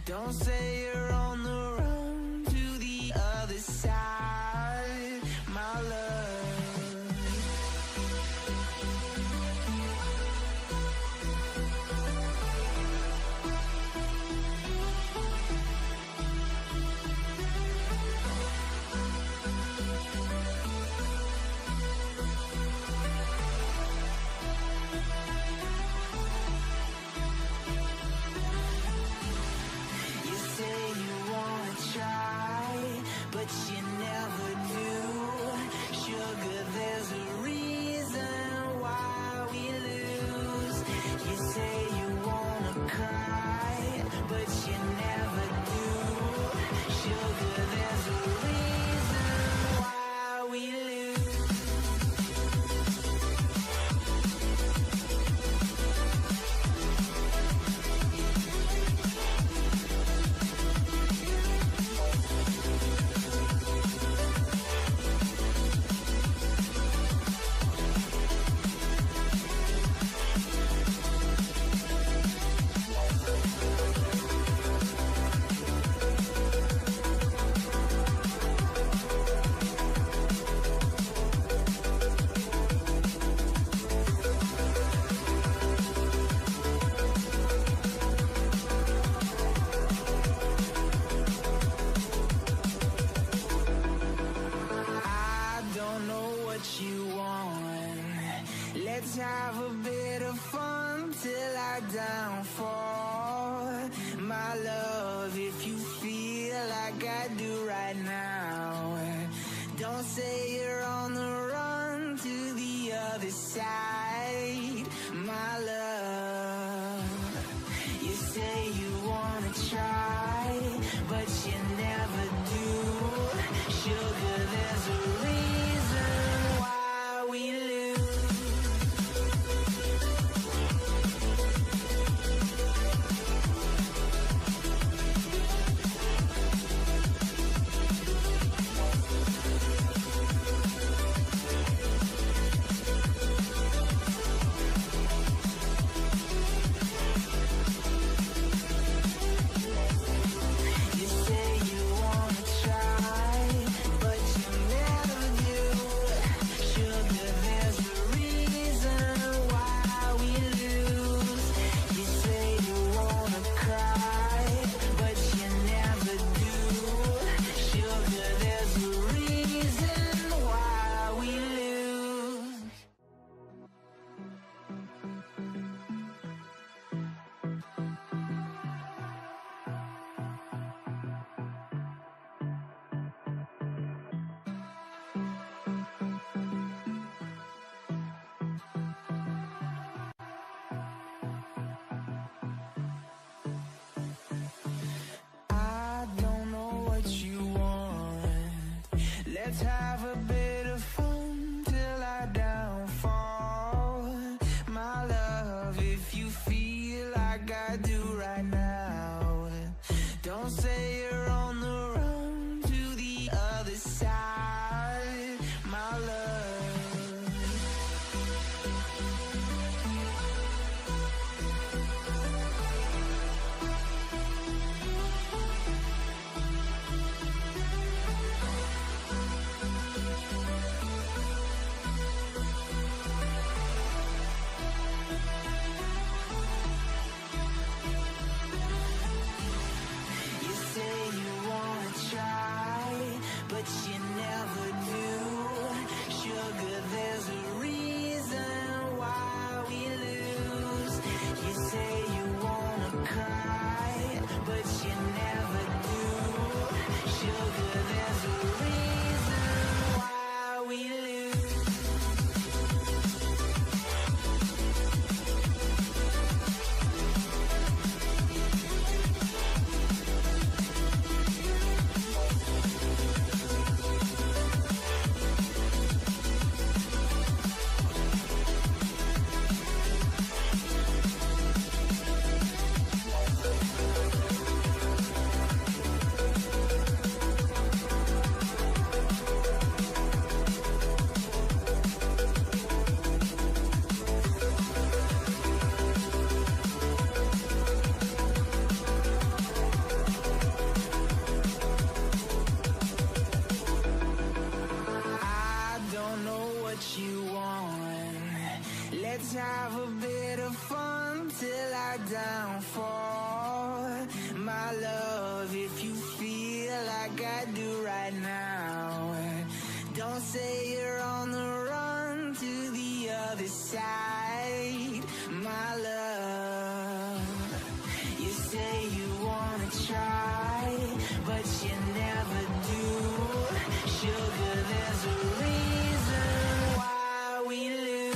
Don't say you're on the run to the other side, my love. But you never do. Sugar, there's a reason why we lose. You say you wanna cry, but you never do. Sugar, there's a reason why we lose. Let's have a bit of fun till I downfall, my love. If you feel like I do right now, don't say you're on the run to the other side, my love. You say you wanna try, but you never do. Sugar, there's a reason why we lose. Let's have a bit of fun till I downfall, my love. If you feel like I do right now, don't say you're on the run to the other side, my love. downfall. My love, if you feel like I do right now, don't say you're on the run to the other side. My love, you say you wanna try, but you never do. Sugar, there's a reason why we lose.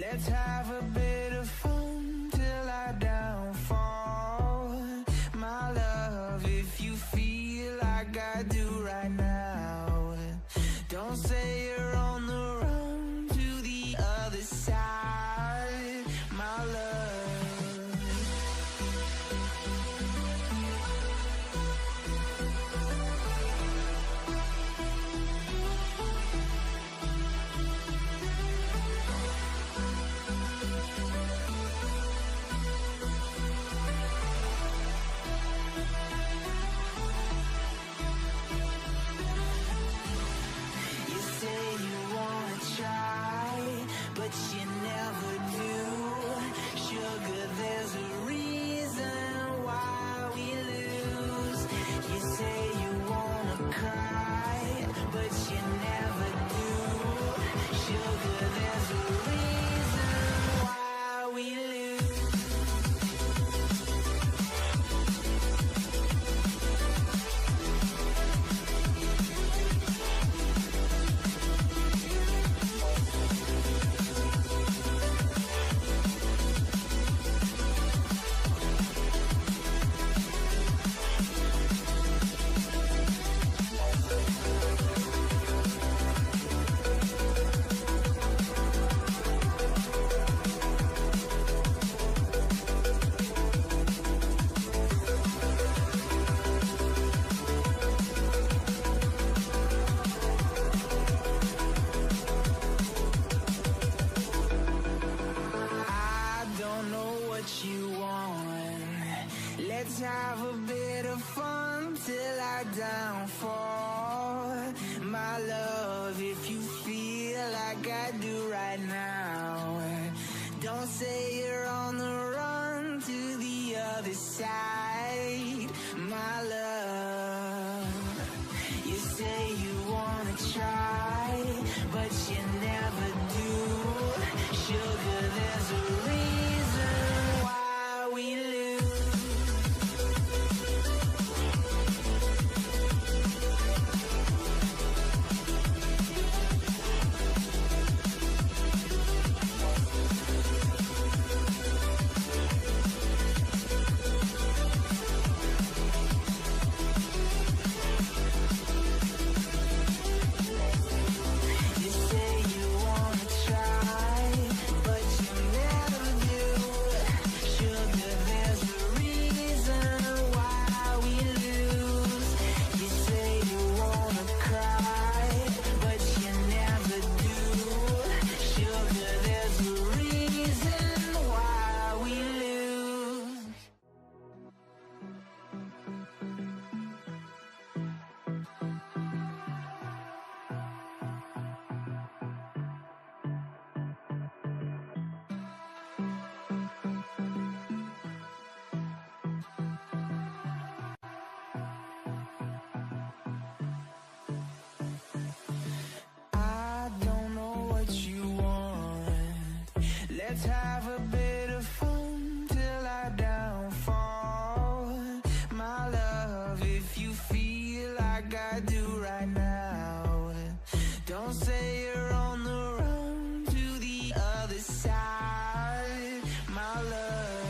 Let's have a bit of fun till I downfall. My love, if you feel like I do right now, don't say you're on the run to the other side. My love, you say you wanna try, but you never do. Sugar, there's a reason why we lose. You say you wanna cry, but you never do. Sugar, there's a reason why we lose. I don't know what you want. Let's have a bit of fun till I downfall. My love, if you feel like I do right now, don't say you're on the run to the other side. My love, you say you wanna try, but you never do. Sugar, there's a reason why we lose. You say you wanna try, but you like I do right now. Don't say you're on the run to the other side, my love.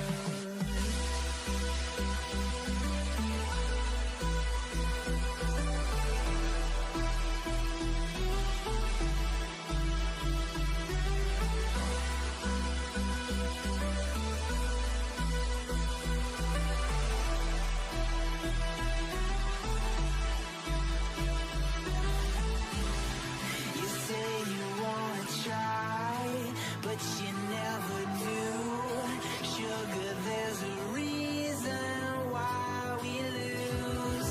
You say you wanna try, but you never do. Sugar, there's a reason why we lose.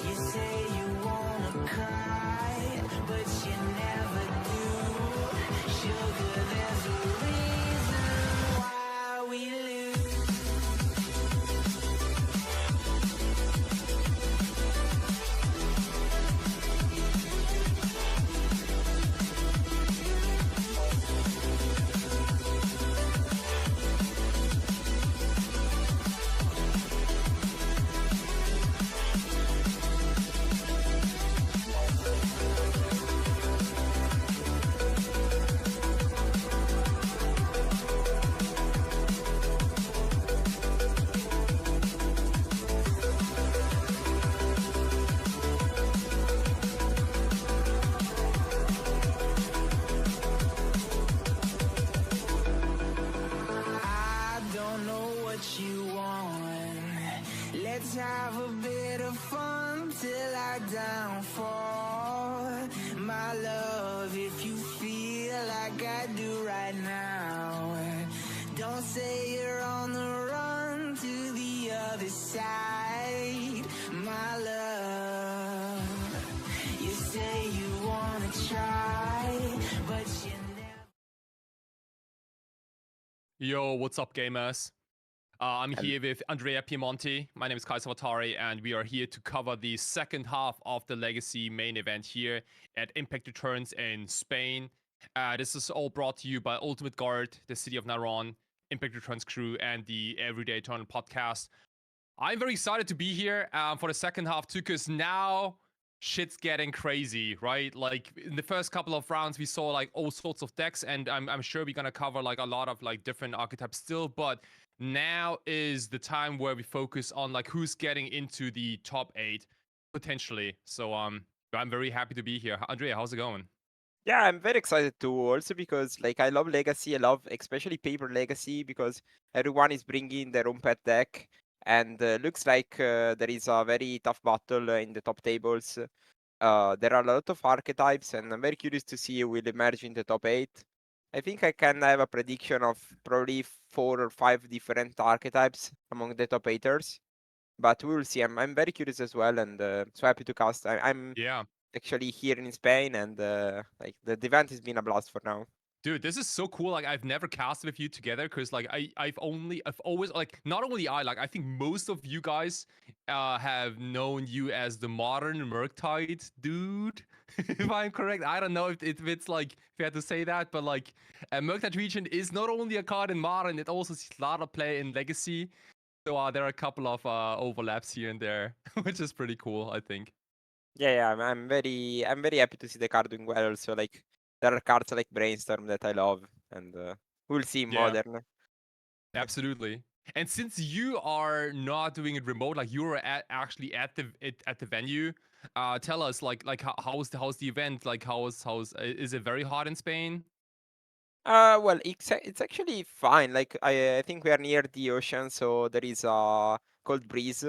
You say you wanna cry, but you never do. Sugar, there's a reason why we lose. I don't know what you want. Let's have a bit of fun till I downfall. My love, if you feel like I do right now, don't say you're on the run to the other side, my love. You say you wanna try, but you never. Yo, what's up, gamers? I'm here with Andrea Piemonti. My name is Karlsson, and we are here to cover the second half of the Legacy main event here at Impact Returns in Spain. This is all brought to you by Ultimate Guard, the City of Naron, Impact Returns crew, and the Everyday Eternal podcast. I'm very excited to be here for the second half too, because now shit's getting crazy, right? Like in the first couple of rounds, we saw like all sorts of decks, and I'm sure we're gonna cover like a lot of like different archetypes still, but now is the time where we focus on like who's getting into the top 8 potentially. So I'm very happy to be here. Andrea, how's it going? Yeah, I'm very excited too, also because like I love Legacy. I love especially Paper Legacy because everyone is bringing their own pet deck, and looks like there is a very tough battle in the top tables. There are a lot of archetypes, and I'm very curious to see who will emerge in the top 8. I think I can have a prediction of probably 4 or 5 different archetypes among the top 8ers, but we will see. I'm very curious as well, and so happy to cast. I'm Yeah. actually here in Spain, and like the event has been a blast for now. Dude, this is so cool. Like I've never casted with you together because like I've always like not only I think most of you guys have known you as the modern Murktide dude. If I'm correct. I don't know if it's like if you had to say that, but like Murktide region is not only a card in modern, it also sees a lot of play in Legacy. So there are a couple of overlaps here and there, which is pretty cool, I think. Yeah, I'm very happy to see the card doing well. Also, like there are cards like Brainstorm that I love, and we'll see in Yeah. modern. Absolutely. And since you are not doing it remote, like you were actually at the venue, tell us like how's the event? Like how's is it very hot in Spain? Well, it's actually fine. Like I think we are near the ocean, so there is a cold breeze,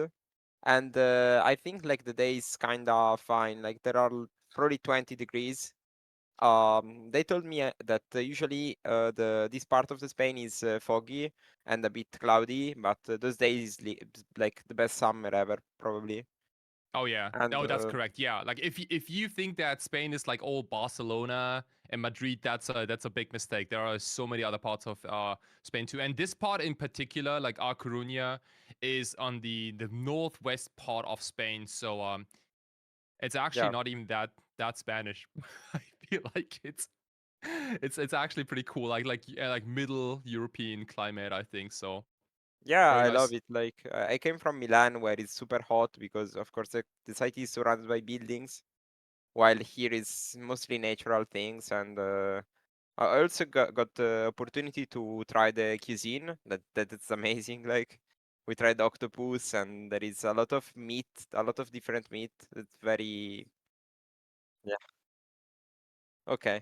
and I think like the day is kind of fine. Like there are probably 20 degrees. They told me that usually this part of the Spain is foggy and a bit cloudy, but those days like the best summer ever, probably. Oh yeah, And no, that's correct. Yeah, like if you think that Spain is like all Barcelona and Madrid, that's a big mistake. There are so many other parts of Spain too, and this part in particular, like A Coruña, is on the northwest part of Spain. So it's actually yeah, not even that Spanish. I feel like it's actually pretty cool. Like middle European climate, I think so. Yeah, Very I nice. love it. Like I came from Milan where it's super hot because of course the site is surrounded by buildings, while here is mostly natural things. And I also got the opportunity to try the cuisine. That it's amazing. Like we tried octopus, and there is a lot of meat, a lot of different meat. It's very yeah. Okay.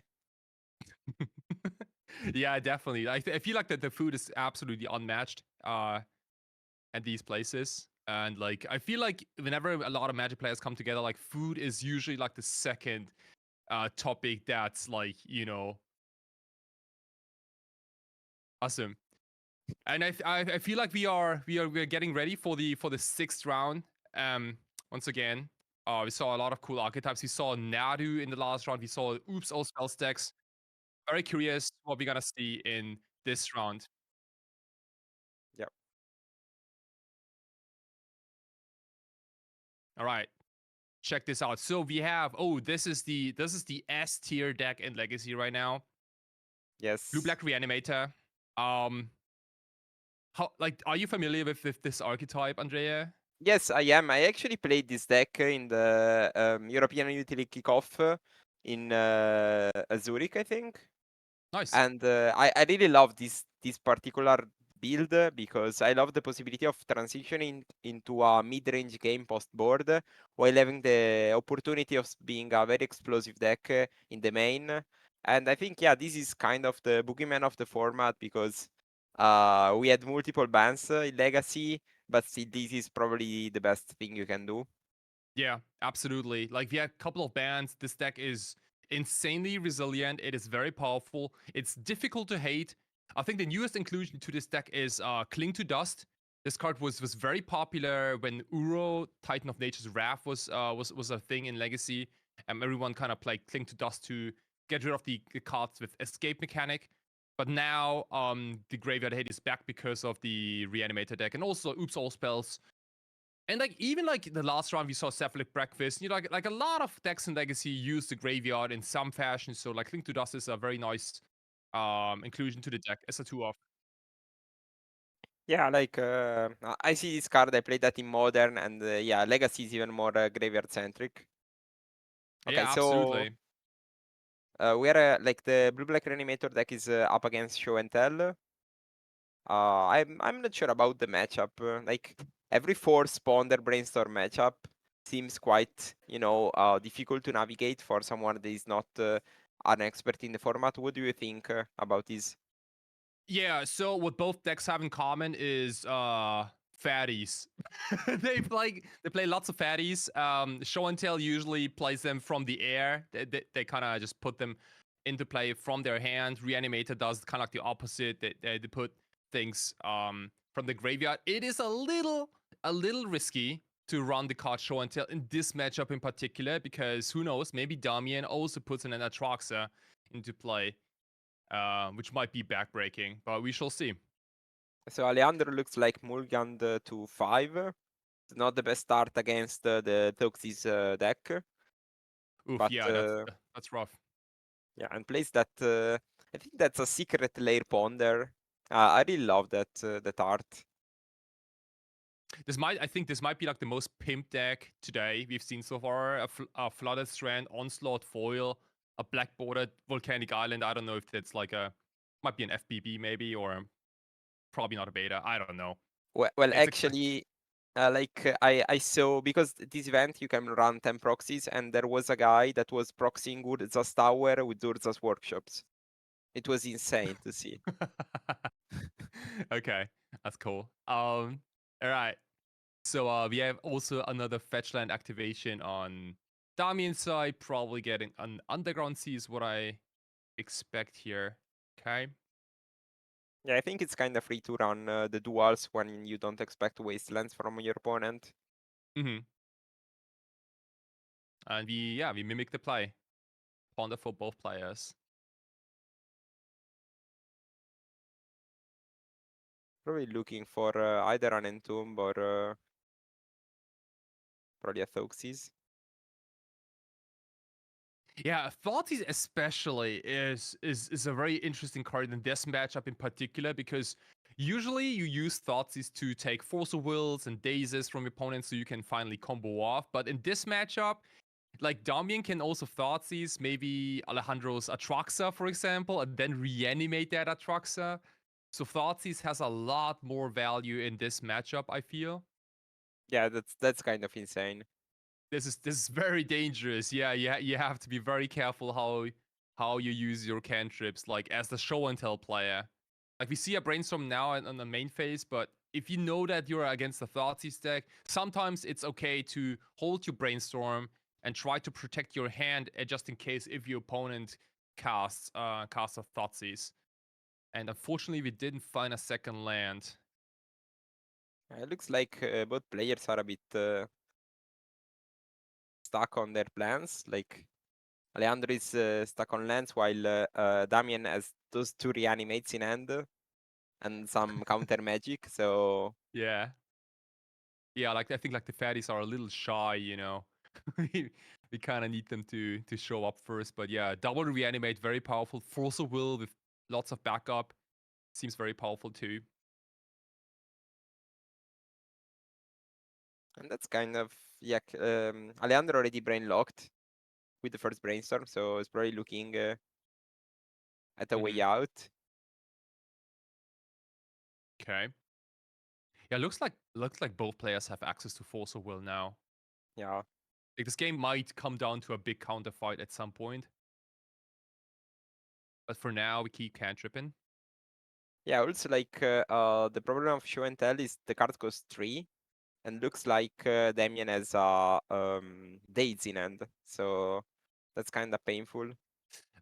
Yeah, definitely. I feel like that the food is absolutely unmatched at these places. And like I feel like whenever a lot of Magic players come together, like food is usually like the second topic that's like, awesome. And I feel like we're getting ready for the sixth round. Once again, we saw a lot of cool archetypes. We saw Nadu in the last round. We saw Oops all spell stacks. Very curious what we're gonna see in this round. Yeah. All right, check this out. So we have this is the S tier deck in Legacy right now. Yes. Blue Black Reanimator. How are you familiar with this archetype, Andrea? Yes, I am. I actually played this deck in the European Utility Kickoff in Zurich, I think. Nice. And I really love this particular build because I love the possibility of transitioning into a mid-range game post-board while having the opportunity of being a very explosive deck in the main. And I think, yeah, this is kind of the boogeyman of the format because we had multiple bans in Legacy, but still this is probably the best thing you can do. Yeah, absolutely. Like we had a couple of bans. This deck is insanely resilient. It is very powerful. It's difficult to hate. I think the newest inclusion to this deck is Cling to Dust. This card was very popular when Uro, Titan of Nature's Wrath, was a thing in Legacy. Everyone kind of played Cling to Dust to get rid of the cards with Escape mechanic. But now the Graveyard Hate is back because of the Reanimator deck and also Oops All Spells. And like even like the last round we saw Cephalid Breakfast, like a lot of decks in Legacy use the graveyard in some fashion. So like Link to Dust is a very nice inclusion to the deck as a 2-off. Yeah, like I see this card. I played that in Modern, and yeah, Legacy is even more graveyard centric. Okay, Yeah, so absolutely. we are like the Blue Black Reanimator deck is up against Show and Tell. I'm not sure about the matchup. Like every Force Ponder Brainstorm matchup seems quite difficult to navigate for someone that is not an expert in the format. What do you think about this? Yeah, so what both decks have in common is fatties. They play lots of fatties. Show and Tell usually plays them from the air. They kind of just put them into play from their hand. Reanimator does kind of like the opposite. They put things from the graveyard. It is a little risky to run the card Show and Tell in this matchup in particular because who knows, maybe Damian also puts an Atraxa into play. Which might be backbreaking, but we shall see. So Alejandro looks like mulliganed to 5. It's not the best start against the Toxis deck, Oof, but yeah, that's rough. yeah, and plays that. I think that's a secret layer ponder. I really love that art. I think this might be like the most pimp deck today we've seen so far. A Flooded Strand, Onslaught Foil, a Black Bordered Volcanic Island. I don't know if that's like might be an FBB maybe, or probably not a beta. I don't know. Well, It's actually, I saw because this event you can run 10 proxies, and there was a guy that was proxying Urza's tower with Urza's workshops. It was insane to see. Okay, that's cool. All right. So we have also another fetchland activation on Damian's side, probably getting an Underground Sea is what I expect here. Okay. Yeah, I think it's kind of free to run the duals when you don't expect wastelands from your opponent. Mm-hmm. And we mimic the play. Ponder for both players. Probably looking for either an Entomb or probably a Thoxys. Yeah, Thoughtseize especially is a very interesting card in this matchup in particular because Usually you use Thoughtseize to take Force of Wills and Díezes from your opponent so you can finally combo off. But in this matchup, like Damian can also Thoughtseize maybe Alejandro's Atraxa, for example, and then reanimate that Atraxa. So Thoughtseize has a lot more value in this matchup, I feel. Yeah, that's kind of insane. This is very dangerous. Yeah, you have to be very careful how you use your cantrips, like as the show and tell player. Like we see a brainstorm now on the main phase, but if you know that you're against the Thoughtseize deck, sometimes it's okay to hold your brainstorm and try to protect your hand just in case if your opponent casts a Thoughtseize. And unfortunately, we didn't find a second land. It looks like both players are a bit stuck on their plans. Like Alejandro is stuck on lands while Damian has those 2 reanimates in hand and some counter magic. So Yeah. Yeah, like I think like the fatties are a little shy, you know. we kind of need them to show up first, but yeah, double reanimate, very powerful. Force of Will with lots of backup seems very powerful too. and that's kind of yeah. Alejandro already brain locked with the first brainstorm, so it's probably looking at a way out. Okay. Yeah, looks like both players have access to Force of Will now. Yeah. Like this game might come down to a big counter fight at some point. But for now, we keep cantripping. Yeah, also like the problem of show and tell is the card costs 3, and looks like Damian has Díez in hand, so that's kind of painful.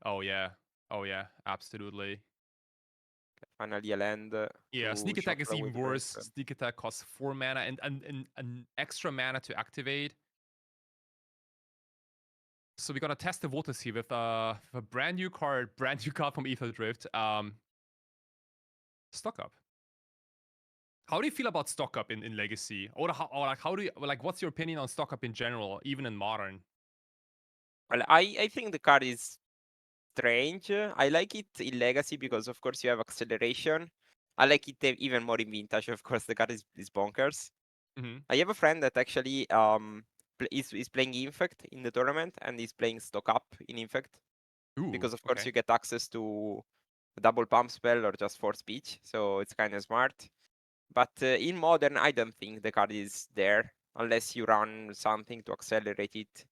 Oh yeah, absolutely. Finally a land. Yeah, to sneak attack is shuffle away even the worse. brainstorm. Sneak attack costs 4 mana and an extra mana to activate. So we're gonna test the waters here with a brand new card from Ether Drift. Stock up. How do you feel about stock up in Legacy? Or how do you what's your opinion on stock up in general, even in modern? Well, I think the card is strange. I like it in Legacy because of course you have acceleration. I like it even more in Vintage. Of course, the card is bonkers. Mm-hmm. I have a friend that actually is playing Infect in the tournament and is playing stock up in Infect. Ooh, Because of course okay. you get access to a double pump spell or just force speech, so it's kind of smart. But in modern, I don't think the card is there unless you run something to accelerate it.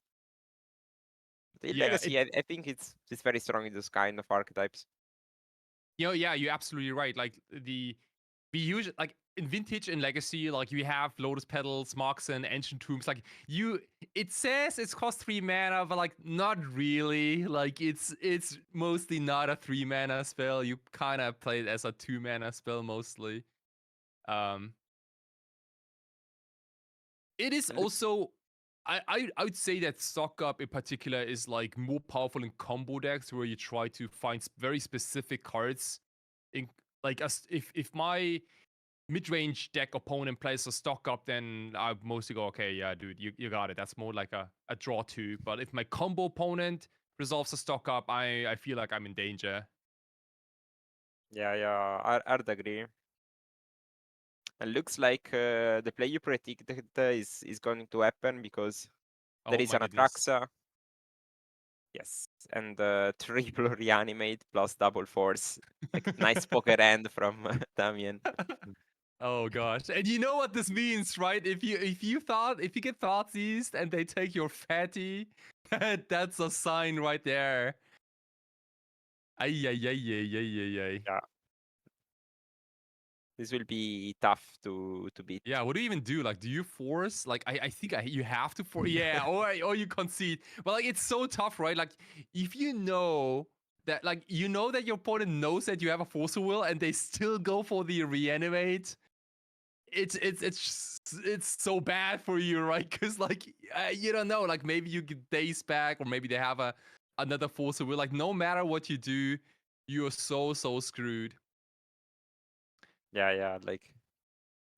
But in Yeah, Legacy, I think it's very strong in those kind of archetypes. You know, yeah, you're absolutely right. Like we use like in Vintage and Legacy, like we have Lotus Petals, Moxen, Ancient Tombs. Like it says it's cost 3 mana, but like not really. Like it's mostly not a 3 mana spell. You kind of play it as a 2 mana spell mostly. It is also I would say that stock up in particular is like more powerful in combo decks where you try to find very specific cards. In like if my mid-range deck opponent plays a stock up, then I mostly go, okay, yeah, dude, you got it. That's more like a draw two. But if my combo opponent resolves a stock up, I feel like I'm in danger. Yeah, I'd agree. And looks like the play you predicted is going to happen because there Oh is my an goodness. Atraxa. Yes, and triple reanimate plus double force. Like nice poker hand from Damian. Oh gosh. And you know what this means, right? If you get Thoughtseize and they take your fatty, that's a sign right there. Ay. Yeah. This will be tough to beat. Yeah, what do you even do? Like, do you force? Like, I think you have to force. Yeah, or you concede. But like, it's so tough, right? Like, if you know that, like, you know that your opponent knows that you have a force of will, and they still go for the reanimate. It's so bad for you, right? Because like, you don't know. Like, maybe you get days back, or maybe they have another force of will. Like, no matter what you do, you are so screwed. Yeah. Like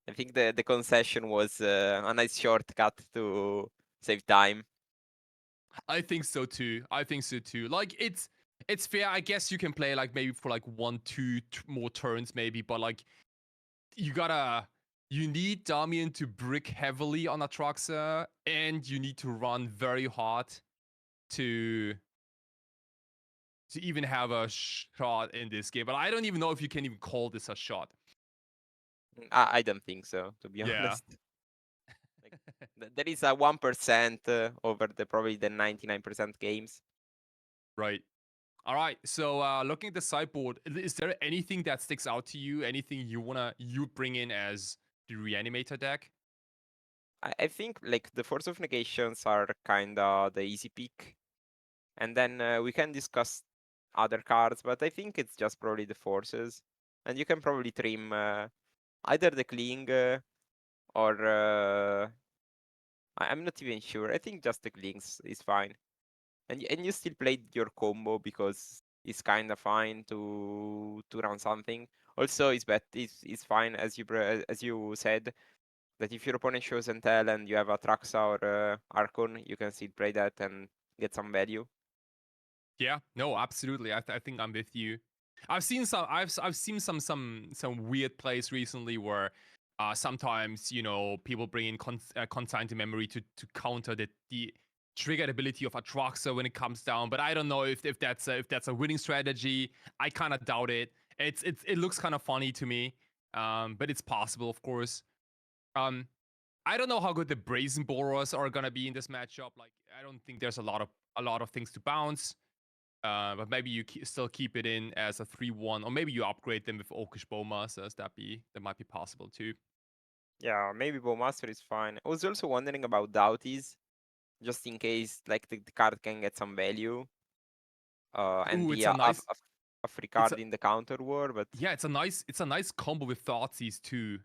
I think the concession was a nice shortcut to save time. I think so too. Like it's fair. I guess you can play like maybe for like 1, 2 more turns maybe, but like you need Damian to brick heavily on Atraxa, and you need to run very hard to even have a shot in this game. But I don't even know if you can even call this a shot. I don't think so, to be Yeah. honest. Like, there is a 1% over probably the 99% games. Right. All right. So looking at the sideboard, is there anything that sticks out to you? Anything you bring in as the Reanimator deck? I think like the Force of Negations are kinda the easy pick. And then we can discuss other cards, but I think it's just probably the Forces. And you can probably trim either the Cling or I'm not even sure. I think just the Clings is fine. And you still played your combo because it's kind of fine to run something. Also, it's fine as you said that if your opponent shows and tell and you have a Traxa or Archon, you can still play that and get some value. Yeah, no, absolutely. I think I'm with you. I've seen some weird plays recently where sometimes people bring in consigned to memory to counter the triggered ability of Atraxa when it comes down. But I don't know if that's a winning strategy. I kind of doubt it. It looks kind of funny to me, but it's possible, of course. I don't know how good the Brazen Boros are gonna be in this matchup. Like, I don't think there's a lot of things to bounce. But maybe you still keep it in as a 3-1, or maybe you upgrade them with Orcish Bowmasters. That might be possible too. Yeah, maybe Bowmaster is fine. I was also wondering about Doughties, just in case like the card can get some value. And Ooh, be it's a nice, a free it's a, card in the counter war, but yeah, it's a nice combo with Thoughtseize too,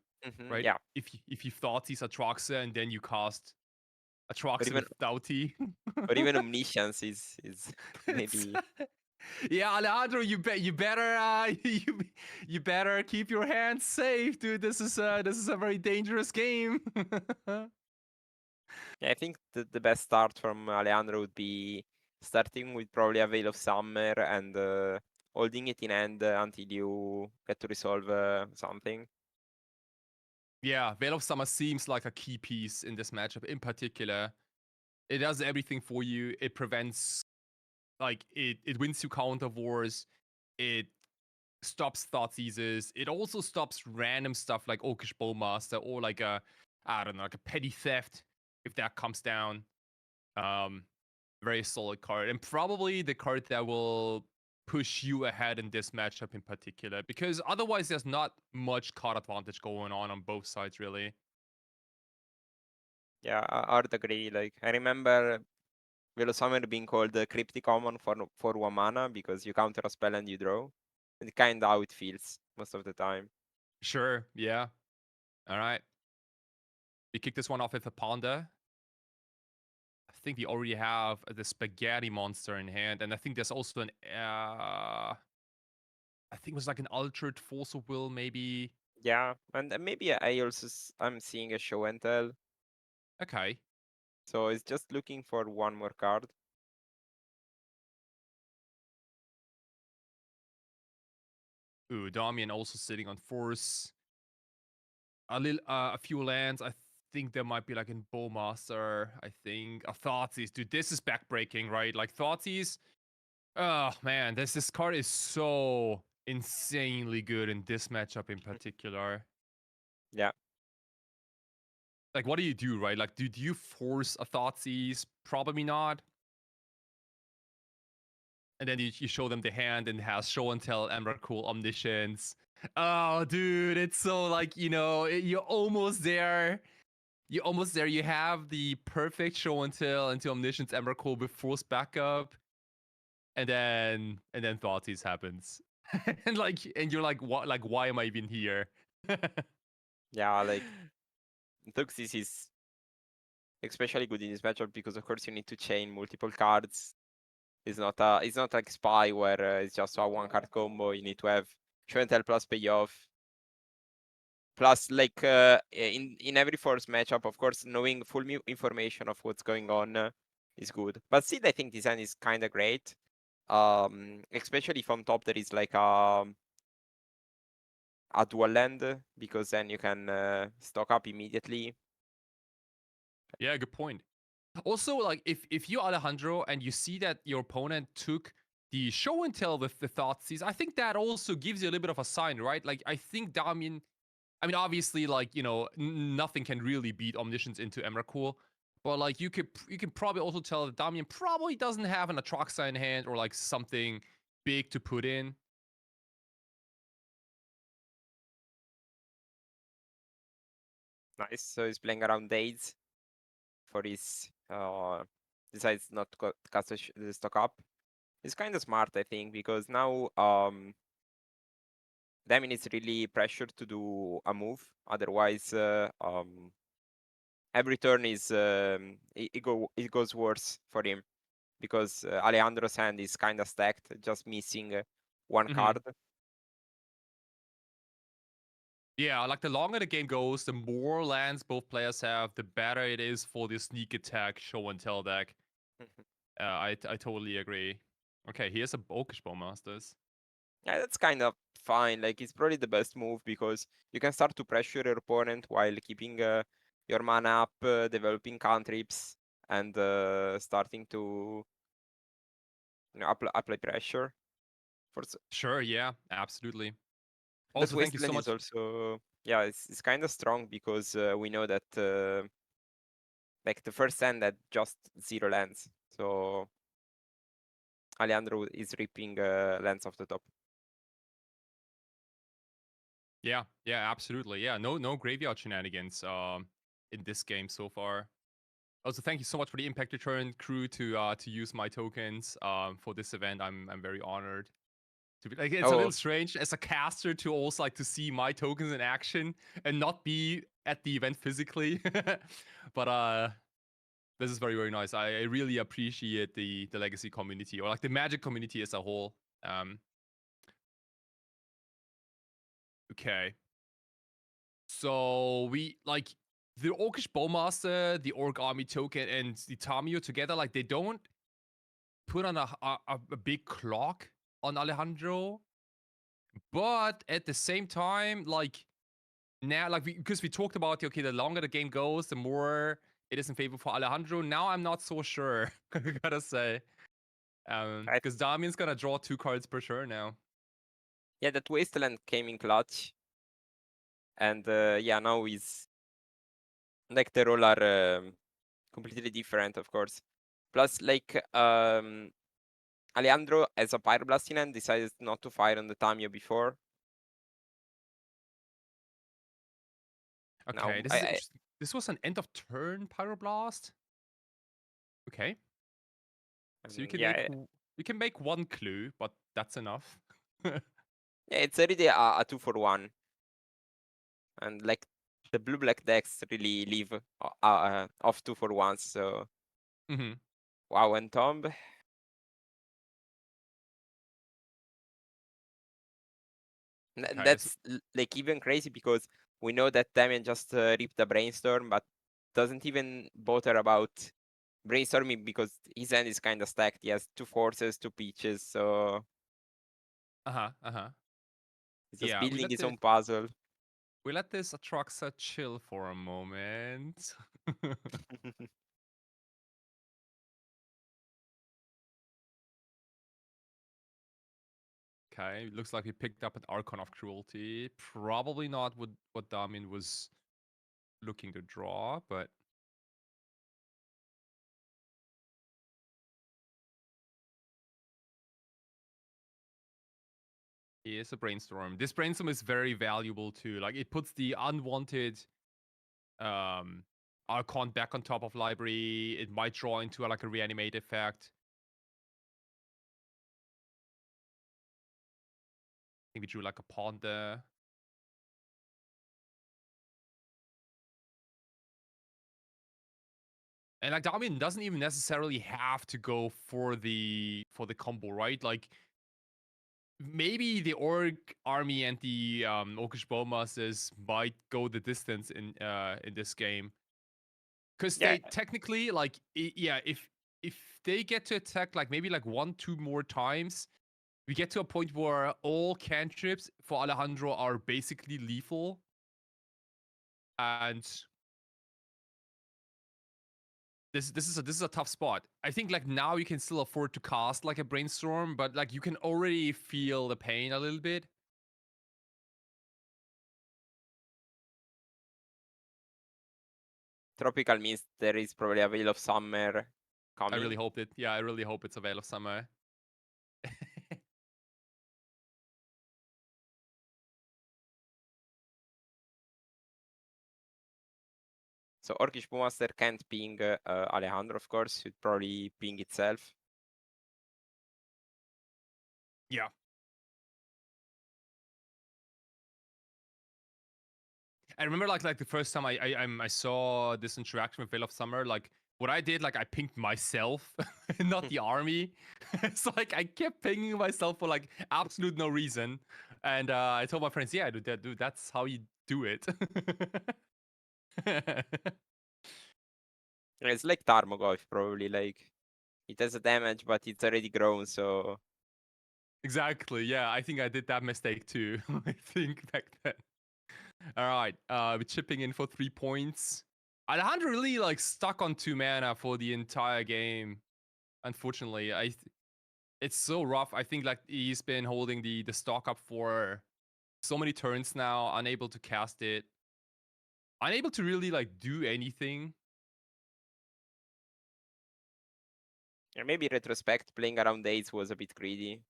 right? yeah. If you Thoughtseize Atraxa and then you cast Or Atraxa even with Doughty. or even Omniscience is maybe. Yeah, Alejandro, you better you better keep your hands safe, dude. This is a very dangerous game. Yeah, I think the best start from Alejandro would be starting with probably a Veil of Summer and holding it in hand until you get to resolve something. Yeah, Veil of Summer seems like a key piece in this matchup in particular. It does everything for you. It prevents, like, it wins you counter wars. It stops Thoughtseizes. It also stops random stuff like Orcish Bowmaster or like I don't know, like a petty theft if that comes down. Very solid card, and probably the card that will push you ahead in this matchup in particular, because otherwise there's not much card advantage going on both sides, really. Yeah, I would agree. Like I remember Veil of Summer being called the Cryptic Common for 1 mana because you counter a spell and you draw. And kind of how it feels most of the time. Sure, yeah. All right. We kick this one off with a Ponder. I think we already have the Spaghetti Monster in hand, and I think there's also an I think it was like an Altered Force of Will, maybe. Yeah, and maybe I'm seeing a show and tell. Okay. So it's just looking for one more card. Ooh, Damian also sitting on Force. A few lands. I think there might be like in Bowmaster. I think a Thoughtseize. Dude, this is backbreaking, right? Like Thoughtseize. Oh man, this card is so insanely good in this matchup in particular. Yeah. Like, what do you do, right? Like, do you force a Thoughtseize? Probably not. And then you show them the hand and it has Show and Tell, Emrakul, Omniscience. Oh, dude, it's so like, you're almost there. You're almost there. You have the perfect Show and Tell into Omniscience, Emrakul with force backup. And then Thoughtseize happens. and you're like, what? Like, why am I even here? Yeah, like Tuxis is especially good in this matchup because of course you need to chain multiple cards. It's not like Spy where it's just a 1 card combo. You need to have Show and Tell plus payoff. Plus, like in every Force matchup, of course, knowing full information of what's going on is good. But still, I think design is kind of great. Especially if on top there is like a dual land because then you can stock up immediately. Yeah, good point. Also, like if you're Alejandro and you see that your opponent took the show and tell with the Thoughtseize, I think that also gives you a little bit of a sign, right? Like I think Damien, I mean, obviously, like, you know, nothing can really beat Omniscience into Emrakul, but like you can probably also tell that Damien probably doesn't have an Atraxa in hand or like something big to put in. Nice. So he's playing around Díez for his decides not to cast the stock up. It's kind of smart, I think, because now Damien is really pressured to do a move. Otherwise, every turn is it goes worse for him because Alejandro's hand is kind of stacked, just missing one card. Yeah, like the longer the game goes, the more lands both players have, the better it is for the sneak attack show and tell deck. I totally agree. Okay, here's a Oakish Bowmasters. Yeah, that's kind of fine. Like, it's probably the best move because you can start to pressure your opponent while keeping your mana up, developing cantrips, and starting to apply pressure. Sure, yeah, absolutely. Plus, Also, thank you so Wasteland much. is also, yeah, it's kind of strong because we know that like the first hand had just 0 lands, so Alejandro is ripping lands off the top. Yeah, absolutely. Yeah, no graveyard shenanigans in this game so far. Also, thank you so much for the Impact Return crew to use my tokens for this event. I'm very honored. To be, like, it's a little strange as a caster to also like to see my tokens in action and not be at the event physically. But this is very, very nice. I really appreciate the Legacy community or like the Magic community as a whole. Okay. So we like the Orcish Bowmaster, the Orc Army token, and the Tamio together. Like they don't put on a big clock on Alejandro, but at the same time, like now, like because we talked about the longer the game goes, the more it is in favor for Alejandro. Now I'm not so sure. I gotta say, because Damien's gonna draw 2 cards per turn now. Yeah, that Wasteland came in clutch. And yeah, now he's like the role are completely different, of course. Plus, like Alejandro as a Pyroblast in hand decided not to fire on the Tamio before. Okay, now, this was an end of turn Pyroblast. Okay. So you can you can make 1 clue, but that's enough. Yeah, it's already a 2-for-1, and like the blue-black decks really leave off 2-for-1s. So wow, and Tomb. Okay, that's like even crazy because we know that Damien just ripped a Brainstorm, but doesn't even bother about brainstorming because his hand is kind of stacked. He has 2 Forces, 2 Peaches, so he's just building his own puzzle. We let this Atraxa chill for a moment. Okay, looks like he picked up an Archon of Cruelty. Probably not what Damien was looking to draw, but here's a Brainstorm. This Brainstorm is very valuable too. Like it puts the unwanted Archon back on top of library. It might draw into like a reanimate effect. I think we drew like a pawn there. And like Damien doesn't even necessarily have to go for the combo, right? Like maybe the Orc army and the Orcish Bowmasters might go the distance in this game. Because they technically like if they get to attack like maybe like 1-2 more times, we get to a point where all cantrips for Alejandro are basically lethal. And this is a tough spot. I think like now you can still afford to cast like a brainstorm, but like you can already feel the pain a little bit. Tropical means there is probably a Veil of Summer coming. I really hope it. Yeah, I really hope it's a Veil of Summer. So Orcish Bowmaster can't ping Alejandro, of course. It probably ping itself. Yeah. I remember like the first time I saw this interaction with Veil of Summer, like what I did, like I pinged myself, not the army. It's like I kept pinging myself for like absolute no reason. And I told my friends, yeah, dude, that's how you do it. It's like Tarmogoyf, probably. Like, it has a damage, but it's already grown, so... Exactly, yeah, I think I did that mistake too. I think back then. All right, we're chipping in for 3 points. Alejandro really like stuck on 2 mana for the entire game. Unfortunately, it's so rough. I think like he's been holding the stock up for so many turns now, unable to cast it, unable to really like do anything. Yeah, maybe retrospect, playing around Díez was a bit greedy.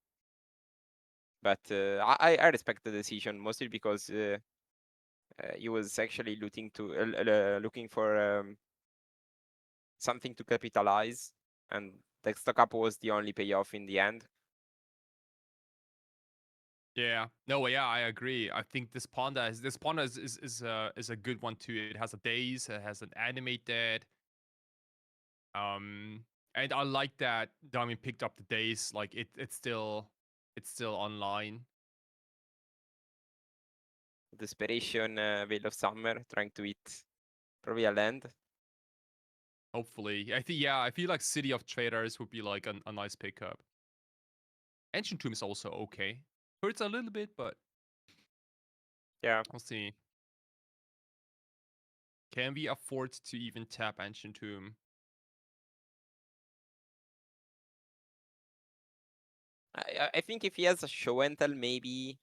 But I respect the decision, mostly because he was actually looking for something to capitalize, and the stock up was the only payoff in the end. Yeah, no, yeah, I agree. I think this Panda is a good one too. It has a Daze, it has an Animate Dead. And I like that Dami picked up the Daze. Like it's still online. Desperation, Veil of Summer, trying to hit probably a land. Hopefully, I feel like City of Traders would be like a nice pickup. Ancient Tomb is also okay. Hurts a little bit, but Yeah. we'll see. Can we afford to even tap Ancient Tomb? I think if he has a show and tell, maybe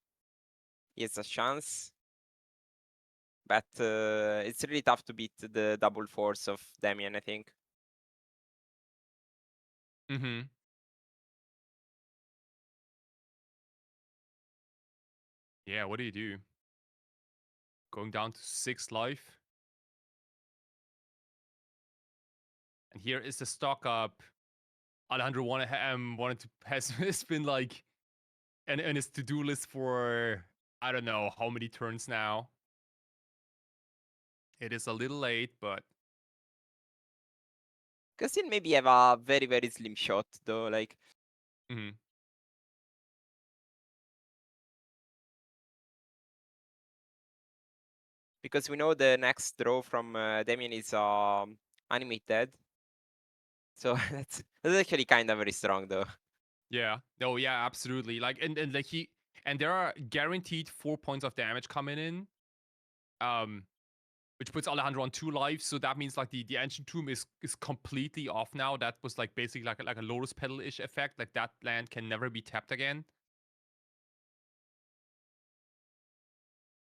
he has a chance. But it's really tough to beat the double force of Damien, I think. Mm-hmm. Yeah, what do you do? Going down to 6 life. And here is the stock up. Alejandro wanted to has been like and his to-do list for I don't know how many turns now. It is a little late, but Can still maybe have a very, very slim shot, though. Like, mhm. because we know the next draw from Damien is Animate Dead. So that's actually kind of very strong, though. Yeah. Oh yeah, absolutely. Like and like and there are guaranteed 4 points of damage coming in. Which puts Alejandro on 2 lives, so that means like the Ancient Tomb is completely off now. That was like basically like a Lotus Petal-ish effect. Like that land can never be tapped again.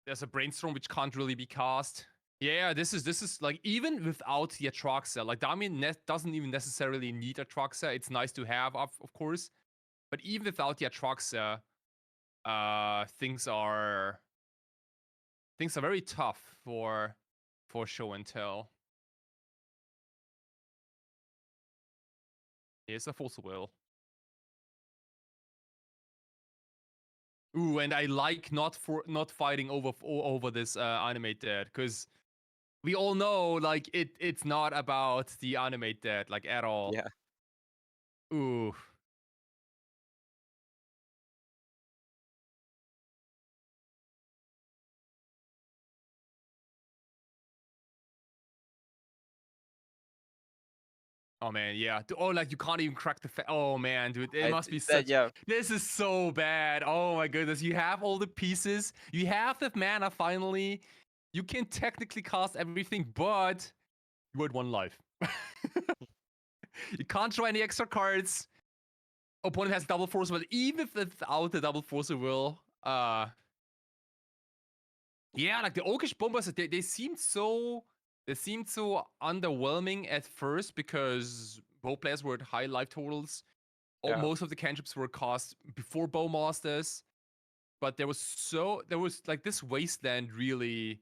There's a Brainstorm which can't really be cast. Yeah, this is like even without the Atraxa, like Damien doesn't even necessarily need Atraxa. It's nice to have, of course, but even without the Atraxa, things are very tough for show and tell. Here's a Force Will. Ooh, and I like not fighting over this Animate Dead, because we all know like it's not about the Animate Dead like at all. Yeah. Ooh. Oh man, yeah. Oh, like you can't even crack the. Oh man, dude, it must be It's that, such. yeah. This is so bad. Oh my goodness, you have all the pieces. You have the mana finally. You can technically cast everything, but you had 1 life. You can't draw any extra cards. Opponent has double force will, even without the double force will. Yeah, like the Orcish bombers, they seemed so underwhelming at first because both players were at high life totals. Yeah. Most of the cantrips were cast before Bowmasters, but there was like this wasteland really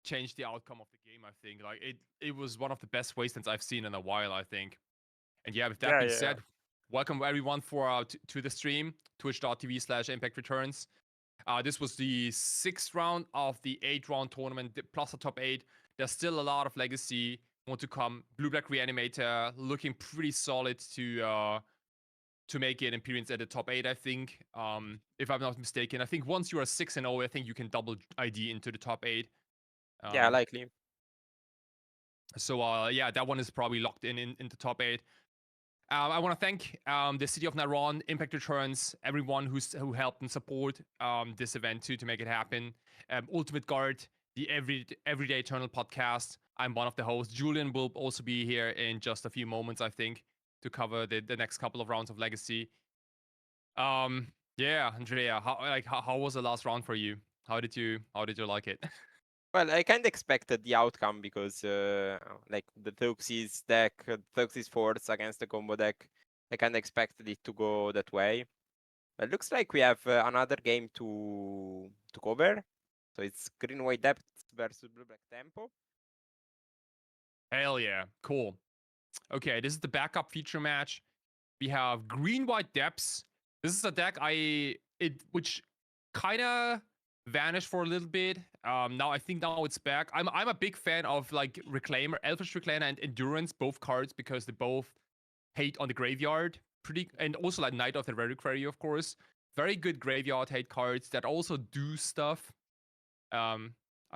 changed the outcome of the game. I think like it was one of the best wastelands I've seen in a while. I think, and yeah, with that being said, welcome everyone to the stream, twitch.tv/Impact Returns. This was the 6th round of the 8-round tournament, plus the top 8. There's still a lot of legacy more to come. Blue-Black Reanimator looking pretty solid to make it appearance at the top 8, I think. If I'm not mistaken. I think once you are 6-0, I think you can double ID into the top 8. Yeah, likely. So yeah, that one is probably locked in the top 8. I want to thank the City of Naron, Impact Returns, everyone who helped and support this event to make it happen. Ultimate Guard, the Everyday Eternal podcast. I'm one of the hosts. Julian will also be here in just a few moments, I think, to cover the next couple of rounds of Legacy. Yeah, Andrea, how was the last round for you? How did you like it? Well, I kind of expected the outcome because, like the Thuxis deck, Thuxis Force against the combo deck, I kind of expected it to go that way. But it looks like we have another game to cover. So it's Green White Depth versus Blue Black Tempo. Hell yeah, cool. Okay, this is the backup feature match. We have Green White Depths. This is a deck which kind of vanished for a little bit. Now I think now it's back. I'm a big fan of like Reclaimer, Elfish Reclaimer, and Endurance, both cards, because they both hate on the graveyard. And also like Knight of the Reliquary, of course. Very good graveyard hate cards that also do stuff. A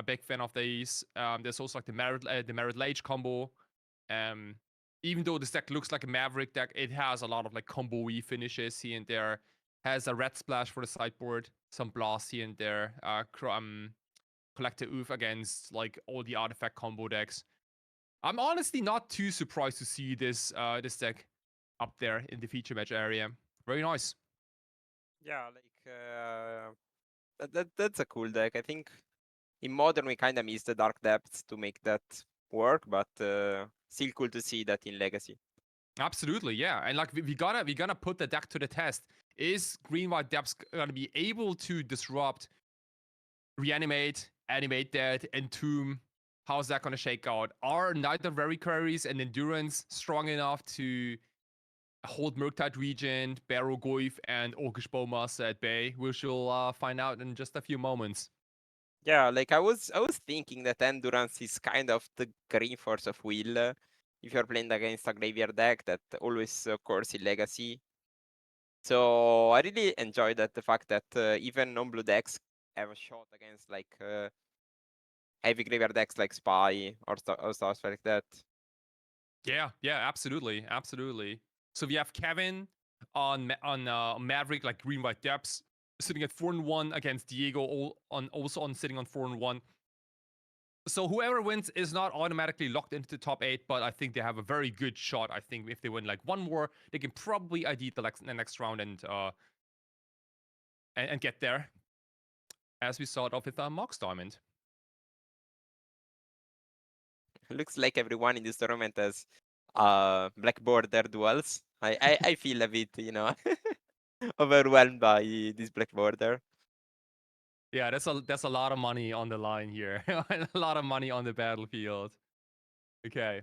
big fan of these. There's also like the Merit Lage combo. Even though this deck looks like a Maverick deck, it has a lot of like combo-y finishes here and there. Has a red splash for the sideboard, some blast here and there. Collector Oof against like all the artifact combo decks. I'm honestly not too surprised to see this deck up there in the feature match area. Very nice. Yeah, like that's a cool deck. I think in Modern we kind of missed the Dark Depths to make that work, but still cool to see that in Legacy. Absolutely, yeah. And like we gonna put the deck to the test. Is Green White Depths gonna be able to disrupt, reanimate, animate dead, entomb? How's that gonna shake out? Are Knight of Reliquaries and Endurance strong enough to hold Murktide Regent, Barrow Goyf, and Orcish Bowmaster at bay? We shall find out in just a few moments. Yeah, like I was thinking that Endurance is kind of the green force of will if you're playing against a graveyard deck that always occurs in Legacy. So I really enjoyed the fact that even non-blue decks have a shot against like heavy graveyard decks like Spy or stuff like that. Yeah, absolutely. So we have Kevin on Maverick, like Green White Depths, sitting at 4-1 against Diego, also sitting on 4-1. So whoever wins is not automatically locked into the top 8, but I think they have a very good shot. I think if they win like one more, they can probably ID the next round and get there, as we saw it off with Mox Diamond. Looks like everyone in this tournament has black border duels. I feel a bit, overwhelmed by this black border. Yeah, that's a lot of money on the line here. A lot of money on the battlefield. Okay.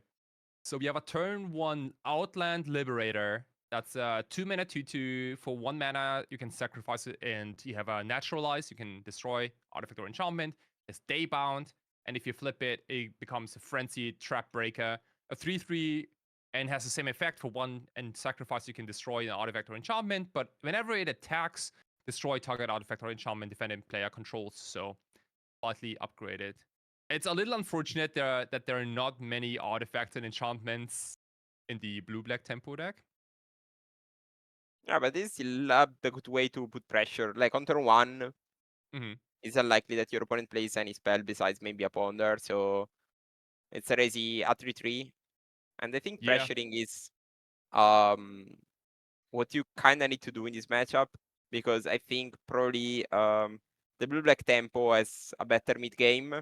So we have a turn 1 Outland Liberator. That's a 2-mana 2/2 for 1 mana. You can sacrifice it, and you have a Naturalize. You can destroy artifact or enchantment. It's Daybound, and if you flip it, it becomes a Frenzied Trap Breaker. A 3/3 and has the same effect for 1 and sacrifice. You can destroy an artifact or enchantment, but whenever it attacks, destroy target artifact or enchantment defending player controls. So slightly upgraded. It's a little unfortunate that there are not many artifacts and enchantments in the blue-black tempo deck. Yeah, but this is still the good way to put pressure. Like on turn 1, it's unlikely that your opponent plays any spell besides maybe a Ponder, so it's a easy a 3-3. And I think Yeah. pressuring is what you kind of need to do in this matchup, because I think probably the blue-black tempo has a better mid-game,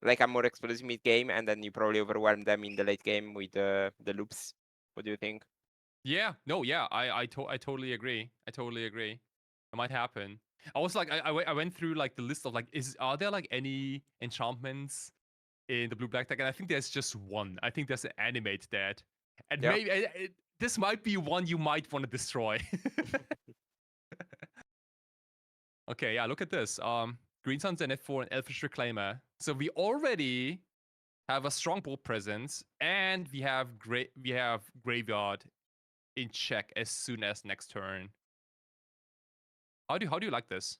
like a more explosive mid-game, and then you probably overwhelm them in the late game with the loops. What do you think? Yeah, no, yeah, I totally agree. I totally agree. It might happen. I was like, I went through like the list of like, are there like any enchantments in the blue black deck? And I think there's just one. I think there's an animate that, and Yeah. maybe this might be one you might want to destroy. Okay, yeah, look at this. Green Sun's an F4 and Elfish Reclaimer. So we already have a strong board presence, and we have graveyard in check as soon as next turn. How do you like this?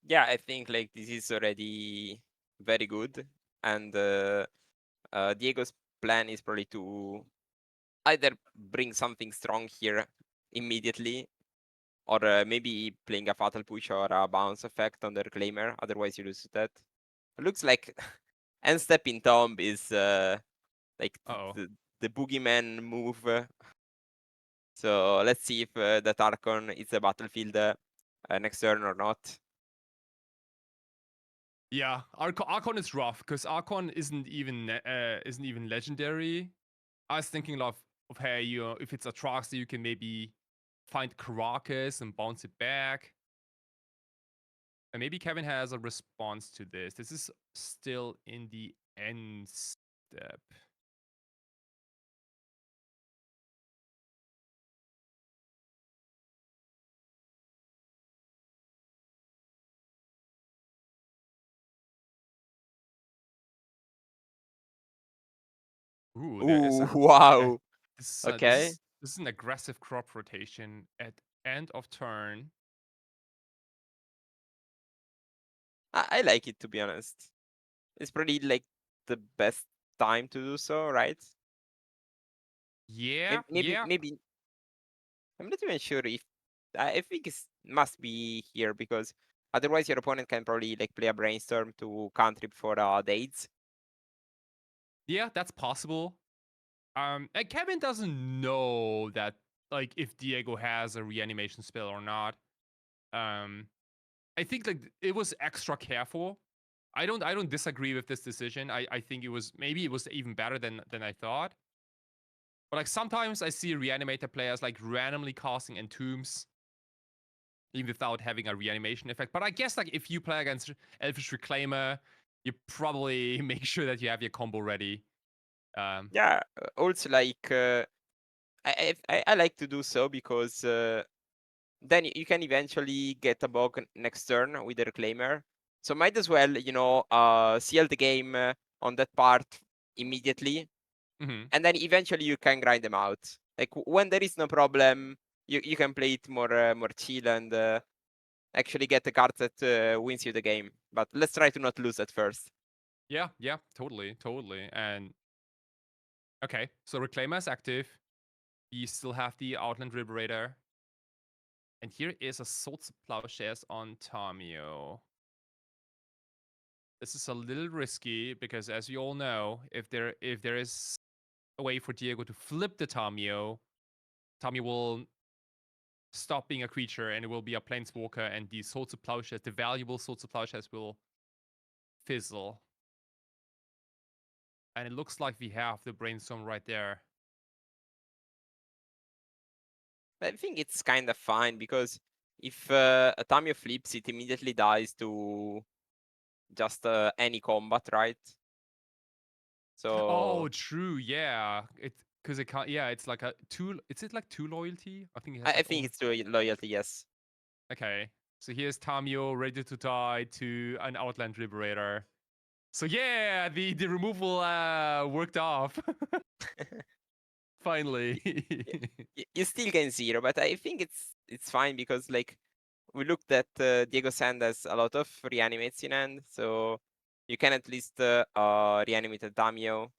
Yeah, I think like this is already very good, and Diego's plan is probably to either bring something strong here immediately, or maybe playing a fatal push or a bounce effect on the reclaimer. Otherwise, you lose that. It looks like end step in Tomb is like the boogeyman move. So let's see if that Archon is a battlefield next turn or not. Yeah, Archon is rough because Archon isn't even legendary. I was thinking of hey, if it's Atraxa, you can maybe find Caracas and bounce it back. And maybe Kevin has a response to this. This is still in the end step. Ooh, wow. Okay. This is an aggressive crop rotation at end of turn. I like it, to be honest. It's probably like the best time to do so, right? Yeah, maybe. I'm not even sure if I think it must be here, because otherwise your opponent can probably like play a brainstorm to cantrip for Díez. Yeah, that's possible. And Kevin doesn't know that like if Diego has a reanimation spell or not. I think like it was extra careful. I don't disagree with this decision. I think it was even better than I thought. But like sometimes I see Reanimator players like randomly casting Entombs even without having a reanimation effect. But I guess like if you play against Elfish Reclaimer, you probably make sure that you have your combo ready. Yeah, also like I like to do so, because then you can eventually get a bug next turn with the Reclaimer. So might as well, seal the game on that part immediately. And then eventually you can grind them out. Like when there is no problem, you can play it more chill and actually get the card that wins you the game. But let's try to not lose at first. Yeah, totally. And okay, so Reclaimer is active. We still have the Outland Liberator. And here is a Swords of Plowshares on Tamio. This is a little risky because, as you all know, if there is a way for Diego to flip the Tamio will stop being a creature and it will be a Planeswalker, and the Swords of Plowshares, the valuable Swords of Plowshares, will fizzle. And it looks like we have the Brainstorm right there. I think it's kind of fine, because if a Tamio flips, it immediately dies to just any combat, right? So. Oh, true. Yeah, because it can't. Yeah, it's like a two. Is it like 2 loyalty? I think it has. I think it's to loyalty, yes. Okay, so here's Tamio ready to die to an Outland Liberator. So yeah, the removal worked off. Finally. You still gain 0, but I think it's fine, because like we looked at Diego's hand has a lot of reanimates in hand, so you can at least reanimate a Tamio.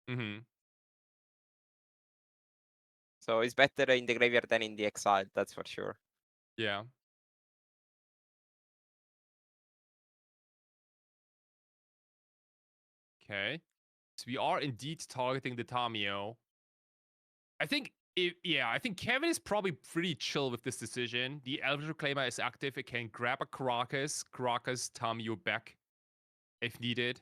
Mm-hmm. So it's better in the graveyard than in the exile, that's for sure. Yeah. Okay. So we are indeed targeting the Tamio. I think I think Kevin is probably pretty chill with this decision. The Eldritch Reclaimer is active. It can grab a Caracas, Tamio back if needed.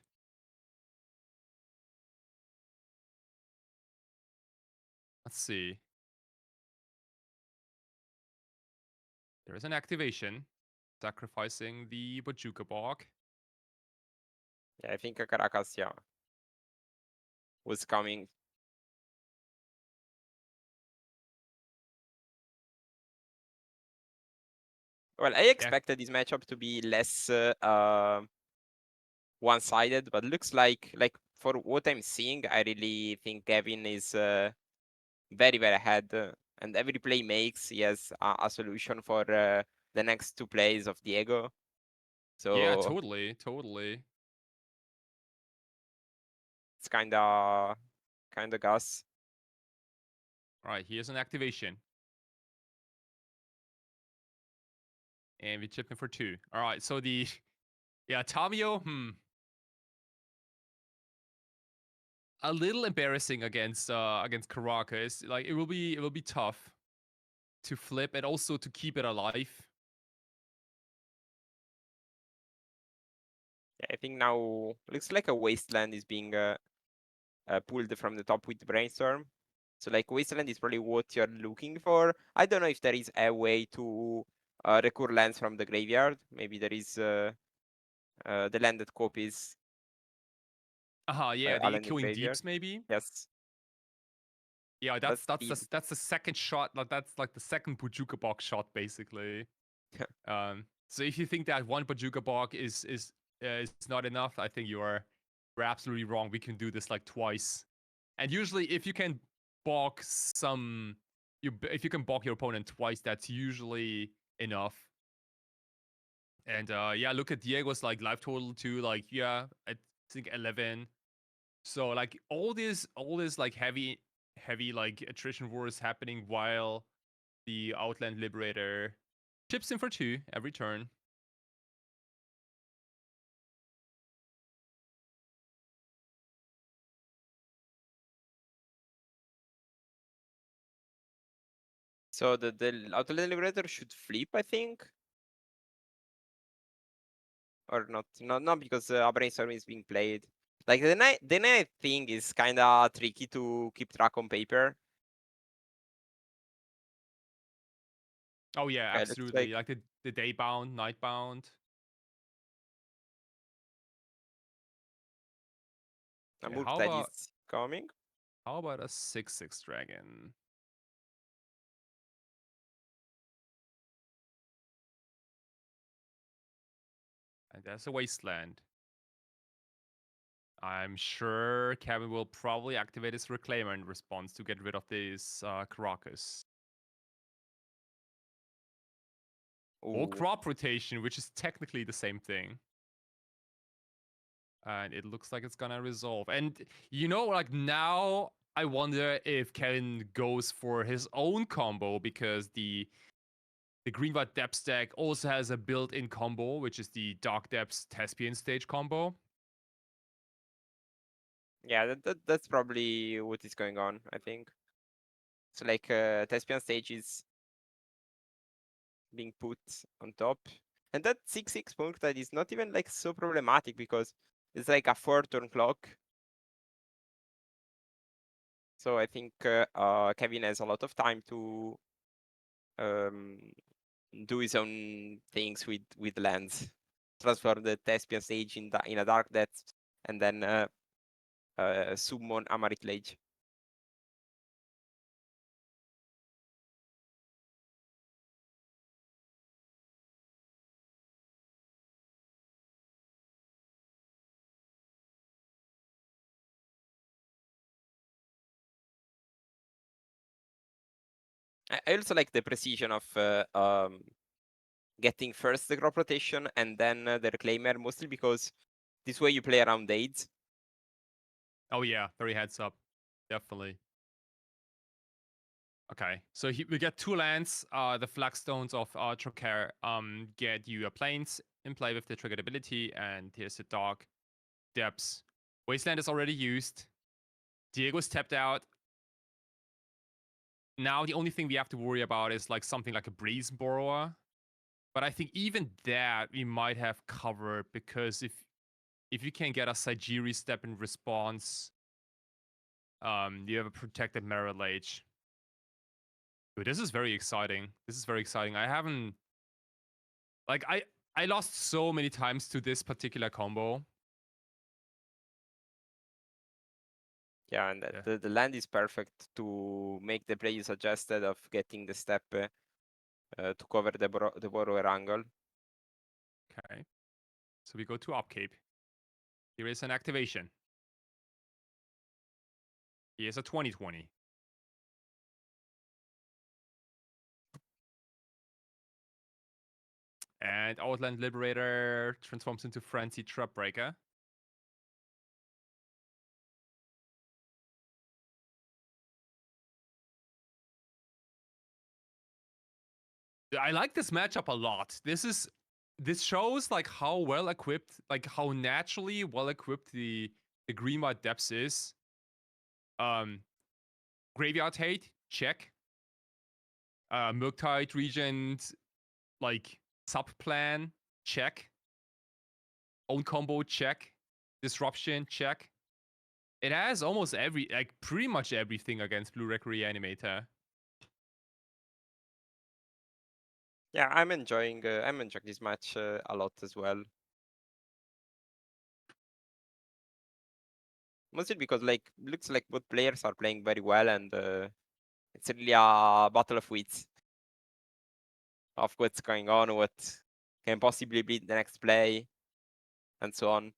Let's see. There is an activation, sacrificing the Bojuka Bog. Yeah, I think a Caracas, yeah, was coming. Well, I expected this matchup to be less one-sided, but looks like for what I'm seeing, I really think Kevin is very, very ahead. And every play makes, he has a solution for the next two plays of Diego. So Yeah, totally. it's kinda gas. Alright, here's an activation. And we chip him for 2. Alright, so the Tamio, a little embarrassing against Caracas. Like it will be tough to flip and also to keep it alive. Yeah, I think now looks like a Wasteland is being pulled from the top with Brainstorm. So like Wasteland is probably what you're looking for. I don't know if there is a way to recur lands from the graveyard. Maybe there is the land that copies Yeah, the Island in Echoing graveyard. Deeps maybe. Yes. Yeah, that's the second shot. Like that's like the second Bojuka Bog shot basically. So if you think that one Bojuka Bog is not enough, I think you're absolutely wrong. We can do this like twice. And usually if you can balk if you can balk your opponent twice, that's usually enough. And yeah, look at Diego's like life total too. Like I think 11. So like all this like heavy like attrition wars happening while the Outland Liberator chips in for 2 every turn. So the Outland Liberator should flip, I think. Or not because a Brainstorm is being played. Like the night thing is kinda tricky to keep track on paper. Oh yeah, Okay, absolutely. Like the day bound, night bound. A Yeah, Murktide is coming. How about a 6/6 dragon? And that's a wasteland. I'm sure Kevin will probably activate his Reclaimer in response to get rid of this Caracas. Or crop rotation, which is technically the same thing. And it looks like it's gonna resolve. And like now I wonder if Kevin goes for his own combo because the green-white depth deck also has a built-in combo, which is the Dark Depths Thespian stage combo. Yeah, that's probably what is going on, I think. So like Thespian stage is being put on top. And that 6/6 Murktide is not even like so problematic because it's like a 4-turn clock. So I think Kevin has a lot of time to do his own things with lands. Transform the Thespian stage in a Dark Depth and then summon Amarit Lage. I also like the precision of getting first the crop rotation and then the reclaimer, mostly because this way you play around Díez. Oh yeah, very heads up, definitely. Okay, so we get 2 lands. The Flagstones of Trocare get you a Plains in play with the triggered ability, and here's the Dark Depths. Wasteland is already used. Diego's tapped out. Now the only thing we have to worry about is like something like a Breeze Borrower. But I think even that we might have covered, because if you can get a Saigiri step in response, you have a protected Mirror Lage. Dude, this is very exciting. This is very exciting. I haven't... Like, I lost so many times to this particular combo. Yeah, and Yeah. the land is perfect to make the play you suggested of getting the step to cover the borrower angle. Okay. So we go to upkeep. Here is an activation. Here's a 20/20. And Outland Liberator transforms into Frenzy Trap Breaker. I like this matchup a lot. This shows like how well equipped, like how naturally well equipped the Green White Depths is. Graveyard Hate, check. Murktide Regent, like sub plan, check. Own combo, check. Disruption, check. It has almost pretty much everything against Blue Rec Reanimator. Yeah, I'm enjoying this match a lot as well. Mostly because like looks like both players are playing very well, and it's really a battle of wits of what's going on, what can possibly be the next play, and so on.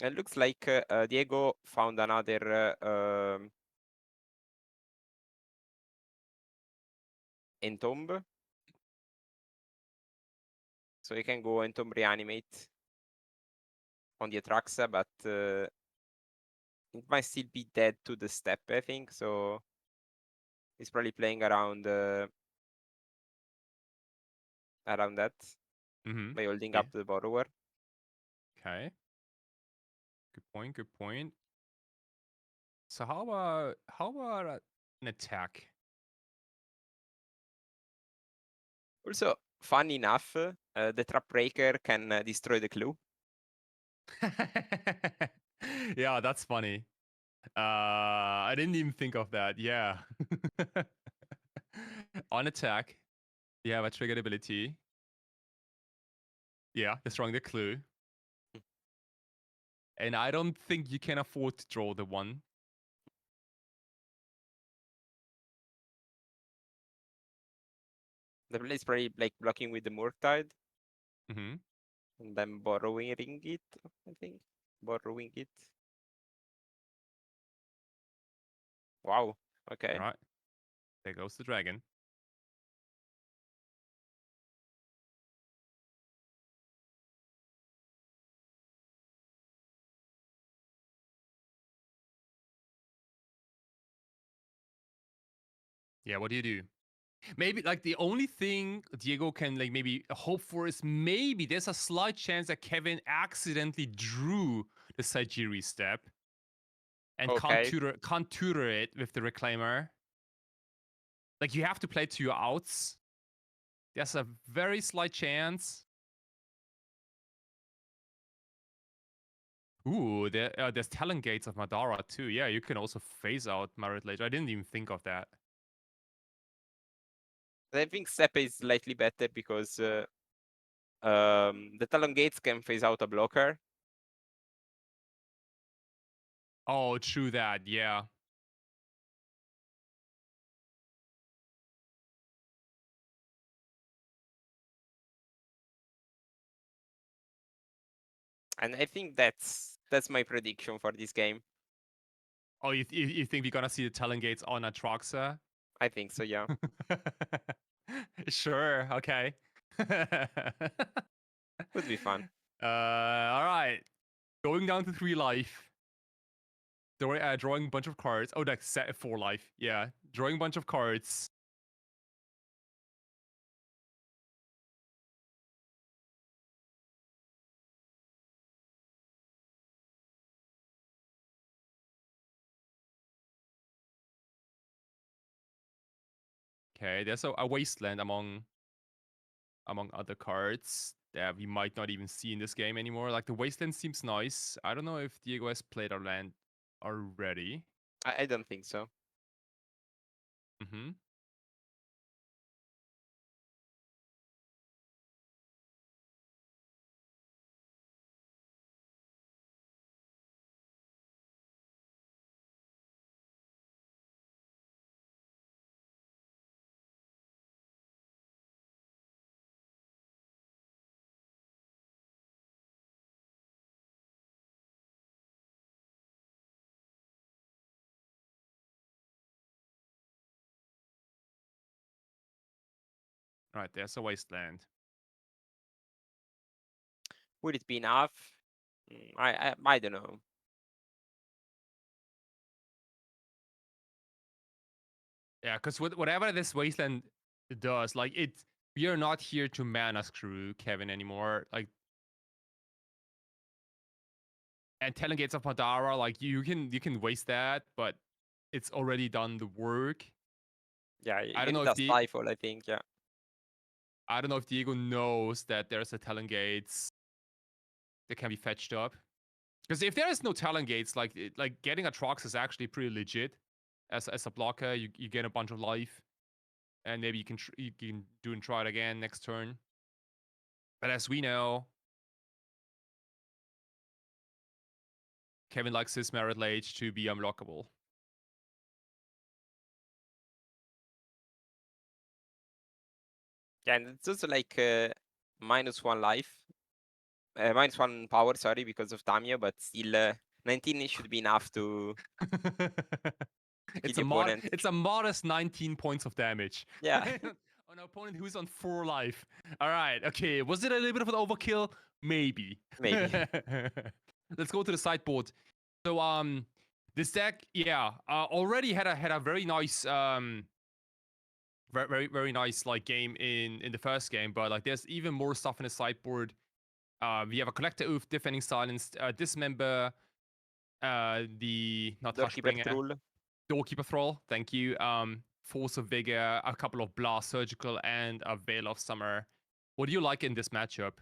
It looks like Diego found another Entomb. So you can go Entomb Reanimate on the Atraxa, but it might still be dead to the step, I think. So he's probably playing around that by holding Yeah. up the borrower. Okay. Good point. Good point. So how about an attack? Also, fun enough, the Trap Breaker can destroy the clue. Yeah, that's funny. I didn't even think of that. Yeah. On attack, you have a triggered ability. Yeah, destroying the clue. And I don't think you can afford to draw the one. The play is probably like blocking with the Murktide. Mm-hmm. And then borrowing it, I think. Borrowing it. Wow. Okay. All right. There goes the dragon. Yeah, what do you do? Maybe like the only thing Diego can like maybe hope for is maybe there's a slight chance that Kevin accidentally drew the Saigiri step and Okay. can't tutor it with the Reclaimer. Like you have to play to your outs. There's a very slight chance. Ooh, there's Talon Gates of Madara too. Yeah, you can also phase out Marit later. I didn't even think of that. I think step is slightly better because the Talon Gates can phase out a blocker. Oh, true that. Yeah. And I think that's my prediction for this game. Oh, you think we're gonna see the Talongates on Atroxa? I think so, yeah. Sure, okay. Would be fun. All right. Going down to 3 life. Drawing a bunch of cards. Oh, that's set 4 life. Yeah, drawing a bunch of cards. Okay, there's a wasteland among other cards that we might not even see in this game anymore. Like the wasteland seems nice. I don't know if Diego has played our land already. I don't think so. Mm-hmm. All right, there's a wasteland. Would it be enough? I don't know. Yeah, because whatever this wasteland does, like we are not here to mana screw Kevin anymore. Like, and Telling Gates of Madara, like you can waste that, but it's already done the work. Yeah, I you don't know need if a stifle, I think, yeah. I don't know if Diego knows that there's a Talon Gates that can be fetched up. Because if there is no Talon Gates, like getting a Trox is actually pretty legit. As a blocker, you get a bunch of life, and maybe you can do and try it again next turn. But as we know, Kevin likes his Merit Lage to be unblockable. Yeah, and it's also like -1 life. -1 power, sorry, because of Tamio, but still 19 should be enough to kill the opponent. It's a modest 19 points of damage. Yeah. On an opponent who's on 4 life. All right, okay. Was it a little bit of an overkill? Maybe. Maybe. Let's go to the sideboard. So this deck, yeah, already had a very nice very nice like game in the first game, but like there's even more stuff in the sideboard. We have a Collector Oath, Defending Silence, Dismember, the not Doorkeeper Hushbringer, Thrall. Doorkeeper Thrall, thank you. Force of Vigor, a couple of Blast Surgical, and a Veil of Summer. What do you like in this matchup?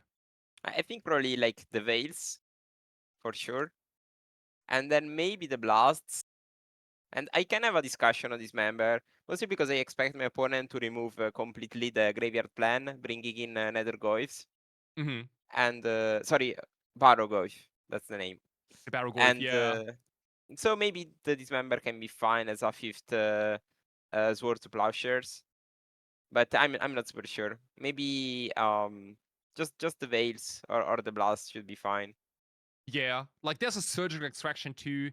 I think probably like the Veils, for sure. And then maybe the Blasts. And I can have a discussion on this member, mostly because I expect my opponent to remove completely the Graveyard Plan, bringing in Nether Goyfs. Mm-hmm. And, sorry, Barrow Goyf, that's the name. The Barrow Goyf, And yeah. so maybe the Dismember can be fine as a 5th Sword to Plowshares. But I'm not super sure. Maybe just the Veils or the Blast should be fine. Yeah, like there's a Surgical Extraction too.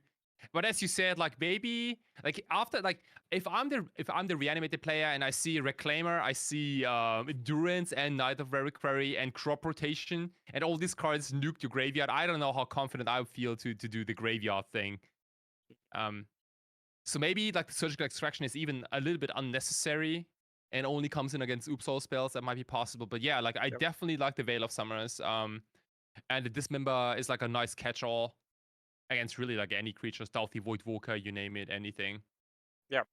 But as you said, like maybe like after like if I'm the Reanimated player and I see Reclaimer, I see Endurance and Knight of Reliquary and Crop Rotation and all these cards nuke your graveyard, I don't know how confident I would feel to do the graveyard thing. So maybe like the Surgical Extraction is even a little bit unnecessary and only comes in against Oopsol spells. That might be possible. But yeah, like I definitely like the Veil of Summers. And the Dismember is like a nice catch-all against really like any creature, Stealthy, Voidwalker, you name it, anything. Yeah.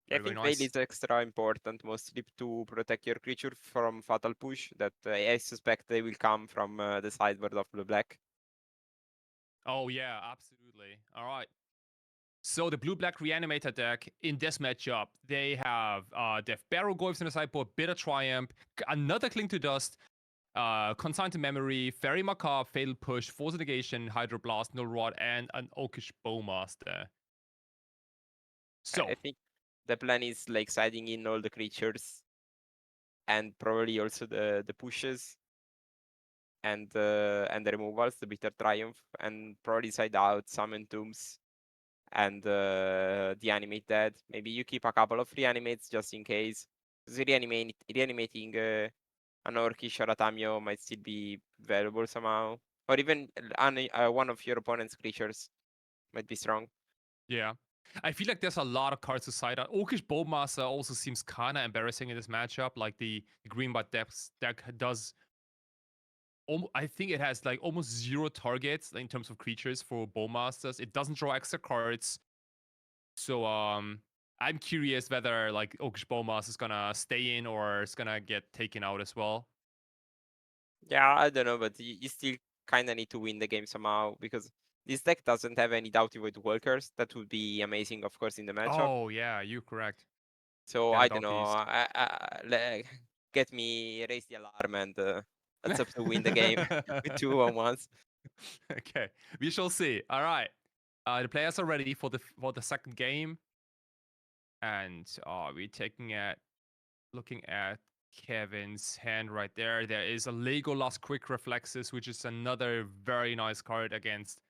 I Very think nice. Veil is extra important, mostly to protect your creature from Fatal Push, that I suspect they will come from the sideboard of Blue Black. Oh yeah, absolutely. All right. So the Blue-Black Reanimator deck in this matchup, they have Barrow Goyfs in the sideboard, Bitter Triumph, another Cling to Dust, Consign to Memory, Fairy Macabre, Fatal Push, Force Negation, Hydroblast, Null Rod, and an Oakish Bowmaster. So I think the plan is like siding in all the creatures and probably also the pushes and the removals, the Bitter Triumph, and probably side out Summon Tombs and deanimate that. Maybe you keep a couple of reanimates just in case. Because reanimating an Orcish or a Tamio might still be valuable somehow. Or even one of your opponent's creatures might be strong. Yeah. I feel like there's a lot of cards to side out. Orcish Bowmaster also seems kind of embarrassing in this matchup. Like the green white deck does. I think it has like almost 0 targets in terms of creatures for Bowmasters. It doesn't draw extra cards. So I'm curious whether like Orcish Bowmaster is gonna stay in or is gonna get taken out as well. Yeah, I don't know, but you still kind of need to win the game somehow because this deck doesn't have any Doughty Void Walkers. That would be amazing, of course, in the matchup. Oh yeah, you're correct. So Then I don't know. Donkey's. Get me raise the alarm and let's hope to win the game with 2 on ones. Okay, we shall see. All right, the players are ready for the second game, and we're looking at Kevin's hand right there. There is a Legolas Quick Reflexes, which is another very nice card against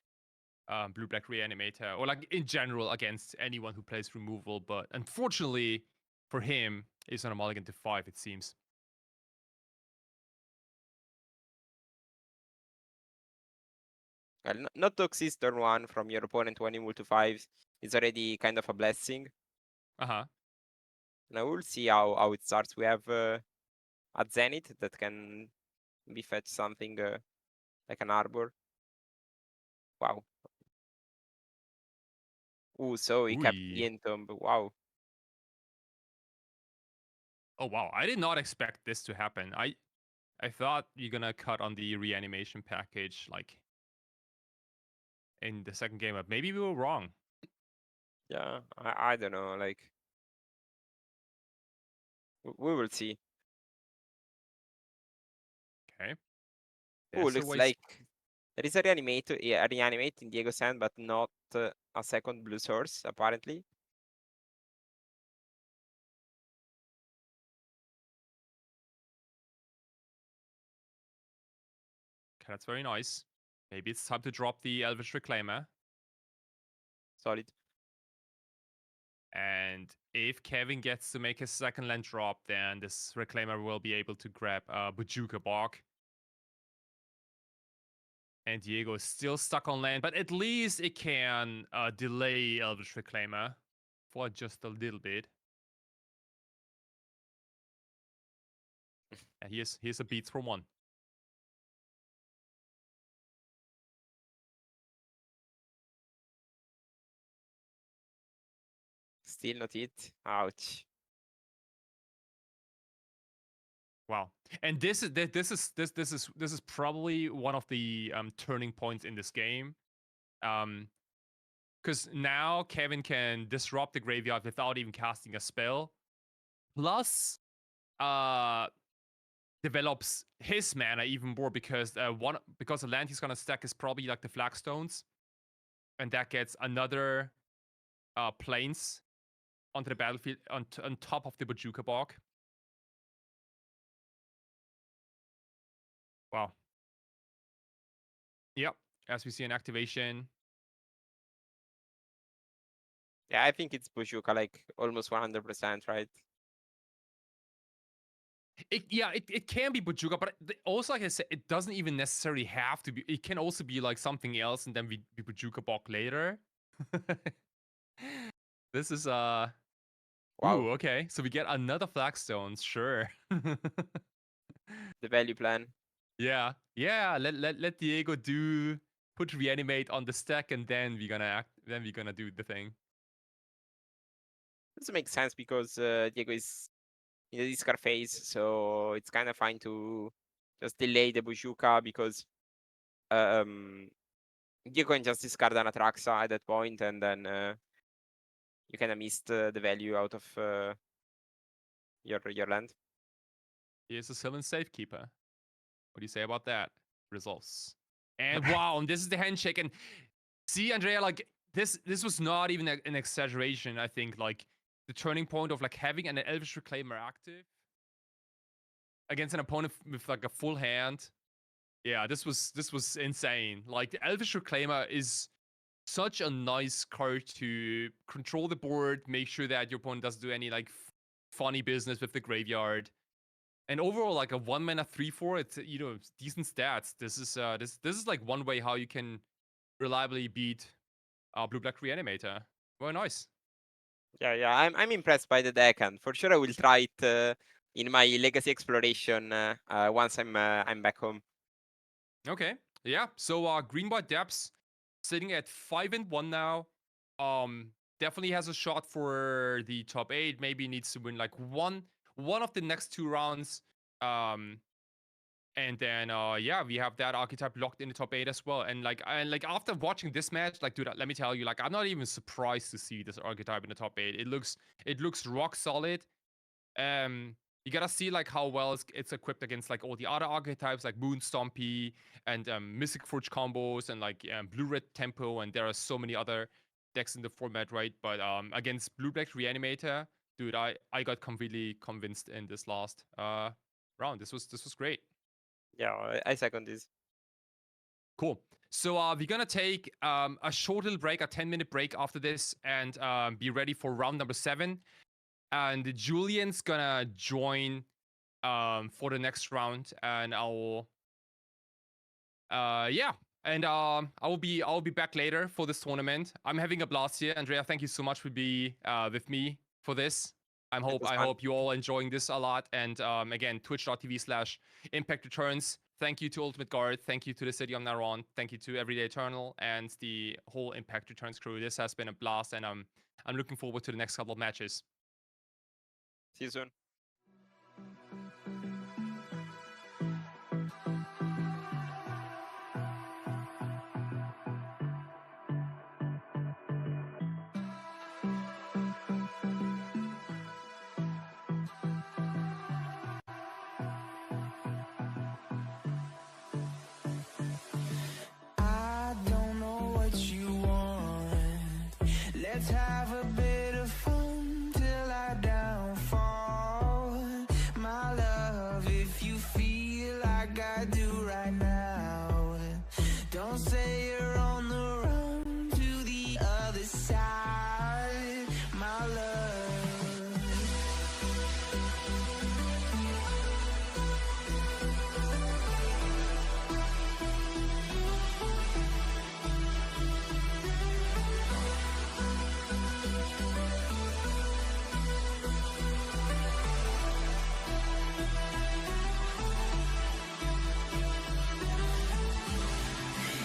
Blue Black Reanimator, or like in general against anyone who plays removal. But unfortunately for him, it's on a mulligan to 5, it seems. Well, not to exist turn 1 from your opponent when you move to 5 is already kind of a blessing. Uh-huh. Now we'll see how it starts. We have a Zenith that can be fetch something like an Arbor. Wow. Ooh, so he kept the Entomb. Wow. Oh wow, I did not expect this to happen. I thought you're gonna cut on the reanimation package like in the second game, but maybe we were wrong. Yeah, I don't know. Like, we will see. Okay. Ooh, looks like there is a reanimate in Diego's hand, but not a second blue source, apparently. Okay, that's very nice. Maybe it's time to drop the Elvish Reclaimer. Solid. And if Kevin gets to make his second land drop, then this Reclaimer will be able to grab Bojuka Bog. And Diego is still stuck on land, but at least it can delay Elvish Reclaimer for just a little bit. And here's a beats for 1. Still not it. Ouch. Wow. And this is probably one of the turning points in this game. Because now Kevin can disrupt the graveyard without even casting a spell. Plus, develops his mana even more because the land he's gonna stack is probably like the Flagstones, and that gets another planes onto the battlefield on top of the Bojuka Bog. Wow. Yep. As we see an activation. Yeah, I think it's Bojuka, like almost 100%, right? It can be Bojuka, but also, like I said, it doesn't even necessarily have to be. It can also be like something else, and then we Bojuka Bog later. This is Wow. Ooh, okay. So we get another Flagstones, sure. The value plan. Yeah. Let Diego put reanimate on the stack, and then we're gonna do the thing. Doesn't make sense because Diego is in the discard phase, so it's kind of fine to just delay the Bojuka because Diego can just discard an Atraxa at that point, and then you kind of missed the value out of your land. Here's a Sylvan Safekeeper. What do you say about that? Results. And wow, and this is the handshake. And see, Andrea, like this was not even an exaggeration. I think like the turning point of like having an Elvish Reclaimer active against an opponent with like a full hand. Yeah, this was insane. Like the Elvish Reclaimer is such a nice card to control the board, make sure that your opponent doesn't do any like funny business with the graveyard. And overall, like a 1-mana 3/4, it's decent stats. This is like one way how you can reliably beat blue-black Reanimator. Very nice. Yeah, I'm impressed by the deck, and for sure I will try it in my legacy exploration once I'm back home. Okay, yeah. So green-white depths sitting at 5-1 now. Definitely has a shot for the top 8. Maybe needs to win like one of the next 2 rounds. And then yeah, we have that archetype locked in the top 8 as well. And like after watching this match, like dude, let me tell you, like I'm not even surprised to see this archetype in the top 8. It looks rock solid. You gotta see like how well it's equipped against like all the other archetypes like Moon Stompy and Mystic Forge combos and like blue-red tempo, and there are so many other decks in the format, right? But against blue-black Reanimator, dude, I got completely convinced in this last round. This was great. Yeah, I second this. Cool. So we're gonna take a short little break, a 10-minute break after this, and be ready for round number 7. And Julian's gonna join for the next round, and I'll I'll be back later for this tournament. I'm having a blast here. Andrea, thank you so much for being with me for this. I hope you all enjoying this a lot. And again, twitch.tv/Impact Returns. Thank you to Ultimate Guard. Thank you to the City of Naron. Thank you to Everyday Eternal and the whole Impact Returns crew. This has been a blast, and I'm looking forward to the next couple of matches. See you soon. I don't know what you want. Let's have a bit of fun till I downfall. My love, if you feel like I do right now, don't say you're on the run to the other side. My love.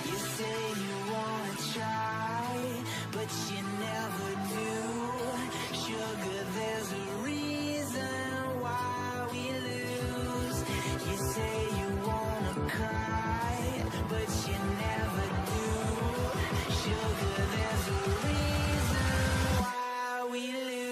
You say you wanna try, but you never do. Sugar, there's a reason why we lose. You say you wanna cry, but you never do. Sugar, there's a reason why we lose.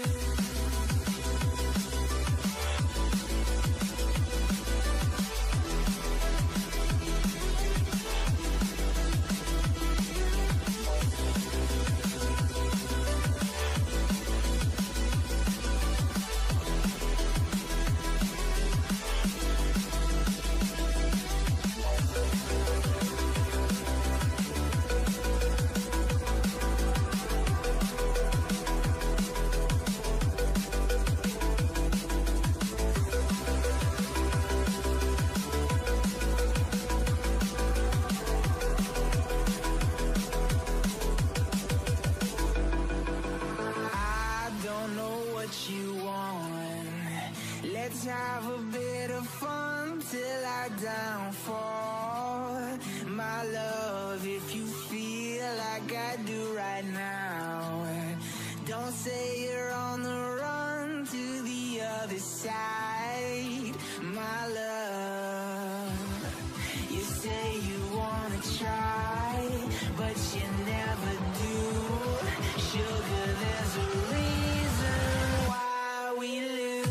I don't know what you want. Let's have a bit of fun till I downfall. My love, if you feel like I do right now, don't say you're on the run to the other side. My love, you say you wanna try, but you never do. Sugar, there's a reason why we lose.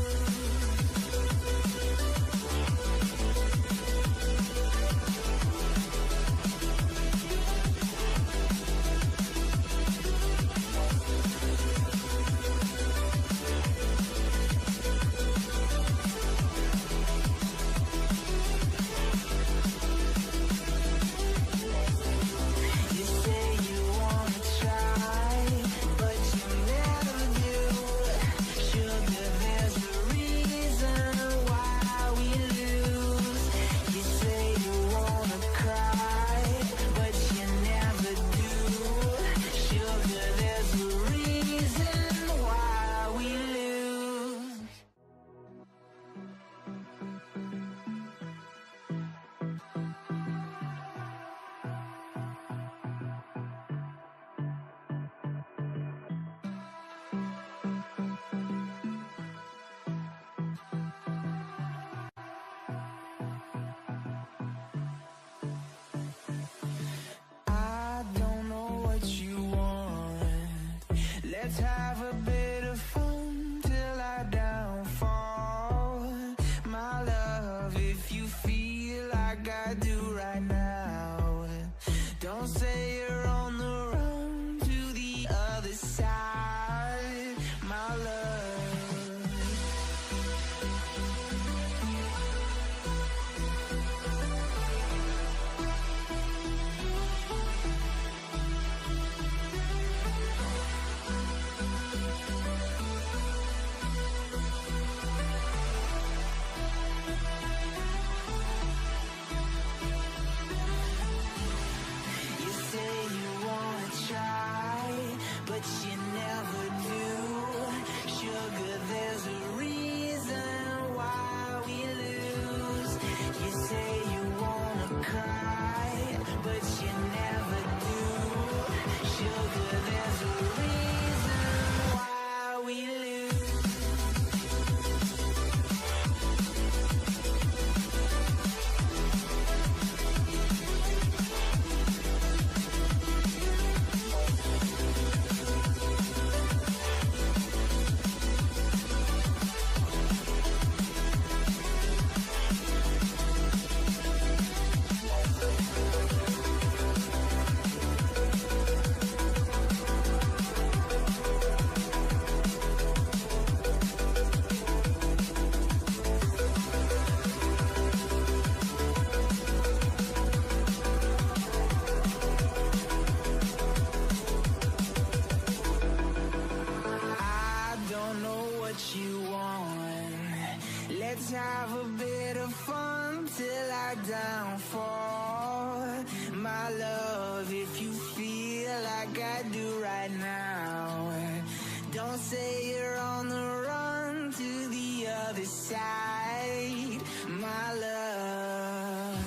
say you're on the run to the other side, my love.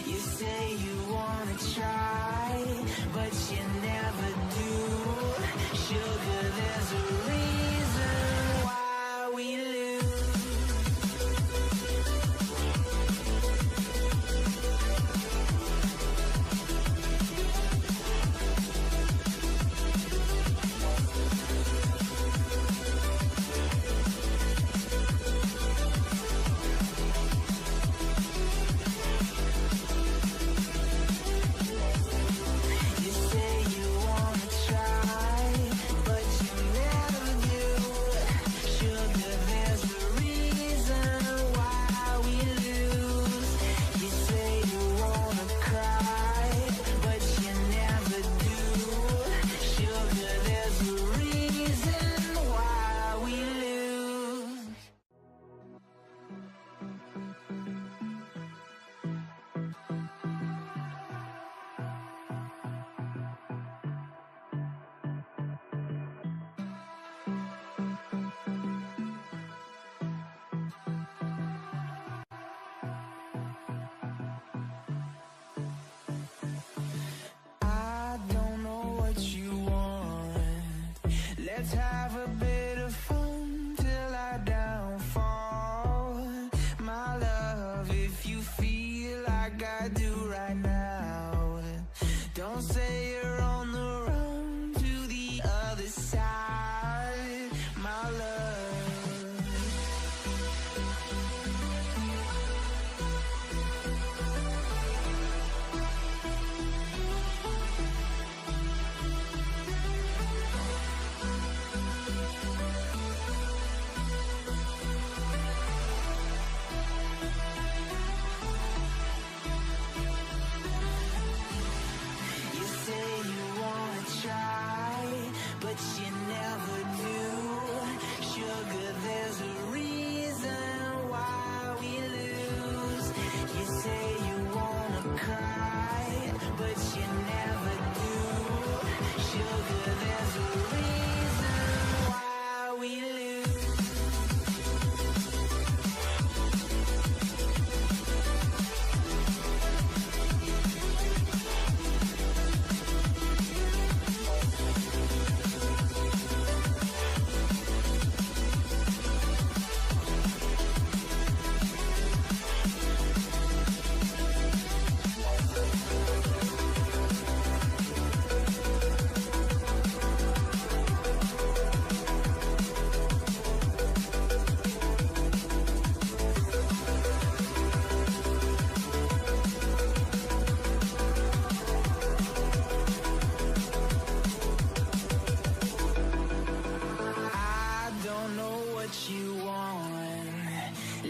You say you wanna try, but you never do. Sugar, there's a reason why we lose. You say you wanna try, but you never do. Sugar, there's a reason why we lose. You say you wanna cry, but you never do. Sugar, there's a reason why we lose. I don't know what you want. Let's have a bit of fun till I downfall. My love, if you feel like I do right now, don't say you're on the run to the other side, my love. You say you wanna try, but you never do. Sugar, there's a reason why we lose. You say you wanna cry, but you never do. Sugar, there's a reason why we lose. I don't know what you want.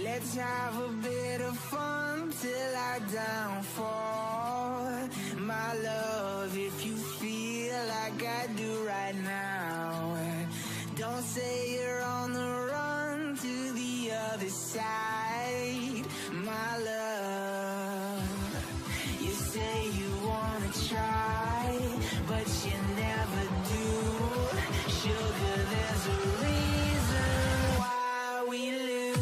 Let's have a bit of fun till I downfall. My love, if you feel like I do right now, don't say you're on the run to the other side, my love. You say you wanna try, but you never do. Sugar, there's a reason why we lose.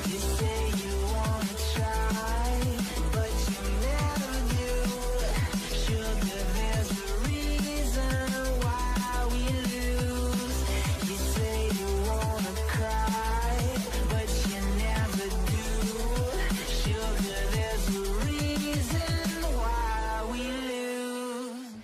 You say you wanna try, but you never do. Sugar, there's a reason why we lose. You say you wanna cry, but you never do. Sugar, there's a reason why we lose.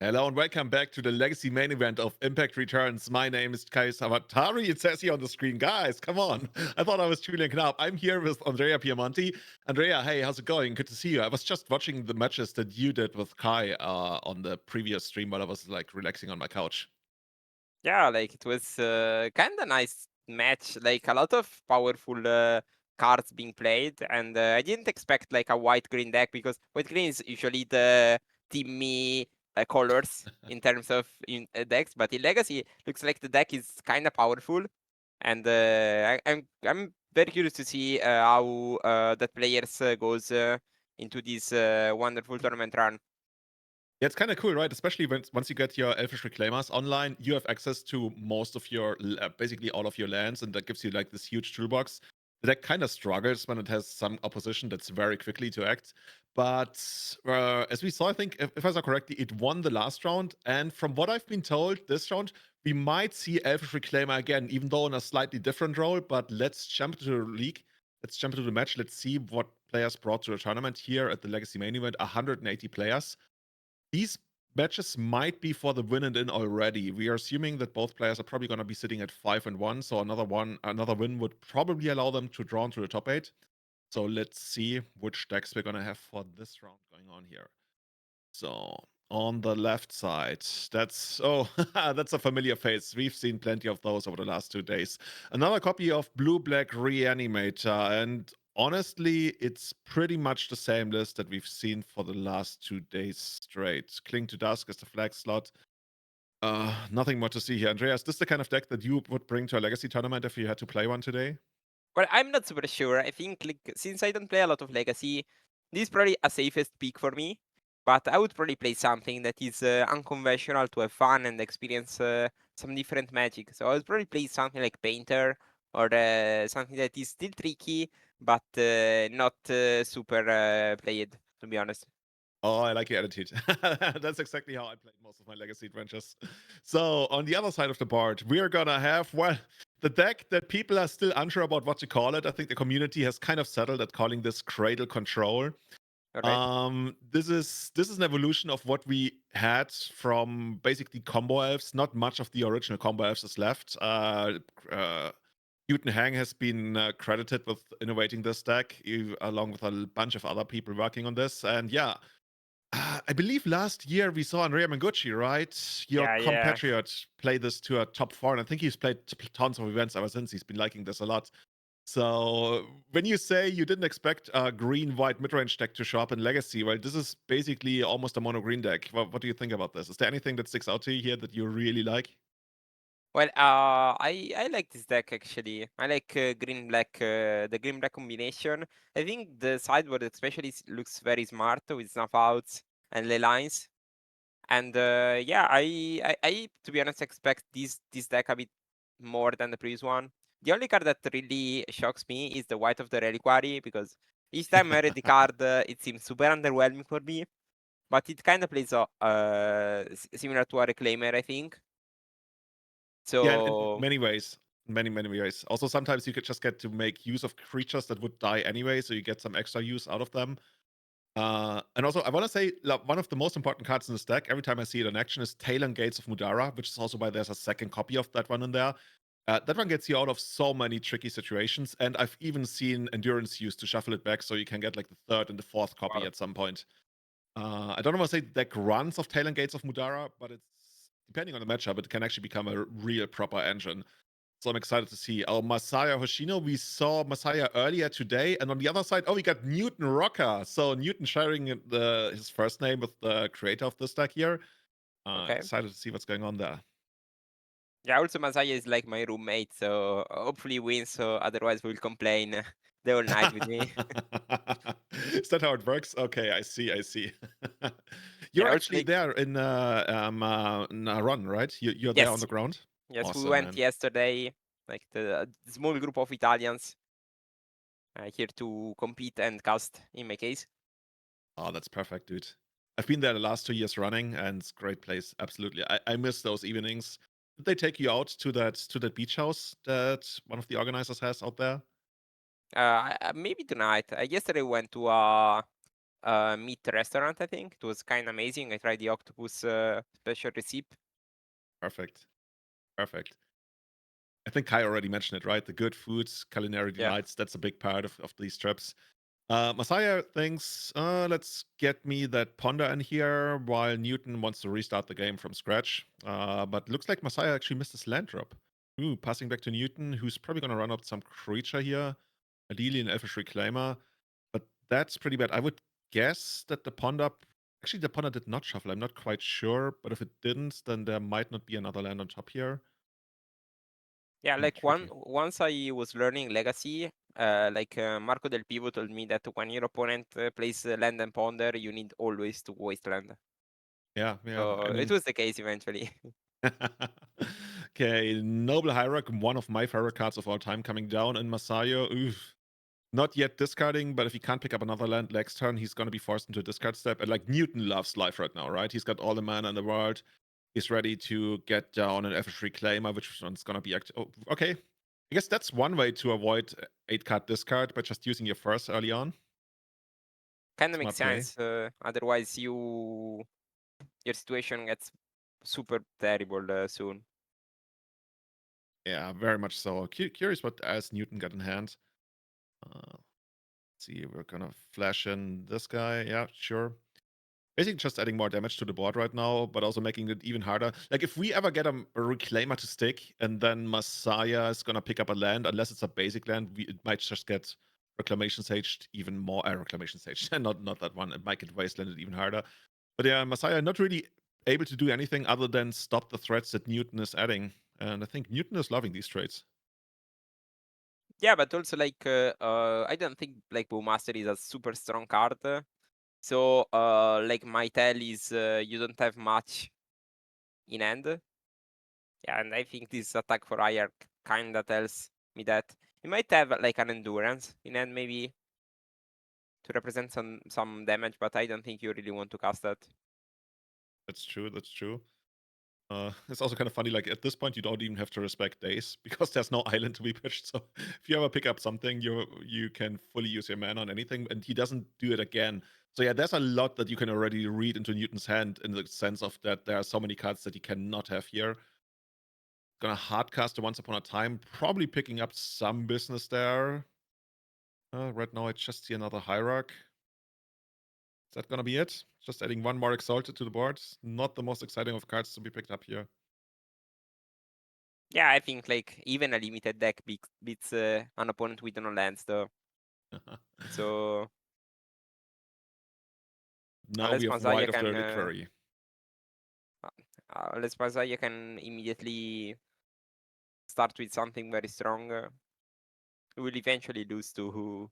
Hello and welcome back to the Legacy main event of Impact Returns. My name is Kai Savatari. It says here on the screen. Guys, come on. I thought I was Julian Knab. I'm here with Andrea Piemonti. Andrea, hey, how's it going? Good to see you. I was just watching the matches that you did with Kai on the previous stream while I was like relaxing on my couch. Yeah, like it was kind of nice match. Like a lot of powerful cards being played, and I didn't expect like a white-green deck, because white-green is usually the teamy colors in terms of decks, but in Legacy, looks like the deck is kind of powerful, and I'm very curious to see how that players goes into this wonderful tournament run. Yeah, it's kind of cool, right? Especially once you get your Elfish Reclaimers online, you have access to most of your, basically all of your lands, and that gives you like this huge toolbox. The deck kind of struggles when it has some opposition that's very quickly to act. But as we saw, I think, if I saw correctly, it won the last round. And from what I've been told, this round, we might see Elfish Reclaimer again, even though in a slightly different role. But let's jump to the league. Let's jump into the match. Let's see what players brought to the tournament here at the Legacy main event. 180 players. These matches might be for the win and in already. We are assuming that both players are probably going to be sitting at 5-1, so another win would probably allow them to draw into the top 8. So let's see which decks we're going to have for this round going on here. So on the left side, that's that's a familiar face. We've seen plenty of those over the last 2 days. Another copy of Blue-Black Reanimator, and honestly, it's pretty much the same list that we've seen for the last 2 days straight. Cling to Dusk is the flag slot. Nothing more to see here. Andrea, is this the kind of deck that you would bring to a Legacy tournament if you had to play one today? Well, I'm not super sure. I think like, since I don't play a lot of Legacy, this is probably a safest pick for me. But I would probably play something that is unconventional to have fun and experience some different magic. So I would probably play something like Painter, or something that is still tricky, but not super played, to be honest. Oh, I like your attitude. That's exactly how I played most of my Legacy adventures. So on the other side of the board, we are gonna have, well, the deck that people are still unsure about what to call it. I think the community has kind of settled at calling this Cradle Control. Okay. This is an evolution of what we had from basically combo elves. Not much of the original combo elves is left. Newton Hang has been credited with innovating this deck, along with a bunch of other people working on this. And yeah, I believe last year we saw Andrea Mengucci, right? Your Yeah. compatriot, play this to a top 4, and I think he's played tons of events ever since. He's been liking this a lot. So when you say you didn't expect a green-white mid-range deck to show up in Legacy, well, this is basically almost a mono-green deck. What do you think about this? Is there anything that sticks out to you here that you really like? Well, I like this deck actually. I like green black, the green black combination. I think the sideboard especially looks very smart with snuff outs and ley lines. And yeah, I to be honest expect this deck a bit more than the previous one. The only card that really shocks me is the White of the Reliquary, because each time I read the card, it seems super underwhelming for me. But it kind of plays similar to a Reclaimer, I think. Yeah, in So many ways. Many ways. Also, sometimes you could just get to make use of creatures that would die anyway, so you get some extra use out of them. And also, I want to say one of the most important cards in this deck, every time I see it in action, is Talon Gates of Mudara, which is also why there's a second copy of that one in there. That one gets you out of so many tricky situations, and I've even seen Endurance used to shuffle it back so you can get like the third and the fourth copy at some point. I don't want to say the deck runs of Talon Gates of Mudara, but it's, depending on the matchup, it can actually become a real proper engine. So I'm excited to see our Masaya Hoshino. We saw Masaya earlier today, and on the other side, we got Newton Rocker. So Newton sharing his first name with the creator of this deck here. okay. Excited to see what's going on there. Yeah, also Masaya is like my roommate, so hopefully he wins, so otherwise we'll complain the whole night with me. Is that how it works? Okay, I see. You're Yeah, also actually like, there in Naran, right? You're there on yes, the ground? yes, we Awesome, went man. yesterday, like the small group of Italians here to compete and cast, in my case. Oh, that's perfect, dude. I've been there the last 2 years running, and it's a great place. Absolutely. I miss those evenings. Did they take you out to that beach house that one of the organizers has out there? Maybe tonight. Yesterday went to a meat restaurant, I think. It was kind of amazing. I tried the octopus special recipe. Perfect. I think Kai already mentioned it, right? The good foods, culinary Yeah. delights, that's a big part of these trips. Masaya thinks, let's get me that Ponder in here, while Newton wants to restart the game from scratch. But looks like Masaya actually missed his land drop. Passing back to Newton, who's probably going to run up some creature here. Ideally, an Elfish Reclaimer, but that's pretty bad. I would guess that the Ponder. Actually, the Ponder did not shuffle. I'm not quite sure, but if it didn't, then there might not be another land on top here. Yeah, like Tricky. once I was learning Legacy, Marco Del Pivo told me that when your opponent plays land and ponder, you need always to wasteland. Yeah. So I mean, it was the case eventually. okay, Noble Hierarch, one of my favorite cards of all time, coming down in Masayo. Oof. Not yet discarding, but if he can't pick up another land next turn, he's going to be forced into a discard step. And like Newton loves life right now, right? He's got all the mana in the world. He's ready to get down an Elfish Reclaimer, which one's going to be active. Oh, okay. I guess that's one way to avoid 8-card discard by just using your first early on. Kind of makes Smart play. sense. Otherwise, your situation gets super terrible soon. Yeah, very much so. Curious what else Newton got in hand. Let's see, we're gonna flash in this guy. Yeah, sure. Basically just adding more damage to the board right now, but also making it even harder. Like, if we ever get a Reclaimer to stick, and then Messiah is gonna pick up a land, unless it's a basic land, it might just get Reclamation Saged even more. Reclamation Saged, not that one. It might get Wastelanded even harder. But yeah, Messiah not really able to do anything other than stop the threats that Newton is adding. And I think Newton is loving these trades. Yeah, but also I don't think like Bowmaster is a super strong card. So like my tell is you don't have much in hand. Yeah, and I think this attack for Hierarch kinda tells me that you might have like an endurance in hand maybe to represent some damage, but I don't think you really want to cast that. That's true. It's also kind of funny, like at this point you don't even have to respect days because there's no island to be pitched. So if you ever pick up something, you can fully use your mana on anything, and he doesn't do it again. So yeah, there's a lot that you can already read into Newton's hand in the sense of that there are so many cards that he cannot have here. Gonna hardcast a Once Upon a Time, probably picking up some business there. Right now I just see another Hierarch. Is that gonna be it? Just adding one more Exalted to the board. Not the most exciting of cards to be picked up here. Yeah, I think like even a limited deck beats an opponent with no lands though. So Now unless we have Masaya White of the can Reliquary. unless Masaya can immediately start with something very strong, we will eventually lose to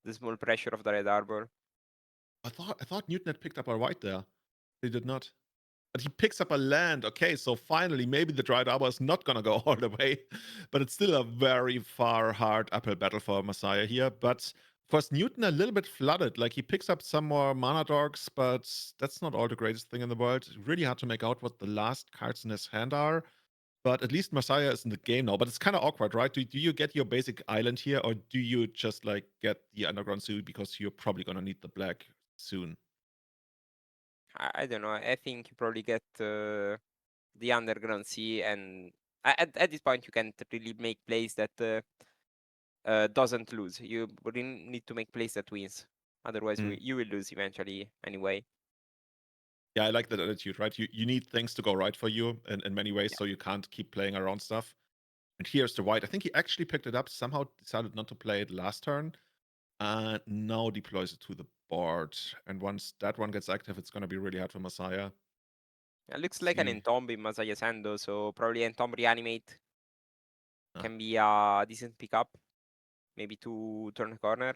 the small pressure of the Red Arbor. I thought Newton had picked up a White there. He did not. But he picks up a land. Okay, so finally, maybe the Dried Arbor is not gonna go all the way. But it's still a very far, hard uphill battle for Messiah here. But of course, Newton a little bit flooded. Like, he picks up some more mana dogs, but that's not all the greatest thing in the world. It's really hard to make out what the last cards in his hand are. But at least Messiah is in the game now. But it's kind of awkward, right? Do you get your basic island here, or do you just like get the Underground Zoo because you're probably gonna need the black soon? I don't know. I think you probably get the Underground Sea, and at this point you can't really make plays that doesn't lose. You really need to make plays that wins. Otherwise, you will lose eventually anyway. Yeah, I like that attitude, right? You need things to go right for you in many ways, so you can't keep playing around stuff. And here's the White. I think he actually picked it up, somehow decided not to play it last turn, and now deploys it to the board. And once that one gets active, it's going to be really hard for Messiah. It looks like an Entomb in Masaya's hand though, so probably Entomb Reanimate can be a decent pickup. Maybe to turn the corner.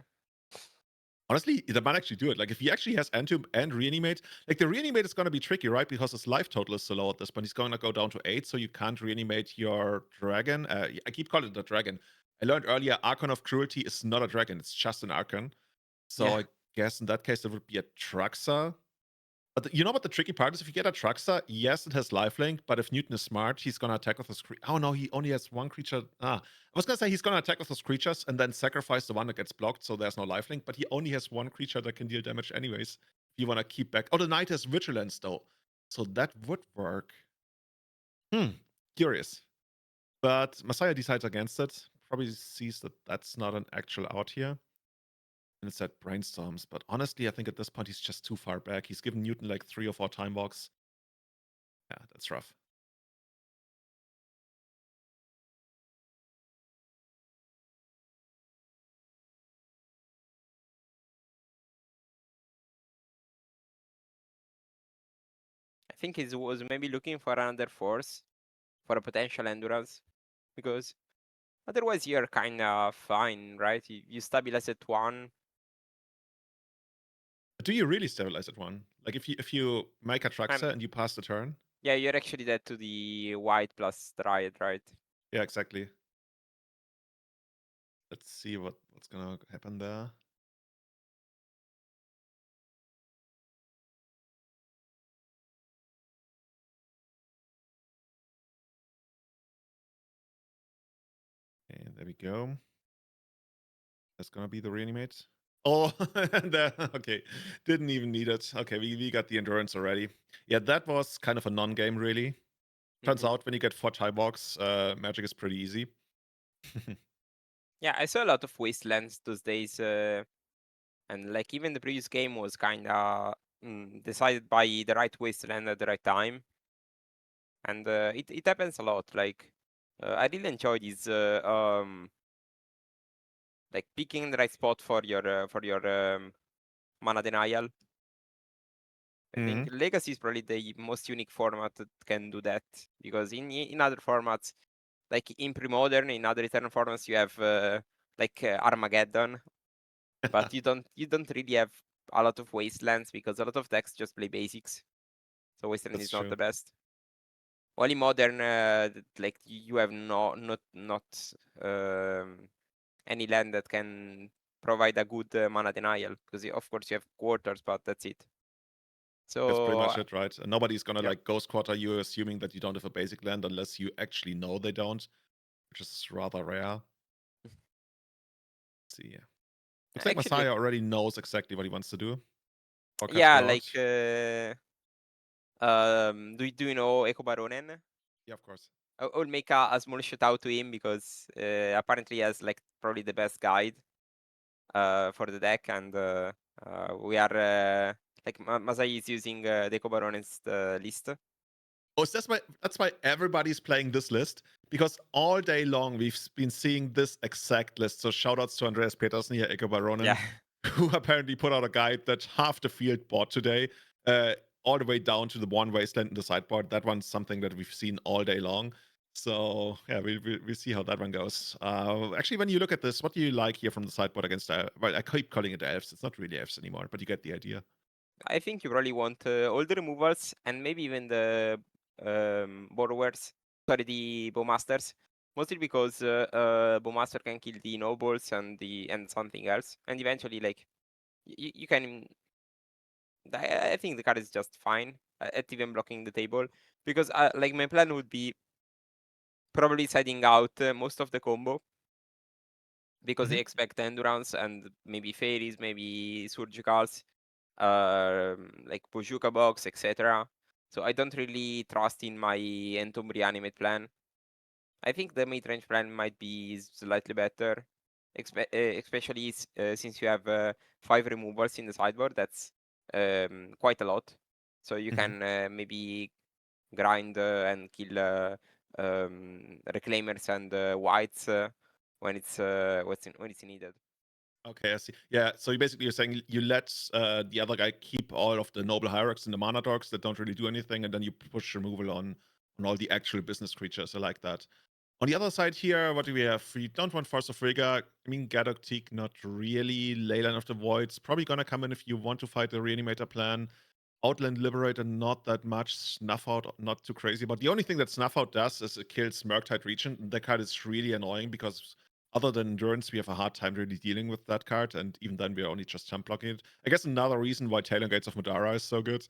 Honestly, that might actually do it. Like, if he actually has Entomb and Reanimate, like, the Reanimate is going to be tricky, right? Because his life total is so low at this point. He's going to go down to 8, so you can't reanimate your dragon. I keep calling it a dragon. I learned earlier, Archon of Cruelty is not a dragon. It's just an Archon. So Yeah. I guess in that case, there would be a Traxa. But you know what the tricky part is? If you get a Traxa, yes, it has lifelink, but if Newton is smart, he's going to attack with his Oh, no, he only has one creature. I was going to say he's going to attack with his creatures and then sacrifice the one that gets blocked, so there's no lifelink, but he only has one creature that can deal damage anyways. If you want to keep back. Oh, the Knight has Vigilance, though. So that would work. Curious. But Messiah decides against it. Probably sees that that's not an actual out here. And it's that brainstorms. But honestly, I think at this point he's just too far back. He's given Newton like 3 or 4 time walks. Yeah, that's rough. think he was maybe looking for another force for a potential endurance, because otherwise you're kind of fine, right? You stabilize at 1. Do you really stabilize at 1? Like if you make a Traxxer Um, and you pass the turn? Yeah, you're actually dead to the white plus Dryad, right? Yeah, exactly. Let's see what's gonna happen there. Okay, there we go. That's gonna be the reanimate. Oh, there, okay. Didn't even need it. Okay, we got the endurance already. Yeah, that was kind of a non-game, really. Turns Mhm. out when you get 4 tie box, magic is pretty easy. Yeah, I saw a lot of wastelands those days, and like even the previous game was kind of decided by the right wasteland at the right time, and it happens a lot. Like I really enjoy these like picking the right spot for your mana denial. I think Mhm. Legacy is probably the most unique format that can do that, because in other formats, like in pre-modern, in other Eternal formats, you have like Armageddon, but you don't really have a lot of wastelands because a lot of decks just play basics. So wasteland That's is not true. the best. Only modern, like you have not any land that can provide a good mana denial, because of course you have quarters, but that's it. That's pretty So much it, right? And nobody's gonna yeah, like ghost quarter you assuming that you don't have a basic land unless you actually know they don't, which is rather rare. Let's see. Looks like actually, like, Messiah already knows exactly what he wants to do. 4 cards yeah, go like out. do you know Echo Baronen? Yeah, of course. I will make a small shout out to him because apparently he has like probably the best guide for the deck, and we are like Masai is using the Echo Baronen's list. Oh, so that's why everybody's playing this list, because all day long we've been seeing this exact list. So shoutouts to Andreas Petersen here, Eko Baronen, Yeah. who apparently put out a guide that half the field bought today, all the way down to the one wasteland in the sideboard. That one's something that we've seen all day long. So yeah, we'll see how that one goes. Actually, when you look at this, what do you like here from the sideboard against? Well, I keep calling it elves. It's not really elves anymore, but you get the idea. I think you probably want all the removals and maybe even the borrowers, sorry, the bowmasters. Mostly because bowmaster can kill the nobles and something else, and eventually like you can. I think the card is just fine at even blocking the table, because like my plan would be probably siding out most of the combo, because they Mhm. expect endurance and maybe fairies, maybe surgicals, like Bojuka box, etc. So I don't really trust in my Entomb Reanimate plan. I think the mid-range plan might be slightly better, especially since you have 5 removals in the sideboard. That's quite a lot. So you Mhm. can maybe grind and kill reclaimers and whites when it's needed. Okay, I see. Yeah, so you're saying you let the other guy keep all of the noble hierarchs and the mana dogs that don't really do anything, and then you push removal on all the actual business creatures. I like that. On the other side here, what do we have? We don't want Force of Rigor. I mean, Gadok not really. Leyline of the Void's probably gonna come in if you want to fight the Reanimator plan. Outland Liberator, not that much. Snuff Out, not too crazy. But the only thing that Snuff Out does is it kills Murktide Regent. And that card is really annoying because other than Endurance, we have a hard time really dealing with that card. And even then, we're only just jump blocking it. I guess another reason why Talon Gates of Mudara is so good.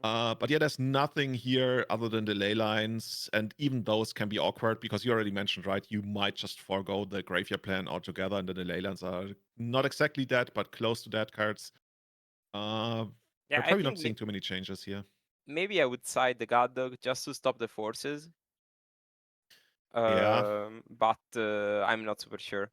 But yeah, there's nothing here other than the ley lines, and even those can be awkward because you already mentioned, right? You might just forego the graveyard plan altogether, and then the ley lines are not exactly that, but close to that cards. Yeah, We're I probably not think seeing too many changes here. maybe I would side the God Dog just to stop the forces. Yeah. But I'm not super sure.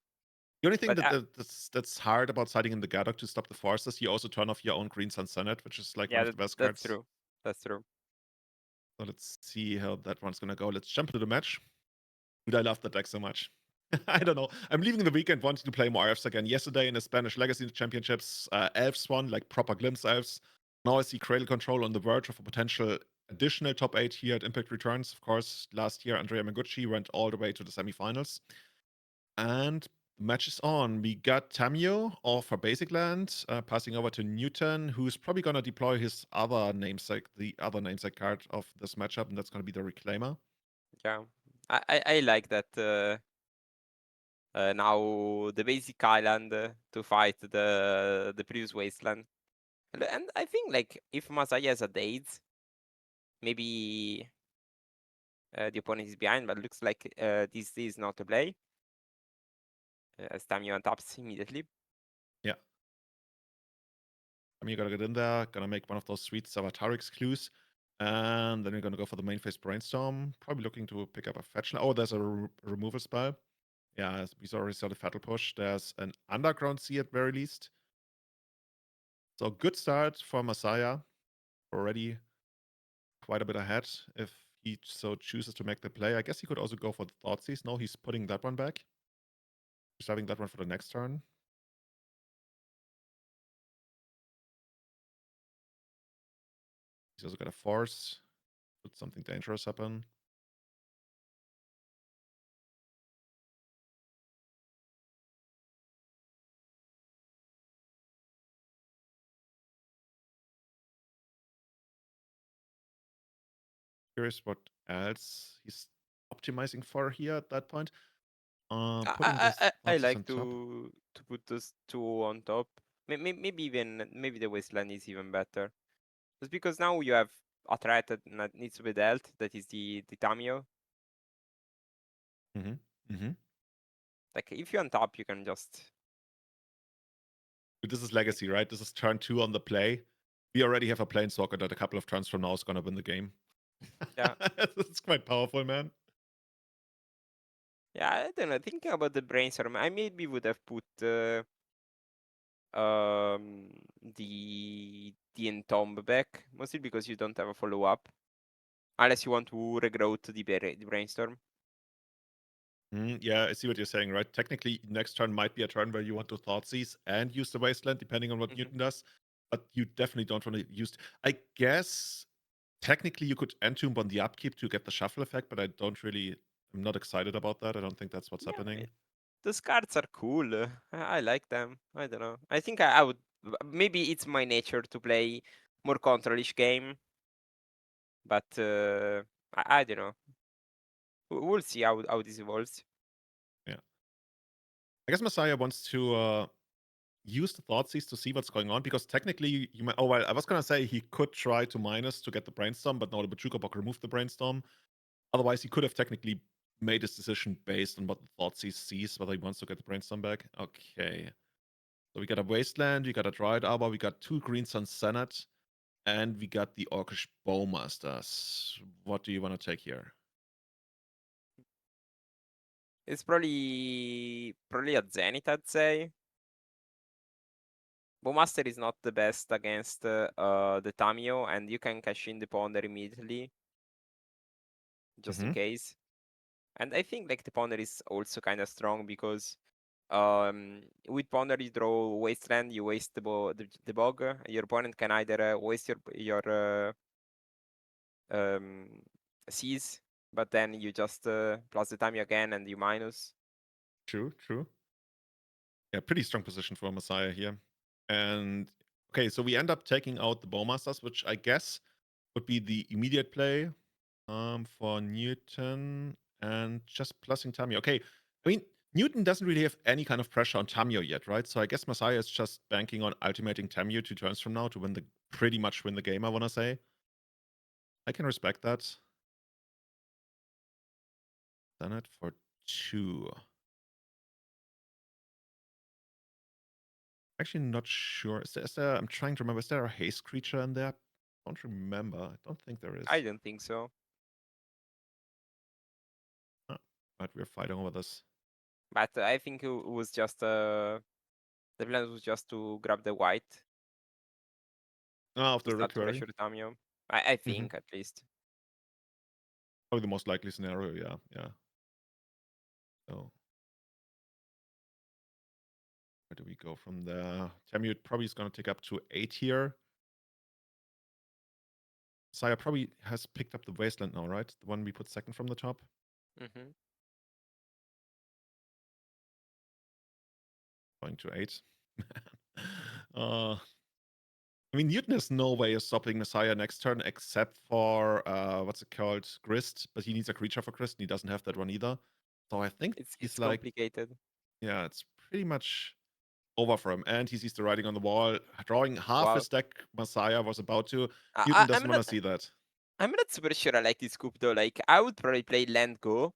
The only thing But that's hard about siding in the Gadok to stop the forces, you also turn off your own Green Sun Senate, which is like one yeah, of the best that's cards. true. That's true. So let's see how that one's gonna go. Let's jump into the match. Dude, I love that deck so much. I don't know. I'm leaving the weekend wanting to play more elves again. Yesterday in the Spanish Legacy Championships, elves won, like proper glimpse elves. Now I see Cradle Control on the verge of a potential additional top 8 here at Impact Returns. Of course, last year, Andrea Mengucci went all the way to the semifinals. And the match is on. We got Tamio off for Basic Land, passing over to Newton, who's probably going to deploy his other namesake, the other namesake card of this matchup, and that's going to be the Reclaimer. Yeah, I like that. Now the basic island to fight the previous wasteland, and I think like if Masaya has a Díez, maybe the opponent is behind, but looks like this is not a play. As Tamio untaps immediately. Yeah. I mean, you're gonna get in there, gonna make one of those sweet Savatarix clues, and then we're gonna go for the main phase Brainstorm. Probably looking to pick up a fetch. Oh, there's a removal spell. Yeah, we already saw the Fatal Push. There's an Underground Sea at very least. So good start for Masaya. Already quite a bit ahead if he so chooses to make the play. I guess he could also go for the Thoughtseize. No, he's putting that one back. He's having that one for the next turn. He's also got a Force. Could something dangerous happen. Curious what else he's optimizing for here at that point. Putting this I Thoughtseize like on top. to put those two on top. Maybe even maybe the wasteland is even better. Just because now you have a threat that needs to be dealt. That is the Tamio. Like if you untap, you can just. But this is Legacy, right? This is turn 2 on the play. We already have a Planeswalker that a couple of turns from now is gonna win the game. Yeah. It's quite powerful, man. Yeah, I don't know. Thinking about the brainstorm, I maybe would have put the Entomb back, mostly because you don't have a follow up, unless you want to regrow the brainstorm. Yeah, I see what you're saying, right? Technically, next turn might be a turn where you want to Thoughtseize and use the Wasteland, depending on what Newton does. But you definitely don't want to use. I guess technically you could Entomb on the upkeep to get the shuffle effect, but I'm not excited about that. I don't think that's what's happening. Those cards are cool. I like them. I don't know. I think I would. Maybe it's my nature to play more control-ish game, but I don't know. We'll see how this evolves. Yeah. I guess Messiah wants to use the Thoughtseize to see what's going on, because technically you might. Oh, well, I was gonna say he could try to minus to get the Brainstorm, but no, the Bajuka Bock removed the Brainstorm. Otherwise, he could have technically made his decision based on what the Thoughtseize sees, whether he wants to get the Brainstorm back. Okay. So we got a Wasteland, we got a Dryad Arbor, we got 2 Green Sun Senate, and we got the Orcish Bowmasters. What do you want to take here? It's probably a Zenith, I'd say. Bowmaster is not the best against the Tamio, and you can cash in the Ponder immediately, just in case. And I think like the Ponder is also kind of strong because with Ponder you draw Wasteland, you waste the bog. Your opponent can either waste your seas, but then you just plus the Tamio again and you minus. True. Yeah, pretty strong position for Messiah here. And okay, so we end up taking out the Bowmasters, which I guess would be the immediate play for Newton, and just plussing Tamio. Okay, I mean, Newton doesn't really have any kind of pressure on Tamio yet, right? So I guess Messiah is just banking on ultimating Tamio 2 turns from now to pretty much win the game, I want to say. I can respect that. Done it for 2. Actually, not sure. Is there? I'm trying to remember. Is there a haste creature in there? I don't remember. I don't think there is. I don't think so. But we're fighting over this. But I think it was just the plan was just to grab the white. Of the Start to Rituary. pressure Tamio. I think at least. Probably the most likely scenario, yeah. So where do we go from there? Tamio probably is gonna take up to 8 here. Saya probably has picked up the Wasteland now, right? The one we put second from the top. Mm-hmm. Going to 8. uh, I mean, Newton has no way of stopping Messiah next turn except for, what's it called? Grist. But he needs a creature for Grist, and he doesn't have that one either. So I think he's It's like, complicated. yeah, it's pretty much over for him. And he sees the writing on the wall. Drawing half Wow. his deck, Messiah was about to. I, Newton I, doesn't I'm want not. to see that. I'm not super sure I like this scoop though. Like I would probably play land go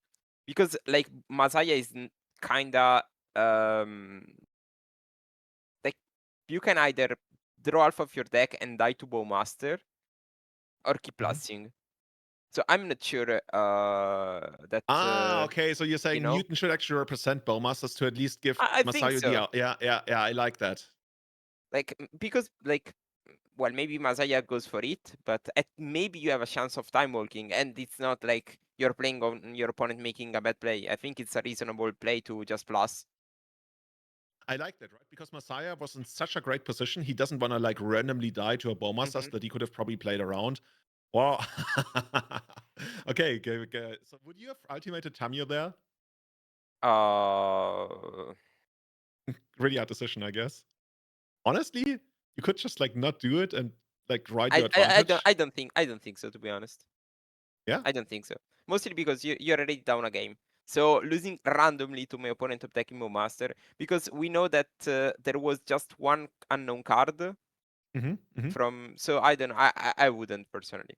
because like Masaya is kinda like you can either draw half of your deck and die to Bowmaster or keep Mhm. plusing. So I'm not sure that Okay. So you're saying know. Newton should actually represent Bowmasters to at least give I think Messiah so. the. Yeah. I like that. Like because like well maybe Masaya goes for it, but maybe you have a chance of time walking and it's not like you're playing on your opponent making a bad play. I think it's a reasonable play to just plus. I like that, right? Because Messiah was in such a great position. He doesn't want to like randomly die to a Bowmasters Mhm. that he could have probably played around. Wow. Okay. So would you have ultimated Tamio there? Really hard decision, I guess. Honestly, you could just like not do it and like ride your advantage. I don't think so, to be honest. Yeah. I don't think so. Mostly because you're already down a game. So losing randomly to my opponent attacking Master, because we know that there was just one unknown card Mm-hmm. from. So I don't know. I wouldn't personally.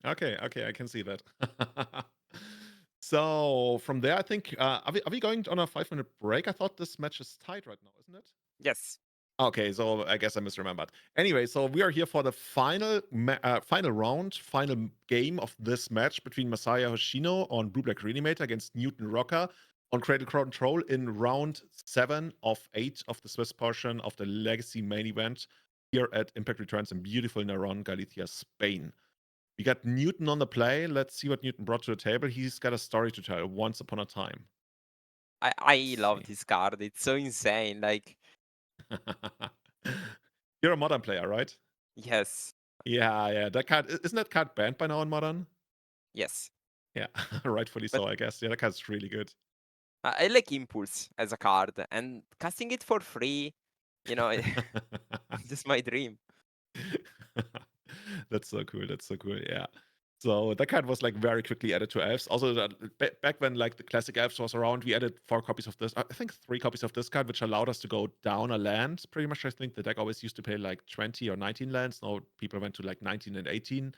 Okay, I can see that. So from there, I think are we going on a 5-minute break? I thought this match is tied right now, isn't it? Yes. Okay, so I guess I misremembered. Anyway, so we are here for the final round, final game of this match between Masaya Hoshino on Blue Black Reanimator against Newton Rocker on Cradle Control in round 7 of 8 of the Swiss portion of the Legacy main event here at Impact Returns in beautiful Naron, Galicia, Spain. We got Newton on the play. Let's see what Newton brought to the table. He's got a story to tell. Once upon a time. I love this card. It's so insane. Like You're a modern player, right? yes. Yeah. That card isn't that card banned by now in modern? Yes. Yeah, rightfully But so, I guess. Yeah, that card's really good. I like Impulse as a card and casting it for free. You know, just my dream. That's so cool. Yeah. So that card was like very quickly added to elves. Also, back when like the classic elves was around, we added 4 copies of this. I think 3 copies of this card, which allowed us to go down a land. Pretty much, I think the deck always used to play like 20 or 19 lands. Now people went to like 19 and 18.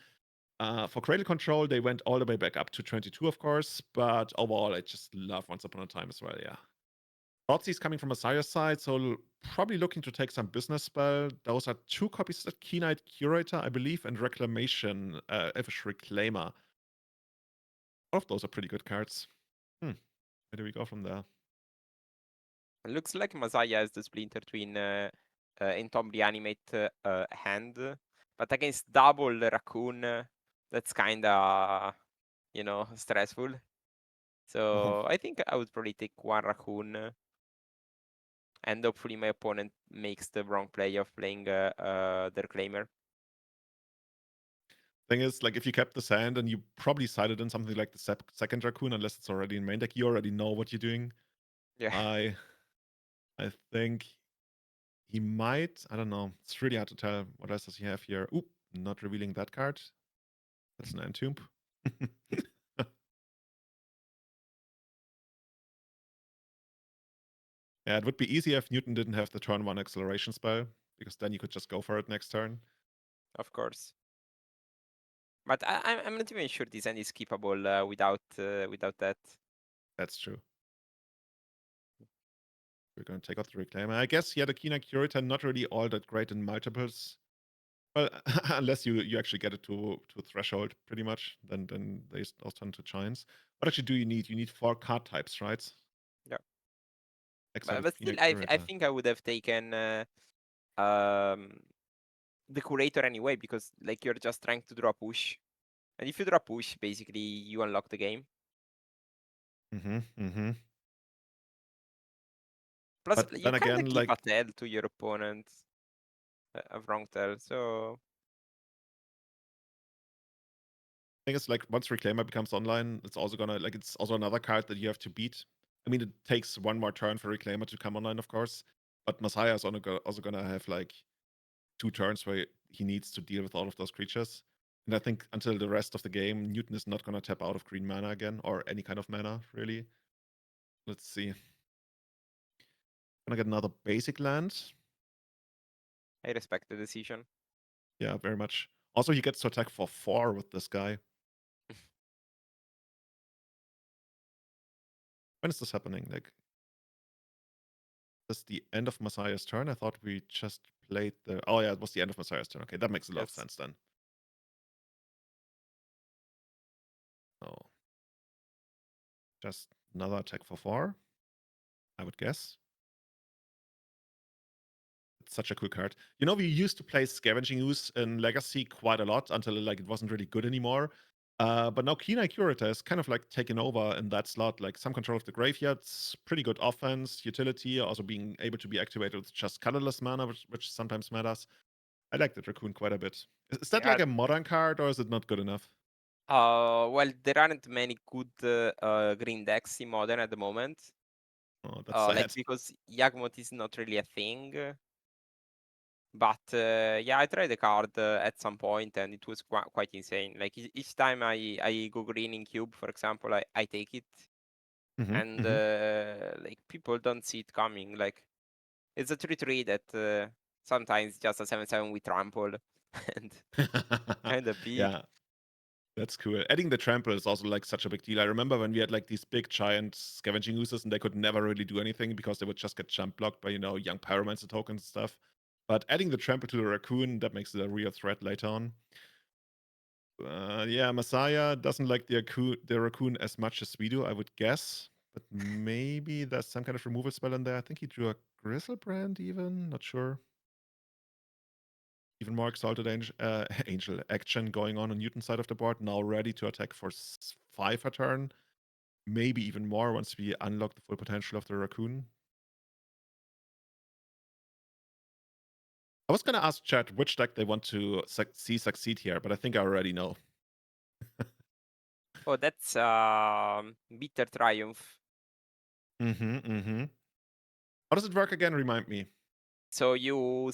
For Cradle Control, they went all the way back up to 22, of course. But overall, I just love Once Upon a Time as well. Yeah. Thoughtseize coming from Messiah's side, so probably looking to take some business spell. Those are 2 copies of Keynight Curator, I believe, and Reclamation, Elvish Reclaimer. All of those are pretty good cards. Where do we go from there? It looks like Masaya has the splinter twin Entomb Reanimate hand, but against double Raccoon, that's kinda, stressful. So I think I would probably take 1 Raccoon, and hopefully my opponent makes the wrong play of playing the Reclaimer. Thing is, like, if you kept the sand and you probably sided in something like the second Raccoon, unless it's already in main deck, you already know what you're doing. Yeah. I think he might. I don't know. It's really hard to tell. What else does he have here? Oop, not revealing that card. That's an Entomb. Yeah, it would be easier if Newton didn't have the turn 1 acceleration spell, because then you could just go for it next turn. Of course. But I'm not even sure this end is keepable without that. That's true. We're going to take out the Reclaimer. I guess, yeah, the Keynight Curator, not really all that great in multiples. Well, unless you actually get it to threshold, pretty much, then they all turn to giants. What actually do you need? You need 4 card types, right? Yeah. Exile But still, I think I would have taken the Curator anyway, because like you're just trying to draw push. And if you draw push, basically you unlock the game. Plus, But you then kind of again, give like, a tell to your opponent, a wrong tell. So thing is, like, once Reclaimer becomes online, it's also gonna, like, it's also another card that you have to beat. I mean, it takes one more turn for Reclaimer to come online, of course, but Messiah is also gonna have, like, 2 turns where he needs to deal with all of those creatures. And I think until the rest of the game, Newton is not gonna tap out of green mana again, or any kind of mana, really. Let's see. Gonna get another basic land. I respect the decision. Yeah, very much. Also, he gets to attack for 4 with this guy. When is this happening? Like, this the end of Messiah's turn? I thought we just played the... Oh, yeah, it was the end of Messiah's turn. Okay, that makes a lot of Yes. sense then. So, just another attack for 4, I would guess. It's such a cool card. You know, we used to play Scavenging Ooze in Legacy quite a lot until, like, it wasn't really good anymore. But now Keen Eye Curator is kind of like taken over in that slot. Like, some control of the graveyards, pretty good offense, utility, also being able to be activated with just colorless mana, which sometimes matters. I like the Raccoon quite a bit. Is that Yeah. like a modern card, or is it not good enough? Well, there aren't many good green decks in Modern at the moment. Oh, that's sad. Like, because Yagmoth is not really a thing. But yeah, I tried the card at some point and it was quite insane. Like each time I go green in cube, for example, I take it, and like people don't see it coming. Like it's a 3/3 that sometimes just a 7/7 with trample and kind of big. Yeah, that's cool. Adding the trample is also like such a big deal. I remember when we had like these big giant scavenging oozes and they could never really do anything because they would just get jump blocked by, you know, young pyromancer tokens and stuff. But adding the trample to the raccoon, that makes it a real threat later on. Yeah, Messiah doesn't like the raccoon as much as we do, I would guess. But maybe there's some kind of removal spell in there. I think he drew a Grizzlebrand even, not sure. Even more exalted angel action going on Newton's side of the board. Now ready to attack for 5 a turn. Maybe even more once we unlock the full potential of the raccoon. I was going to ask chat which deck they want to see succeed here, but I think I already know. Oh, that's Bitter Triumph. How does it work again? Remind me. So you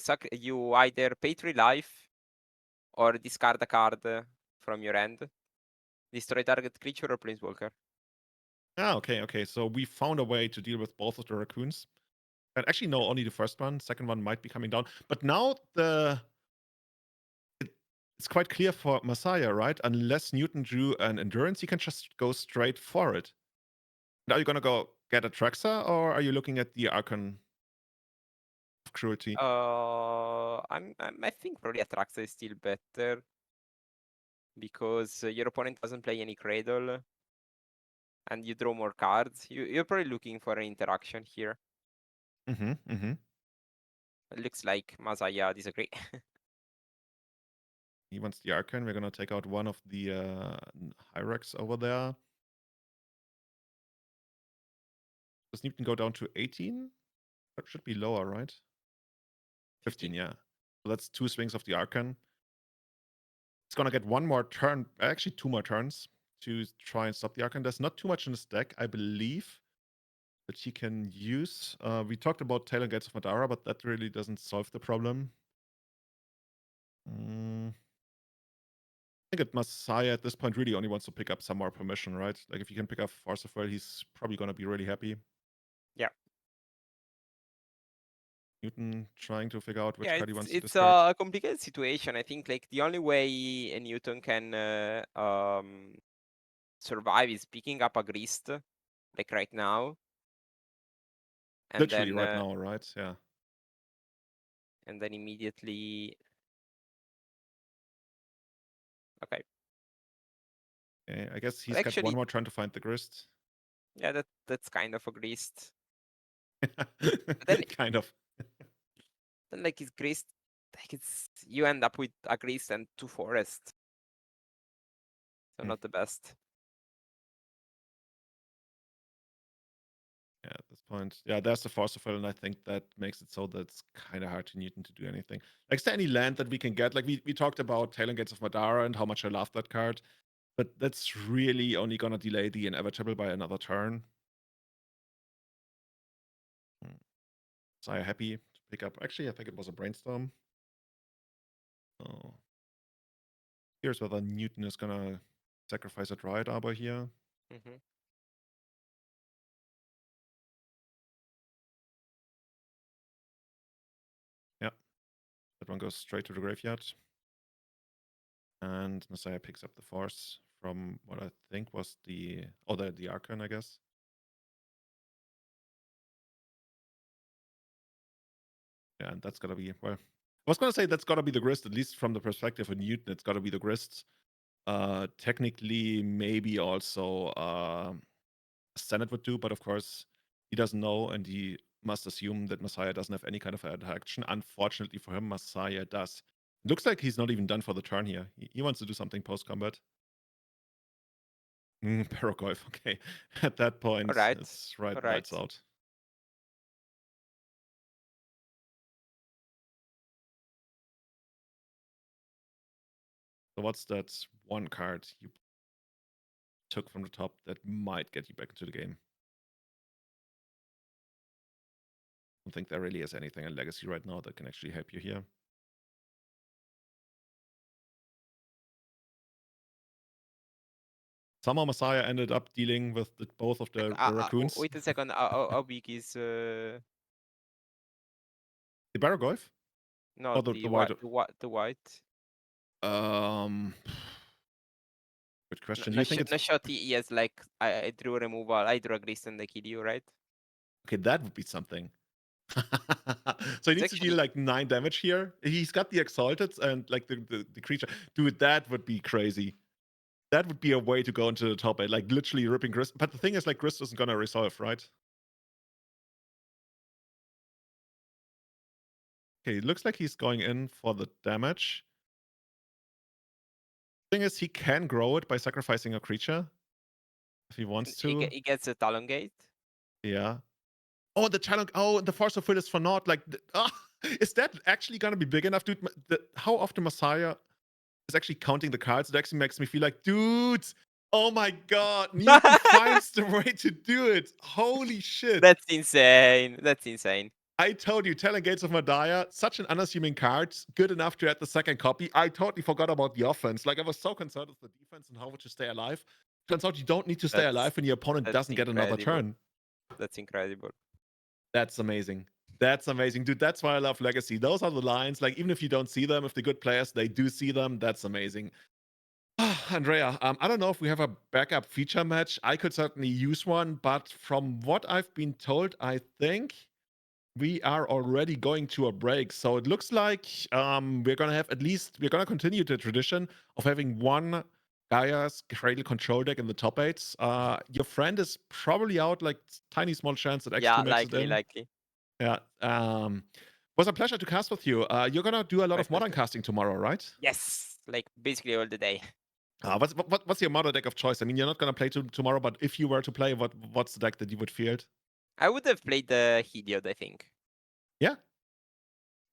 either pay 3 life or discard a card from your hand. Destroy target creature or planeswalker. Ah, okay. So we found a way to deal with both of the raccoons. And actually, no, only the first one. Second one might be coming down. But now it's quite clear for Messiah, right? Unless Newton drew an endurance, he can just go straight for it. And are you gonna go get a Traxa, or are you looking at the Archon of Cruelty? I think probably Atraxa is still better because your opponent doesn't play any Cradle and you draw more cards. You're probably looking for an interaction here. It looks like Messiah disagree. He wants the Archon. We're gonna take out one of the Hyrax over there. Does Newton go down to 18? That should be lower, right? 15, yeah. So that's 2 swings of the Archon. It's gonna get 1 more turn, actually 2 more turns to try and stop the Archon. There's not too much in his deck, I believe, that he can use. We talked about Tailor Gates of Madara, but that really doesn't solve the problem. I think that Messiah at this point really only wants to pick up some more permission, right? Like if he can pick up Force of Will, he's probably gonna be really happy. Yeah. Newton trying to figure out which card he wants to it's discard. a complicated situation. I think like the only way a Newton can survive is picking up a Grist, like right now. And Literally then right now, right? Yeah. and then immediately. Okay. Okay, I guess he's Well, got 1 actually, more turn to find the Grist. yeah, that's kind of a Grist. Then kind of. then like his Grist, like it's you end up with a Grist and 2 Forest. So not the best. Yeah, at this point. Yeah, there's the Force of Will, and I think that makes it so that it's kind of hard to Newton to do anything. Like, is there any land that we can get? Like, we talked about Tailor Gates of Madara and how much I love that card. But that's really only gonna delay the inevitable by another turn. Messiah happy to pick up. Actually, I think it was a brainstorm. Oh. Here's whether Newton is gonna sacrifice a Dryad Arbor here. Mhm. Yeah. That one goes straight to the graveyard. And Messiah picks up the Force from what I think was the Archon, I guess. Yeah, and that's gotta be, well, I was gonna say that's gotta be the Grist, at least from the perspective of Newton, it's gotta be the Grist. Technically, maybe also Senate would do, but of course, he doesn't know, and he must assume that Messiah doesn't have any kind of interaction. Unfortunately for him, Messiah does. Looks like he's not even done for the turn here. He wants to do something post-combat. Paragoyf, okay. At that point, Alright, it's right, alright. lights out. So what's that one card you took from the top that might get you back into the game? I don't think there really is anything in Legacy right now that can actually help you here. Somehow Messiah ended up dealing with both of the raccoons. Wait a second. How big is The Baragoyf? no Oh, the white. the white? Good question. Do No, you think it's no shot. He has like I drew a removal. I drew a Grist and I kill you, right? okay? That would be something. So he needs to deal actually- like 9 damage here. He's got the Exalted and like the creature. Dude, that would be crazy. That would be a way to go into the top 8, like literally ripping Grist. But the thing is, like, Grist isn't gonna resolve, right? Okay, looks like he's going in for the damage. Thing is, he can grow it by sacrificing a creature if he wants to. He gets a Talon Gate. Yeah. Oh, the challenge. Oh, the Force of Will is for naught. Like, is that actually gonna be big enough, dude? How often Messiah is actually counting the cards? It actually makes me feel like, dude, oh my god, Newton finds the way to do it. Holy shit. That's insane. That's insane. I told you, Talon Gates of Madaya, such an unassuming card, good enough to add the second copy. I totally forgot about the offense. Like, I was so concerned with the defense and how would you stay alive. Turns out you don't need to stay alive when your opponent doesn't get another turn. That's incredible. That's amazing. That's amazing. Dude, that's why I love Legacy. Those are the lines. Like, even if you don't see them, if the good players, they do see them, that's amazing. Andrea, I don't know if we have a backup feature match. I could certainly use one, but from what I've been told, I think we are already going to a break. So it looks like we're going to have we're going to continue the tradition of having one Gaia's Cradle control deck in the top 8. Your friend is probably out, like tiny small chance that X2 Yeah, makes it in. likely. Yeah. Was a pleasure to cast with you. You're going to do a lot My of modern pleasure. casting tomorrow, right? Yes, like basically all the day. What's your modern deck of choice? I mean, you're not going to play tomorrow, but if you were to play, what's the deck that you would field? I would have played the Heliod, I think. Yeah.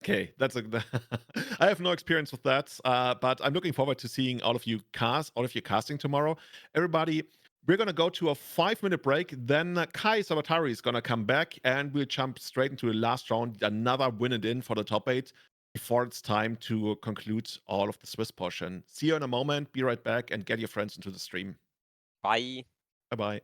Okay, that's I have no experience with that, but I'm looking forward to seeing all of you casting tomorrow. Everybody, we're gonna go to a 5-minute break. Then Kai Sabatari is gonna come back, and we'll jump straight into the last round. Another win and in for the top 8 before it's time to conclude all of the Swiss portion. See you in a moment. Be right back, and get your friends into the stream. Bye. Bye bye.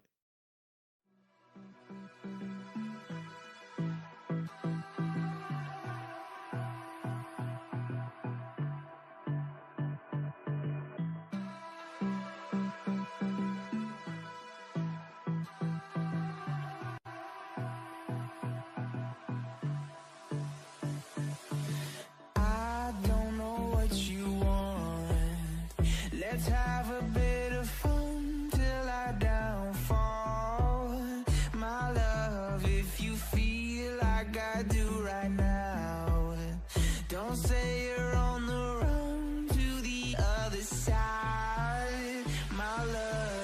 I don't know what you want. Let's have a bit of fun till I downfall. My love, if you feel like I do right now, don't say you're on the run to the other side. My love.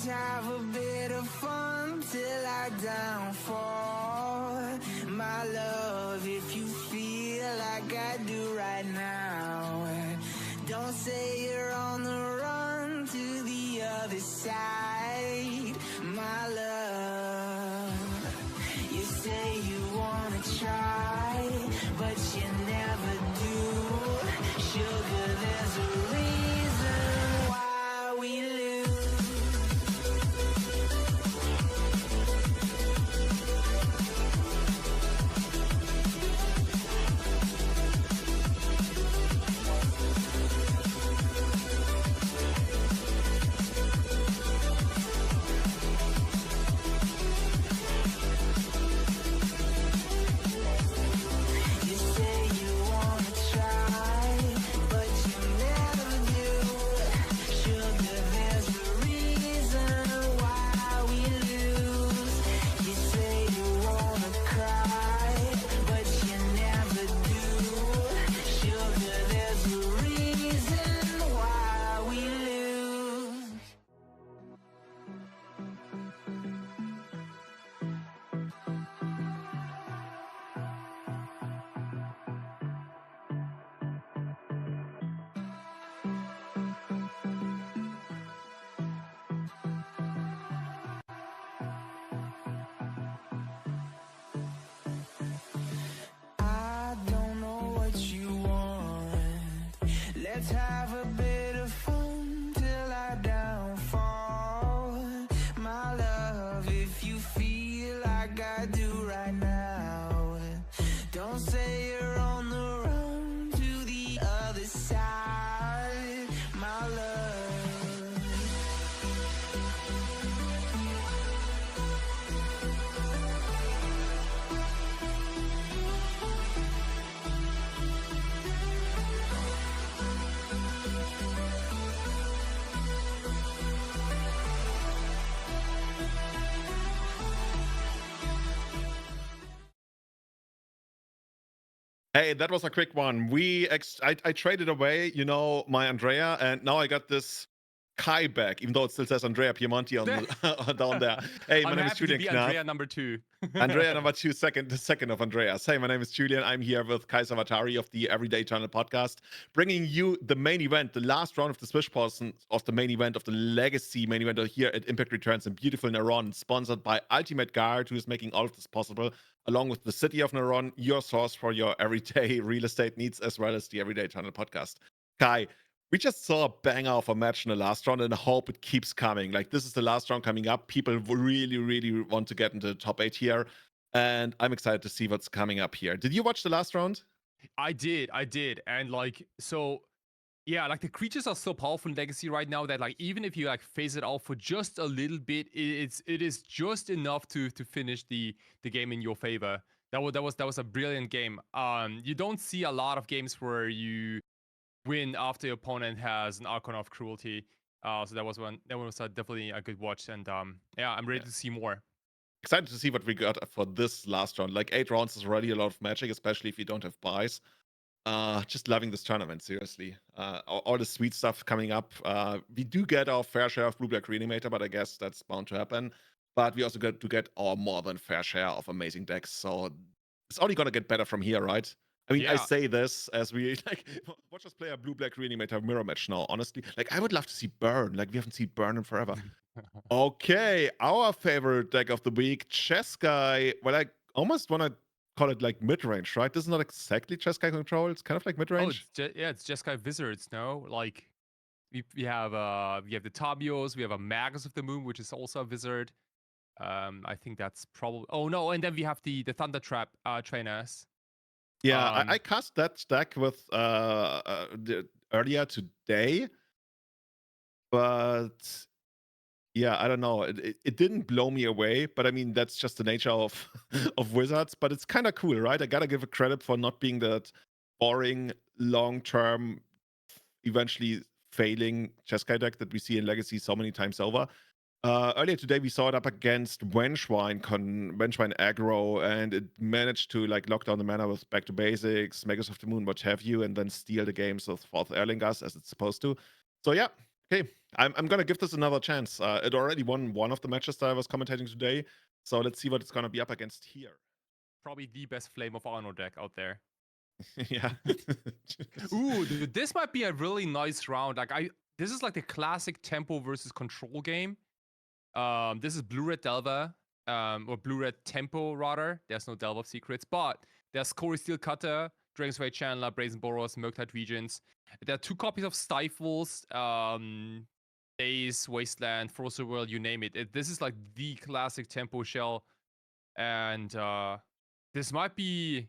have a bit of fun till I downfall. My love, if you feel like I do right now, don't say you're on the run to the other side. My love, you say you wanna try, but you never do. Sugar, there's a reason why we lose. Let's have a bit of fun till I downfall. My love, if you feel like I do right now, don't say you're on the run to the other side. My love. Hey, that was a quick one. I traded away, my Andrea, and now I got this Kai back, even though it still says Andrea Piemonti on down there. Hey, my I'm name is happy to Julian be Knab. Andrea number 2. Andrea number 2, the second of Andreas. Hey, my name is Julian. I'm here with Kai Savatari of the Everyday Channel podcast, bringing you the main event, the last round of the Swish portion of the main event of the Legacy main event here at Impact Returns in beautiful Naron, sponsored by Ultimate Guard, who is making all of this possible, along with the city of Naron, your source for your everyday real estate needs, as well as the Everyday Channel podcast. Kai, we just saw a banger of a match in the last round, and I hope it keeps coming. Like, this is the last round coming up. People really, really want to get into the top 8 here, and I'm excited to see what's coming up here. Did you watch the last round? I did. And yeah, like the creatures are so powerful in Legacy right now that like even if you like phase it out for just a little bit, it is just enough to finish the game in your favor. That was a brilliant game. You don't see a lot of games where you win after your opponent has an Archon of Cruelty. So that was definitely a good watch, and yeah, I'm ready to see more. Excited to see what we got for this last round. Like 8 rounds is already a lot of magic, especially if you don't have buys. Just loving this tournament, seriously. All the sweet stuff coming up. We do get our fair share of Blue-Black Reanimator, but I guess that's bound to happen. But we also get to get our more than fair share of amazing decks. So it's only gonna get better from here, right? I mean, I Yeah. say this as we like watch us play a Blue-Black Reanimator mirror match now. Honestly, like I would love to see Burn. Like we haven't seen Burn in forever. Okay, our favorite deck of the week, Jeskai. Well, I almost want to call it like mid-range, right? This is not exactly Jeskai control. It's kind of like mid-range. It's Jeskai Wizards, no? Like we have the Tabios, we have a Magus of the Moon, which is also a wizard. I think that's probably. Oh no, and then we have the Thunder Trap trainers. Yeah, I cast that deck with earlier today, but yeah, I don't know. It didn't blow me away, but I mean that's just the nature of of Wizards. But it's kind of cool, right? I gotta give it credit for not being that boring, long-term, eventually failing Jeskai deck that we see in Legacy so many times over. Earlier today, we saw it up against Wenchwine aggro, and it managed to like lock down the mana with Back to Basics, Magus of the Moon, what have you, and then steal the games with 4th Erlingas as it's supposed to. So yeah, Okay, I'm gonna give this another chance. It already won one of the matches that I was commentating today, so let's see what it's gonna be up against here. Probably the best Flame of Honor deck out there. Yeah. Ooh, dude, this might be a really nice round. This is like the classic tempo versus control game. This is blue-red Delva, or blue-red tempo rather. There's no Delva of Secrets, but there's Corey Steel Cutter, Dragon's Rage Chandler, Brazen Boros, Murktide Regents. There are 2 copies of Stifles, Díez, Wasteland, Frozen World, you name it. This is like the classic tempo shell, and this might be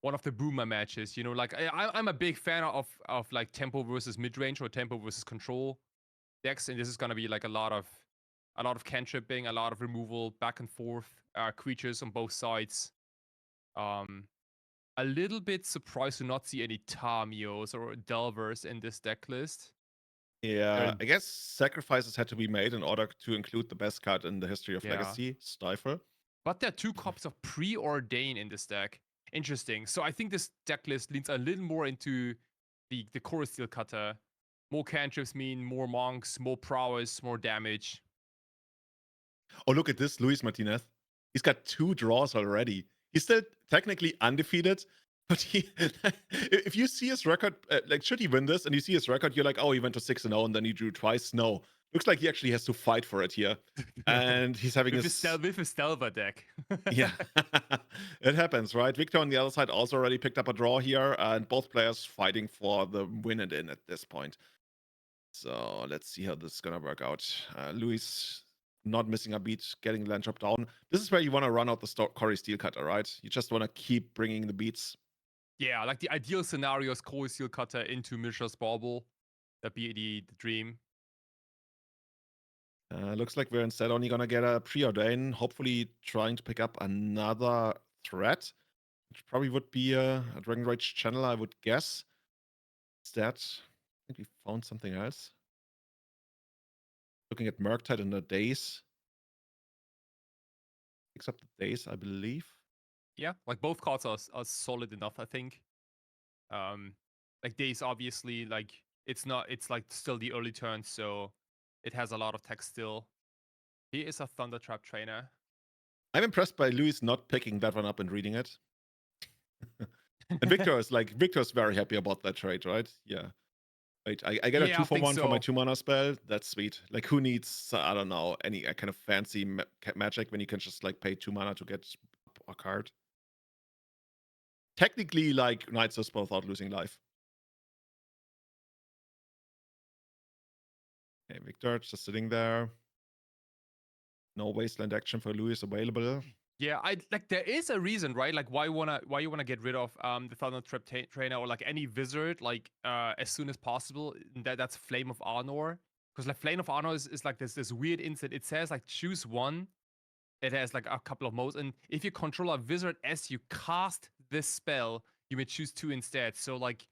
one of the boomer matches. You know, like I'm a big fan of like tempo versus mid range or tempo versus control decks, and this is gonna be like a lot of cantripping, a lot of removal, back and forth, creatures on both sides. A little bit surprised to not see any Tamios or Delvers in this deck list. Yeah, I guess sacrifices had to be made in order to include the best card in the history of Yeah. Legacy, Stifle. But there are 2 copies of Preordain in this deck. Interesting. So I think this deck list leans a little more into the Core Steel Cutter. More cantrips mean more monks, more prowess, more damage. Oh, look at this, Luis Martinez. He's got 2 draws already. He's still technically undefeated, but if you see his record, like, should he win this and you see his record, you're like, oh, he went to 6-0 and then he drew twice. No, looks like he actually has to fight for it here. And he's having with his Stelva deck. Yeah, it happens, right? Victor on the other side also already picked up a draw here, and both players fighting for the win and in at this point. So let's see how this is gonna work out. Luis not missing a beat, getting the land drop down. This is where you want to run out the Corey Steel Cutter, right? You just want to keep bringing the beats. Yeah, like the ideal scenario is Corey Steel Cutter into Mishra's Bauble. That'd be the dream. Looks like we're instead only gonna get a Preordain, hopefully trying to pick up another threat, which probably would be a Dragon Rage Channel, I would guess. Instead, I think we found something else. Looking at Murktide and the Díez. Picks up the Díez, I believe. Yeah, like both cards are solid enough, I think. Like Díez, obviously, like it's like still the early turn, so it has a lot of text still. He is a Thunder Trap trainer. I'm impressed by Luis not picking that one up and reading it. And Victor's very happy about that trade, right? Yeah. Wait, I get a 2-for-1 for my 2-mana spell. That's sweet. Like, who needs, I don't know, any kind of fancy magic when you can just, like, pay 2 mana to get a card? Technically, like, Knights of Spell without losing life. Okay, Victor just sitting there. No Wasteland action for Luis available. Yeah, there is a reason, right? Like why you wanna get rid of the Thunder Trap trainer or like any wizard like as soon as possible. That's Flame of Honor, because like Flame of Honor is like this weird instant. It says like choose one. It has like a couple of modes, and if you control a wizard as you cast this spell, you may choose 2 instead. So like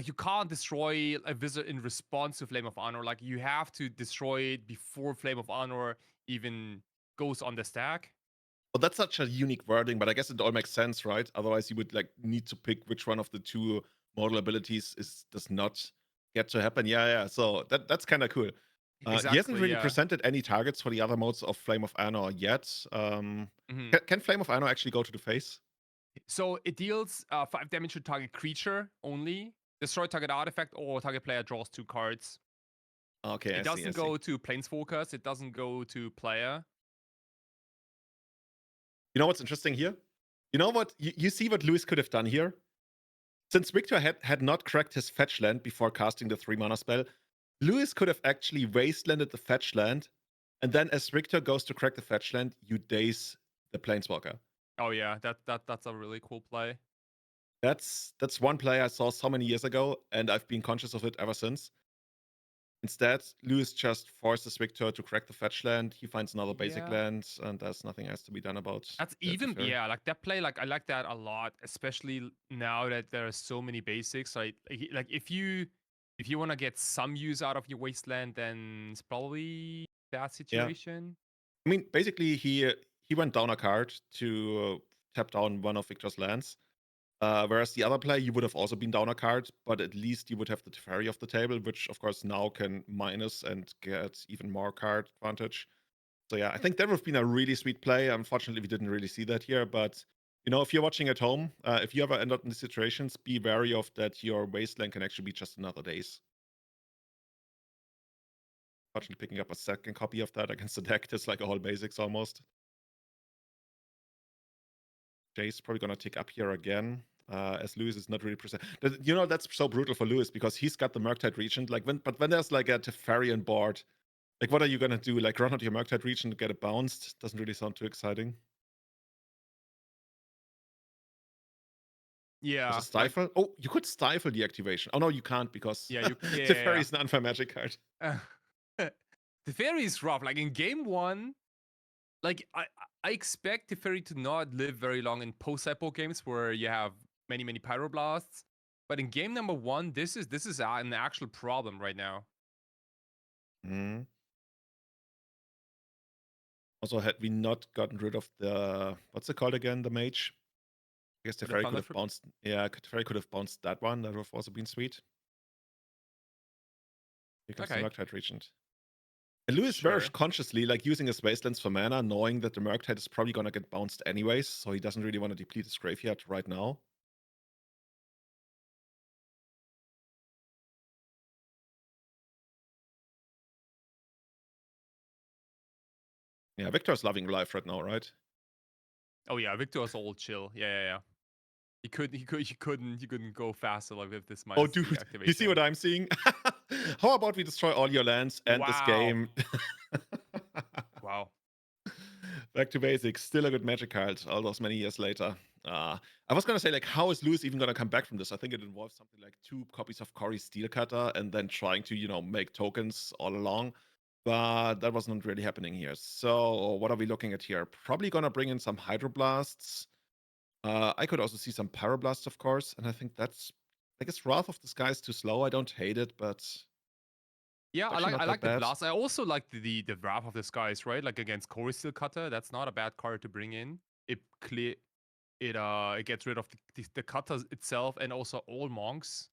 you can't destroy a wizard in response to Flame of Honor. Like you have to destroy it before Flame of Honor even goes on the stack. Well, that's such a unique wording, but I guess it all makes sense, right? Otherwise, you would like need to pick which one of the 2 modal abilities does not get to happen. Yeah. So that's kind of cool. Exactly, he hasn't really presented any targets for the other modes of Flame of Honor yet. Can Flame of Honor actually go to the face? So it deals 5 damage to target creature only. Destroy target artifact or target player draws 2 cards. Okay, it doesn't go to Planeswalkers. It doesn't go to player. You know what's interesting here? You know what? You see what Luis could have done here? Since Victor had not cracked his fetch land before casting the 3-mana spell, Luis could have actually wastelanded the fetch land, and then as Victor goes to crack the fetch land, you Díez the Planeswalker. Oh yeah, that's a really cool play. That's one play I saw so many years ago, and I've been conscious of it ever since. Instead, Luis just forces Victor to crack the fetch land. He finds another basic land, and there's nothing else to be done about. That's even like that play. Like I like that a lot, especially now that there are so many basics. Like if you want to get some use out of your wasteland, then it's probably that situation. I mean, basically he went down a card to tap down one of Victor's lands. Whereas the other play, you would have also been down a card, but at least you would have the Teferi off the table, which of course now can minus and get even more card advantage. So yeah, I think that would have been a really sweet play. Unfortunately, we didn't really see that here. But if you're watching at home, if you ever end up in these situations, be wary of that your wasteland can actually be just another Díez. Unfortunately, picking up a second copy of that against the deck that's like all basics almost. Jay's probably gonna tick up here again. As Lewis is not really present. That's so brutal for Lewis because he's got the Murktide Regent. But when there's like a Teferi on board, like what are you gonna do? Like run out your Murktide Regent and get it bounced? Doesn't really sound too exciting. Yeah. Stifle? Oh, you could stifle the activation. Oh no, you can't because Teferi is an unfair magic card. Teferi is rough. Like in game 1, like I expect Teferi to not live very long in post-cycle games where you have many pyroblasts. But in game number 1, this is an actual problem right now. Mm. Also, had we not gotten rid of the what's it called again? The mage. I guess Teferi could have bounced. Yeah, Teferi could have bounced that one. That would have also been sweet. Here comes the Murktide Regent. And Lewis very consciously like using his wastelands for mana, knowing that the Murktide is probably gonna get bounced anyways, so he doesn't really want to deplete his graveyard right now. Yeah, Victor's loving life right now, right? Oh yeah, Victor's all chill. Yeah. He couldn't go faster like with this minus dude, activation. you see what I'm seeing? How about we destroy all your lands and this game? Wow. Back to basics. Still a good magic card all those many years later. I was gonna say, like, how is Lewis even gonna come back from this? I think it involves something like 2 copies of Corey's Steelcutter and then trying to, make tokens all along. But that was not really happening here. So what are we looking at here? Probably gonna bring in some Hydroblasts. I could also see some Pyroblasts, of course, and I think that's, I guess, Wrath of the Sky is too slow. I don't hate it, but yeah, I like the blast. I also like the Wrath of the Skies, right? Like against Corey Steelcutter, that's not a bad card to bring in. It gets rid of the cutter itself and also all monks.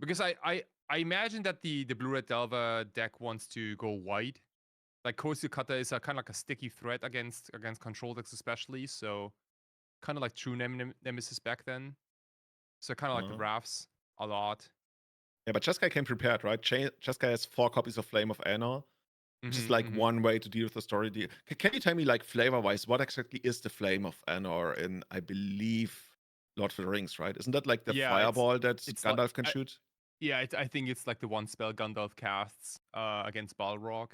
Because I imagine that the blue-red Delver deck wants to go wide. Like Corey Steelcutter is a kind of like a sticky threat against control decks especially, so kind of like true Nemesis back then. So kind of like the Wraths a lot. Yeah, but Jeskai came prepared, right? Jeskai has 4 copies of Flame of Anor, which is like one way to deal with the story. Can you tell me, like, flavor-wise, what exactly is the Flame of Anor in, I believe, Lord of the Rings, right? Isn't that like the fireball that Gandalf can shoot? Yeah, I think it's like the one spell Gandalf casts against Balrog.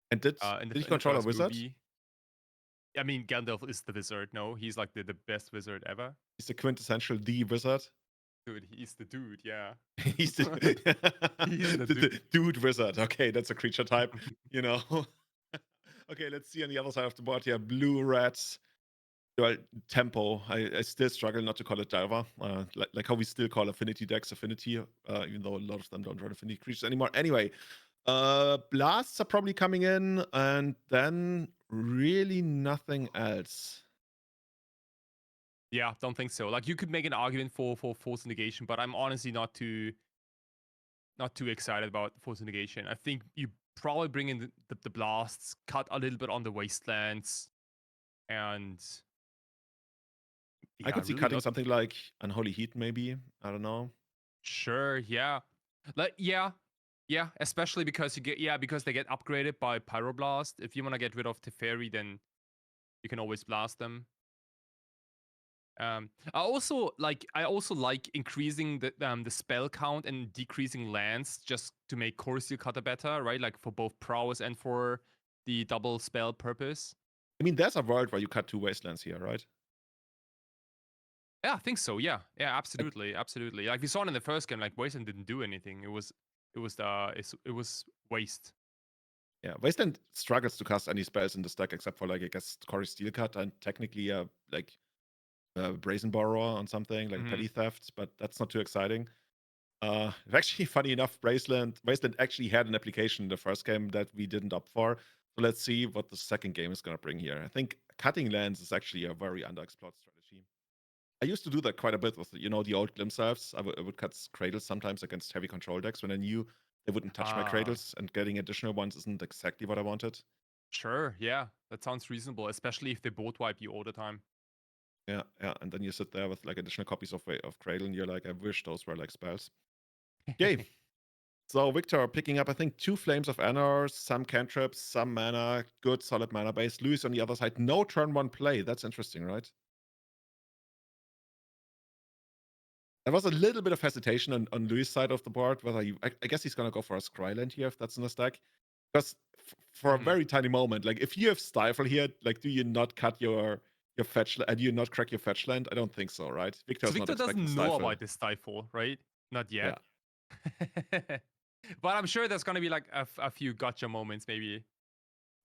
And did he control a wizard? Movie. I mean, Gandalf is the wizard. No, he's like the best wizard ever. He's the quintessential wizard. Dude, he's the dude, yeah. He's the dude wizard. Okay, that's a creature type, Okay, let's see on the other side of the board here. Blue rats. Well, tempo. I still struggle not to call it Delver. Like how we still call Affinity decks Affinity, even though a lot of them don't run Affinity creatures anymore. Anyway, blasts are probably coming in, and then really nothing else. Yeah, don't think so. Like you could make an argument for Force Negation, but I'm honestly not too excited about Force Negation. I think you probably bring in the blasts, cut a little bit on the wastelands, and I could see cutting something like Unholy Heat, maybe. I don't know. Sure, yeah. Yeah, especially because because they get upgraded by Pyroblast. If you want to get rid of Teferi, then you can always blast them. I also like increasing the spell count and decreasing lands just to make Core Steelcutter better, right? Like for both prowess and for the double spell purpose. I mean, there's a world where you cut 2 wastelands here, right? Yeah, I think so. Yeah, absolutely. Like we saw it in the first game, like Wasteland didn't do anything. It was waste. Yeah, Wasteland struggles to cast any spells in the stack except for, like, I guess Core Steelcutter and technically like Brazen Borrower on something like Petty Theft, but that's not too exciting. Actually, funny enough, Wasteland actually had an application in the first game that we didn't opt for So let's see what the second game is going to bring here. I think cutting lands is actually a very underexplored strategy. I used to do that quite a bit with, the old Glimpse elves. I would cut cradles sometimes against heavy control decks when I knew they wouldn't touch my cradles, and getting additional ones isn't exactly what I wanted. Sure, yeah. That sounds reasonable, especially if they both wipe you all the time. Yeah, and then you sit there with like additional copies of Cradle, and you're like, I wish those were like spells. Yay. So Victor picking up, I think, 2 Flames of Anor, some cantrips, some mana, good solid mana base. Luis on the other side, no turn 1 play. That's interesting, right? There was a little bit of hesitation on Luis' side of the board, whether I guess he's going to go for a Scryland here if that's in the stack. Because for a very tiny moment, like if you have Stifle here, like do you not cut your fetch land? Do you not crack your fetch land? I don't think so, right? So Victor's not Victor expecting doesn't know Stifle. about this Stifle, right? Not Yeah. yet. But I'm sure there's gonna be like a few gotcha moments, maybe.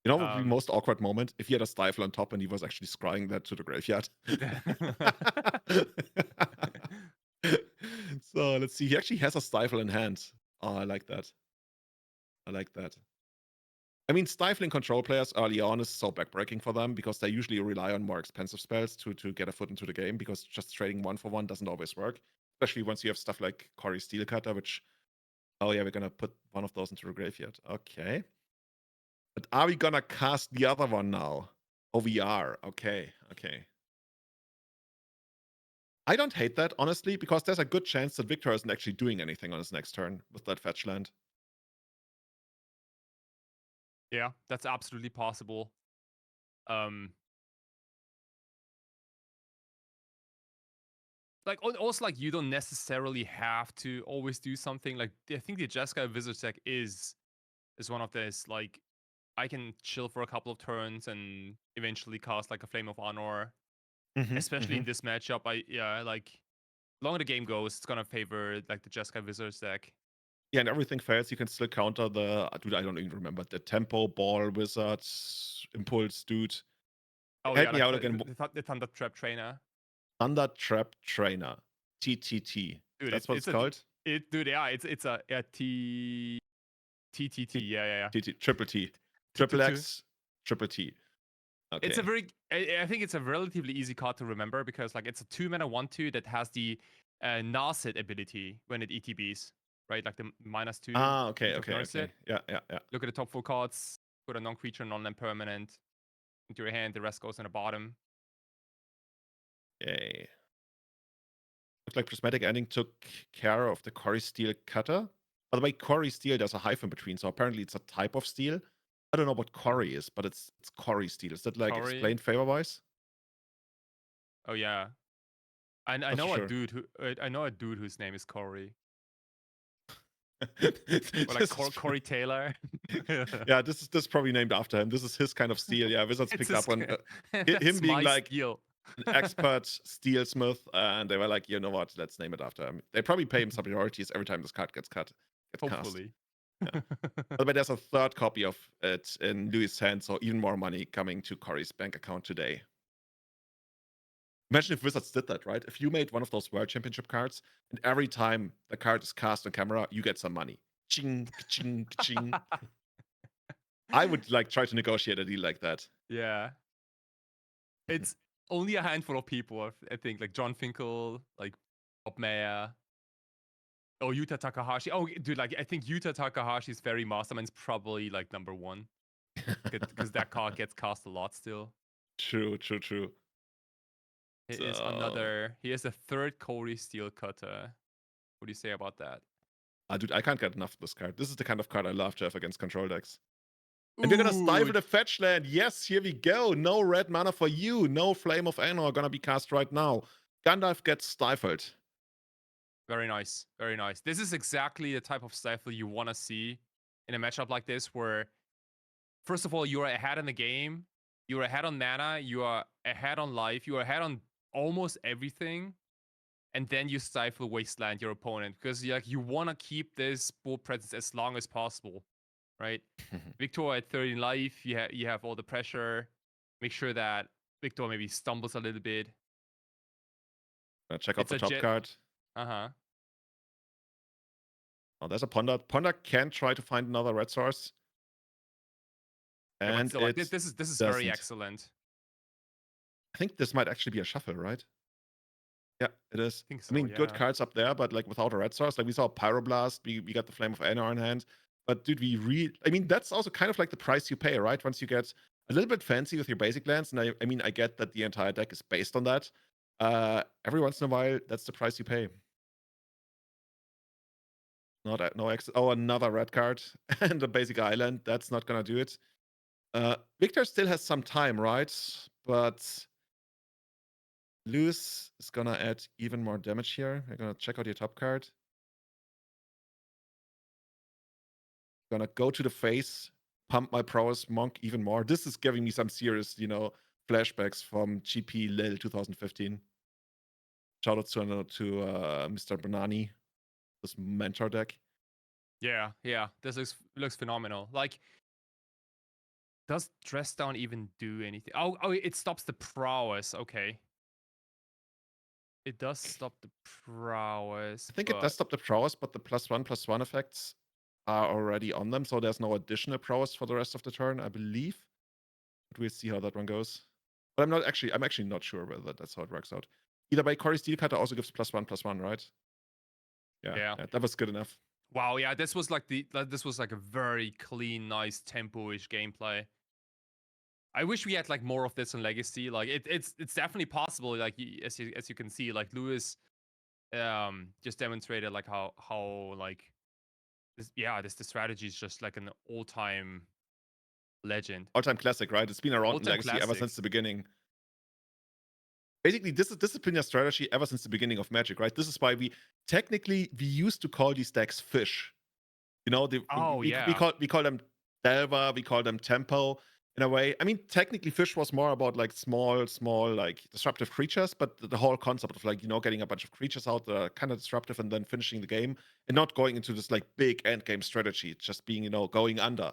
You know what would be the most awkward moment? If he had a Stifle on top and he was actually scrying that to the graveyard. So let's see. He actually has a Stifle in hand. Oh, I like that. I like that. I mean, stifling control players early on is so backbreaking for them because they usually rely on more expensive spells to get a foot into the game, because just trading 1-for-1 doesn't always work, especially once you have stuff like Cory Steelcutter, which, oh yeah, we're gonna put one of those into the graveyard. Okay. But are we gonna cast the other one now? Oh, we are. Okay. I don't hate that, honestly, because there's a good chance that Victor isn't actually doing anything on his next turn with that fetch land. Yeah, that's absolutely possible. Like also, like, you don't necessarily have to always do something. Like, I think the Jeskai Wizard deck is one of those, like, I can chill for a couple of turns and eventually cast like a Flame of Honor. Especially in this matchup, like, longer the game goes, it's gonna favor like the Jeskai Wizards deck. Yeah, and everything fails, you can still counter the dude. I don't even remember the Tempo Ball Wizards Impulse dude. Oh Help yeah, me like out again. the Thunder Trap Trainer. Thunder Trap Trainer, TTT. Dude, That's what it's called. Dude, yeah, it's a TTT. Yeah. TT, triple T, triple X, triple T. Okay. It's a very, I think it's a relatively easy card to remember because, like, it's a 2-mana 1/2 that has the Narset ability when it ETBs, right? Like the -2. Ah, okay. Yeah. Look at the top 4 cards, put a non-creature, non-land permanent into your hand, the rest goes in the bottom. Yay. Looks like Prismatic Ending took care of the Cory Steelcutter. By the way, Cory Steel, there's a hyphen between, so apparently it's a type of steel. I don't know what Cory is, but it's Cory Steel. Is that like Cory? explained favor-wise? Oh yeah, I know sure. a dude whose name is Cory. Or like Corey Taylor. Yeah, this is probably named after him. This is his kind of steel. Yeah, Wizards picked up on him being like steel. an expert steelsmith, and they were like, you know what, let's name it after him. They probably pay him some priorities every time this card gets Hopefully. Yeah. But there's a third copy of it in Louis' hand, so even more money coming to Cory's bank account today. Imagine if Wizards did that, right? If you made one of those World Championship cards, and every time the card is cast on camera, you get some money. Ching, ching, ching. I would like try to negotiate a deal like that. Yeah. It's only a handful of people, I think, like John Finkel, like Bob Mayer. Oh, Yuta Takahashi. Oh, dude, like, I think Yuta Takahashi's Fairy Mastermind's probably like number 1. Because that card gets cast a lot still. True. He is the 3rd Cory Steelcutter. What do you say about that? Dude, I can't get enough of this card. This is the kind of card I love to have against control decks. And we're gonna stifle the fetch land. Yes, here we go. No red mana for you. No Flame of Anor gonna be cast right now. Gandalf gets stifled. Very nice. Very nice. This is exactly the type of stifle you want to see in a matchup like this, where, first of all, you're ahead in the game. You're ahead on mana. You are ahead on life. You are ahead on almost everything. And then you stifle Wasteland your opponent, because you want to keep this board presence as long as possible, right? Victor at 30 life, you have all the pressure. Make sure that Victor maybe stumbles a little bit. Check out the top card. Uh-huh. Oh, there's a Ponder. Ponder can try to find another red source. Yeah, but And still, like, it this is very doesn't. excellent. I think this might actually be a shuffle, right? Yeah, it is. I think I so, mean, good yeah. cards up there, but like without a red source, like we saw Pyroblast, we got the Flame of Anor in hand. But dude, I mean, that's also kind of like the price you pay, right? Once you get a little bit fancy with your basic lands, and I mean, I get that the entire deck is based on that. Every once in a while, that's the price you pay. Oh, another red card and a basic island. That's not gonna do it. Victor still has some time, right? But Lewis is gonna add even more damage here. We're gonna check out your top card. Gonna go to the face, pump my prowess monk even more. This is giving me some serious, flashbacks from GP Lille 2015. Shout out to Mr. Banani, this mentor deck. Yeah, this looks phenomenal. Like, does Dress Down even do anything? Oh, it stops the prowess. Okay. It does stop the prowess. I think it does stop the prowess, but the +1/+1 effects are already on them, so there's no additional prowess for the rest of the turn, I believe. But we'll see how that one goes. But I'm actually not sure whether that's how it works out. Either way, Corey Steelcutter also gives +1/+1, right? Yeah, that was good enough. Wow, yeah, this was like a very clean, nice tempo-ish gameplay. I wish we had like more of this in Legacy. Like it's definitely possible. Like as you can see, like Lewis just demonstrated like how like the strategy is just like an all-time legend. All-time classic, right? It's been around in Legacy ever since the beginning. Basically, this has been a strategy ever since the beginning of Magic, right? This is why we used to call these decks fish. We call them Delver, we call them Tempo in a way. I mean, technically, fish was more about like small, like disruptive creatures, but the whole concept of like, getting a bunch of creatures out that are kind of disruptive and then finishing the game and not going into this like big end game strategy, just being, going under.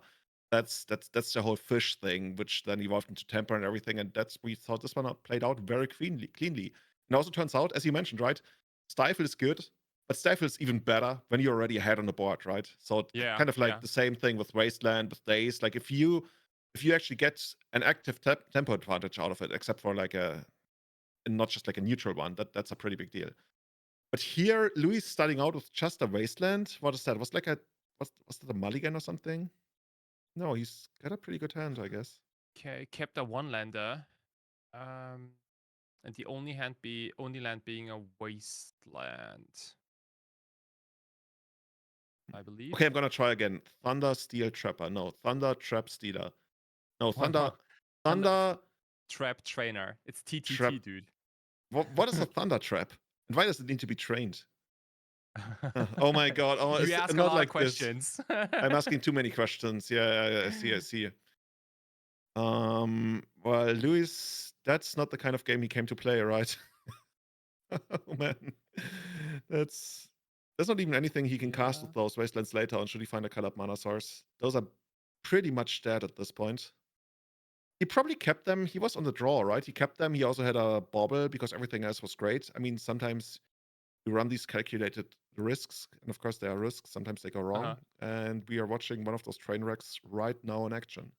That's the whole fish thing, which then evolved into Temper and everything. And we thought this one played out very cleanly. And also turns out, as you mentioned, right? Stifle is good, but Stifle is even better when you're already ahead on the board, right? So kind of like the same thing with Wasteland, with Díez. Like if you actually get an active tempo advantage out of it, except for like and not just like a neutral one, that's a pretty big deal. But here, Louis starting out with just a Wasteland. What is that? Was that a mulligan or something? No, he's got a pretty good hand, I guess. Okay, kept a one-lander. And the only land being a Wasteland, I believe. Okay, I'm gonna try again. Thunder Steel Trapper. No, Thunder Trap Stealer. No, Thunder Trap Trainer. It's TTT, Trap. dude. What is a Thunder Trap? And why does it need to be trained? Oh my god. Oh, you ask a lot of questions. I'm asking too many questions. Yeah, I see. Well, Luis, that's not the kind of game he came to play, right? Oh man. There's not even anything he can cast with those Wastelands later on should he find a colored mana source. Those are pretty much dead at this point. He probably kept them. He was on the draw, right? He kept them. He also had a bauble because everything else was great. I mean, sometimes you run these calculated risks, and of course there are risks. Sometimes they go wrong. And we are watching one of those train wrecks right now in action.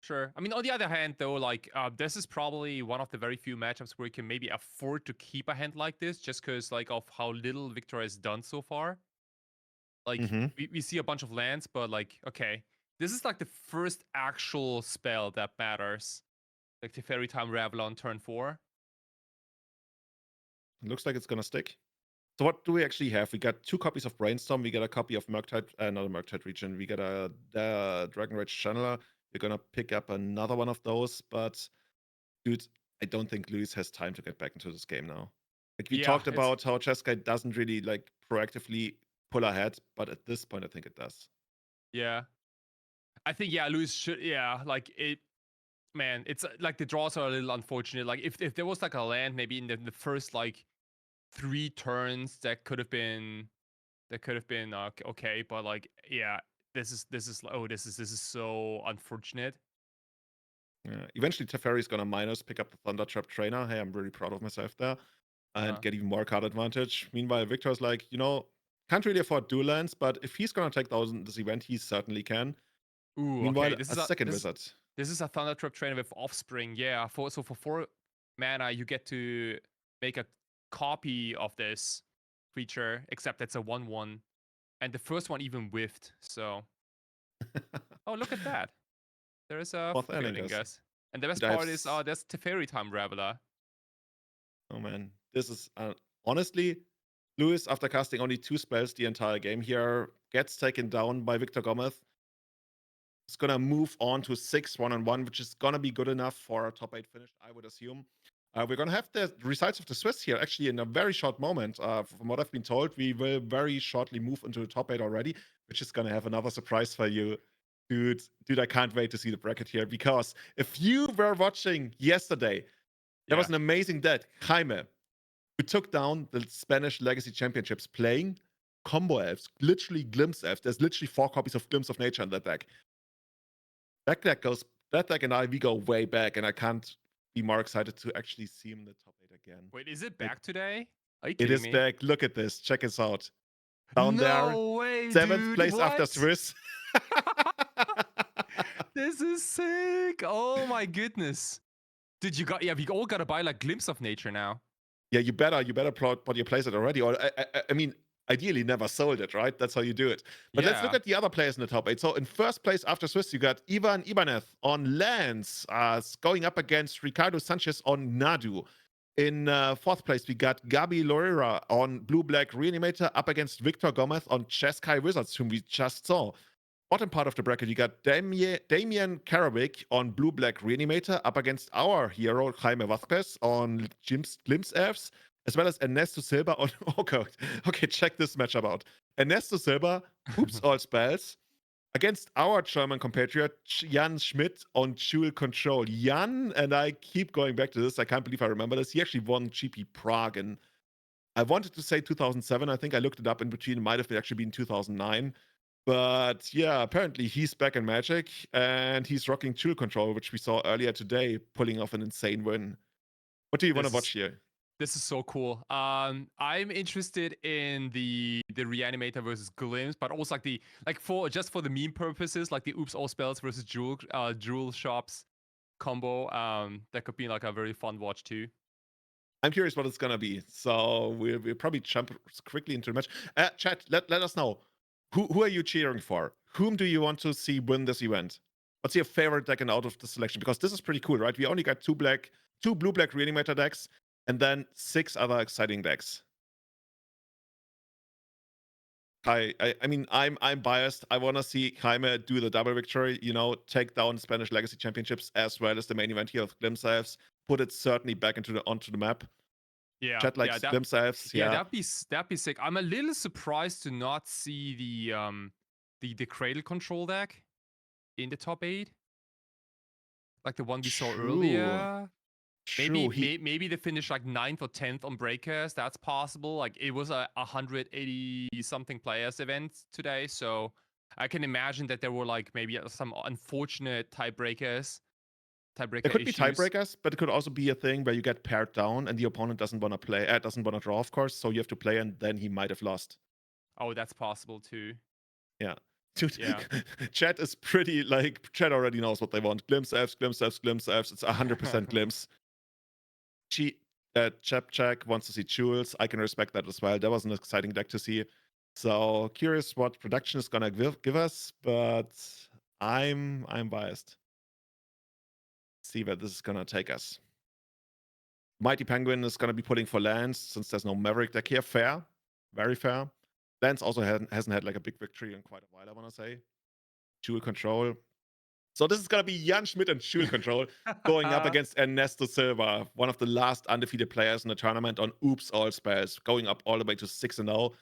Sure. I mean, on the other hand, though, like this is probably one of the very few matchups where you can maybe afford to keep a hand like this, just because like of how little Victor has done so far. Like we see a bunch of lands, but like okay, this is like the first actual spell that matters, like the Fairy Time Raveler on turn 4. Looks like it's gonna stick. So what do we actually have? We got 2 copies of Brainstorm. We got a copy of Murktide, not a Murktide Region. We got a Dragon Rage Channeler. We're gonna pick up another one of those, but dude, I don't think Luis has time to get back into this game now. Like we talked about how Jeskai doesn't really like proactively pull ahead, but at this point I think it does. Yeah. I think Luis should like it. Man, it's like the draws are a little unfortunate. Like if there was like a land maybe in the first like 3 turns that could have been okay, but like this is so unfortunate. Yeah. Eventually Teferi's gonna minus pick up the Thunder Trap Trainer. Hey, I'm really proud of myself there. And get even more card advantage. Meanwhile, Victor's like, can't really afford dual lands, but if he's gonna take those in this event, he certainly can. Ooh, Meanwhile, okay. This a is second wizard. This is a Thunder Trap trainer with Offspring. Yeah. For 4 mana, you get to make a copy of this creature, except it's a 1/1, and the first one even whiffed. So, oh, look at that. There is a Fourth Flicker inning, guys. Dingus. And the best Did I have part is, there's Teferi Time Raveler. Oh man, this is honestly, Lewis, after casting only 2 spells the entire game here, gets taken down by Victor Gómez. It's gonna move on to 6 1-on-1, which is gonna be good enough for a top 8 finish, I would assume. We're gonna have the results of the Swiss here actually in a very short moment. From what I've been told, we will very shortly move into the top 8 already, which is gonna have another surprise for you. Dude, I can't wait to see the bracket here, because if you were watching yesterday, there was an amazing deck, Jaime, who took down the Spanish Legacy Championships playing combo elves, literally Glimpse elves. There's literally 4 copies of Glimpse of Nature in that deck. That deck and we go way back, and I can't be more excited to actually see him in the top 8 again. Wait, is it back today? Are you It kidding is me? back. Look at this. Check us out. Down no there. way, 7th dude. place after What? Swiss. This is sick. Oh my goodness. Dude, we all gotta buy like Glimpse of Nature now. Yeah, you better put your place it already. Or I mean, ideally never sold it, right? That's how you do it. But let's look Yeah. at the other players in the top 8. So in first place after Swiss, you got Ivan Ibanez on Lance, going up against Ricardo Sanchez on Nadu. In 4th place, we got Gabi Lorera on Blue-Black Reanimator up against Victor Gómez on Jeskai Wizards, whom we just saw. Bottom part of the bracket, you got Damian Karawick on Blue-Black Reanimator up against our hero, Jaime Vazquez on Glimpse Elves, as well as Ernesto Silva on... Okay, check this matchup out. Ernesto Silva, Oops All Spells, against our German compatriot, Jan Schmidt on Dual Control. Jan, and I keep going back to this, I can't believe I remember this, he actually won GP Prague, and I wanted to say 2007, I think I looked it up in between, it might have actually been 2009. But yeah, apparently he's back in Magic, and he's rocking Dual Control, which we saw earlier today, pulling off an insane win. What do you want to watch here? This is so cool. I'm interested in the Reanimator versus Glimpse, but also for the meme purposes, like the Oops All Spells versus Jewel Shops combo. That could be like a very fun watch too. I'm curious what it's gonna be. So we'll probably jump quickly into the match. Chat, let us know. Who are you cheering for? Whom do you want to see win this event? What's your favorite deck and out of the selection? Because this is pretty cool, right? We only got two blue-black Reanimator decks, and then 6 other exciting decks. I mean, I'm biased. I want to see Jaime do the double victory, take down Spanish Legacy Championships as well as the main event here of Glimpse Elves, put it certainly back onto the map. Yeah, Chat likes Glimpse Elves. Yeah, that'd be sick. I'm a little surprised to not see the Cradle Control deck in the top 8, like the one we saw earlier. Maybe they finished like 9th or 10th on Breakers. That's possible. Like it was a 180 something players event today, so I can imagine that there were like maybe some unfortunate tiebreakers. There could be tiebreakers, but it could also be a thing where you get paired down and the opponent doesn't want to play, doesn't want to draw, of course. So you have to play, and then he might have lost. Oh, that's possible too. Yeah. Dude, yeah. Chat is pretty Chat already knows what they want. Glimpse Elves, Glimpse Elves, Glimpse Elves. It's 100% Glimpse. Chapchak wants to see Jewels. I can respect that as well. That was an exciting deck to see. So curious what production is gonna give us, but I'm biased. See where this is gonna take us. Mighty Penguin is gonna be pulling for lands since there's no Maverick deck here. Fair, very fair. Lands also hasn't had like a big victory in quite a while, I want to say. Dual Control. So this is gonna be Jan Schmidt and Dual Control going up against Ernesto Silva, one of the last undefeated players in the tournament on Oops All Spells, going up all the way to 6-0.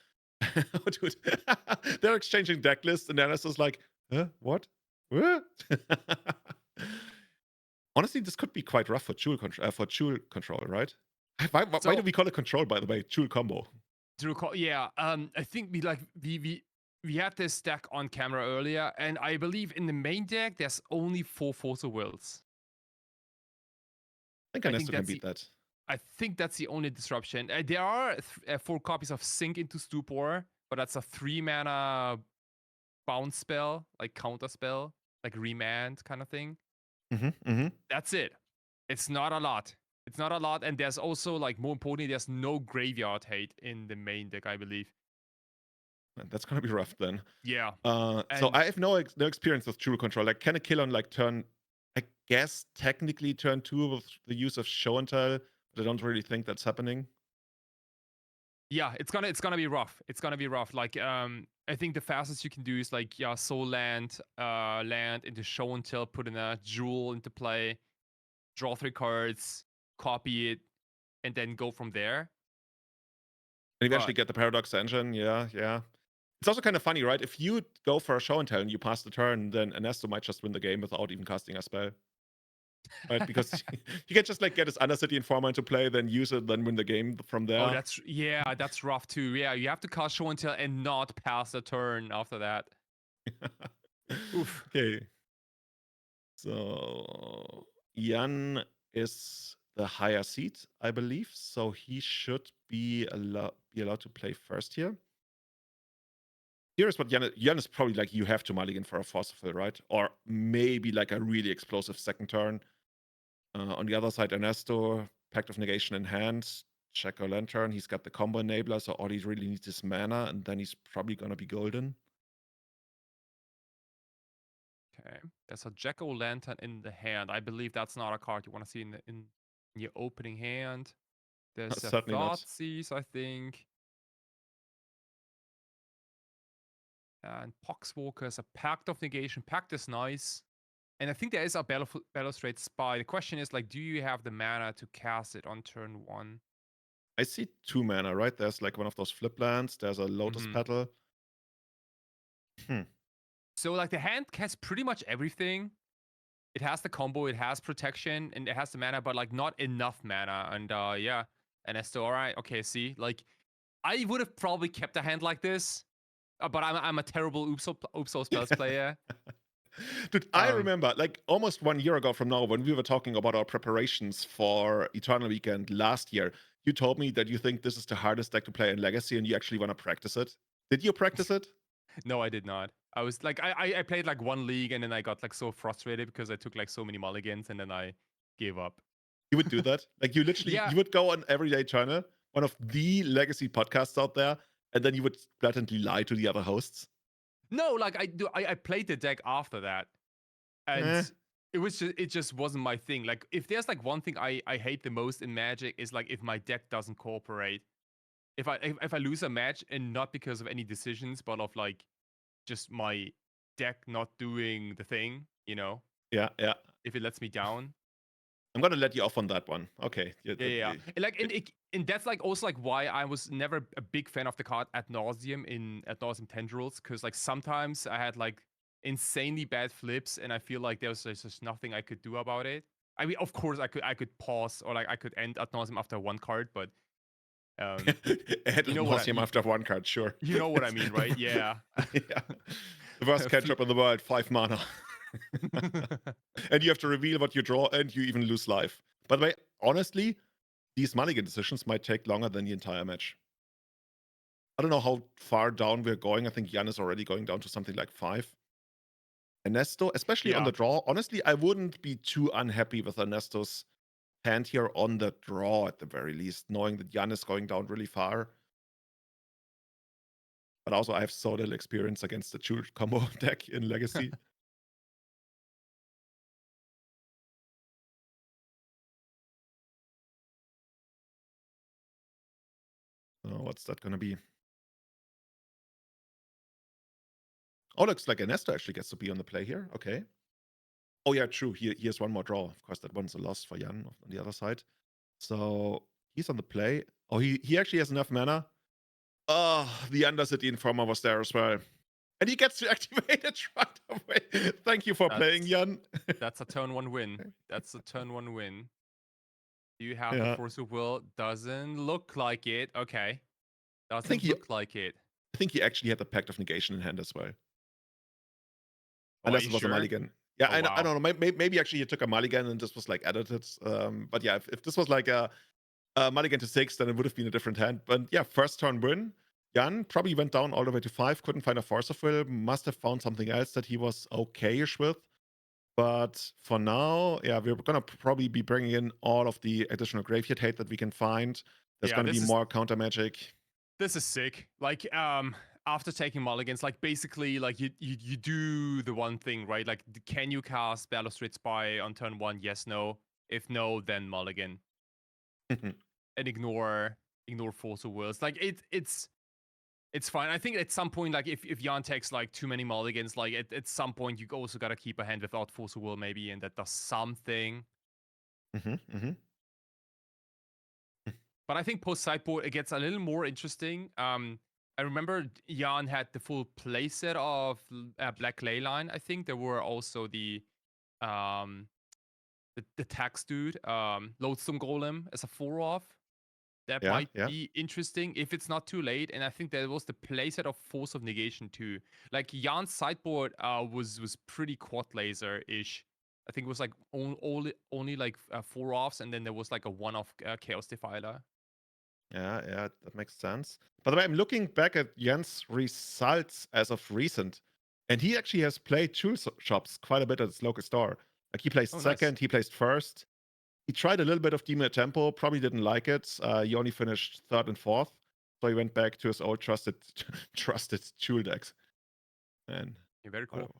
Dude, they're exchanging deck lists, and Ernesto's like, what? Honestly, this could be quite rough for Dual Control, right? Why do we call it Control, by the way? Dual Combo. Yeah, I think we had this deck on camera earlier, and I believe in the main deck there's only 4 Force of Wills. I think Ernesto can beat that. I think that's the only disruption. There are 4 copies of Sink into Stupor, but that's a 3 mana bounce spell, like counter spell. like remand kind of thing. Mm-hmm. That's it. It's not a lot. It's not a lot, and there's also like more importantly, there's no graveyard hate in the main deck, I believe. That's gonna be rough then. Yeah. So And- I have no experience with True Control. Like, can a kill on like turn? I guess technically turn 2 with the use of Show and Tell, but I don't really think that's happening. Yeah, it's gonna be rough. It's gonna be rough. Like I think the fastest you can do is like soul land into Show and Tell, put in a jewel into play, draw 3 cards, copy it, and then go from there. And eventually get the Paradox Engine. Yeah. It's also kind of funny, right? If you go for a Show and Tell and you pass the turn, then Ernesto might just win the game without even casting a spell. Right? Because you can just like get his Undercity Informer into play, then use it, then win the game from there. Oh, that's rough too. Yeah, you have to cast Show and Tell and not pass the turn after that. Oof. Okay. So Jan is the higher seed, I believe. So he should be allowed to play first here. Here's what Jan is probably like, you have to mulligan for a Forceful, right? Or maybe like a really explosive second turn. On the other side, Ernesto, Pact of Negation in hand, Checker Lantern. He's got the combo enabler, so all he really needs is mana, and then he's probably gonna be golden. Okay, there's a Jack-o'-lantern in the hand. I believe that's not a card you want to see in your opening hand. There's a Certainly not. Thoughtseize, I think. And Poxwalker is a Pact of Negation. Pact is nice. And I think there is a Balustrade Spy. The question is, like, do you have the mana to cast it on turn 1? I see 2 mana, right? There's like one of those flip lands. There's a Lotus Petal. So, like, the hand has pretty much everything. It has the combo, it has protection, and it has the mana, but, like, not enough mana. And, yeah. And Ernesto, all right, okay, see? Like, I would have probably kept a hand like this, but I'm a terrible Oops Spells player. Dude, I remember like almost 1 year ago from now, when we were talking about our preparations for Eternal Weekend last year, you told me that you think this is the hardest deck to play in Legacy and you actually want to practice it. Did you practice it? No, I did not. I was like, I played like 1 league and then I got like so frustrated because I took like so many mulligans and then I gave up. You would do that? Like you literally, you would go on Everyday Channel, one of the Legacy podcasts out there, and then you would blatantly lie to the other hosts? No, like I played the deck after that, and it just wasn't my thing. Like if there's like one thing I hate the most in Magic is like if my deck doesn't cooperate. If I lose a match and not because of any decisions, but of like just my deck not doing the thing, you know? Yeah. If it lets me down. I'm gonna let you off on that one. Okay. Yeah. Like and that's like also like why I was never a big fan of the card Ad Nauseam in Ad Nauseam Tendrils, because like sometimes I had like insanely bad flips and I feel like there's just nothing I could do about it. I mean, of course I could pause or like I could end Ad Nauseam after 1 card, but you know what I mean? After 1 card, sure. You know what I mean, right? Yeah. Yeah. The worst cantrip in the world, 5 mana. And you have to reveal what you draw and you even lose life. By the way, honestly, these mulligan decisions might take longer than the entire match. I don't know how far down we're going. I think Jan is already going down to something like 5. Ernesto, especially on the draw, honestly, I wouldn't be too unhappy with Ernesto's hand here on the draw at the very least, knowing that Jan is going down really far. But also I have so little experience against the Jewel combo deck in Legacy. So what's that gonna be? Oh, looks like Ernesto actually gets to be on the play here. Okay. Oh yeah, true. He has 1 more draw. Of course, that one's a loss for Jan on the other side. So he's on the play. Oh, he actually has enough mana. Oh, the Undercity Informer was there as well. And he gets to activate it right away. Thank you for playing, Jan. That's a turn 1 win. That's a turn 1 win. Do you have the Force of Will? Doesn't look like it. Okay. Doesn't look like it. I think he actually had the Pact of Negation in hand as well. Oh, unless it was a mulligan. Yeah, Oh, I don't know. Maybe actually he took a mulligan and this was like edited. But yeah, if this was like a mulligan to 6, then it would have been a different hand. But yeah, first turn win. Jan probably went down all the way to 5, couldn't find a Force of Will, must have found something else that he was okay-ish with. But for now, yeah, we're gonna probably be bringing in all of the additional graveyard hate that we can find. There's Yeah, gonna be this is more counter magic. this is sick. Like after taking mulligans, like basically like you do the one thing, right? Like can you cast Balustrade Spy on turn 1? Yes, no. If no, then mulligan. And ignore Force of Wills. Like it's fine. I think at some point, like if Jan takes like too many mulligans, like at some point you also gotta keep a hand without Force of Will maybe, and that does something. But I think post sideboard it gets a little more interesting. I remember Jan had the full playset of Black Leyline. I think there were also the tax dude, Loathsome Golem as a 4-off. That Yeah, might yeah. be interesting if it's not too late. And I think there was the playset of Force of Negation too. Like Jan's sideboard was pretty quad laser ish. I think it was like only like 4-offs, and then there was like a 1-off Chaos Defiler. Yeah, yeah, that makes sense. By the way, I'm looking back at Jens' results as of recent, and he actually has played tool shops quite a bit at his local store. Like he placed Oh, nice. second, he placed first. He tried a little bit of Demon Tempo, probably didn't like it. He only finished third and fourth, so he went back to his old trusted tool decks. And Yeah, very cool.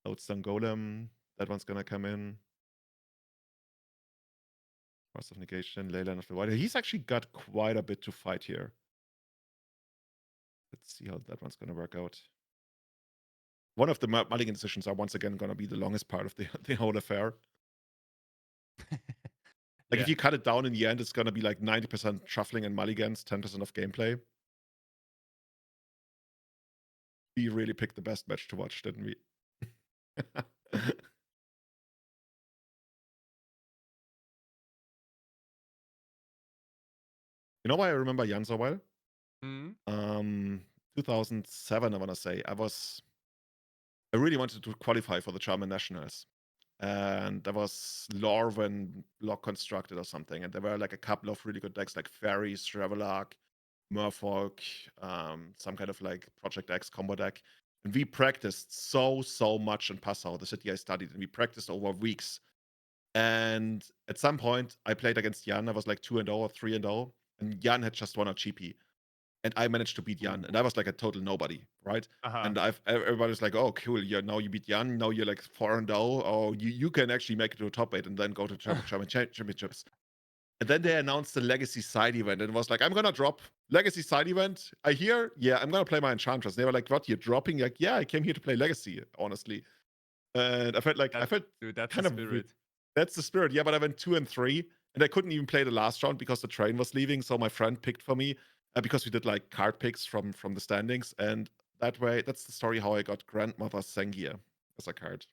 Lodestone Golem, that one's gonna come in. Force of Negation, Leyland of the Wild. He's actually got quite a bit to fight here. Let's see how that one's gonna work out. One of the mulligan decisions are once again gonna be the longest part of the whole affair. Like Yeah. if you cut it down in the end, it's gonna be like 90% shuffling and mulligans, 10% of gameplay. We really picked the best match to watch, didn't we? You know why I remember Jan so well? 2007, I want to say. I really wanted to qualify for the German nationals. And there was Lorwyn block constructed or something. And there were like a couple of really good decks like Fairies, Travelark, Merfolk, some kind of like Project X combo deck. And we practiced so much in Passau, the city I studied, and we practiced over weeks. And at some point, I played against Jan. I was like 2-0 or 3-0, and Jan had just won a GP. And I managed to beat Jan, and I was like a total nobody, right? And everybody's like, "Oh, cool! Yeah, now you beat Jan. Now you're like 4-0. Oh, you can actually make it to a top 8 and then go to German championships." And then they announced the Legacy side event, and it was like, "I'm gonna drop Legacy side event. I hear, yeah, I'm gonna play my Enchantress." They were like, "What? You're dropping?" Like, "Yeah, I came here to play Legacy, honestly." And I felt like Dude, that's kind the of spirit. That's the spirit. Yeah, but I went 2 and 3, and I couldn't even play the last round because the train was leaving. So my friend picked for me because we did like card picks from the standings, and that way, that's the story how I got Grandmother Sengia as a card.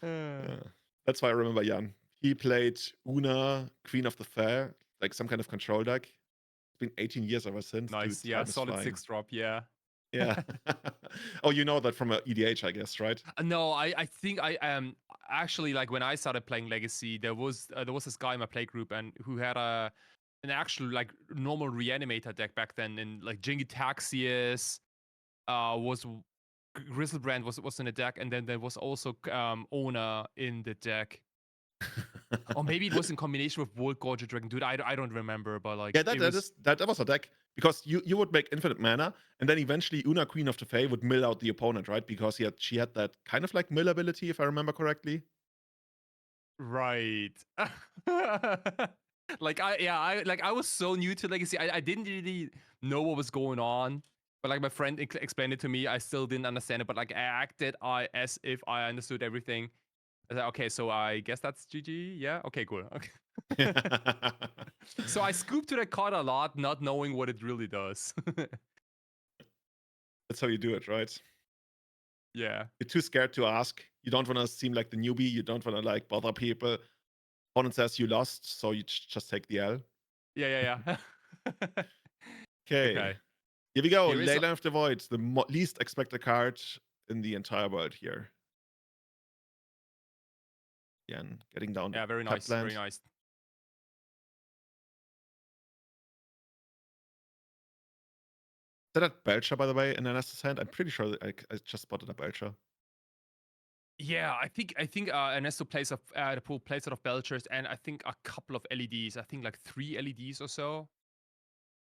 That's why I remember Jan. He played Una, Queen of the Fair, like some kind of control deck. It's been 18 years ever since. Nice. Dude, Yeah, time is solid flying. 6-drop. Yeah. Yeah. Oh, you know that from a EDH, I guess, right? No, I think I actually like when I started playing Legacy, there was this guy in my play group and who had an actual like normal Reanimator deck back then, and like Jingitaxius was Grizzlebrand was in the deck, and then there was also Ona in the deck. Or maybe it was in combination with Volt Gorger Dragon. Dude, I don't remember, but like Yeah, that was a deck because you would make infinite mana, and then eventually Una, Queen of the Fae, would mill out the opponent, right? Because she had that kind of like mill ability, if I remember correctly. Right. I was so new to Legacy. I didn't really know what was going on. But like my friend explained it to me, I still didn't understand it. But like I acted as if I understood everything. I said, okay, so I guess that's GG. Yeah. Okay, cool. Okay. So I scooped to that card a lot, not knowing what it really does. That's how you do it, right? Yeah. You're too scared to ask. You don't want to seem like the newbie. You don't want to like bother people. Opponent says you lost, so you just take the L. Yeah. Okay. Here we go. Here is Leyland of the Void, the least expected card in the entire world here. Again, getting down. Yeah, very nice. Very nice. that Belcher, by the way, in Ernesto's hand? I'm pretty sure that I just spotted a Belcher. Yeah, I think Ernesto plays the pool plays out of Belchers and I think a couple of LEDs. I think like 3 LEDs or so.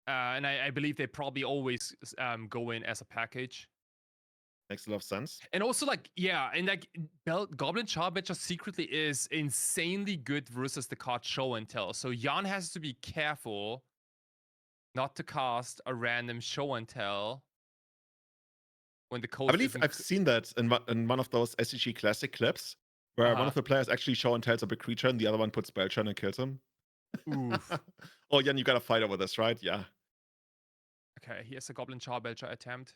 And I believe they probably always go in as a package. Makes a lot of sense. And also, like, yeah, and like Goblin Charbelcher secretly is insanely good versus the card Show and Tell. So Jan has to be careful not to cast a random Show and Tell when the code I believe I've seen that in one of those SCG Classic clips where one of the players actually show and tells a big creature and the other one puts Belcher and kills him. Oof. Oh, Jan, you got to fight over this, right? Yeah. Okay, here's a Goblin Charbelcher attempt.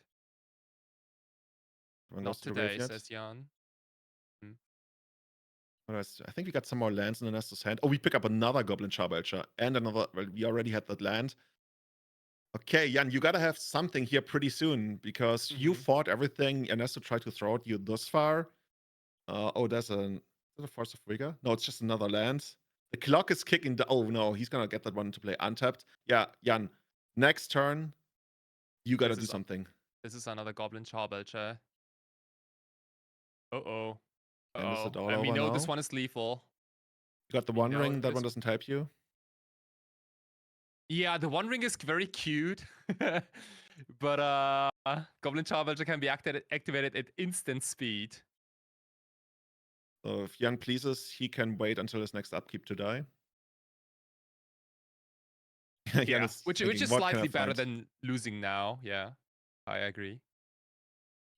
One Not goes to the today, graveyard. says Jan. I think we got some more lands in Ernesto's hand. Oh, we pick up another Goblin Charbelcher and another. Well, we already had that land. Okay, Jan, you gotta have something here pretty soon because you fought everything Ernesto tried to throw at you this far. Oh, there's a Force of Vigor? No, it's just another land. The clock is kicking. Oh no, he's gonna get that one to play untapped. Yeah, Jan, next turn, you gotta do something. This is another Goblin Charbelcher. Uh-oh. And is it all And we over know now? this one is lethal. You got the One Ring. That one doesn't help you. Yeah, the One Ring is very cute. But Goblin Charbelcher can be activated at instant speed. So if Jan pleases, he can wait until his next upkeep to die. Yeah, which is slightly better than losing now. Yeah, I agree.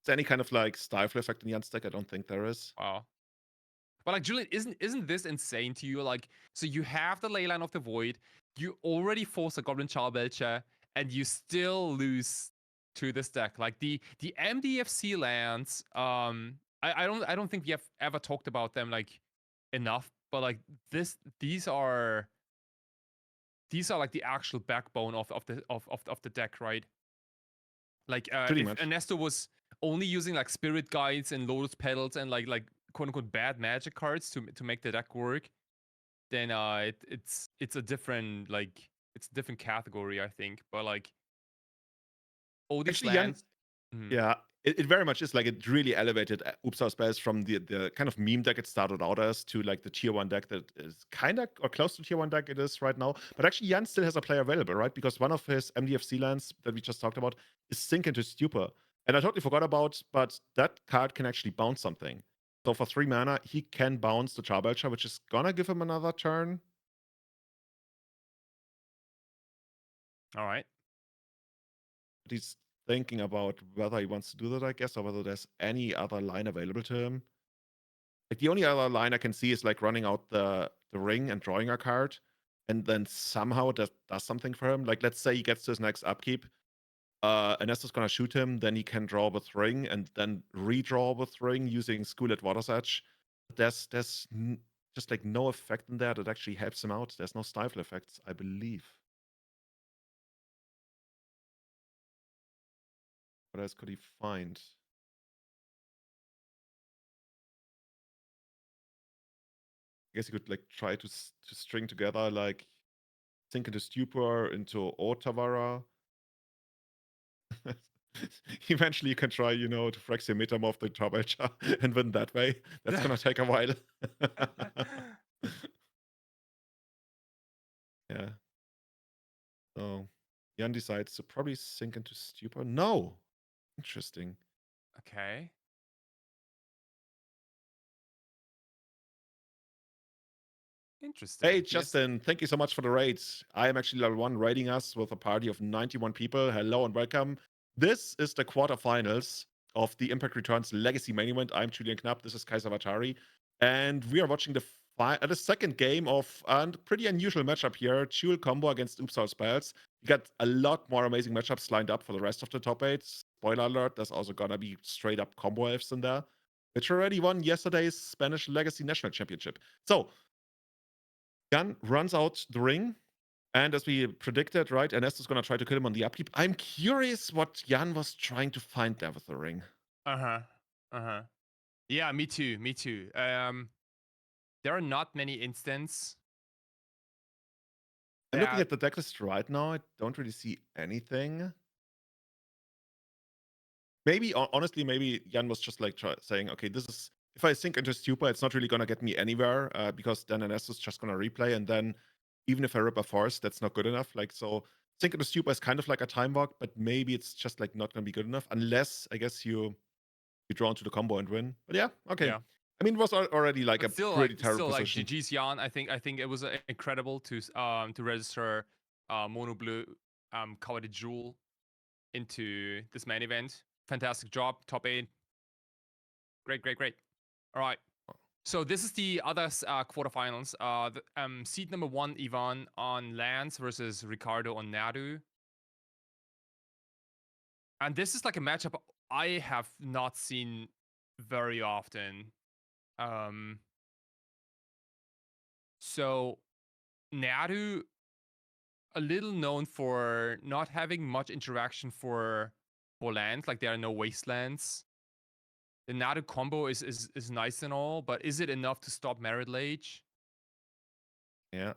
Is there any kind of like stifle effect in Jan's deck? I don't think there is. Wow. But like, Julian, isn't this insane to you? Like, so you have the Leyline of the Void, you already force a Goblin Charbelcher, and you still lose to this deck. Like the MDFC lands, I don't think we have ever talked about them like enough. But like these are like the actual backbone of the deck, right? Like Pretty if much. Ernesto was only using like Spirit Guides and Lotus Petals and like quote unquote bad magic cards to make the deck work, then it's a different it's a different category, I think. But like all these Actually, lands, yeah, it very much is like it really elevated Upsal spells from the kind of meme deck it started out as to like the tier 1 deck that is kind of or close to tier 1 deck it is right now. But actually, Jan still has a player available, right? Because one of his MDFC lands that we just talked about is Sink into Stupor. And I totally forgot about, but that card can actually bounce something. So for 3 mana, he can bounce the Charbelcher, which is gonna give him another turn. all right. But he's thinking about whether he wants to do that, I guess, or whether there's any other line available to him. Like the only other line I can see is like running out the ring and drawing a card, and then somehow that does something for him. Like let's say he gets to his next upkeep, Ernesto's gonna shoot him, then he can draw with ring and then redraw with ring using School at Water's Edge. There's just like no effect in there that actually helps him out. There's no stifle effects, I believe. What else could he find? I guess you could like try to string together like Sink into Stupor into Otavara. Eventually you can try, to Phyrexia Metamorph the Charbelcher and win that way. That's gonna take a while. Yeah. So Jan decides to probably Sink into Stupor. No. Interesting. Okay. Interesting. Hey, Justin, thank you so much for the raids. I am actually level 1 raiding us with a party of 91 people. Hello and welcome. This is the quarterfinals of the Impact Returns Legacy main event. I'm Julian Knab. This is Kaiser Vatari. And we are watching the second game of a pretty unusual matchup here. Dual combo against Upsal Spells. We got a lot more amazing matchups lined up for the rest of the top 8. Spoiler alert, there's also gonna be straight up combo elves in there, which already won yesterday's Spanish Legacy National Championship. So, Jan runs out the ring, and as we predicted, right, Ernesto's gonna try to kill him on the upkeep. I'm curious what Jan was trying to find there with the ring. Yeah, me too. There are not many instances. I'm looking at the deck list right now. I don't really see anything. maybe honestly, maybe Jan was just like saying, okay, this is if I sink into Stupa, it's not really gonna get me anywhere because then NS is just gonna replay, and then even if I rip a force, that's not good enough. Like so, sink into Stupa is kind of like a time walk, but maybe it's just like not gonna be good enough unless I guess you draw into the combo and win. But yeah, okay. Yeah. I mean, it was already like But a pretty terrible still, like position. GG's Jan. I think it was incredible to register Mono Blue cover the jewel into this main event. Fantastic job, top 8. Great. All right. So this is the other quarterfinals. Seed number 1, Ivan on Lance versus Ricardo on Nadu. And this is like a matchup I have not seen very often. So Nadu, a little known for not having much interaction for lands, like there are no wastelands. The Nadu combo is nice and all, but is it enough to stop Merit Lage? Yeah.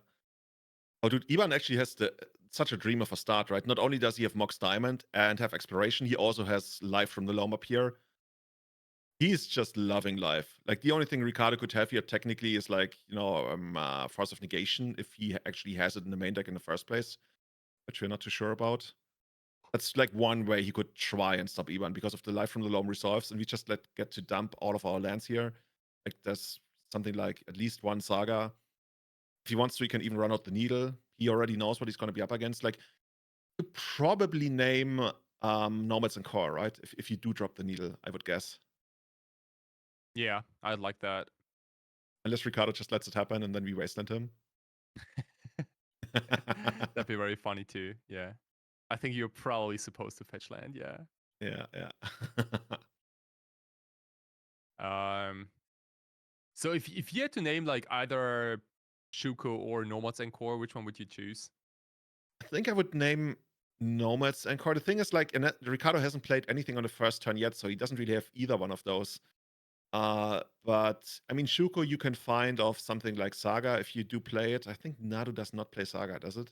Oh, dude, Ivan actually has such a dream of a start, right? Not only does he have Mox Diamond and have Exploration, he also has Life from the Loam up here. He's just loving life. Like, the only thing Ricardo could have here technically is like, Force of Negation, if he actually has it in the main deck in the first place, which we're not too sure about. That's like one way he could try and stop Ivan because of the Life from the Loam resolves, and we just get to dump all of our lands here. Like, there's something like at least one Saga. If he wants to, he can even run out the Needle. He already knows what he's going to be up against. Like, you probably name Nomads and Core, right? If you do drop the Needle, I would guess. Yeah, I'd like that. Unless Ricardo just lets it happen and then we wasteland him. That'd be very funny too. Yeah. I think you're probably supposed to fetch land, yeah. Yeah. So if you had to name like either Shuko or Nomads and Core, which one would you choose? I think I would name Nomads and Core. The thing is, like, Ricardo hasn't played anything on the first turn yet, so he doesn't really have either one of those. But I mean, Shuko you can find off something like Saga if you do play it. I think Nadu does not play Saga, does it?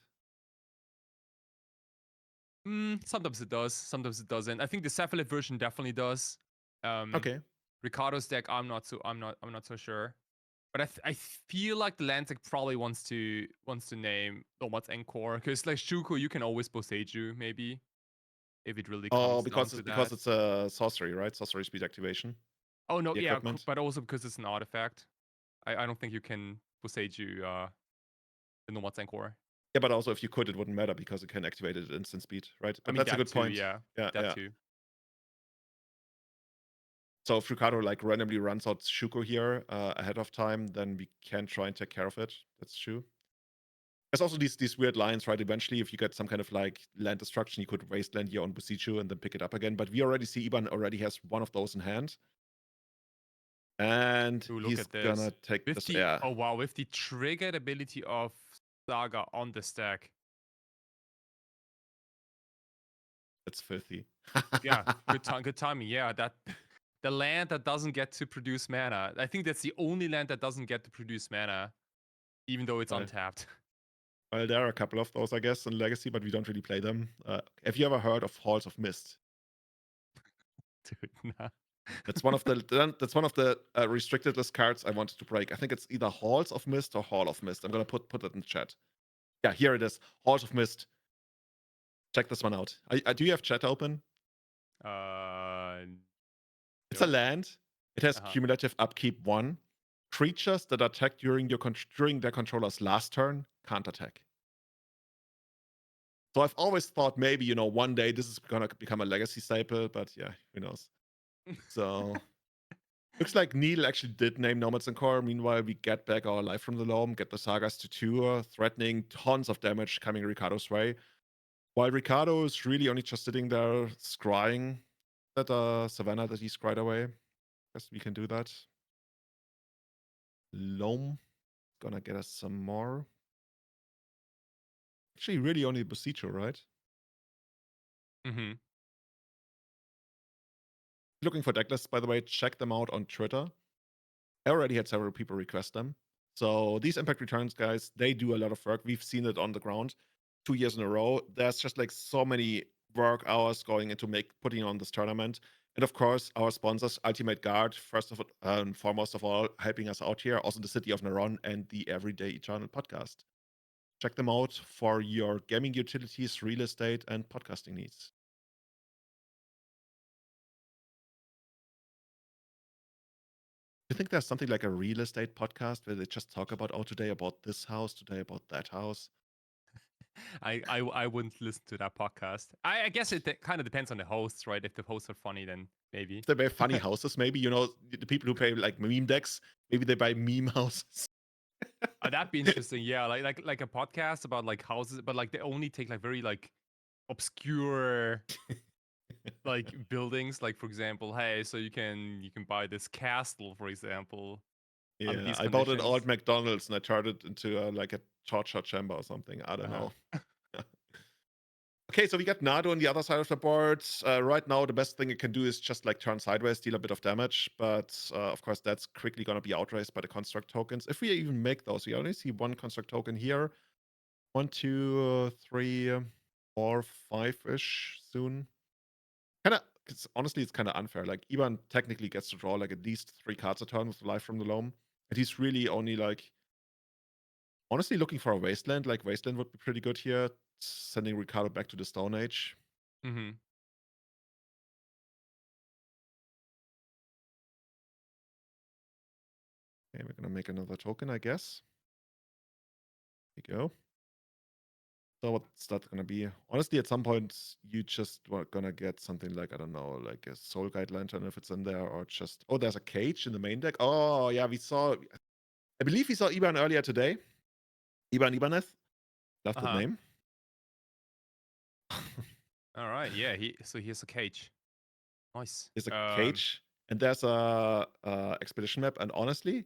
Sometimes it does, sometimes it doesn't. I think the Cephalid version definitely does. Okay. Ricardo's deck, I'm not so sure. But I feel like the Lantic probably wants to name Nomads and Core, because like Shuko, you can always Boseiju maybe, if it really comes because down to because that. it's a sorcery, right? Sorcery speed activation. Oh no, the yeah, equipment. but also because it's an artifact. I don't think you can Boseiju the Nomads and Core. Yeah, but also if you could, it wouldn't matter because it can activate it at instant speed, right? But I mean, that's a that good too, point. Yeah, Yeah. too. So if Ricardo like randomly runs out Shuko here ahead of time, then we can try and take care of it. That's true. There's also these weird lines, right? Eventually, if you get some kind of like land destruction, you could wasteland here on Boseiju and then pick it up again. But we already see Iban already has one of those in hand. And Ooh, he's gonna take with this. the, oh wow, with the triggered ability of Saga on the stack. That's filthy. Yeah, good timing. Yeah, that the land that doesn't get to produce mana. I think that's the only land that doesn't get to produce mana, even though it's untapped. Well, there are a couple of those, I guess, in Legacy, but we don't really play them. Have you ever heard of Halls of Mist? Dude, nah. That's one of the restricted list cards I wanted to break. I think it's either Halls of Mist or Hall of Mist. I'm gonna put that in the chat. Yeah, here it is. Halls of Mist. Check this one out. Do you have chat open? It's a land. It has cumulative upkeep 1. Creatures that attack during their controller's last turn can't attack. So I've always thought maybe, one day this is gonna become a legacy staple, but yeah, who knows. So looks like Neil actually did name Nomads and Core. Meanwhile, we get back our Life from the Loam, get the Sagas to 2, threatening tons of damage coming Ricardo's way. While Ricardo is really only just sitting there scrying that Savannah that he scryed away. Guess we can do that. Loam gonna get us some more. Actually, really only Boseiju, right? Mm-hmm. Looking for decklists, by the way, check them out on Twitter. I already had several people request them. So these impact returns guys, they do a lot of work. We've seen it on the ground 2 years in a row. There's just like so many work hours going into putting on this tournament. And of course, our sponsors, Ultimate Guard, first of all, foremost of all, helping us out here. Also, the City of Naron and the Everyday Eternal podcast. Check them out for your gaming utilities, real estate, and podcasting needs. Do you think there's something like a real estate podcast where they just talk about, oh, today about this house, today about that house? I wouldn't listen to that podcast. I guess it kind of depends on the hosts, right? If the hosts are funny, then maybe. If they buy funny houses, maybe, the people who pay like meme decks, maybe they buy meme houses. That'd be interesting. Yeah, like a podcast about like houses, but like they only take like very like obscure like buildings. Like for example, hey, so you can buy this castle, for example. Yeah, I bought an old McDonald's and I turned it into like a torture chamber or something. I don't know. Okay, so we got Nadu on the other side of the board. Right now, the best thing it can do is just like turn sideways, deal a bit of damage. But of course, that's quickly going to be outraced by the construct tokens. If we even make those, we only see one construct token here. 1, 2, 3, 4, 5-ish soon. Honestly, it's kind of unfair. Like, Ivan technically gets to draw like at least 3 cards a turn with Life from the Loam. And he's really only like, honestly, looking for a Wasteland. Like, Wasteland would be pretty good here. Sending Ricardo back to the Stone Age. Mm-hmm. Okay, we're gonna make another token, I guess. There you go. So what's that gonna be? Honestly, at some point, you just were gonna get something like, I don't know, like a Soul Guide Lantern if it's in there, or just, oh, there's a Cage in the main deck. Oh, yeah, I believe we saw Iban earlier today. Ibanez. Love the name. All right, yeah. So here's a Cage. Nice. There's a Cage, and there's a expedition map. And honestly,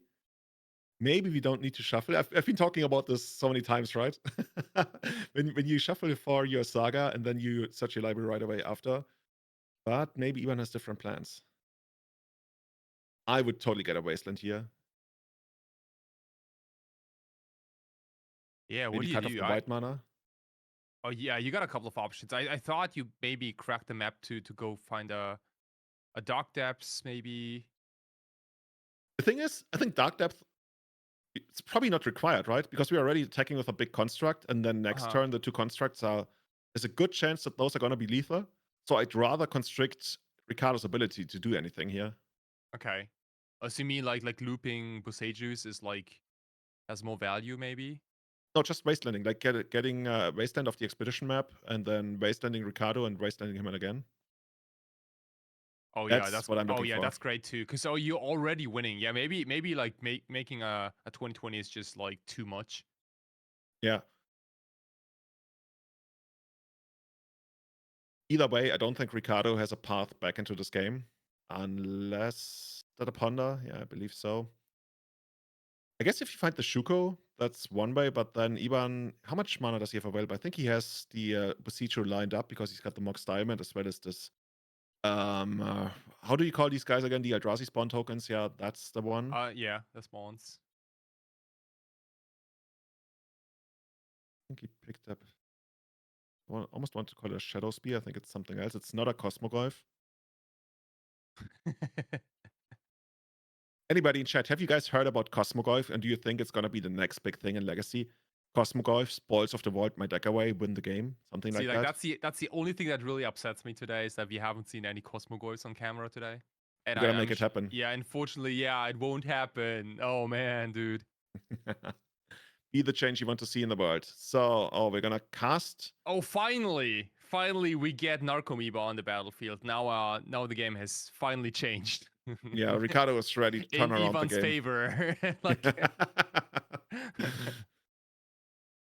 maybe we don't need to shuffle. I've been talking about this so many times, right? when you shuffle for your saga and then you search your library right away after. But maybe Ivan has different plans. I would totally get a Wasteland here. Yeah, maybe what do you cut do? off the white mana. Oh yeah, you got a couple of options. I thought you maybe cracked the map to go find a Dark Depths, maybe. The thing is, I think Dark Depth, it's probably not required, right? Because we're already attacking with a big construct, and then next turn the 2 constructs there's a good chance that those are going to be lethal. So I'd rather constrict Ricardo's ability to do anything here. Okay. So you mean like looping Boseijus is like has more value, maybe? No, just wastelanding, like getting wasteland off the expedition map, and then wastelanding Ricardo and wastelanding him again. Oh That's yeah, that's what I'm looking for. That's great too. Cause you're already winning. Yeah, maybe like making a 2020 is just like too much. Yeah. Either way, I don't think Ricardo has a path back into this game, unless that a Ponder. Yeah, I believe so. I guess if you find the Shuko, that's one way, but then Iban, how much mana does he have available? I think he has the Bosichu lined up because he's got the Mox Diamond as well as this. How do you call these guys again? The Eldrazi spawn tokens? Yeah, that's the one. Yeah, the spawns. I think he picked up. I almost want to call it a Shadow Spear. I think it's something else. It's not a Cosmoglyph. Anybody in chat, have you guys heard about Cosmoglyph? And do you think it's going to be the next big thing in Legacy? Cosmoglyphs, Balls of the Vault, my deck away, win the game, something like that. That's the only thing that really upsets me today is that we haven't seen any Cosmoglyphs on camera today. And you gotta make it happen. Yeah, unfortunately, yeah, it won't happen. Oh man, dude. Be the change you want to see in the world. So, we're gonna cast. Oh, finally we get Narcomoeba on the battlefield. Now the game has finally changed. Yeah, Ricardo is ready to turn around Ivan's the game. favor. Like,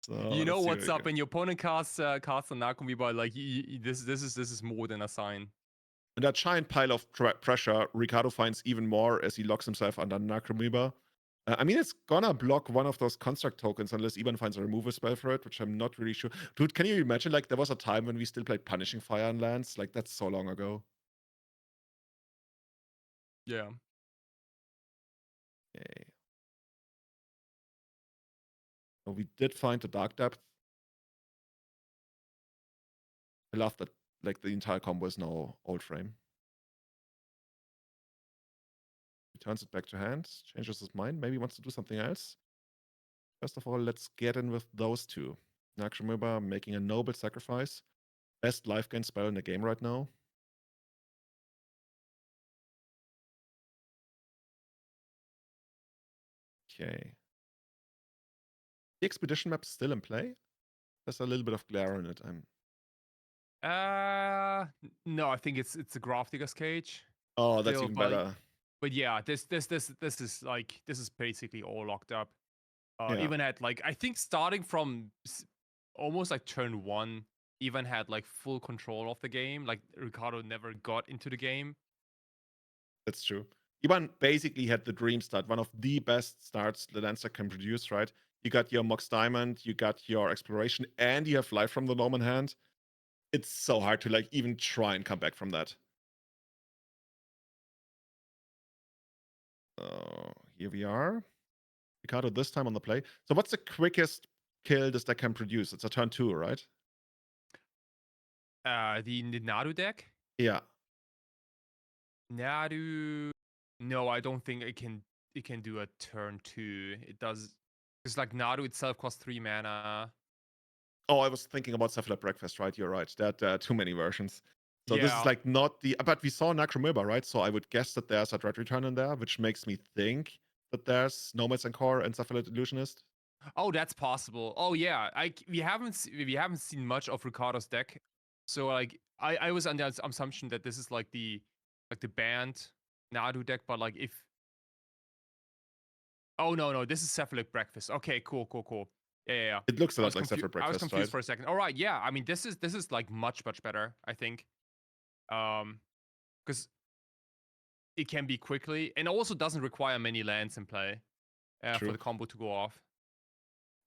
so, you know what's up, and your opponent casts a Narcomoeba. Like this is more than a sign. In that giant pile of pressure, Ricardo finds even more as he locks himself under Narcomoeba. I mean, it's gonna block one of those construct tokens unless Ivan finds a removal spell for it, which I'm not really sure. Dude, can you imagine, like, there was a time when we still played Punishing Fire on lands? Like, that's so long ago. Yeah. Okay. So we did find the Dark Depth. I love that like the entire combo is now old frame. He turns it back to hand, changes his mind, maybe wants to do something else. First of all, let's get in with those two. Nakramiba making a noble sacrifice. Best life gain spell in the game right now. Okay. The expedition map still in play? There's a little bit of glare on it. No, I think it's a Graph Digger's Cage. Oh, that's Still, even but better. But yeah, this is like this is basically all locked up. Yeah. Even at like I think starting from almost like turn 1, even had like full control of the game. Like Ricardo never got into the game. That's true. Ivan basically had the dream start, one of the best starts the Lancer can produce, right? You got your Mox Diamond, you got your exploration, and you have life from the Norman hand. It's so hard to like even try and come back from that. Here we are. Ricardo this time on the play. So what's the quickest kill this deck can produce? It's a turn 2, right? The Nadu deck? Yeah. Nadu. No, I don't think it can do a turn 2. It does. It's like Nadu itself costs 3 mana. Oh, I was thinking about Cephalid Breakfast, right? You're right. There are too many versions. So this Yeah. is like not the... But we saw Nakramiba, right? So I would guess that there's a Dread Return in there, which makes me think that there's Nomads and Core and Cephalid Illusionist. Oh, that's possible. Oh yeah, we haven't seen much of Ricardo's deck, so like I was under the assumption that this is like the banned Nadu deck, but like if oh no, this is Cephalid Breakfast. Okay, cool. Yeah. It looks a I lot was like Cephalid I was Breakfast, confused right? for a second. All right, yeah. I mean, this is like much better. I think, because it can be quickly and also doesn't require many lands in play for the combo to go off.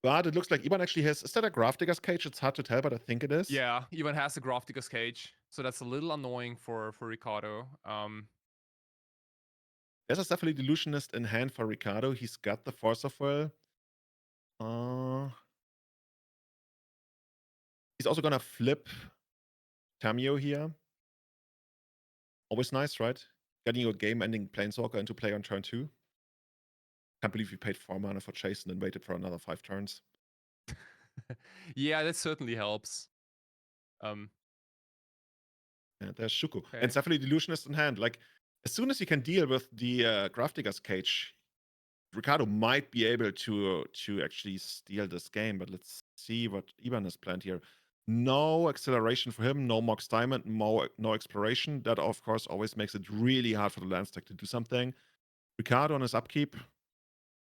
But it looks like Ivan actually has... Is that a Graph Digger's Cage? It's hard to tell, but I think it is. Yeah, Ivan has the Graph Digger's Cage, so that's a little annoying for Ricardo. There's a Cephalid Illusionist in hand for Ricardo. He's got the Force of Will. He's also gonna flip Tamio here. Always nice, right? Getting your game-ending Planeswalker into play on turn 2. Can't believe we paid 4 mana for Chase and then waited for another 5 turns. Yeah, that certainly helps. Yeah, there's Shuku. Okay. And Cephalid Illusionist in hand. Like, as soon as he can deal with the Graph Digger's Cage, Ricardo might be able to actually steal this game, but let's see what Ivan has planned here. No acceleration for him, no Mox Diamond, no exploration. That, of course, always makes it really hard for the land stack to do something. Ricardo on his upkeep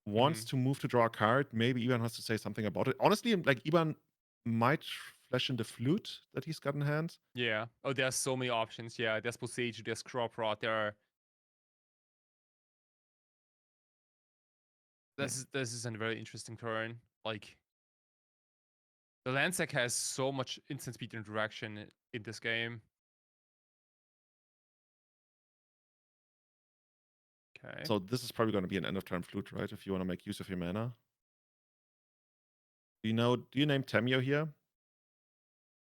wants to move to draw a card. Maybe Ivan has to say something about it. Honestly, like, Ivan might flash in the Flute that he's got in hand. Yeah. Oh, there's so many options. Yeah, there's Boseiju, there's Crop Rot, there are... This is a very interesting turn. Like, the Landsec has so much instant speed interaction in this game. Okay. So this is probably going to be an end of turn Flute, right? If you want to make use of your mana. Do you name Tamio here?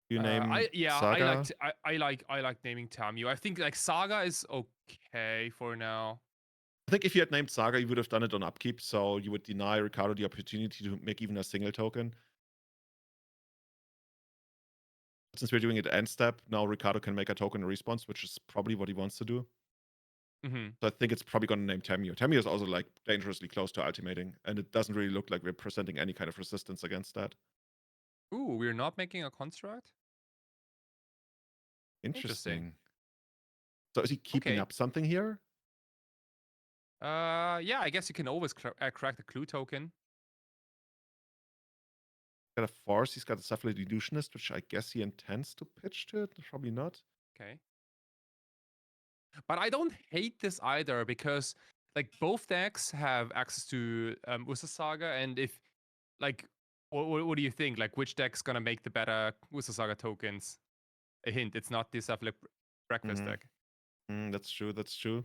Do you name Saga? I like naming Tamio. I think like Saga is okay for now. I think if you had named Saga, you would have done it on upkeep, so you would deny Ricardo the opportunity to make even a single token. Since we're doing it end step, now Ricardo can make a token in response, which is probably what he wants to do. So I think it's probably going to name Tamio. Tamio is also like dangerously close to ultimating, and it doesn't really look like we're presenting any kind of resistance against that. Ooh, we're not making a construct? Interesting. So is he keeping up something here? Yeah, I guess you can always crack the clue token. Got a Force, he's got a Cephalid Illusionist, which I guess he intends to pitch to it. Probably not. Okay. But I don't hate this either, because like both decks have access to Ursa Saga, and if like what do you think? Like, which deck's gonna make the better Ursa Saga tokens? A hint, it's not the Cephalid Breakfast deck. That's true. Right?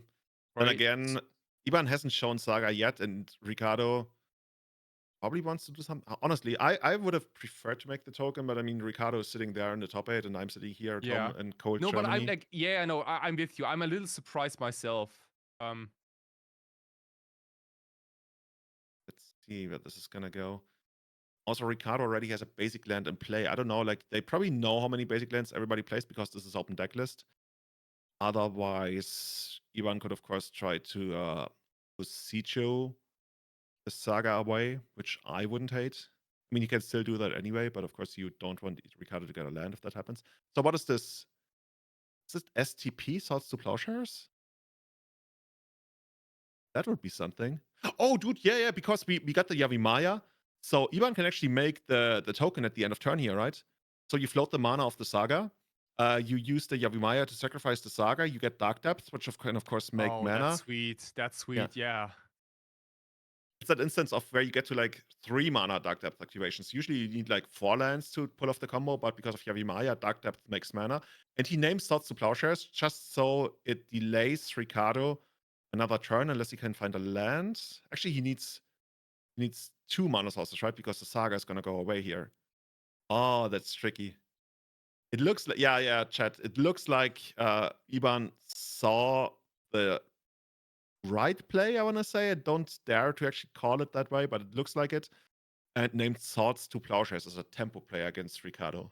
And again, Ivan hasn't shown Saga yet, and Ricardo probably wants to do something. Honestly, I would have preferred to make the token, but I mean, Ricardo is sitting there in the top 8, and I'm sitting here at home in cold No, Germany. but I'm like, yeah, no, I'm with you. I'm a little surprised myself. Let's see where this is gonna go. Also, Ricardo already has a basic land in play. I don't know, like they probably know how many basic lands everybody plays because this is open deck list. Otherwise, Ivan could of course try to Sicho the Saga away, which I wouldn't hate. I mean, you can still do that anyway, but of course you don't want Ricardo to get a land if that happens. So what is this? Is this STP, Swords to Plowshares? That would be something. Oh, dude, yeah, because we got the Yavimaya. So Ivan can actually make the token at the end of turn here, right? So you float the mana of the Saga. You use the Yavimaya to sacrifice the Saga. You get Dark Depth, which can, of course, make mana. That's sweet. That's sweet, yeah. It's that instance of where you get to like 3 mana Dark Depth activations. Usually you need like 4 lands to pull off the combo, but because of Yavimaya, Dark Depth makes mana. And he names Swords to Plowshares just so it delays Ricardo another turn unless he can find a land. Actually, he needs 2 mana sources, right? Because the Saga is gonna go away here. Oh, that's tricky. It looks like chat. It looks like Iban saw the right play, I want to say. I don't dare to actually call it that way, but it looks like it. And named Swords to Plowshares as a tempo play against Ricardo.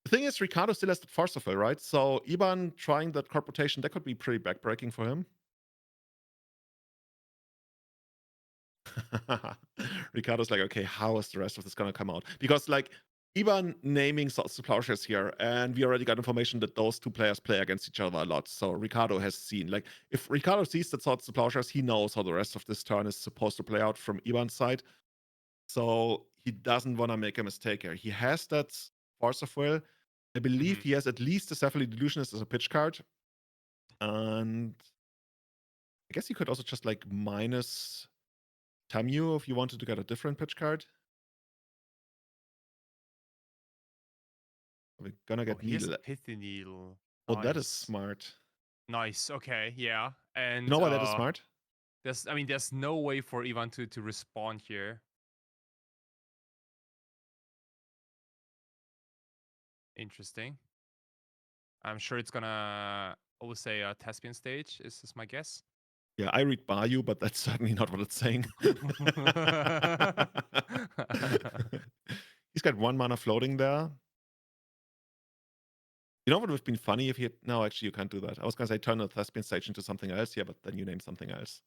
The thing is, Ricardo still has the Forceful, right? So Iban trying that crop rotation, that could be pretty backbreaking for him. Ricardo's like, okay, how is the rest of this gonna come out? Because like Iban naming Swords to Plowshares here, and we already got information that those 2 players play against each other a lot. So Ricardo has seen, like, if Ricardo sees that Swords to Plowshares, he knows how the rest of this turn is supposed to play out from Iban's side. So he doesn't want to make a mistake here. He has that Force of Will. I believe he has at least the Cephalid Delusionist as a pitch card. And I guess he could also just like minus Tamu if you wanted to get a different pitch card. We're gonna get Needle. Pithy Needle. Oh, that is smart. Nice. Okay, yeah. And you know why that is smart? There's no way for Ivan to respond here. Interesting. I'm sure it's gonna always say a Thespian stage, is my guess. Yeah, I read Bayou, but that's certainly not what it's saying. He's got 1 mana floating there. You know what would have been funny if he had... No, actually, you can't do that. I was going to say turn the Thespian stage into something else. Yeah, but then you name something else.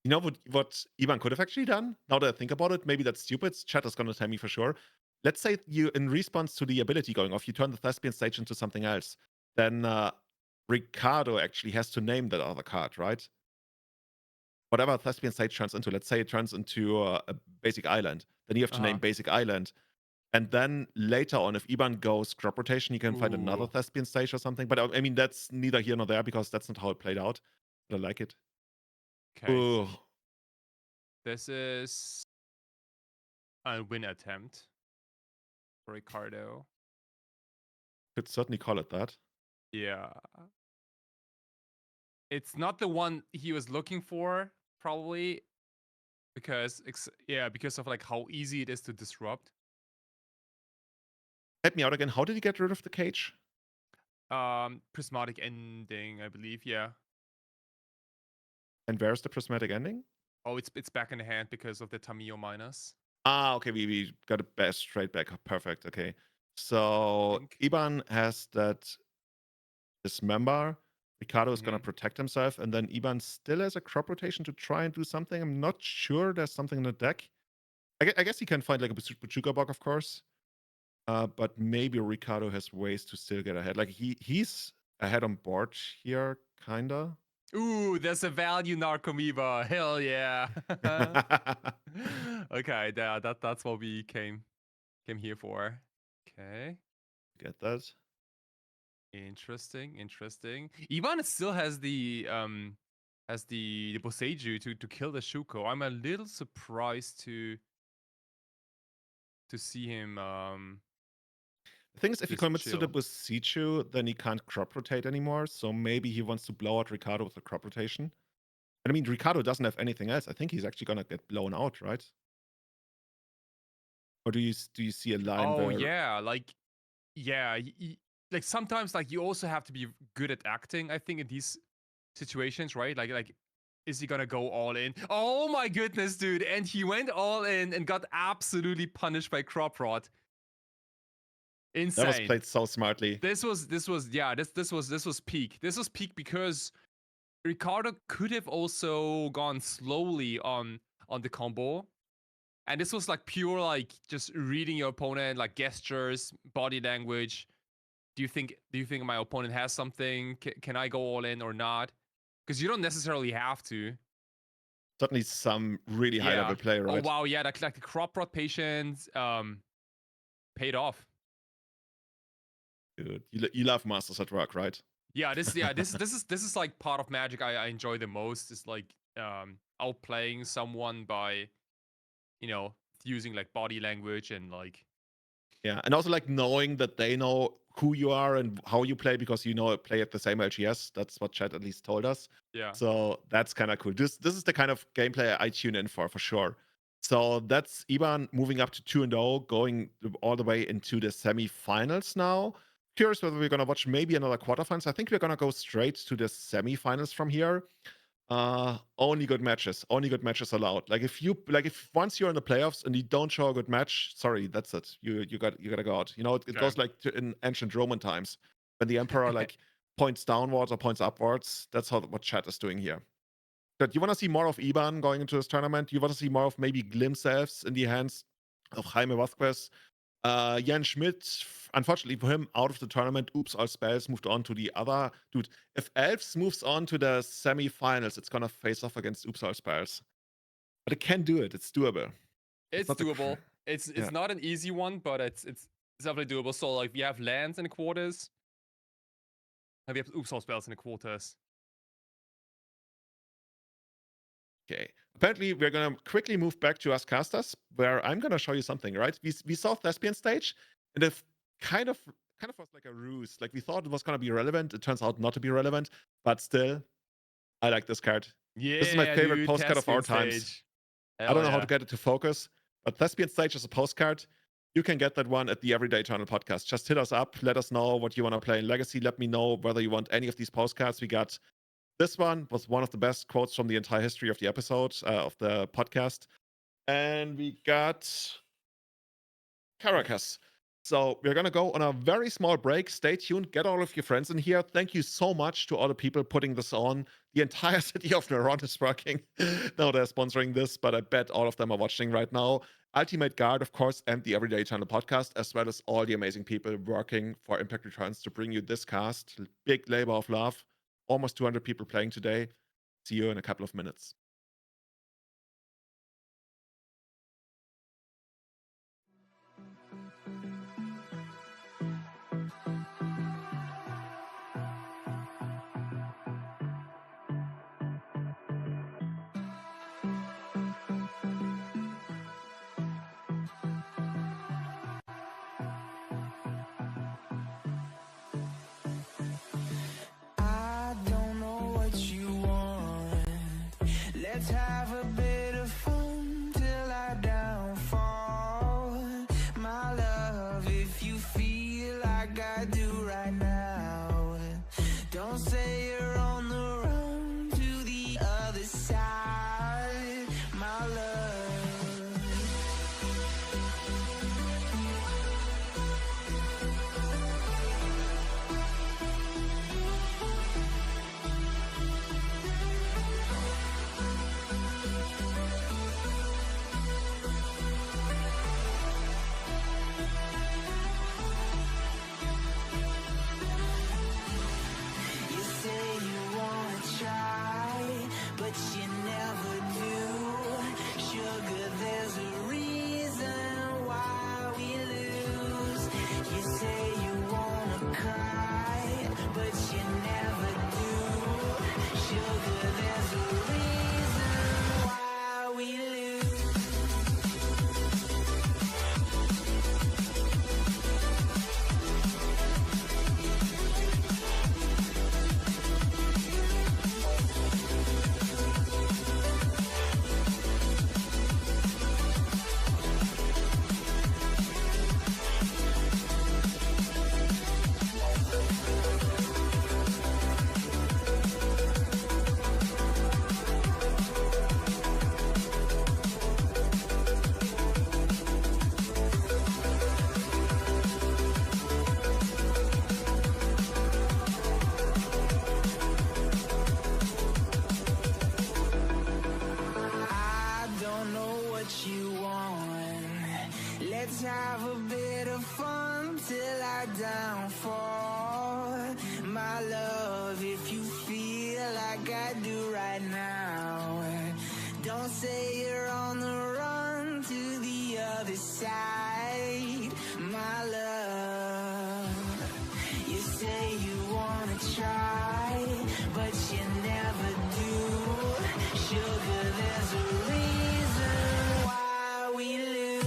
You know what Ivan could have actually done? Now that I think about it, maybe that's stupid. Chat is going to tell me for sure. Let's say you, in response to the ability going off, you turn the Thespian stage into something else. Then Ricardo actually has to name that other card, right? Whatever Thespian stage turns into, let's say it turns into a basic island. Then you have to name basic island. And then later on, if Iban goes crop rotation, you can find another Thespian stage or something. But I mean, that's neither here nor there because that's not how it played out. But I like it. Okay. Ooh. This is a win attempt for Ricardo. Could certainly call it that. Yeah. It's not the one he was looking for, probably, because of like how easy it is to disrupt. Help me out again. How did he get rid of the cage? Prismatic ending, I believe. Yeah. And where's the prismatic ending? Oh, it's back in the hand because of the Tamiyo minus. Ah, okay. We got a best straight back. Perfect. Okay. So Iban has that dismember. Ricardo is going to protect himself, and then Iban still has a crop rotation to try and do something. I'm not sure there's something in the deck. I guess he can find like a Pachuca Bog, of course. But maybe Ricardo has ways to still get ahead. Like he's ahead on board here, kinda. Ooh, there's a value Narcomoeba. Hell yeah. Okay, that's what we came here for. Okay. Get that. Interesting. Ivan still has the Boseiju to kill the Shuko. I'm a little surprised to see him The thing is, if he Just commits to the chill. Busichu, then he can't crop rotate anymore. So maybe he wants to blow out Ricardo with a crop rotation. And I mean, Ricardo doesn't have anything else. I think he's actually gonna get blown out, right? Or do you see a line Oh where yeah, like like sometimes like you also have to be good at acting. I think in these situations, right? Like is he gonna go all in? Oh my goodness, dude! And he went all in and got absolutely punished by Crop Rod. Insane. that was played so smartly? This was peak. This was peak because Ricardo could have also gone slowly on the combo. And this was like pure like just reading your opponent, like gestures, body language. Do you think my opponent has something? Can I go all in or not? Because you don't necessarily have to. Certainly some really high level play, right? Oh wow, yeah, like the crop rod patience paid off. Dude, you love masters at work, right? Yeah, this is like part of Magic I enjoy the most. Is like outplaying someone by, you know, using like body language and like. Yeah, and also like knowing that they know who you are and how you play because you know play at the same LGS. That's what Chad at least told us. Yeah. So that's kind of cool. This is the kind of gameplay I tune in for sure. So that's Iban moving up to 2-0, going all the way into the semifinals now. Curious whether we're gonna watch maybe another quarterfinals. I think we're gonna go straight to the semifinals from here. Only good matches allowed. Like if once you're in the playoffs and you don't show a good match, sorry, that's it. You gotta go out. You know, it goes like in ancient Roman times when the emperor like points downwards or points upwards. That's what chat is doing here. But you want to see more of Iban going into this tournament? You want to see more of maybe glimpses in the hands of Jaime Vazquez? Jan Schmidt, unfortunately for him, out of the tournament. Oops, all spells moved on to the other. Dude, if Elves moves on to the semifinals, it's gonna face off against Oops, all spells. But it can do it. It's doable. It's doable. It's not an easy one, but it's definitely doable. So like we have lands in the quarters. And we have Oops, all spells in the quarters. Okay. Apparently, we're gonna quickly move back to us casters, where I'm gonna show you something, right? We saw Thespian stage, and it kind of was like a ruse. Like we thought it was gonna be relevant. It turns out not to be relevant, but still, I like this card. Yeah, this is my favorite dude, postcard of our Thespian times. stage. I don't know how to get it to focus, but Thespian stage is a postcard. You can get that one at the Everyday Eternal podcast. Just hit us up. Let us know what you want to play in Legacy. Let me know whether you want any of these postcards. We got this one was one of the best quotes from the entire history of the episode, of the podcast. And we got Caracas. So we're going to go on a very small break. Stay tuned. Get all of your friends in here. Thank you so much to all the people putting this on. The entire city of Neuron is working. No, they're sponsoring this, but I bet all of them are watching right now. Ultimate Guard, of course, and the Everyday Channel podcast, as well as all the amazing people working for Impact Returns to bring you this cast. Big labor of love. Almost 200 people playing today. See you in a couple of minutes. Let's have a bit of fun till I downfall. My love, if you feel like I do right now, don't say you're on the run to the other side, my love. Let's have a bit of fun till I downfall. My love, if you feel like I do right now, don't say you're on the run to the other side. My love, you say you wanna try, but you never do. Sugar, there's a reason why we lose.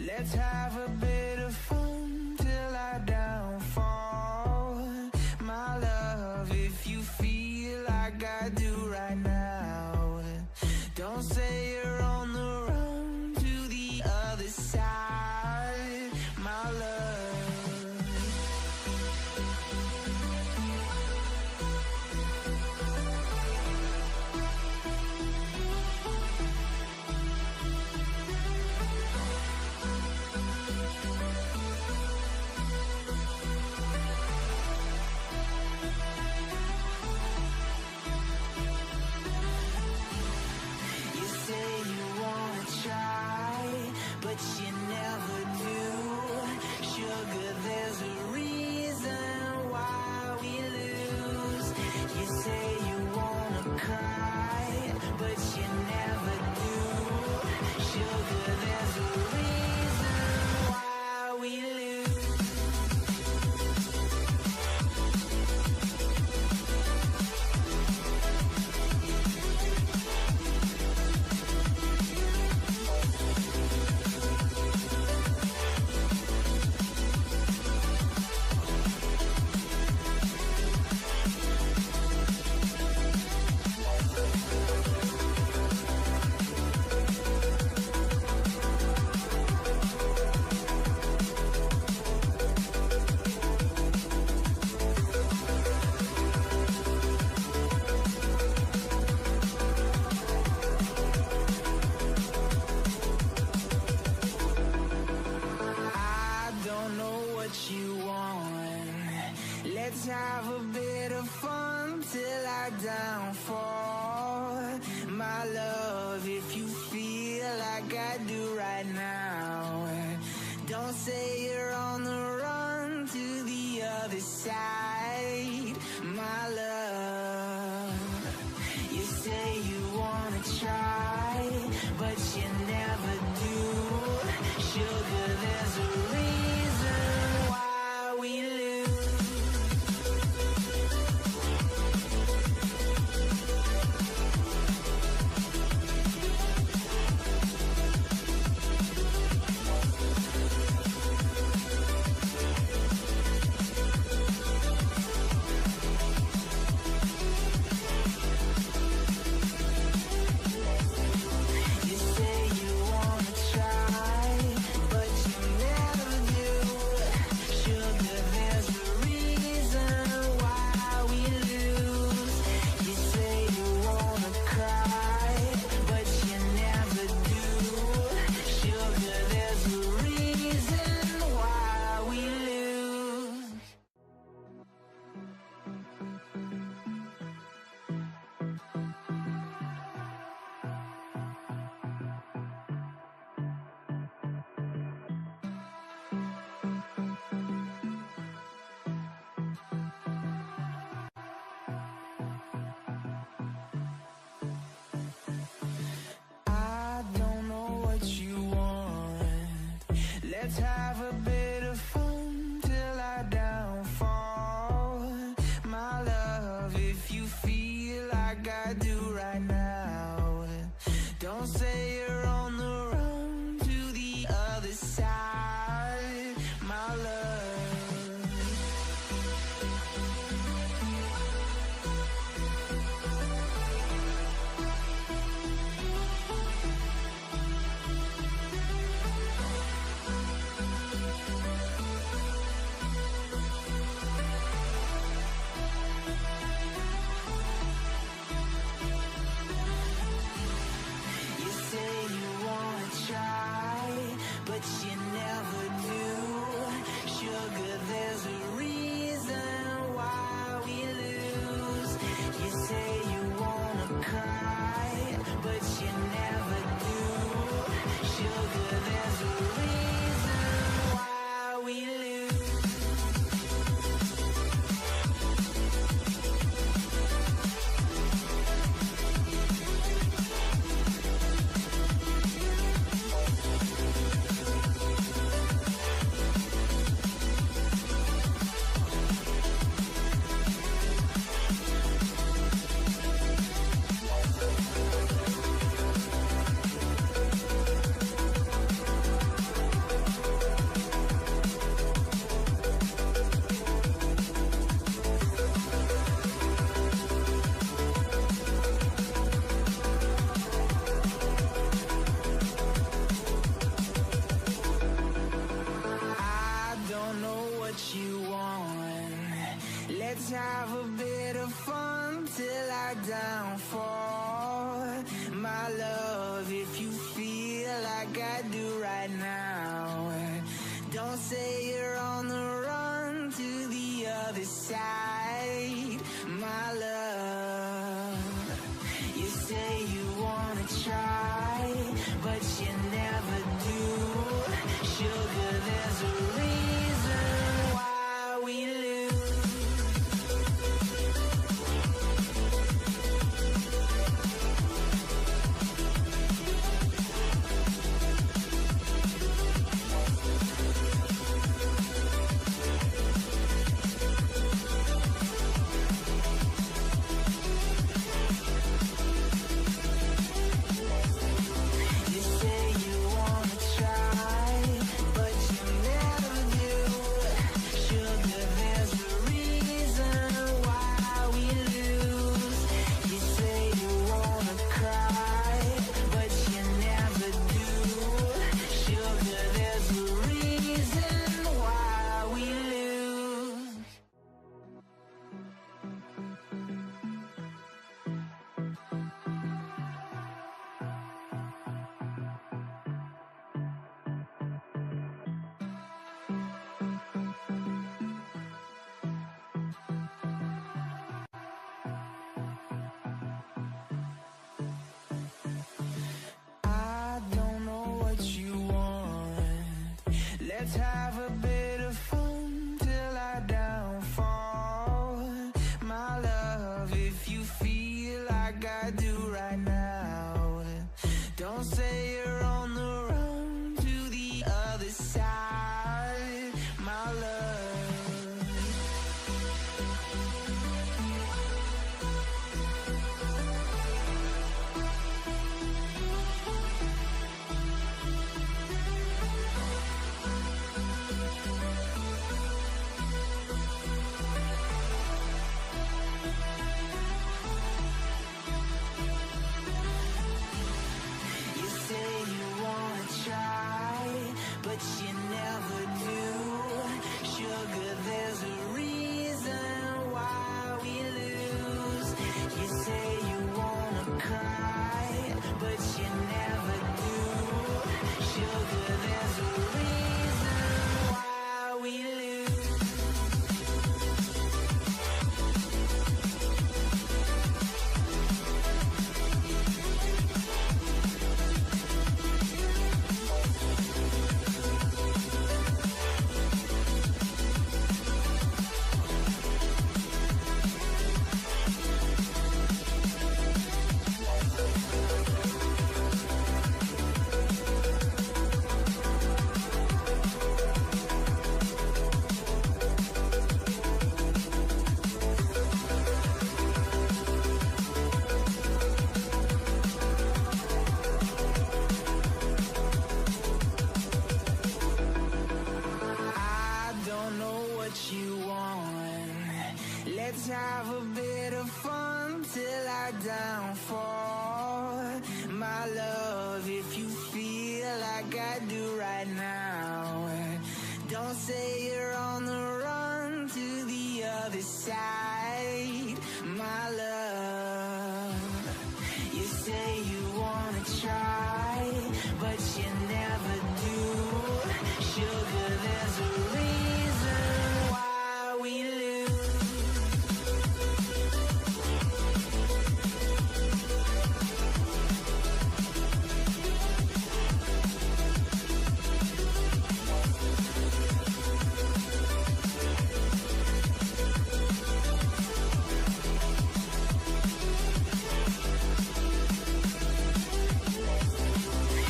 Let's have a bit of fun till I downfall. My love, if you feel like I do right now, don't say you're on the run to the other side. My love. But you never do. Sugar, there's a reason why we lose. You say you wanna cry, but you never do. Sugar, there's a reason why we lose. Let's have a bit of fun till I downfall. My love, if you feel like I do right now, don't say you're on the run to the other side. My love, you say you wanna try, but you never do. Sugar, there's a reason why we lose. Let's have a bit of fun till I downfall. My love, if you feel like I do right now, don't say you're on the run to the other side, my love. You say you wanna try, but you never do. Sugar, there's a reason why we lose. You say you wanna cry, but you never do. Sugar, there's a reason why we lose. I don't know what you want. Let's have a bit of fun till I downfall. My love, if you feel like I do right now, don't say you're on the run to the other side, my love. You say you wanna try, but you never do. Sugar, there's a reason why we lose. You say you wanna try, but you never do. Sugar, there's a reason Let's have a bit of fun till our downfall. My love, if you feel like I do right now, don't say you're on the run to the other side. My love, you say you wanna try, but you never do. Sugar, there's a reason why we lose.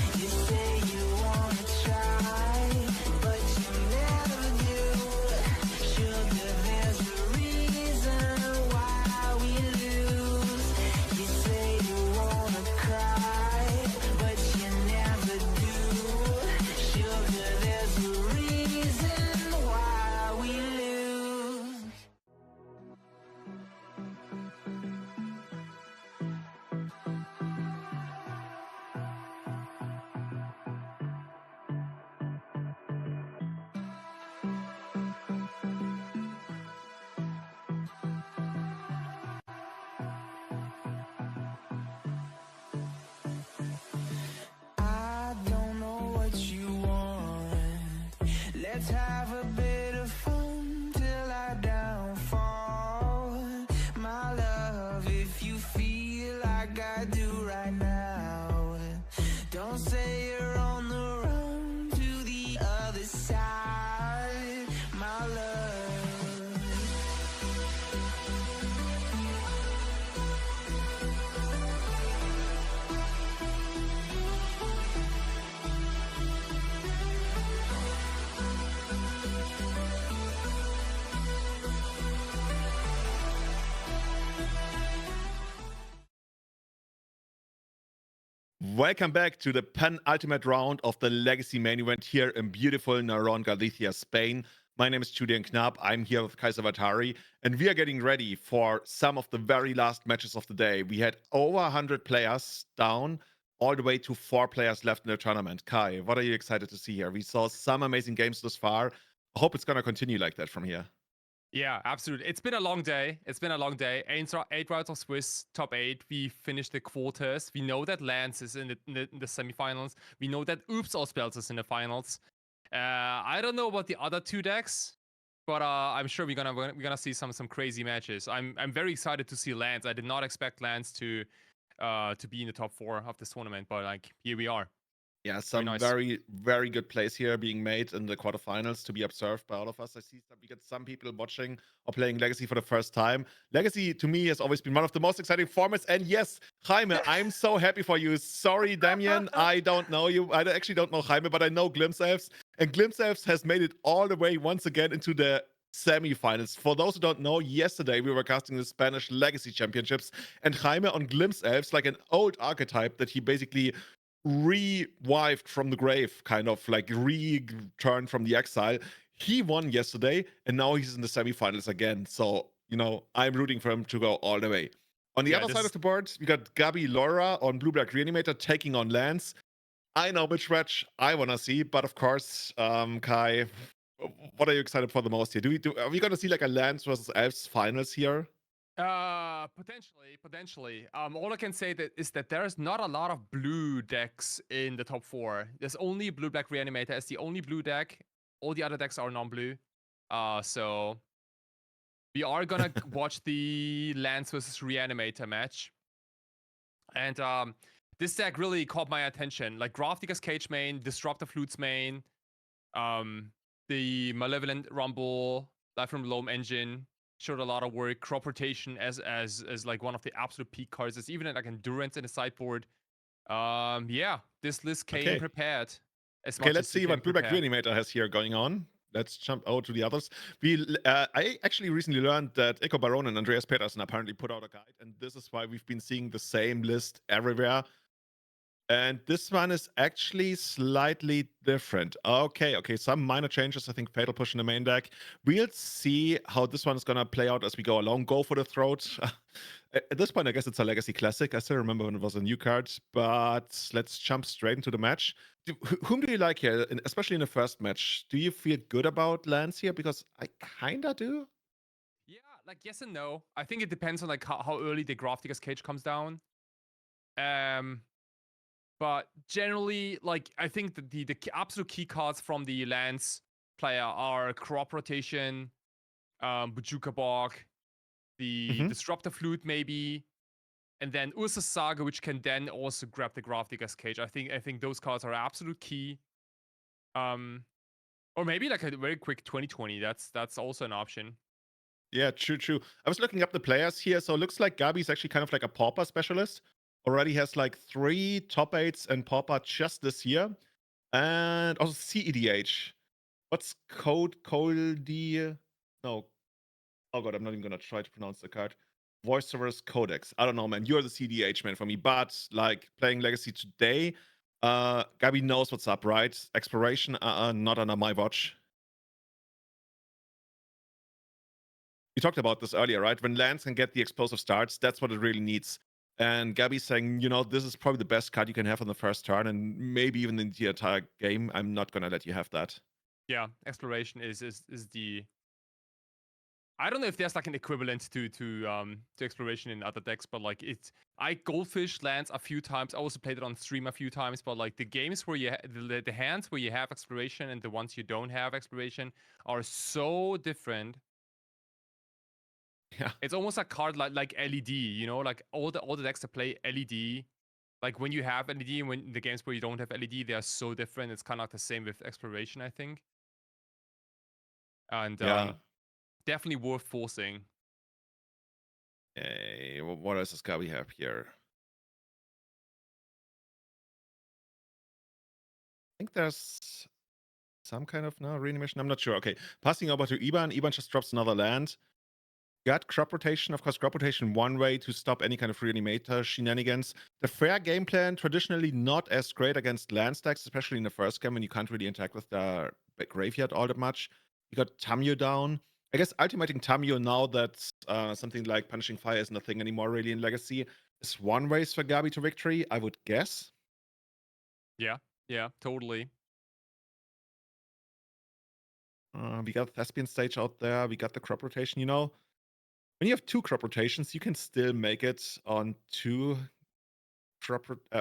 You say you wanna try, but you never do. Sugar, there's a reason why we lose. You say you wanna cry, but you never do. Sugar, there's a reason why we lose. I don't know what you want. Let's have a bit of fun till I downfall. My love, if you feel like I do right now, don't say you're on the run to the other side. My love. Welcome back to the penultimate round of the Legacy main event here in beautiful Naron, Galicia, Spain. My name is Julian Knab. I'm here with Kaiser Vatari, and we are getting ready for some of the very last matches of the day. We had over 100 players down, all the way to 4 players left in the tournament. Kai, what are you excited to see here? We saw some amazing games thus far. I hope it's going to continue like that from here. Yeah, absolutely. It's been a long day. It's been a long day. 8 rounds of Swiss, top 8. We finished the quarters. We know that Lance is in the semifinals. We know that Oops Ausbelz is in the finals. I don't know about the other 2 decks, but I'm sure we're gonna see some crazy matches. I'm very excited to see Lance. I did not expect Lance to be in the top 4 of this tournament, but like here we are. Yeah, some nice. very, very good plays here being made in the quarterfinals to be observed by all of us. I see we got some people watching or playing Legacy for the first time. Legacy, to me, has always been one of the most exciting formats. And yes, Jaime, I'm so happy for you. Sorry, Damien, I don't know you. I actually don't know Jaime, but I know Glimpse Elves. And Glimpse Elves has made it all the way once again into the semi-finals. For those who don't know, yesterday we were casting the Spanish Legacy Championships, and Jaime on Glimpse Elves, like an old archetype that he basically revived from the grave, kind of like returned from the exile. He won yesterday, and now he's in the semifinals again. So, you know, I'm rooting for him to go all the way. On the other side of the board, we got Gabi Laura on Blue-Black Reanimator taking on Lance. I know which match I want to see, but of course, Kai, what are you excited for the most here? Are we going to see like a Lance versus Elves finals here? Potentially. All I can say is that there's not a lot of blue decks in the top 4. There's only Blue-Black Reanimator as the only blue deck. All the other decks are non-blue. So we are gonna watch the Lance versus Reanimator match. And this deck really caught my attention. Like Grafdigger's Cage main, Disruptor Flutes main, the Malevolent Rumble, Life from Loam engine showed a lot of work. Crop Rotation as like one of the absolute peak cards. There's even like Endurance in the sideboard. Yeah, this list came prepared. Okay, let's see what Blue-Black Reanimator has here going on. Let's jump out to the others. I actually recently learned that Echo Baron and Andreas Piemonti apparently put out a guide, and this is why we've been seeing the same list everywhere. And this one is actually slightly different. Okay, some minor changes. I think Fatal Push in the main deck. We'll see how this one is going to play out as we go along. Go for the Throat. At this point, I guess it's a Legacy Classic. I still remember when it was a new card. But let's jump straight into the match. Whom do you like here, especially in the first match? Do you feel good about lands here? Because I kind of do. Yeah, like yes and no. I think it depends on like how early the Grafdigger's Cage comes down. But generally, like I think that the absolute key cards from the lands player are Crop Rotation, Bojuka Bog, the Disruptor Flute maybe, and then Ursa's Saga, which can then also grab the Grafdigger's Cage. I think those cards are absolute key. Or maybe like a very quick 2020. That's also an option. Yeah, true. I was looking up the players here, so it looks like Gabi's actually kind of like a Pauper specialist. Already has like 3 top 8s and Pauper just this year. And also CEDH. What's code? Coldy? No. Oh god, I'm not even gonna try to pronounce the card. Voice Servers Codex. I don't know, man. You're the CDH man for me. But like playing Legacy today, Gabi knows what's up, right? Exploration, not under my watch. We talked about this earlier, right? When lands can get the explosive starts, that's what it really needs. And Gabi's saying, this is probably the best card you can have on the first turn, and maybe even in the entire game. I'm not gonna let you have that. Yeah, exploration is the. I don't know if there's like an equivalent to exploration in other decks, but like I goldfish lands a few times. I also played it on stream a few times, but like the games where you the hands where you have exploration and the ones you don't have exploration are so different. Yeah, it's almost a card like LED. Like all the decks that play LED. Like when you have LED and when the games where you don't have LED, they are so different. It's kind of the same with exploration, I think. And definitely worth forcing. Hey, what else does Gabi have here? I think there's some kind of reanimation. I'm not sure. Okay, passing over to Iban. Iban just drops another land. Got crop rotation. Of course, crop rotation, one way to stop any kind of reanimator shenanigans. The fair game plan, traditionally not as great against land stacks, especially in the first game when you can't really interact with the graveyard all that much. You got Tamio down. I guess ultimating Tamio now that something like Punishing Fire isn't a thing anymore really in Legacy is one ways for Gabi to victory, I would guess. Yeah, totally. We got Thespian Stage out there. We got the crop rotation, when you have 2 crop rotations, you can still make it on 2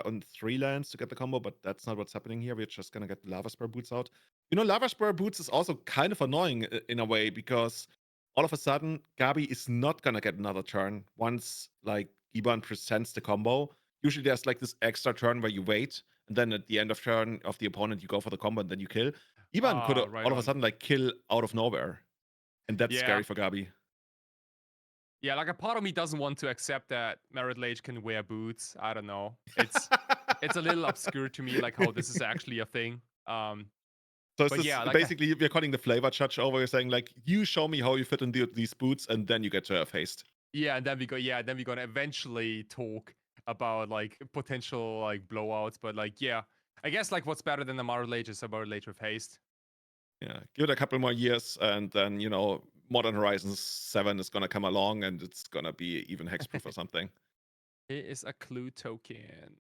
on 3 lands to get the combo, but that's not what's happening here. We're just gonna get the Lava Spur Boots out. Lava Spur Boots is also kind of annoying in a way because all of a sudden Gabi is not gonna get another turn once like Iban presents the combo. Usually there's like this extra turn where you wait, and then at the end of turn of the opponent you go for the combo and then you kill. Iban could all of a sudden like kill out of nowhere, and that's scary for Gabi. Yeah, like a part of me doesn't want to accept that Merit Lage can wear boots. I don't know. It's a little obscure to me, like how this is actually a thing. So it's basically we're calling the flavor judge over. You're saying like, you show me how you fit in these boots, and then you get to have haste. Yeah, and then we're gonna eventually talk about like potential like blowouts. But like, yeah, I guess like what's better than the Merit Lage is a Merit Lage with haste. Yeah, give it a couple more years, and then Modern Horizons 7 is gonna come along, and it's gonna be even hexproof or something. It is a clue token.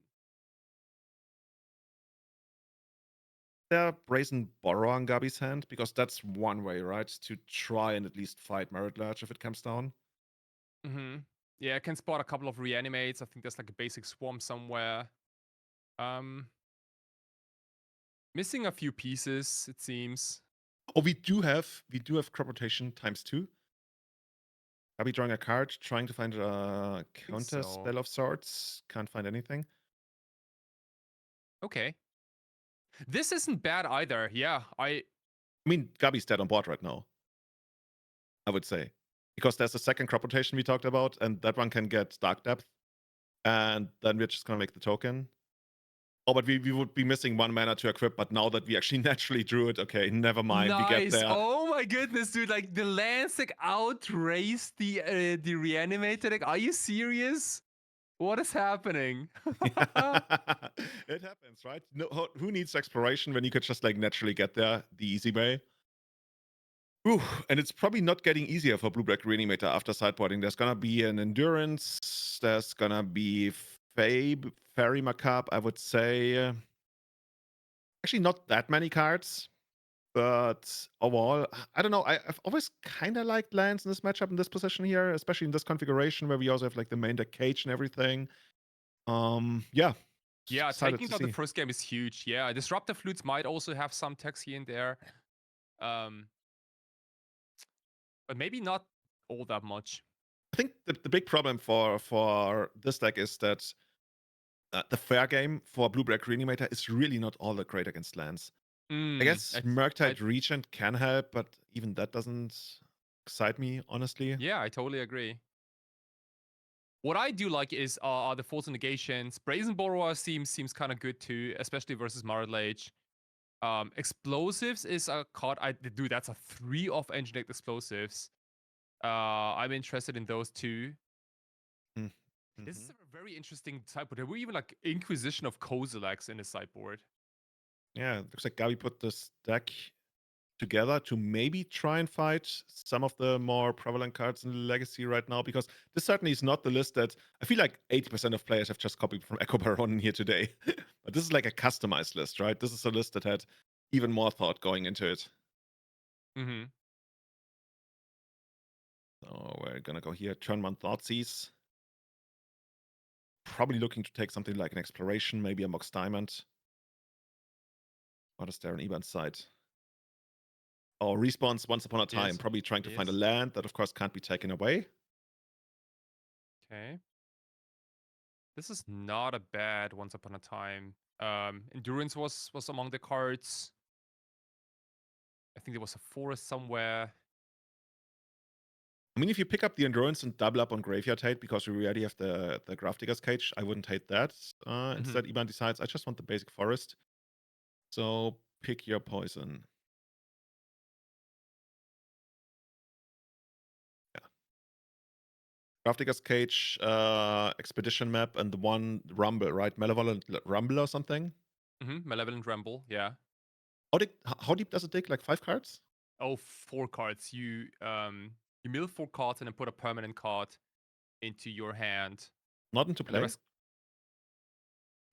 There Brazen Borrow on Gabi's hand, because that's one way, right, to try and at least fight Merit Lage if it comes down. Yeah, I can spot a couple of reanimates. I think there's like a basic swarm somewhere. Missing a few pieces, it seems. Oh, we do have crop rotation ×2. Gabi drawing a card, trying to find a counter spell of sorts. Can't find anything. Okay. This isn't bad either. Yeah, I mean, Gabi's dead on board right now, I would say. Because there's a second crop rotation we talked about, and that one can get Dark Depth. And then we're just going to make the token. Oh, but we would be missing 1 mana to equip, but now that we actually naturally drew it, okay, never mind. Nice. We get there. Oh my goodness, dude. Like, the lands like outraced the Reanimator deck. Are you serious? What is happening? It happens, right? No, who needs exploration when you could just like naturally get there the easy way? Ooh, and it's probably not getting easier for Blue-Black Reanimator after sideboarding. There's gonna be an Endurance. There's gonna be Fabe, Fairy Macabre, I would say. Actually, not that many cards. But overall, I don't know. I've always kind of liked lands in this matchup in this position here, especially in this configuration where we also have like the main deck cage and everything. Yeah. Yeah, Excited taking to out the see. first game is huge. Yeah, Disruptive Flutes might also have some text here and there. But maybe not all that much. I think the big problem for this deck is that the fair game for Blue-Black Reanimator is really not all that great against lands. I guess Murktide Regent can help, but even that doesn't excite me, honestly. Yeah, I totally agree. What I do like is the Force Negations. Brazen Borrower seems kind of good too, especially versus Marit Lage. Explosives is a card dude, that's a 3 off Engineered Explosives. I'm interested in those two. Mm-hmm. This is a very interesting sideboard. There were even like Inquisition of Kozileks in the sideboard. Yeah, it looks like Gabi put this deck together to maybe try and fight some of the more prevalent cards in Legacy right now, because this certainly is not the list that I feel like 80% of players have just copied from Echo Baron here today. But this is like a customized list, right? This is a list that had even more thought going into it. Mm-hmm. So we're gonna go here, turn 1 Thoughtseize. Probably looking to take something like an Exploration, maybe a Mox Diamond. What is there on Iban's side? Oh, Respawns Once Upon a Time. Yes. Probably trying to find a land that, of course, can't be taken away. Okay. This is not a bad Once Upon a Time. Endurance was among the cards. I think there was a forest somewhere. I mean, if you pick up the Endurance and double up on Graveyard Hate because we already have the Grafdigger's Cage, I wouldn't hate that. Instead, Iban decides, I just want the basic forest. So pick your poison. Yeah. Grafdigger's Cage, Expedition Map, and the one Rumble, right? Malevolent Rumble or something? Malevolent Rumble, yeah. How deep does it dig? Like 5 cards? Oh, 4 cards. You mill 4 cards and then put a permanent card into your hand. Not into play?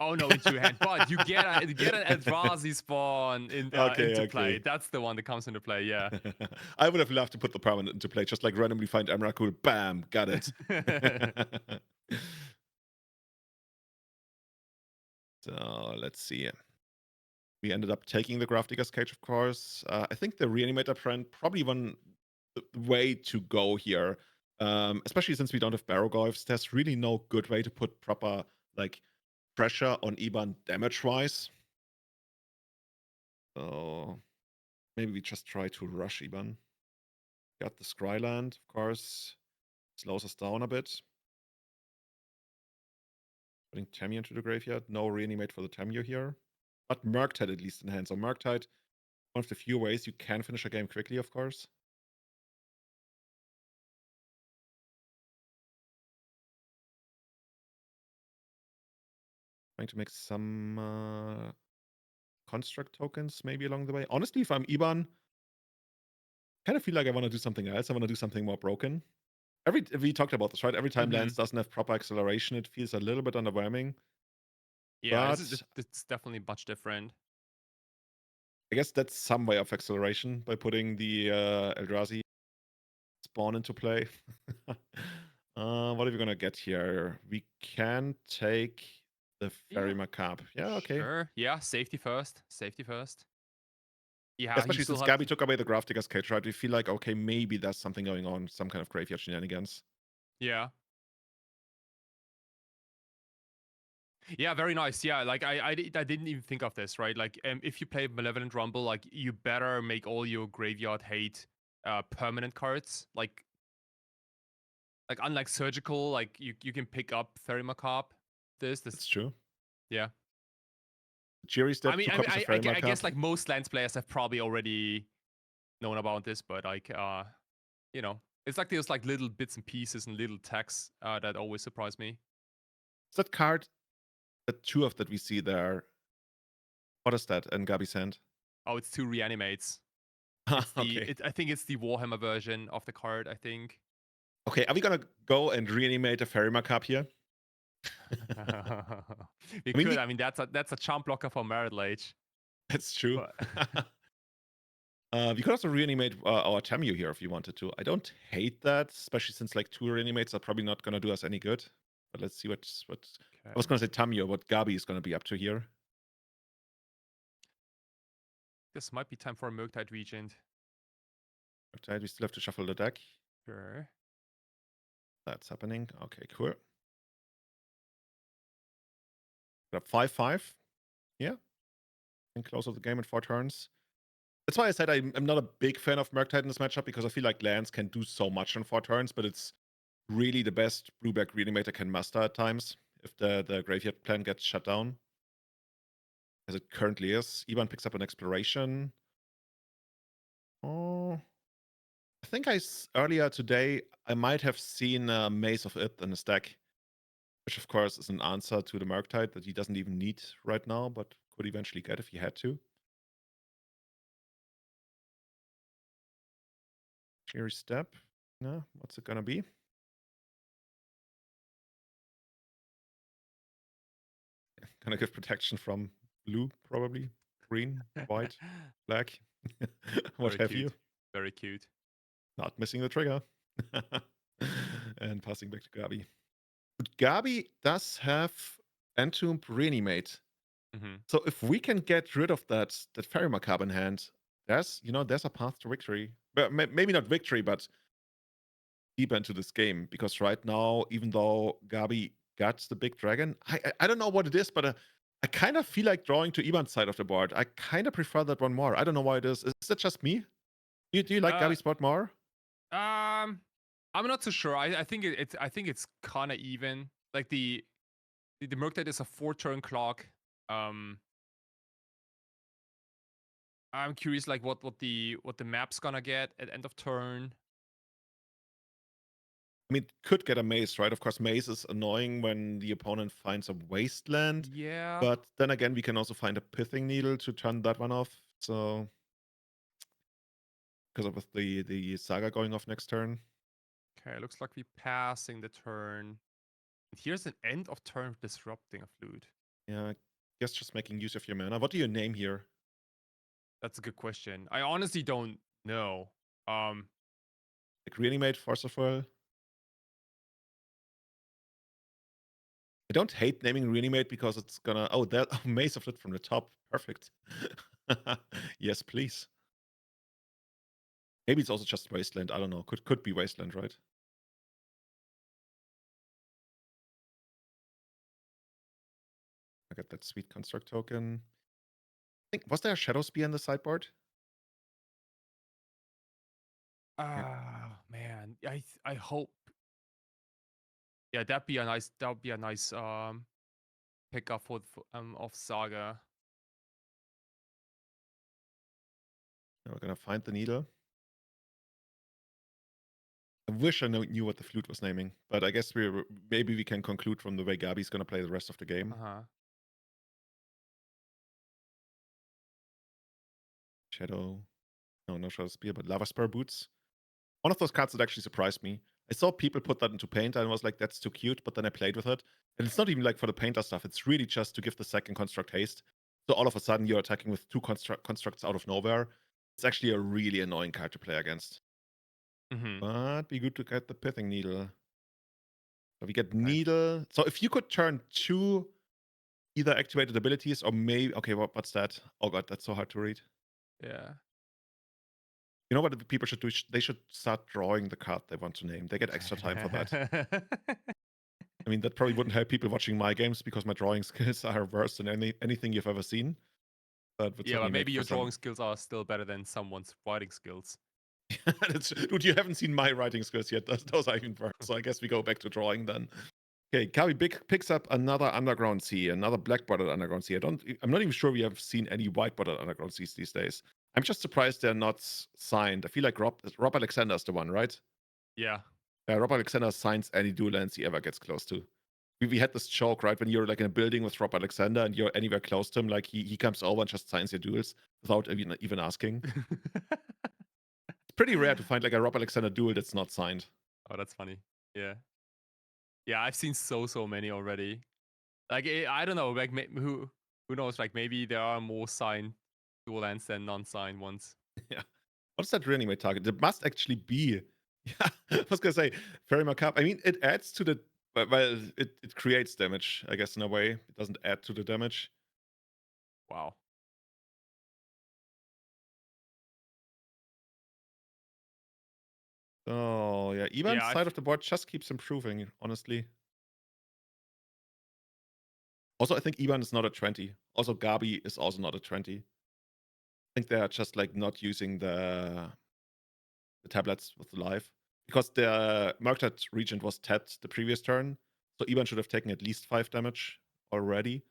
Oh no, into your hand. But you get an Eldrazi spawn into play. That's the one that comes into play, yeah. I would have loved to put the permanent into play, just like randomly find Emrakul, bam, got it. So let's see. We ended up taking the Grafdigger's Cage, of course. I think the Reanimator trend probably one way to go here. Especially since we don't have Barrow-Goyfs, there's really no good way to put proper like pressure on Iban damage-wise. So maybe we just try to rush Iban. Got the Scryland, of course. Slows us down a bit. Putting Tamiyo into the graveyard. No Reanimate for the Tamiyo here. But Murktide at least in hand. So Murktide, one of the few ways you can finish a game quickly, of course. Trying to make some construct tokens maybe along the way. Honestly, if I'm Iban, kind of feel like I want to do something else. I want to do something more broken. We talked about this, right? Every time Lance doesn't have proper acceleration, it feels a little bit underwhelming. Yeah, it's definitely much different. I guess that's some way of acceleration by putting the Eldrazi spawn into play. What are we gonna get here? We can take the Fairy Macabre. Yeah, okay. Sure. Yeah, safety first. Safety first. Yeah, especially since Gabi took away the Grafdigger's Cage, right? We feel like, okay, maybe there's something going on, some kind of graveyard shenanigans. Yeah. Yeah, very nice. Yeah, like I didn't even think of this, right? Like, if you play Malevolent Rumble, like you better make all your graveyard hate permanent cards. Like unlike Surgical, like you can pick up Fairy Macabre. That's true. Yeah. Jiri's dead. I guess like most Lands players have probably already known about this, but like you know, it's like there's like little bits and pieces and little texts that always surprise me. Is that card, the two of that we see there? What is that in Gabi's hand? Oh, it's 2 reanimates. It's the, Okay. I think it's the Warhammer version of the card, I think. Okay, are we gonna go and reanimate a Ferrymark Cup here? We I mean, could. I mean, that's a chump blocker for Merit Lage. That's true. But We could also reanimate our Tamio here if you wanted to. I don't hate that, especially since like 2 reanimates are probably not gonna do us any good. But let's see what I was gonna say Tamio, what Gabi is gonna be up to here. This might be time for a Murktide Regent. Okay, we still have to shuffle the deck. Sure. That's happening. Okay, cool. Got 5-5. Yeah. And close of the game in 4 turns. That's why I said I'm not a big fan of Murktide in this matchup, because I feel like lands can do so much in 4 turns, but it's really the best Blueback Reanimator can muster at times if the graveyard plan gets shut down. As it currently is. Ivan picks up an Exploration. Oh. I think earlier today I might have seen Maze of It in his deck, which of course is an answer to the Murktide that he doesn't even need right now, but could eventually get if he had to. Cherry Step. No, what's it gonna be? Gonna give protection from blue, probably. Green, white, black. What Very have cute. you? Very cute. Not missing the trigger. And passing back to Gabi. But Gabi does have Entomb Reanimate. So if we can get rid of that Ferrymark Cup in hand, there's a path to victory. But maybe not victory, but deep into this game. Because right now, even though Gabi got the big dragon, I don't know what it is, but I kind of feel like drawing to Ivan's side of the board. I kind of prefer that one more. I don't know why it is. Is that just me? Do you like Gabi's board more? I'm not so sure. I think it's kind of even. Like the Murktide is a 4-turn clock. I'm curious, like what the map's gonna get at end of turn. I mean, could get a Maze, right? Of course, Maze is annoying when the opponent finds a Wasteland. Yeah. But then again, we can also find a Pithing Needle to turn that one off. So, because of the Saga going off next turn. Okay, looks like we're passing the turn. Here's an end of turn disrupting a flute. Yeah, I guess just making use of your mana. What do you name here? That's a good question. I honestly don't know. Like Reanimate, Force of Will? I don't hate naming Reanimate because it's gonna... Oh, that Maze of it from the top. Perfect. Yes, please. Maybe it's also just Wasteland. I don't know. Could be Wasteland, right? I got that sweet Construct token. I think, was there a Shadow Spear in the sideboard? Man, I hope. Yeah, that'd be a nice pickup for of Saga. Now we're gonna find the needle. I wish I knew what the flute was naming, but I guess maybe we can conclude from the way Gabi's gonna play the rest of the game. Shadow. No Shadow Spear, but Lava Spur Boots. One of those cards that actually surprised me. I saw people put that into Paint and I was like, that's too cute, but then I played with it. And it's not even like for the Painter stuff, it's really just to give the second construct haste. So all of a sudden you're attacking with 2 constructs out of nowhere. It's actually a really annoying card to play against. But be good to get the Pithing Needle. So we get Needle. So if you could turn 2 either activated abilities or maybe... Okay, what's that? Oh god, that's so hard to read. Yeah. You know what people should do? They should start drawing the card they want to name. They get extra time for that. I mean, that probably wouldn't help people watching my games because my drawing skills are worse than anything you've ever seen. But yeah, but maybe your drawing skills are still better than someone's writing skills. Dude, you haven't seen my writing skills yet. Those are even worse. So I guess we go back to drawing then. Okay, Gabi picks up another Underground Sea, another black-bordered Underground Sea. I'm not even sure we have seen any white-bordered Underground Seas these days. I'm just surprised they're not signed. I feel like Rob Alexander's the one, right? Yeah. Rob Alexander signs any dual lands he ever gets close to. we had this joke, right? When you're like in a building with Rob Alexander and you're anywhere close to him, like he comes over and just signs your duels without even asking. It's pretty rare to find like a Rob Alexander duel that's not signed. Oh, that's funny. Yeah. Yeah, I've seen so many already. Like I don't know, like who knows? Like maybe there are more signed dual lands than non-signed ones. Yeah. What's that Reanimate target? There must actually be. Yeah, I was gonna say Ferrymark Cup. I mean, it adds to the. Well, it creates damage, I guess, in a way. It doesn't add to the damage. Wow. Oh yeah, Ivan's Yeah, side of the board just keeps improving, honestly. Also, I think Ivan is not a 20. Also, Gabi is also not a 20. I think they are just like not using the tablets with the life. Because the Murktide Regent was tapped the previous turn. So Ivan should have taken at least 5 damage already.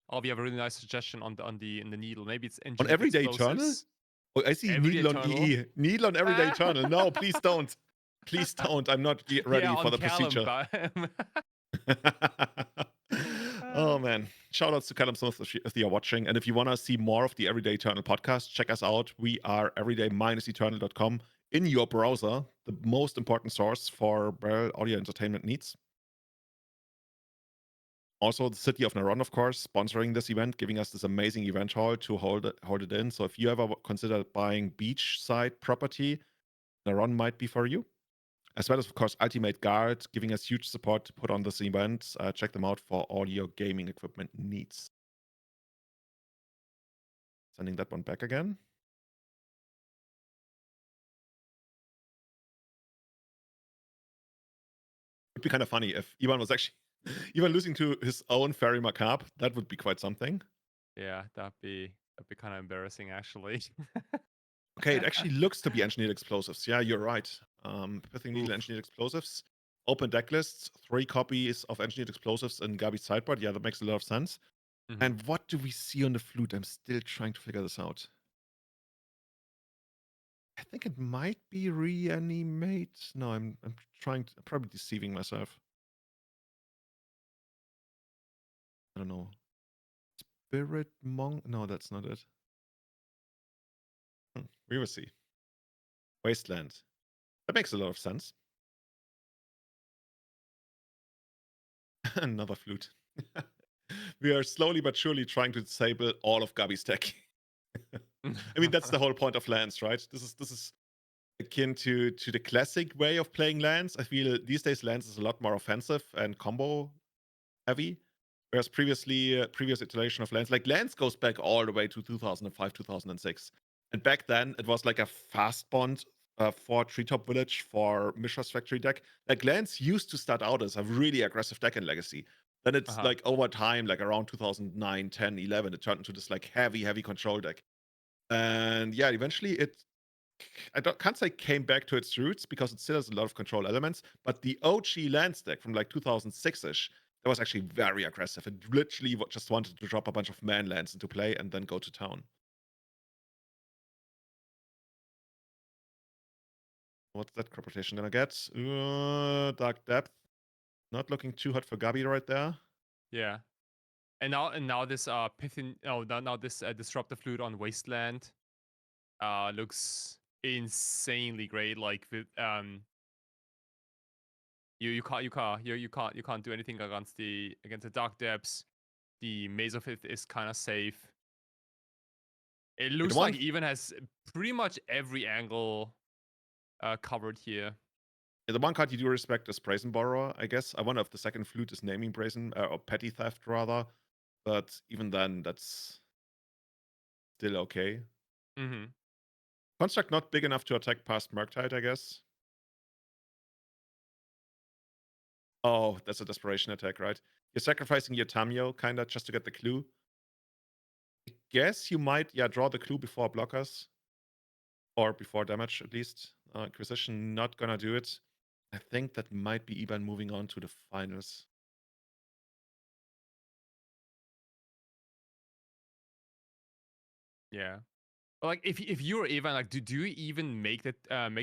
Oh, we have a really nice suggestion on the needle. Maybe it's On engineered Everyday Eternal? explosives. Oh, I see Everyday Needle on Eternal. EE. Needle on Everyday Eternal. No, please don't. Please don't. I'm not ready Yeah, for on the Callum, procedure. Oh man. Shout outs to Callum Smith if you're watching. And if you want to see more of the Everyday Eternal podcast, check us out. We are everyday-eternal.com in your browser, the most important source for audio entertainment needs. Also, the city of Naron, of course, sponsoring this event, giving us this amazing event hall to hold it in. So if you ever consider buying beachside property, Naron might be for you. As well as, of course, Ultimate Guard, giving us huge support to put on this event. Check them out for all your gaming equipment needs. Sending that one back again. Would be kind of funny if Ivan was actually Ivan losing to his own Fairy Macabre. That would be quite something. Yeah, that'd be kind of embarrassing, actually. Okay, it actually looks to be engineered explosives. Yeah, you're right. Pithing Needle engineered explosives. Open deck lists, 3 copies of engineered explosives in Gabi's sideboard. Yeah, that makes a lot of sense. Mhm. And what do we see on the flute? I'm still trying to figure this out. I think it might be Reanimate. No, I'm trying to, I'm probably deceiving myself. I don't know. Spirit Monk? No, that's not it. We will see. Wasteland. That makes a lot of sense. Another flute. We are slowly but surely trying to disable all of Gabi's tech. I mean, that's the whole point of lands, right? This is akin to the classic way of playing lands. I feel these days lands is a lot more offensive and combo heavy, whereas previous iteration of lands, like lands goes back all the way to 2005, 2006, and back then it was like a fast bond for Treetop Village for Mishra's Factory deck. Like lands used to start out as a really aggressive deck in Legacy. Then it's like over time, like around 2009, 10, 11, it turned into this like heavy control deck. And yeah, eventually can't say came back to its roots because it still has a lot of control elements, but the OG lands deck from like 2006-ish, that was actually very aggressive. It literally just wanted to drop a bunch of man lands into play and then go to town. What's that crop rotation gonna get? Dark Depth. Not looking too hot for Gabi right there. Yeah. And now this Pithin now this Disruptor Flute on Wasteland looks insanely great. Like with you can't do anything against the Dark Depths. The Maze of It is kind of safe. It looks like even has pretty much every angle covered here. Yeah, the one card you do respect is Brazen Borrower, I guess. I wonder if the second flute is naming Brazen or Petty Theft rather, but even then, that's still okay. Mm-hmm. Construct not big enough to attack past Murktide, I guess. Oh, that's a desperation attack, right? You're sacrificing your Tamio, kinda, just to get the clue. I guess you might, draw the clue before blockers. Or before damage, at least. Acquisition not gonna do it. I think that might be Iban moving on to the finals. Yeah. Like if you're even like, do you even make the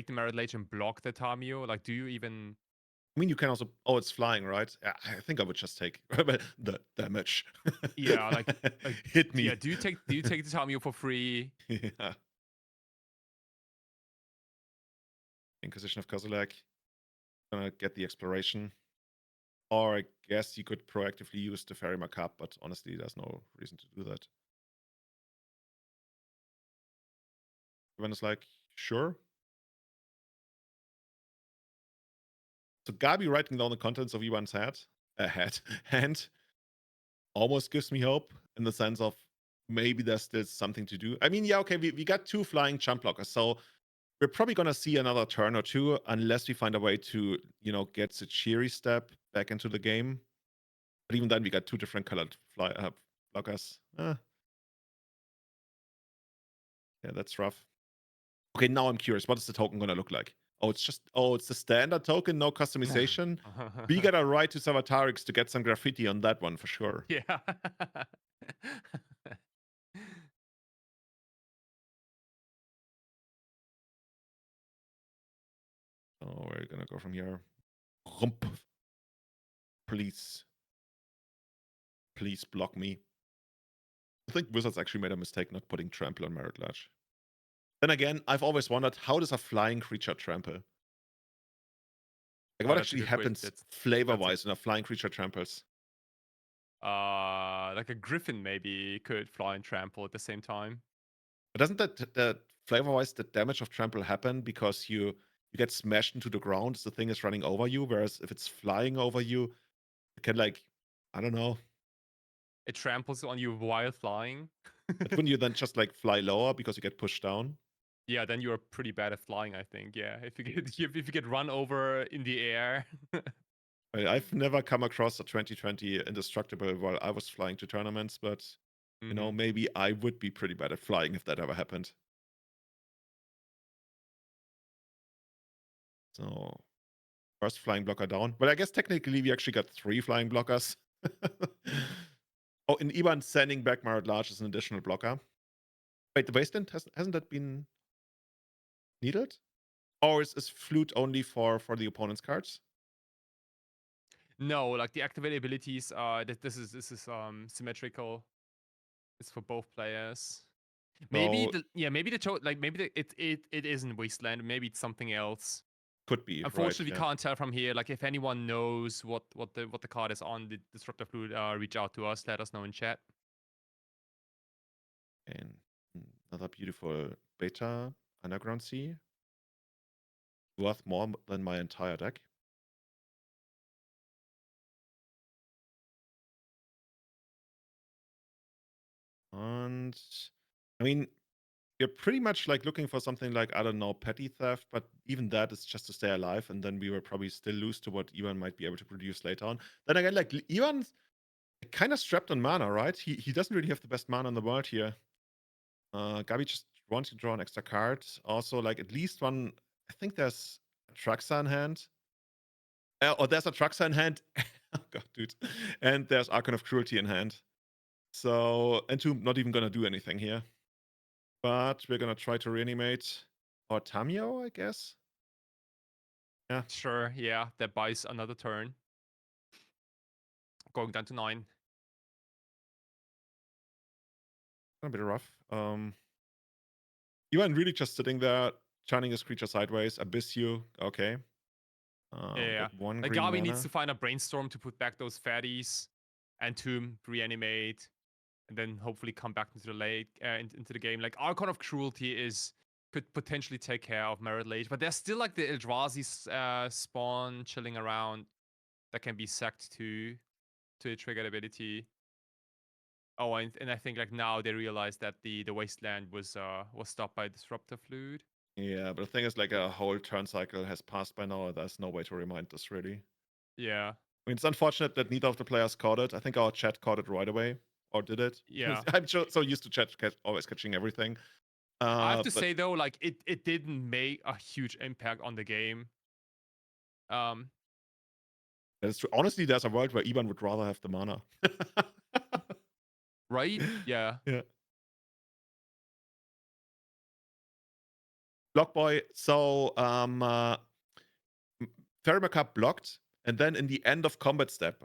Merit Legend block the Tamio? Like, do you even I mean, you can also. Oh, it's flying, right? Yeah, I think I would just take the damage. Yeah, like hit me. Yeah, do you take the Tamio for free? Yeah. Inquisition of Kozilek. Gonna get the exploration. Or I guess you could proactively use the Ferry Macabre, but honestly, there's no reason to do that. Everyone is like, sure. So Gabi writing down the contents of Ivan's hand almost gives me hope in the sense of maybe there's still something to do. I mean, yeah, okay, we got 2 flying jump blockers, so we're probably gonna see another turn or 2 unless we find a way to, get the Cheery Step back into the game. But even then, we got 2 different colored blockers. Yeah, that's rough. Okay, now I'm curious. What is the token gonna look like? It's the standard token, no customization. We got a right to Savatarix to get some graffiti on that one for sure. Yeah. Oh, we're gonna go from here. Rump. Please block me. I think Wizards actually made a mistake not putting trample on Merit Lodge. Then again, I've always wondered, how does a flying creature trample? Like, what that's a actually good question. happens That's flavor-wise when a flying creature tramples? like a griffin maybe could fly and trample at the same time. But doesn't that flavor-wise the damage of trample happen because you get smashed into the ground as the thing is running over you, whereas if it's flying over you, it can, like, I don't know. It tramples on you while flying. But wouldn't you then just like fly lower because you get pushed down? Yeah, then you're pretty bad at flying, I think. Yeah, if you get run over in the air. I've never come across a 2020 indestructible while I was flying to tournaments, but maybe I would be pretty bad at flying if that ever happened. So, first flying blocker down. Well, I guess technically we actually got 3 flying blockers. Oh, and Ivan sending back Marat Large as an additional blocker. Wait, the Wasteland hasn't that been needed? Or is Flute only for the opponent's cards? No, like the activated abilities this is symmetrical. It's for both players. Maybe So, it isn't Wasteland. Maybe it's something else. could be. Unfortunately, right, we can't tell from here. Like, if anyone knows what the card is on the Disruptor Flute, reach out to us. Let us know in chat. And another beautiful beta Underground Sea. Worth more than my entire deck. And I mean, you're pretty much like looking for something like, I don't know, Petty Theft, but even that is just to stay alive, and then we will probably still lose to what Ivan might be able to produce later on. Then again, like, Ivan's kind of strapped on mana, right? He doesn't really have the best mana in the world here. Gabi just wants to draw an extra card. Also, like, at least one, I think there's a Traxa in hand. Or there's a Traxa in hand. Oh god, dude. And there's Archon of Cruelty in hand. So, Entomb not even gonna do anything here. But we're gonna try to reanimate our Tamio, I guess. Yeah. Sure, yeah, that buys another turn. Going down to 9. A bit rough. Ivan really just sitting there, turning his creature sideways. Abyss you, okay. Yeah, One like green Gabi mana. needs to find a brainstorm to put back those fatties, Entomb, reanimate, and then hopefully come back into the late into the game. Like, Archon of Cruelty could potentially take care of Merit Lage, but there's still like the Eldrazi spawn chilling around that can be sacked to a triggered ability. Oh, and I think like now they realize that the Wasteland was stopped by Disruptor Flute. Yeah, but the thing is, like, a whole turn cycle has passed by now. There's no way to remind this, really. Yeah. I mean, it's unfortunate that neither of the players caught it. I think our chat caught it right away. Or did it? Yeah. I'm so used to chat always catching everything. I have to say, though, like, it didn't make a huge impact on the game. That's true. Honestly, there's a world where Ivan would rather have the mana. Right? Yeah. Yeah. Block Boy. So, Ferry Macabre blocked. and then in the end of combat step,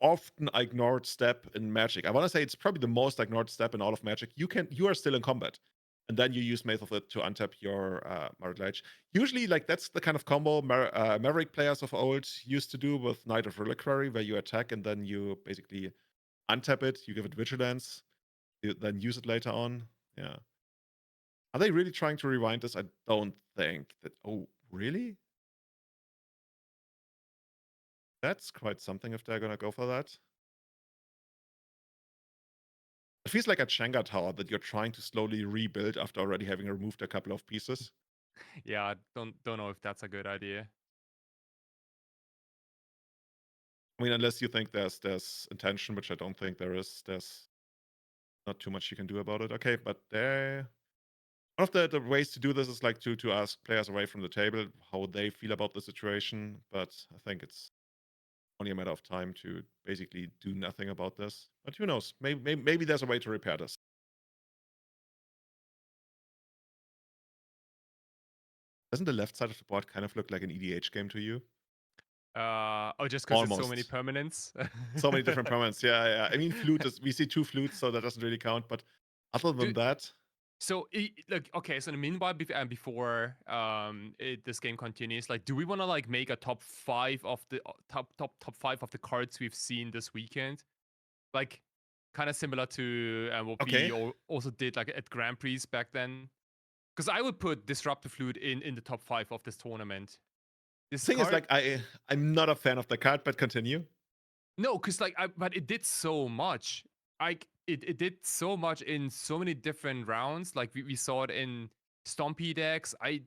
often ignored step in Magic. I want to say it's probably the most ignored step in all of Magic. You are still in combat, and then you use Maze of It to untap your Margledge. Usually, like that's the kind of combo Maverick players of old used to do with Knight of Reliquary, where you attack and then you basically untap it, you give it Vigilance, you then use it later on. Yeah. Are they really trying to rewind this? I don't think that. Oh, really? That's quite something if they're gonna go for that. It feels like a Jenga tower that you're trying to slowly rebuild after already having removed a couple of pieces. Yeah, I don't know if that's a good idea. I mean, unless you think there's intention, which I don't think there is. There's not too much you can do about it. Okay, but there. One of the ways to do this is like to ask players away from the table how they feel about the situation. But I think it's only a matter of time to basically do nothing about this. But who knows? Maybe there's a way to repair this. Doesn't the left side of the board kind of look like an EDH game to you? Oh, just because there's so many Almost. permanents. So many different permanents. Yeah. I mean, flute is. We see 2 flutes, so that doesn't really count. But other than that, So, like, okay. So, in the meanwhile, before this game continues, like, do we want to like make a top 5 of the top 5 of the cards we've seen this weekend? Like, kind of similar to what Okay. we also did like at Grand Prix back then. Because I would put Disruptive Flute in the top 5 of this tournament. This thing is, card, like, I'm not a fan of the card, but continue. no, because like, but it did so much. Like, it did so much in so many different rounds. Like we saw it in Stompy decks. I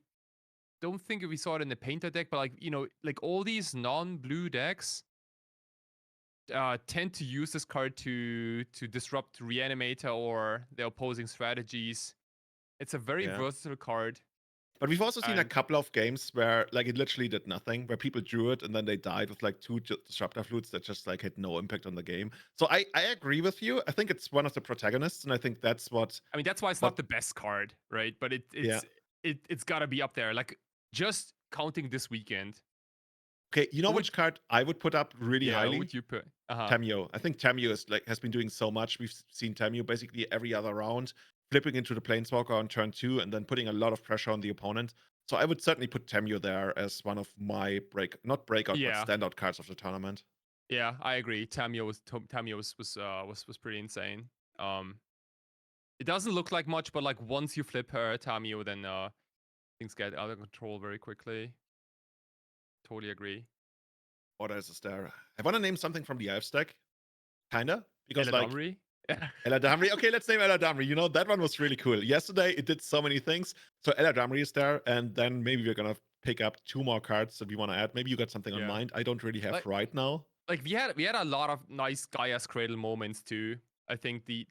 don't think we saw it in the Painter deck, but like, you know, like all these non-blue decks tend to use this card to disrupt Reanimator or the opposing strategies. It's a very Yeah. versatile card. But we've also seen a And- couple of games where like it literally did nothing, where people drew it and then they died with like 2 disruptor flutes that just like had no impact on the game. So I agree with you. I think it's one of the protagonists, and I think that's what. I mean, that's why it's not the best card, right? But it's gotta be up there. Like, just counting this weekend. Okay, you know which card I would put up really highly? What would you put? Tamiyo. I think Tamiyo has been doing so much. We've seen Tamiyo basically every other round, flipping into the Planeswalker on turn 2 and then putting a lot of pressure on the opponent. So I would certainly put Tamiyo there as one of my not breakout, but standout cards of the tournament. Yeah, I agree. Tamiyo was pretty insane. It doesn't look like much, but like once you flip her Tamiyo, then things get out of control very quickly. Totally agree. What else is there? I want to name something from the Elf deck. Kinda. Because like Eladamri? Eladamri. Okay, let's name Eladamri. You know, that one was really cool. Yesterday it did so many things. So Eladamri is there, and then maybe we're gonna pick up 2 more cards that we want to add. Maybe you got something on mind. I don't really have right now. Like we had a lot of nice Gaia's Cradle moments too. I think the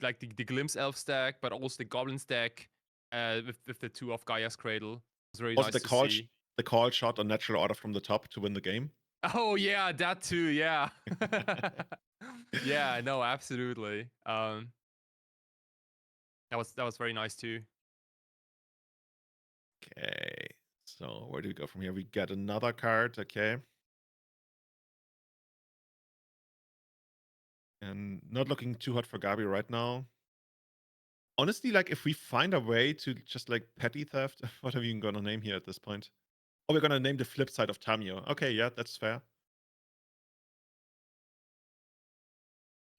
Glimpse Elf stack, but also the Goblin stack with the 2 of Gaia's Cradle was very also nice to see. The call shot on natural order from the top to win the game. Oh yeah, that too. Yeah. Yeah. No, absolutely. That was very nice too. Okay. So where do we go from here? We get another card. Okay. And not looking too hot for Gabi right now. Honestly, like if we find a way to just like petty theft, what are we even gonna name here at this point? Oh, we're gonna name the flip side of Tamiyo. Okay, yeah, that's fair.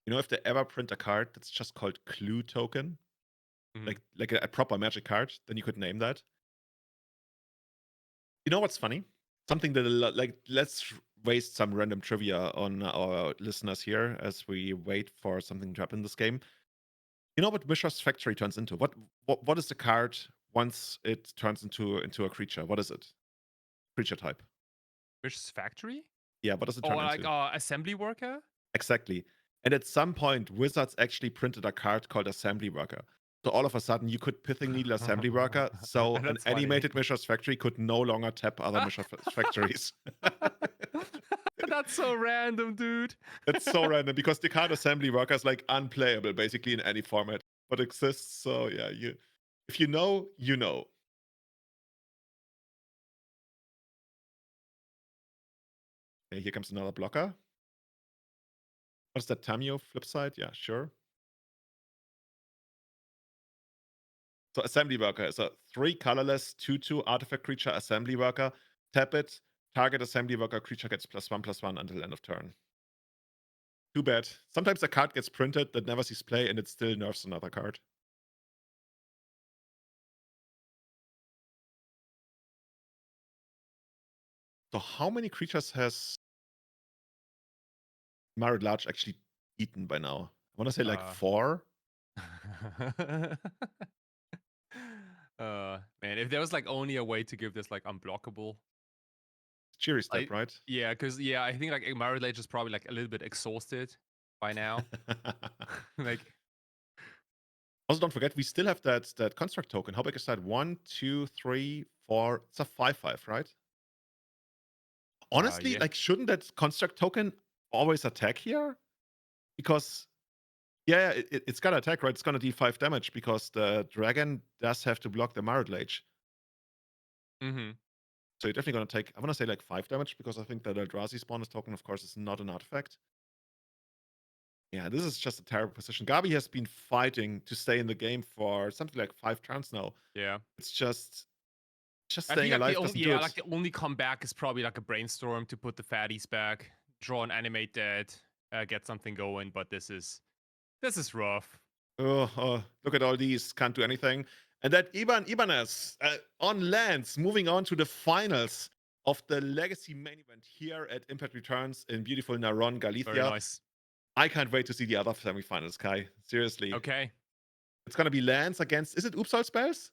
You know, if they ever print a card that's just called Clue Token, like a proper Magic card, then you could name that. You know what's funny? Something that like let's waste some random trivia on our listeners here as we wait for something to happen in this game. You know what Mishra's Factory turns into? What is the card once it turns into a creature? What is it? Creature type. Mishra's Factory? Yeah, what does it turn into? Like Assembly Worker? Exactly. And at some point, Wizards actually printed a card called Assembly Worker. So all of a sudden, you could Pithing Needle Assembly Worker. So an animated Mishra's Factory could no longer tap other Mishra's Factories. That's so random, dude. It's so random because the card Assembly Worker is like unplayable basically in any format, but exists. So yeah, if you know, you know. Okay, here comes another blocker. What's that Tamio flip side? Yeah, sure. So assembly worker is a 3 colorless 2/2 artifact creature assembly worker. Tap it. Target assembly worker creature gets +1/+1 until end of turn. Too bad. Sometimes a card gets printed that never sees play and it still nerfs another card. So how many creatures has Married Large actually eaten by now? I want to say like 4. Man, if there was like only a way to give this like unblockable, Cheery step, right? yeah, because I think like Married Large is probably like a little bit exhausted by now. Like, also, don't forget we still have that construct token. How big is that? 1, 2, 3, 4. It's a 5/5, right? Honestly, yeah. like, shouldn't that construct token always attack here? Because yeah, it's gonna attack, right? It's gonna deal 5 damage because the dragon does have to block the Married Lage. Mm-hmm. So you're definitely gonna take, I wanna say like 5 damage because I think that Eldrazi Spawners token, of course, is not an artifact. Yeah, this is just a terrible position. Gabi has been fighting to stay in the game for something like 5 turns now. Yeah. It's just I staying think like alive doesn't do it. like the only comeback is probably like a brainstorm to put the fatties back, draw an animate dead, get something going. But this is rough. Oh, look at all these. Can't do anything. And that Ibanez on lands, moving on to the finals of the Legacy main event here at Impact Returns in beautiful Naron, Galicia. Very nice. I can't wait to see the other semifinals, Kai. Seriously. Okay. It's going to be lands against, is it Upsal spells?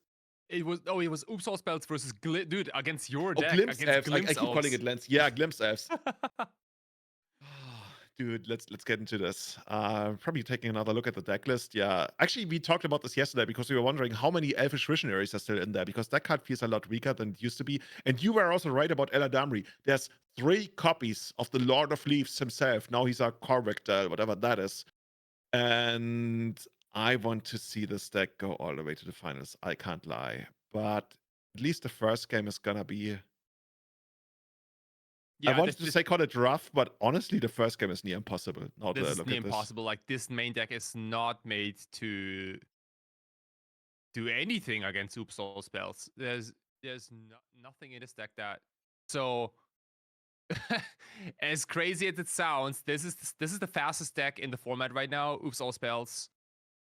It was Upsal spells versus dude against your deck. Glimpse against elves. I keep calling it lands. Yeah, glimpse elves. Dude, let's get into this. Probably taking another look at the deck list. Yeah, actually, we talked about this yesterday because we were wondering how many Elfish Visionaries are still in there because that card feels a lot weaker than it used to be. And you were also right about Eladamri. There's 3 copies of the Lord of Leaves himself. Now he's a Corvector, whatever that is. And I want to see this deck go all the way to the finals. I can't lie. But at least the first game is gonna be. Yeah, I wanted to say call it rough, but honestly, the first game is near impossible. Now this that I is look near at this. impossible. Like, this main deck is not made to do anything against Upsal spells. There's nothing in this deck that. So, as crazy as it sounds, this is the fastest deck in the format right now. Upsal spells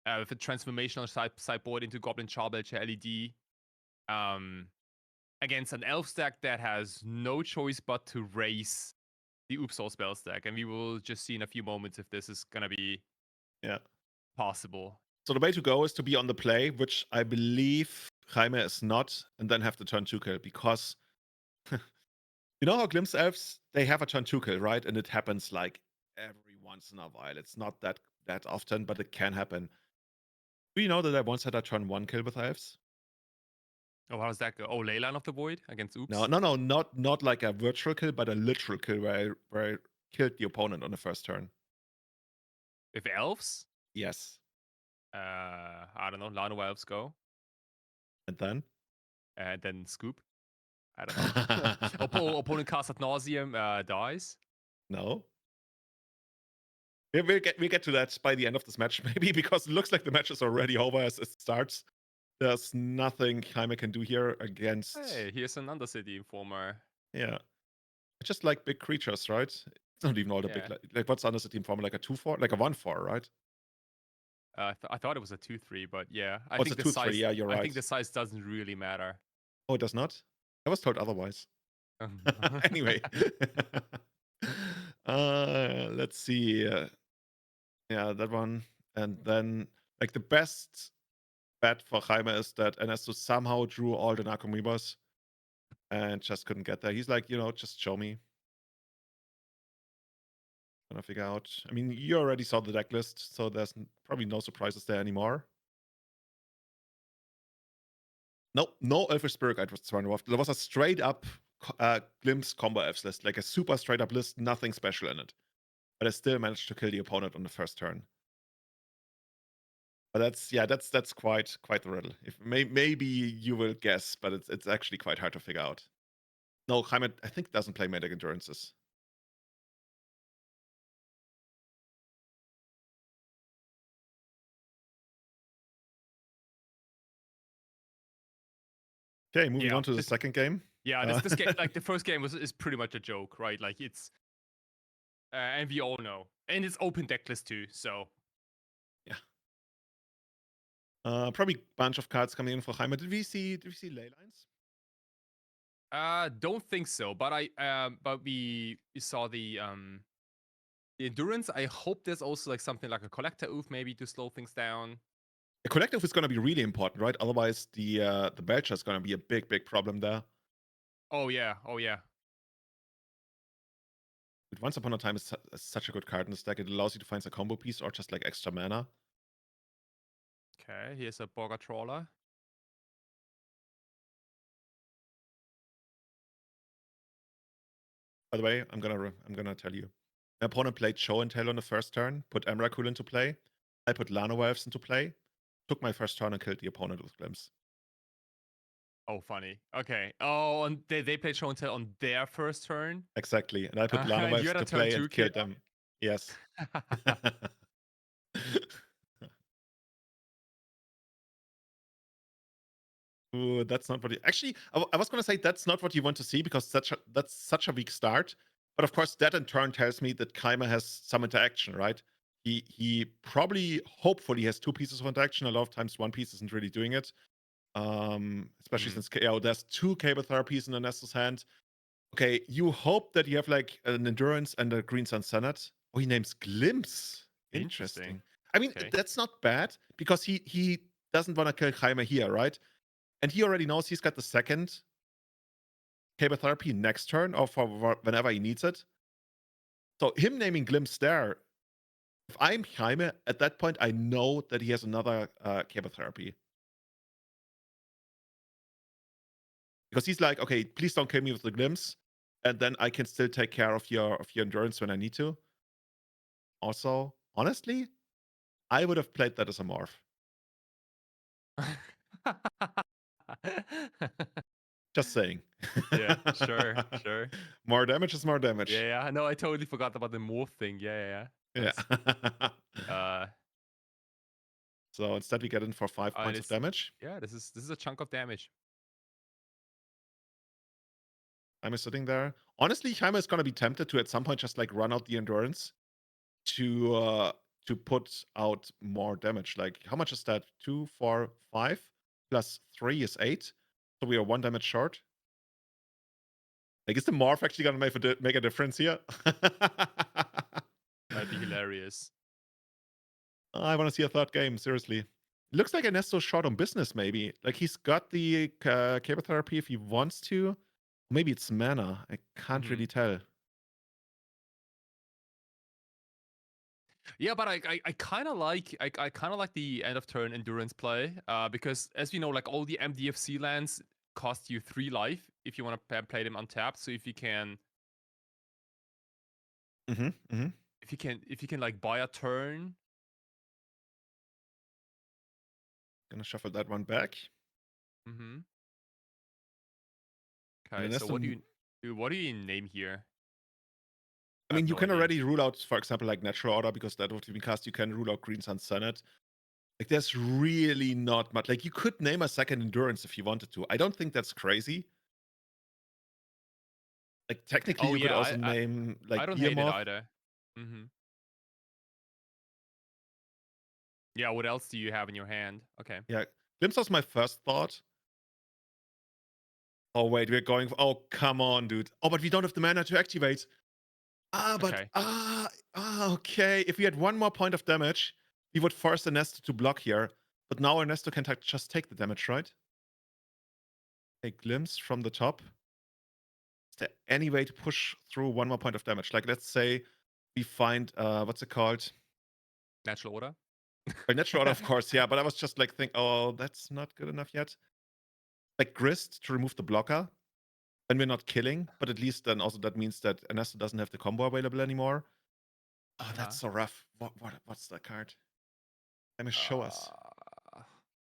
with a transformational sideboard into Goblin Charbelcher LED. Against an elf stack that has no choice but to raise the Upsal spell stack. And we will just see in a few moments if this is going to be possible. So the way to go is to be on the play, which I believe Jaime is not, and then have the turn 2 kill because you know how Glimpse Elves, they have a turn 2 kill, right? And it happens like every once in a while. It's not that often, but it can happen. Do you know that I once had a turn 1 kill with Elves? Oh, how does that go? Oh, Leyline of the Void against Oops? No, not like a virtual kill, but a literal kill where I killed the opponent on the first turn. With elves? Yes. I don't know. Lano elves go. And then? And then scoop. I don't know. Opponent casts ad nauseum, dies. No. We'll get to that by the end of this match, maybe, because it looks like the match is already over as it starts. There's nothing Jaime can do here against. Hey, here's an Undercity Informer. Yeah. It's just like big creatures, right? It's not even all the big. Like, what's Undercity Informer? Like a 2/4? Like a 1/4, right? I thought it was a 2/3, but yeah. I think the size. Yeah, you're right. I think the size doesn't really matter. Oh, it does not? I was told otherwise. Anyway. Let's see. Yeah, that one. And then, like, the best bet for Jaime is that Ernesto somehow drew all the Narcomoebas and just couldn't get there. He's like, just show me. Gonna figure out. I mean, you already saw the deck list, so there's probably no surprises there anymore. Nope, no Elfish Spirit Guide was thrown off. There was a straight up Glimpse combo Elves list, like a super straight up list, nothing special in it. But I still managed to kill the opponent on the first turn. But that's quite the riddle. If maybe you will guess, but it's actually quite hard to figure out. No, Jaime, I think doesn't play Medic Endurances. Okay, moving Yeah, on to the second game. Yeah, this game, like the first game is pretty much a joke, right? Like it's, and we all know, and it's open decklist too. So Probably bunch of cards coming in for Heimer. Did we see ley lines? don't think so. But we saw the endurance. I hope there's also like something like a collector oof maybe to slow things down. The collective is going to be really important, right? Otherwise, the Belcher is going to be a big problem there. Oh yeah. But Once Upon a Time is such a good card in this deck. It allows you to find a combo piece or just like extra mana. Okay, here's a Borga Trawler. By the way, I'm gonna tell you. My opponent played Show and Tell on the first turn, put Emrakul into play. I put Lano Elves into play. Took my first turn and killed the opponent with Glimpse. Oh, funny. Okay. Oh, and they played Show and Tell on their first turn. Exactly. And I put Lano You Elves had a to turn play two and killed kill? them. Yes. Ooh, that's not what you... Actually, I was going to say that's not what you want to see because that's such a weak start. But of course, that in turn tells me that Keimer has some interaction, right? He probably, hopefully, has two pieces of interaction. A lot of times, one piece isn't really doing it. Especially since there's two Cable Therapies in the Nestor's hand. Okay, you hope that you have like an Endurance and a Green Sun Senate. Oh, he names Glimpse. Interesting. I mean, Okay. that's not bad because he doesn't want to kill Keimer here, right? And he already knows he's got the second Cable Therapy next turn or for whenever he needs it. So him naming Glimpse there, if I'm Jaime, at that point, I know that he has another Cable Therapy. Because he's like, okay, please don't kill me with the Glimpse. And then I can still take care of your Endurance when I need to. Also, honestly, I would have played that as a Morph. Just saying. Yeah, sure. More damage is more damage. Yeah. No, I totally forgot about the morph thing. Yeah. So instead we get in for 5 points of damage. Yeah, this is a chunk of damage. Jaime sitting there. Honestly, Jaime is gonna be tempted to at some point just like run out the Endurance to put out more damage. Like how much is that? 2, 4, 5 plus 3 is 8. So we are 1 damage short. Like, is the Morph actually gonna make a difference here? That'd be hilarious. I want to see a third game, seriously. It looks like Ernesto's short on business, maybe. Like, he's got the Cable Therapy if he wants to. Maybe it's mana. I can't really tell. Yeah, but I kind of like the end of turn Endurance play because as we know, like all the MDFC lands cost you 3 life if you want to play them untapped. So if you can, if you can like buy a turn. Gonna shuffle that one back. Okay, so what do you name here? I mean, you can already rule out, for example, like Natural Order, because that would be cast. You can rule out Green Sun Senate. Like, there's really not much. Like, you could name a second Endurance if you wanted to. I don't think that's crazy. Like, technically, you could also name, like, I don't hate it Guillemot. either. Yeah, what else do you have in your hand? Okay. Yeah, Glimpse was my first thought. Oh, wait, we're going... Oh, come on, dude. Oh, but we don't have the mana to activate. Okay. If we had one more point of damage, we would force Ernesto to block here. But now Ernesto can just take the damage, right? A Glimpse from the top. Is there any way to push through one more point of damage? Like, let's say we find... what's it called? Natural Order? Natural Order, of course, yeah. But I was just like, oh, that's not good enough yet. Like, Grist to remove the blocker. And we're not killing, but at least then also that means that Ernesto doesn't have the combo available anymore. Oh, that's so rough. What's that card? Let me show us.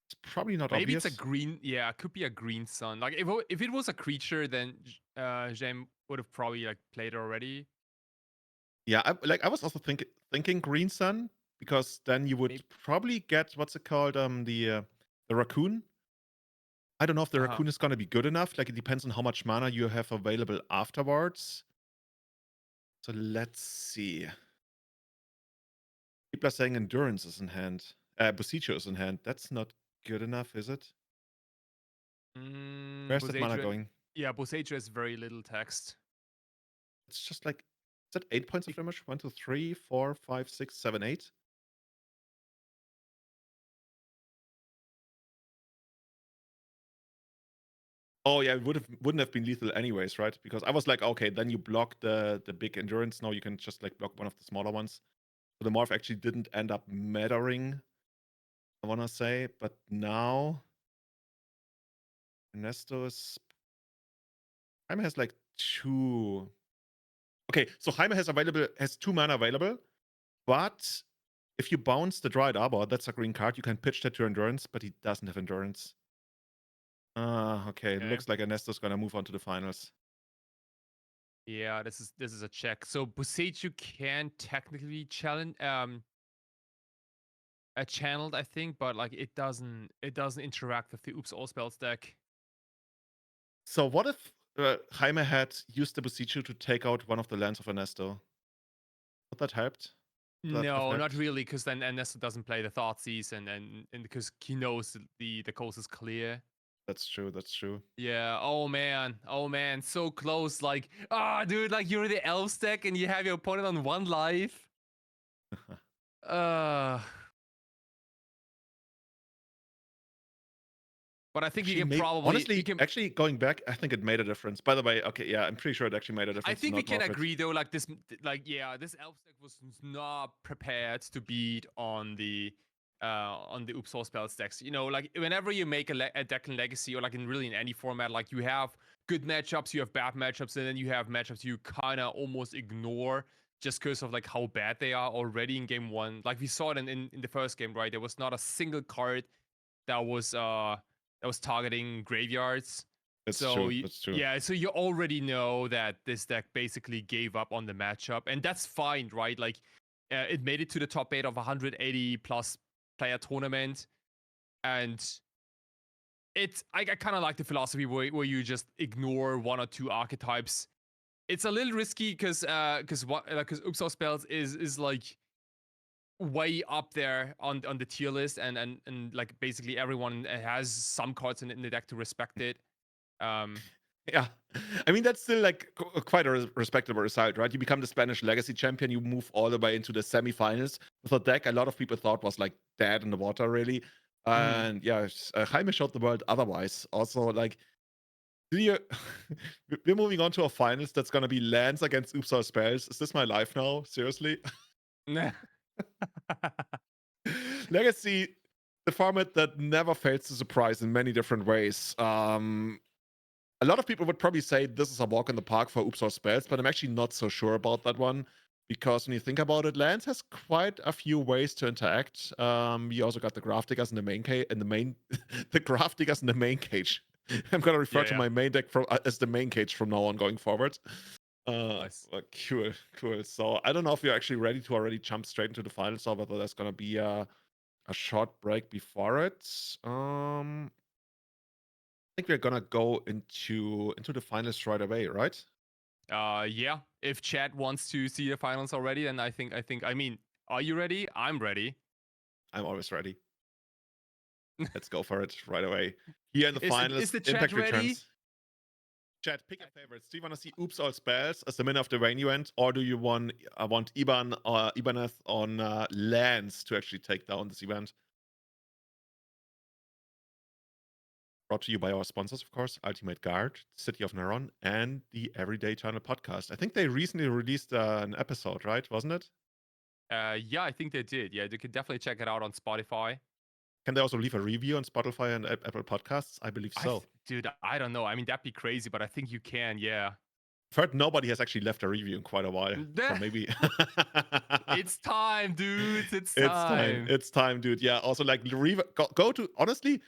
It's probably not maybe obvious. It's a green. Yeah, it could be a Green Sun. Like if it was a creature, then Jem would have probably like played it already. Yeah, I was also thinking Green Sun because then you would probably get what's it called? The raccoon. I don't know if the Uh-huh. Raccoon is gonna be good enough. Like, it depends on how much mana you have available afterwards. So let's see. People are saying Endurance is in hand. Bosicho is in hand. That's not good enough, is it? Where's that mana Boseiju- going? Yeah, Boseiju has very little text. It's just like, is that 8 points of damage? 1, 2, 3, 4, 5, 6, 7, 8. Oh yeah, it wouldn't have been lethal anyways, right? Because I was like, okay, then you block the big endurance. Now you can just like block one of the smaller ones. So the morph actually didn't end up mattering, I wanna say, but now Ernesto is Jaime has like 2. Okay, so Jaime has 2 mana available, but if you bounce the Dryad Arbor, that's a green card. You can pitch that to endurance, but he doesn't have endurance. Okay. It Okay. looks like Ernesto's gonna move on to the finals. Yeah, this is a check. So Boseiju can technically challenge channeled, I think, but like it doesn't interact with the Oops All Spells deck. So what if Jaime had used the Bosichu to take out one of the lands of Ernesto? Would that helped? Would that have No, not helped? really, because then Ernesto doesn't play the Thoughtseize and because he knows the coast is clear. That's true. That's true. Yeah. Oh man. So close. Like, dude, like you're the Elves deck and you have your opponent on 1 life. But I think we can probably honestly, actually going back, I think it made a difference. By the way, okay, yeah, I'm pretty sure it actually made a difference. I think to we not can morph it. agree though, like this Elves deck was not prepared to beat on the Oops All Spells decks. You know, like whenever you make a deck in Legacy or like in any format, like you have good matchups, you have bad matchups, and then you have matchups you kind of almost ignore just because of like how bad they are already in game 1. Like we saw it in the first game, right? There was not a single card that was targeting graveyards. That's So true. That's true. yeah, so you already know that this deck basically gave up on the matchup, and that's fine, right? Like, it made it to the top 8 of 180 plus player tournament, and I kind of like the philosophy where you just ignore 1 or 2 archetypes. It's a little risky because Oops All Spells is like way up there on the tier list, and like basically everyone has some cards in the deck to respect it. Yeah, I mean that's still like quite a respectable result, right? You become the Spanish Legacy champion, you move all the way into the semifinals with a deck a lot of people thought was like dead in the water, really. And yeah, Jaime showed the world otherwise. Also, like, we're moving on to a finals that's gonna be lands against Oops All Spells. Is this my life now? Seriously? Legacy, the format that never fails to surprise in many different ways. A lot of people would probably say this is a walk in the park for Oops All Spells, but I'm actually not so sure about that one because when you think about it, Lands has quite a few ways to interact. You also got the Graph Diggers in the main cage, the Graph Diggers in the main cage. I'm gonna refer to my main deck as the main cage from now on going forward. Nice. Cool. So I don't know if you're actually ready to already jump straight into the finals or whether there's gonna be a short break before it. I think we're gonna go into the finals right away, right? Yeah. If chat wants to see the finals already, then I mean, are you ready? I'm ready. I'm always ready. Let's go for it right away. Here in the finals, is the chat Impact ready? returns. Chat, pick your favorites. Do you want to see Oops All Spells as the winner of the rain event, or do you want Iban or Ibanez on lands to actually take down this event? Brought to you by our sponsors, of course, Ultimate Guard, City of Neuron, and the Everyday Channel podcast. I think they recently released an episode, right? Wasn't it? Yeah, I think they did. Yeah, you can definitely check it out on Spotify. Can they also leave a review on Spotify and Apple Podcasts? I believe so. Dude, I don't know. I mean, that'd be crazy, but I think you can, yeah. I've heard nobody has actually left a review in quite a while. So maybe it's time, dudes. It's time, dude. Yeah. Also, like, go to honestly,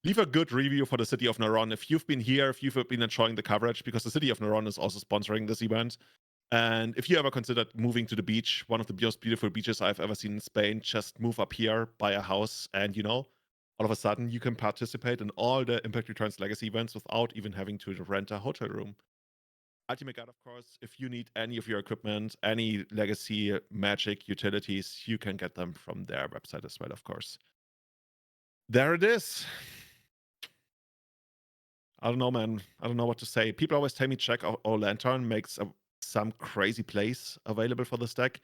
leave a good review for the City of Neuron if you've been here, if you've been enjoying the coverage, because the City of Neuron is also sponsoring this event. And if you ever considered moving to the beach, one of the most beautiful beaches I've ever seen in Spain, just move up here, buy a house, and all of a sudden you can participate in all the Impact Returns Legacy events without even having to rent a hotel room. Ultimate Guard, of course, if you need any of your equipment, any Legacy Magic utilities, you can get them from their website as well, of course. There it is. I don't know, man. I don't know what to say. People always tell me check our Lantern makes some crazy plays available for this deck.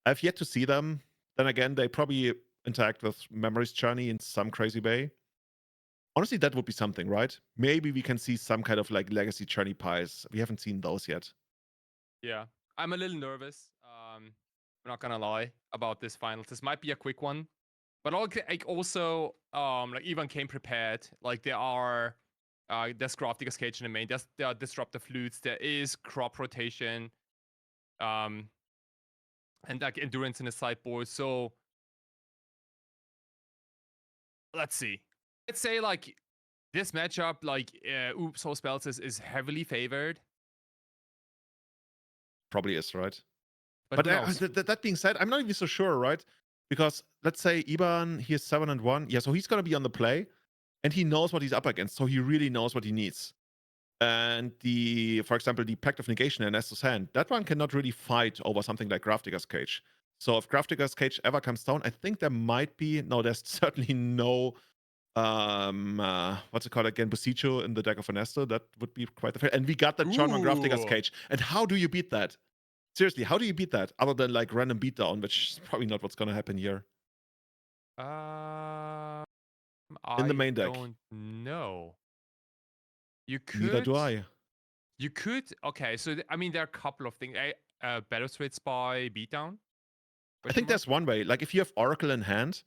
I've yet to see them. Then again, they probably interact with Memory's Journey in some crazy way. Honestly, that would be something, right? Maybe we can see some kind of like Legacy Journey pies. We haven't seen those yet. Yeah, I'm a little nervous. I'm not gonna lie about this finals. This might be a quick one, but also like Ivan came prepared. Like there's Craftiger's Cage in the main. There are Disruptive Flutes. There is crop rotation, and like endurance in the sideboard. So let's see. Let's say like this matchup, like Oops Soul Spells is heavily favored. Probably is, right? But that being said, I'm not even so sure, right? Because let's say Iban, he is 7-1. Yeah, so he's gonna be on the play, and he knows what he's up against, so he really knows what he needs. And for example, the Pact of Negation in Estus hand, that one cannot really fight over something like Grafdigger's Cage. So if Grafdigger's Cage ever comes down, I think there might be, no, there's certainly no, what's it called again, Bosicho in the deck of Ernesto. That would be quite the fair. And we got that charm on Grafdigger's Cage. And how do you beat that? Seriously, how do you beat that? Other than like random beatdown, which is probably not what's gonna happen here. In the main deck. I don't know. You could. Neither do I. You could. Okay, so I mean, there are a couple of things. Battle Straits by beatdown. I think there's one way. Like if you have Oracle in hand,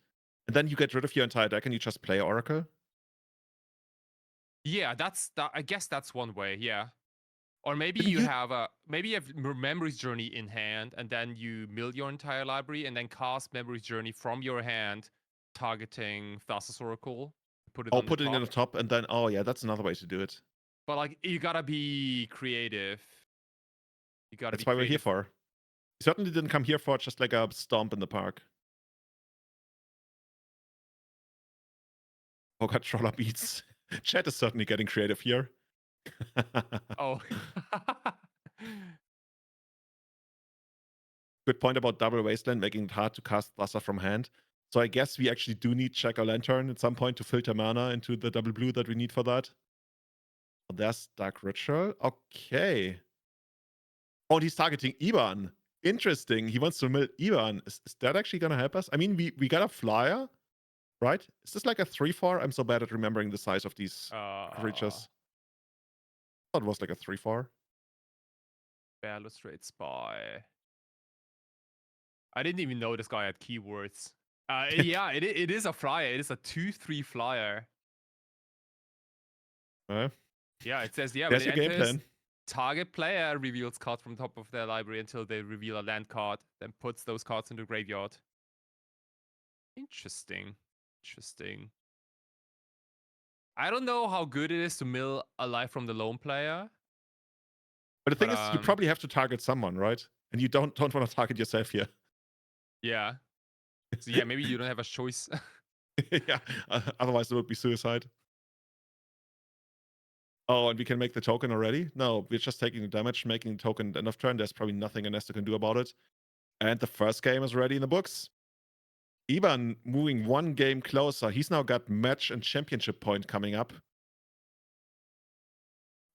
and then you get rid of your entire deck and you just play Oracle. Yeah, I guess that's one way. Yeah. Or maybe you have Memory's Journey in hand, and then you mill your entire library, and then cast Memory's Journey from your hand, targeting Thassa's Oracle. Put it on the top, and then that's another way to do it. But like, you gotta be creative. That's why we're here for. We certainly didn't come here for just like a stomp in the park. Oh god, Troller Beats. Chat is certainly getting creative here. Oh. Good point about Double Wasteland making it hard to cast Thassa from hand. So I guess we actually do need Check a Lantern at some point to filter mana into the double blue that we need for that. Oh, there's Dark Ritual. Okay. Oh, and he's targeting Iban. Interesting. He wants to mill Iban. Is that actually going to help us? I mean, we got a flyer, right? Is this like a 3/4? I'm so bad at remembering the size of these creatures. I thought it was like a 3/4. Balustrade Spy. I didn't even know this guy had keywords. Yeah, it is a flyer. It is a 2/3 flyer. Yeah, it says, there's your game plan. Target player reveals cards from top of their library until they reveal a land card, then puts those cards into the graveyard. Interesting. I don't know how good it is to mill a life from the lone player. But the thing is, you probably have to target someone, right? And you don't want to target yourself here. Yeah. So yeah, maybe you don't have a choice. Yeah. Otherwise, it would be suicide. Oh, and we can make the token already? No, we're just taking the damage, making the token end of turn. There's probably nothing Ernesto can do about it. And the first game is already in the books. Iban moving one game closer. He's now got match and championship point coming up.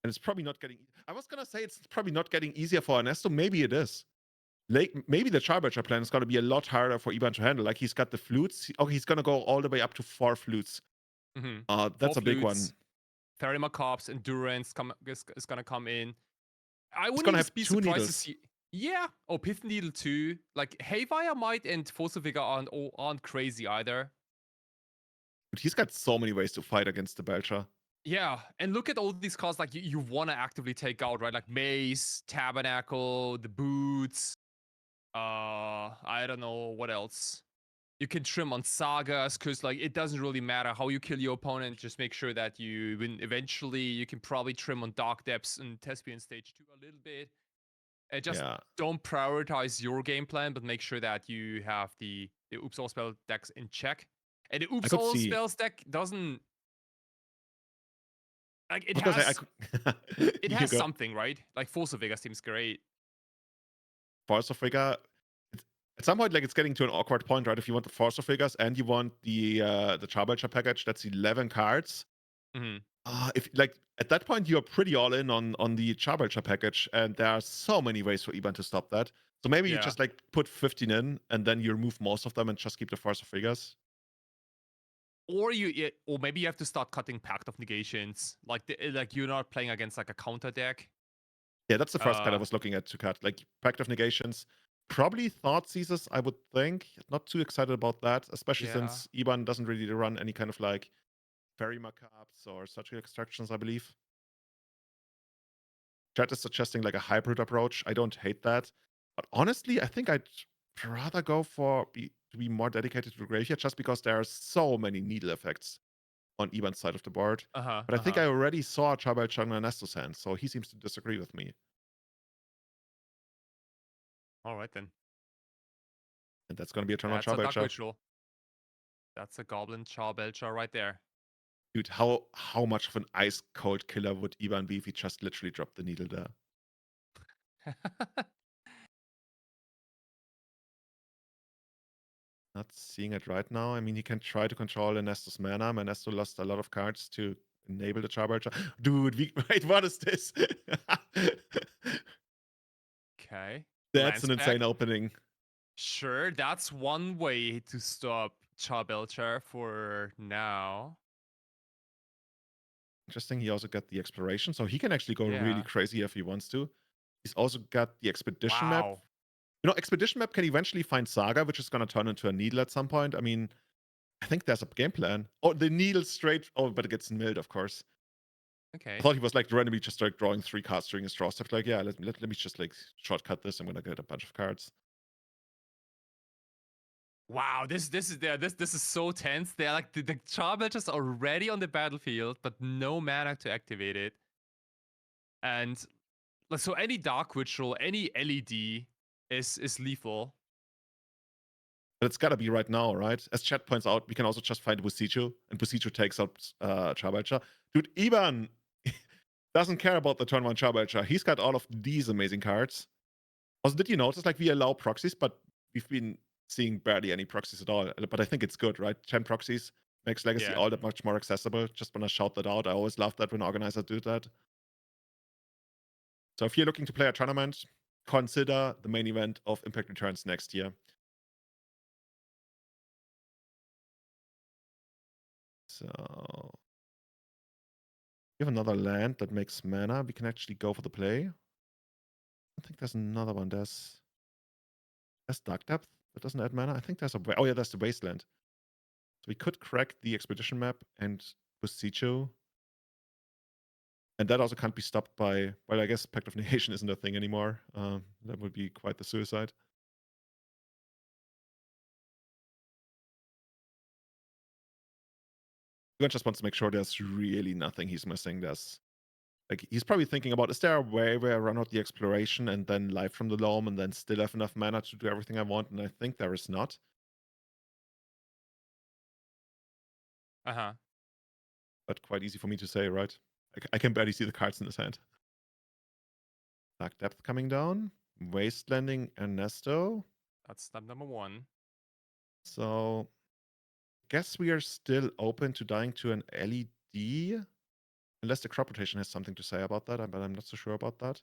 And it's probably not getting... I was going to say it's probably not getting easier for Ernesto. Maybe it is. Maybe the Charbadger plan is going to be a lot harder for Iban to handle. Like, he's got the flutes. Oh, he's going to go all the way up to 4 flutes. Mm-hmm. That's a big one. Theorema Corpse, Endurance is going to come in. I wouldn't even be surprised to see... Yeah. Oh, Pith Needle too. Like, Haywire Might and Force of Vigor aren't crazy either. But he's got so many ways to fight against the Belcher. Yeah, and look at all these cards like you want to actively take out, right? Like Mace, Tabernacle, the Boots. I don't know what else. You can trim on Sagas, because like it doesn't really matter how you kill your opponent. Just make sure that you win eventually. You can probably trim on Dark Depths and Thespian Stage 2 a little bit. And just don't prioritize your game plan, but make sure that you have the Oops All Spell decks in check. And the Oops could All see- Spells deck doesn't... Like, it I was gonna has... say, It you has go. something, right? Like, Force of Vigor seems great. Force of Vigor. At some point, like it's getting to an awkward point, right? If you want the Force of Figures and you want the Charbelcher package, that's 11 cards. Mhm. If like at that point you're pretty all in on the Charbelcher package, and there are so many ways for Iban to stop that. So maybe you Yeah. just like put 15 in, and then you remove most of them and just keep the Force of Figures. Or maybe you have to start cutting Pact of Negations. Like, you're not playing against like a counter deck. Yeah, that's the first card I Uh, was looking at to cut. Like Pact of Negations, probably Thought Seizes, I would think. Not too excited about that, especially Yeah. since Iban doesn't really run any kind of like Fairy Macabres or Surgical Extractions, I believe. Chat is suggesting like a hybrid approach. I don't hate that. But honestly, I think I'd rather go to be more dedicated to the graveyard just because there are so many needle effects on Iban's side of the board. But I think I already saw Chabal Chung and Ernesto's hand, so he seems to disagree with me. All right, then. And that's going to be a turn on That's a Dark Charbelcher. Ritual. That's a Goblin Charbelcher right there. Dude, how much of an ice cold killer would Iban be if he just literally dropped the needle there? Not seeing it right now. I mean, he can try to control Ernesto's mana. Ernesto lost a lot of cards to enable the Charbelcher. Dude, wait, what is this? Okay. That's an Lance insane back. opening. Sure, that's one way to stop Charbelcher for now. Interesting. He also got the exploration, so he can actually go really Yeah. crazy if he wants to. He's also got the expedition map. Wow. You know, expedition map can eventually find Saga, which is going to turn into a needle at some point. I mean, I think there's a game plan. Oh, the needle straight. Oh, but it gets milled, of course. Okay. I thought he was like randomly just like drawing 3 cards during his draw stuff. Like, yeah, let me just like shortcut this. I'm gonna get a bunch of cards. Wow, this is so tense. They're like the Charbelcher's already on the battlefield, but no mana to activate it. And like, so any Dark Ritual, any LED is lethal. But it's gotta be right now, right? As Chat points out, we can also just find Busichu, and Busichu takes out Charbelcher. Dude, Iban doesn't care about the turn 1 Charbelcher. He's got all of these amazing cards. Also, did you notice like we allow proxies, but we've been seeing barely any proxies at all. But I think it's good, right? 10 proxies makes Legacy all that much more accessible. Just wanna shout that out. I always love that when organizers do that. So if you're looking to play a tournament, consider the main event of Impact Returns next year. So we have another land that makes mana. We can actually go for the play. I think there's another one. There's Dark Depth that doesn't add mana. I think there's oh yeah, there's the Wasteland. So we could crack the expedition map and Busichu. And that also can't be stopped by, well, I guess Pact of Negation isn't a thing anymore. That would be quite the suicide. He just wants to make sure there's really nothing he's missing. There's like he's probably thinking about, is there a way where I run out the exploration and then live from the loam and then still have enough mana to do everything I want? And I think there is not. But quite easy for me to say, right? I can barely see the cards in his hand. Dark Depth coming down. Wastelanding Ernesto. That's step number 1. So guess we are still open to dying to an LED. Unless the crop rotation has something to say about that, but I'm not so sure about that.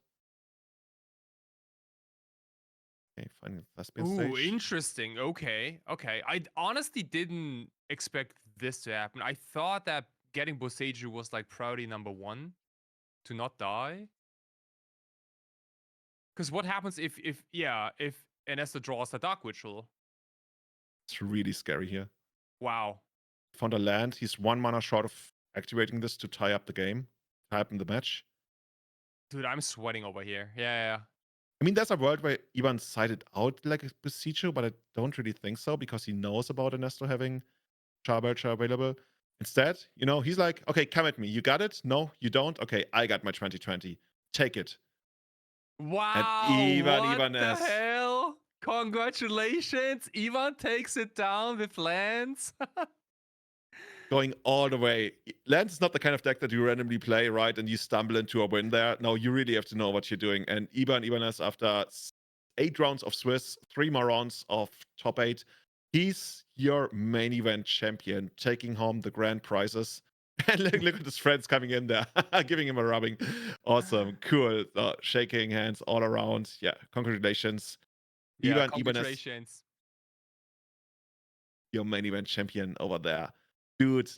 Okay, finding the Thespian Ooh, stage. interesting. Okay. I honestly didn't expect this to happen. I thought that getting Boseiju was like priority number 1 to not die. Because what happens if Ernesto draws a Dark Ritual? It's really scary here. Wow. Found a land. He's 1 mana short of activating this to tie up the game, tie up in the match. Dude, I'm sweating over here. Yeah. I mean, there's a world where Iban sided out like a Busichu, but I don't really think so because he knows about Ernesto having Charbelcher available. Instead, you know, he's like, okay, come at me. You got it? No, you don't? Okay, I got my 2020. Take it. Wow. Iban what the S. hell? Congratulations. Ivan takes it down with lands. going all the way. Lance is not the kind of deck that you randomly play, right? And you stumble into a win there. No, you really have to know what you're doing. And Ibanez, after 8 rounds of Swiss, 3 more rounds of top 8, he's your main event champion, taking home the grand prizes. And look at his friends coming in there, giving him a rubbing. Awesome, cool. Shaking hands all around. Yeah, congratulations. Yeah, Ibanez, congratulations. your main event champion over there. Dude,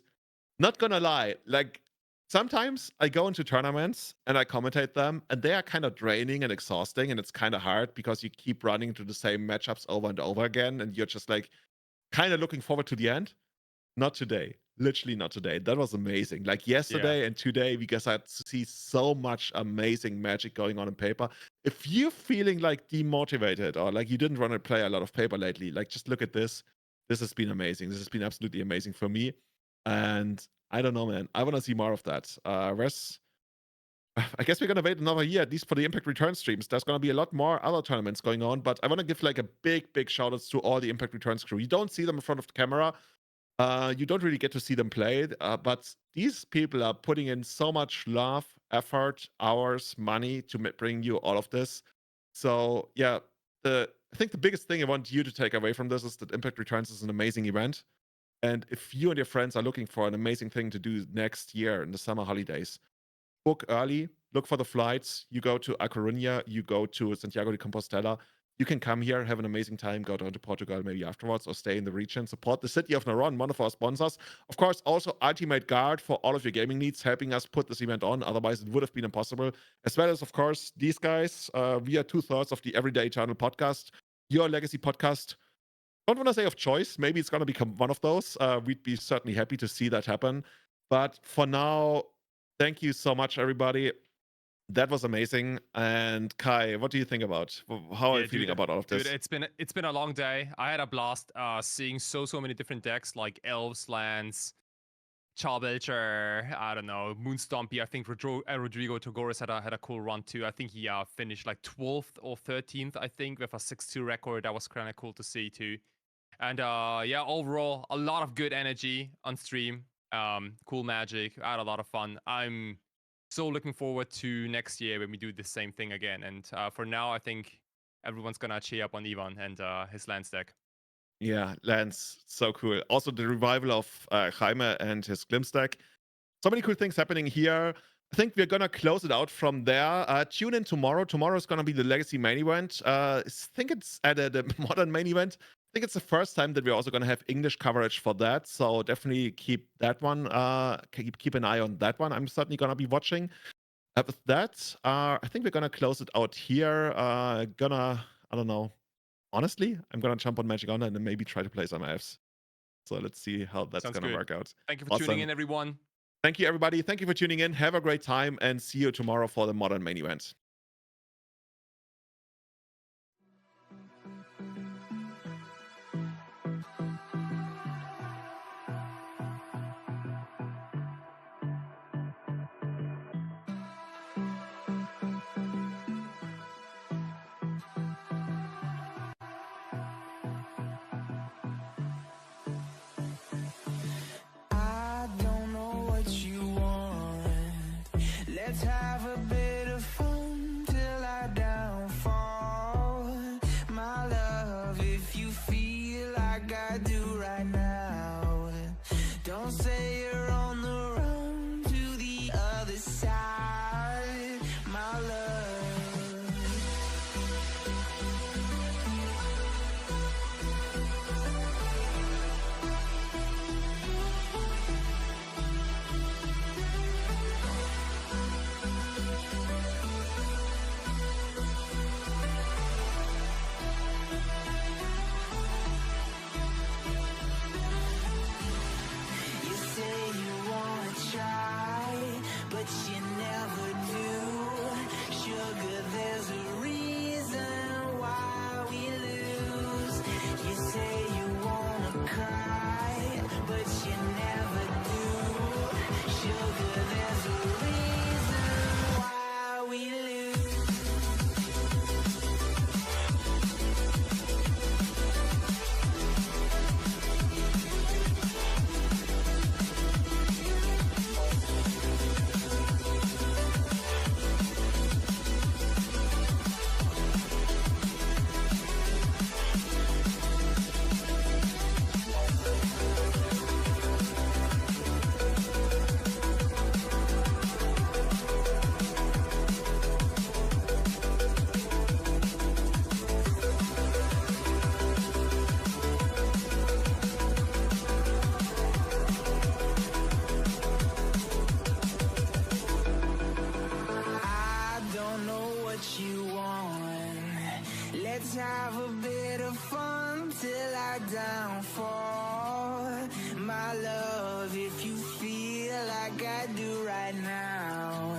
not gonna lie, like sometimes I go into tournaments and I commentate them and they are kind of draining and exhausting and it's kind of hard because you keep running into the same matchups over and over again and you're just like kind of looking forward to the end. Not today. Literally not today. That was amazing. Like yesterday and today, we guys had to see so much amazing magic going on in paper. If you're feeling like demotivated or like you didn't want to play a lot of paper lately, like just look at this. This has been amazing. This has been absolutely amazing for me. And I don't know, man. I want to see more of that. I guess we're going to wait another year, at least for the Impact Return streams. There's going to be a lot more other tournaments going on, but I want to give like a big shout outs to all the Impact Returns crew. You don't see them in front of the camera. You don't really get to see them play, but these people are putting in so much love, effort, hours, money to bring you all of this. So yeah, I think the biggest thing I want you to take away from this is that Impact Returns is an amazing event. And if you and your friends are looking for an amazing thing to do next year in the summer holidays, book early, look for the flights. You go to A Coruña, you go to Santiago de Compostela. You can come here, have an amazing time, go down to Portugal maybe afterwards, or stay in the region, support the city of Naron, one of our sponsors. Of course, also Ultimate Guard for all of your gaming needs, helping us put this event on. Otherwise, it would have been impossible. As well as, of course, these guys. We are 2/3 of the Everyday Eternal podcast, your legacy podcast. Don't want to say of choice. Maybe it's going to become one of those. We'd be certainly happy to see that happen. But for now, thank you so much, everybody. That was amazing. And Kai, what do you think about? How are you feeling about all of this? Dude, it's been a long day. I had a blast seeing so many different decks like Elves, Lands, Charbelcher, I don't know, Moon Stompy. I think Rodrigo Togores had a cool run too. I think he finished like 12th or 13th, I think, with a 6-2 record. That was kind of cool to see too. And yeah, overall, a lot of good energy on stream. Cool magic. I had a lot of fun. I'm so looking forward to next year when we do the same thing again. And for now, I think everyone's gonna cheer up on Ivan and his Lance deck. Yeah, Lance, so cool. Also, the revival of Jaime and his Glimpse deck. So many cool things happening here. I think we're gonna close it out from there. Tune in tomorrow. Tomorrow is gonna be the Legacy main event. I think it's at the Modern main event. I think it's the first time that we're also gonna have English coverage for that. So definitely keep that one. Keep an eye on that one. I'm certainly gonna be watching. With that, I think we're gonna close it out here. I don't know. Honestly, I'm gonna jump on Magic Online and maybe try to play some Fs. So let's see how that's gonna work out. Thank you for tuning in, everyone. Thank you, everybody. Thank you for tuning in. Have a great time and see you tomorrow for the Modern main event. I don't know what you want. Let's have a bit of fun till I downfall. My love, if you feel like I do right now, don't say you're on the run to the other side. My love. downfall. My love, if you feel like I do right now,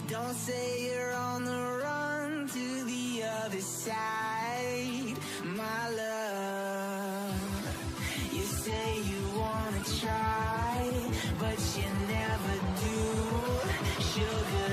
don't say you're on the run to the other side. My love, you say you wanna try, but you never do. Sugar